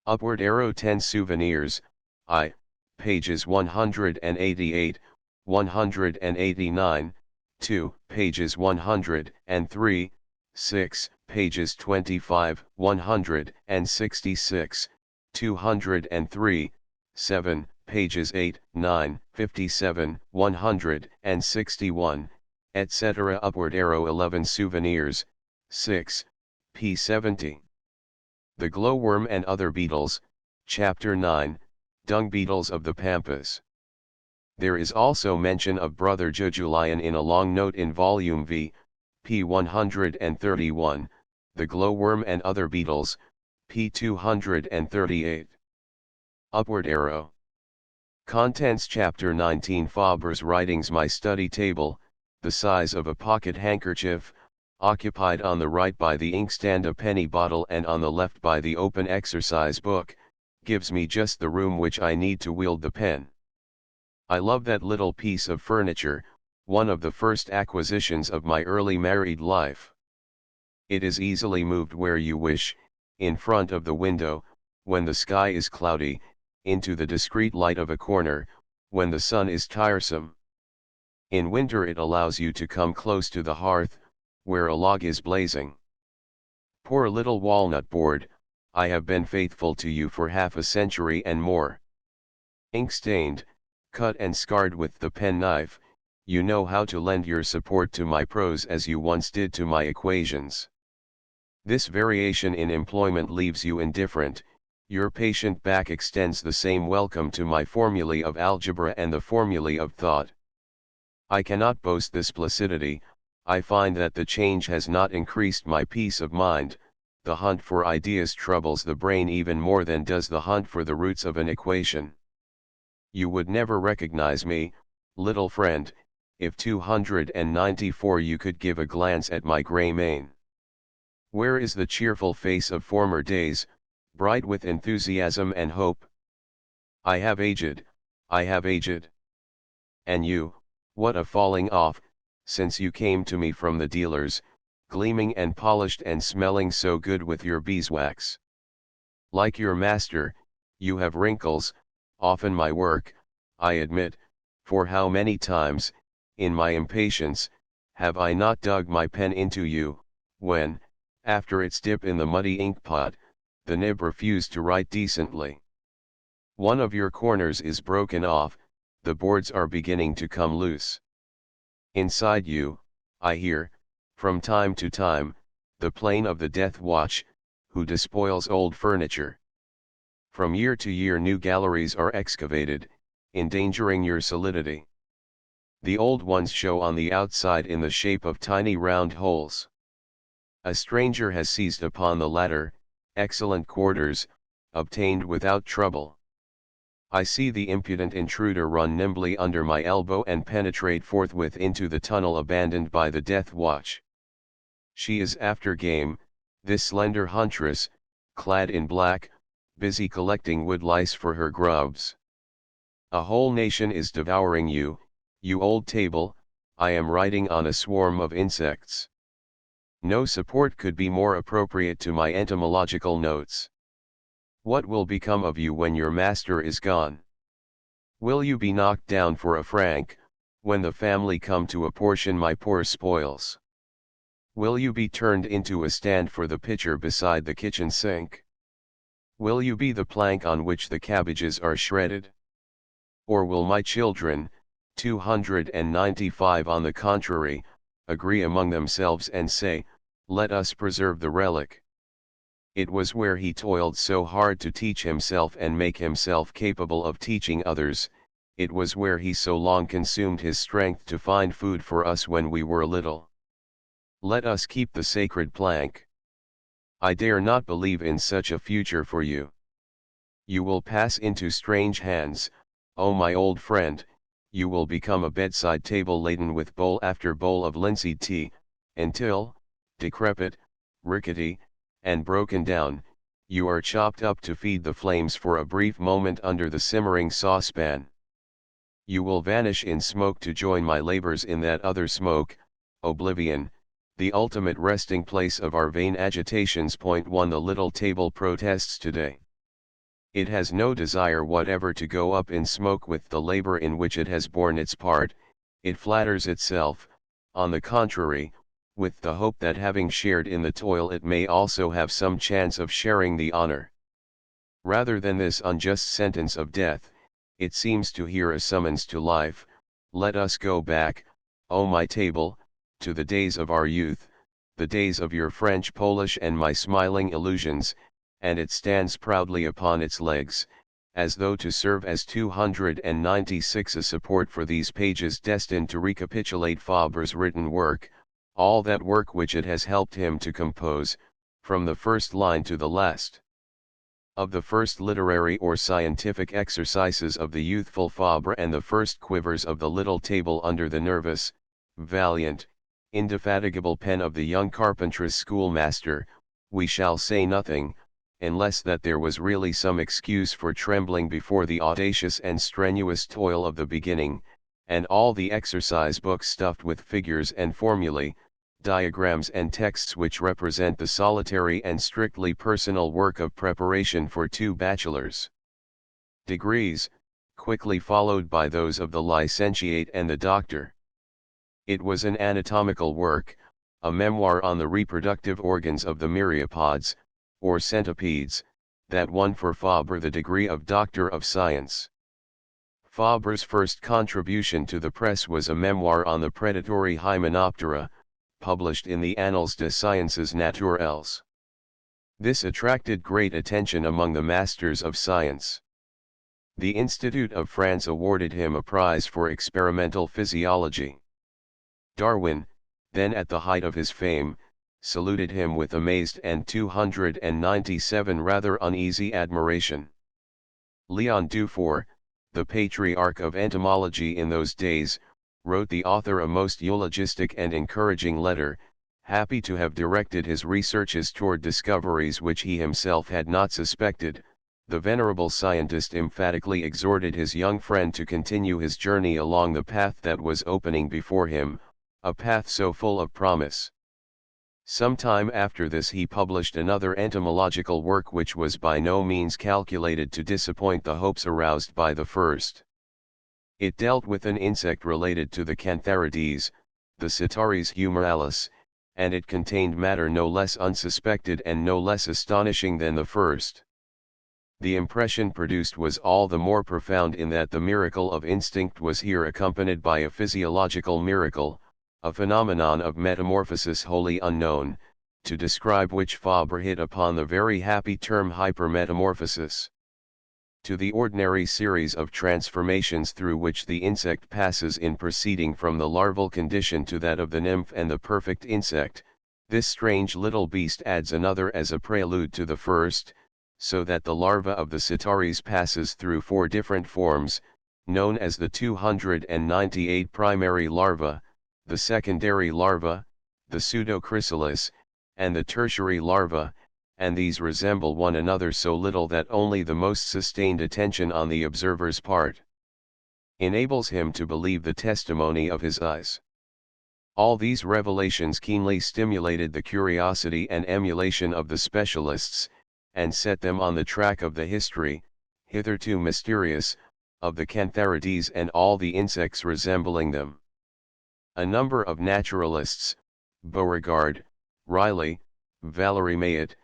Upward arrow 10 Souvenirs, I, pages 188, 189, 2, pages 103, 6, pages 25, 166, 203, 7, pages 8, 9, 57, 161, etc. Upward arrow 11 Souvenirs, 6, p. 70. The Glowworm and Other Beetles, Chapter 9, dung beetles of the pampas. There is also mention of Brother Jujulian in a long note in volume V, p. 131, the glowworm and other beetles, p. 238. Upward arrow. Contents Chapter 19 Fabre's writings My study table, the size of a pocket handkerchief, occupied on the right by the inkstand a penny bottle and on the left by the open exercise book, gives me just the room which I need to wield the pen. I love that little piece of furniture, one of the first acquisitions of my early married life. It is easily moved where you wish, in front of the window, when the sky is cloudy, into the discreet light of a corner, when the sun is tiresome. In winter it allows you to come close to the hearth, where a log is blazing. Poor little walnut board, I have been faithful to you for half a century and more. Ink-stained, cut and scarred with the penknife, you know how to lend your support to my prose as you once did to my equations. This variation in employment leaves you indifferent, your patient back extends the same welcome to my formulae of algebra and the formulae of thought. I cannot boast this placidity, I find that the change has not increased my peace of mind, the hunt for ideas troubles the brain even more than does the hunt for the roots of an equation. You would never recognize me, little friend, if 294 you could give a glance at my grey mane. Where is the cheerful face of former days, bright with enthusiasm and hope? I have aged, I have aged. And you, what a falling off, since you came to me from the dealers, gleaming and polished and smelling so good with your beeswax. Like your master, you have wrinkles, often my work, I admit, for how many times, in my impatience, have I not dug my pen into you, when, after its dip in the muddy inkpot, the nib refused to write decently. One of your corners is broken off, the boards are beginning to come loose. Inside you, I hear, from time to time, the plaint of the death watch, who despoils old furniture. From year to year new galleries are excavated, endangering your solidity. The old ones show on the outside in the shape of tiny round holes. A stranger has seized upon the latter, excellent quarters, obtained without trouble. I see the impudent intruder run nimbly under my elbow and penetrate forthwith into the tunnel abandoned by the death watch. She is after game, this slender huntress, clad in black, busy collecting wood lice for her grubs. A whole nation is devouring you, you old table, I am riding on a swarm of insects. No support could be more appropriate to my entomological notes. What will become of you when your master is gone? Will you be knocked down for a franc, when the family come to apportion my poor spoils? Will you be turned into a stand for the pitcher beside the kitchen sink? Will you be the plank on which the cabbages are shredded? Or will my children, 295 on the contrary, agree among themselves and say, let us preserve the relic? It was where he toiled so hard to teach himself and make himself capable of teaching others, it was where he so long consumed his strength to find food for us when we were little. Let us keep the sacred plank. I dare not believe in such a future for you. You will pass into strange hands, oh my old friend, you will become a bedside table laden with bowl after bowl of linseed tea, until, decrepit, rickety, and broken down, you are chopped up to feed the flames for a brief moment under the simmering saucepan. You will vanish in smoke to join my labors in that other smoke, oblivion, the ultimate resting place of our vain agitations. Point 1 The little table protests today. It has no desire whatever to go up in smoke with the labor in which it has borne its part, it flatters itself, on the contrary, with the hope that having shared in the toil it may also have some chance of sharing the honor. Rather than this unjust sentence of death, it seems to hear a summons to life. Let us go back, O my table, to the days of our youth, the days of your French, Polish and my smiling illusions, and it stands proudly upon its legs, as though to serve as 296 a support for these pages destined to recapitulate Fabre's written work, all that work which it has helped him to compose, from the first line to the last. Of the first literary or scientific exercises of the youthful Fabre and the first quivers of the little table under the nervous, valiant, indefatigable pen of the young carpenter's schoolmaster, we shall say nothing, unless that there was really some excuse for trembling before the audacious and strenuous toil of the beginning, and all the exercise books stuffed with figures and formulae, diagrams and texts which represent the solitary and strictly personal work of preparation for 2 bachelor's degrees, quickly followed by those of the licentiate and the doctor. It was an anatomical work, a memoir on the reproductive organs of the myriapods, or centipedes, that won for Fabre the degree of Doctor of Science. Fabre's first contribution to the press was a memoir on the predatory Hymenoptera, published in the Annales des Sciences Naturelles. This attracted great attention among the masters of science. The Institute of France awarded him a prize for experimental physiology. Darwin, then at the height of his fame, saluted him with amazed and 297 rather uneasy admiration. Leon Dufour, the patriarch of entomology in those days, wrote the author a most eulogistic and encouraging letter, happy to have directed his researches toward discoveries which he himself had not suspected. The venerable scientist emphatically exhorted his young friend to continue his journey along the path that was opening before him, a path so full of promise. Some time after this he published another entomological work which was by no means calculated to disappoint the hopes aroused by the first. It dealt with an insect related to the Cantharides, the Sitaris humoralis, and it contained matter no less unsuspected and no less astonishing than the first. The impression produced was all the more profound in that the miracle of instinct was here accompanied by a physiological miracle, a phenomenon of metamorphosis wholly unknown, to describe which Fabre hit upon the very happy term hypermetamorphosis. To the ordinary series of transformations through which the insect passes in proceeding from the larval condition to that of the nymph and the perfect insect, this strange little beast adds another as a prelude to the first, so that the larva of the Sitaris passes through 4 different forms, known as the 298 primary larvae, the secondary larva, the pseudochrysalis, and the tertiary larva, and these resemble one another so little that only the most sustained attention on the observer's part enables him to believe the testimony of his eyes. All these revelations keenly stimulated the curiosity and emulation of the specialists, and set them on the track of the history, hitherto mysterious, of the Cantharides and all the insects resembling them. A number of naturalists, Beauregard, Riley, Valéry Mayet,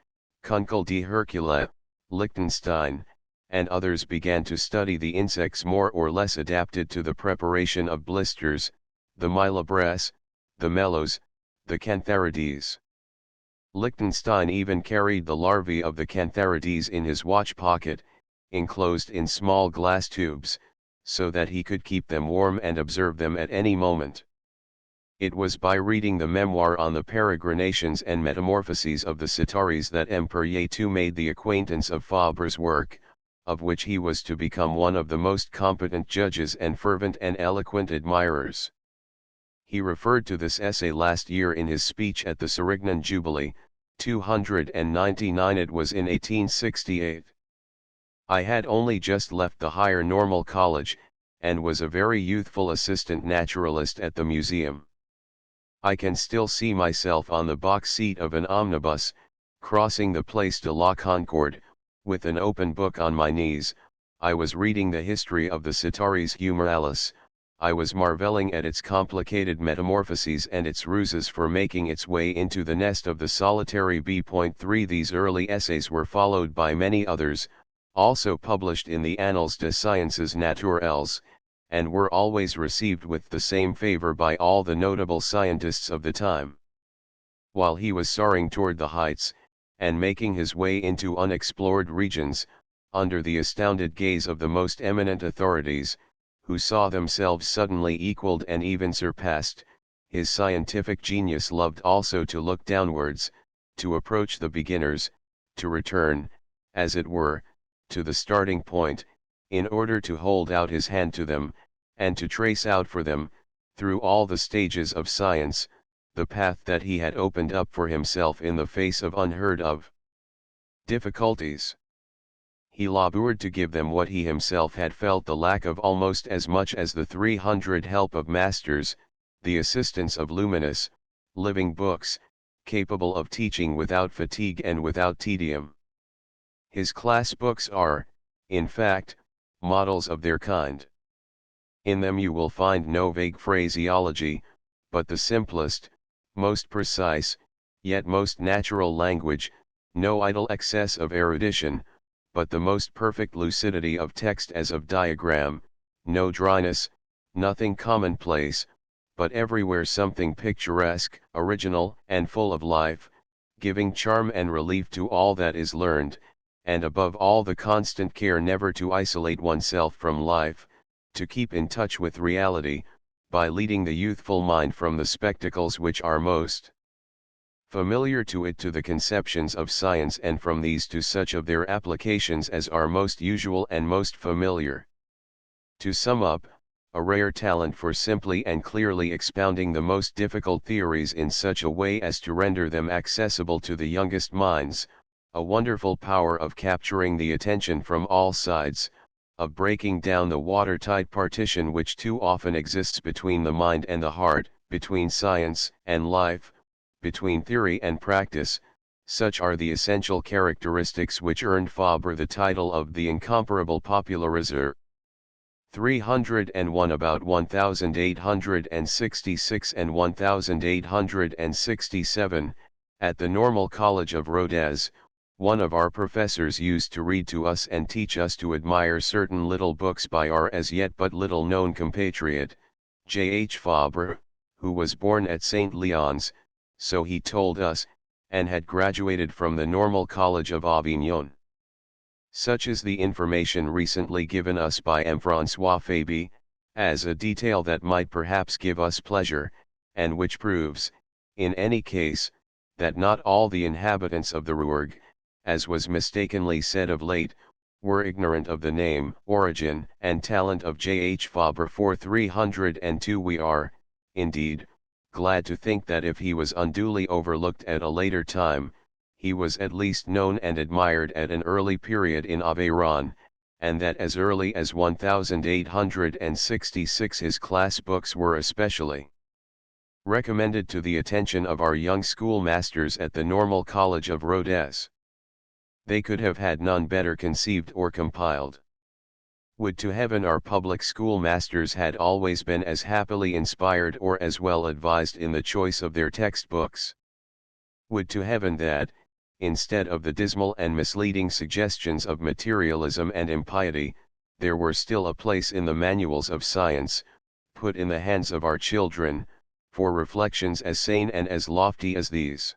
Kunkel de Hercule, Lichtenstein, and others began to study the insects more or less adapted to the preparation of blisters, the Mylabres, the Mellows, the Cantharides. Lichtenstein even carried the larvae of the Cantharides in his watch pocket, enclosed in small glass tubes, so that he could keep them warm and observe them at any moment. It was by reading the memoir on the peregrinations and metamorphoses of the Sitaris that M. Perrier made the acquaintance of Fabre's work, of which he was to become one of the most competent judges and fervent and eloquent admirers. He referred to this essay last year in his speech at the Sérignan Jubilee, 299. It was in 1868. I had only just left the Higher Normal College, and was a very youthful assistant naturalist at the museum. I can still see myself on the box seat of an omnibus, crossing the Place de la Concorde, with an open book on my knees. I was reading the history of the Sitaris humoralis. I was marveling at its complicated metamorphoses and its ruses for making its way into the nest of the solitary bee. These early essays were followed by many others, also published in the Annales des Sciences Naturelles, and were always received with the same favor by all the notable scientists of the time. While he was soaring toward the heights, and making his way into unexplored regions, under the astounded gaze of the most eminent authorities, who saw themselves suddenly equaled and even surpassed, his scientific genius loved also to look downwards, to approach the beginners, to return, as it were, to the starting point, in order to hold out his hand to them, and to trace out for them, through all the stages of science, the path that he had opened up for himself in the face of unheard of difficulties. He labored to give them what he himself had felt the lack of almost as much as the 300 help of masters, the assistance of luminous, living books, capable of teaching without fatigue and without tedium. His class books are, in fact, models of their kind. In them you will find no vague phraseology, but the simplest, most precise, yet most natural language, no idle excess of erudition, but the most perfect lucidity of text as of diagram, no dryness, nothing commonplace, but everywhere something picturesque, original, and full of life, giving charm and relief to all that is learned, and above all the constant care never to isolate oneself from life, to keep in touch with reality, by leading the youthful mind from the spectacles which are most familiar to it to the conceptions of science, and from these to such of their applications as are most usual and most familiar. To sum up, a rare talent for simply and clearly expounding the most difficult theories in such a way as to render them accessible to the youngest minds, a wonderful power of capturing the attention from all sides, of breaking down the watertight partition which too often exists between the mind and the heart, between science and life, between theory and practice. Such are the essential characteristics which earned Fabre the title of the incomparable popularizer. 301 About 1866 and 1867, at the Normal College of Rodez, one of our professors used to read to us and teach us to admire certain little books by our as yet but little known compatriot, J. H. Fabre, who was born at St. Leon's, so he told us, and had graduated from the Normal College of Avignon. Such is the information recently given us by M. François Fabre, as a detail that might perhaps give us pleasure, and which proves, in any case, that not all the inhabitants of the Rouergue, as was mistakenly said of late, were ignorant of the name, origin, and talent of J. H. Fabre. For 302 we are, indeed, glad to think that if he was unduly overlooked at a later time, he was at least known and admired at an early period in Aveyron, and that as early as 1866 his class books were especially recommended to the attention of our young schoolmasters at the Normal College of Rodez. They could have had none better conceived or compiled. Would to heaven our public schoolmasters had always been as happily inspired or as well advised in the choice of their textbooks. Would to heaven that, instead of the dismal and misleading suggestions of materialism and impiety, there were still a place in the manuals of science, put in the hands of our children, for reflections as sane and as lofty as these.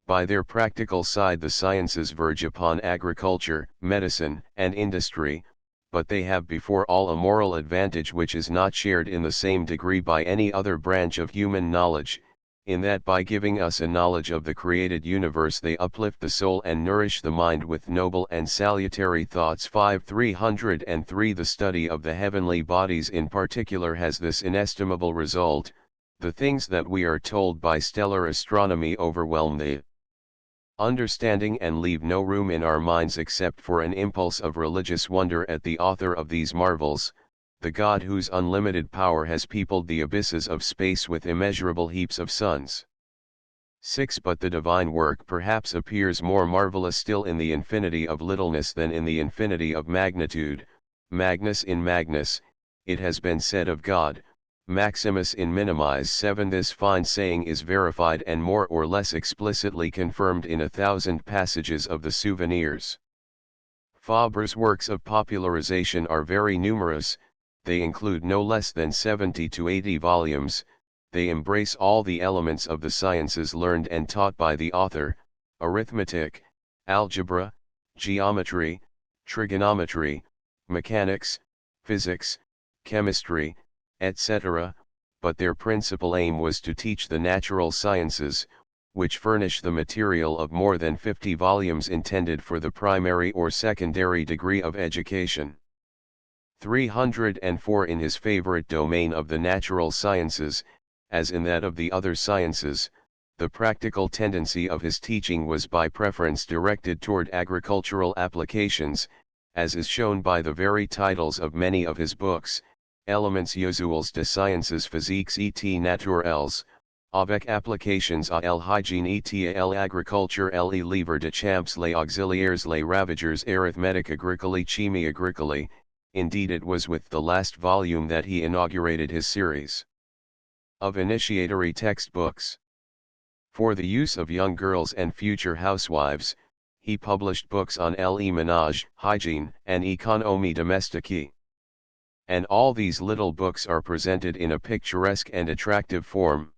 By their practical side the sciences verge upon agriculture, medicine, and industry, but they have before all a moral advantage which is not shared in the same degree by any other branch of human knowledge, in that by giving us a knowledge of the created universe they uplift the soul and nourish the mind with noble and salutary thoughts. 303 The study of the heavenly bodies in particular has this inestimable result: the things that we are told by stellar astronomy overwhelm the understanding and leave no room in our minds except for an impulse of religious wonder at the author of these marvels, the God whose unlimited power has peopled the abysses of space with immeasurable heaps of suns. 6 But the divine work perhaps appears more marvelous still in the infinity of littleness than in the infinity of magnitude. Magnus in magnus, it has been said of God, Maximus in minimis. 7 This fine saying is verified and more or less explicitly confirmed in 1,000 passages of the Souvenirs. Fabre's works of popularization are very numerous. They include no less than 70 to 80 volumes. They embrace all the elements of the sciences learned and taught by the author: arithmetic, algebra, geometry, trigonometry, mechanics, physics, chemistry, etc., but their principal aim was to teach the natural sciences, which furnish the material of more than 50 volumes intended for the primary or secondary degree of education. 304 In his favorite domain of the natural sciences, as in that of the other sciences, the practical tendency of his teaching was by preference directed toward agricultural applications, as is shown by the very titles of many of his books: Elements usuels des sciences physiques et naturelles, avec applications à l'hygiène et à l'agriculture, les livres de champs, les auxiliaires, les ravageurs, arithmétique agricole, chimie agricole. Indeed, it was with the last volume that he inaugurated his series of initiatory textbooks. For the use of young girls and future housewives, he published books on ménage, hygiene, and économie domestique. And all these little books are presented in a picturesque and attractive form.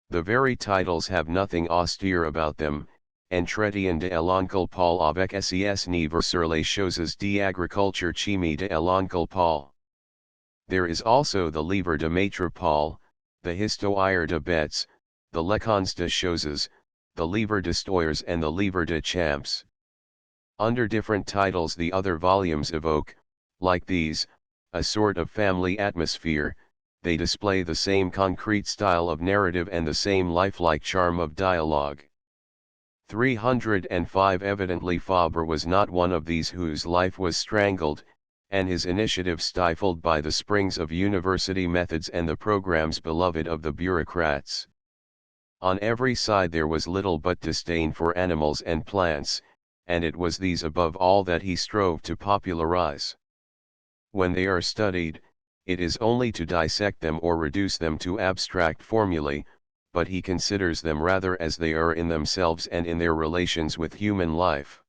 The very titles have nothing austere about them: Entretien de l'oncle Paul avec ses neveux sur les choses d'agriculture, chimie de l'oncle Paul. There is also the Livre de Maître Paul, the Histoire de Bêtes, the Leçons de choses, the Livre d'Histoires, and the Livre de Champs. Under different titles the other volumes evoke, like these, a sort of family atmosphere. They display the same concrete style of narrative and the same lifelike charm of dialogue. 305 Evidently Fabre was not one of these whose life was strangled, and his initiative stifled by the springs of university methods and the programs beloved of the bureaucrats. On every side there was little but disdain for animals and plants, and it was these above all that he strove to popularize. When they are studied, it is only to dissect them or reduce them to abstract formulae, but he considers them rather as they are in themselves and in their relations with human life.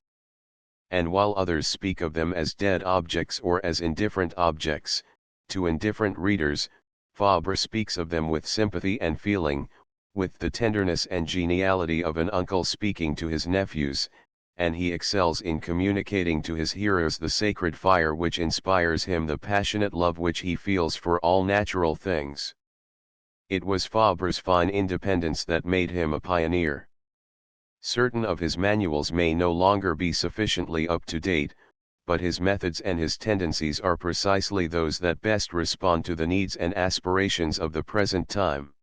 And while others speak of them as dead objects or as indifferent objects, to indifferent readers, Fabre speaks of them with sympathy and feeling, with the tenderness and geniality of an uncle speaking to his nephews, and he excels in communicating to his hearers the sacred fire which inspires him, the passionate love which he feels for all natural things. It was Fabre's fine independence that made him a pioneer. Certain of his manuals may no longer be sufficiently up to date, but his methods and his tendencies are precisely those that best respond to the needs and aspirations of the present time.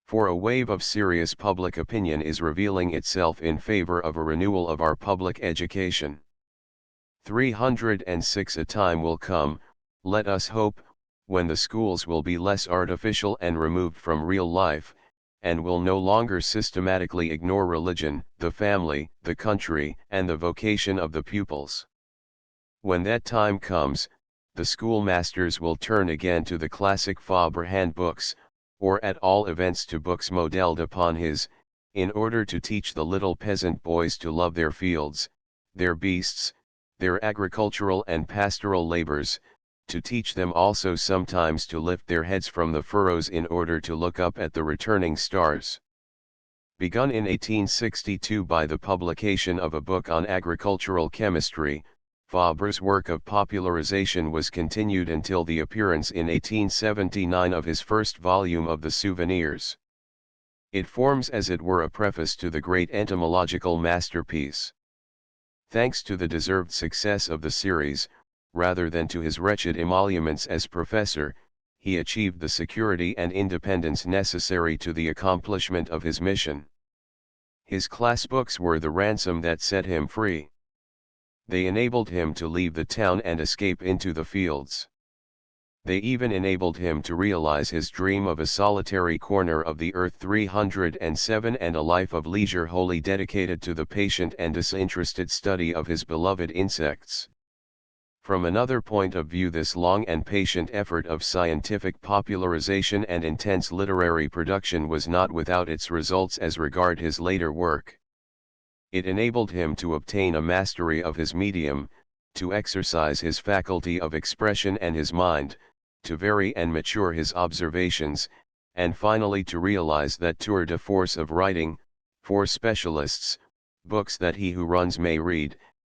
For a wave of serious public opinion is revealing itself in favor of a renewal of our public education. 306 A time will come, let us hope, when the schools will be less artificial and removed from real life, and will no longer systematically ignore religion, the family, the country, and the vocation of the pupils. When that time comes, the schoolmasters will turn again to the classic Fabre handbooks, or at all events to books modelled upon his, in order to teach the little peasant boys to love their fields, their beasts, their agricultural and pastoral labors, to teach them also sometimes to lift their heads from the furrows in order to look up at the returning stars. Begun in 1862 by the publication of a book on agricultural chemistry, Fabre's work of popularization was continued until the appearance in 1879 of his first volume of the Souvenirs. It forms as it were a preface to the great entomological masterpiece. Thanks to the deserved success of the series, rather than to his wretched emoluments as professor, he achieved the security and independence necessary to the accomplishment of his mission. His class books were the ransom that set him free. They enabled him to leave the town and escape into the fields. They even enabled him to realize his dream of a solitary corner of the earth. 307 And a life of leisure wholly dedicated to the patient and disinterested study of his beloved insects. From another point of view, this long and patient effort of scientific popularization and intense literary production was not without its results as regard his later work. It enabled him to obtain a mastery of his medium, to exercise his faculty of expression and his mind, to vary and mature his observations, and finally to realize that tour de force of writing, for specialists, books that he who runs may read,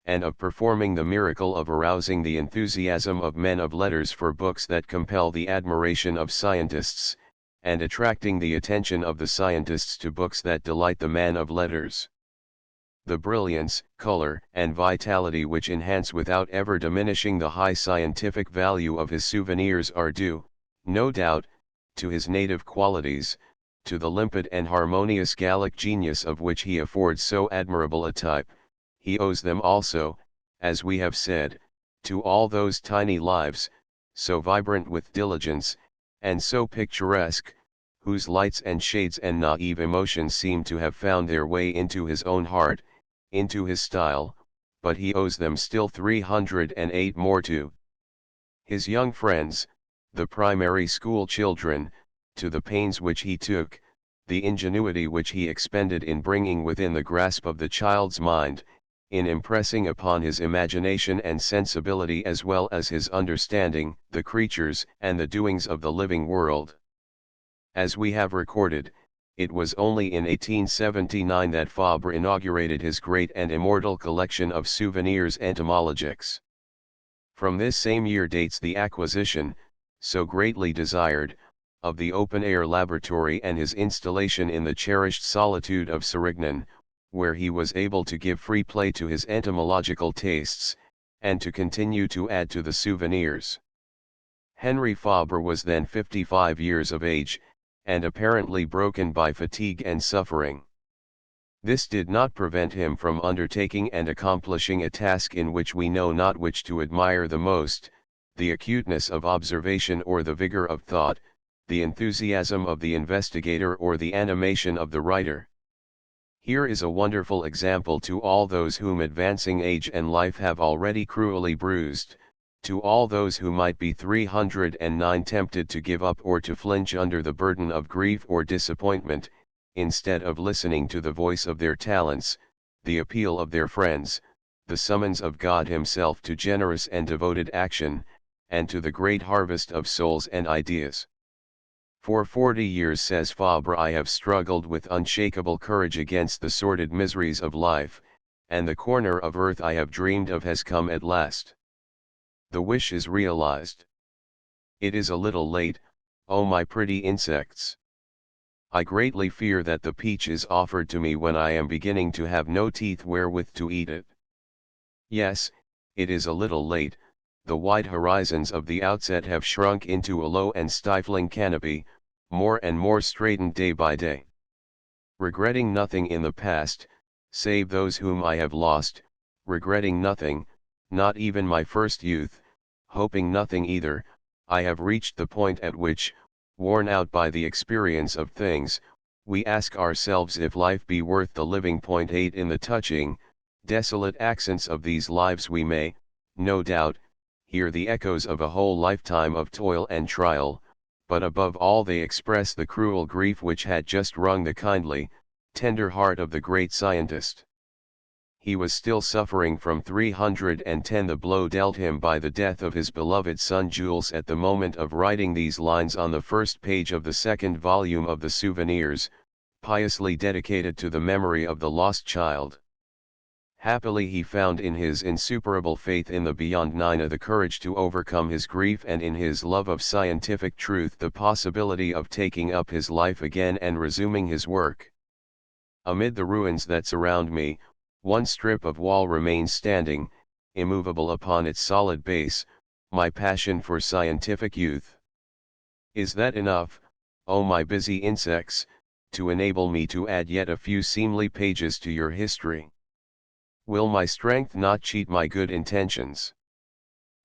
and of performing the miracle of arousing the enthusiasm of men of letters for books that compel the admiration of scientists, and attracting the attention of the scientists to books that delight the man of letters. The brilliance, color, and vitality which enhance without ever diminishing the high scientific value of his souvenirs are due, no doubt, to his native qualities, to the limpid and harmonious Gallic genius of which he affords so admirable a type. He owes them also, as we have said, to all those tiny lives, so vibrant with diligence, and so picturesque, whose lights and shades and naive emotions seem to have found their way into his own heart, into his style, but he owes them still 308 more to his young friends, the primary school children, to the pains which he took, the ingenuity which he expended in bringing within the grasp of the child's mind, in impressing upon his imagination and sensibility as well as his understanding, the creatures and the doings of the living world. As we have recorded, it was only in 1879 that Fabre inaugurated his great and immortal collection of souvenirs entomologiques. From this same year dates the acquisition, so greatly desired, of the open-air laboratory and his installation in the cherished solitude of Sérignan, where he was able to give free play to his entomological tastes, and to continue to add to the souvenirs. Henri Fabre was then 55 years of age, and apparently broken by fatigue and suffering. This did not prevent him from undertaking and accomplishing a task in which we know not which to admire the most, the acuteness of observation or the vigor of thought, the enthusiasm of the investigator or the animation of the writer. Here is a wonderful example to all those whom advancing age and life have already cruelly bruised, to all those who might be 309 tempted to give up or to flinch under the burden of grief or disappointment, instead of listening to the voice of their talents, the appeal of their friends, the summons of God Himself to generous and devoted action, and to the great harvest of souls and ideas. For 40 years, says Fabre, I have struggled with unshakable courage against the sordid miseries of life, and the corner of earth I have dreamed of has come at last. The wish is realized. It is a little late, oh my pretty insects. I greatly fear that the peach is offered to me when I am beginning to have no teeth wherewith to eat it. Yes, it is a little late. The wide horizons of the outset have shrunk into a low and stifling canopy, more and more straitened day by day. Regretting nothing in the past, save those whom I have lost, regretting nothing, not even my first youth, hoping nothing either, I have reached the point at which, worn out by the experience of things, we ask ourselves if life be worth the living. 8 In the touching, desolate accents of these lives we may, no doubt, hear the echoes of a whole lifetime of toil and trial, but above all they express the cruel grief which had just wrung the kindly, tender heart of the great scientist. He was still suffering from 310, the blow dealt him by the death of his beloved son Jules at the moment of writing these lines on the first page of the second volume of the Souvenirs, piously dedicated to the memory of the lost child. Happily he found in his insuperable faith in the beyond Nina the courage to overcome his grief, and in his love of scientific truth the possibility of taking up his life again and resuming his work. Amid the ruins that surround me, one strip of wall remains standing, immovable upon its solid base, my passion for scientific youth. Is that enough, O my busy insects, to enable me to add yet a few seemly pages to your history? Will my strength not cheat my good intentions?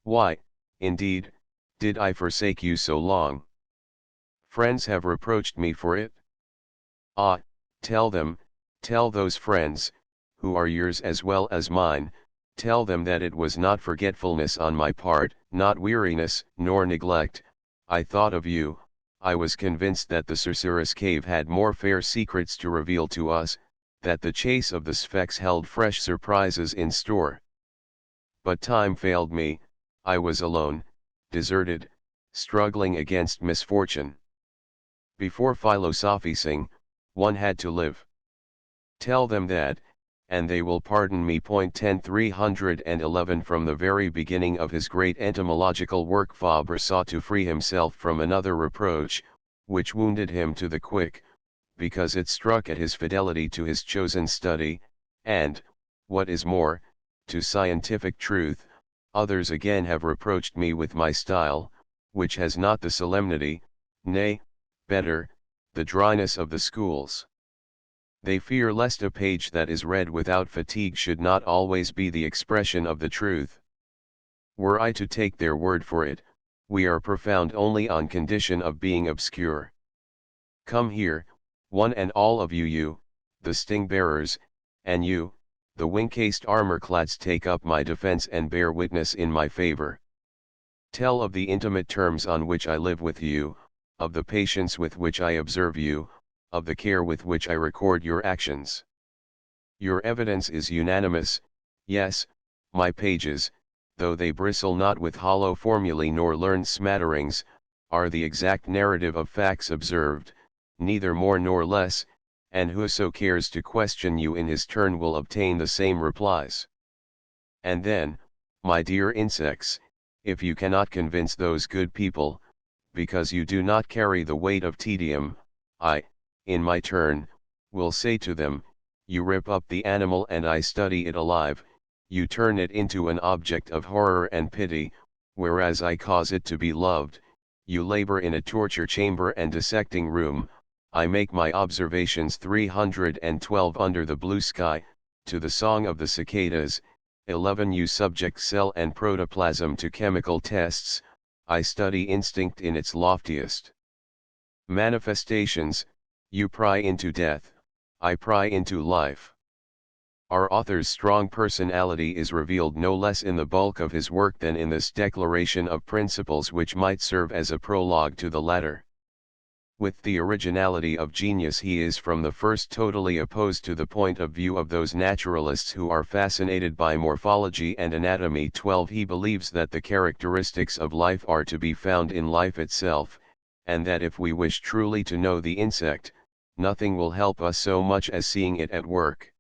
Why, indeed, did I forsake you so long? Friends have reproached me for it. Ah, tell them, tell those friends, who are yours as well as mine, tell them that it was not forgetfulness on my part, not weariness, nor neglect. I thought of you, I was convinced that the Cerceris cave had more fair secrets to reveal to us, that the chase of the Sphex held fresh surprises in store. But time failed me, I was alone, deserted, struggling against misfortune. Before philosophizing, one had to live. Tell them that, and they will pardon me. 10311 From the very beginning of his great entomological work, Fabre sought to free himself from another reproach, which wounded him to the quick, because it struck at his fidelity to his chosen study, and, what is more, to scientific truth. Others again have reproached me with my style, which has not the solemnity, nay, better, the dryness of the schools. They fear lest a page that is read without fatigue should not always be the expression of the truth. Were I to take their word for it, we are profound only on condition of being obscure. Come here, one and all of you, the sting-bearers, and you, the wing-cased armor-clads, take up my defense and bear witness in my favor. Tell of the intimate terms on which I live with you, of the patience with which I observe you, of the care with which I record your actions. Your evidence is unanimous. Yes, my pages, though they bristle not with hollow formulae nor learned smatterings, are the exact narrative of facts observed, neither more nor less, and whoso cares to question you in his turn will obtain the same replies. And then, my dear insects, if you cannot convince those good people, because you do not carry the weight of tedium, I, in my turn, will say to them, you rip up the animal and I study it alive, you turn it into an object of horror and pity, whereas I cause it to be loved, you labor in a torture chamber and dissecting room, I make my observations 312 under the blue sky, to the song of the cicadas, 11 you subject cell and protoplasm to chemical tests, I study instinct in its loftiest manifestations, you pry into death, I pry into life. Our author's strong personality is revealed no less in the bulk of his work than in this declaration of principles which might serve as a prologue to the latter. With the originality of genius, he is from the first totally opposed to the point of view of those naturalists who are fascinated by morphology and anatomy. 12 He believes that the characteristics of life are to be found in life itself, and that if we wish truly to know the insect, nothing will help us so much as seeing it at work.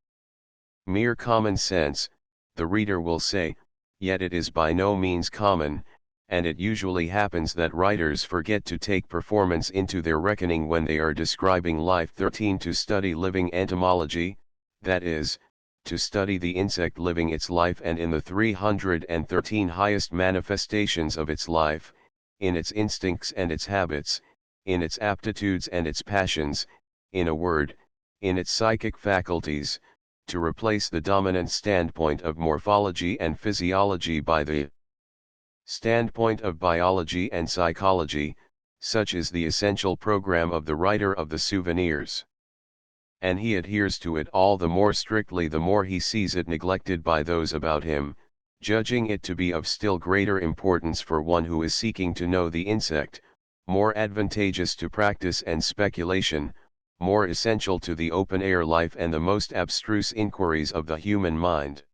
Mere common sense, the reader will say, yet it is by no means common, and it usually happens that writers forget to take performance into their reckoning when they are describing life. 13 To study living entomology, that is, to study the insect living its life and in the 313 highest manifestations of its life, in its instincts and its habits, in its aptitudes and its passions, in a word, in its psychic faculties, to replace the dominant standpoint of morphology and physiology by the standpoint of biology and psychology, such is the essential program of the writer of the Souvenirs. And he adheres to it all the more strictly the more he sees it neglected by those about him, judging it to be of still greater importance for one who is seeking to know the insect, more advantageous to practice and speculation, more essential to the open-air life and the most abstruse inquiries of the human mind.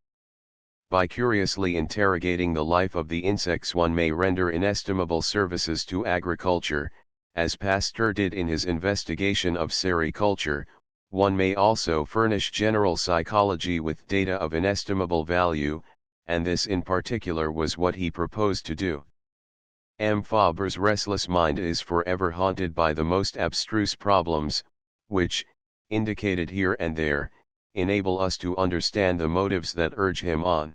By curiously interrogating the life of the insects one may render inestimable services to agriculture, as Pasteur did in his investigation of sericulture. One may also furnish general psychology with data of inestimable value, and this in particular was what he proposed to do. M. Fabre's restless mind is forever haunted by the most abstruse problems, which, indicated here and there, enable us to understand the motives that urge him on.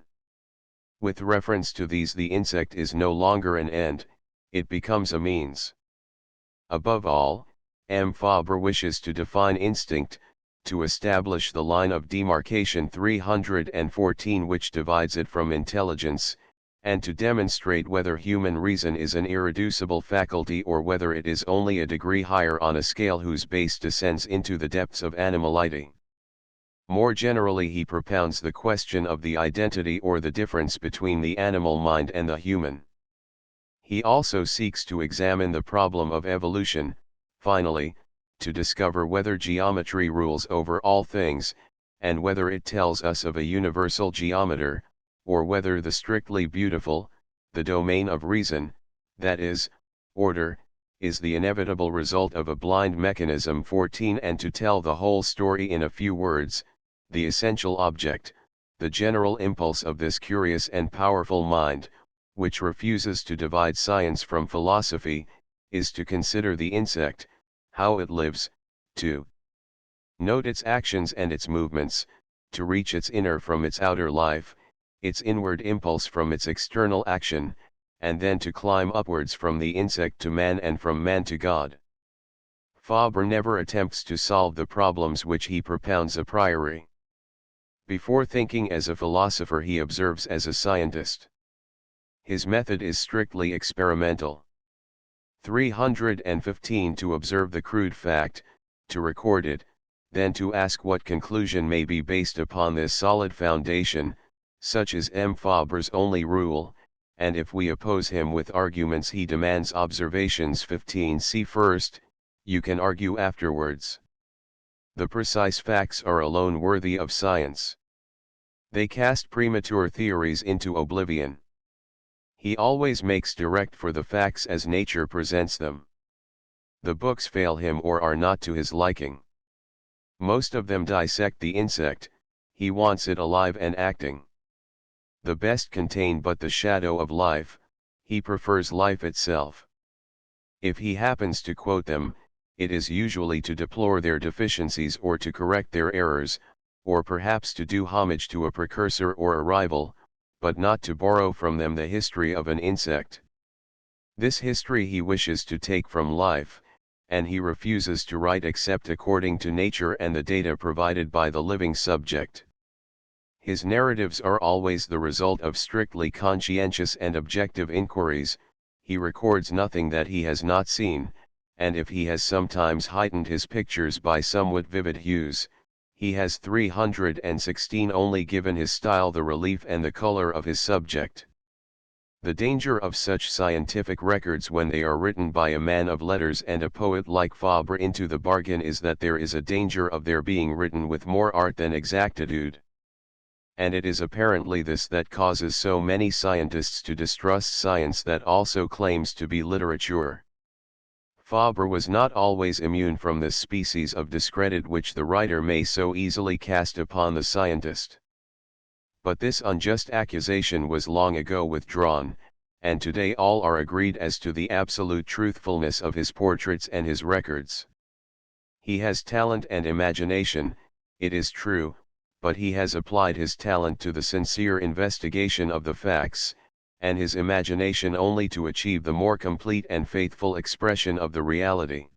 With reference to these, the insect is no longer an end, it becomes a means. Above all, M. Fabre wishes to define instinct, to establish the line of demarcation 314 which divides it from intelligence, and to demonstrate whether human reason is an irreducible faculty or whether it is only a degree higher on a scale whose base descends into the depths of animality. More generally, he propounds the question of the identity or the difference between the animal mind and the human. He also seeks to examine the problem of evolution, finally, to discover whether geometry rules over all things, and whether it tells us of a universal geometer, or whether the strictly beautiful, the domain of reason, that is, order, is the inevitable result of a blind mechanism. 14 And to tell the whole story in a few words, the essential object, the general impulse of this curious and powerful mind, which refuses to divide science from philosophy, is to consider the insect, how it lives, to note its actions and its movements, to reach its inner from its outer life, its inward impulse from its external action, and then to climb upwards from the insect to man and from man to God. Fabre never attempts to solve the problems which he propounds a priori. Before thinking as a philosopher, he observes as a scientist. His method is strictly experimental. 315 To observe the crude fact, to record it, then to ask what conclusion may be based upon this solid foundation, such is M. Fabre's only rule, and if we oppose him with arguments he demands observations. 15 See first, you can argue afterwards. The precise facts are alone worthy of science. They cast premature theories into oblivion. He always makes direct for the facts as nature presents them. The books fail him or are not to his liking. Most of them dissect the insect, he wants it alive and acting. The best contain but the shadow of life, he prefers life itself. If he happens to quote them, it is usually to deplore their deficiencies or to correct their errors, or perhaps to do homage to a precursor or a rival, but not to borrow from them the history of an insect. This history he wishes to take from life, and he refuses to write except according to nature and the data provided by the living subject. His narratives are always the result of strictly conscientious and objective inquiries. He records nothing that he has not seen, and if he has sometimes heightened his pictures by somewhat vivid hues, he has 316 only given his style the relief and the color of his subject. The danger of such scientific records when they are written by a man of letters and a poet like Fabre into the bargain is that there is a danger of their being written with more art than exactitude. And it is apparently this that causes so many scientists to distrust science that also claims to be literature. Fabre was not always immune from this species of discredit which the writer may so easily cast upon the scientist. But this unjust accusation was long ago withdrawn, and today all are agreed as to the absolute truthfulness of his portraits and his records. He has talent and imagination, it is true, but he has applied his talent to the sincere investigation of the facts, and his imagination only to achieve the more complete and faithful expression of the reality.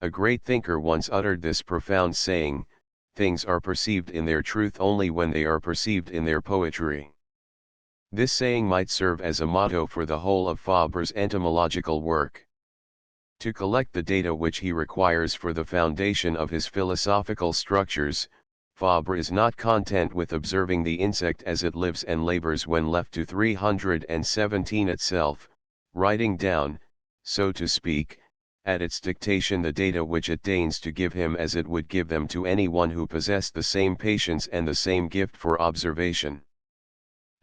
A great thinker once uttered this profound saying, "Things are perceived in their truth only when they are perceived in their poetry." This saying might serve as a motto for the whole of Fabre's entomological work. To collect the data which he requires for the foundation of his philosophical structures, Fabre is not content with observing the insect as it lives and labors when left to 317 itself, writing down, so to speak, at its dictation the data which it deigns to give him as it would give them to any one who possessed the same patience and the same gift for observation.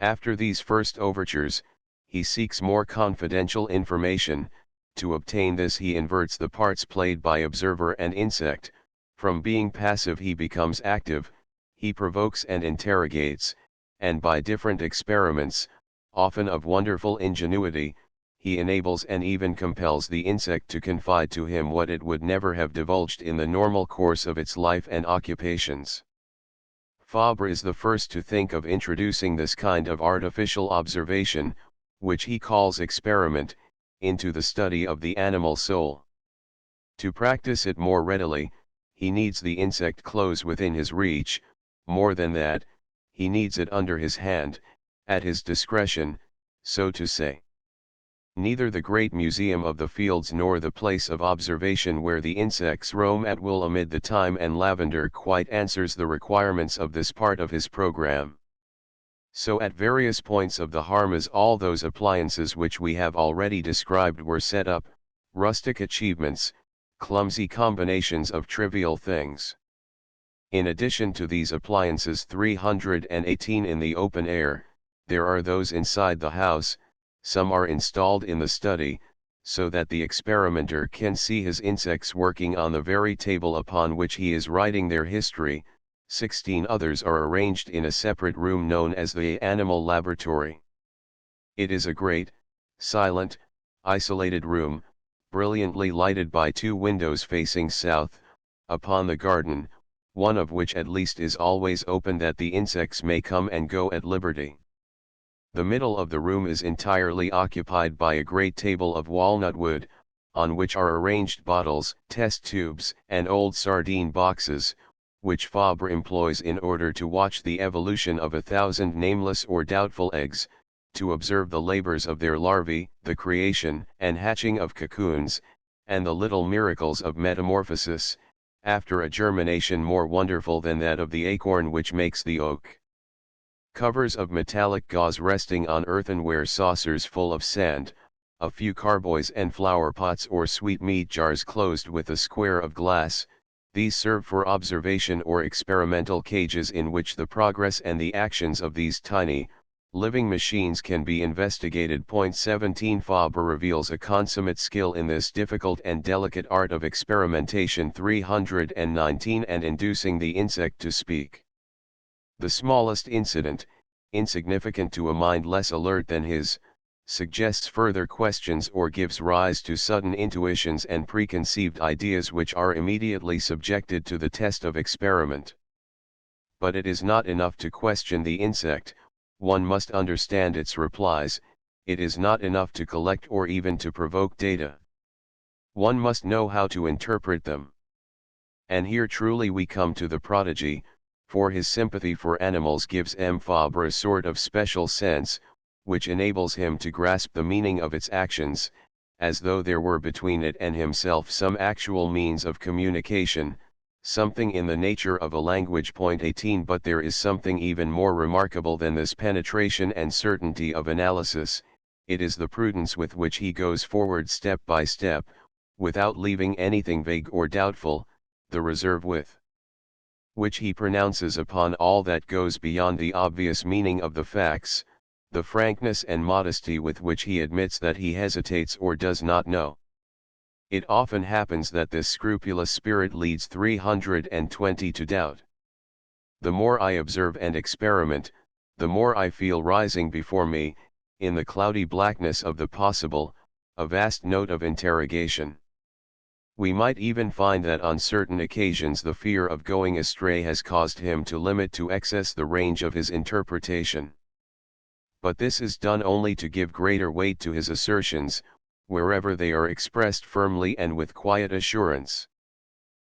After these first overtures, he seeks more confidential information. To obtain this he inverts the parts played by observer and insect. From being passive he becomes active, he provokes and interrogates, and by different experiments, often of wonderful ingenuity, he enables and even compels the insect to confide to him what it would never have divulged in the normal course of its life and occupations. Fabre is the first to think of introducing this kind of artificial observation, which he calls experiment, into the study of the animal soul. To practice it more readily, he needs the insect close within his reach. More than that, he needs it under his hand, at his discretion, so to say. Neither the great museum of the fields nor the place of observation where the insects roam at will amid the thyme and lavender quite answers the requirements of this part of his program. So at various points of the Harmas all those appliances which we have already described were set up, rustic achievements, clumsy combinations of trivial things. In addition to these appliances 318 in the open air, there are those inside the house. Some are installed in the study, so that the experimenter can see his insects working on the very table upon which he is writing their history. 16 others are arranged in a separate room known as the animal laboratory. It is a great, silent, isolated room, brilliantly lighted by 2 windows facing south, upon the garden, one of which at least is always open that the insects may come and go at liberty. The middle of the room is entirely occupied by a great table of walnut wood, on which are arranged bottles, test tubes, and old sardine boxes, which Fabre employs in order to watch the evolution of 1,000 nameless or doubtful eggs, to observe the labors of their larvae, the creation and hatching of cocoons, and the little miracles of metamorphosis, after a germination more wonderful than that of the acorn which makes the oak. Covers of metallic gauze resting on earthenware saucers full of sand, a few carboys and flower pots or sweetmeat jars closed with a square of glass, these serve for observation or experimental cages in which the progress and the actions of these tiny, living machines can be investigated. 17 Fabre reveals a consummate skill in this difficult and delicate art of experimentation. 319 And inducing the insect to speak. The smallest incident, insignificant to a mind less alert than his, suggests further questions or gives rise to sudden intuitions and preconceived ideas which are immediately subjected to the test of experiment. But it is not enough to question the insect, one must understand its replies, it is not enough to collect or even to provoke data. One must know how to interpret them. And here truly we come to the prodigy, for his sympathy for animals gives M. Fabre a sort of special sense, which enables him to grasp the meaning of its actions, as though there were between it and himself some actual means of communication, something in the nature of a language. 18 But there is something even more remarkable than this penetration and certainty of analysis, it is the prudence with which he goes forward step by step, without leaving anything vague or doubtful, the reserve with which he pronounces upon all that goes beyond the obvious meaning of the facts, the frankness and modesty with which he admits that he hesitates or does not know. It often happens that this scrupulous spirit leads 320 to doubt. The more I observe and experiment, the more I feel rising before me, in the cloudy blackness of the possible, a vast note of interrogation. We might even find that on certain occasions the fear of going astray has caused him to limit to excess the range of his interpretation. But this is done only to give greater weight to his assertions, wherever they are expressed firmly and with quiet assurance.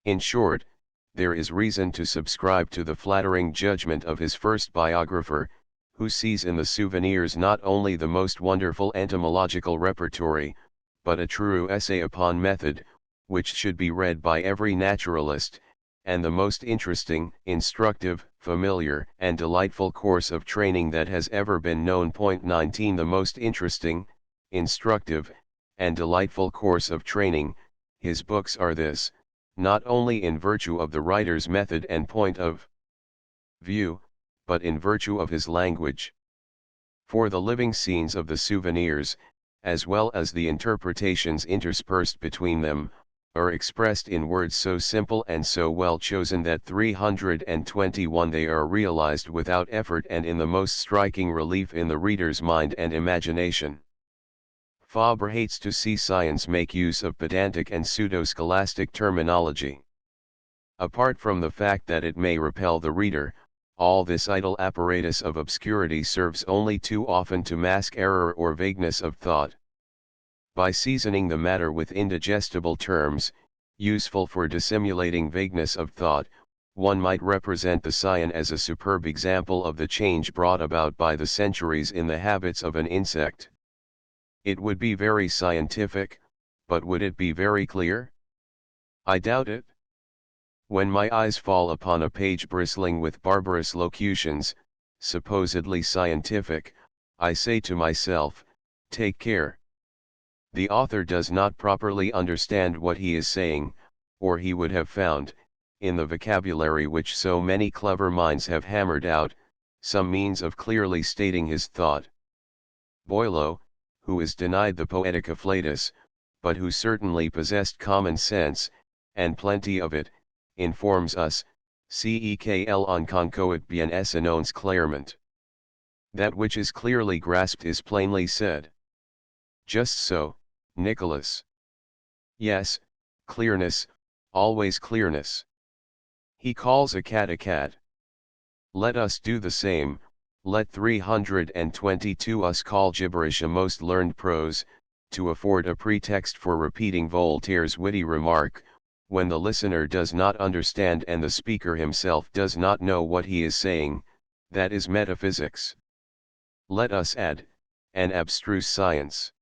In short, there is reason to subscribe to the flattering judgment of his first biographer, who sees in the Souvenirs not only the most wonderful entomological repertory, but a true essay upon method, which should be read by every naturalist, and the most interesting, instructive, familiar, and delightful course of training that has ever been known. 19 The most interesting, instructive, and delightful course of training, his books are this, not only in virtue of the writer's method and point of view, but in virtue of his language. For the living scenes of the Souvenirs, as well as the interpretations interspersed between them, are expressed in words so simple and so well chosen that 321 they are realized without effort and in the most striking relief in the reader's mind and imagination. Fabre hates to see science make use of pedantic and pseudo-scholastic terminology. Apart from the fact that it may repel the reader, all this idle apparatus of obscurity serves only too often to mask error or vagueness of thought. By seasoning the matter with indigestible terms, useful for dissimulating vagueness of thought, one might represent the scion as a superb example of the change brought about by the centuries in the habits of an insect. It would be very scientific, but would it be very clear? I doubt it. When my eyes fall upon a page bristling with barbarous locutions, supposedly scientific, I say to myself, take care. The author does not properly understand what he is saying, or he would have found, in the vocabulary which so many clever minds have hammered out, some means of clearly stating his thought. Boileau, who is denied the poetic afflatus, but who certainly possessed common sense, and plenty of it, informs us, Cequel en concoit bien essence clairement. That which is clearly grasped is plainly said. Just so, Nicholas. Yes, clearness, always clearness. He calls a cat a cat. Let us do the same, let 322 us call gibberish a most learned prose, to afford a pretext for repeating Voltaire's witty remark, when the listener does not understand and the speaker himself does not know what he is saying, that is metaphysics. Let us add, an abstruse science.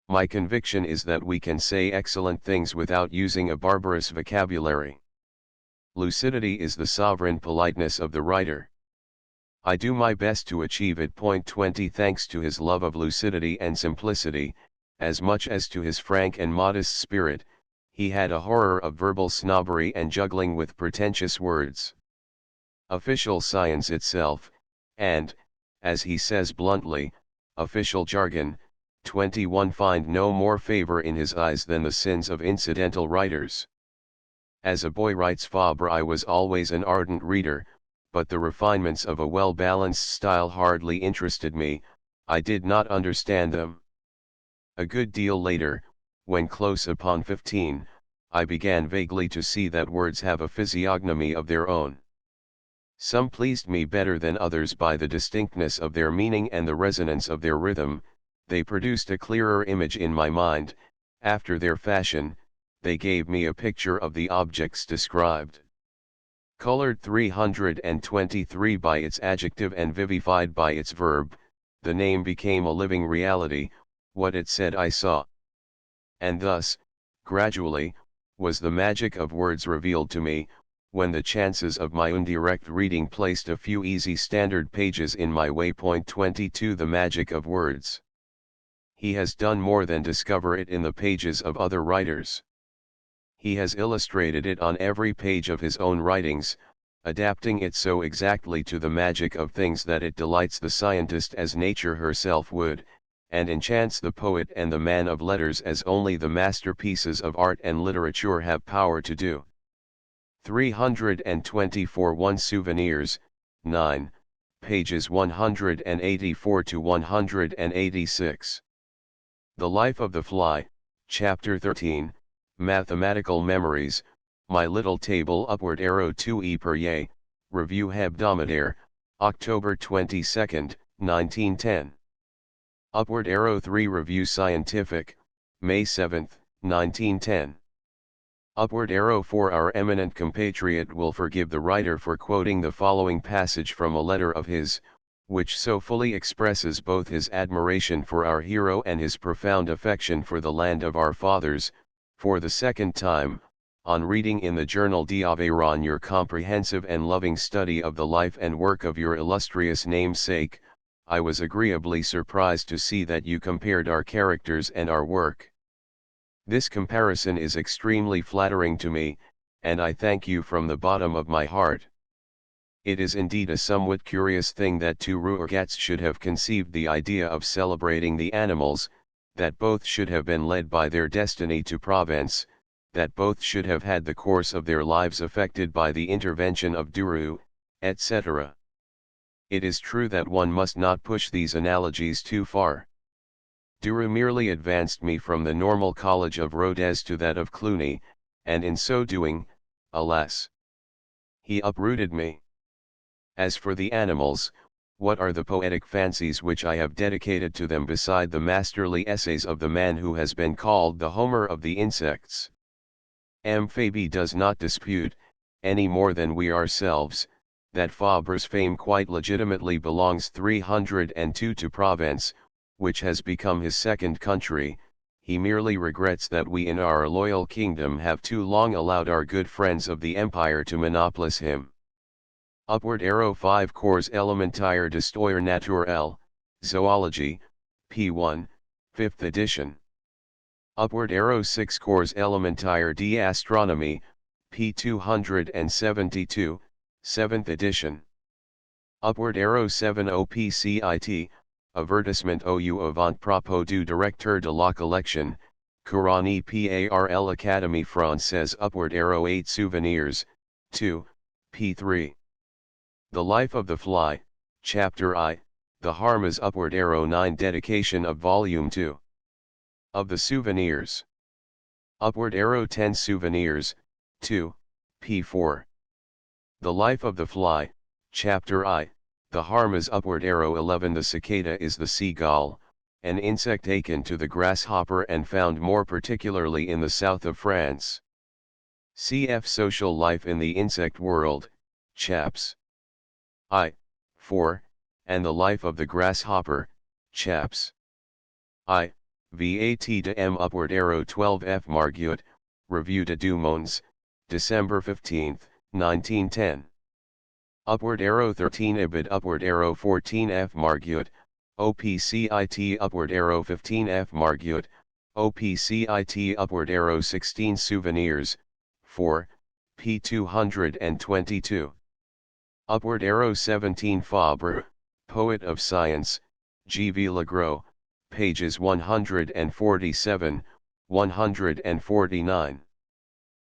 My conviction is that we can say excellent things without using a barbarous vocabulary. Lucidity is the sovereign politeness of the writer. I do my best to achieve it. 20 Thanks to his love of lucidity and simplicity, as much as to his frank and modest spirit, he had a horror of verbal snobbery and juggling with pretentious words. Official science itself, and, as he says bluntly, official jargon, 21 find no more favor in his eyes than the sins of incidental writers. As a boy, writes Fabre, I was always an ardent reader, but the refinements of a well-balanced style hardly interested me, I did not understand them. A good deal later, when close upon 15, I began vaguely to see that words have a physiognomy of their own. Some pleased me better than others by the distinctness of their meaning and the resonance of their rhythm, they produced a clearer image in my mind, after their fashion, they gave me a picture of the objects described. Colored 323 by its adjective and vivified by its verb, the name became a living reality, what it said I saw. And thus, gradually, was the magic of words revealed to me, when the chances of my indirect reading placed a few easy standard pages in my way. 22 The magic of words. He has done more than discover it in the pages of other writers. He has illustrated it on every page of his own writings, adapting it so exactly to the magic of things that it delights the scientist as nature herself would, and enchants the poet and the man of letters as only the masterpieces of art and literature have power to do. 324 One Souvenirs, 9, pages 184 to 186. The Life of the Fly, Chapter 13, Mathematical Memories, My Little Table. Upward arrow 2 per ye, Review Hebdomadaire, October 22, 1910. Upward arrow 3 Review Scientific, May 7, 1910. Upward arrow 4 Our eminent compatriot will forgive the writer for quoting the following passage from a letter of his, which so fully expresses both his admiration for our hero and his profound affection for the land of our fathers. For the second time, on reading in the Journal d'Aveyron your comprehensive and loving study of the life and work of your illustrious namesake, I was agreeably surprised to see that you compared our characters and our work. This comparison is extremely flattering to me, and I thank you from the bottom of my heart. It is indeed a somewhat curious thing that two Rougats should have conceived the idea of celebrating the animals, that both should have been led by their destiny to Provence, that both should have had the course of their lives affected by the intervention of Duru, etc. It is true that one must not push these analogies too far. Duru merely advanced me from the normal college of Rodez to that of Cluny, and in so doing, alas, he uprooted me. As for the animals, what are the poetic fancies which I have dedicated to them beside the masterly essays of the man who has been called the Homer of the insects? M. Fabre does not dispute, any more than we ourselves, that Fabre's fame quite legitimately belongs 302 to Provence, which has become his second country. He merely regrets that we in our loyal kingdom have too long allowed our good friends of the empire to monopolize him. Upward arrow 5 Cours élémentaire d'histoire naturelle, Zoology, P1, 5th edition. Upward arrow 6 Cours élémentaire d'astronomie, P272, 7th edition. Upward arrow 7 OPCIT, Avertissement au avant propos du directeur de la collection, Courant Parl Académie Française. Upward arrow 8 Souvenirs, 2, p. 3. The Life of the Fly, Chapter I, The Harmas Upward Arrow 9. Dedication of Volume 2. Of the Souvenirs. Upward Arrow 10 Souvenirs, 2, p. 4. The Life of the Fly, Chapter I, The Harmas Upward Arrow 11. The cicada is the seagull, an insect akin to the grasshopper and found more particularly in the south of France. Cf. Social Life in the Insect World, Chaps. I, 4, and The Life of the Grasshopper, Chaps. I, VAT de M. Upward Arrow 12 F. Marguet, Revue de Deux Mondes, December 15, 1910. Upward Arrow 13 Ibid. Upward Arrow 14 F. Marguet, OPCIT. Upward Arrow 15 F. Marguet, OPCIT. Upward Arrow 16 Souvenirs, 4, p. 222. Upward Arrow 17 Fabre, Poet of Science, G. V. Legros, pages 147, 149.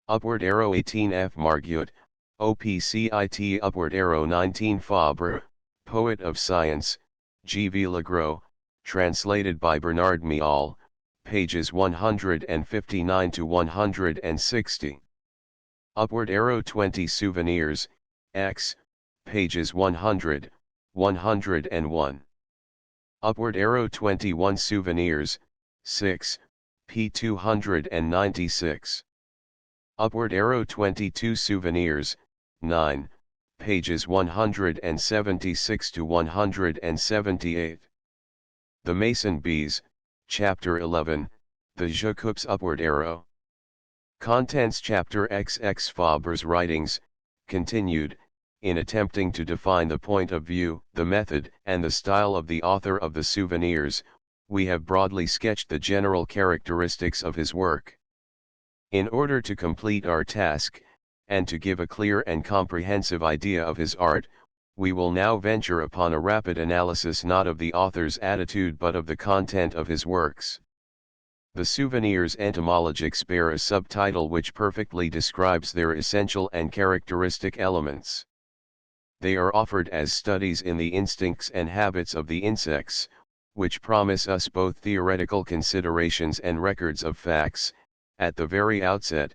Upward Arrow 18 F. Marguet, OPCIT. Upward Arrow 19 Fabre, Poet of Science, G. V. Legros, translated by Bernard Miall, pages 159 to 160. Upward Arrow 20 Souvenirs, X, pages 100, 101. Upward Arrow 21 Souvenirs, 6, p. 296. Upward Arrow 22 Souvenirs, 9, pages 176 to 178. The Mason Bees, Chapter 11, The Jacob's Upward Arrow. Contents Chapter XX Fabre's writings, continued, in attempting to define the point of view, the method, and the style of the author of the Souvenirs, we have broadly sketched the general characteristics of his work. In order to complete our task, and to give a clear and comprehensive idea of his art, we will now venture upon a rapid analysis not of the author's attitude but of the content of his works. The Souvenirs entomologiques bear a subtitle which perfectly describes their essential and characteristic elements. They are offered as studies in the instincts and habits of the insects, which promise us both theoretical considerations and records of facts, at the very outset,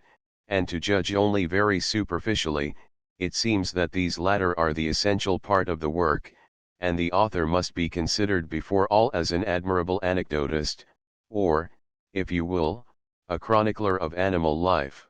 and to judge only very superficially, it seems that these latter are the essential part of the work, and the author must be considered before all as an admirable anecdotist, or, if you will, a chronicler of animal life.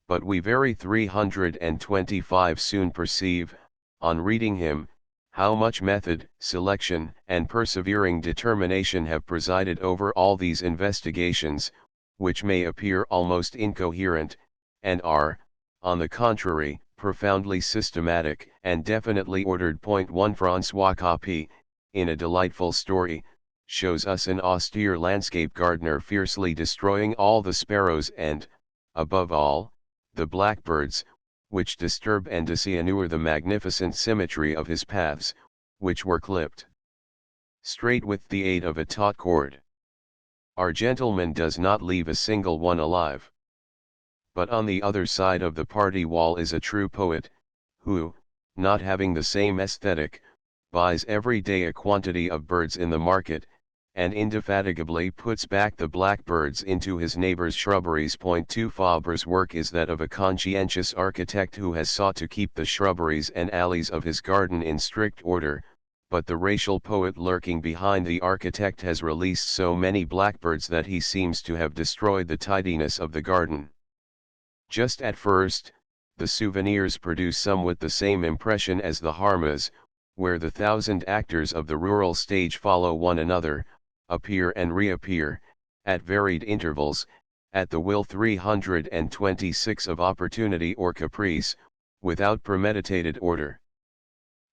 But we very 325 soon perceive, on reading him, how much method, selection, and persevering determination have presided over all these investigations, which may appear almost incoherent, and are, on the contrary, profoundly systematic and definitely ordered. Point 1 François Coppée, in a delightful story, shows us an austere landscape gardener fiercely destroying all the sparrows and, above all, the blackbirds, which disturb and disannure the magnificent symmetry of his paths, which were clipped straight with the aid of a taut cord. Our gentleman does not leave a single one alive. But on the other side of the party wall is a true poet, who, not having the same aesthetic, buys every day a quantity of birds in the market, and indefatigably puts back the blackbirds into his neighbor's shrubberies. Point 2 Fabre's work is that of a conscientious architect who has sought to keep the shrubberies and alleys of his garden in strict order, but the racial poet lurking behind the architect has released so many blackbirds that he seems to have destroyed the tidiness of the garden. Just at first, the Souvenirs produce somewhat the same impression as the Harmas, where the 1,000 actors of the rural stage follow one another, appear and reappear, at varied intervals, at the will 326 of opportunity or caprice, without premeditated order.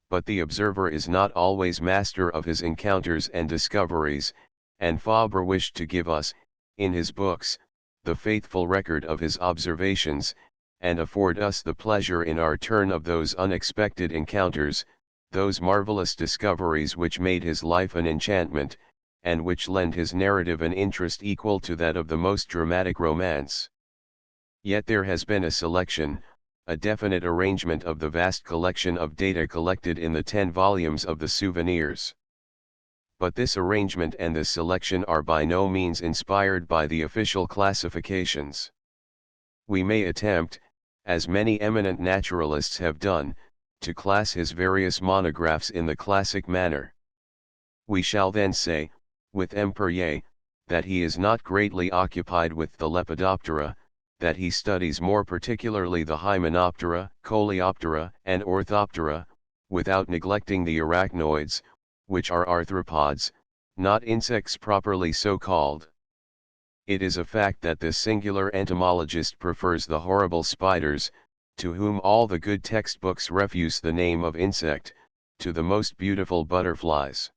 But the observer is not always master of his encounters and discoveries, and Fabre wished to give us, in his books, the faithful record of his observations, and afford us the pleasure in our turn of those unexpected encounters, those marvelous discoveries which made his life an enchantment, and which lend his narrative an interest equal to that of the most dramatic romance. Yet there has been a selection, a definite arrangement of the vast collection of data collected in the 10 volumes of the Souvenirs. But this arrangement and this selection are by no means inspired by the official classifications. We may attempt, as many eminent naturalists have done, to class his various monographs in the classic manner. We shall then say, with Emperier, that he is not greatly occupied with the Lepidoptera, that he studies more particularly the Hymenoptera, Coleoptera, and Orthoptera, without neglecting the arachnoids, which are arthropods, not insects properly so called. It is a fact that this singular entomologist prefers the horrible spiders, to whom all the good textbooks refuse the name of insect, to the most beautiful butterflies.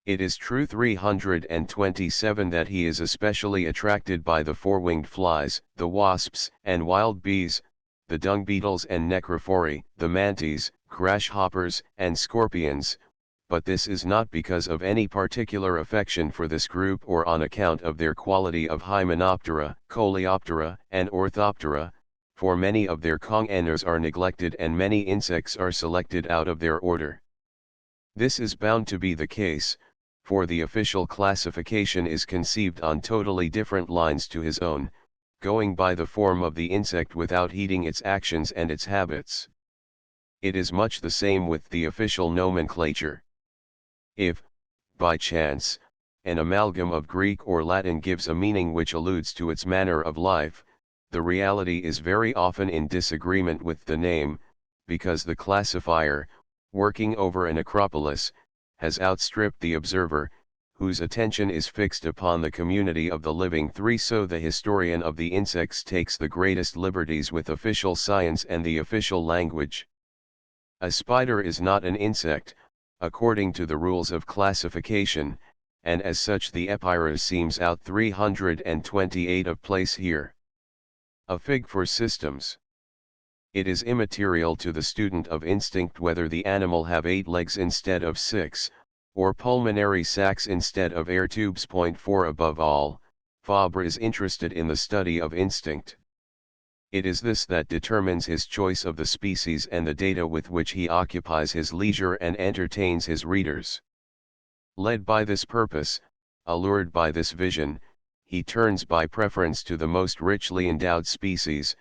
It is true 327 that he is especially attracted by the four-winged flies, the wasps and wild bees, the dung beetles and necrophori, the mantes, grasshoppers and scorpions, but this is not because of any particular affection for this group or on account of their quality of Hymenoptera, Coleoptera and Orthoptera, for many of their congeners are neglected and many insects are selected out of their order. This is bound to be the case, for the official classification is conceived on totally different lines to his own, going by the form of the insect without heeding its actions and its habits. It is much the same with the official nomenclature. If, by chance, an amalgam of Greek or Latin gives a meaning which alludes to its manner of life, the reality is very often in disagreement with the name, because the classifier, working over an acropolis, has outstripped the observer, whose attention is fixed upon the community of the living three. So the historian of the insects takes the greatest liberties with official science and the official language. A spider is not an insect, according to the rules of classification, and as such the Epirus seems out 328 of place here. A fig for systems. It is immaterial to the student of instinct whether the animal have 8 legs instead of 6, or pulmonary sacs instead of air tubes. 4 Above all, Fabre is interested in the study of instinct. It is this that determines his choice of the species and the data with which he occupies his leisure and entertains his readers. Led by this purpose, allured by this vision, he turns by preference to the most richly endowed species,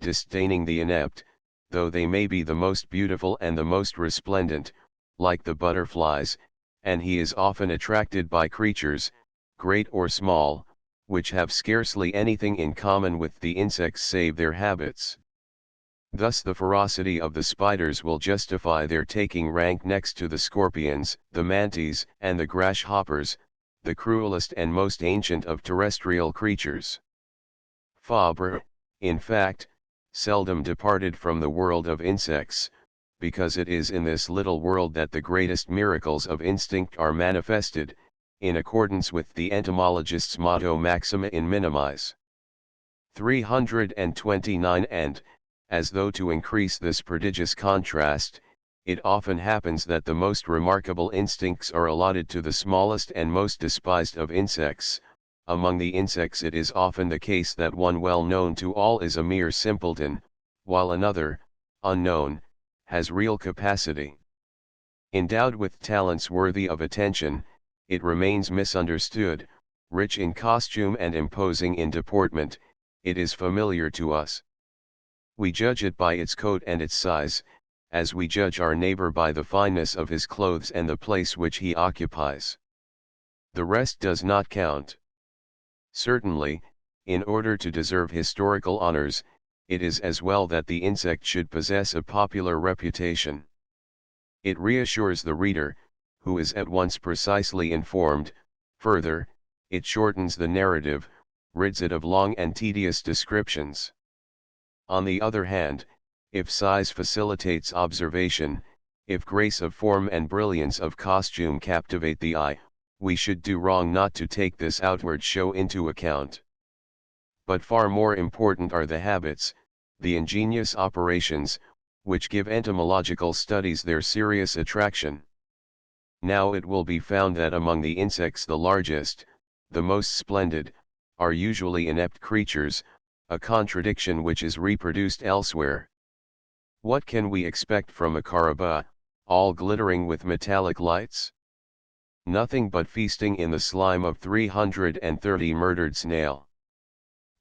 disdaining the inept, though they may be the most beautiful and the most resplendent, like the butterflies, and he is often attracted by creatures, great or small, which have scarcely anything in common with the insects save their habits. Thus the ferocity of the spiders will justify their taking rank next to the scorpions, the mantes, and the grasshoppers, the cruelest and most ancient of terrestrial creatures. Fabre, in fact, seldom departed from the world of insects, because it is in this little world that the greatest miracles of instinct are manifested, in accordance with the entomologist's motto maxima in minimis. 329 And, as though to increase this prodigious contrast, it often happens that the most remarkable instincts are allotted to the smallest and most despised of insects. Among the insects it is often the case that one well known to all is a mere simpleton, while another, unknown, has real capacity. Endowed with talents worthy of attention, it remains misunderstood, rich in costume and imposing in deportment, it is familiar to us. We judge it by its coat and its size, as we judge our neighbor by the fineness of his clothes and the place which he occupies. The rest does not count. Certainly, in order to deserve historical honors, it is as well that the insect should possess a popular reputation. It reassures the reader, who is at once precisely informed. Further, it shortens the narrative, rids it of long and tedious descriptions. On the other hand, if size facilitates observation, if grace of form and brilliance of costume captivate the eye, we should do wrong not to take this outward show into account. But far more important are the habits, the ingenious operations, which give entomological studies their serious attraction. Now it will be found that among the insects the largest, the most splendid, are usually inept creatures, a contradiction which is reproduced elsewhere. What can we expect from a caraba, all glittering with metallic lights? Nothing but feasting in the slime of 330 murdered snail.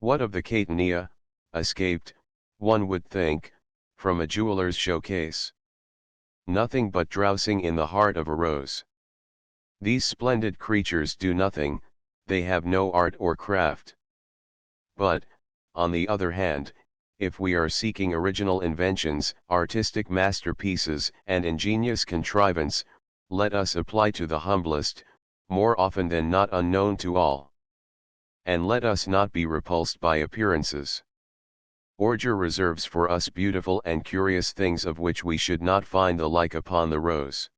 What of the catanea, escaped, one would think, from a jeweller's showcase? Nothing but drowsing in the heart of a rose. These splendid creatures do nothing, they have no art or craft. But, on the other hand, if we are seeking original inventions, artistic masterpieces, and ingenious contrivance, let us apply to the humblest, more often than not unknown to all. And let us not be repulsed by appearances. Ordure reserves for us beautiful and curious things of which we should not find the like upon the rose.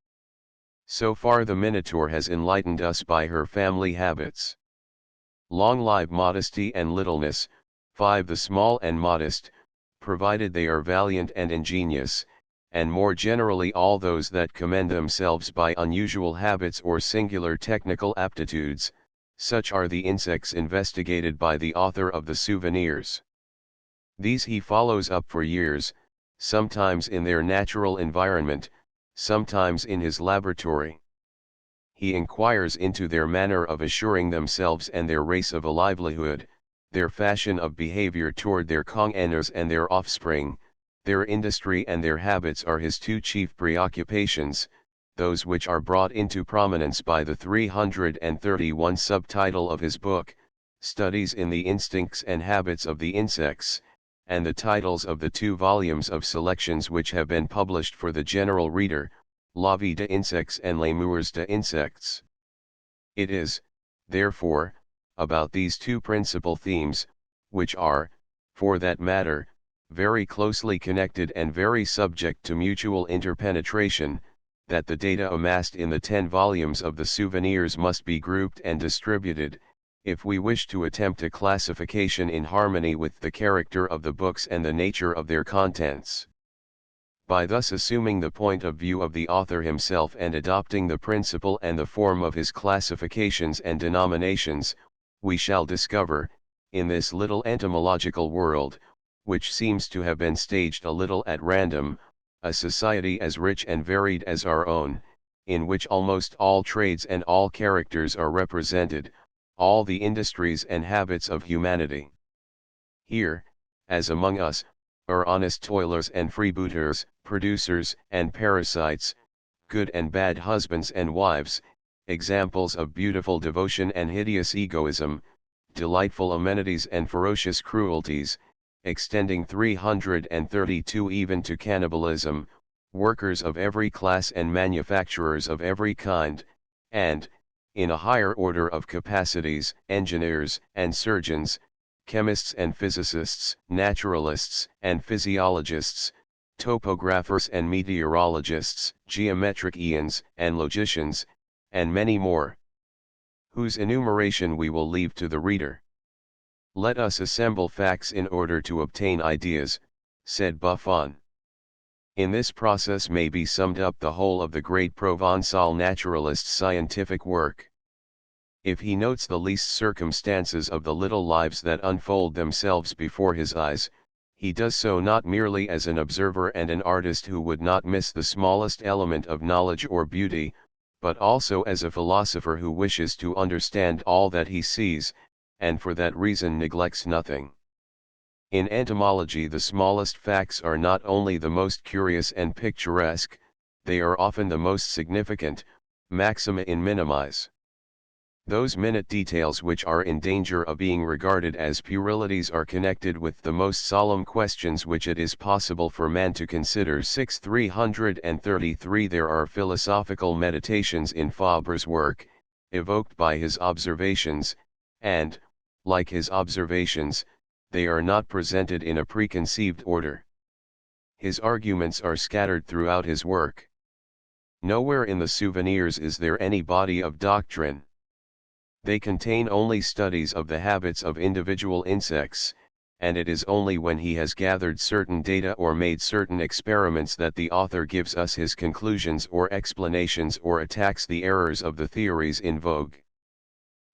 So far the Minotaur has enlightened us by her family habits. Long live modesty and littleness, 5. The small and modest, provided they are valiant and ingenious, and more generally all those that commend themselves by unusual habits or singular technical aptitudes, such are the insects investigated by the author of the Souvenirs. These he follows up for years, sometimes in their natural environment, sometimes in his laboratory. He inquires into their manner of assuring themselves and their race of a livelihood, their fashion of behavior toward their congeners and their offspring. Their industry and their habits are his two chief preoccupations, those which are brought into prominence by the 331 subtitle of his book, Studies in the Instincts and Habits of the Insects, and the titles of the 2 volumes of selections which have been published for the general reader, La vie des insectes and Les mœurs des insectes. It is, therefore, about these 2 principal themes, which are, for that matter, very closely connected and very subject to mutual interpenetration, that the data amassed in the 10 volumes of the Souvenirs must be grouped and distributed, if we wish to attempt a classification in harmony with the character of the books and the nature of their contents. By thus assuming the point of view of the author himself and adopting the principle and the form of his classifications and denominations, we shall discover, in this little entomological world, which seems to have been staged a little at random, a society as rich and varied as our own, in which almost all trades and all characters are represented, all the industries and habits of humanity. Here, as among us, are honest toilers and freebooters, producers and parasites, good and bad husbands and wives, examples of beautiful devotion and hideous egoism, delightful amenities and ferocious cruelties, extending 332 even to cannibalism, workers of every class and manufacturers of every kind, and, in a higher order of capacities, engineers and surgeons, chemists and physicists, naturalists and physiologists, topographers and meteorologists, geometricians and logicians, and many more, whose enumeration we will leave to the reader. Let us assemble facts in order to obtain ideas, said Buffon. In this process may be summed up the whole of the great Provençal naturalist's scientific work. If he notes the least circumstances of the little lives that unfold themselves before his eyes, he does so not merely as an observer and an artist who would not miss the smallest element of knowledge or beauty, but also as a philosopher who wishes to understand all that he sees, and for that reason neglects nothing. In entomology the smallest facts are not only the most curious and picturesque, they are often the most significant, maxima in minimis. Those minute details which are in danger of being regarded as puerilities are connected with the most solemn questions which it is possible for man to consider. 333 There are philosophical meditations in Fabre's work, evoked by his observations, and, like his observations, they are not presented in a preconceived order. His arguments are scattered throughout his work. Nowhere in the Souvenirs is there any body of doctrine. They contain only studies of the habits of individual insects, and it is only when he has gathered certain data or made certain experiments that the author gives us his conclusions or explanations or attacks the errors of the theories in vogue.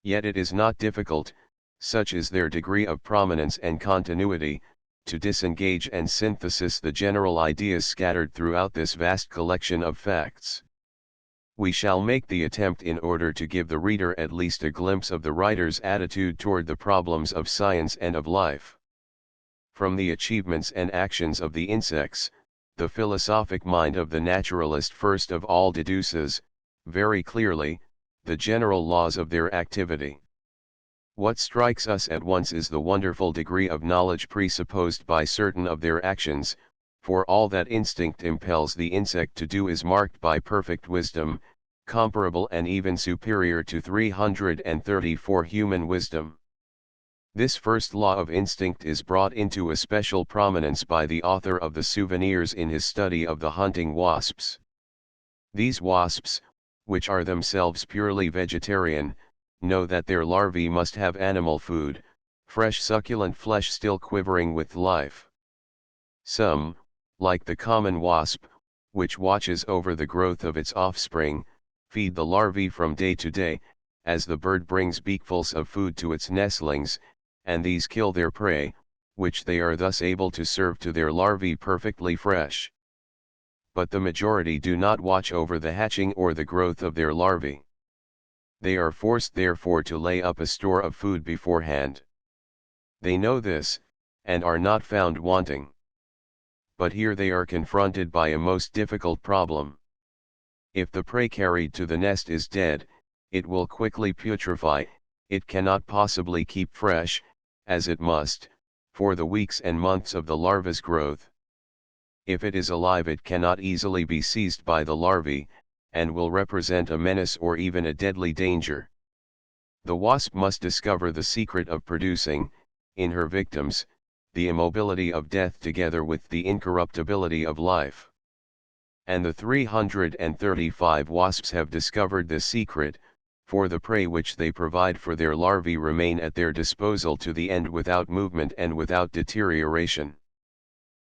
Yet it is not difficult, such is their degree of prominence and continuity, to disengage and synthesis the general ideas scattered throughout this vast collection of facts. We shall make the attempt in order to give the reader at least a glimpse of the writer's attitude toward the problems of science and of life. From the achievements and actions of the insects, the philosophic mind of the naturalist first of all deduces, very clearly, the general laws of their activity. What strikes us at once is the wonderful degree of knowledge presupposed by certain of their actions, for all that instinct impels the insect to do is marked by perfect wisdom, comparable and even superior to 334 human wisdom. This first law of instinct is brought into especial prominence by the author of the Souvenirs in his study of the hunting wasps. These wasps, which are themselves purely vegetarian, know that their larvae must have animal food, fresh succulent flesh still quivering with life. Some, like the common wasp, which watches over the growth of its offspring, feed the larvae from day to day, as the bird brings beakfuls of food to its nestlings, and these kill their prey, which they are thus able to serve to their larvae perfectly fresh. But the majority do not watch over the hatching or the growth of their larvae. They are forced therefore to lay up a store of food beforehand. They know this, and are not found wanting. But here they are confronted by a most difficult problem. If the prey carried to the nest is dead, it will quickly putrefy, it cannot possibly keep fresh, as it must, for the weeks and months of the larva's growth. If it is alive it cannot easily be seized by the larvae, and will represent a menace or even a deadly danger. The wasp must discover the secret of producing, in her victims, the immobility of death together with the incorruptibility of life. And the 335 wasps have discovered this secret, for the prey which they provide for their larvae remain at their disposal to the end without movement and without deterioration.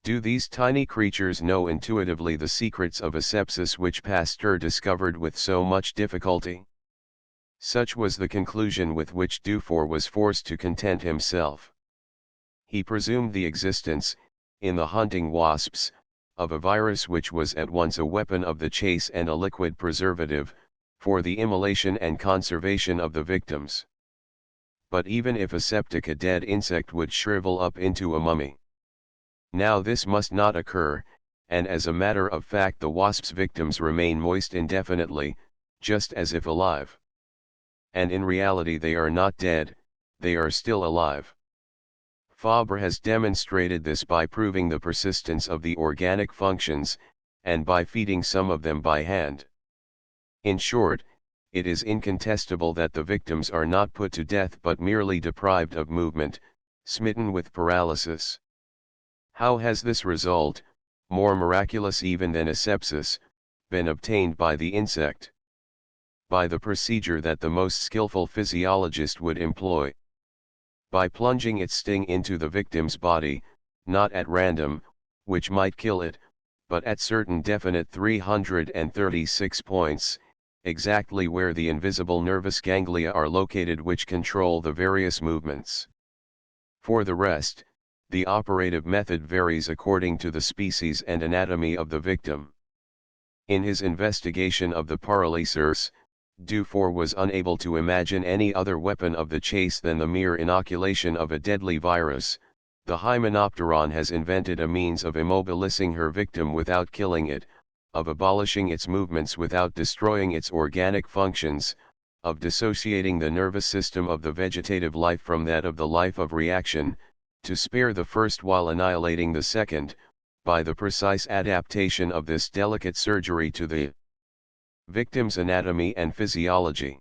Do these tiny creatures know intuitively the secrets of asepsis which Pasteur discovered with so much difficulty? Such was the conclusion with which Dufour was forced to content himself. He presumed the existence, in the hunting wasps, of a virus which was at once a weapon of the chase and a liquid preservative, for the immolation and conservation of the victims. But even if aseptic, a dead insect would shrivel up into a mummy. Now this must not occur, and as a matter of fact the wasp's victims remain moist indefinitely, just as if alive. And in reality they are not dead, they are still alive. Fabre has demonstrated this by proving the persistence of the organic functions, and by feeding some of them by hand. In short, it is incontestable that the victims are not put to death but merely deprived of movement, smitten with paralysis. How has this result, more miraculous even than asepsis, been obtained by the insect? By the procedure that the most skillful physiologist would employ. By plunging its sting into the victim's body, not at random, which might kill it, but at certain definite 336 points, exactly where the invisible nervous ganglia are located which control the various movements. For the rest, the operative method varies according to the species and anatomy of the victim. In his investigation of the paralyzers, Dufour was unable to imagine any other weapon of the chase than the mere inoculation of a deadly virus. The Hymenopteron has invented a means of immobilizing her victim without killing it, of abolishing its movements without destroying its organic functions, of dissociating the nervous system of the vegetative life from that of the life of reaction, to spare the first while annihilating the second, by the precise adaptation of this delicate surgery to the victim's anatomy and physiology.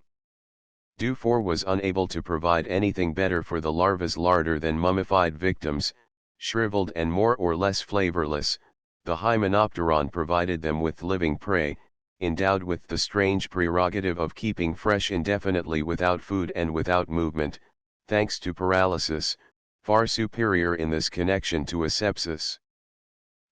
Dufour was unable to provide anything better for the larva's larder than mummified victims, shriveled and more or less flavorless. The Hymenopteron provided them with living prey, endowed with the strange prerogative of keeping fresh indefinitely without food and without movement, thanks to paralysis, far superior in this connection to asepsis.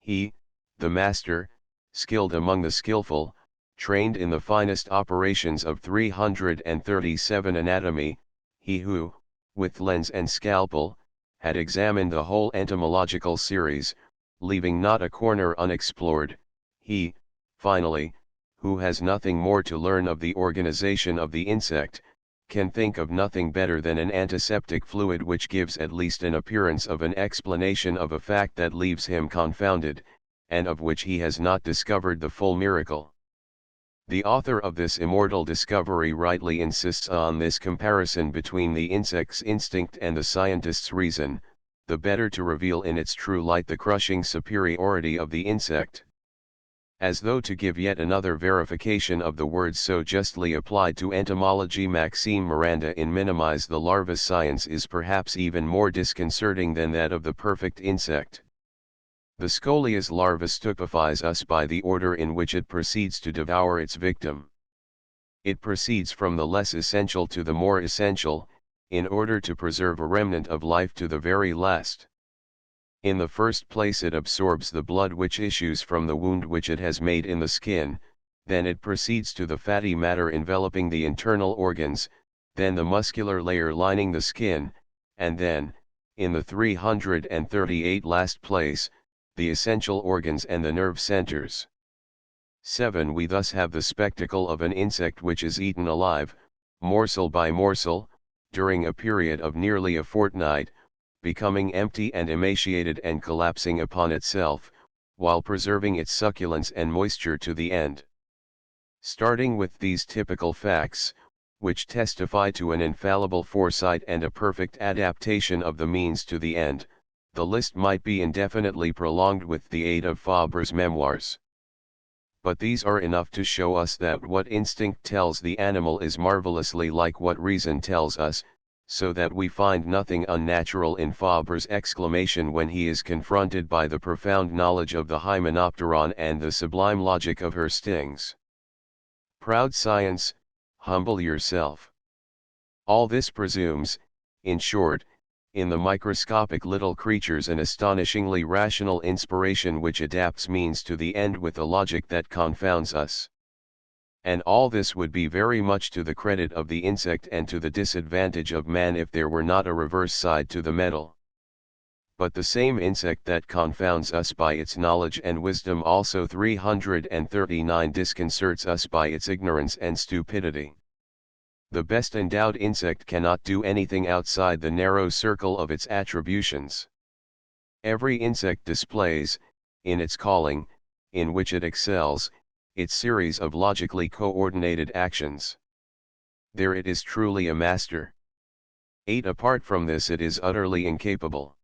He, the master, skilled among the skillful, trained in the finest operations of 337 anatomy, he who, with lens and scalpel, had examined the whole entomological series, leaving not a corner unexplored, he, finally, who has nothing more to learn of the organization of the insect, can think of nothing better than an antiseptic fluid which gives at least an appearance of an explanation of a fact that leaves him confounded, and of which he has not discovered the full miracle. The author of this immortal discovery rightly insists on this comparison between the insect's instinct and the scientist's reason, the better to reveal in its true light the crushing superiority of the insect. As though to give yet another verification of the words so justly applied to entomology, Maxime Miranda in Minimize the Larva science is perhaps even more disconcerting than that of the perfect insect. The Scolia's larva stupefies us by the order in which it proceeds to devour its victim. It proceeds from the less essential to the more essential, in order to preserve a remnant of life to the very last. In the first place it absorbs the blood which issues from the wound which it has made in the skin, then it proceeds to the fatty matter enveloping the internal organs, then the muscular layer lining the skin, and then, in the 338 last place, the essential organs and the nerve centers. 7. We thus have the spectacle of an insect which is eaten alive, morsel by morsel, during a period of nearly a fortnight, becoming empty and emaciated and collapsing upon itself, while preserving its succulence and moisture to the end. Starting with these typical facts, which testify to an infallible foresight and a perfect adaptation of the means to the end, the list might be indefinitely prolonged with the aid of Fabre's memoirs. But these are enough to show us that what instinct tells the animal is marvelously like what reason tells us, so that we find nothing unnatural in Fabre's exclamation when he is confronted by the profound knowledge of the Hymenopteron and the sublime logic of her stings. Proud science, humble yourself. All this presumes, in short, in the microscopic little creatures an astonishingly rational inspiration which adapts means to the end with a logic that confounds us. And all this would be very much to the credit of the insect and to the disadvantage of man if there were not a reverse side to the medal. But the same insect that confounds us by its knowledge and wisdom also 339 disconcerts us by its ignorance and stupidity. The best endowed insect cannot do anything outside the narrow circle of its attributions. Every insect displays, in its calling, in which it excels, its series of logically coordinated actions. There it is truly a master. 8. Apart from this it is utterly incapable.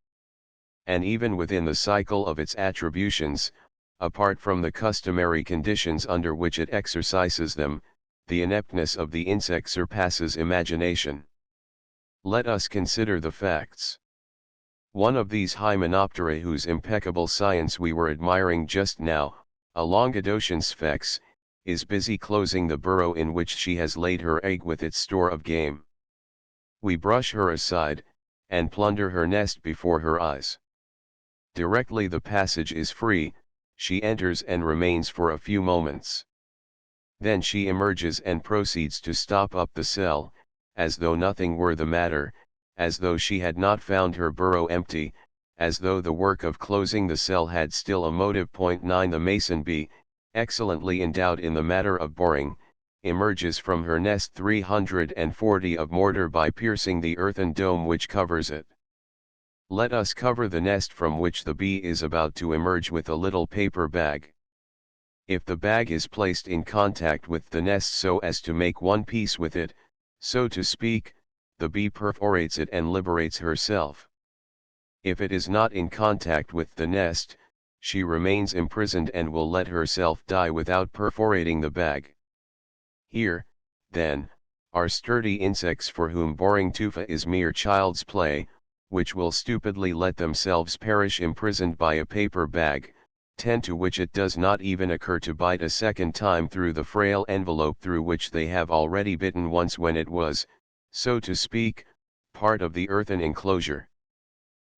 And even within the cycle of its attributions, apart from the customary conditions under which it exercises them, the ineptness of the insect surpasses imagination. Let us consider the facts. One of these Hymenopterae whose impeccable science we were admiring just now, a Languedocian sphex, is busy closing the burrow in which she has laid her egg with its store of game. We brush her aside, and plunder her nest before her eyes. Directly the passage is free, she enters and remains for a few moments. Then she emerges and proceeds to stop up the cell, as though nothing were the matter, as though she had not found her burrow empty, as though the work of closing the cell had still a motive. 9. The mason bee, excellently endowed in the matter of boring, emerges from her nest 340 of mortar by piercing the earthen dome which covers it. Let us cover the nest from which the bee is about to emerge with a little paper bag. If the bag is placed in contact with the nest so as to make one piece with it, so to speak, the bee perforates it and liberates herself. If it is not in contact with the nest, she remains imprisoned and will let herself die without perforating the bag. Here, then, are sturdy insects for whom boring tufa is mere child's play, which will stupidly let themselves perish imprisoned by a paper bag, 10 to which it does not even occur to bite a second time through the frail envelope through which they have already bitten once when it was, so to speak, part of the earthen enclosure.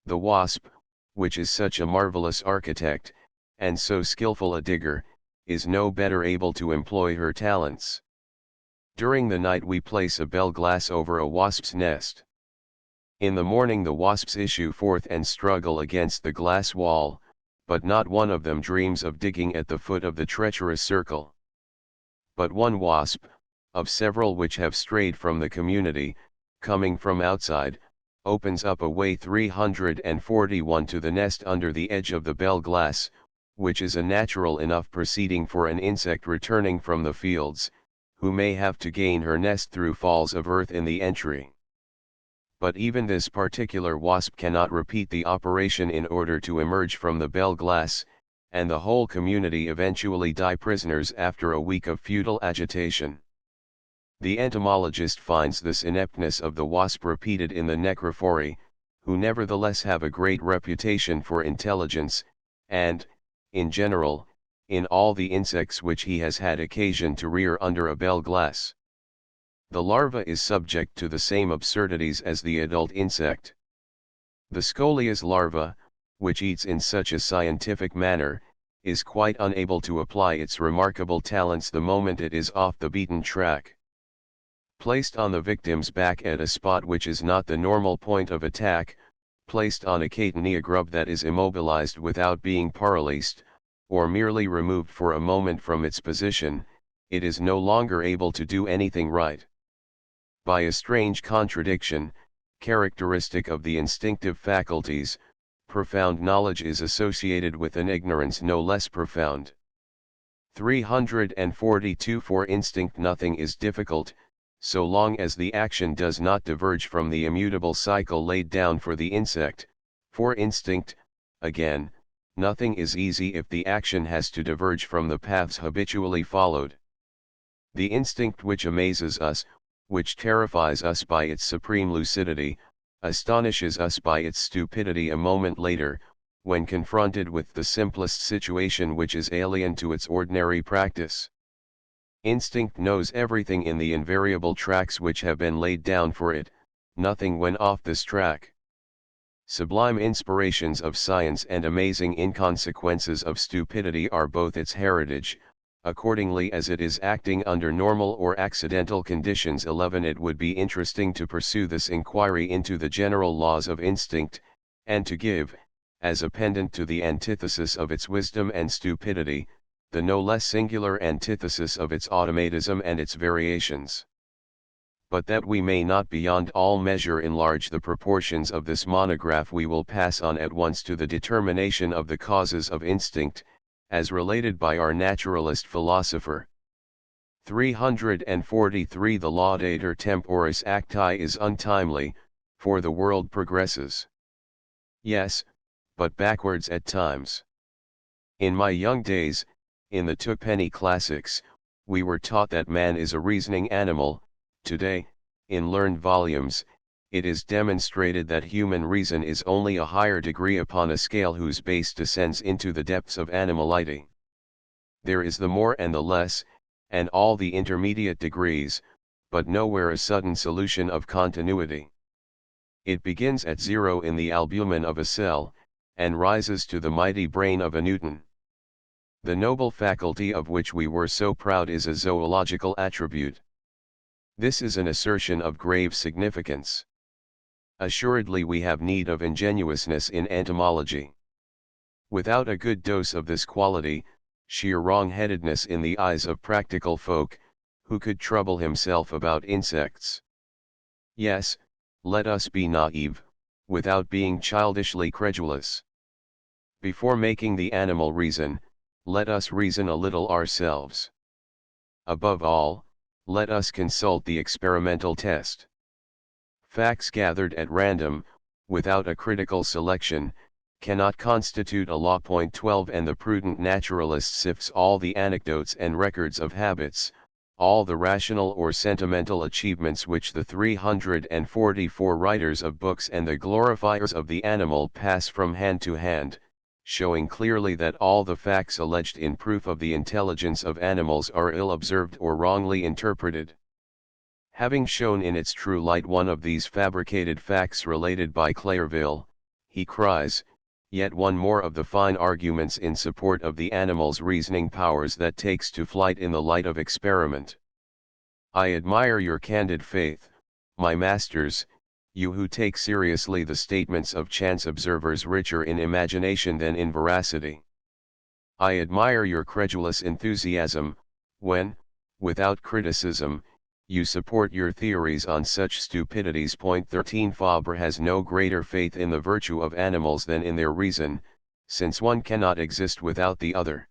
The wasp, which is such a marvelous architect, and so skillful a digger, is no better able to employ her talents. During the night we place a bell glass over a wasp's nest. In the morning the wasps issue forth and struggle against the glass wall, but not one of them dreams of digging at the foot of the treacherous circle. But one wasp, of several which have strayed from the community, coming from outside, opens up a way 341 to the nest under the edge of the bell glass, which is a natural enough proceeding for an insect returning from the fields, who may have to gain her nest through falls of earth in the entry. But even this particular wasp cannot repeat the operation in order to emerge from the bell glass, and the whole community eventually die prisoners after a week of futile agitation. The entomologist finds this ineptness of the wasp repeated in the necrophori, who nevertheless have a great reputation for intelligence, and, in general, in all the insects which he has had occasion to rear under a bell glass. The larva is subject to the same absurdities as the adult insect. The Scolia's larva, which eats in such a scientific manner, is quite unable to apply its remarkable talents the moment it is off the beaten track. Placed on the victim's back at a spot which is not the normal point of attack, placed on a Catania grub that is immobilized without being paralyzed, or merely removed for a moment from its position, it is no longer able to do anything right. By a strange contradiction, characteristic of the instinctive faculties, profound knowledge is associated with an ignorance no less profound. 342 For instinct nothing is difficult, so long as the action does not diverge from the immutable cycle laid down for the insect. For instinct, again, nothing is easy if the action has to diverge from the paths habitually followed. The instinct which amazes us, which terrifies us by its supreme lucidity, astonishes us by its stupidity a moment later, when confronted with the simplest situation which is alien to its ordinary practice. Instinct knows everything in the invariable tracks which have been laid down for it, nothing when off this track. Sublime inspirations of science and amazing inconsequences of stupidity are both its heritage. Accordingly, as it is acting under normal or accidental conditions. 11 It would be interesting to pursue this inquiry into the general laws of instinct, and to give, as a pendant to the antithesis of its wisdom and stupidity, the no less singular antithesis of its automatism and its variations. But that we may not beyond all measure enlarge the proportions of this monograph, we will pass on at once to the determination of the causes of instinct, as related by our naturalist philosopher. 343 The laudator temporis acti is untimely, for the world progresses. Yes, but backwards at times. In my young days, in the twopenny classics, we were taught that man is a reasoning animal. Today, in learned volumes, it is demonstrated that human reason is only a higher degree upon a scale whose base descends into the depths of animality. There is the more and the less, and all the intermediate degrees, but nowhere a sudden solution of continuity. It begins at zero in the albumen of a cell, and rises to the mighty brain of a Newton. The noble faculty of which we were so proud is a zoological attribute. This is an assertion of grave significance. Assuredly we have need of ingenuousness in entomology. Without a good dose of this quality, sheer wrong-headedness in the eyes of practical folk, who could trouble himself about insects. Yes, let us be naive, without being childishly credulous. Before making the animal reason, let us reason a little ourselves. Above all, let us consult the experimental test. Facts gathered at random, without a critical selection, cannot constitute a law. 12 And the prudent naturalist sifts all the anecdotes and records of habits, all the rational or sentimental achievements which the 344 writers of books and the glorifiers of the animal pass from hand to hand, showing clearly that all the facts alleged in proof of the intelligence of animals are ill observed or wrongly interpreted. Having shown in its true light one of these fabricated facts related by Clairville, he cries, yet one more of the fine arguments in support of the animal's reasoning powers that takes to flight in the light of experiment. I admire your candid faith, my masters, you who take seriously the statements of chance observers richer in imagination than in veracity. I admire your credulous enthusiasm, when, without criticism, you support your theories on such stupidities. Point 13 Fabre has no greater faith in the virtue of animals than in their reason, since one cannot exist without the other.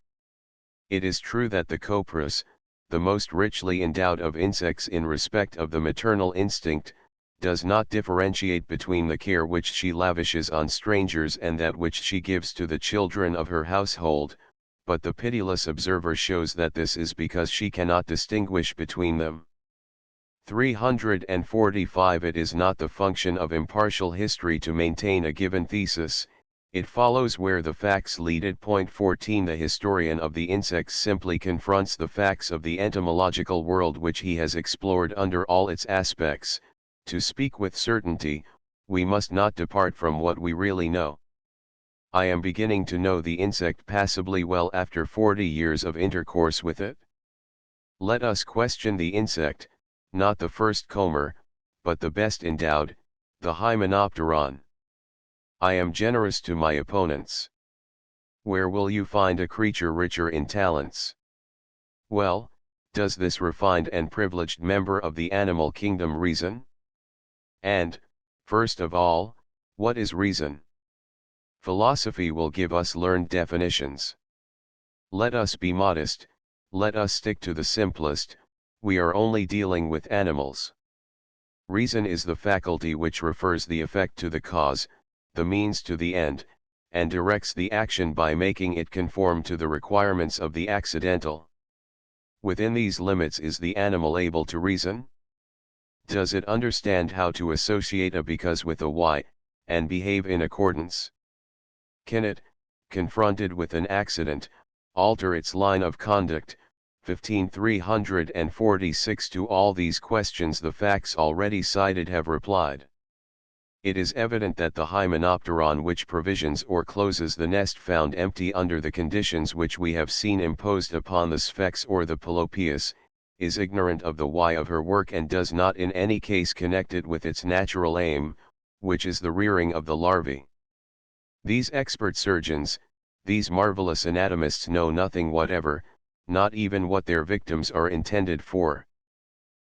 It is true that the copras, the most richly endowed of insects in respect of the maternal instinct, does not differentiate between the care which she lavishes on strangers and that which she gives to the children of her household, but the pitiless observer shows that this is because she cannot distinguish between them. 345 It is not the function of impartial history to maintain a given thesis, it follows where the facts lead it. Point 14 The historian of the insects simply confronts the facts of the entomological world which he has explored under all its aspects. To speak with certainty, we must not depart from what we really know. I am beginning to know the insect passably well after 40 years of intercourse with it. Let us question the insect, not the first comber, but the best endowed, the Hymenopteron. I am generous to my opponents. Where will you find a creature richer in talents? Well, does this refined and privileged member of the animal kingdom reason? And, first of all, what is reason? Philosophy will give us learned definitions. Let us be modest, let us stick to the simplest, we are only dealing with animals. Reason is the faculty which refers the effect to the cause, the means to the end, and directs the action by making it conform to the requirements of the accidental. Within these limits is the animal able to reason? Does it understand how to associate a because with a why, and behave in accordance? Can it, confronted with an accident, alter its line of conduct? 15346 To all these questions the facts already cited have replied. It is evident that the Hymenopteron which provisions or closes the nest found empty under the conditions which we have seen imposed upon the Sphex or the Pelopius, is ignorant of the why of her work and does not in any case connect it with its natural aim, which is the rearing of the larvae. These expert surgeons, these marvelous anatomists know nothing whatever, not even what their victims are intended for.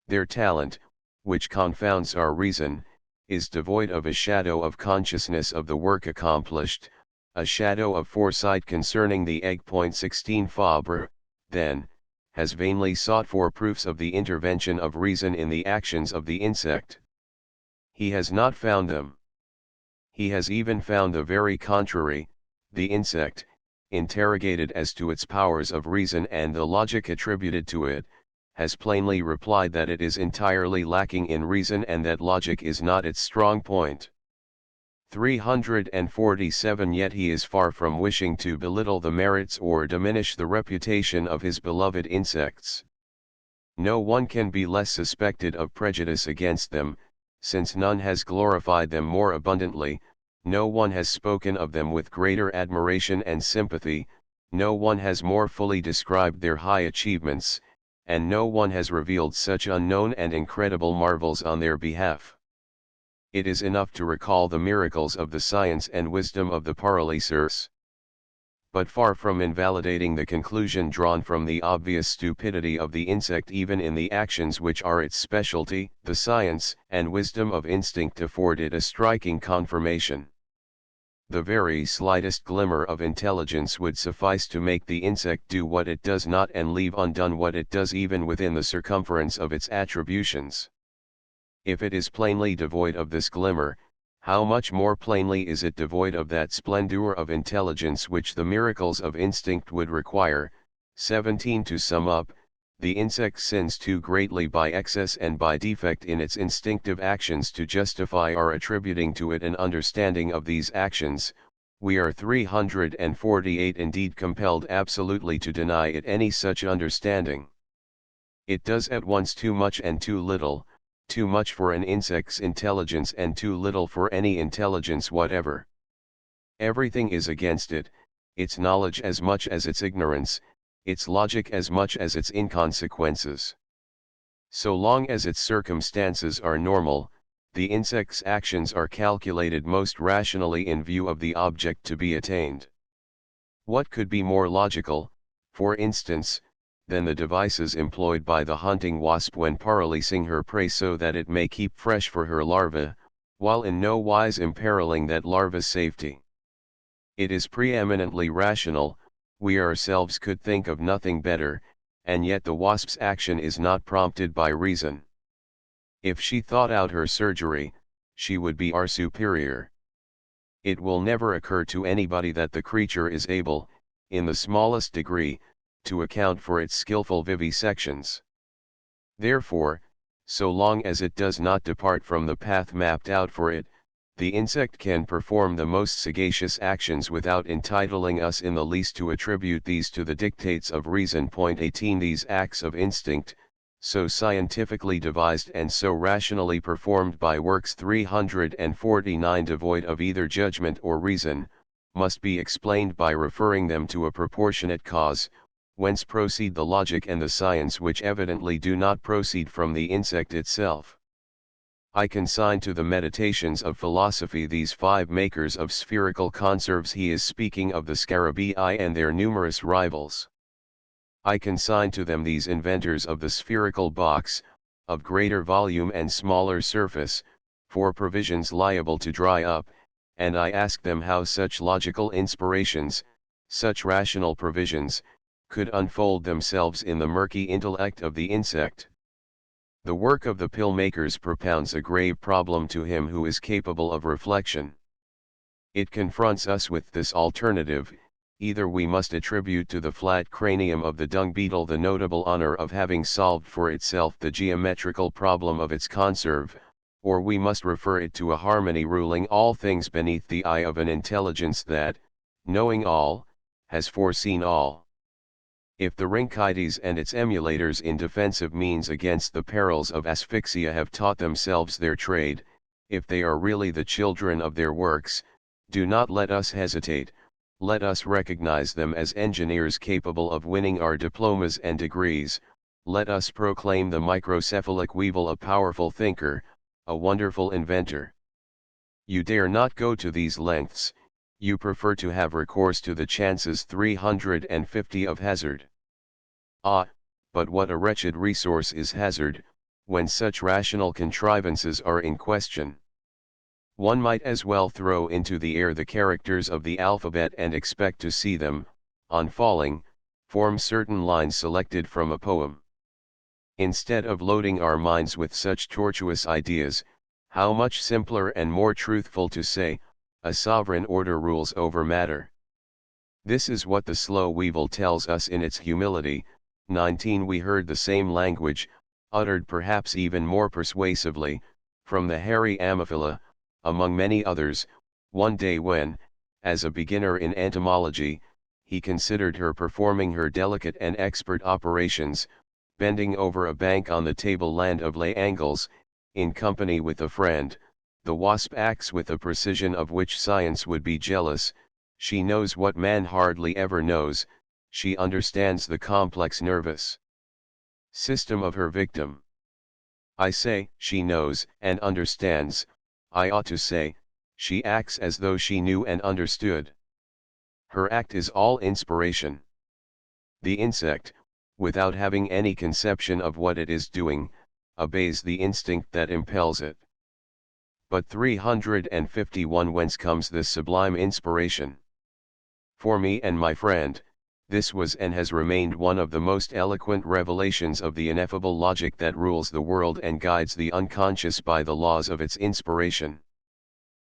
Their talent, which confounds our reason, is devoid of a shadow of consciousness of the work accomplished, a shadow of foresight concerning the egg. 16 Fabre, then, has vainly sought for proofs of the intervention of reason in the actions of the insect. He has not found them. He has even found the very contrary. The insect, interrogated as to its powers of reason and the logic attributed to it, has plainly replied that it is entirely lacking in reason and that logic is not its strong point. 347 Yet he is far from wishing to belittle the merits or diminish the reputation of his beloved insects. No one can be less suspected of prejudice against them, since none has glorified them more abundantly, no one has spoken of them with greater admiration and sympathy, no one has more fully described their high achievements, and no one has revealed such unknown and incredible marvels on their behalf. It is enough to recall the miracles of the science and wisdom of the Paralycers. But far from invalidating the conclusion drawn from the obvious stupidity of the insect even in the actions which are its specialty, the science and wisdom of instinct afford it a striking confirmation. The very slightest glimmer of intelligence would suffice to make the insect do what it does not and leave undone what it does even within the circumference of its attributions. If it is plainly devoid of this glimmer, how much more plainly is it devoid of that splendor of intelligence which the miracles of instinct would require. 17 To sum up, the insect sins too greatly by excess and by defect in its instinctive actions to justify our attributing to it an understanding of these actions. We are 348 indeed compelled absolutely to deny it any such understanding. It does at once too much and too little, too much for an insect's intelligence and too little for any intelligence whatever. Everything is against it, its knowledge as much as its ignorance, its logic as much as its inconsequences. So long as its circumstances are normal, the insect's actions are calculated most rationally in view of the object to be attained. What could be more logical, for instance, than the devices employed by the hunting wasp when paralysing her prey so that it may keep fresh for her larva, while in no wise imperiling that larva's safety? It is preeminently rational, we ourselves could think of nothing better, and yet the wasp's action is not prompted by reason. If she thought out her surgery, she would be our superior. It will never occur to anybody that the creature is able, in the smallest degree, to account for its skillful vivisections. Therefore, so long as it does not depart from the path mapped out for it, the insect can perform the most sagacious actions without entitling us in the least to attribute these to the dictates of reason. 18 These acts of instinct, so scientifically devised and so rationally performed by works 349 devoid of either judgment or reason, must be explained by referring them to a proportionate cause, whence proceed the logic and the science which evidently do not proceed from the insect itself. I consign to the meditations of philosophy these 5 makers of spherical conserves. He is speaking of the scarabaei and their numerous rivals. I consign to them these inventors of the spherical box, of greater volume and smaller surface, for provisions liable to dry up, and I ask them how such logical inspirations, such rational provisions, could unfold themselves in the murky intellect of the insect. The work of the pill makers propounds a grave problem to him who is capable of reflection. It confronts us with this alternative: either we must attribute to the flat cranium of the dung beetle the notable honor of having solved for itself the geometrical problem of its conserve, or we must refer it to a harmony ruling all things beneath the eye of an intelligence that, knowing all, has foreseen all. If the rhynchites and its emulators in defensive means against the perils of asphyxia have taught themselves their trade, if they are really the children of their works, do not let us hesitate, let us recognize them as engineers capable of winning our diplomas and degrees, let us proclaim the microcephalic weevil a powerful thinker, a wonderful inventor. You dare not go to these lengths, you prefer to have recourse to the chances 350 of hazard. Ah, but what a wretched resource is hazard, when such rational contrivances are in question. One might as well throw into the air the characters of the alphabet and expect to see them, on falling, form certain lines selected from a poem. Instead of loading our minds with such tortuous ideas, how much simpler and more truthful to say, a sovereign order rules over matter. This is what the slow weevil tells us in its humility. 19 We heard the same language, uttered perhaps even more persuasively, from the hairy Ammophila, among many others, one day when, as a beginner in entomology, he considered her performing her delicate and expert operations, bending over a bank on the tableland of lay angles, in company with a friend. The wasp acts with a precision of which science would be jealous. She knows what man hardly ever knows, she understands the complex nervous system of her victim. I say, she knows and understands, I ought to say, she acts as though she knew and understood. Her act is all inspiration. The insect, without having any conception of what it is doing, obeys the instinct that impels it. But 351 Whence comes this sublime inspiration? For me and my friend, this was and has remained one of the most eloquent revelations of the ineffable logic that rules the world and guides the unconscious by the laws of its inspiration.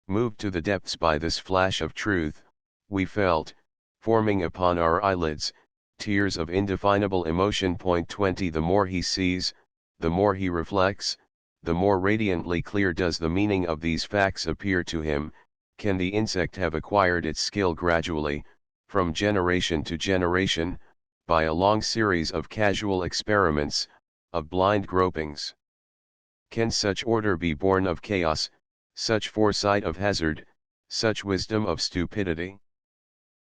Moved to the depths by this flash of truth, we felt, forming upon our eyelids, tears of indefinable emotion. 20 The more he sees, the more he reflects, the more radiantly clear does the meaning of these facts appear to him. Can the insect have acquired its skill gradually, from generation to generation, by a long series of casual experiments, of blind gropings? Can such order be born of chaos, such foresight of hazard, such wisdom of stupidity?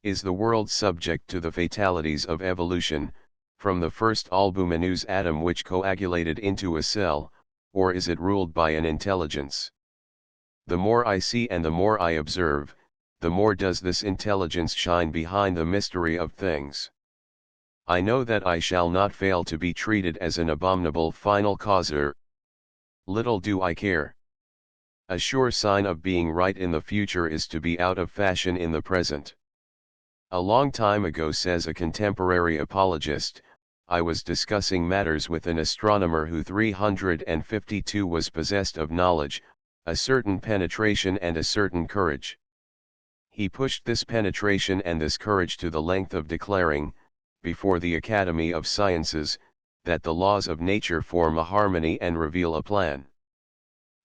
Is the world subject to the fatalities of evolution, from the first albuminous atom which coagulated into a cell, or is it ruled by an intelligence? The more I see and the more I observe, the more does this intelligence shine behind the mystery of things. I know that I shall not fail to be treated as an abominable final causer. Little do I care. A sure sign of being right in the future is to be out of fashion in the present. A long time ago, says a contemporary apologist, I was discussing matters with an astronomer who 352 was possessed of knowledge, a certain penetration and a certain courage. He pushed this penetration and this courage to the length of declaring, before the Academy of Sciences, that the laws of nature form a harmony and reveal a plan.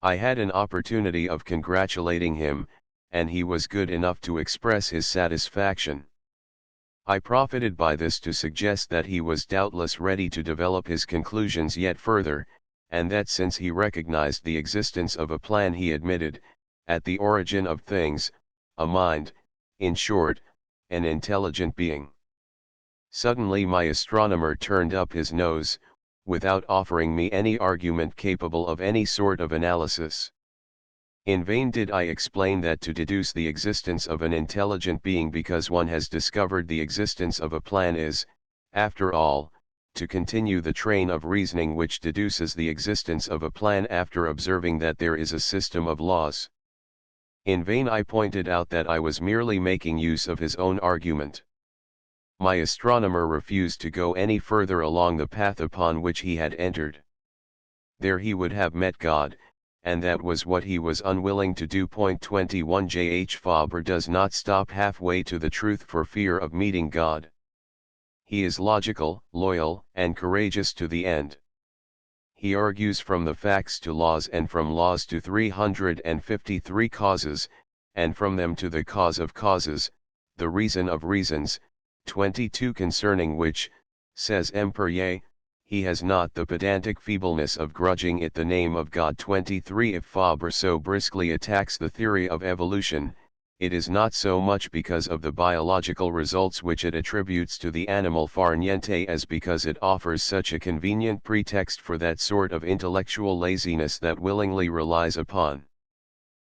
I had an opportunity of congratulating him, and he was good enough to express his satisfaction. I profited by this to suggest that he was doubtless ready to develop his conclusions yet further, and that since he recognized the existence of a plan, he admitted, at the origin of things, a mind, in short, an intelligent being. Suddenly my astronomer turned up his nose, without offering me any argument capable of any sort of analysis. In vain did I explain that to deduce the existence of an intelligent being because one has discovered the existence of a plan is, after all, to continue the train of reasoning which deduces the existence of a plan after observing that there is a system of laws. In vain I pointed out that I was merely making use of his own argument. My astronomer refused to go any further along the path upon which he had entered. There he would have met God, and that was what he was unwilling to do. 21 J. H. Fabre does not stop halfway to the truth for fear of meeting God. He is logical, loyal, and courageous to the end. He argues from the facts to laws, and from laws to 353 causes, and from them to the cause of causes, the reason of reasons, 22, concerning which, says Emperier, he has not the pedantic feebleness of grudging it the name of God. 23 If Fabre so briskly attacks the theory of evolution, it is not so much because of the biological results which it attributes to the animal far niente as because it offers such a convenient pretext for that sort of intellectual laziness that willingly relies upon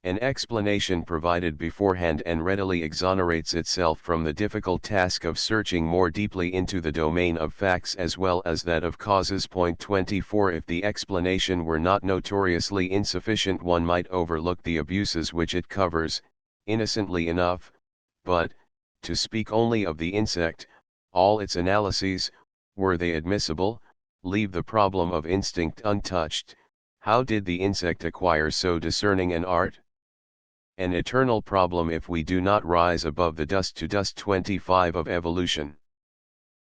an explanation provided beforehand and readily exonerates itself from the difficult task of searching more deeply into the domain of facts as well as that of causes. 24 If the explanation were not notoriously insufficient, one might overlook the abuses which it covers, innocently enough, but, to speak only of the insect, all its analyses, were they admissible, leave the problem of instinct untouched. How did the insect acquire so discerning an art? An eternal problem if we do not rise above the dust to dust. 25 Of evolution.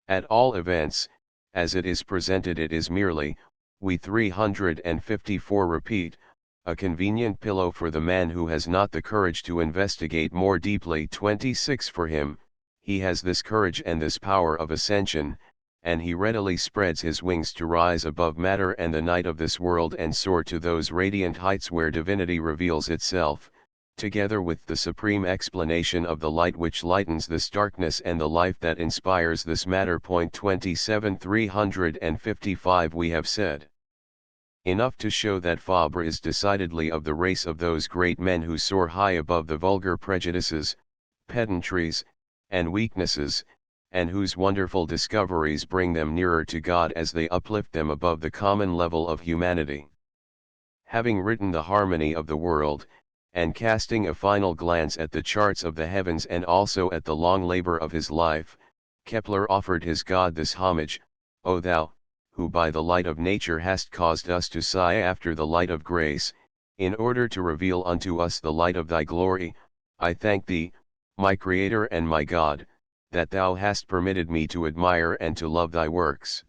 At all events, as it is presented, it is merely, we 354 repeat, a convenient pillow for the man who has not the courage to investigate more deeply. 26 For him, he has this courage and this power of ascension, and he readily spreads his wings to rise above matter and the night of this world and soar to those radiant heights where divinity reveals itself, together with the supreme explanation of the light which lightens this darkness and the life that inspires this matter. 27 355 We have said enough to show that Fabre is decidedly of the race of those great men who soar high above the vulgar prejudices, pedantries, and weaknesses, and whose wonderful discoveries bring them nearer to God as they uplift them above the common level of humanity. Having written The Harmony of the World, and casting a final glance at the charts of the heavens and also at the long labor of his life, Kepler offered his God this homage: O thou, who by the light of nature hast caused us to sigh after the light of grace, in order to reveal unto us the light of thy glory, I thank thee, my Creator and my God, that thou hast permitted me to admire and to love thy works.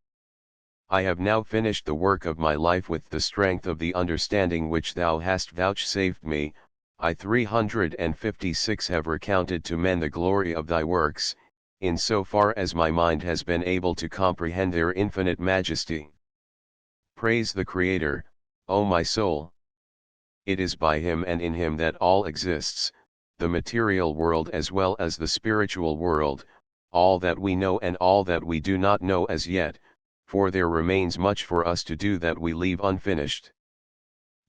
I have now finished the work of my life with the strength of the understanding which thou hast vouchsafed me. I 356 have recounted to men the glory of thy works, in so far as my mind has been able to comprehend their infinite majesty. Praise the Creator, O my soul! It is by him and in him that all exists, the material world as well as the spiritual world, all that we know and all that we do not know as yet, for there remains much for us to do that we leave unfinished.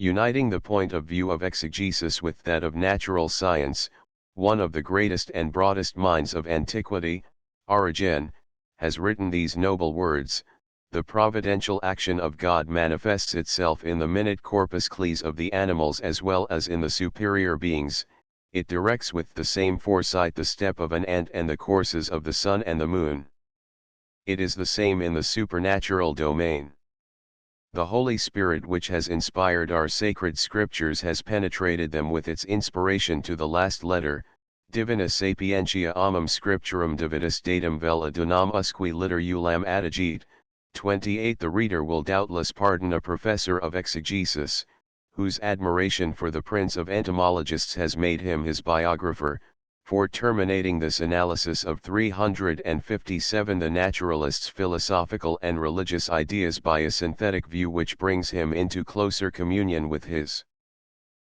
Uniting the point of view of exegesis with that of natural science, one of the greatest and broadest minds of antiquity, Origen, has written these noble words: "The providential action of God manifests itself in the minute corpuscles of the animals as well as in the superior beings, it directs with the same foresight the step of an ant and the courses of the sun and the moon. It is the same in the supernatural domain. The Holy Spirit which has inspired our sacred scriptures has penetrated them with its inspiration to the last letter. Divina sapientia amum scripturum divitis datum vel adunam usque literulam adigit." 28. The reader will doubtless pardon a professor of exegesis, whose admiration for the prince of entomologists has made him his biographer, for terminating this analysis of 357 the naturalist's philosophical and religious ideas by a synthetic view which brings him into closer communion with his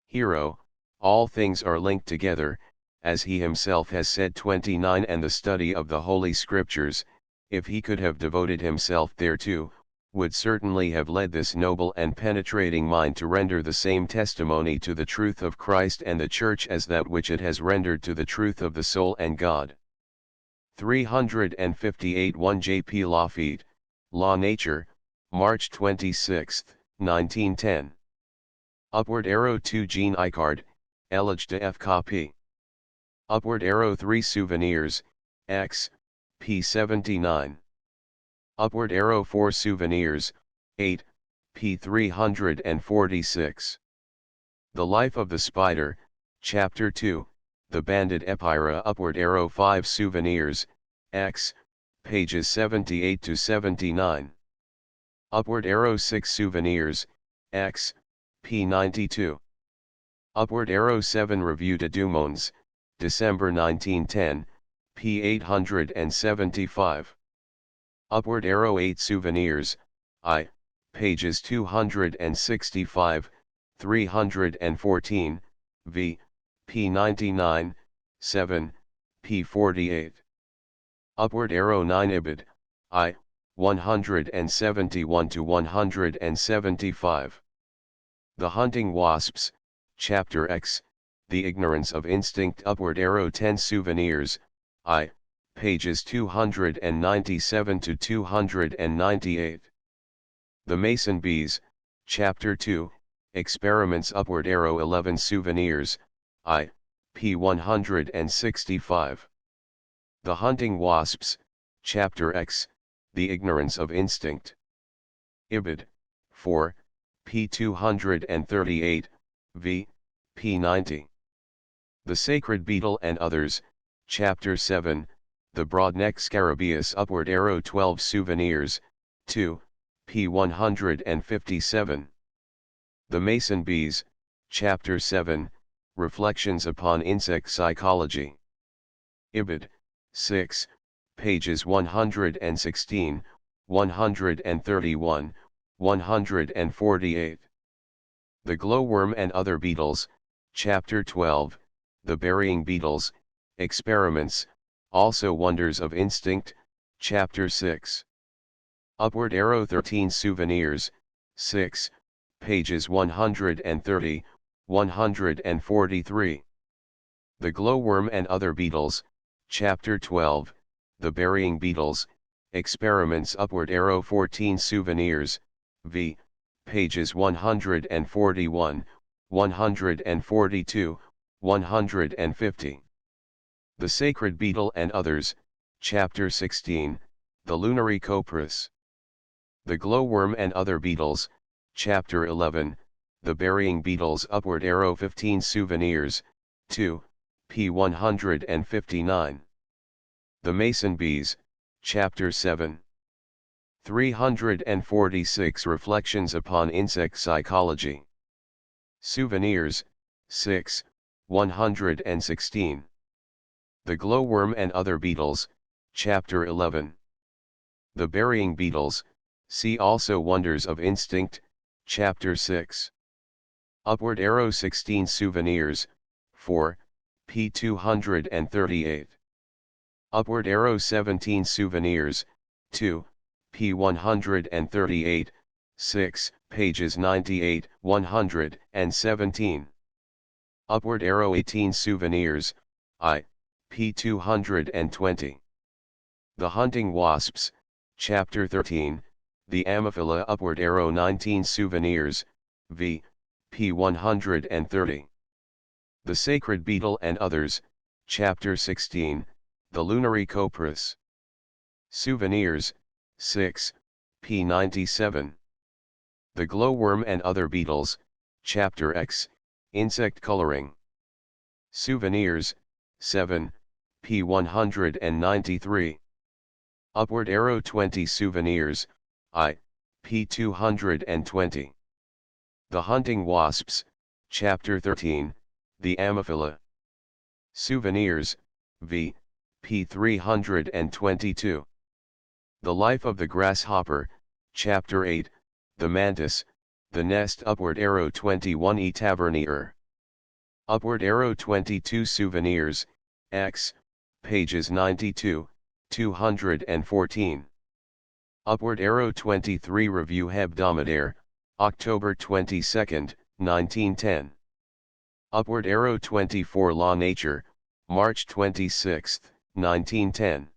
hero. All things are linked together, as he himself has said. 29. And the study of the Holy Scriptures, if he could have devoted himself thereto, would certainly have led this noble and penetrating mind to render the same testimony to the truth of Christ and the Church as that which it has rendered to the truth of the soul and God. 358. 1 J. P. Lafitte, Law Nature, March 26, 1910. Upward arrow 2 Jean Icard, Elige de F. Copy. Upward arrow 3 Souvenirs, X, p. 79. Upward arrow 4 Souvenirs, 8, p. 346. The Life of the Spider, Chapter 2, The Banded Epeira. Upward arrow 5 Souvenirs, X, pages 78 to 79. Upward arrow 6 Souvenirs, X, p. 92. Upward arrow 7 Revue de Deux Mondes, December 1910, p. 875. Upward arrow 8 Souvenirs, I, pages 265, 314, v, p. 99, 7, p. 48. Upward arrow 9 Ibid, I, 171 to 175. The Hunting Wasps, Chapter X, The Ignorance of Instinct. Upward arrow 10 Souvenirs, I, pages 297 to 298. The Mason Bees, Chapter 2, Experiments. Upward arrow 11 Souvenirs, I, p. 165. The Hunting Wasps, Chapter X, The Ignorance of Instinct. Ibid, 4, p. 238, v, p. 90. The Sacred Beetle and Others, Chapter 7, The Broadneck Scarabaeus. Upward arrow 12 Souvenirs, 2, p. 157. The Mason Bees, Chapter 7, Reflections upon Insect Psychology. Ibid, 6, pages 116, 131, 148. The Glowworm and Other Beetles, Chapter 12, The Burying Beetles, Experiments, also Wonders of Instinct, Chapter 6. Upward arrow 13 Souvenirs, 6, pages 130, 143. The Glowworm and Other Beetles, Chapter 12, The Burying Beetles, Experiments. Upward arrow 14 Souvenirs, v, pages 141, 142, 150. The Sacred Beetle and Others, Chapter 16, The Lunary Copris. The Glowworm and Other Beetles, Chapter 11, The Burying Beetles. Upward arrow 15 Souvenirs, 2, p. 159. The Mason Bees, Chapter 7. 346 Reflections upon Insect Psychology. Souvenirs, 6, 116. The Glowworm and Other Beetles, Chapter 11. The Burying Beetles, see also Wonders of Instinct, Chapter 6. Upward arrow 16 Souvenirs, 4, p. 238. Upward arrow 17 Souvenirs, 2, p. 138, 6, pages 98, 117. Upward arrow 18 Souvenirs, p. 220. The Hunting Wasps, Chapter 13, The Ammophila upward arrow 19 Souvenirs, p. 130. The Sacred Beetle and Others, Chapter 16, The Lunary Copris. Souvenirs, 6, p. 97. The Glowworm and Other Beetles, Chapter X, Insect Coloring. Souvenirs, 7, p. 193. Upward arrow 20 Souvenirs, p. 220. The Hunting Wasps, Chapter 13, The Ammophila. Souvenirs, p. 322. The Life of the Grasshopper, Chapter 8, The Mantis, The Nest upward arrow 21 E Tavernier. Upward arrow 22 Souvenirs, X, pages 92, 214. Upward arrow 23 Revue Hebdomadaire, October 22, 1910. Upward arrow 24 Law Nature, March 26, 1910.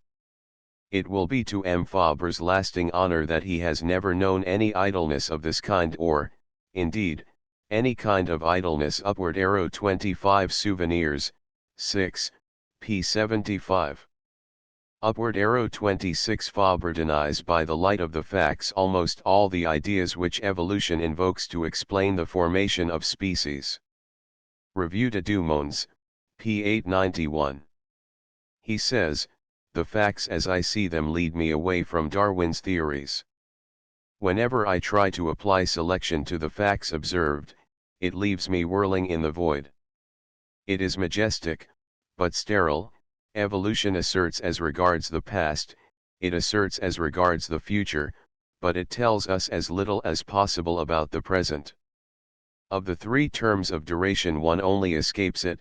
It will be to M. Fabre's lasting honor that he has never known any idleness of this kind or, indeed, any kind of idleness. Upward arrow 25 Souvenirs, 6, p. 75. Upward arrow 26 Fabre denies by the light of the facts almost all the ideas which evolution invokes to explain the formation of species. Revue de Deux Mondes, p. 891. He says, the facts as I see them lead me away from Darwin's theories. Whenever I try to apply selection to the facts observed, it leaves me whirling in the void. It is majestic, but sterile. Evolution asserts as regards the past, it asserts as regards the future, but it tells us as little as possible about the present. Of the three terms of duration one only escapes it,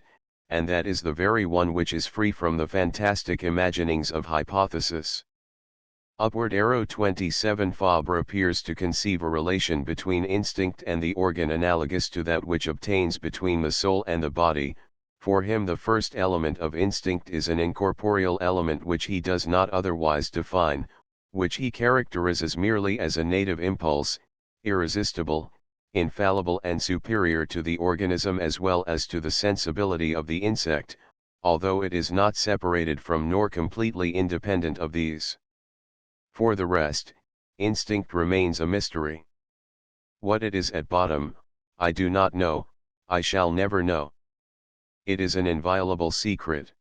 and that is the very one which is free from the fantastic imaginings of hypothesis. Upward arrow 27 Fabre appears to conceive a relation between instinct and the organ analogous to that which obtains between the soul and the body. For him the first element of instinct is an incorporeal element which he does not otherwise define, which he characterizes merely as a native impulse, irresistible, infallible and superior to the organism as well as to the sensibility of the insect, although it is not separated from nor completely independent of these. For the rest, instinct remains a mystery. What it is at bottom, I do not know, I shall never know. It is an inviolable secret.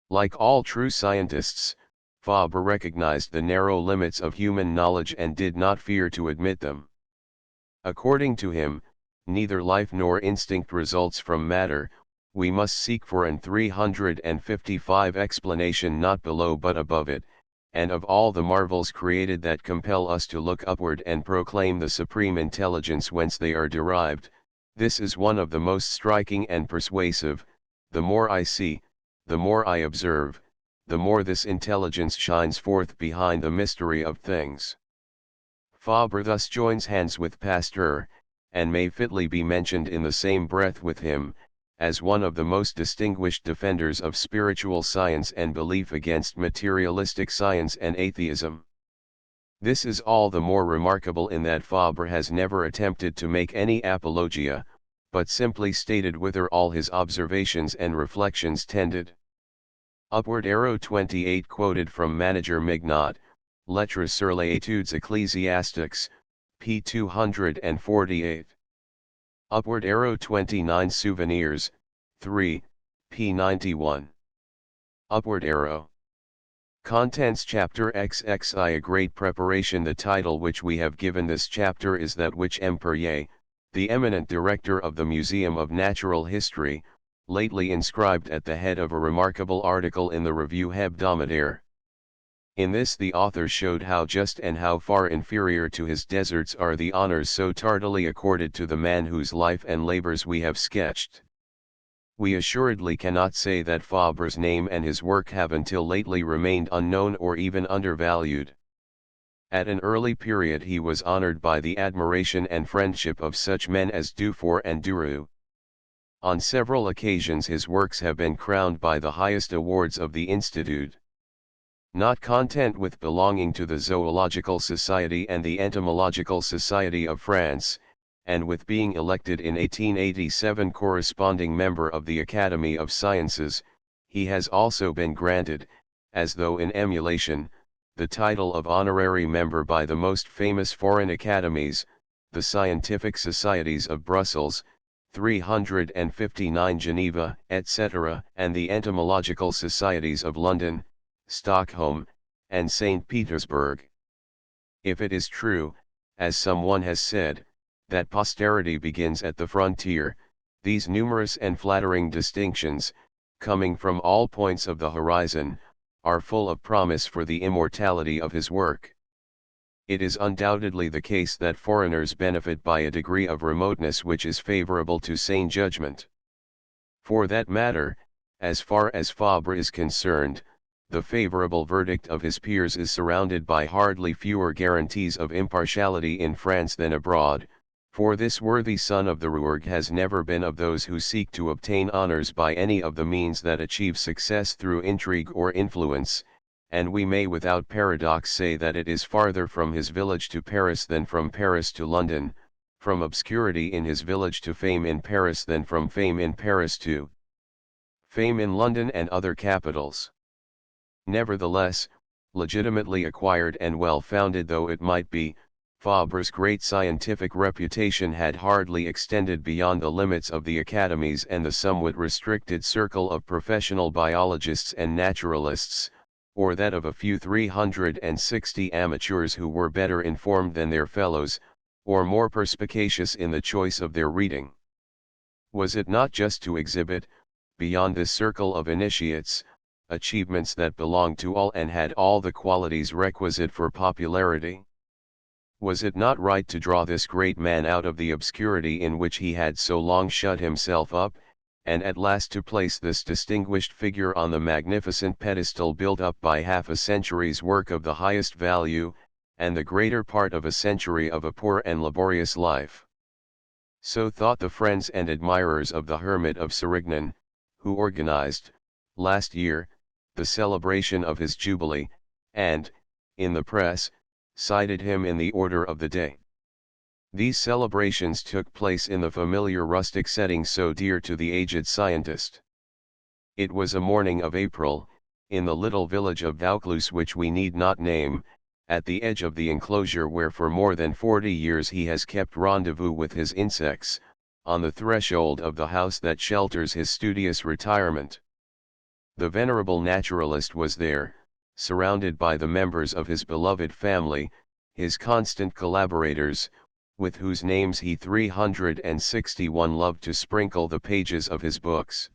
Like all true scientists, Fabre recognized the narrow limits of human knowledge and did not fear to admit them. According to him, neither life nor instinct results from matter, we must seek for an 355 explanation not below but above it, and of all the marvels created that compel us to look upward and proclaim the supreme intelligence whence they are derived, this is one of the most striking and persuasive. The more I see, the more I observe, the more this intelligence shines forth behind the mystery of things. Fabre thus joins hands with Pasteur, and may fitly be mentioned in the same breath with him, as one of the most distinguished defenders of spiritual science and belief against materialistic science and atheism. This is all the more remarkable in that Fabre has never attempted to make any apologia, but simply stated whither all his observations and reflections tended. Upward arrow 28 quoted from Manager Mignot, Lettres sur les études ecclésiastiques, p. 248. Upward arrow 29 Souvenirs, 3, p. 91. Upward arrow. Contents Chapter XXI A Great Preparation. The title which we have given this chapter is that which M. Perrier, the eminent director of the Museum of Natural History, lately inscribed at the head of a remarkable article in the Revue Hebdomadaire. In this the author showed how just and how far inferior to his deserts are the honors so tardily accorded to the man whose life and labors we have sketched. We assuredly cannot say that Fabre's name and his work have until lately remained unknown or even undervalued. At an early period he was honored by the admiration and friendship of such men as Dufour and Duroux. On several occasions his works have been crowned by the highest awards of the Institute. Not content with belonging to the Zoological Society and the Entomological Society of France, and with being elected in 1887 corresponding member of the Academy of Sciences, he has also been granted, as though in emulation, the title of honorary member by the most famous foreign academies, the Scientific Societies of Brussels, 359 Geneva, etc., and the Entomological Societies of London, Stockholm, and St. Petersburg. If it is true, as someone has said, that posterity begins at the frontier, these numerous and flattering distinctions, coming from all points of the horizon, are full of promise for the immortality of his work. It is undoubtedly the case that foreigners benefit by a degree of remoteness which is favorable to sane judgment. For that matter, as far as Fabre is concerned, the favorable verdict of his peers is surrounded by hardly fewer guarantees of impartiality in France than abroad, for this worthy son of the Rouergue has never been of those who seek to obtain honors by any of the means that achieve success through intrigue or influence, and we may without paradox say that it is farther from his village to Paris than from Paris to London, from obscurity in his village to fame in Paris than from fame in Paris to fame in London and other capitals. Nevertheless, legitimately acquired and well-founded though it might be, Fabre's great scientific reputation had hardly extended beyond the limits of the academies and the somewhat restricted circle of professional biologists and naturalists, or that of a few 360 amateurs who were better informed than their fellows, or more perspicacious in the choice of their reading. Was it not just to exhibit, beyond this circle of initiates, achievements that belonged to all and had all the qualities requisite for popularity? Was it not right to draw this great man out of the obscurity in which he had so long shut himself up, and at last to place this distinguished figure on the magnificent pedestal built up by half a century's work of the highest value, and the greater part of a century of a poor and laborious life? So thought the friends and admirers of the Hermit of Sérignan, who organized, last year, the celebration of his jubilee, and, in the press, cited him in the order of the day. These celebrations took place in the familiar rustic setting so dear to the aged scientist. It was a morning of April, in the little village of Vaucluse which we need not name, at the edge of the enclosure where for more than 40 years he has kept rendezvous with his insects, on the threshold of the house that shelters his studious retirement. The venerable naturalist was there, surrounded by the members of his beloved family, his constant collaborators, with whose names he 361 loved to sprinkle the pages of his books.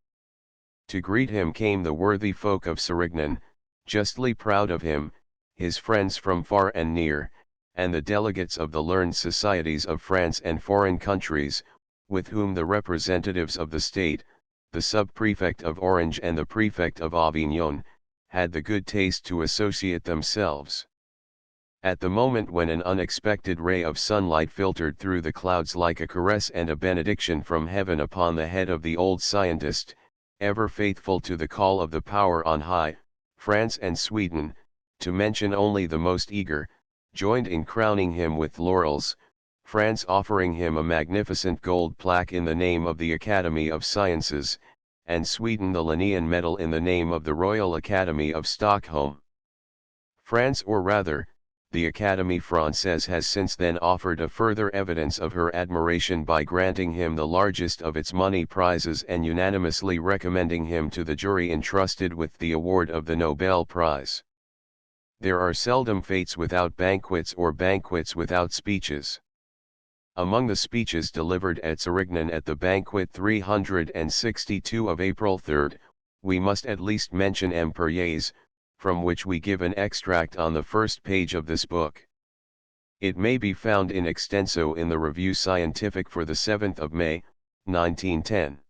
To greet him came the worthy folk of Sérignan, justly proud of him, his friends from far and near, and the delegates of the learned societies of France and foreign countries, with whom the representatives of the state, the sub-prefect of Orange and the prefect of Avignon, had the good taste to associate themselves. At the moment when an unexpected ray of sunlight filtered through the clouds like a caress and a benediction from heaven upon the head of the old scientist, ever faithful to the call of the power on high, France and Sweden, to mention only the most eager, joined in crowning him with laurels, France offering him a magnificent gold plaque in the name of the Academy of Sciences, and Sweden the Linnean medal in the name of the Royal Academy of Stockholm. France, or rather, the Académie Française, has since then offered a further evidence of her admiration by granting him the largest of its money prizes and unanimously recommending him to the jury entrusted with the award of the Nobel Prize. There are seldom fêtes without banquets or banquets without speeches. Among the speeches delivered at Sérignan at the banquet 362 of April 3, we must at least mention M. Perrier's, from which we give an extract on the first page of this book. It may be found in extenso in the Revue Scientifique for the 7th of May, 1910.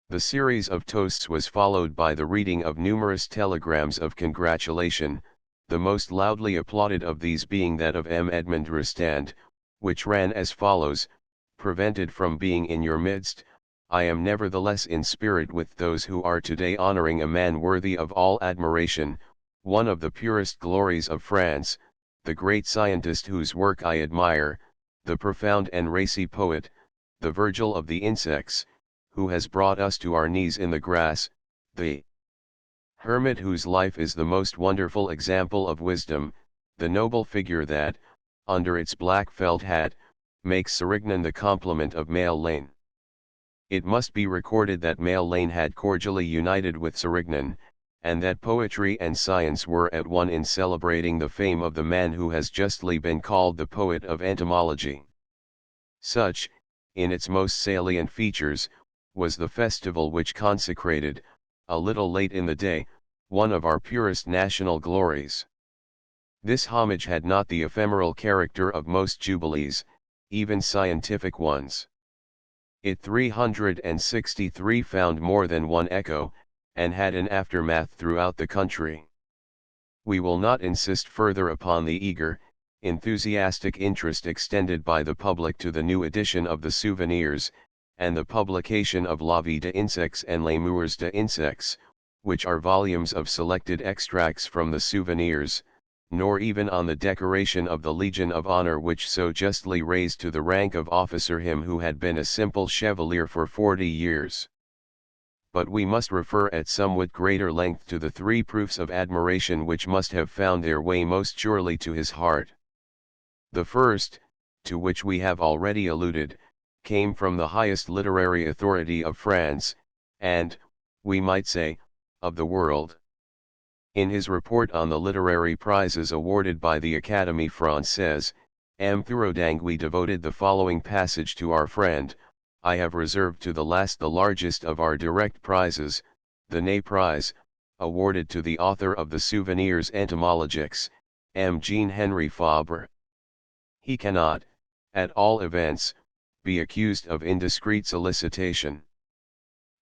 The series of toasts was followed by the reading of numerous telegrams of congratulation, the most loudly applauded of these being that of M. Edmond Rostand, which ran as follows: "Prevented from being in your midst, I am nevertheless in spirit with those who are today honoring a man worthy of all admiration, one of the purest glories of France, the great scientist whose work I admire, the profound and racy poet, the Virgil of the insects, who has brought us to our knees in the grass, the hermit whose life is the most wonderful example of wisdom, the noble figure that, under its black felt hat, makes Sérignan the complement of Mail Lane." It must be recorded that Mail Lane had cordially united with Sérignan, and that poetry and science were at one in celebrating the fame of the man who has justly been called the poet of entomology. Such, in its most salient features, was the festival which consecrated, a little late in the day, one of our purest national glories. This homage had not the ephemeral character of most jubilees, even scientific ones. It 363 found more than one echo, and had an aftermath throughout the country. We will not insist further upon the eager, enthusiastic interest extended by the public to the new edition of the Souvenirs, and the publication of La Vie d'Insectes and Les Mœurs d'Insectes, which are volumes of selected extracts from the Souvenirs, nor even on the decoration of the Legion of Honor which so justly raised to the rank of officer him who had been a simple chevalier for 40 years. But we must refer at somewhat greater length to the three proofs of admiration which must have found their way most surely to his heart. The first, to which we have already alluded, came from the highest literary authority of France, and, we might say, of the world. In his report on the literary prizes awarded by the Académie Française, M. Thorodangui devoted the following passage to our friend: "I have reserved to the last the largest of our direct prizes, the Ney Prize, awarded to the author of the Souvenirs entomologiques, M. Jean Henri Fabre. He cannot, at all events, be accused of indiscreet solicitation.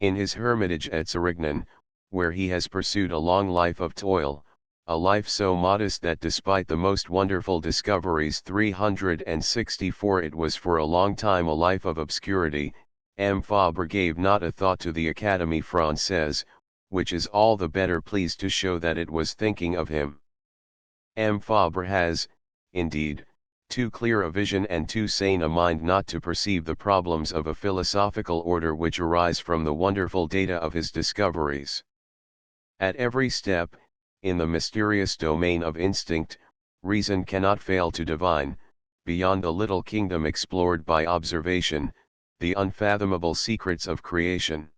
In his hermitage at Sérignan, where he has pursued a long life of toil, a life so modest that despite the most wonderful discoveries 364 it was for a long time a life of obscurity, M. Fabre gave not a thought to the Académie Française, which is all the better pleased to show that it was thinking of him. M. Fabre has, indeed, too clear a vision and too sane a mind not to perceive the problems of a philosophical order which arise from the wonderful data of his discoveries. At every step, in the mysterious domain of instinct, reason cannot fail to divine, beyond the little kingdom explored by observation, the unfathomable secrets of creation.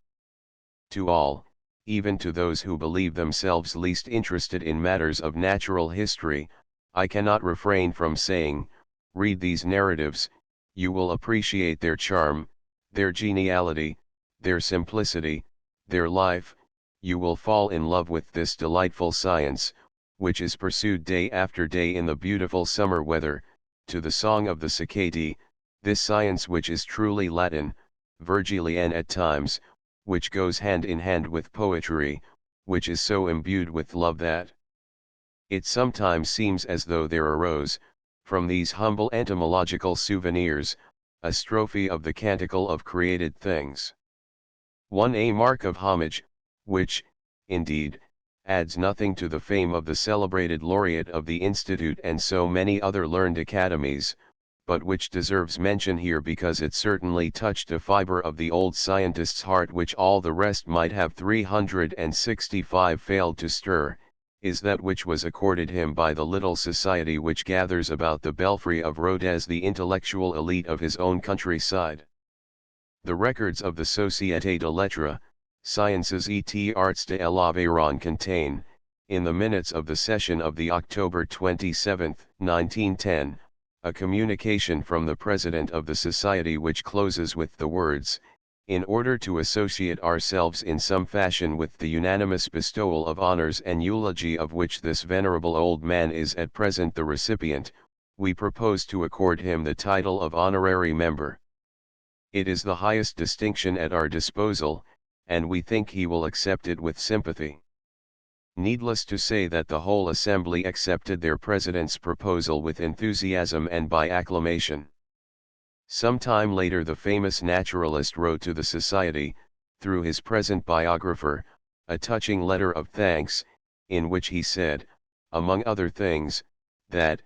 To all, even to those who believe themselves least interested in matters of natural history, I cannot refrain from saying, read these narratives, you will appreciate their charm, their geniality, their simplicity, their life. You will fall in love with this delightful science, which is pursued day after day in the beautiful summer weather, to the song of the cicadae, this science which is truly Latin, Virgilian at times, which goes hand in hand with poetry, which is so imbued with love that it sometimes seems as though there arose, from these humble entomological souvenirs, a strophe of the canticle of created things. A mark of homage, which, indeed, adds nothing to the fame of the celebrated laureate of the Institute and so many other learned academies, but which deserves mention here because it certainly touched a fibre of the old scientist's heart which all the rest might have 365 failed to stir, is that which was accorded him by the little society which gathers about the belfry of Rodez, the intellectual elite of his own countryside. The records of the Société de Lettres, Sciences et Arts de l'Aveyron contain, in the minutes of the session of the October 27, 1910, a communication from the president of the society which closes with the words, "In order to associate ourselves in some fashion with the unanimous bestowal of honors and eulogy of which this venerable old man is at present the recipient, we propose to accord him the title of honorary member. It is the highest distinction at our disposal, and we think he will accept it with sympathy. Needless to say that the whole assembly accepted their president's proposal with enthusiasm and by acclamation. Some time later the famous naturalist wrote to the society, through his present biographer, a touching letter of thanks, in which he said, among other things, that,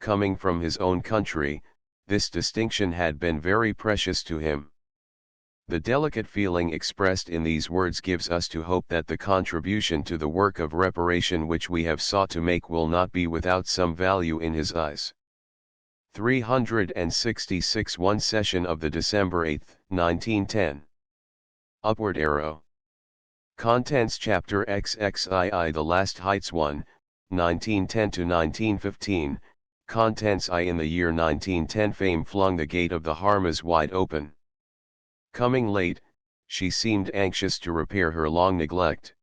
coming from his own country, this distinction had been very precious to him. The delicate feeling expressed in these words gives us to hope that the contribution to the work of reparation which we have sought to make will not be without some value in his eyes. 366 One session of the December 8, 1910. Upward arrow. Contents Chapter XXII The Last Heights 1, 1910 to 1915. Contents I In the year 1910 fame flung the gate of the Harmas wide open. Coming late, she seemed anxious to repair her long neglect.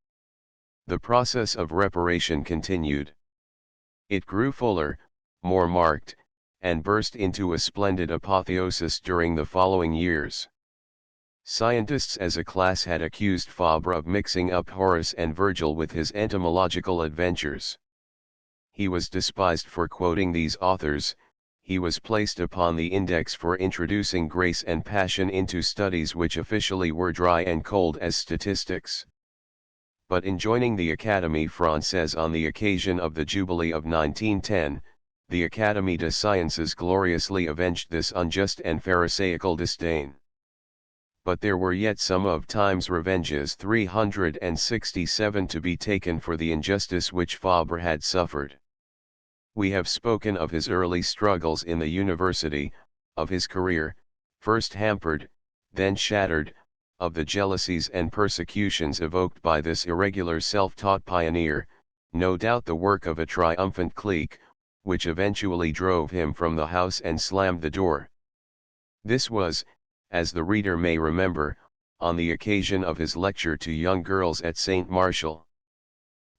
The process of reparation continued. It grew fuller, more marked, and burst into a splendid apotheosis during the following years. Scientists as a class had accused Fabre of mixing up Horace and Virgil with his entomological adventures. He was despised for quoting these authors. He was placed upon the index for introducing grace and passion into studies which officially were dry and cold as statistics. But in joining the Académie Française on the occasion of the Jubilee of 1910, the Académie des Sciences gloriously avenged this unjust and pharisaical disdain. But there were yet some of time's revenges 367 to be taken for the injustice which Fabre had suffered. We have spoken of his early struggles in the university, of his career, first hampered, then shattered, of the jealousies and persecutions evoked by this irregular self-taught pioneer, no doubt the work of a triumphant clique, which eventually drove him from the house and slammed the door. This was, as the reader may remember, on the occasion of his lecture to young girls at St. Martial.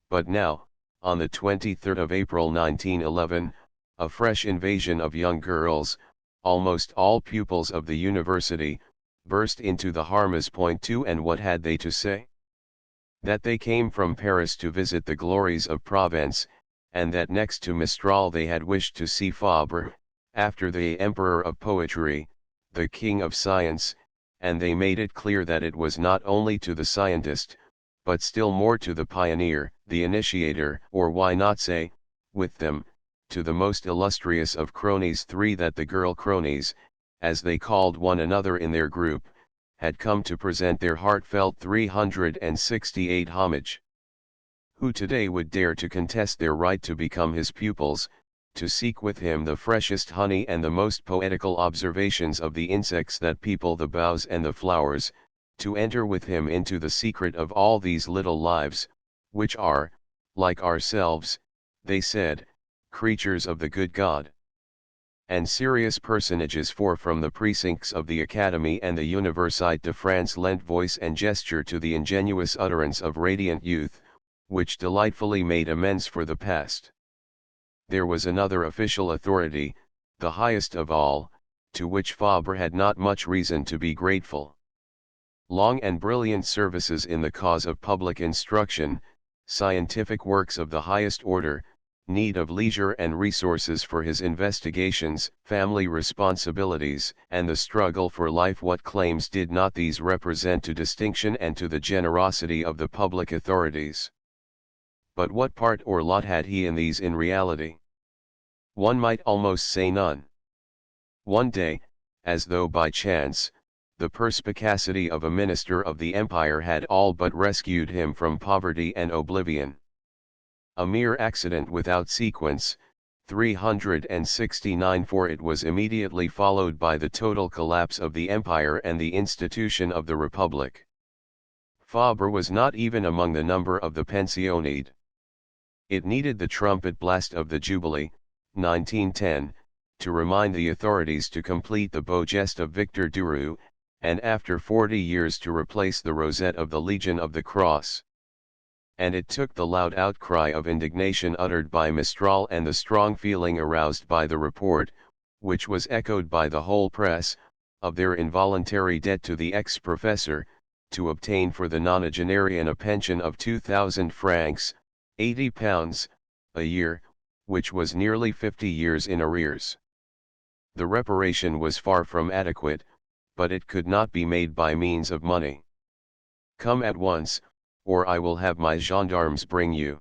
But now, on the 23rd of April 1911, a fresh invasion of young girls, almost all pupils of the university, burst into the Harmas Point too, and what had they to say? That they came from Paris to visit the glories of Provence, and that next to Mistral they had wished to see Fabre, after the Emperor of Poetry, the King of Science, and they made it clear that it was not only to the scientist, but still more to the pioneer, the initiator, or why not say, with them, to the most illustrious of cronies three, that the girl cronies, as they called one another in their group, had come to present their heartfelt 368 homage. Who today would dare to contest their right to become his pupils, to seek with him the freshest honey and the most poetical observations of the insects that people the boughs and the flowers, to enter with him into the secret of all these little lives, which are, like ourselves, they said, creatures of the good God? And serious personages, for from the precincts of the Academy and the Université de France lent voice and gesture to the ingenuous utterance of radiant youth, which delightfully made amends for the past. There was another official authority, the highest of all, to which Fabre had not much reason to be grateful. Long and brilliant services in the cause of public instruction, scientific works of the highest order, need of leisure and resources for his investigations, family responsibilities, and the struggle for life. What claims did not these represent to distinction and to the generosity of the public authorities? But what part or lot had he in these in reality? One might almost say none. One day, as though by chance, the perspicacity of a minister of the empire had all but rescued him from poverty and oblivion. A mere accident without sequence, 369, for it was immediately followed by the total collapse of the empire and the institution of the republic. Fabre was not even among the number of the pensioned. It needed the trumpet blast of the Jubilee, 1910, to remind the authorities to complete the beau geste of Victor Duroux, and after 40 years to replace the rosette of the Legion of the Cross. And it took the loud outcry of indignation uttered by Mistral and the strong feeling aroused by the report, which was echoed by the whole press, of their involuntary debt to the ex-professor, to obtain for the nonagenarian a pension of 2,000 francs, £80 a year, which was nearly 50 years in arrears. The reparation was far from adequate, but it could not be made by means of money. Come at once, or I will have my gendarmes bring you.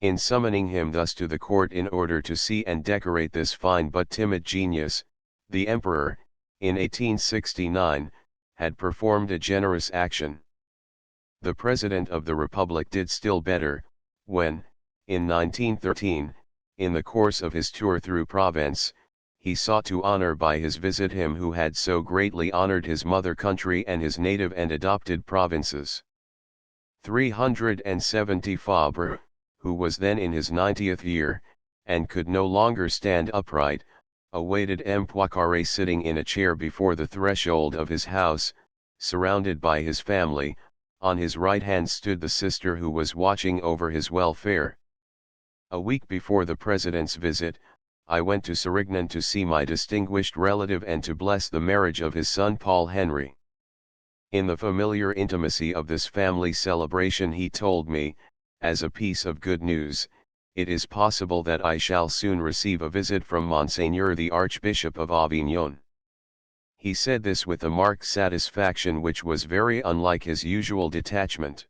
In summoning him thus to the court in order to see and decorate this fine but timid genius, the emperor, in 1869, had performed a generous action. The President of the Republic did still better, when, in 1913, in the course of his tour through Provence, he sought to honor by his visit him who had so greatly honored his mother country and his native and adopted provinces. 370 Fabre, who was then in his 90th year, and could no longer stand upright, awaited M. Poincaré sitting in a chair before the threshold of his house, surrounded by his family. On his right hand stood the sister who was watching over his welfare. A week before the President's visit, I went to Sérignan to see my distinguished relative and to bless the marriage of his son Paul Henry. In the familiar intimacy of this family celebration he told me, as a piece of good news, it is possible that I shall soon receive a visit from Monseigneur the Archbishop of Avignon. He said this with a marked satisfaction which was very unlike his usual detachment.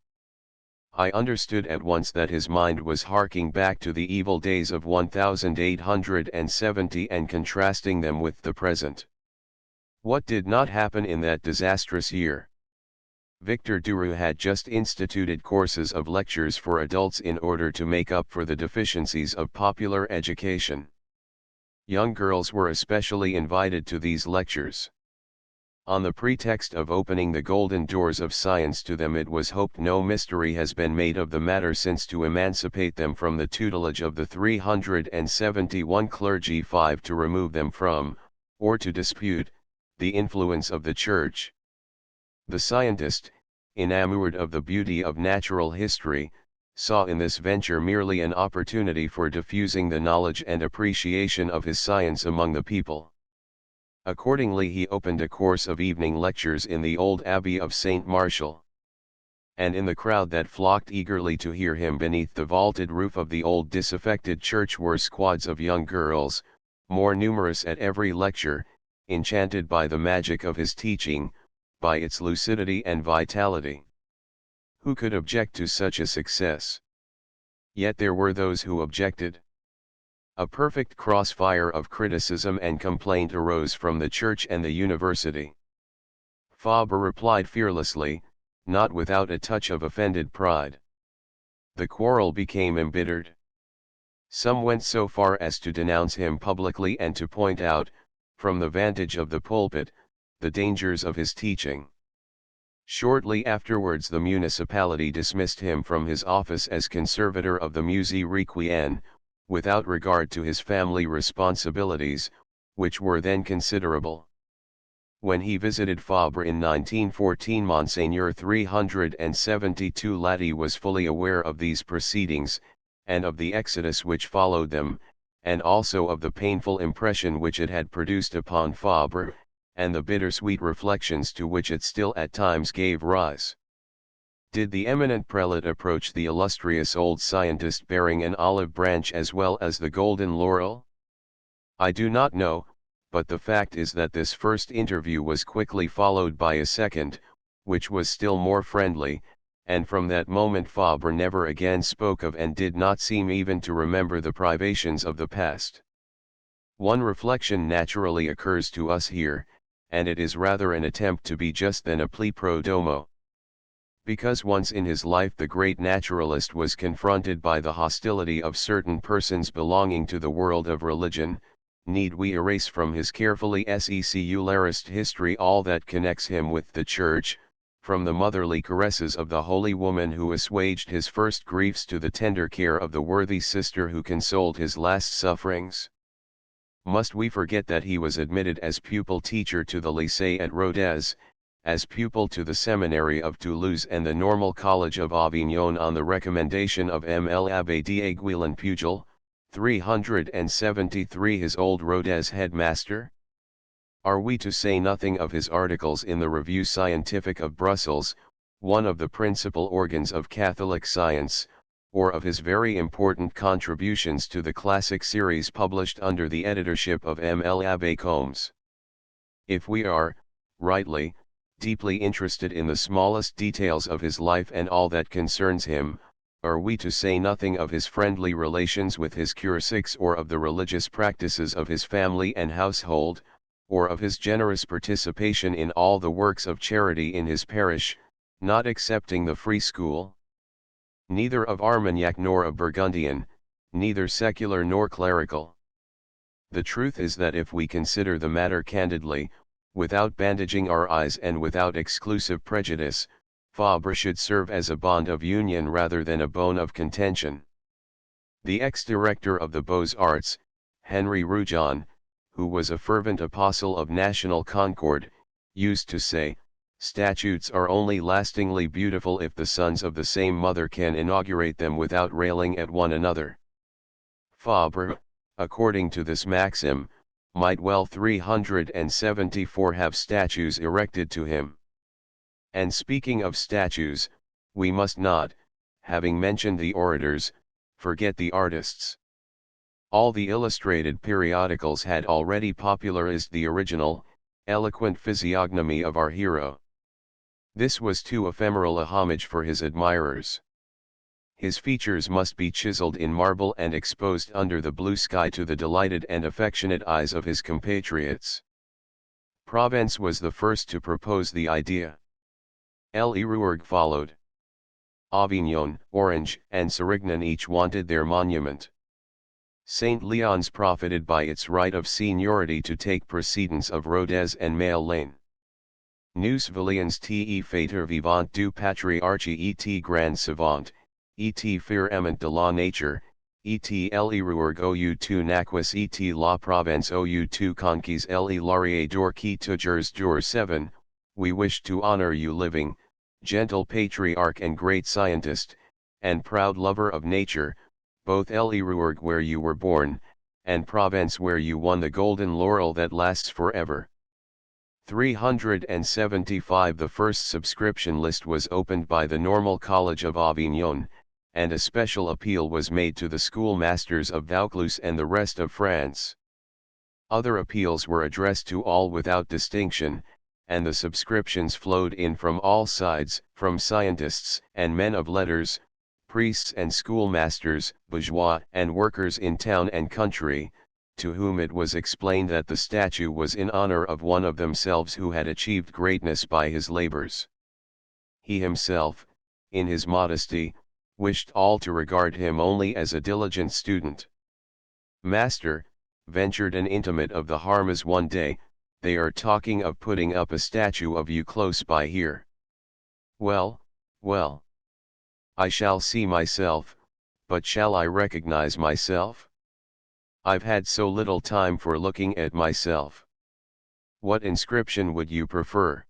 I understood at once that his mind was harking back to the evil days of 1870 and contrasting them with the present. What did not happen in that disastrous year? Victor Duroux had just instituted courses of lectures for adults in order to make up for the deficiencies of popular education. Young girls were especially invited to these lectures. On the pretext of opening the golden doors of science to them, it was hoped no mystery has been made of the matter since to emancipate them from the tutelage of the 371 clergy, 5 to remove them from, or to dispute, the influence of the Church. The scientist, enamored of the beauty of natural history, saw in this venture merely an opportunity for diffusing the knowledge and appreciation of his science among the people. Accordingly he opened a course of evening lectures in the old abbey of St. Martial. And in the crowd that flocked eagerly to hear him beneath the vaulted roof of the old disaffected church were squads of young girls, more numerous at every lecture, enchanted by the magic of his teaching, by its lucidity and vitality. Who could object to such a success? Yet there were those who objected. A perfect crossfire of criticism and complaint arose from the church and the university. Fabre replied fearlessly, not without a touch of offended pride. The quarrel became embittered. Some went so far as to denounce him publicly and to point out, from the vantage of the pulpit, the dangers of his teaching. Shortly afterwards the municipality dismissed him from his office as conservator of the Musée Requien, without regard to his family responsibilities, which were then considerable. When he visited Fabre in 1914, Monseigneur 372 Latti was fully aware of these proceedings, and of the exodus which followed them, and also of the painful impression which it had produced upon Fabre, and the bittersweet reflections to which it still at times gave rise. Did the eminent prelate approach the illustrious old scientist bearing an olive branch as well as the golden laurel? I do not know, but the fact is that this first interview was quickly followed by a second, which was still more friendly, and from that moment Fabre never again spoke of and did not seem even to remember the privations of the past. One reflection naturally occurs to us here, and it is rather an attempt to be just than a pli pro domo. Because once in his life the great naturalist was confronted by the hostility of certain persons belonging to the world of religion, need we erase from his carefully secularist history all that connects him with the Church, from the motherly caresses of the holy woman who assuaged his first griefs to the tender care of the worthy sister who consoled his last sufferings? Must we forget that he was admitted as pupil teacher to the Lycée at Rodez, as pupil to the Seminary of Toulouse and the Normal College of Avignon on the recommendation of M. l'Abbé d'Aiguillon Pujol, 373, his old Rodez headmaster? Are we to say nothing of his articles in the Revue Scientifique of Brussels, one of the principal organs of Catholic science, or of his very important contributions to the classic series published under the editorship of M. L. Abbé Combes. If we are, rightly, deeply interested in the smallest details of his life and all that concerns him, are we to say nothing of his friendly relations with his curesics or of the religious practices of his family and household, or of his generous participation in all the works of charity in his parish, not excepting the free school? Neither of Armagnac nor of Burgundian, neither secular nor clerical. The truth is that if we consider the matter candidly, without bandaging our eyes and without exclusive prejudice, Fabre should serve as a bond of union rather than a bone of contention. The ex-director of the Beaux-Arts, Henri Rougon, who was a fervent apostle of national concord, used to say, "Statutes are only lastingly beautiful if the sons of the same mother can inaugurate them without railing at one another." Fabre, according to this maxim, might well 374 have statues erected to him. And speaking of statues, we must not, having mentioned the orators, forget the artists. All the illustrated periodicals had already popularized the original, eloquent physiognomy of our hero. This was too ephemeral a homage for his admirers. His features must be chiseled in marble and exposed under the blue sky to the delighted and affectionate eyes of his compatriots. Provence was the first to propose the idea. Rouergue followed. Avignon, Orange, and Sérignan each wanted their monument. St. Leon's profited by its right of seniority to take precedence of Rodez and Mail Lane. Nous voulions te faire vivant du patriarche et grand savant, et firmament de la nature, et Rouergue ou tu naquis et la Provence ou tu conquis Laurier d'or qui toujours dure 7, we wish to honor you living, gentle patriarch and great scientist, and proud lover of nature, both Rouergue where you were born, and Provence where you won the golden laurel that lasts forever. 375 The first subscription list was opened by the Normal College of Avignon, and a special appeal was made to the schoolmasters of Vaucluse and the rest of France. Other appeals were addressed to all without distinction, and the subscriptions flowed in from all sides, from scientists and men of letters, priests and schoolmasters, bourgeois and workers in town and country, to whom it was explained that the statue was in honor of one of themselves who had achieved greatness by his labors. He himself, in his modesty, wished all to regard him only as a diligent student. "Master," ventured an intimate of the Harmas one day, "they are talking of putting up a statue of you close by here." "Well, well. I shall see myself, but shall I recognize myself? I've had so little time for looking at myself. What inscription would you prefer?"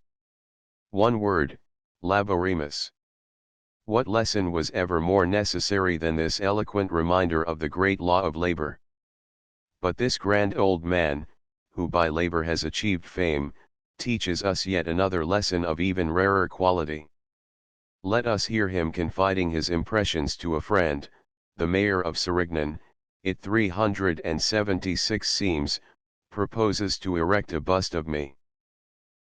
"One word, laboremus." What lesson was ever more necessary than this eloquent reminder of the great law of labor? But this grand old man, who by labor has achieved fame, teaches us yet another lesson of even rarer quality. Let us hear him confiding his impressions to a friend, the mayor of Sérignan. It 376 seems, proposes to erect a bust of me.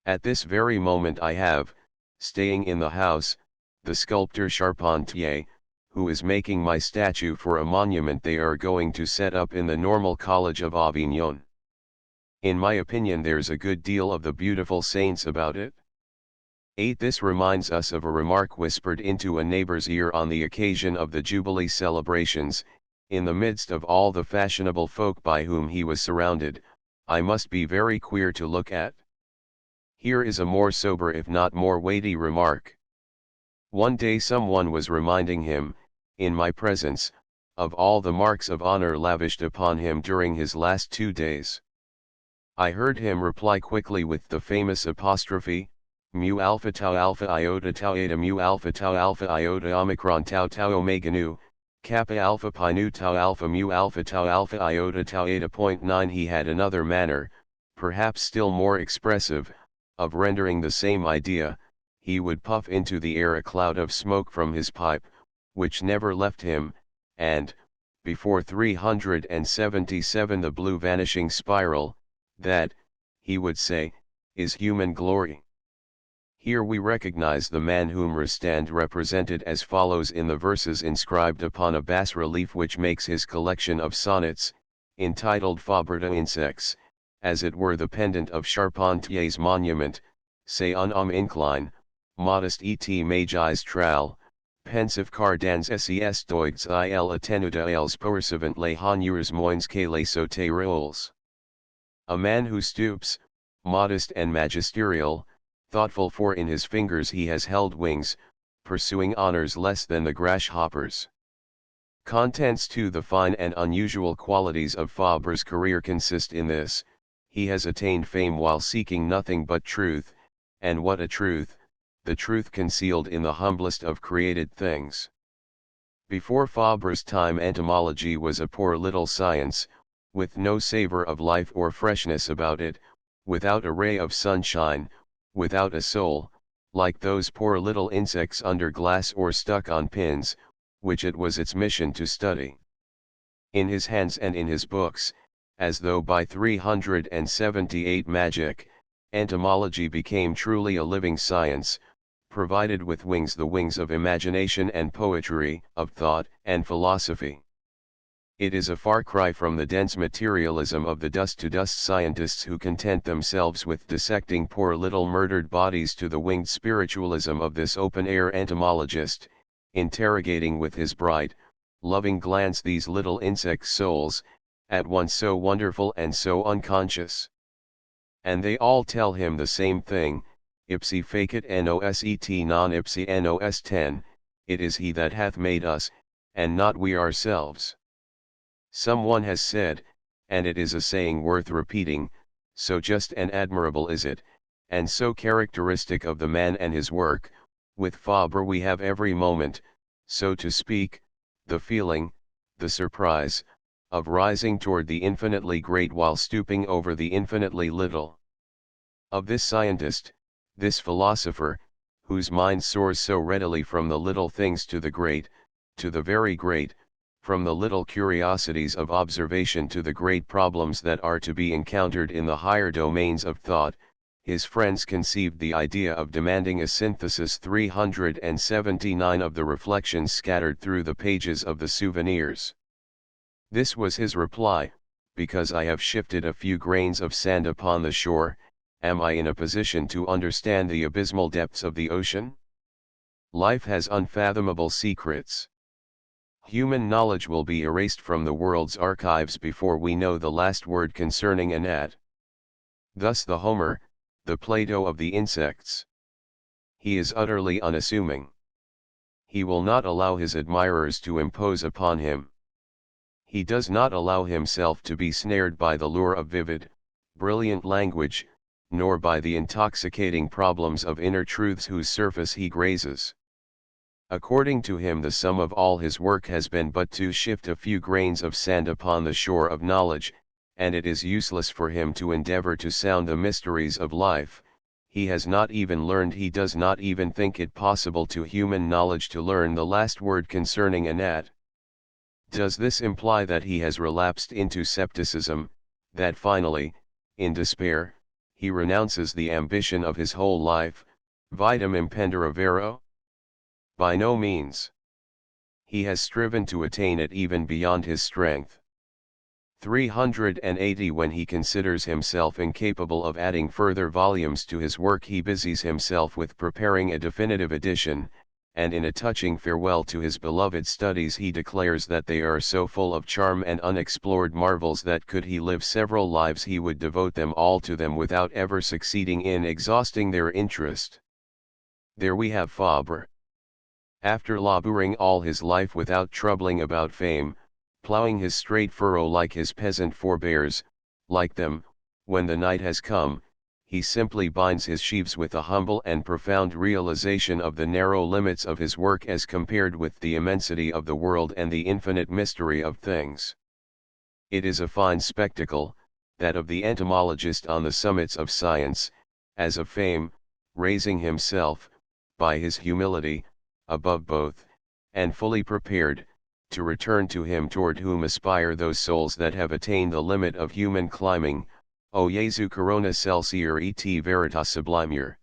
At this very moment I have, staying in the house, the sculptor Charpentier, who is making my statue for a monument they are going to set up in the Normal College of Avignon. In my opinion there's a good deal of the beautiful saints about it. 8. This reminds us of a remark whispered into a neighbor's ear on the occasion of the Jubilee celebrations, in the midst of all the fashionable folk by whom he was surrounded. "I must be very queer to look at." Here is a more sober if not more weighty remark. One day someone was reminding him, in my presence, of all the marks of honor lavished upon him during his last 2 days. I heard him reply quickly with the famous apostrophe, mu alpha tau iota tau eta mu alpha tau iota omicron tau tau omega nu, kappa alpha pi nu tau alpha mu alpha tau iota tau eta. 9 He had another manner, perhaps still more expressive, of rendering the same idea. He would puff into the air a cloud of smoke from his pipe, which never left him, and, before 377 the blue vanishing spiral, that, he would say, is human glory. Here we recognize the man whom Rostand represented as follows in the verses inscribed upon a bas-relief which makes his collection of sonnets, entitled Fabre d'Insectes, as it were the pendant of Charpentier's monument, c'est un homme incline, modeste et magis tral, pensif car dans ses doigts il attenuda els poursuivant les honneurs moins que les sauterelles. A man who stoops, modest and magisterial, thoughtful, for in his fingers he has held wings, pursuing honors less than the grasshoppers. Contents to the fine and unusual qualities of Fabre's career consist in this: he has attained fame while seeking nothing but truth, and what a truth, the truth concealed in the humblest of created things. Before Fabre's time entomology was a poor little science, with no savor of life or freshness about it, without a ray of sunshine, without a soul, like those poor little insects under glass or stuck on pins, which it was its mission to study. In his hands and in his books, as though by 378 magic, entomology became truly a living science, provided with wings, the wings of imagination and poetry, of thought and philosophy. It is a far cry from the dense materialism of the dust-to-dust scientists who content themselves with dissecting poor little murdered bodies, to the winged spiritualism of this open-air entomologist, interrogating with his bright, loving glance these little insect souls, at once so wonderful and so unconscious. And they all tell him the same thing: ipsi facit noset non ipsi nos ten, it is he that hath made us, and not we ourselves. Someone has said, and it is a saying worth repeating, so just and admirable is it, and so characteristic of the man and his work: with Fabre we have every moment, so to speak, the feeling, the surprise, of rising toward the infinitely great while stooping over the infinitely little. Of this scientist, this philosopher, whose mind soars so readily from the little things to the great, to the very great, from the little curiosities of observation to the great problems that are to be encountered in the higher domains of thought, his friends conceived the idea of demanding a synthesis 379 of the reflections scattered through the pages of the Souvenirs. This was his reply: because I have shifted a few grains of sand upon the shore, am I in a position to understand the abysmal depths of the ocean? Life has unfathomable secrets. Human knowledge will be erased from the world's archives before we know the last word concerning a gnat. Thus the Homer, the Plato of the insects. He is utterly unassuming. He will not allow his admirers to impose upon him. He does not allow himself to be snared by the lure of vivid, brilliant language, nor by the intoxicating problems of inner truths whose surface he grazes. According to him, the sum of all his work has been but to shift a few grains of sand upon the shore of knowledge, and it is useless for him to endeavor to sound the mysteries of life. He has not even learned, he does not even think it possible to human knowledge to learn the last word concerning a gnat. Does this imply that he has relapsed into scepticism, that finally, in despair, he renounces the ambition of his whole life, vitam impendere vero? By no means. He has striven to attain it even beyond his strength. 380 When he considers himself incapable of adding further volumes to his work, he busies himself with preparing a definitive edition, and in a touching farewell to his beloved studies he declares that they are so full of charm and unexplored marvels that could he live several lives he would devote them all to them without ever succeeding in exhausting their interest. There we have Fabre. After laboring all his life without troubling about fame, ploughing his straight furrow like his peasant forebears, like them, when the night has come, he simply binds his sheaves with a humble and profound realization of the narrow limits of his work as compared with the immensity of the world and the infinite mystery of things. It is a fine spectacle, that of the entomologist on the summits of science, as of fame, raising himself, by his humility, above both, and fully prepared, to return to him toward whom aspire those souls that have attained the limit of human climbing, O Jesu corona celsior et veritas sublimior.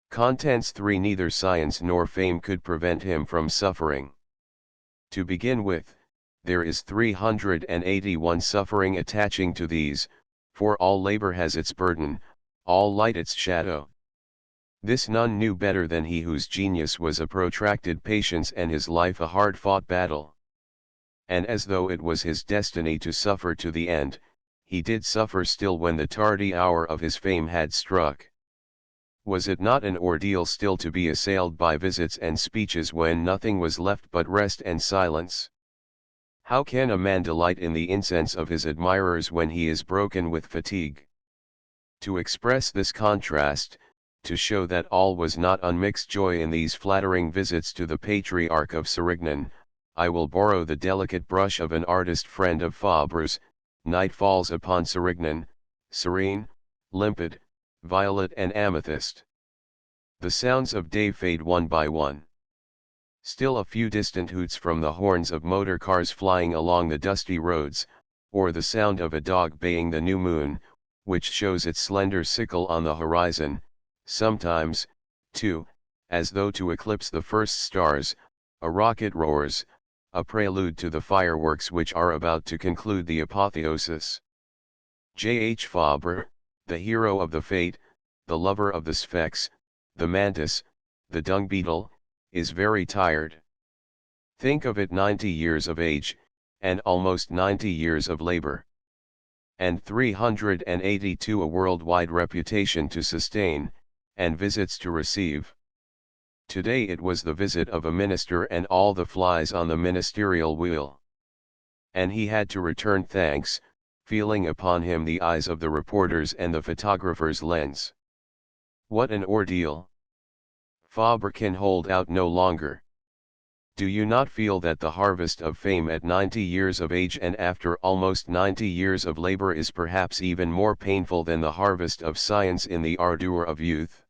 Contents 3. Neither science nor fame could prevent him from suffering. To begin with, there is 381 suffering attaching to these, for all labor has its burden, all light its shadow. This none knew better than he whose genius was a protracted patience and his life a hard-fought battle. And as though it was his destiny to suffer to the end, he did suffer still when the tardy hour of his fame had struck. Was it not an ordeal still to be assailed by visits and speeches when nothing was left but rest and silence? How can a man delight in the incense of his admirers when he is broken with fatigue? To express this contrast, to show that all was not unmixed joy in these flattering visits to the Patriarch of Serignan, I will borrow the delicate brush of an artist friend of Fabre's. Night falls upon Serignan, serene, limpid, violet and amethyst. The sounds of day fade one by one. Still a few distant hoots from the horns of motor cars flying along the dusty roads, or the sound of a dog baying the new moon, which shows its slender sickle on the horizon. Sometimes, too, as though to eclipse the first stars, a rocket roars, a prelude to the fireworks which are about to conclude the apotheosis. J. H. Fabre, the hero of the fate, the lover of the sphex, the mantis, the dung beetle, is very tired. Think of it, 90 years of age, and almost 90 years of labor. And 382 a worldwide reputation to sustain, and visits to receive. Today it was the visit of a minister and all the flies on the ministerial wheel. And he had to return thanks, feeling upon him the eyes of the reporters and the photographer's lens. What an ordeal! Fabre can hold out no longer. Do you not feel that the harvest of fame at 90 years of age and after almost 90 years of labor is perhaps even more painful than the harvest of science in the ardor of youth?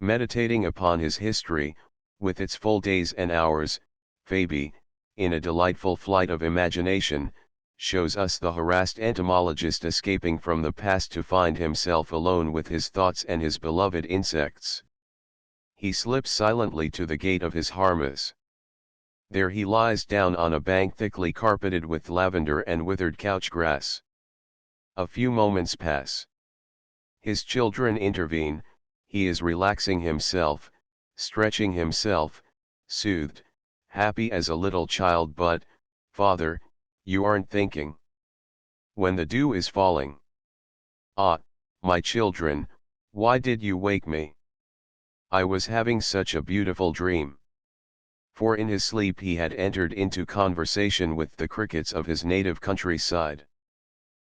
Meditating upon his history, with its full days and hours, Fabre, in a delightful flight of imagination, shows us the harassed entomologist escaping from the past to find himself alone with his thoughts and his beloved insects. He slips silently to the gate of his harmas. There he lies down on a bank thickly carpeted with lavender and withered couch grass. A few moments pass. His children intervene, he is relaxing himself, stretching himself, soothed, happy as a little child, but, father, you aren't thinking. When the dew is falling. Ah, my children, why did you wake me? I was having such a beautiful dream. For in his sleep he had entered into conversation with the crickets of his native countryside.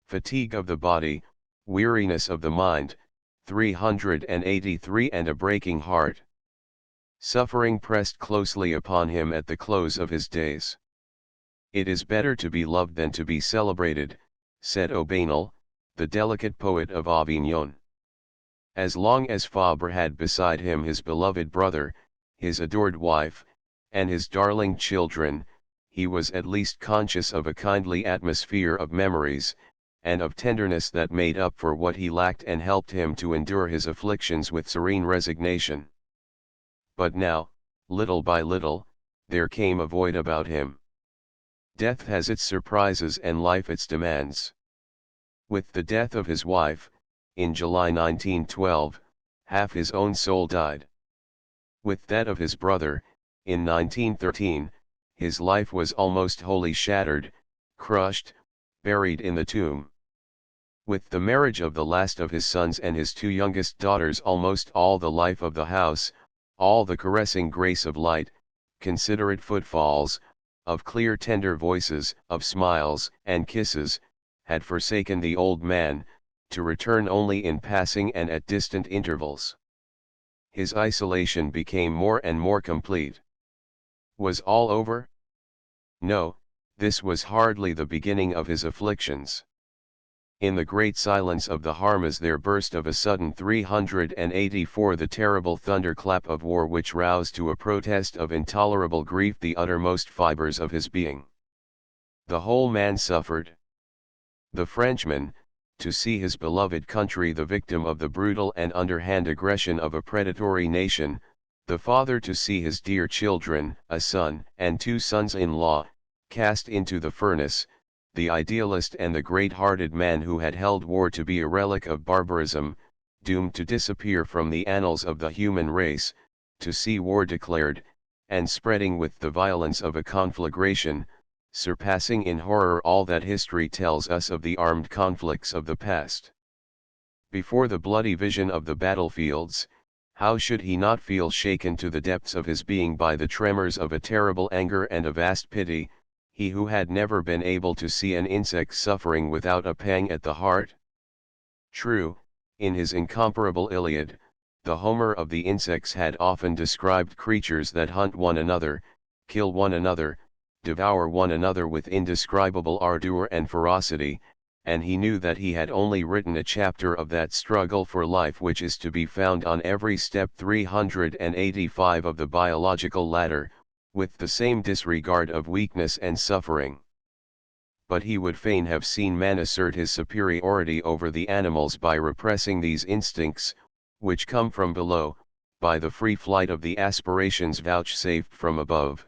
Fatigue of the body, weariness of the mind, 383 and a breaking heart. Suffering pressed closely upon him at the close of his days. It is better to be loved than to be celebrated, said Aubanel, the delicate poet of Avignon. As long as Fabre had beside him his beloved brother, his adored wife, and his darling children, he was at least conscious of a kindly atmosphere of memories, and of tenderness that made up for what he lacked and helped him to endure his afflictions with serene resignation. But now, little by little, there came a void about him. Death has its surprises and life its demands. With the death of his wife, in July 1912, half his own soul died. With that of his brother, in 1913, his life was almost wholly shattered, crushed, buried in the tomb. With the marriage of the last of his sons and his two youngest daughters, almost all the life of the house, all the caressing grace of light, considerate footfalls, of clear tender voices, of smiles and kisses, had forsaken the old man, to return only in passing and at distant intervals. His isolation became more and more complete. Was all over? No, this was hardly the beginning of his afflictions. In the great silence of the Harmas there burst of a sudden 384 the terrible thunderclap of war, which roused to a protest of intolerable grief the uttermost fibers of his being. The whole man suffered. The Frenchman, to see his beloved country the victim of the brutal and underhand aggression of a predatory nation, the father to see his dear children, a son and two sons-in-law, cast into the furnace, the idealist and the great-hearted man who had held war to be a relic of barbarism, doomed to disappear from the annals of the human race, to see war declared, and spreading with the violence of a conflagration, surpassing in horror all that history tells us of the armed conflicts of the past. Before the bloody vision of the battlefields, how should he not feel shaken to the depths of his being by the tremors of a terrible anger and a vast pity, he who had never been able to see an insect suffering without a pang at the heart? True, in his incomparable Iliad, the Homer of the insects had often described creatures that hunt one another, kill one another, devour one another with indescribable ardor and ferocity, and he knew that he had only written a chapter of that struggle for life which is to be found on every step 385 of the biological ladder, with the same disregard of weakness and suffering. But he would fain have seen man assert his superiority over the animals by repressing these instincts, which come from below, by the free flight of the aspirations vouchsafed from above,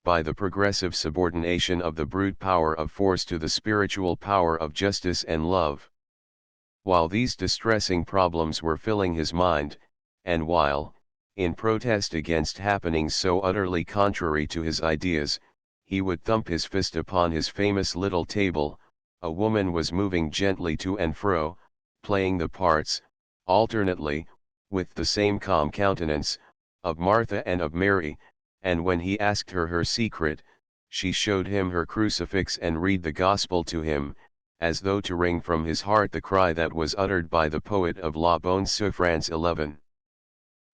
by the progressive subordination of the brute power of force to the spiritual power of justice and love. While these distressing problems were filling his mind, and while, in protest against happenings so utterly contrary to his ideas, he would thump his fist upon his famous little table, a woman was moving gently to and fro, playing the parts, alternately, with the same calm countenance, of Martha and of Mary, and when he asked her secret, she showed him her crucifix and read the gospel to him, as though to wring from his heart the cry that was uttered by the poet of La Bonne Souffrance 11.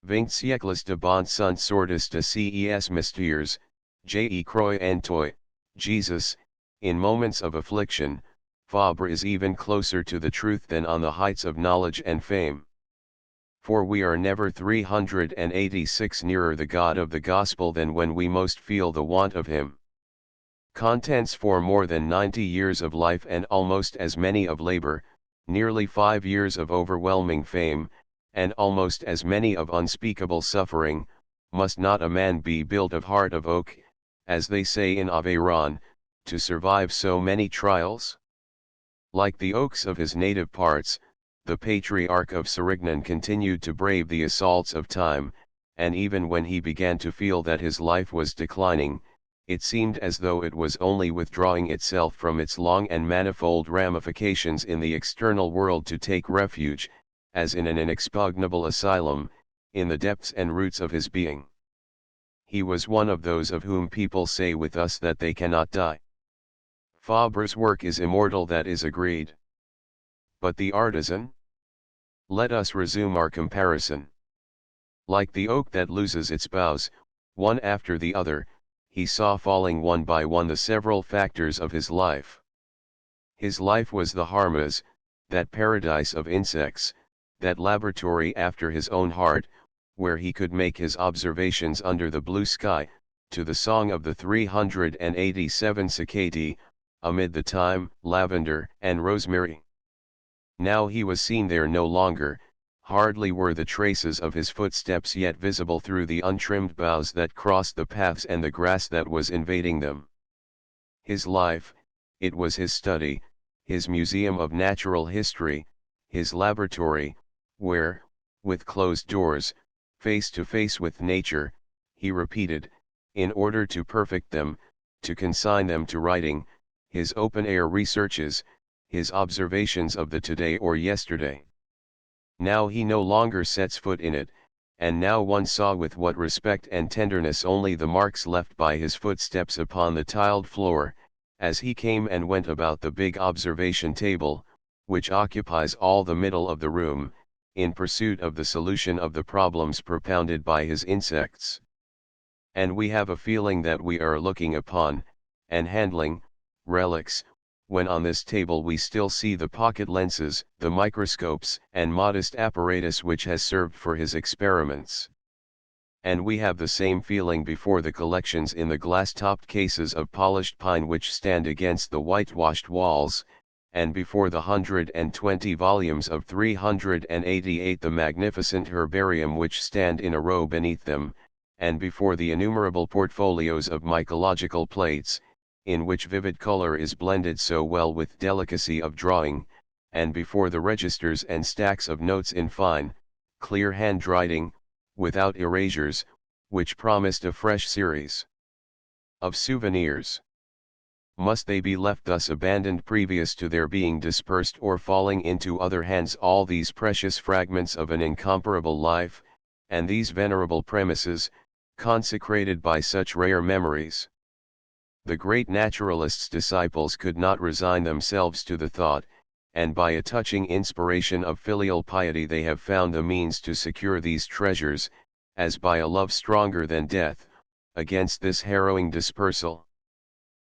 20 siècles de bon sont sortis de ces mystères, je crois en toi, Jesus. In moments of affliction, Fabre is even closer to the truth than on the heights of knowledge and fame. For we are never 386 nearer the God of the Gospel than when we most feel the want of him. Contents for more than 90 years of life and almost as many of labor, nearly 5 years of overwhelming fame, and almost as many of unspeakable suffering, must not a man be built of heart of oak, as they say in Aveyron, to survive so many trials? Like the oaks of his native parts, the patriarch of Cerignan continued to brave the assaults of time, and even when he began to feel that his life was declining, it seemed as though it was only withdrawing itself from its long and manifold ramifications in the external world to take refuge, as in an inexpugnable asylum, in the depths and roots of his being. He was one of those of whom people say with us that they cannot die. Fabre's work is immortal, that is agreed. But the artisan? Let us resume our comparison. Like the oak that loses its boughs, one after the other, he saw falling one by one the several factors of his life. His life was the Harmas, that paradise of insects, that laboratory after his own heart, where he could make his observations under the blue sky, to the song of the 387 cicadae, amid the thyme, lavender, and rosemary. Now he was seen there no longer, hardly were the traces of his footsteps yet visible through the untrimmed boughs that crossed the paths and the grass that was invading them. His life, it was his study, his museum of natural history, his laboratory, where, with closed doors, face to face with nature, he repeated, in order to perfect them, to consign them to writing, his open-air researches, his observations of the today or yesterday. Now he no longer sets foot in it, and now one saw with what respect and tenderness only the marks left by his footsteps upon the tiled floor, as he came and went about the big observation table, which occupies all the middle of the room, in pursuit of the solution of the problems propounded by his insects. And we have a feeling that we are looking upon, and handling, relics, when on this table we still see the pocket lenses, the microscopes, and modest apparatus which has served for his experiments. And we have the same feeling before the collections in the glass-topped cases of polished pine which stand against the whitewashed walls, and before the 120 volumes of 388 the magnificent herbarium which stand in a row beneath them, and before the innumerable portfolios of mycological plates, in which vivid color is blended so well with delicacy of drawing, and before the registers and stacks of notes in fine, clear handwriting, without erasures, which promised a fresh series of souvenirs. Must they be left thus abandoned previous to their being dispersed or falling into other hands, all these precious fragments of an incomparable life, and these venerable premises, consecrated by such rare memories? The great naturalist's disciples could not resign themselves to the thought, and by a touching inspiration of filial piety they have found the means to secure these treasures, as by a love stronger than death, against this harrowing dispersal.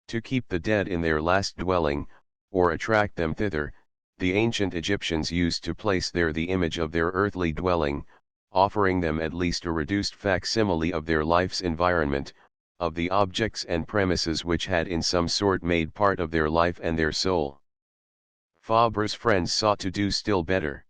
To keep the dead in their last dwelling, or attract them thither, the ancient Egyptians used to place there the image of their earthly dwelling, offering them at least a reduced facsimile of their life's environment, of the objects and premises which had in some sort made part of their life and their soul. Fabre's friends sought to do still better.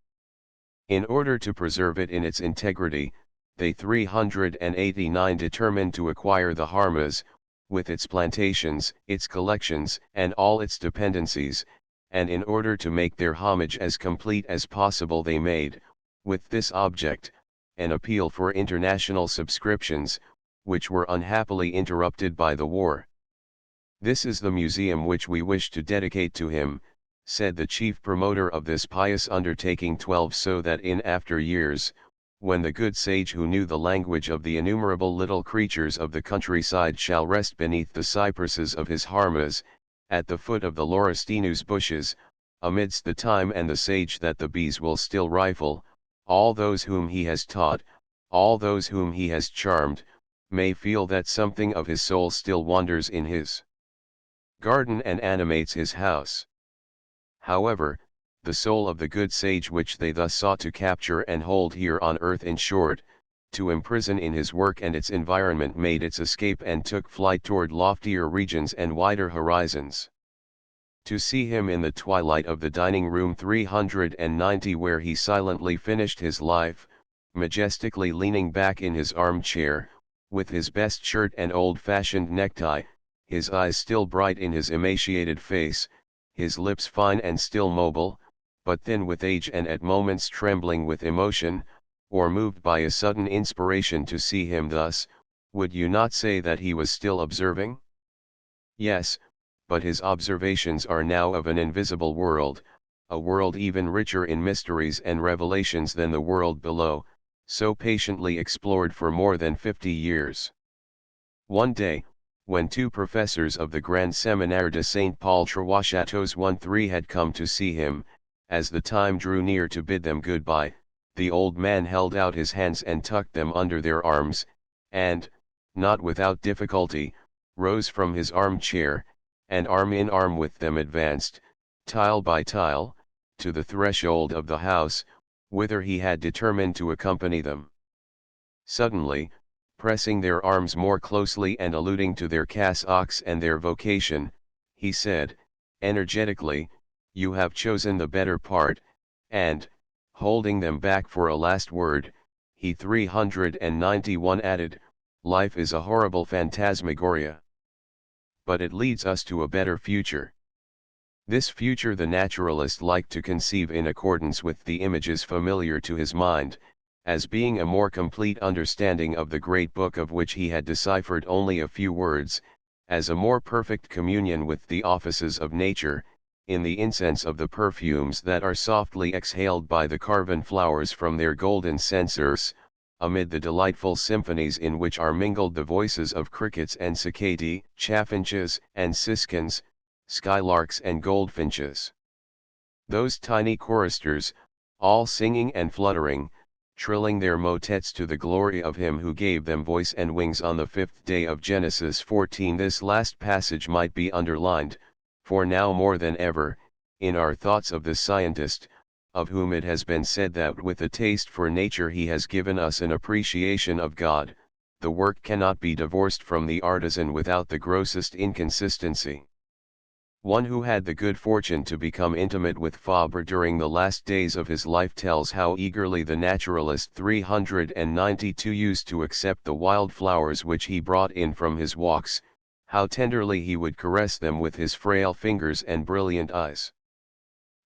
In order to preserve it in its integrity, they 389 determined to acquire the Harmas, with its plantations, its collections, and all its dependencies, and in order to make their homage as complete as possible they made, with this object, an appeal for international subscriptions, which were unhappily interrupted by the war. "This is the museum which we wish to dedicate to him," said the chief promoter of this pious undertaking 12, so that in after years, when the good sage who knew the language of the innumerable little creatures of the countryside shall rest beneath the cypresses of his Harmas, at the foot of the laurustinus bushes, amidst the thyme and the sage that the bees will still rifle, all those whom he has taught, all those whom he has charmed, may feel that something of his soul still wanders in his garden and animates his house. However, the soul of the good sage which they thus sought to capture and hold here on earth, in short, to imprison in his work and its environment, made its escape and took flight toward loftier regions and wider horizons. To see him in the twilight of the dining room 390, where he silently finished his life, majestically leaning back in his armchair, with his best shirt and old-fashioned necktie, his eyes still bright in his emaciated face, his lips fine and still mobile, but thin with age and at moments trembling with emotion, or moved by a sudden inspiration, to see him thus, would you not say that he was still observing? Yes, but his observations are now of an invisible world, a world even richer in mysteries and revelations than the world below, so patiently explored for more than 50 years. One day, when two professors of the Grand Séminaire de Saint Paul Trois-Châteaux 1-3 had come to see him, as the time drew near to bid them goodbye, the old man held out his hands and tucked them under their arms, and, not without difficulty, rose from his armchair, and arm in arm with them advanced, tile by tile, to the threshold of the house, whither he had determined to accompany them. Suddenly, pressing their arms more closely and alluding to their cassocks and their vocation, he said, energetically, "You have chosen the better part," and, holding them back for a last word, he 391 added, "Life is a horrible phantasmagoria. But it leads us to a better future." This future the naturalist liked to conceive in accordance with the images familiar to his mind, as being a more complete understanding of the great book of which he had deciphered only a few words, as a more perfect communion with the offices of nature, in the incense of the perfumes that are softly exhaled by the carven flowers from their golden censers, amid the delightful symphonies in which are mingled the voices of crickets and cicadae, chaffinches and siskins, skylarks and goldfinches. Those tiny choristers, all singing and fluttering, trilling their motets to the glory of him who gave them voice and wings on the 5th day of Genesis 14. This last passage might be underlined, For now more than ever, in our thoughts of the scientist, of whom it has been said that with a taste for nature he has given us an appreciation of God, the work cannot be divorced from the artisan without the grossest inconsistency. One who had the good fortune to become intimate with Fabre during the last days of his life tells how eagerly the naturalist 392 used to accept the wild flowers which he brought in from his walks, how tenderly he would caress them with his frail fingers and brilliant eyes.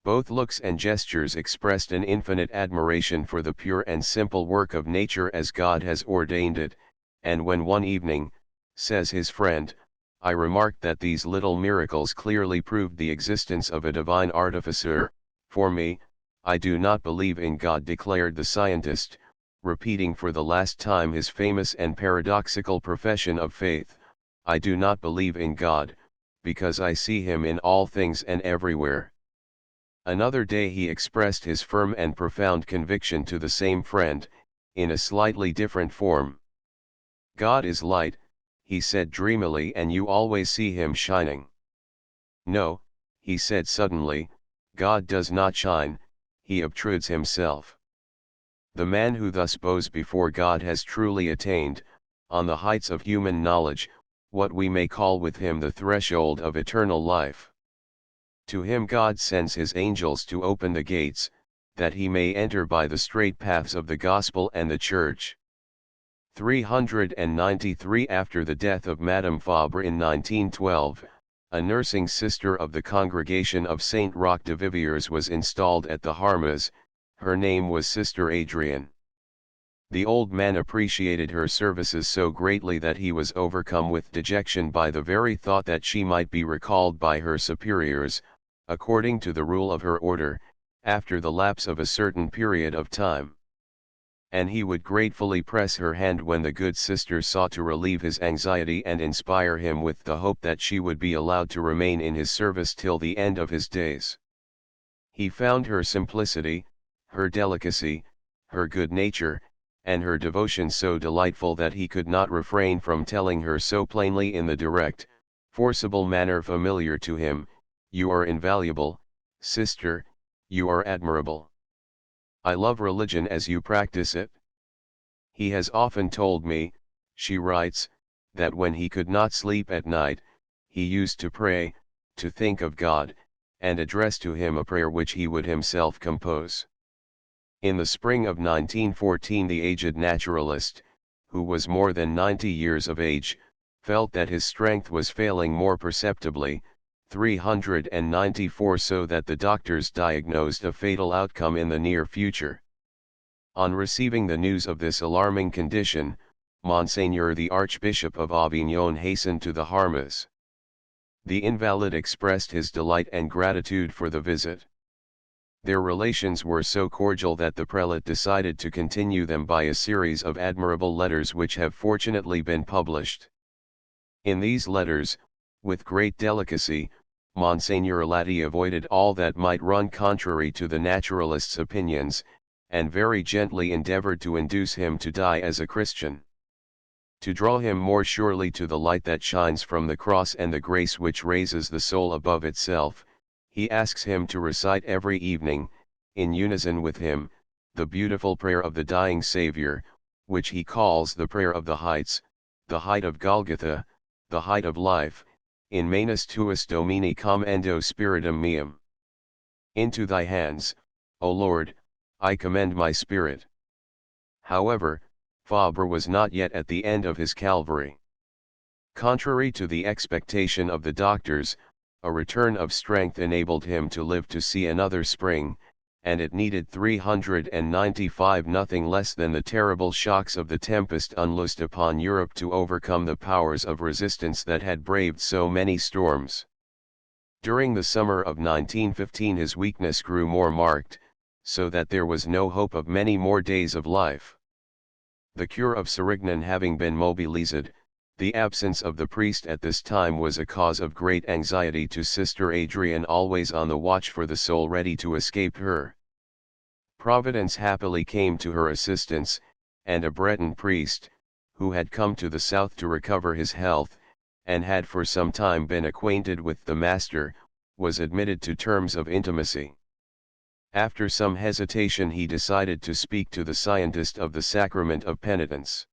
Both looks and gestures expressed an infinite admiration for the pure and simple work of nature as God has ordained it, and when one evening, says his friend, I remarked that these little miracles clearly proved the existence of a divine artificer, for me, I do not believe in God, declared the scientist, repeating for the last time his famous and paradoxical profession of faith, I do not believe in God, because I see him in all things and everywhere. Another day he expressed his firm and profound conviction to the same friend, in a slightly different form. God is light, he said dreamily, and you always see him shining. No, he said suddenly, God does not shine, he obtrudes himself. The man who thus bows before God has truly attained, on the heights of human knowledge, what we may call with him the threshold of eternal life. To him God sends his angels to open the gates, that he may enter by the straight paths of the gospel and the church. 393 After the death of Madame Fabre in 1912, a nursing sister of the congregation of Saint Roch de Viviers was installed at the Harmas. Her name was Sister Adrienne. The old man appreciated her services so greatly that he was overcome with dejection by the very thought that she might be recalled by her superiors, according to the rule of her order, after the lapse of a certain period of time. And he would gratefully press her hand when the good sister sought to relieve his anxiety and inspire him with the hope that she would be allowed to remain in his service till the end of his days. He found her simplicity, her delicacy, her good nature, and her devotion so delightful that he could not refrain from telling her so plainly in the direct, forcible manner familiar to him, you are invaluable, sister, you are admirable. I love religion as you practice it. He has often told me, she writes, that when he could not sleep at night, he used to pray, to think of God, and address to him a prayer which he would himself compose. In the spring of 1914 the aged naturalist, who was more than 90 years of age, felt that his strength was failing more perceptibly, 394 so that the doctors diagnosed a fatal outcome in the near future. On receiving the news of this alarming condition, Monseigneur the Archbishop of Avignon hastened to the Harmas. The invalid expressed his delight and gratitude for the visit. Their relations were so cordial that the prelate decided to continue them by a series of admirable letters which have fortunately been published. In these letters, with great delicacy, Monseigneur Latti avoided all that might run contrary to the naturalist's opinions, and very gently endeavored to induce him to die as a Christian. To draw him more surely to the light that shines from the cross and the grace which raises the soul above itself, he asks him to recite every evening, in unison with him, the beautiful prayer of the dying Saviour, which he calls the prayer of the heights, the height of Golgotha, the height of life, in manus tuus Domini commendo spiritum meum. Into thy hands, O Lord, I commend my spirit. However, Fabre was not yet at the end of his Calvary. Contrary to the expectation of the doctors, a return of strength enabled him to live to see another spring, and it needed 395 nothing less than the terrible shocks of the tempest unloosed upon Europe to overcome the powers of resistance that had braved so many storms. During the summer of 1915 his weakness grew more marked, so that there was no hope of many more days of life. The cure of Sérignan having been mobilized, the absence of the priest at this time was a cause of great anxiety to Sister Adrienne, always on the watch for the soul ready to escape her. Providence happily came to her assistance, and a Breton priest, who had come to the south to recover his health, and had for some time been acquainted with the master, was admitted to terms of intimacy. After some hesitation he decided to speak to the scientist of the sacrament of penitence.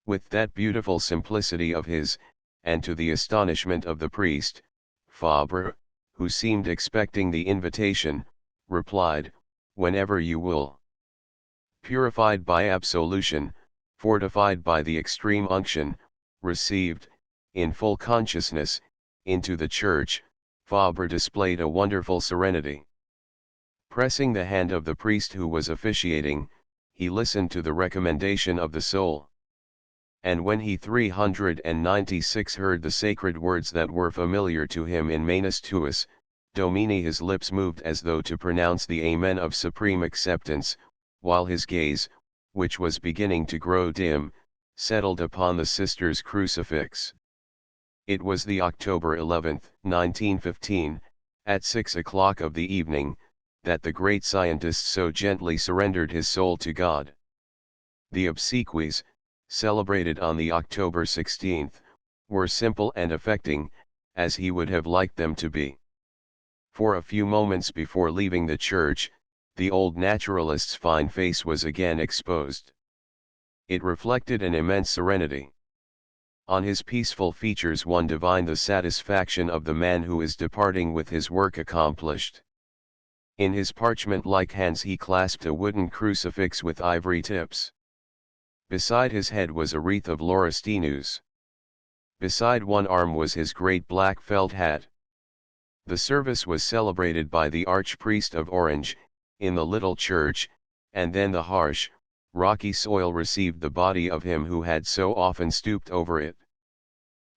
With that beautiful simplicity of his, and to the astonishment of the priest, Fabre, who seemed expecting the invitation, replied, "Whenever you will." Purified by absolution, fortified by the extreme unction, received, in full consciousness, into the church, Fabre displayed a wonderful serenity. Pressing the hand of the priest who was officiating, he listened to the recommendation of the soul. And when he 396 heard the sacred words that were familiar to him in Manus Tuus, Domini, his lips moved as though to pronounce the Amen of supreme acceptance, while his gaze, which was beginning to grow dim, settled upon the sister's crucifix. It was the October 11th, 1915, at 6 o'clock of the evening, that the great scientist so gently surrendered his soul to God. The obsequies, celebrated on the October 16th, were simple and affecting, as he would have liked them to be. For a few moments before leaving the church, the old naturalist's fine face was again exposed. It reflected an immense serenity. On his peaceful features one divined the satisfaction of the man who is departing with his work accomplished. In his parchment-like hands he clasped a wooden crucifix with ivory tips. Beside his head was a wreath of laurustinus. Beside one arm was his great black felt hat. The service was celebrated by the Archpriest of Orange, in the little church, and then the harsh, rocky soil received the body of him who had so often stooped over it.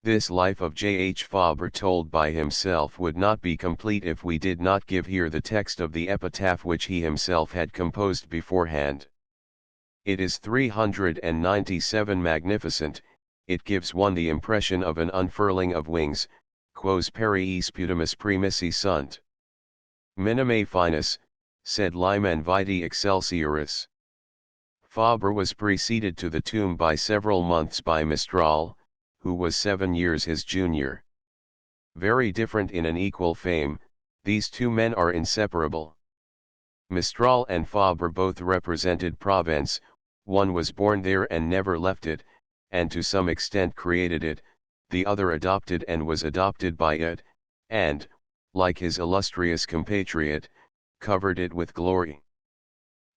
This life of J. H. Fabre told by himself would not be complete if we did not give here the text of the epitaph which he himself had composed beforehand. It is 397 magnificent, it gives one the impression of an unfurling of wings, quos peri sputamus primissi sunt. Minime finis, sed limen vitae excelsioris. Fabre was preceded to the tomb by several months by Mistral, who was 7 years his junior. Very different in an equal fame, these two men are inseparable. Mistral and Fabre both represented Provence, one was born there and never left it, and to some extent created it, the other adopted and was adopted by it, and, like his illustrious compatriot, covered it with glory.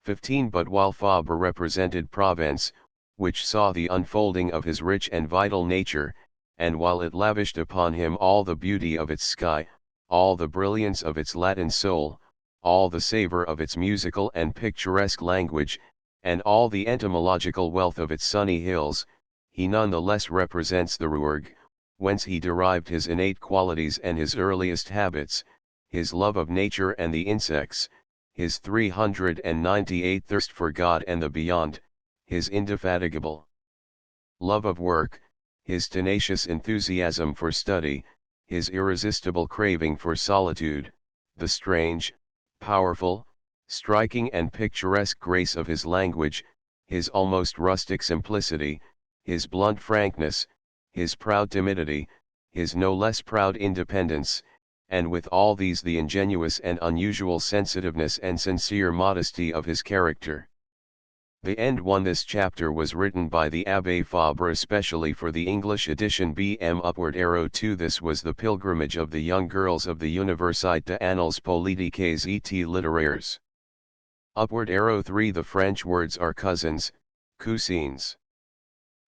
15 But while Fabre represented Provence, which saw the unfolding of his rich and vital nature, and while it lavished upon him all the beauty of its sky, all the brilliance of its Latin soul, all the savor of its musical and picturesque language, and all the entomological wealth of its sunny hills, he none the less represents the Rouergue, whence he derived his innate qualities and his earliest habits, his love of nature and the insects, his 398 thirst for God and the beyond, his indefatigable love of work, his tenacious enthusiasm for study, his irresistible craving for solitude, the strange, powerful, striking and picturesque grace of his language, his almost rustic simplicity, his blunt frankness, his proud timidity, his no less proud independence, and with all these the ingenuous and unusual sensitiveness and sincere modesty of his character. The end one. This chapter was written by the Abbé Fabre especially for the English edition BM upward arrow 2. This was the pilgrimage of the young girls of the Université des Annales Politiques et Littéraires. Upward arrow 3. The French words are cousins, cousines.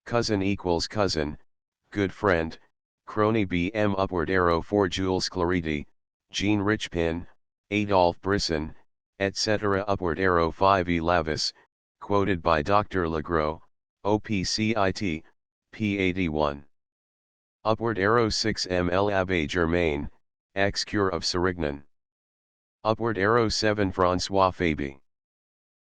Cousin equals cousin, good friend, crony. BM upward arrow 4. Jules Clarity, Jean Richepin, Adolphe Brisson, etc. Upward arrow 5. Elavis, quoted by Dr. Legros, OPCIT, p. 81. Upward arrow 6. ML Abbé Germain, ex-cure of Sérignan. Upward arrow 7. François Fabre.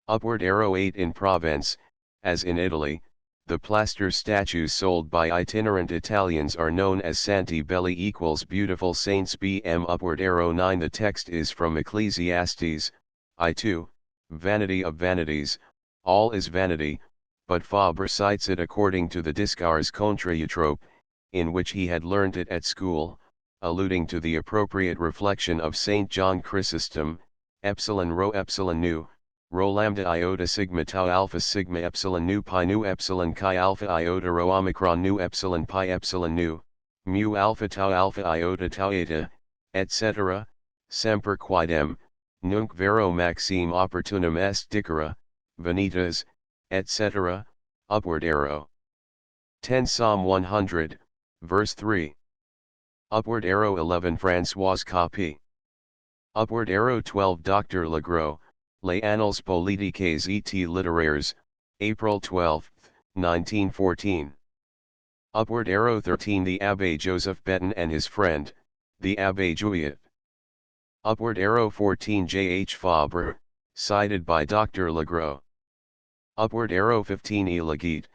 Upward arrow 8. In Provence, as in Italy, the plaster statues sold by itinerant Italians are known as Santi Belli equals beautiful saints. BM upward arrow 9. The text is from Ecclesiastes, I2, vanity of vanities, all is vanity, but Fabre cites it according to the Discours contre Eutrope, in which he had learnt it at school, alluding to the appropriate reflection of Saint John Chrysostom, epsilon rho epsilon nu, rho lambda iota sigma tau alpha sigma epsilon nu pi nu epsilon chi alpha iota rho omicron nu epsilon pi epsilon nu, mu alpha iota tau eta, etc., semper quidem, nunc vero maxime opportunum est dicere, vanitas, etc., upward arrow. 10 Psalm 100, verse 3. Upward arrow 11 Françoise Copy. Upward arrow 12 Dr. Legros, Les Annales Politiques et Littéraires, April 12, 1914. Upward arrow 13 The Abbé Joseph Beton and his friend, the Abbé Juillet. Upward arrow 14 J. H. Fabre, cited by Dr. Legros. Upward arrow 15 E. Leguit,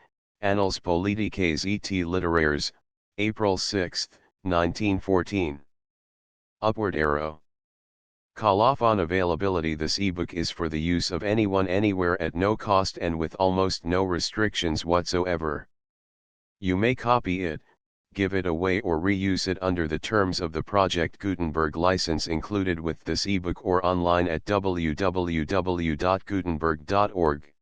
Annales Politiques et Littéraires, April 6, 1914. Upward arrow. Colophon availability. This ebook is for the use of anyone anywhere at no cost and with almost no restrictions whatsoever. You may copy it, give it away or reuse it under the terms of the Project Gutenberg license included with this ebook or online at www.gutenberg.org.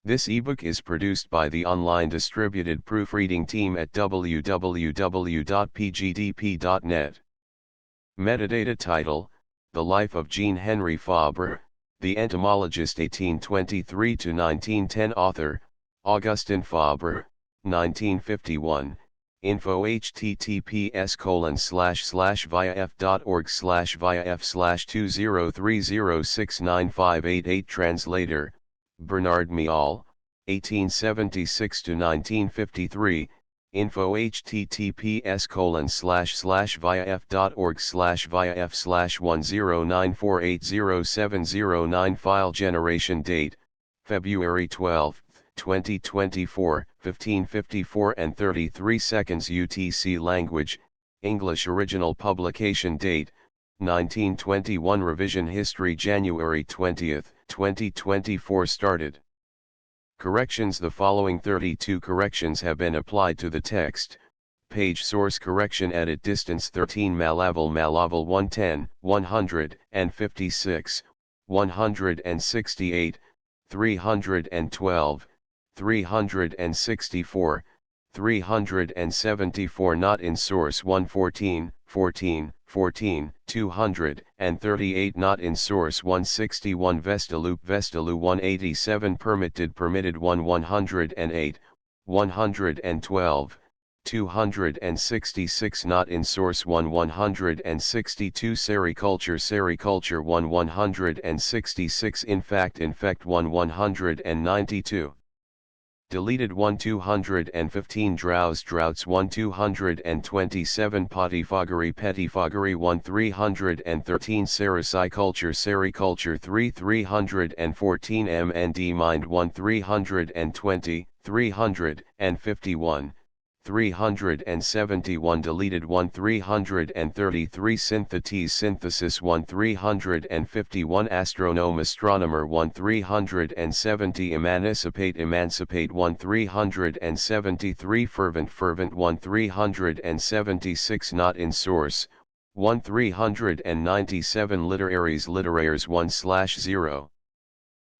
This ebook is produced by the online distributed proofreading team at www.pgdp.net. Metadata title: The Life of Jean Henri Fabre, the entomologist 1823–1910. Author: Augustin Fabre, 1951. Info: https://viaf.org/viaf/2030695888. Translator: Bernard Miall, 1876–1953. Info: https://viaf.org/viaf/1094807009. File generation date: February 12, 2024, 15:54 and 33 seconds UTC. Language: English. Original publication date: 1921. Revision history: January 20, 2024. Started. Corrections: the following 32 corrections have been applied to the text. Page source correction: edit distance 13 Malavel 110, 156, 168, 312, 364, 374. Not in source 114, 14, 238. Not in source 161. Vestaloop 187. Permitted 108, 112, 266. Not in source 162. Sericulture 166. Infect 192. Deleted 215. Droughts 227. Pettifoggery 1313. Sericulture 314. MND Mind 320, 351, 371. Deleted 333. Synthesis 351. Astronomer 370. Emancipate 373. Fervent 376. Not in source 397. Literaires 1/0.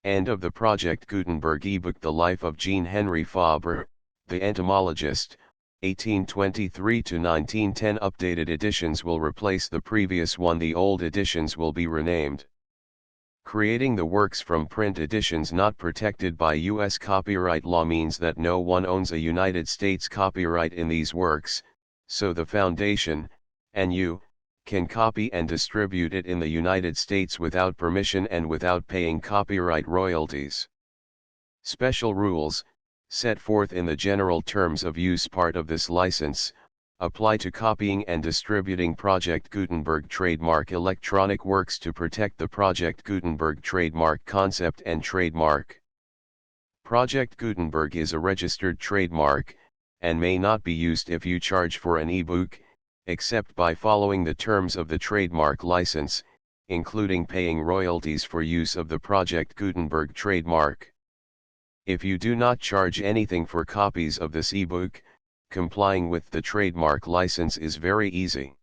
End of the Project Gutenberg ebook. The Life of Jean Henri Fabre, the entomologist, 1823–1910. Updated editions will replace the previous one. The old editions will be renamed. Creating the works from print editions not protected by U.S. copyright law means that no one owns a United States copyright in these works, so the Foundation, and you, can copy and distribute it in the United States without permission and without paying copyright royalties. Special rules, set forth in the general terms of use part of this license, apply to copying and distributing Project Gutenberg trademark electronic works to protect the Project Gutenberg trademark concept and trademark. Project Gutenberg is a registered trademark, and may not be used if you charge for an ebook, except by following the terms of the trademark license, including paying royalties for use of the Project Gutenberg trademark. If you do not charge anything for copies of this ebook, complying with the trademark license is very easy.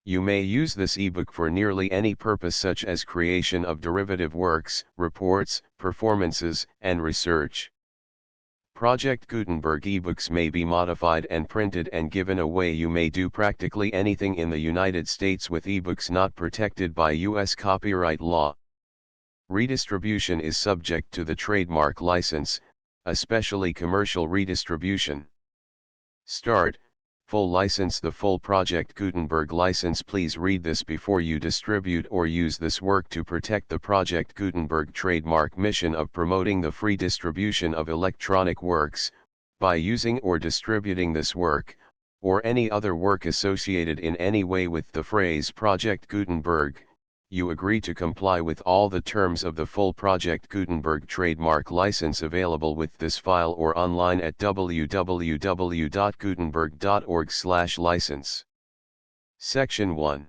You may use this ebook for nearly any purpose such as creation of derivative works, reports, performances, and research. Project Gutenberg ebooks may be modified and printed and given away. You may do practically anything in the United States with ebooks not protected by U.S. copyright law. Redistribution is subject to the trademark license, especially commercial redistribution. Start. Full license. The full Project Gutenberg license. Please read this before you distribute or use this work to protect the Project Gutenberg trademark mission of promoting the free distribution of electronic works. By using or distributing this work, or any other work associated in any way with the phrase Project Gutenberg, you agree to comply with all the terms of the full Project Gutenberg trademark license available with this file or online at www.gutenberg.org/license. Section 1.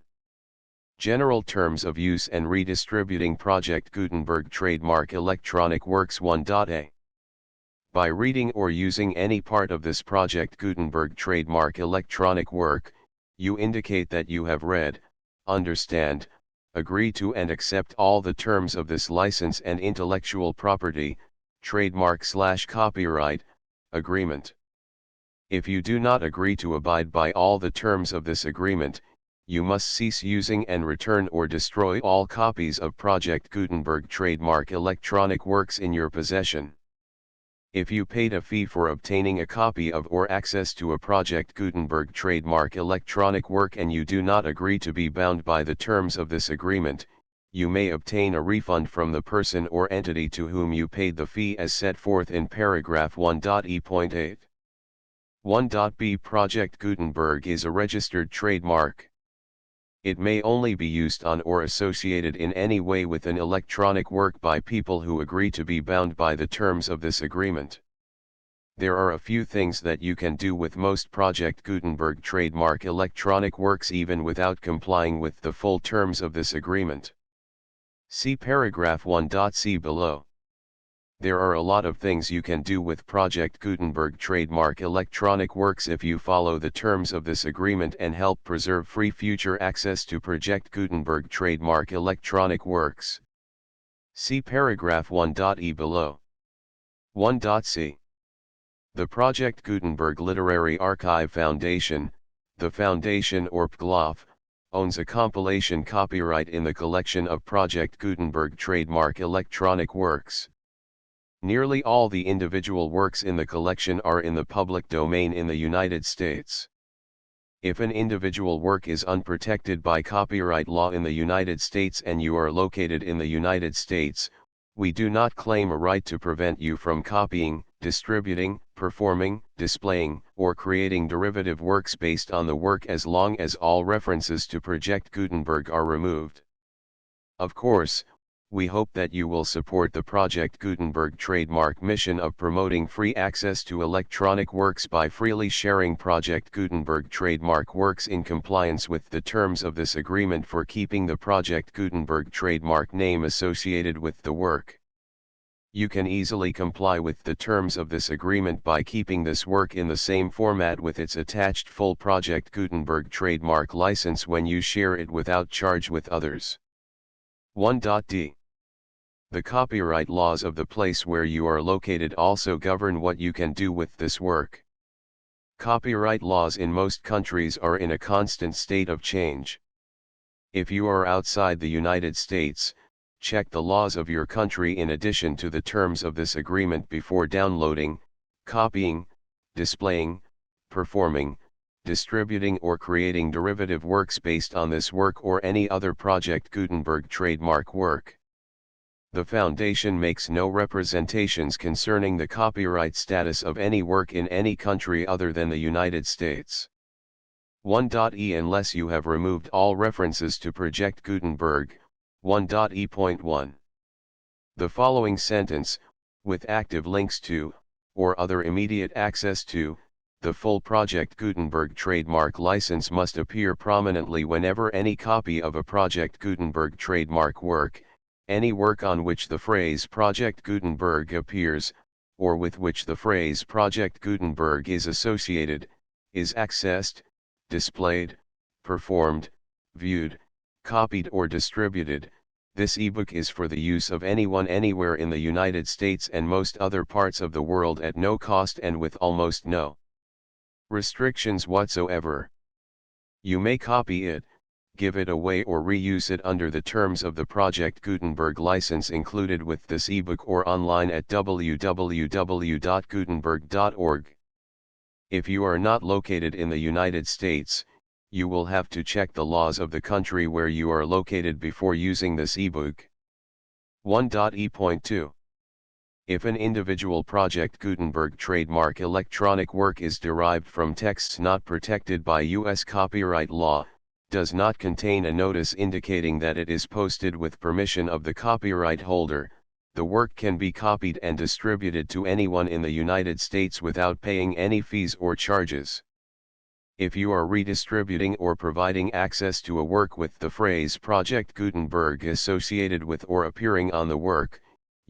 General Terms of Use and Redistributing Project Gutenberg Trademark Electronic Works 1.a. By reading or using any part of this Project Gutenberg trademark electronic work, you indicate that you have read, understand, agree to and accept all the terms of this license and intellectual property, trademark/copyright, agreement. If you do not agree to abide by all the terms of this agreement, you must cease using and return or destroy all copies of Project Gutenberg trademark electronic works in your possession. If you paid a fee for obtaining a copy of or access to a Project Gutenberg trademark electronic work and you do not agree to be bound by the terms of this agreement, you may obtain a refund from the person or entity to whom you paid the fee as set forth in paragraph 1.e.8. 1.b. Project Gutenberg is a registered trademark. It may only be used on or associated in any way with an electronic work by people who agree to be bound by the terms of this agreement. There are a few things that you can do with most Project Gutenberg trademark electronic works even without complying with the full terms of this agreement. See paragraph 1.c below. There are a lot of things you can do with Project Gutenberg trademark electronic works if you follow the terms of this agreement and help preserve free future access to Project Gutenberg trademark electronic works. See paragraph 1.e below. 1.c. The Project Gutenberg Literary Archive Foundation, the foundation or PGLOF, owns a compilation copyright in the collection of Project Gutenberg trademark electronic works. Nearly all the individual works in the collection are in the public domain in the United States. If an individual work is unprotected by copyright law in the United States and you are located in the United States, we do not claim a right to prevent you from copying, distributing, performing, displaying, or creating derivative works based on the work as long as all references to Project Gutenberg are removed. Of course, we hope that you will support the Project Gutenberg trademark mission of promoting free access to electronic works by freely sharing Project Gutenberg trademark works in compliance with the terms of this agreement for keeping the Project Gutenberg trademark name associated with the work. You can easily comply with the terms of this agreement by keeping this work in the same format with its attached full Project Gutenberg trademark license when you share it without charge with others. 1.d. The copyright laws of the place where you are located also govern what you can do with this work. Copyright laws in most countries are in a constant state of change. If you are outside the United States, check the laws of your country in addition to the terms of this agreement before downloading, copying, displaying, performing, distributing or creating derivative works based on this work or any other Project Gutenberg trademark work. The Foundation makes no representations concerning the copyright status of any work in any country other than the United States. 1.e. Unless you have removed all references to Project Gutenberg, 1.e.1. The following sentence, with active links to, or other immediate access to, the full Project Gutenberg trademark license must appear prominently whenever any copy of a Project Gutenberg trademark work, any work on which the phrase Project Gutenberg appears, or with which the phrase Project Gutenberg is associated, is accessed, displayed, performed, viewed, copied or distributed. This ebook is for the use of anyone anywhere in the United States and most other parts of the world at no cost and with almost no restrictions whatsoever. You may copy it, give it away or reuse it under the terms of the Project Gutenberg license included with this ebook or online at www.gutenberg.org. If you are not located in the United States, you will have to check the laws of the country where you are located before using this ebook. 1.e.2. If an individual Project Gutenberg trademark electronic work is derived from texts not protected by U.S. copyright law, does not contain a notice indicating that it is posted with permission of the copyright holder, the work can be copied and distributed to anyone in the United States without paying any fees or charges. If you are redistributing or providing access to a work with the phrase Project Gutenberg associated with or appearing on the work,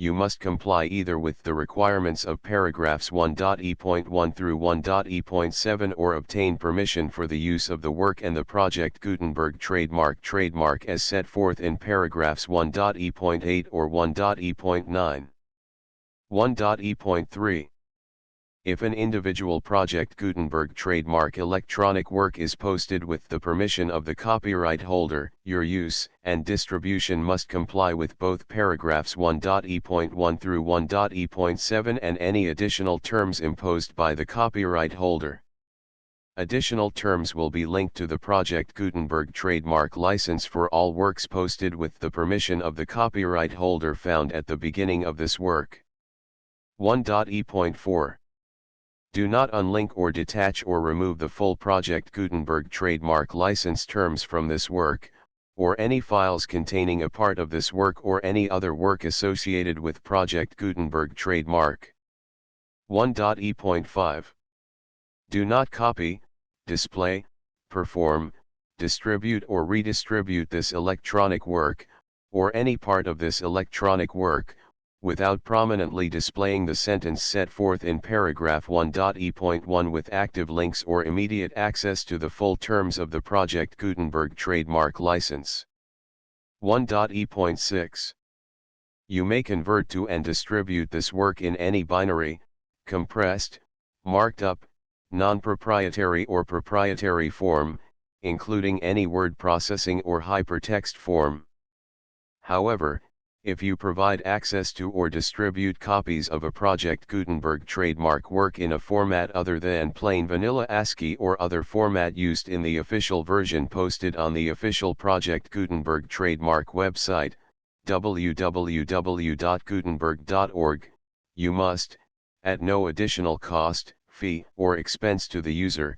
you must comply either with the requirements of paragraphs 1.e.1 through 1.e.7 or obtain permission for the use of the work and the Project Gutenberg trademark as set forth in paragraphs 1.e.8 or 1.e.9. 1.e.3. If an individual Project Gutenberg trademark electronic work is posted with the permission of the copyright holder, your use and distribution must comply with both paragraphs 1.e.1 through 1.e.7 and any additional terms imposed by the copyright holder. Additional terms will be linked to the Project Gutenberg trademark license for all works posted with the permission of the copyright holder found at the beginning of this work. 1.e.4. Do not unlink or detach or remove the full Project Gutenberg trademark license terms from this work, or any files containing a part of this work or any other work associated with Project Gutenberg trademark. 1.e.5. Do not copy, display, perform, distribute or redistribute this electronic work, or any part of this electronic work, without prominently displaying the sentence set forth in paragraph 1.e.1 with active links or immediate access to the full terms of the Project Gutenberg trademark license. 1.e.6. You may convert to and distribute this work in any binary, compressed, marked up, non-proprietary or proprietary form, including any word processing or hypertext form. However, if you provide access to or distribute copies of a Project Gutenberg trademark work in a format other than plain vanilla ASCII or other format used in the official version posted on the official Project Gutenberg trademark website, www.gutenberg.org, you must, at no additional cost, fee, or expense to the user,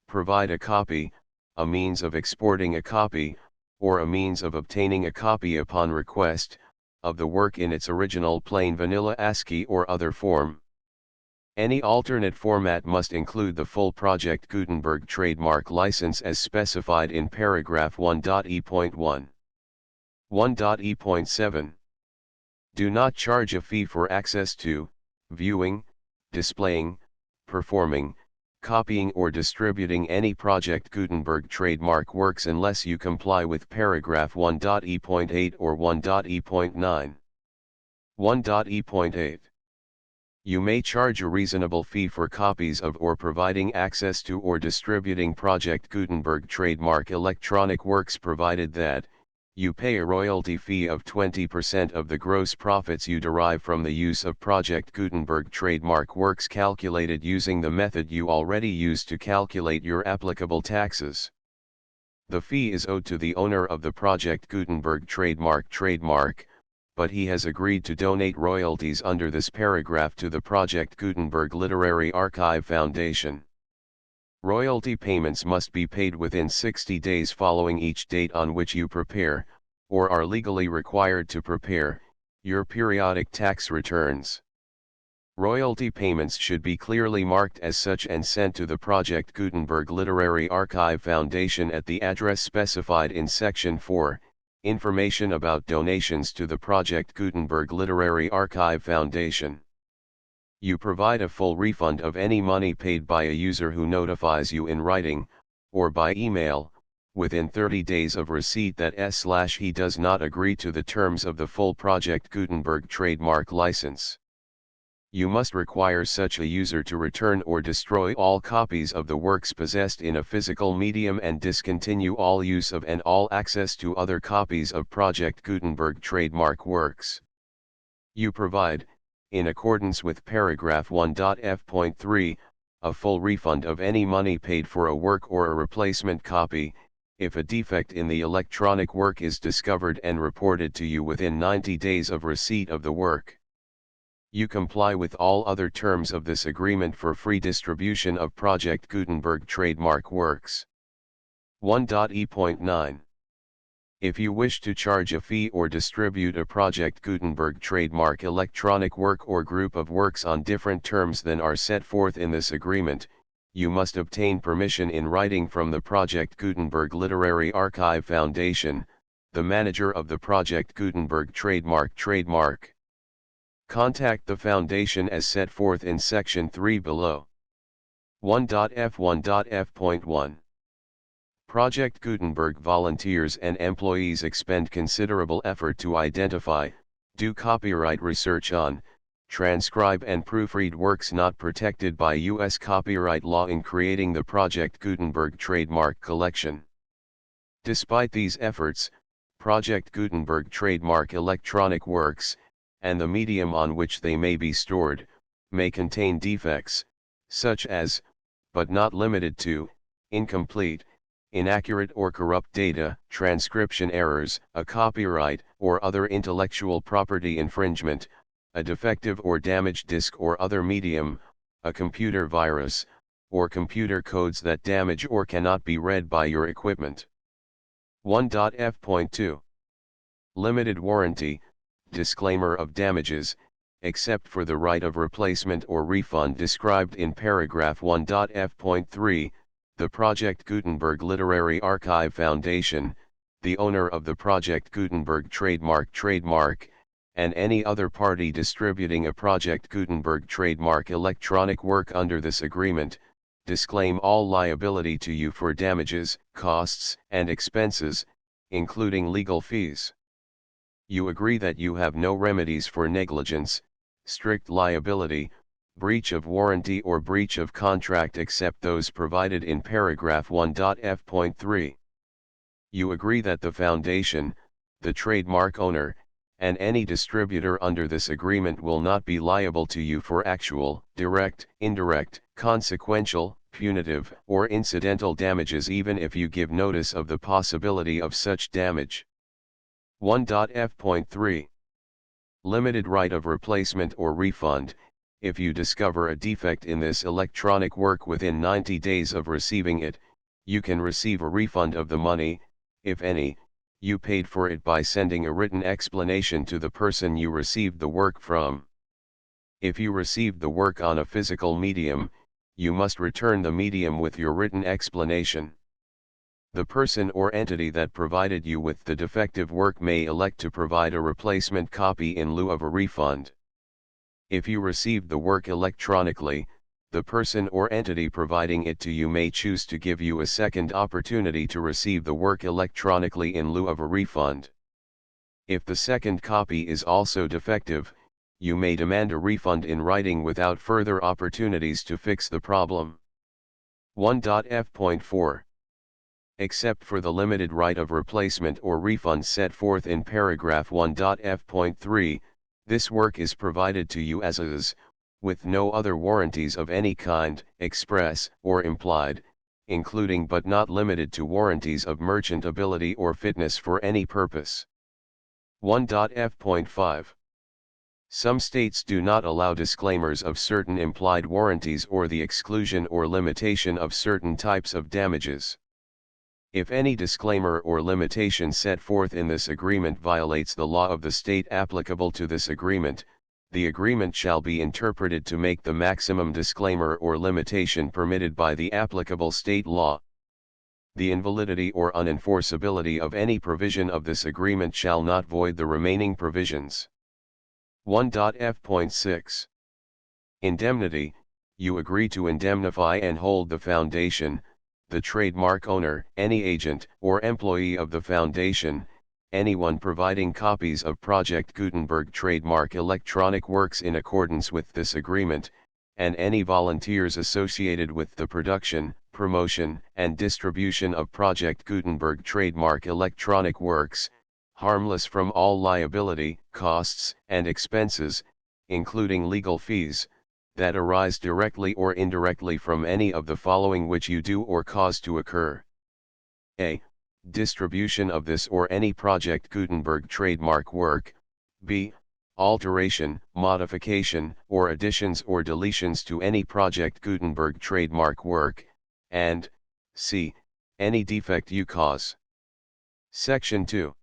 provide a copy, a means of exporting a copy, or a means of obtaining a copy upon request, of the work in its original plain vanilla ASCII or other form. Any alternate format must include the full Project Gutenberg trademark license as specified in paragraph 1.e.1. 1.e.7. Do not charge a fee for access to, viewing, displaying, performing, copying or distributing any Project Gutenberg trademark works unless you comply with paragraph 1.e.8 or 1.e.9. 1.e.8. You may charge a reasonable fee for copies of or providing access to or distributing Project Gutenberg trademark electronic works provided that, you pay a royalty fee of 20% of the gross profits you derive from the use of Project Gutenberg trademark works calculated using the method you already use to calculate your applicable taxes. The fee is owed to the owner of the Project Gutenberg trademark, but he has agreed to donate royalties under this paragraph to the Project Gutenberg Literary Archive Foundation. Royalty payments must be paid within 60 days following each date on which you prepare, or are legally required to prepare, your periodic tax returns. Royalty payments should be clearly marked as such and sent to the Project Gutenberg Literary Archive Foundation at the address specified in Section 4, Information about donations to the Project Gutenberg Literary Archive Foundation. You provide a full refund of any money paid by a user who notifies you in writing, or by email, within 30 days of receipt that he does not agree to the terms of the full Project Gutenberg trademark license. You must require such a user to return or destroy all copies of the works possessed in a physical medium and discontinue all use of and all access to other copies of Project Gutenberg trademark works. You provide, in accordance with paragraph 1.f.3, a full refund of any money paid for a work or a replacement copy, if a defect in the electronic work is discovered and reported to you within 90 days of receipt of the work. You comply with all other terms of this agreement for free distribution of Project Gutenberg trademark works. 1.e.9. If you wish to charge a fee or distribute a Project Gutenberg trademark electronic work or group of works on different terms than are set forth in this agreement, you must obtain permission in writing from the Project Gutenberg Literary Archive Foundation, the manager of the Project Gutenberg trademark. Contact the Foundation as set forth in Section 3 below. 1.f.1.f.1. Project Gutenberg volunteers and employees expend considerable effort to identify, do copyright research on, transcribe and proofread works not protected by U.S. copyright law in creating the Project Gutenberg trademark collection. Despite these efforts, Project Gutenberg trademark electronic works, and the medium on which they may be stored, may contain defects, such as, but not limited to, incomplete, inaccurate or corrupt data, transcription errors, a copyright or other intellectual property infringement, a defective or damaged disk or other medium, a computer virus, or computer codes that damage or cannot be read by your equipment. 1.f.2. Limited warranty, disclaimer of damages, except for the right of replacement or refund described in paragraph 1.f.3, the Project Gutenberg Literary Archive Foundation, the owner of the Project Gutenberg trademark, and any other party distributing a Project Gutenberg trademark electronic work under this agreement, disclaim all liability to you for damages, costs, and expenses, including legal fees. You agree that you have no remedies for negligence, strict liability, breach of warranty or breach of contract except those provided in paragraph 1.f.3. You agree that the Foundation, the trademark owner, and any distributor under this agreement will not be liable to you for actual, direct, indirect, consequential, punitive, or incidental damages even if you give notice of the possibility of such damage. 1.f.3. Limited right of replacement or refund. If you discover a defect in this electronic work within 90 days of receiving it, you can receive a refund of the money, if any, you paid for it by sending a written explanation to the person you received the work from. If you received the work on a physical medium, you must return the medium with your written explanation. The person or entity that provided you with the defective work may elect to provide a replacement copy in lieu of a refund. If you received the work electronically, the person or entity providing it to you may choose to give you a second opportunity to receive the work electronically in lieu of a refund. If the second copy is also defective, you may demand a refund in writing without further opportunities to fix the problem. 1.f.4. Except for the limited right of replacement or refund set forth in paragraph 1.f.3, this work is provided to you as is, with no other warranties of any kind, express or implied, including but not limited to warranties of merchantability or fitness for any purpose. 1.f.5. Some states do not allow disclaimers of certain implied warranties or the exclusion or limitation of certain types of damages. If any disclaimer or limitation set forth in this agreement violates the law of the state applicable to this agreement, the agreement shall be interpreted to make the maximum disclaimer or limitation permitted by the applicable state law. The invalidity or unenforceability of any provision of this agreement shall not void the remaining provisions. 1.f.6. Indemnity. You agree to indemnify and hold the Foundation, the trademark owner, any agent or employee of the foundation, anyone providing copies of Project Gutenberg trademark electronic works in accordance with this agreement, and any volunteers associated with the production, promotion, and distribution of Project Gutenberg trademark electronic works, harmless from all liability, costs, and expenses, including legal fees, that arise directly or indirectly from any of the following which you do or cause to occur. A. Distribution of this or any Project Gutenberg trademark work. B. Alteration, modification, or additions or deletions to any Project Gutenberg trademark work, and C. Any defect you cause. Section 2.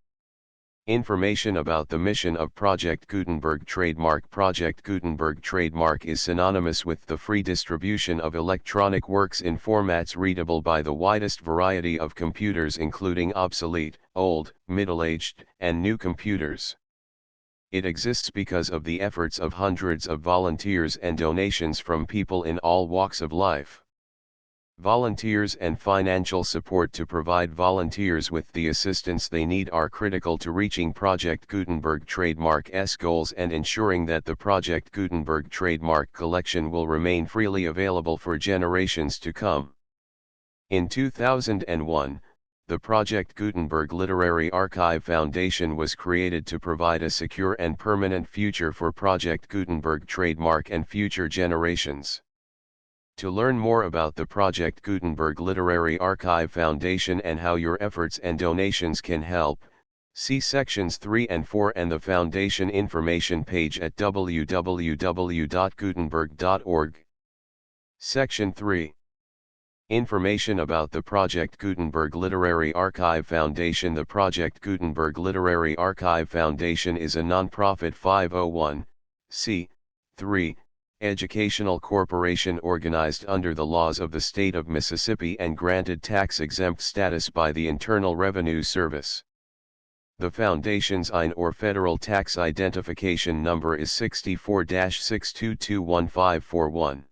Information about the mission of Project Gutenberg trademark. Project Gutenberg trademark is synonymous with the free distribution of electronic works in formats readable by the widest variety of computers, including obsolete, old, middle-aged, and new computers. It exists because of the efforts of hundreds of volunteers and donations from people in all walks of life. Volunteers and financial support to provide volunteers with the assistance they need are critical to reaching Project Gutenberg trademark's goals and ensuring that the Project Gutenberg trademark collection will remain freely available for generations to come. In 2001, the Project Gutenberg Literary Archive Foundation was created to provide a secure and permanent future for Project Gutenberg trademark and future generations. To learn more about the Project Gutenberg Literary Archive Foundation and how your efforts and donations can help, see sections 3 and 4 and the Foundation information page at www.gutenberg.org. Section 3. Information about the Project Gutenberg Literary Archive Foundation. The Project Gutenberg Literary Archive Foundation is a non-profit 501(c)(3) educational corporation organized under the laws of the state of Mississippi and granted tax-exempt status by the Internal Revenue Service. The Foundation's IN or federal tax identification number is 64-6221541.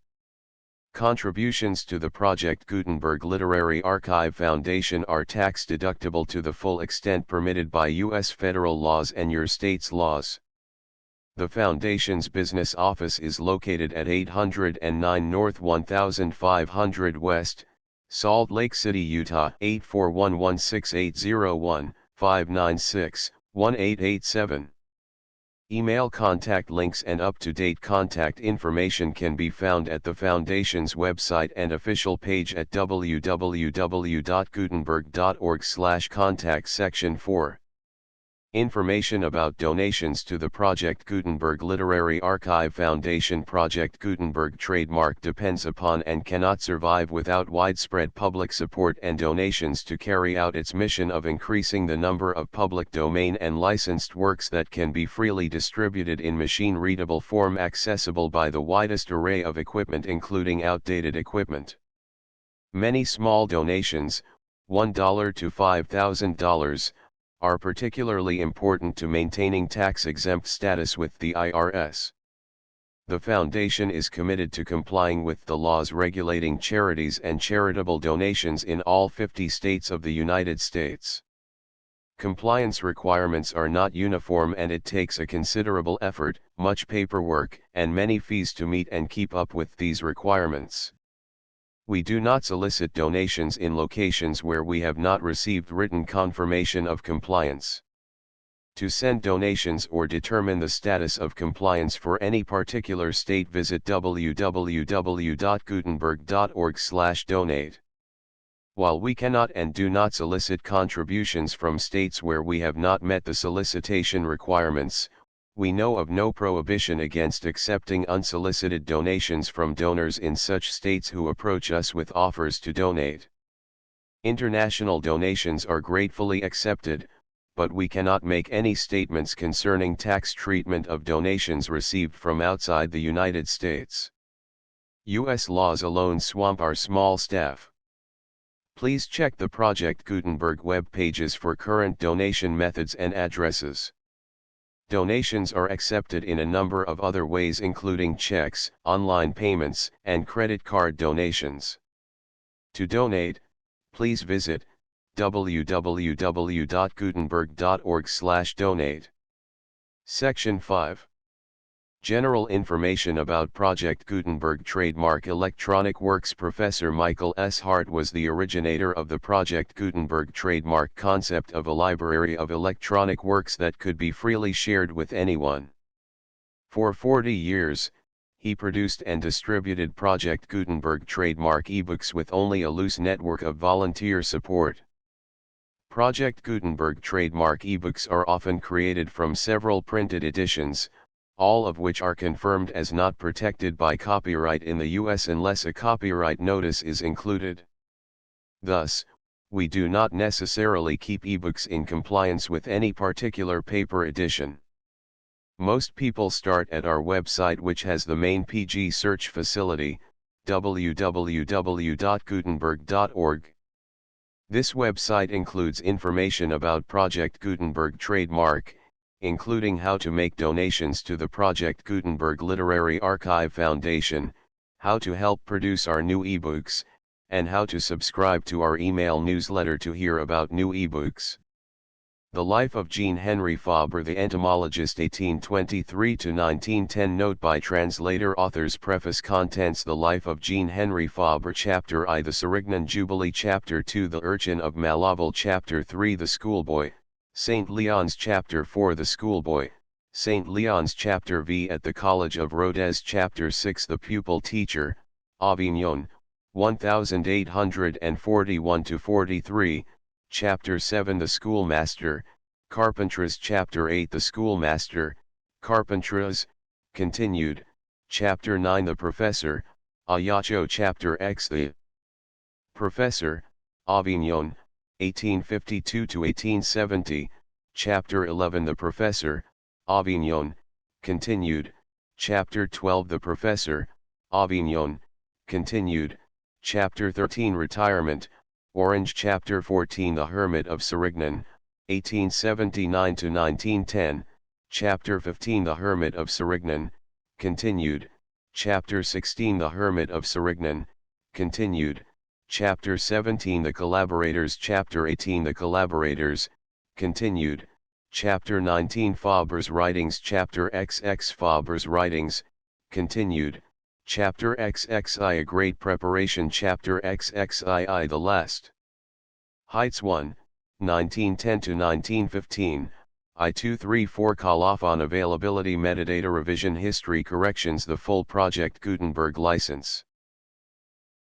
Contributions to the Project Gutenberg Literary Archive Foundation are tax-deductible to the full extent permitted by U.S. federal laws and your state's laws. The Foundation's business office is located at 809 North 1500 West, Salt Lake City, Utah 841-16801-596-1887. Email contact links and up-to-date contact information can be found at the Foundation's website and official page at www.gutenberg.org/contact. Section 4. Information about donations to the Project Gutenberg Literary Archive Foundation. Project Gutenberg trademark depends upon and cannot survive without widespread public support and donations to carry out its mission of increasing the number of public domain and licensed works that can be freely distributed in machine-readable form accessible by the widest array of equipment, including outdated equipment. Many small donations, $1 to $5,000, are particularly important to maintaining tax-exempt status with the IRS. The Foundation is committed to complying with the laws regulating charities and charitable donations in all 50 states of the United States. Compliance requirements are not uniform and it takes a considerable effort, much paperwork, and many fees to meet and keep up with these requirements. We do not solicit donations in locations where we have not received written confirmation of compliance. To send donations or determine the status of compliance for any particular state, visit www.gutenberg.org/donate. While we cannot and do not solicit contributions from states where we have not met the solicitation requirements, we know of no prohibition against accepting unsolicited donations from donors in such states who approach us with offers to donate. International donations are gratefully accepted, but we cannot make any statements concerning tax treatment of donations received from outside the United States. U.S. laws alone swamp our small staff. Please check the Project Gutenberg web pages for current donation methods and addresses. Donations are accepted in a number of other ways, including checks, online payments, and credit card donations. To donate, please visit www.gutenberg.org/donate. Section 5. General information about Project Gutenberg Trademark Electronic Works. Professor Michael S. Hart was the originator of the Project Gutenberg trademark concept of a library of electronic works that could be freely shared with anyone. For 40 years, he produced and distributed Project Gutenberg trademark ebooks with only a loose network of volunteer support. Project Gutenberg trademark ebooks are often created from several printed editions, all of which are confirmed as not protected by copyright in the US unless a copyright notice is included. Thus, we do not necessarily keep ebooks in compliance with any particular paper edition. Most people start at our website, which has the main PG search facility, www.gutenberg.org. This website includes information about Project Gutenberg trademark, including how to make donations to the Project Gutenberg Literary Archive Foundation, how to help produce our new ebooks, and how to subscribe to our email newsletter to hear about new ebooks. The Life of Jean Henri Fabre, the Entomologist, 1823–1910. Note by translator. Author's preface. Contents: The Life of Jean Henri Fabre. Chapter I, The Sérignan Jubilee. Chapter II, The Urchin of Malaval. Chapter III, The Schoolboy, St. Leon's. Chapter 4, The Schoolboy, St. Leon's. Chapter V, At the College of Rodez. Chapter 6, The Pupil Teacher, Avignon, 1841–43, Chapter 7, The Schoolmaster, Carpentras. Chapter 8, The Schoolmaster, Carpentras, continued, Chapter 9, The Professor, Ajaccio. Chapter X, The Professor, Avignon, 1852–1870, Chapter 11, The Professor, Avignon, continued, Chapter 12, The Professor, Avignon, continued, Chapter 13, Retirement, Orange. Chapter 14, The Hermit of Sérignan, 1879–1910, Chapter 15, The Hermit of Sérignan, continued, Chapter 16, The Hermit of Sérignan, continued, Chapter 17, The Collaborators. Chapter 18, The Collaborators, continued, Chapter 19, Fabre's Writings. Chapter XX, Fabre's Writings, continued, Chapter XXI, A Great Preparation. Chapter XXII, The Last Heights. 1, 1910–1915, I-234. Colophon. Availability. Metadata revision. History corrections. The full Project Gutenberg license.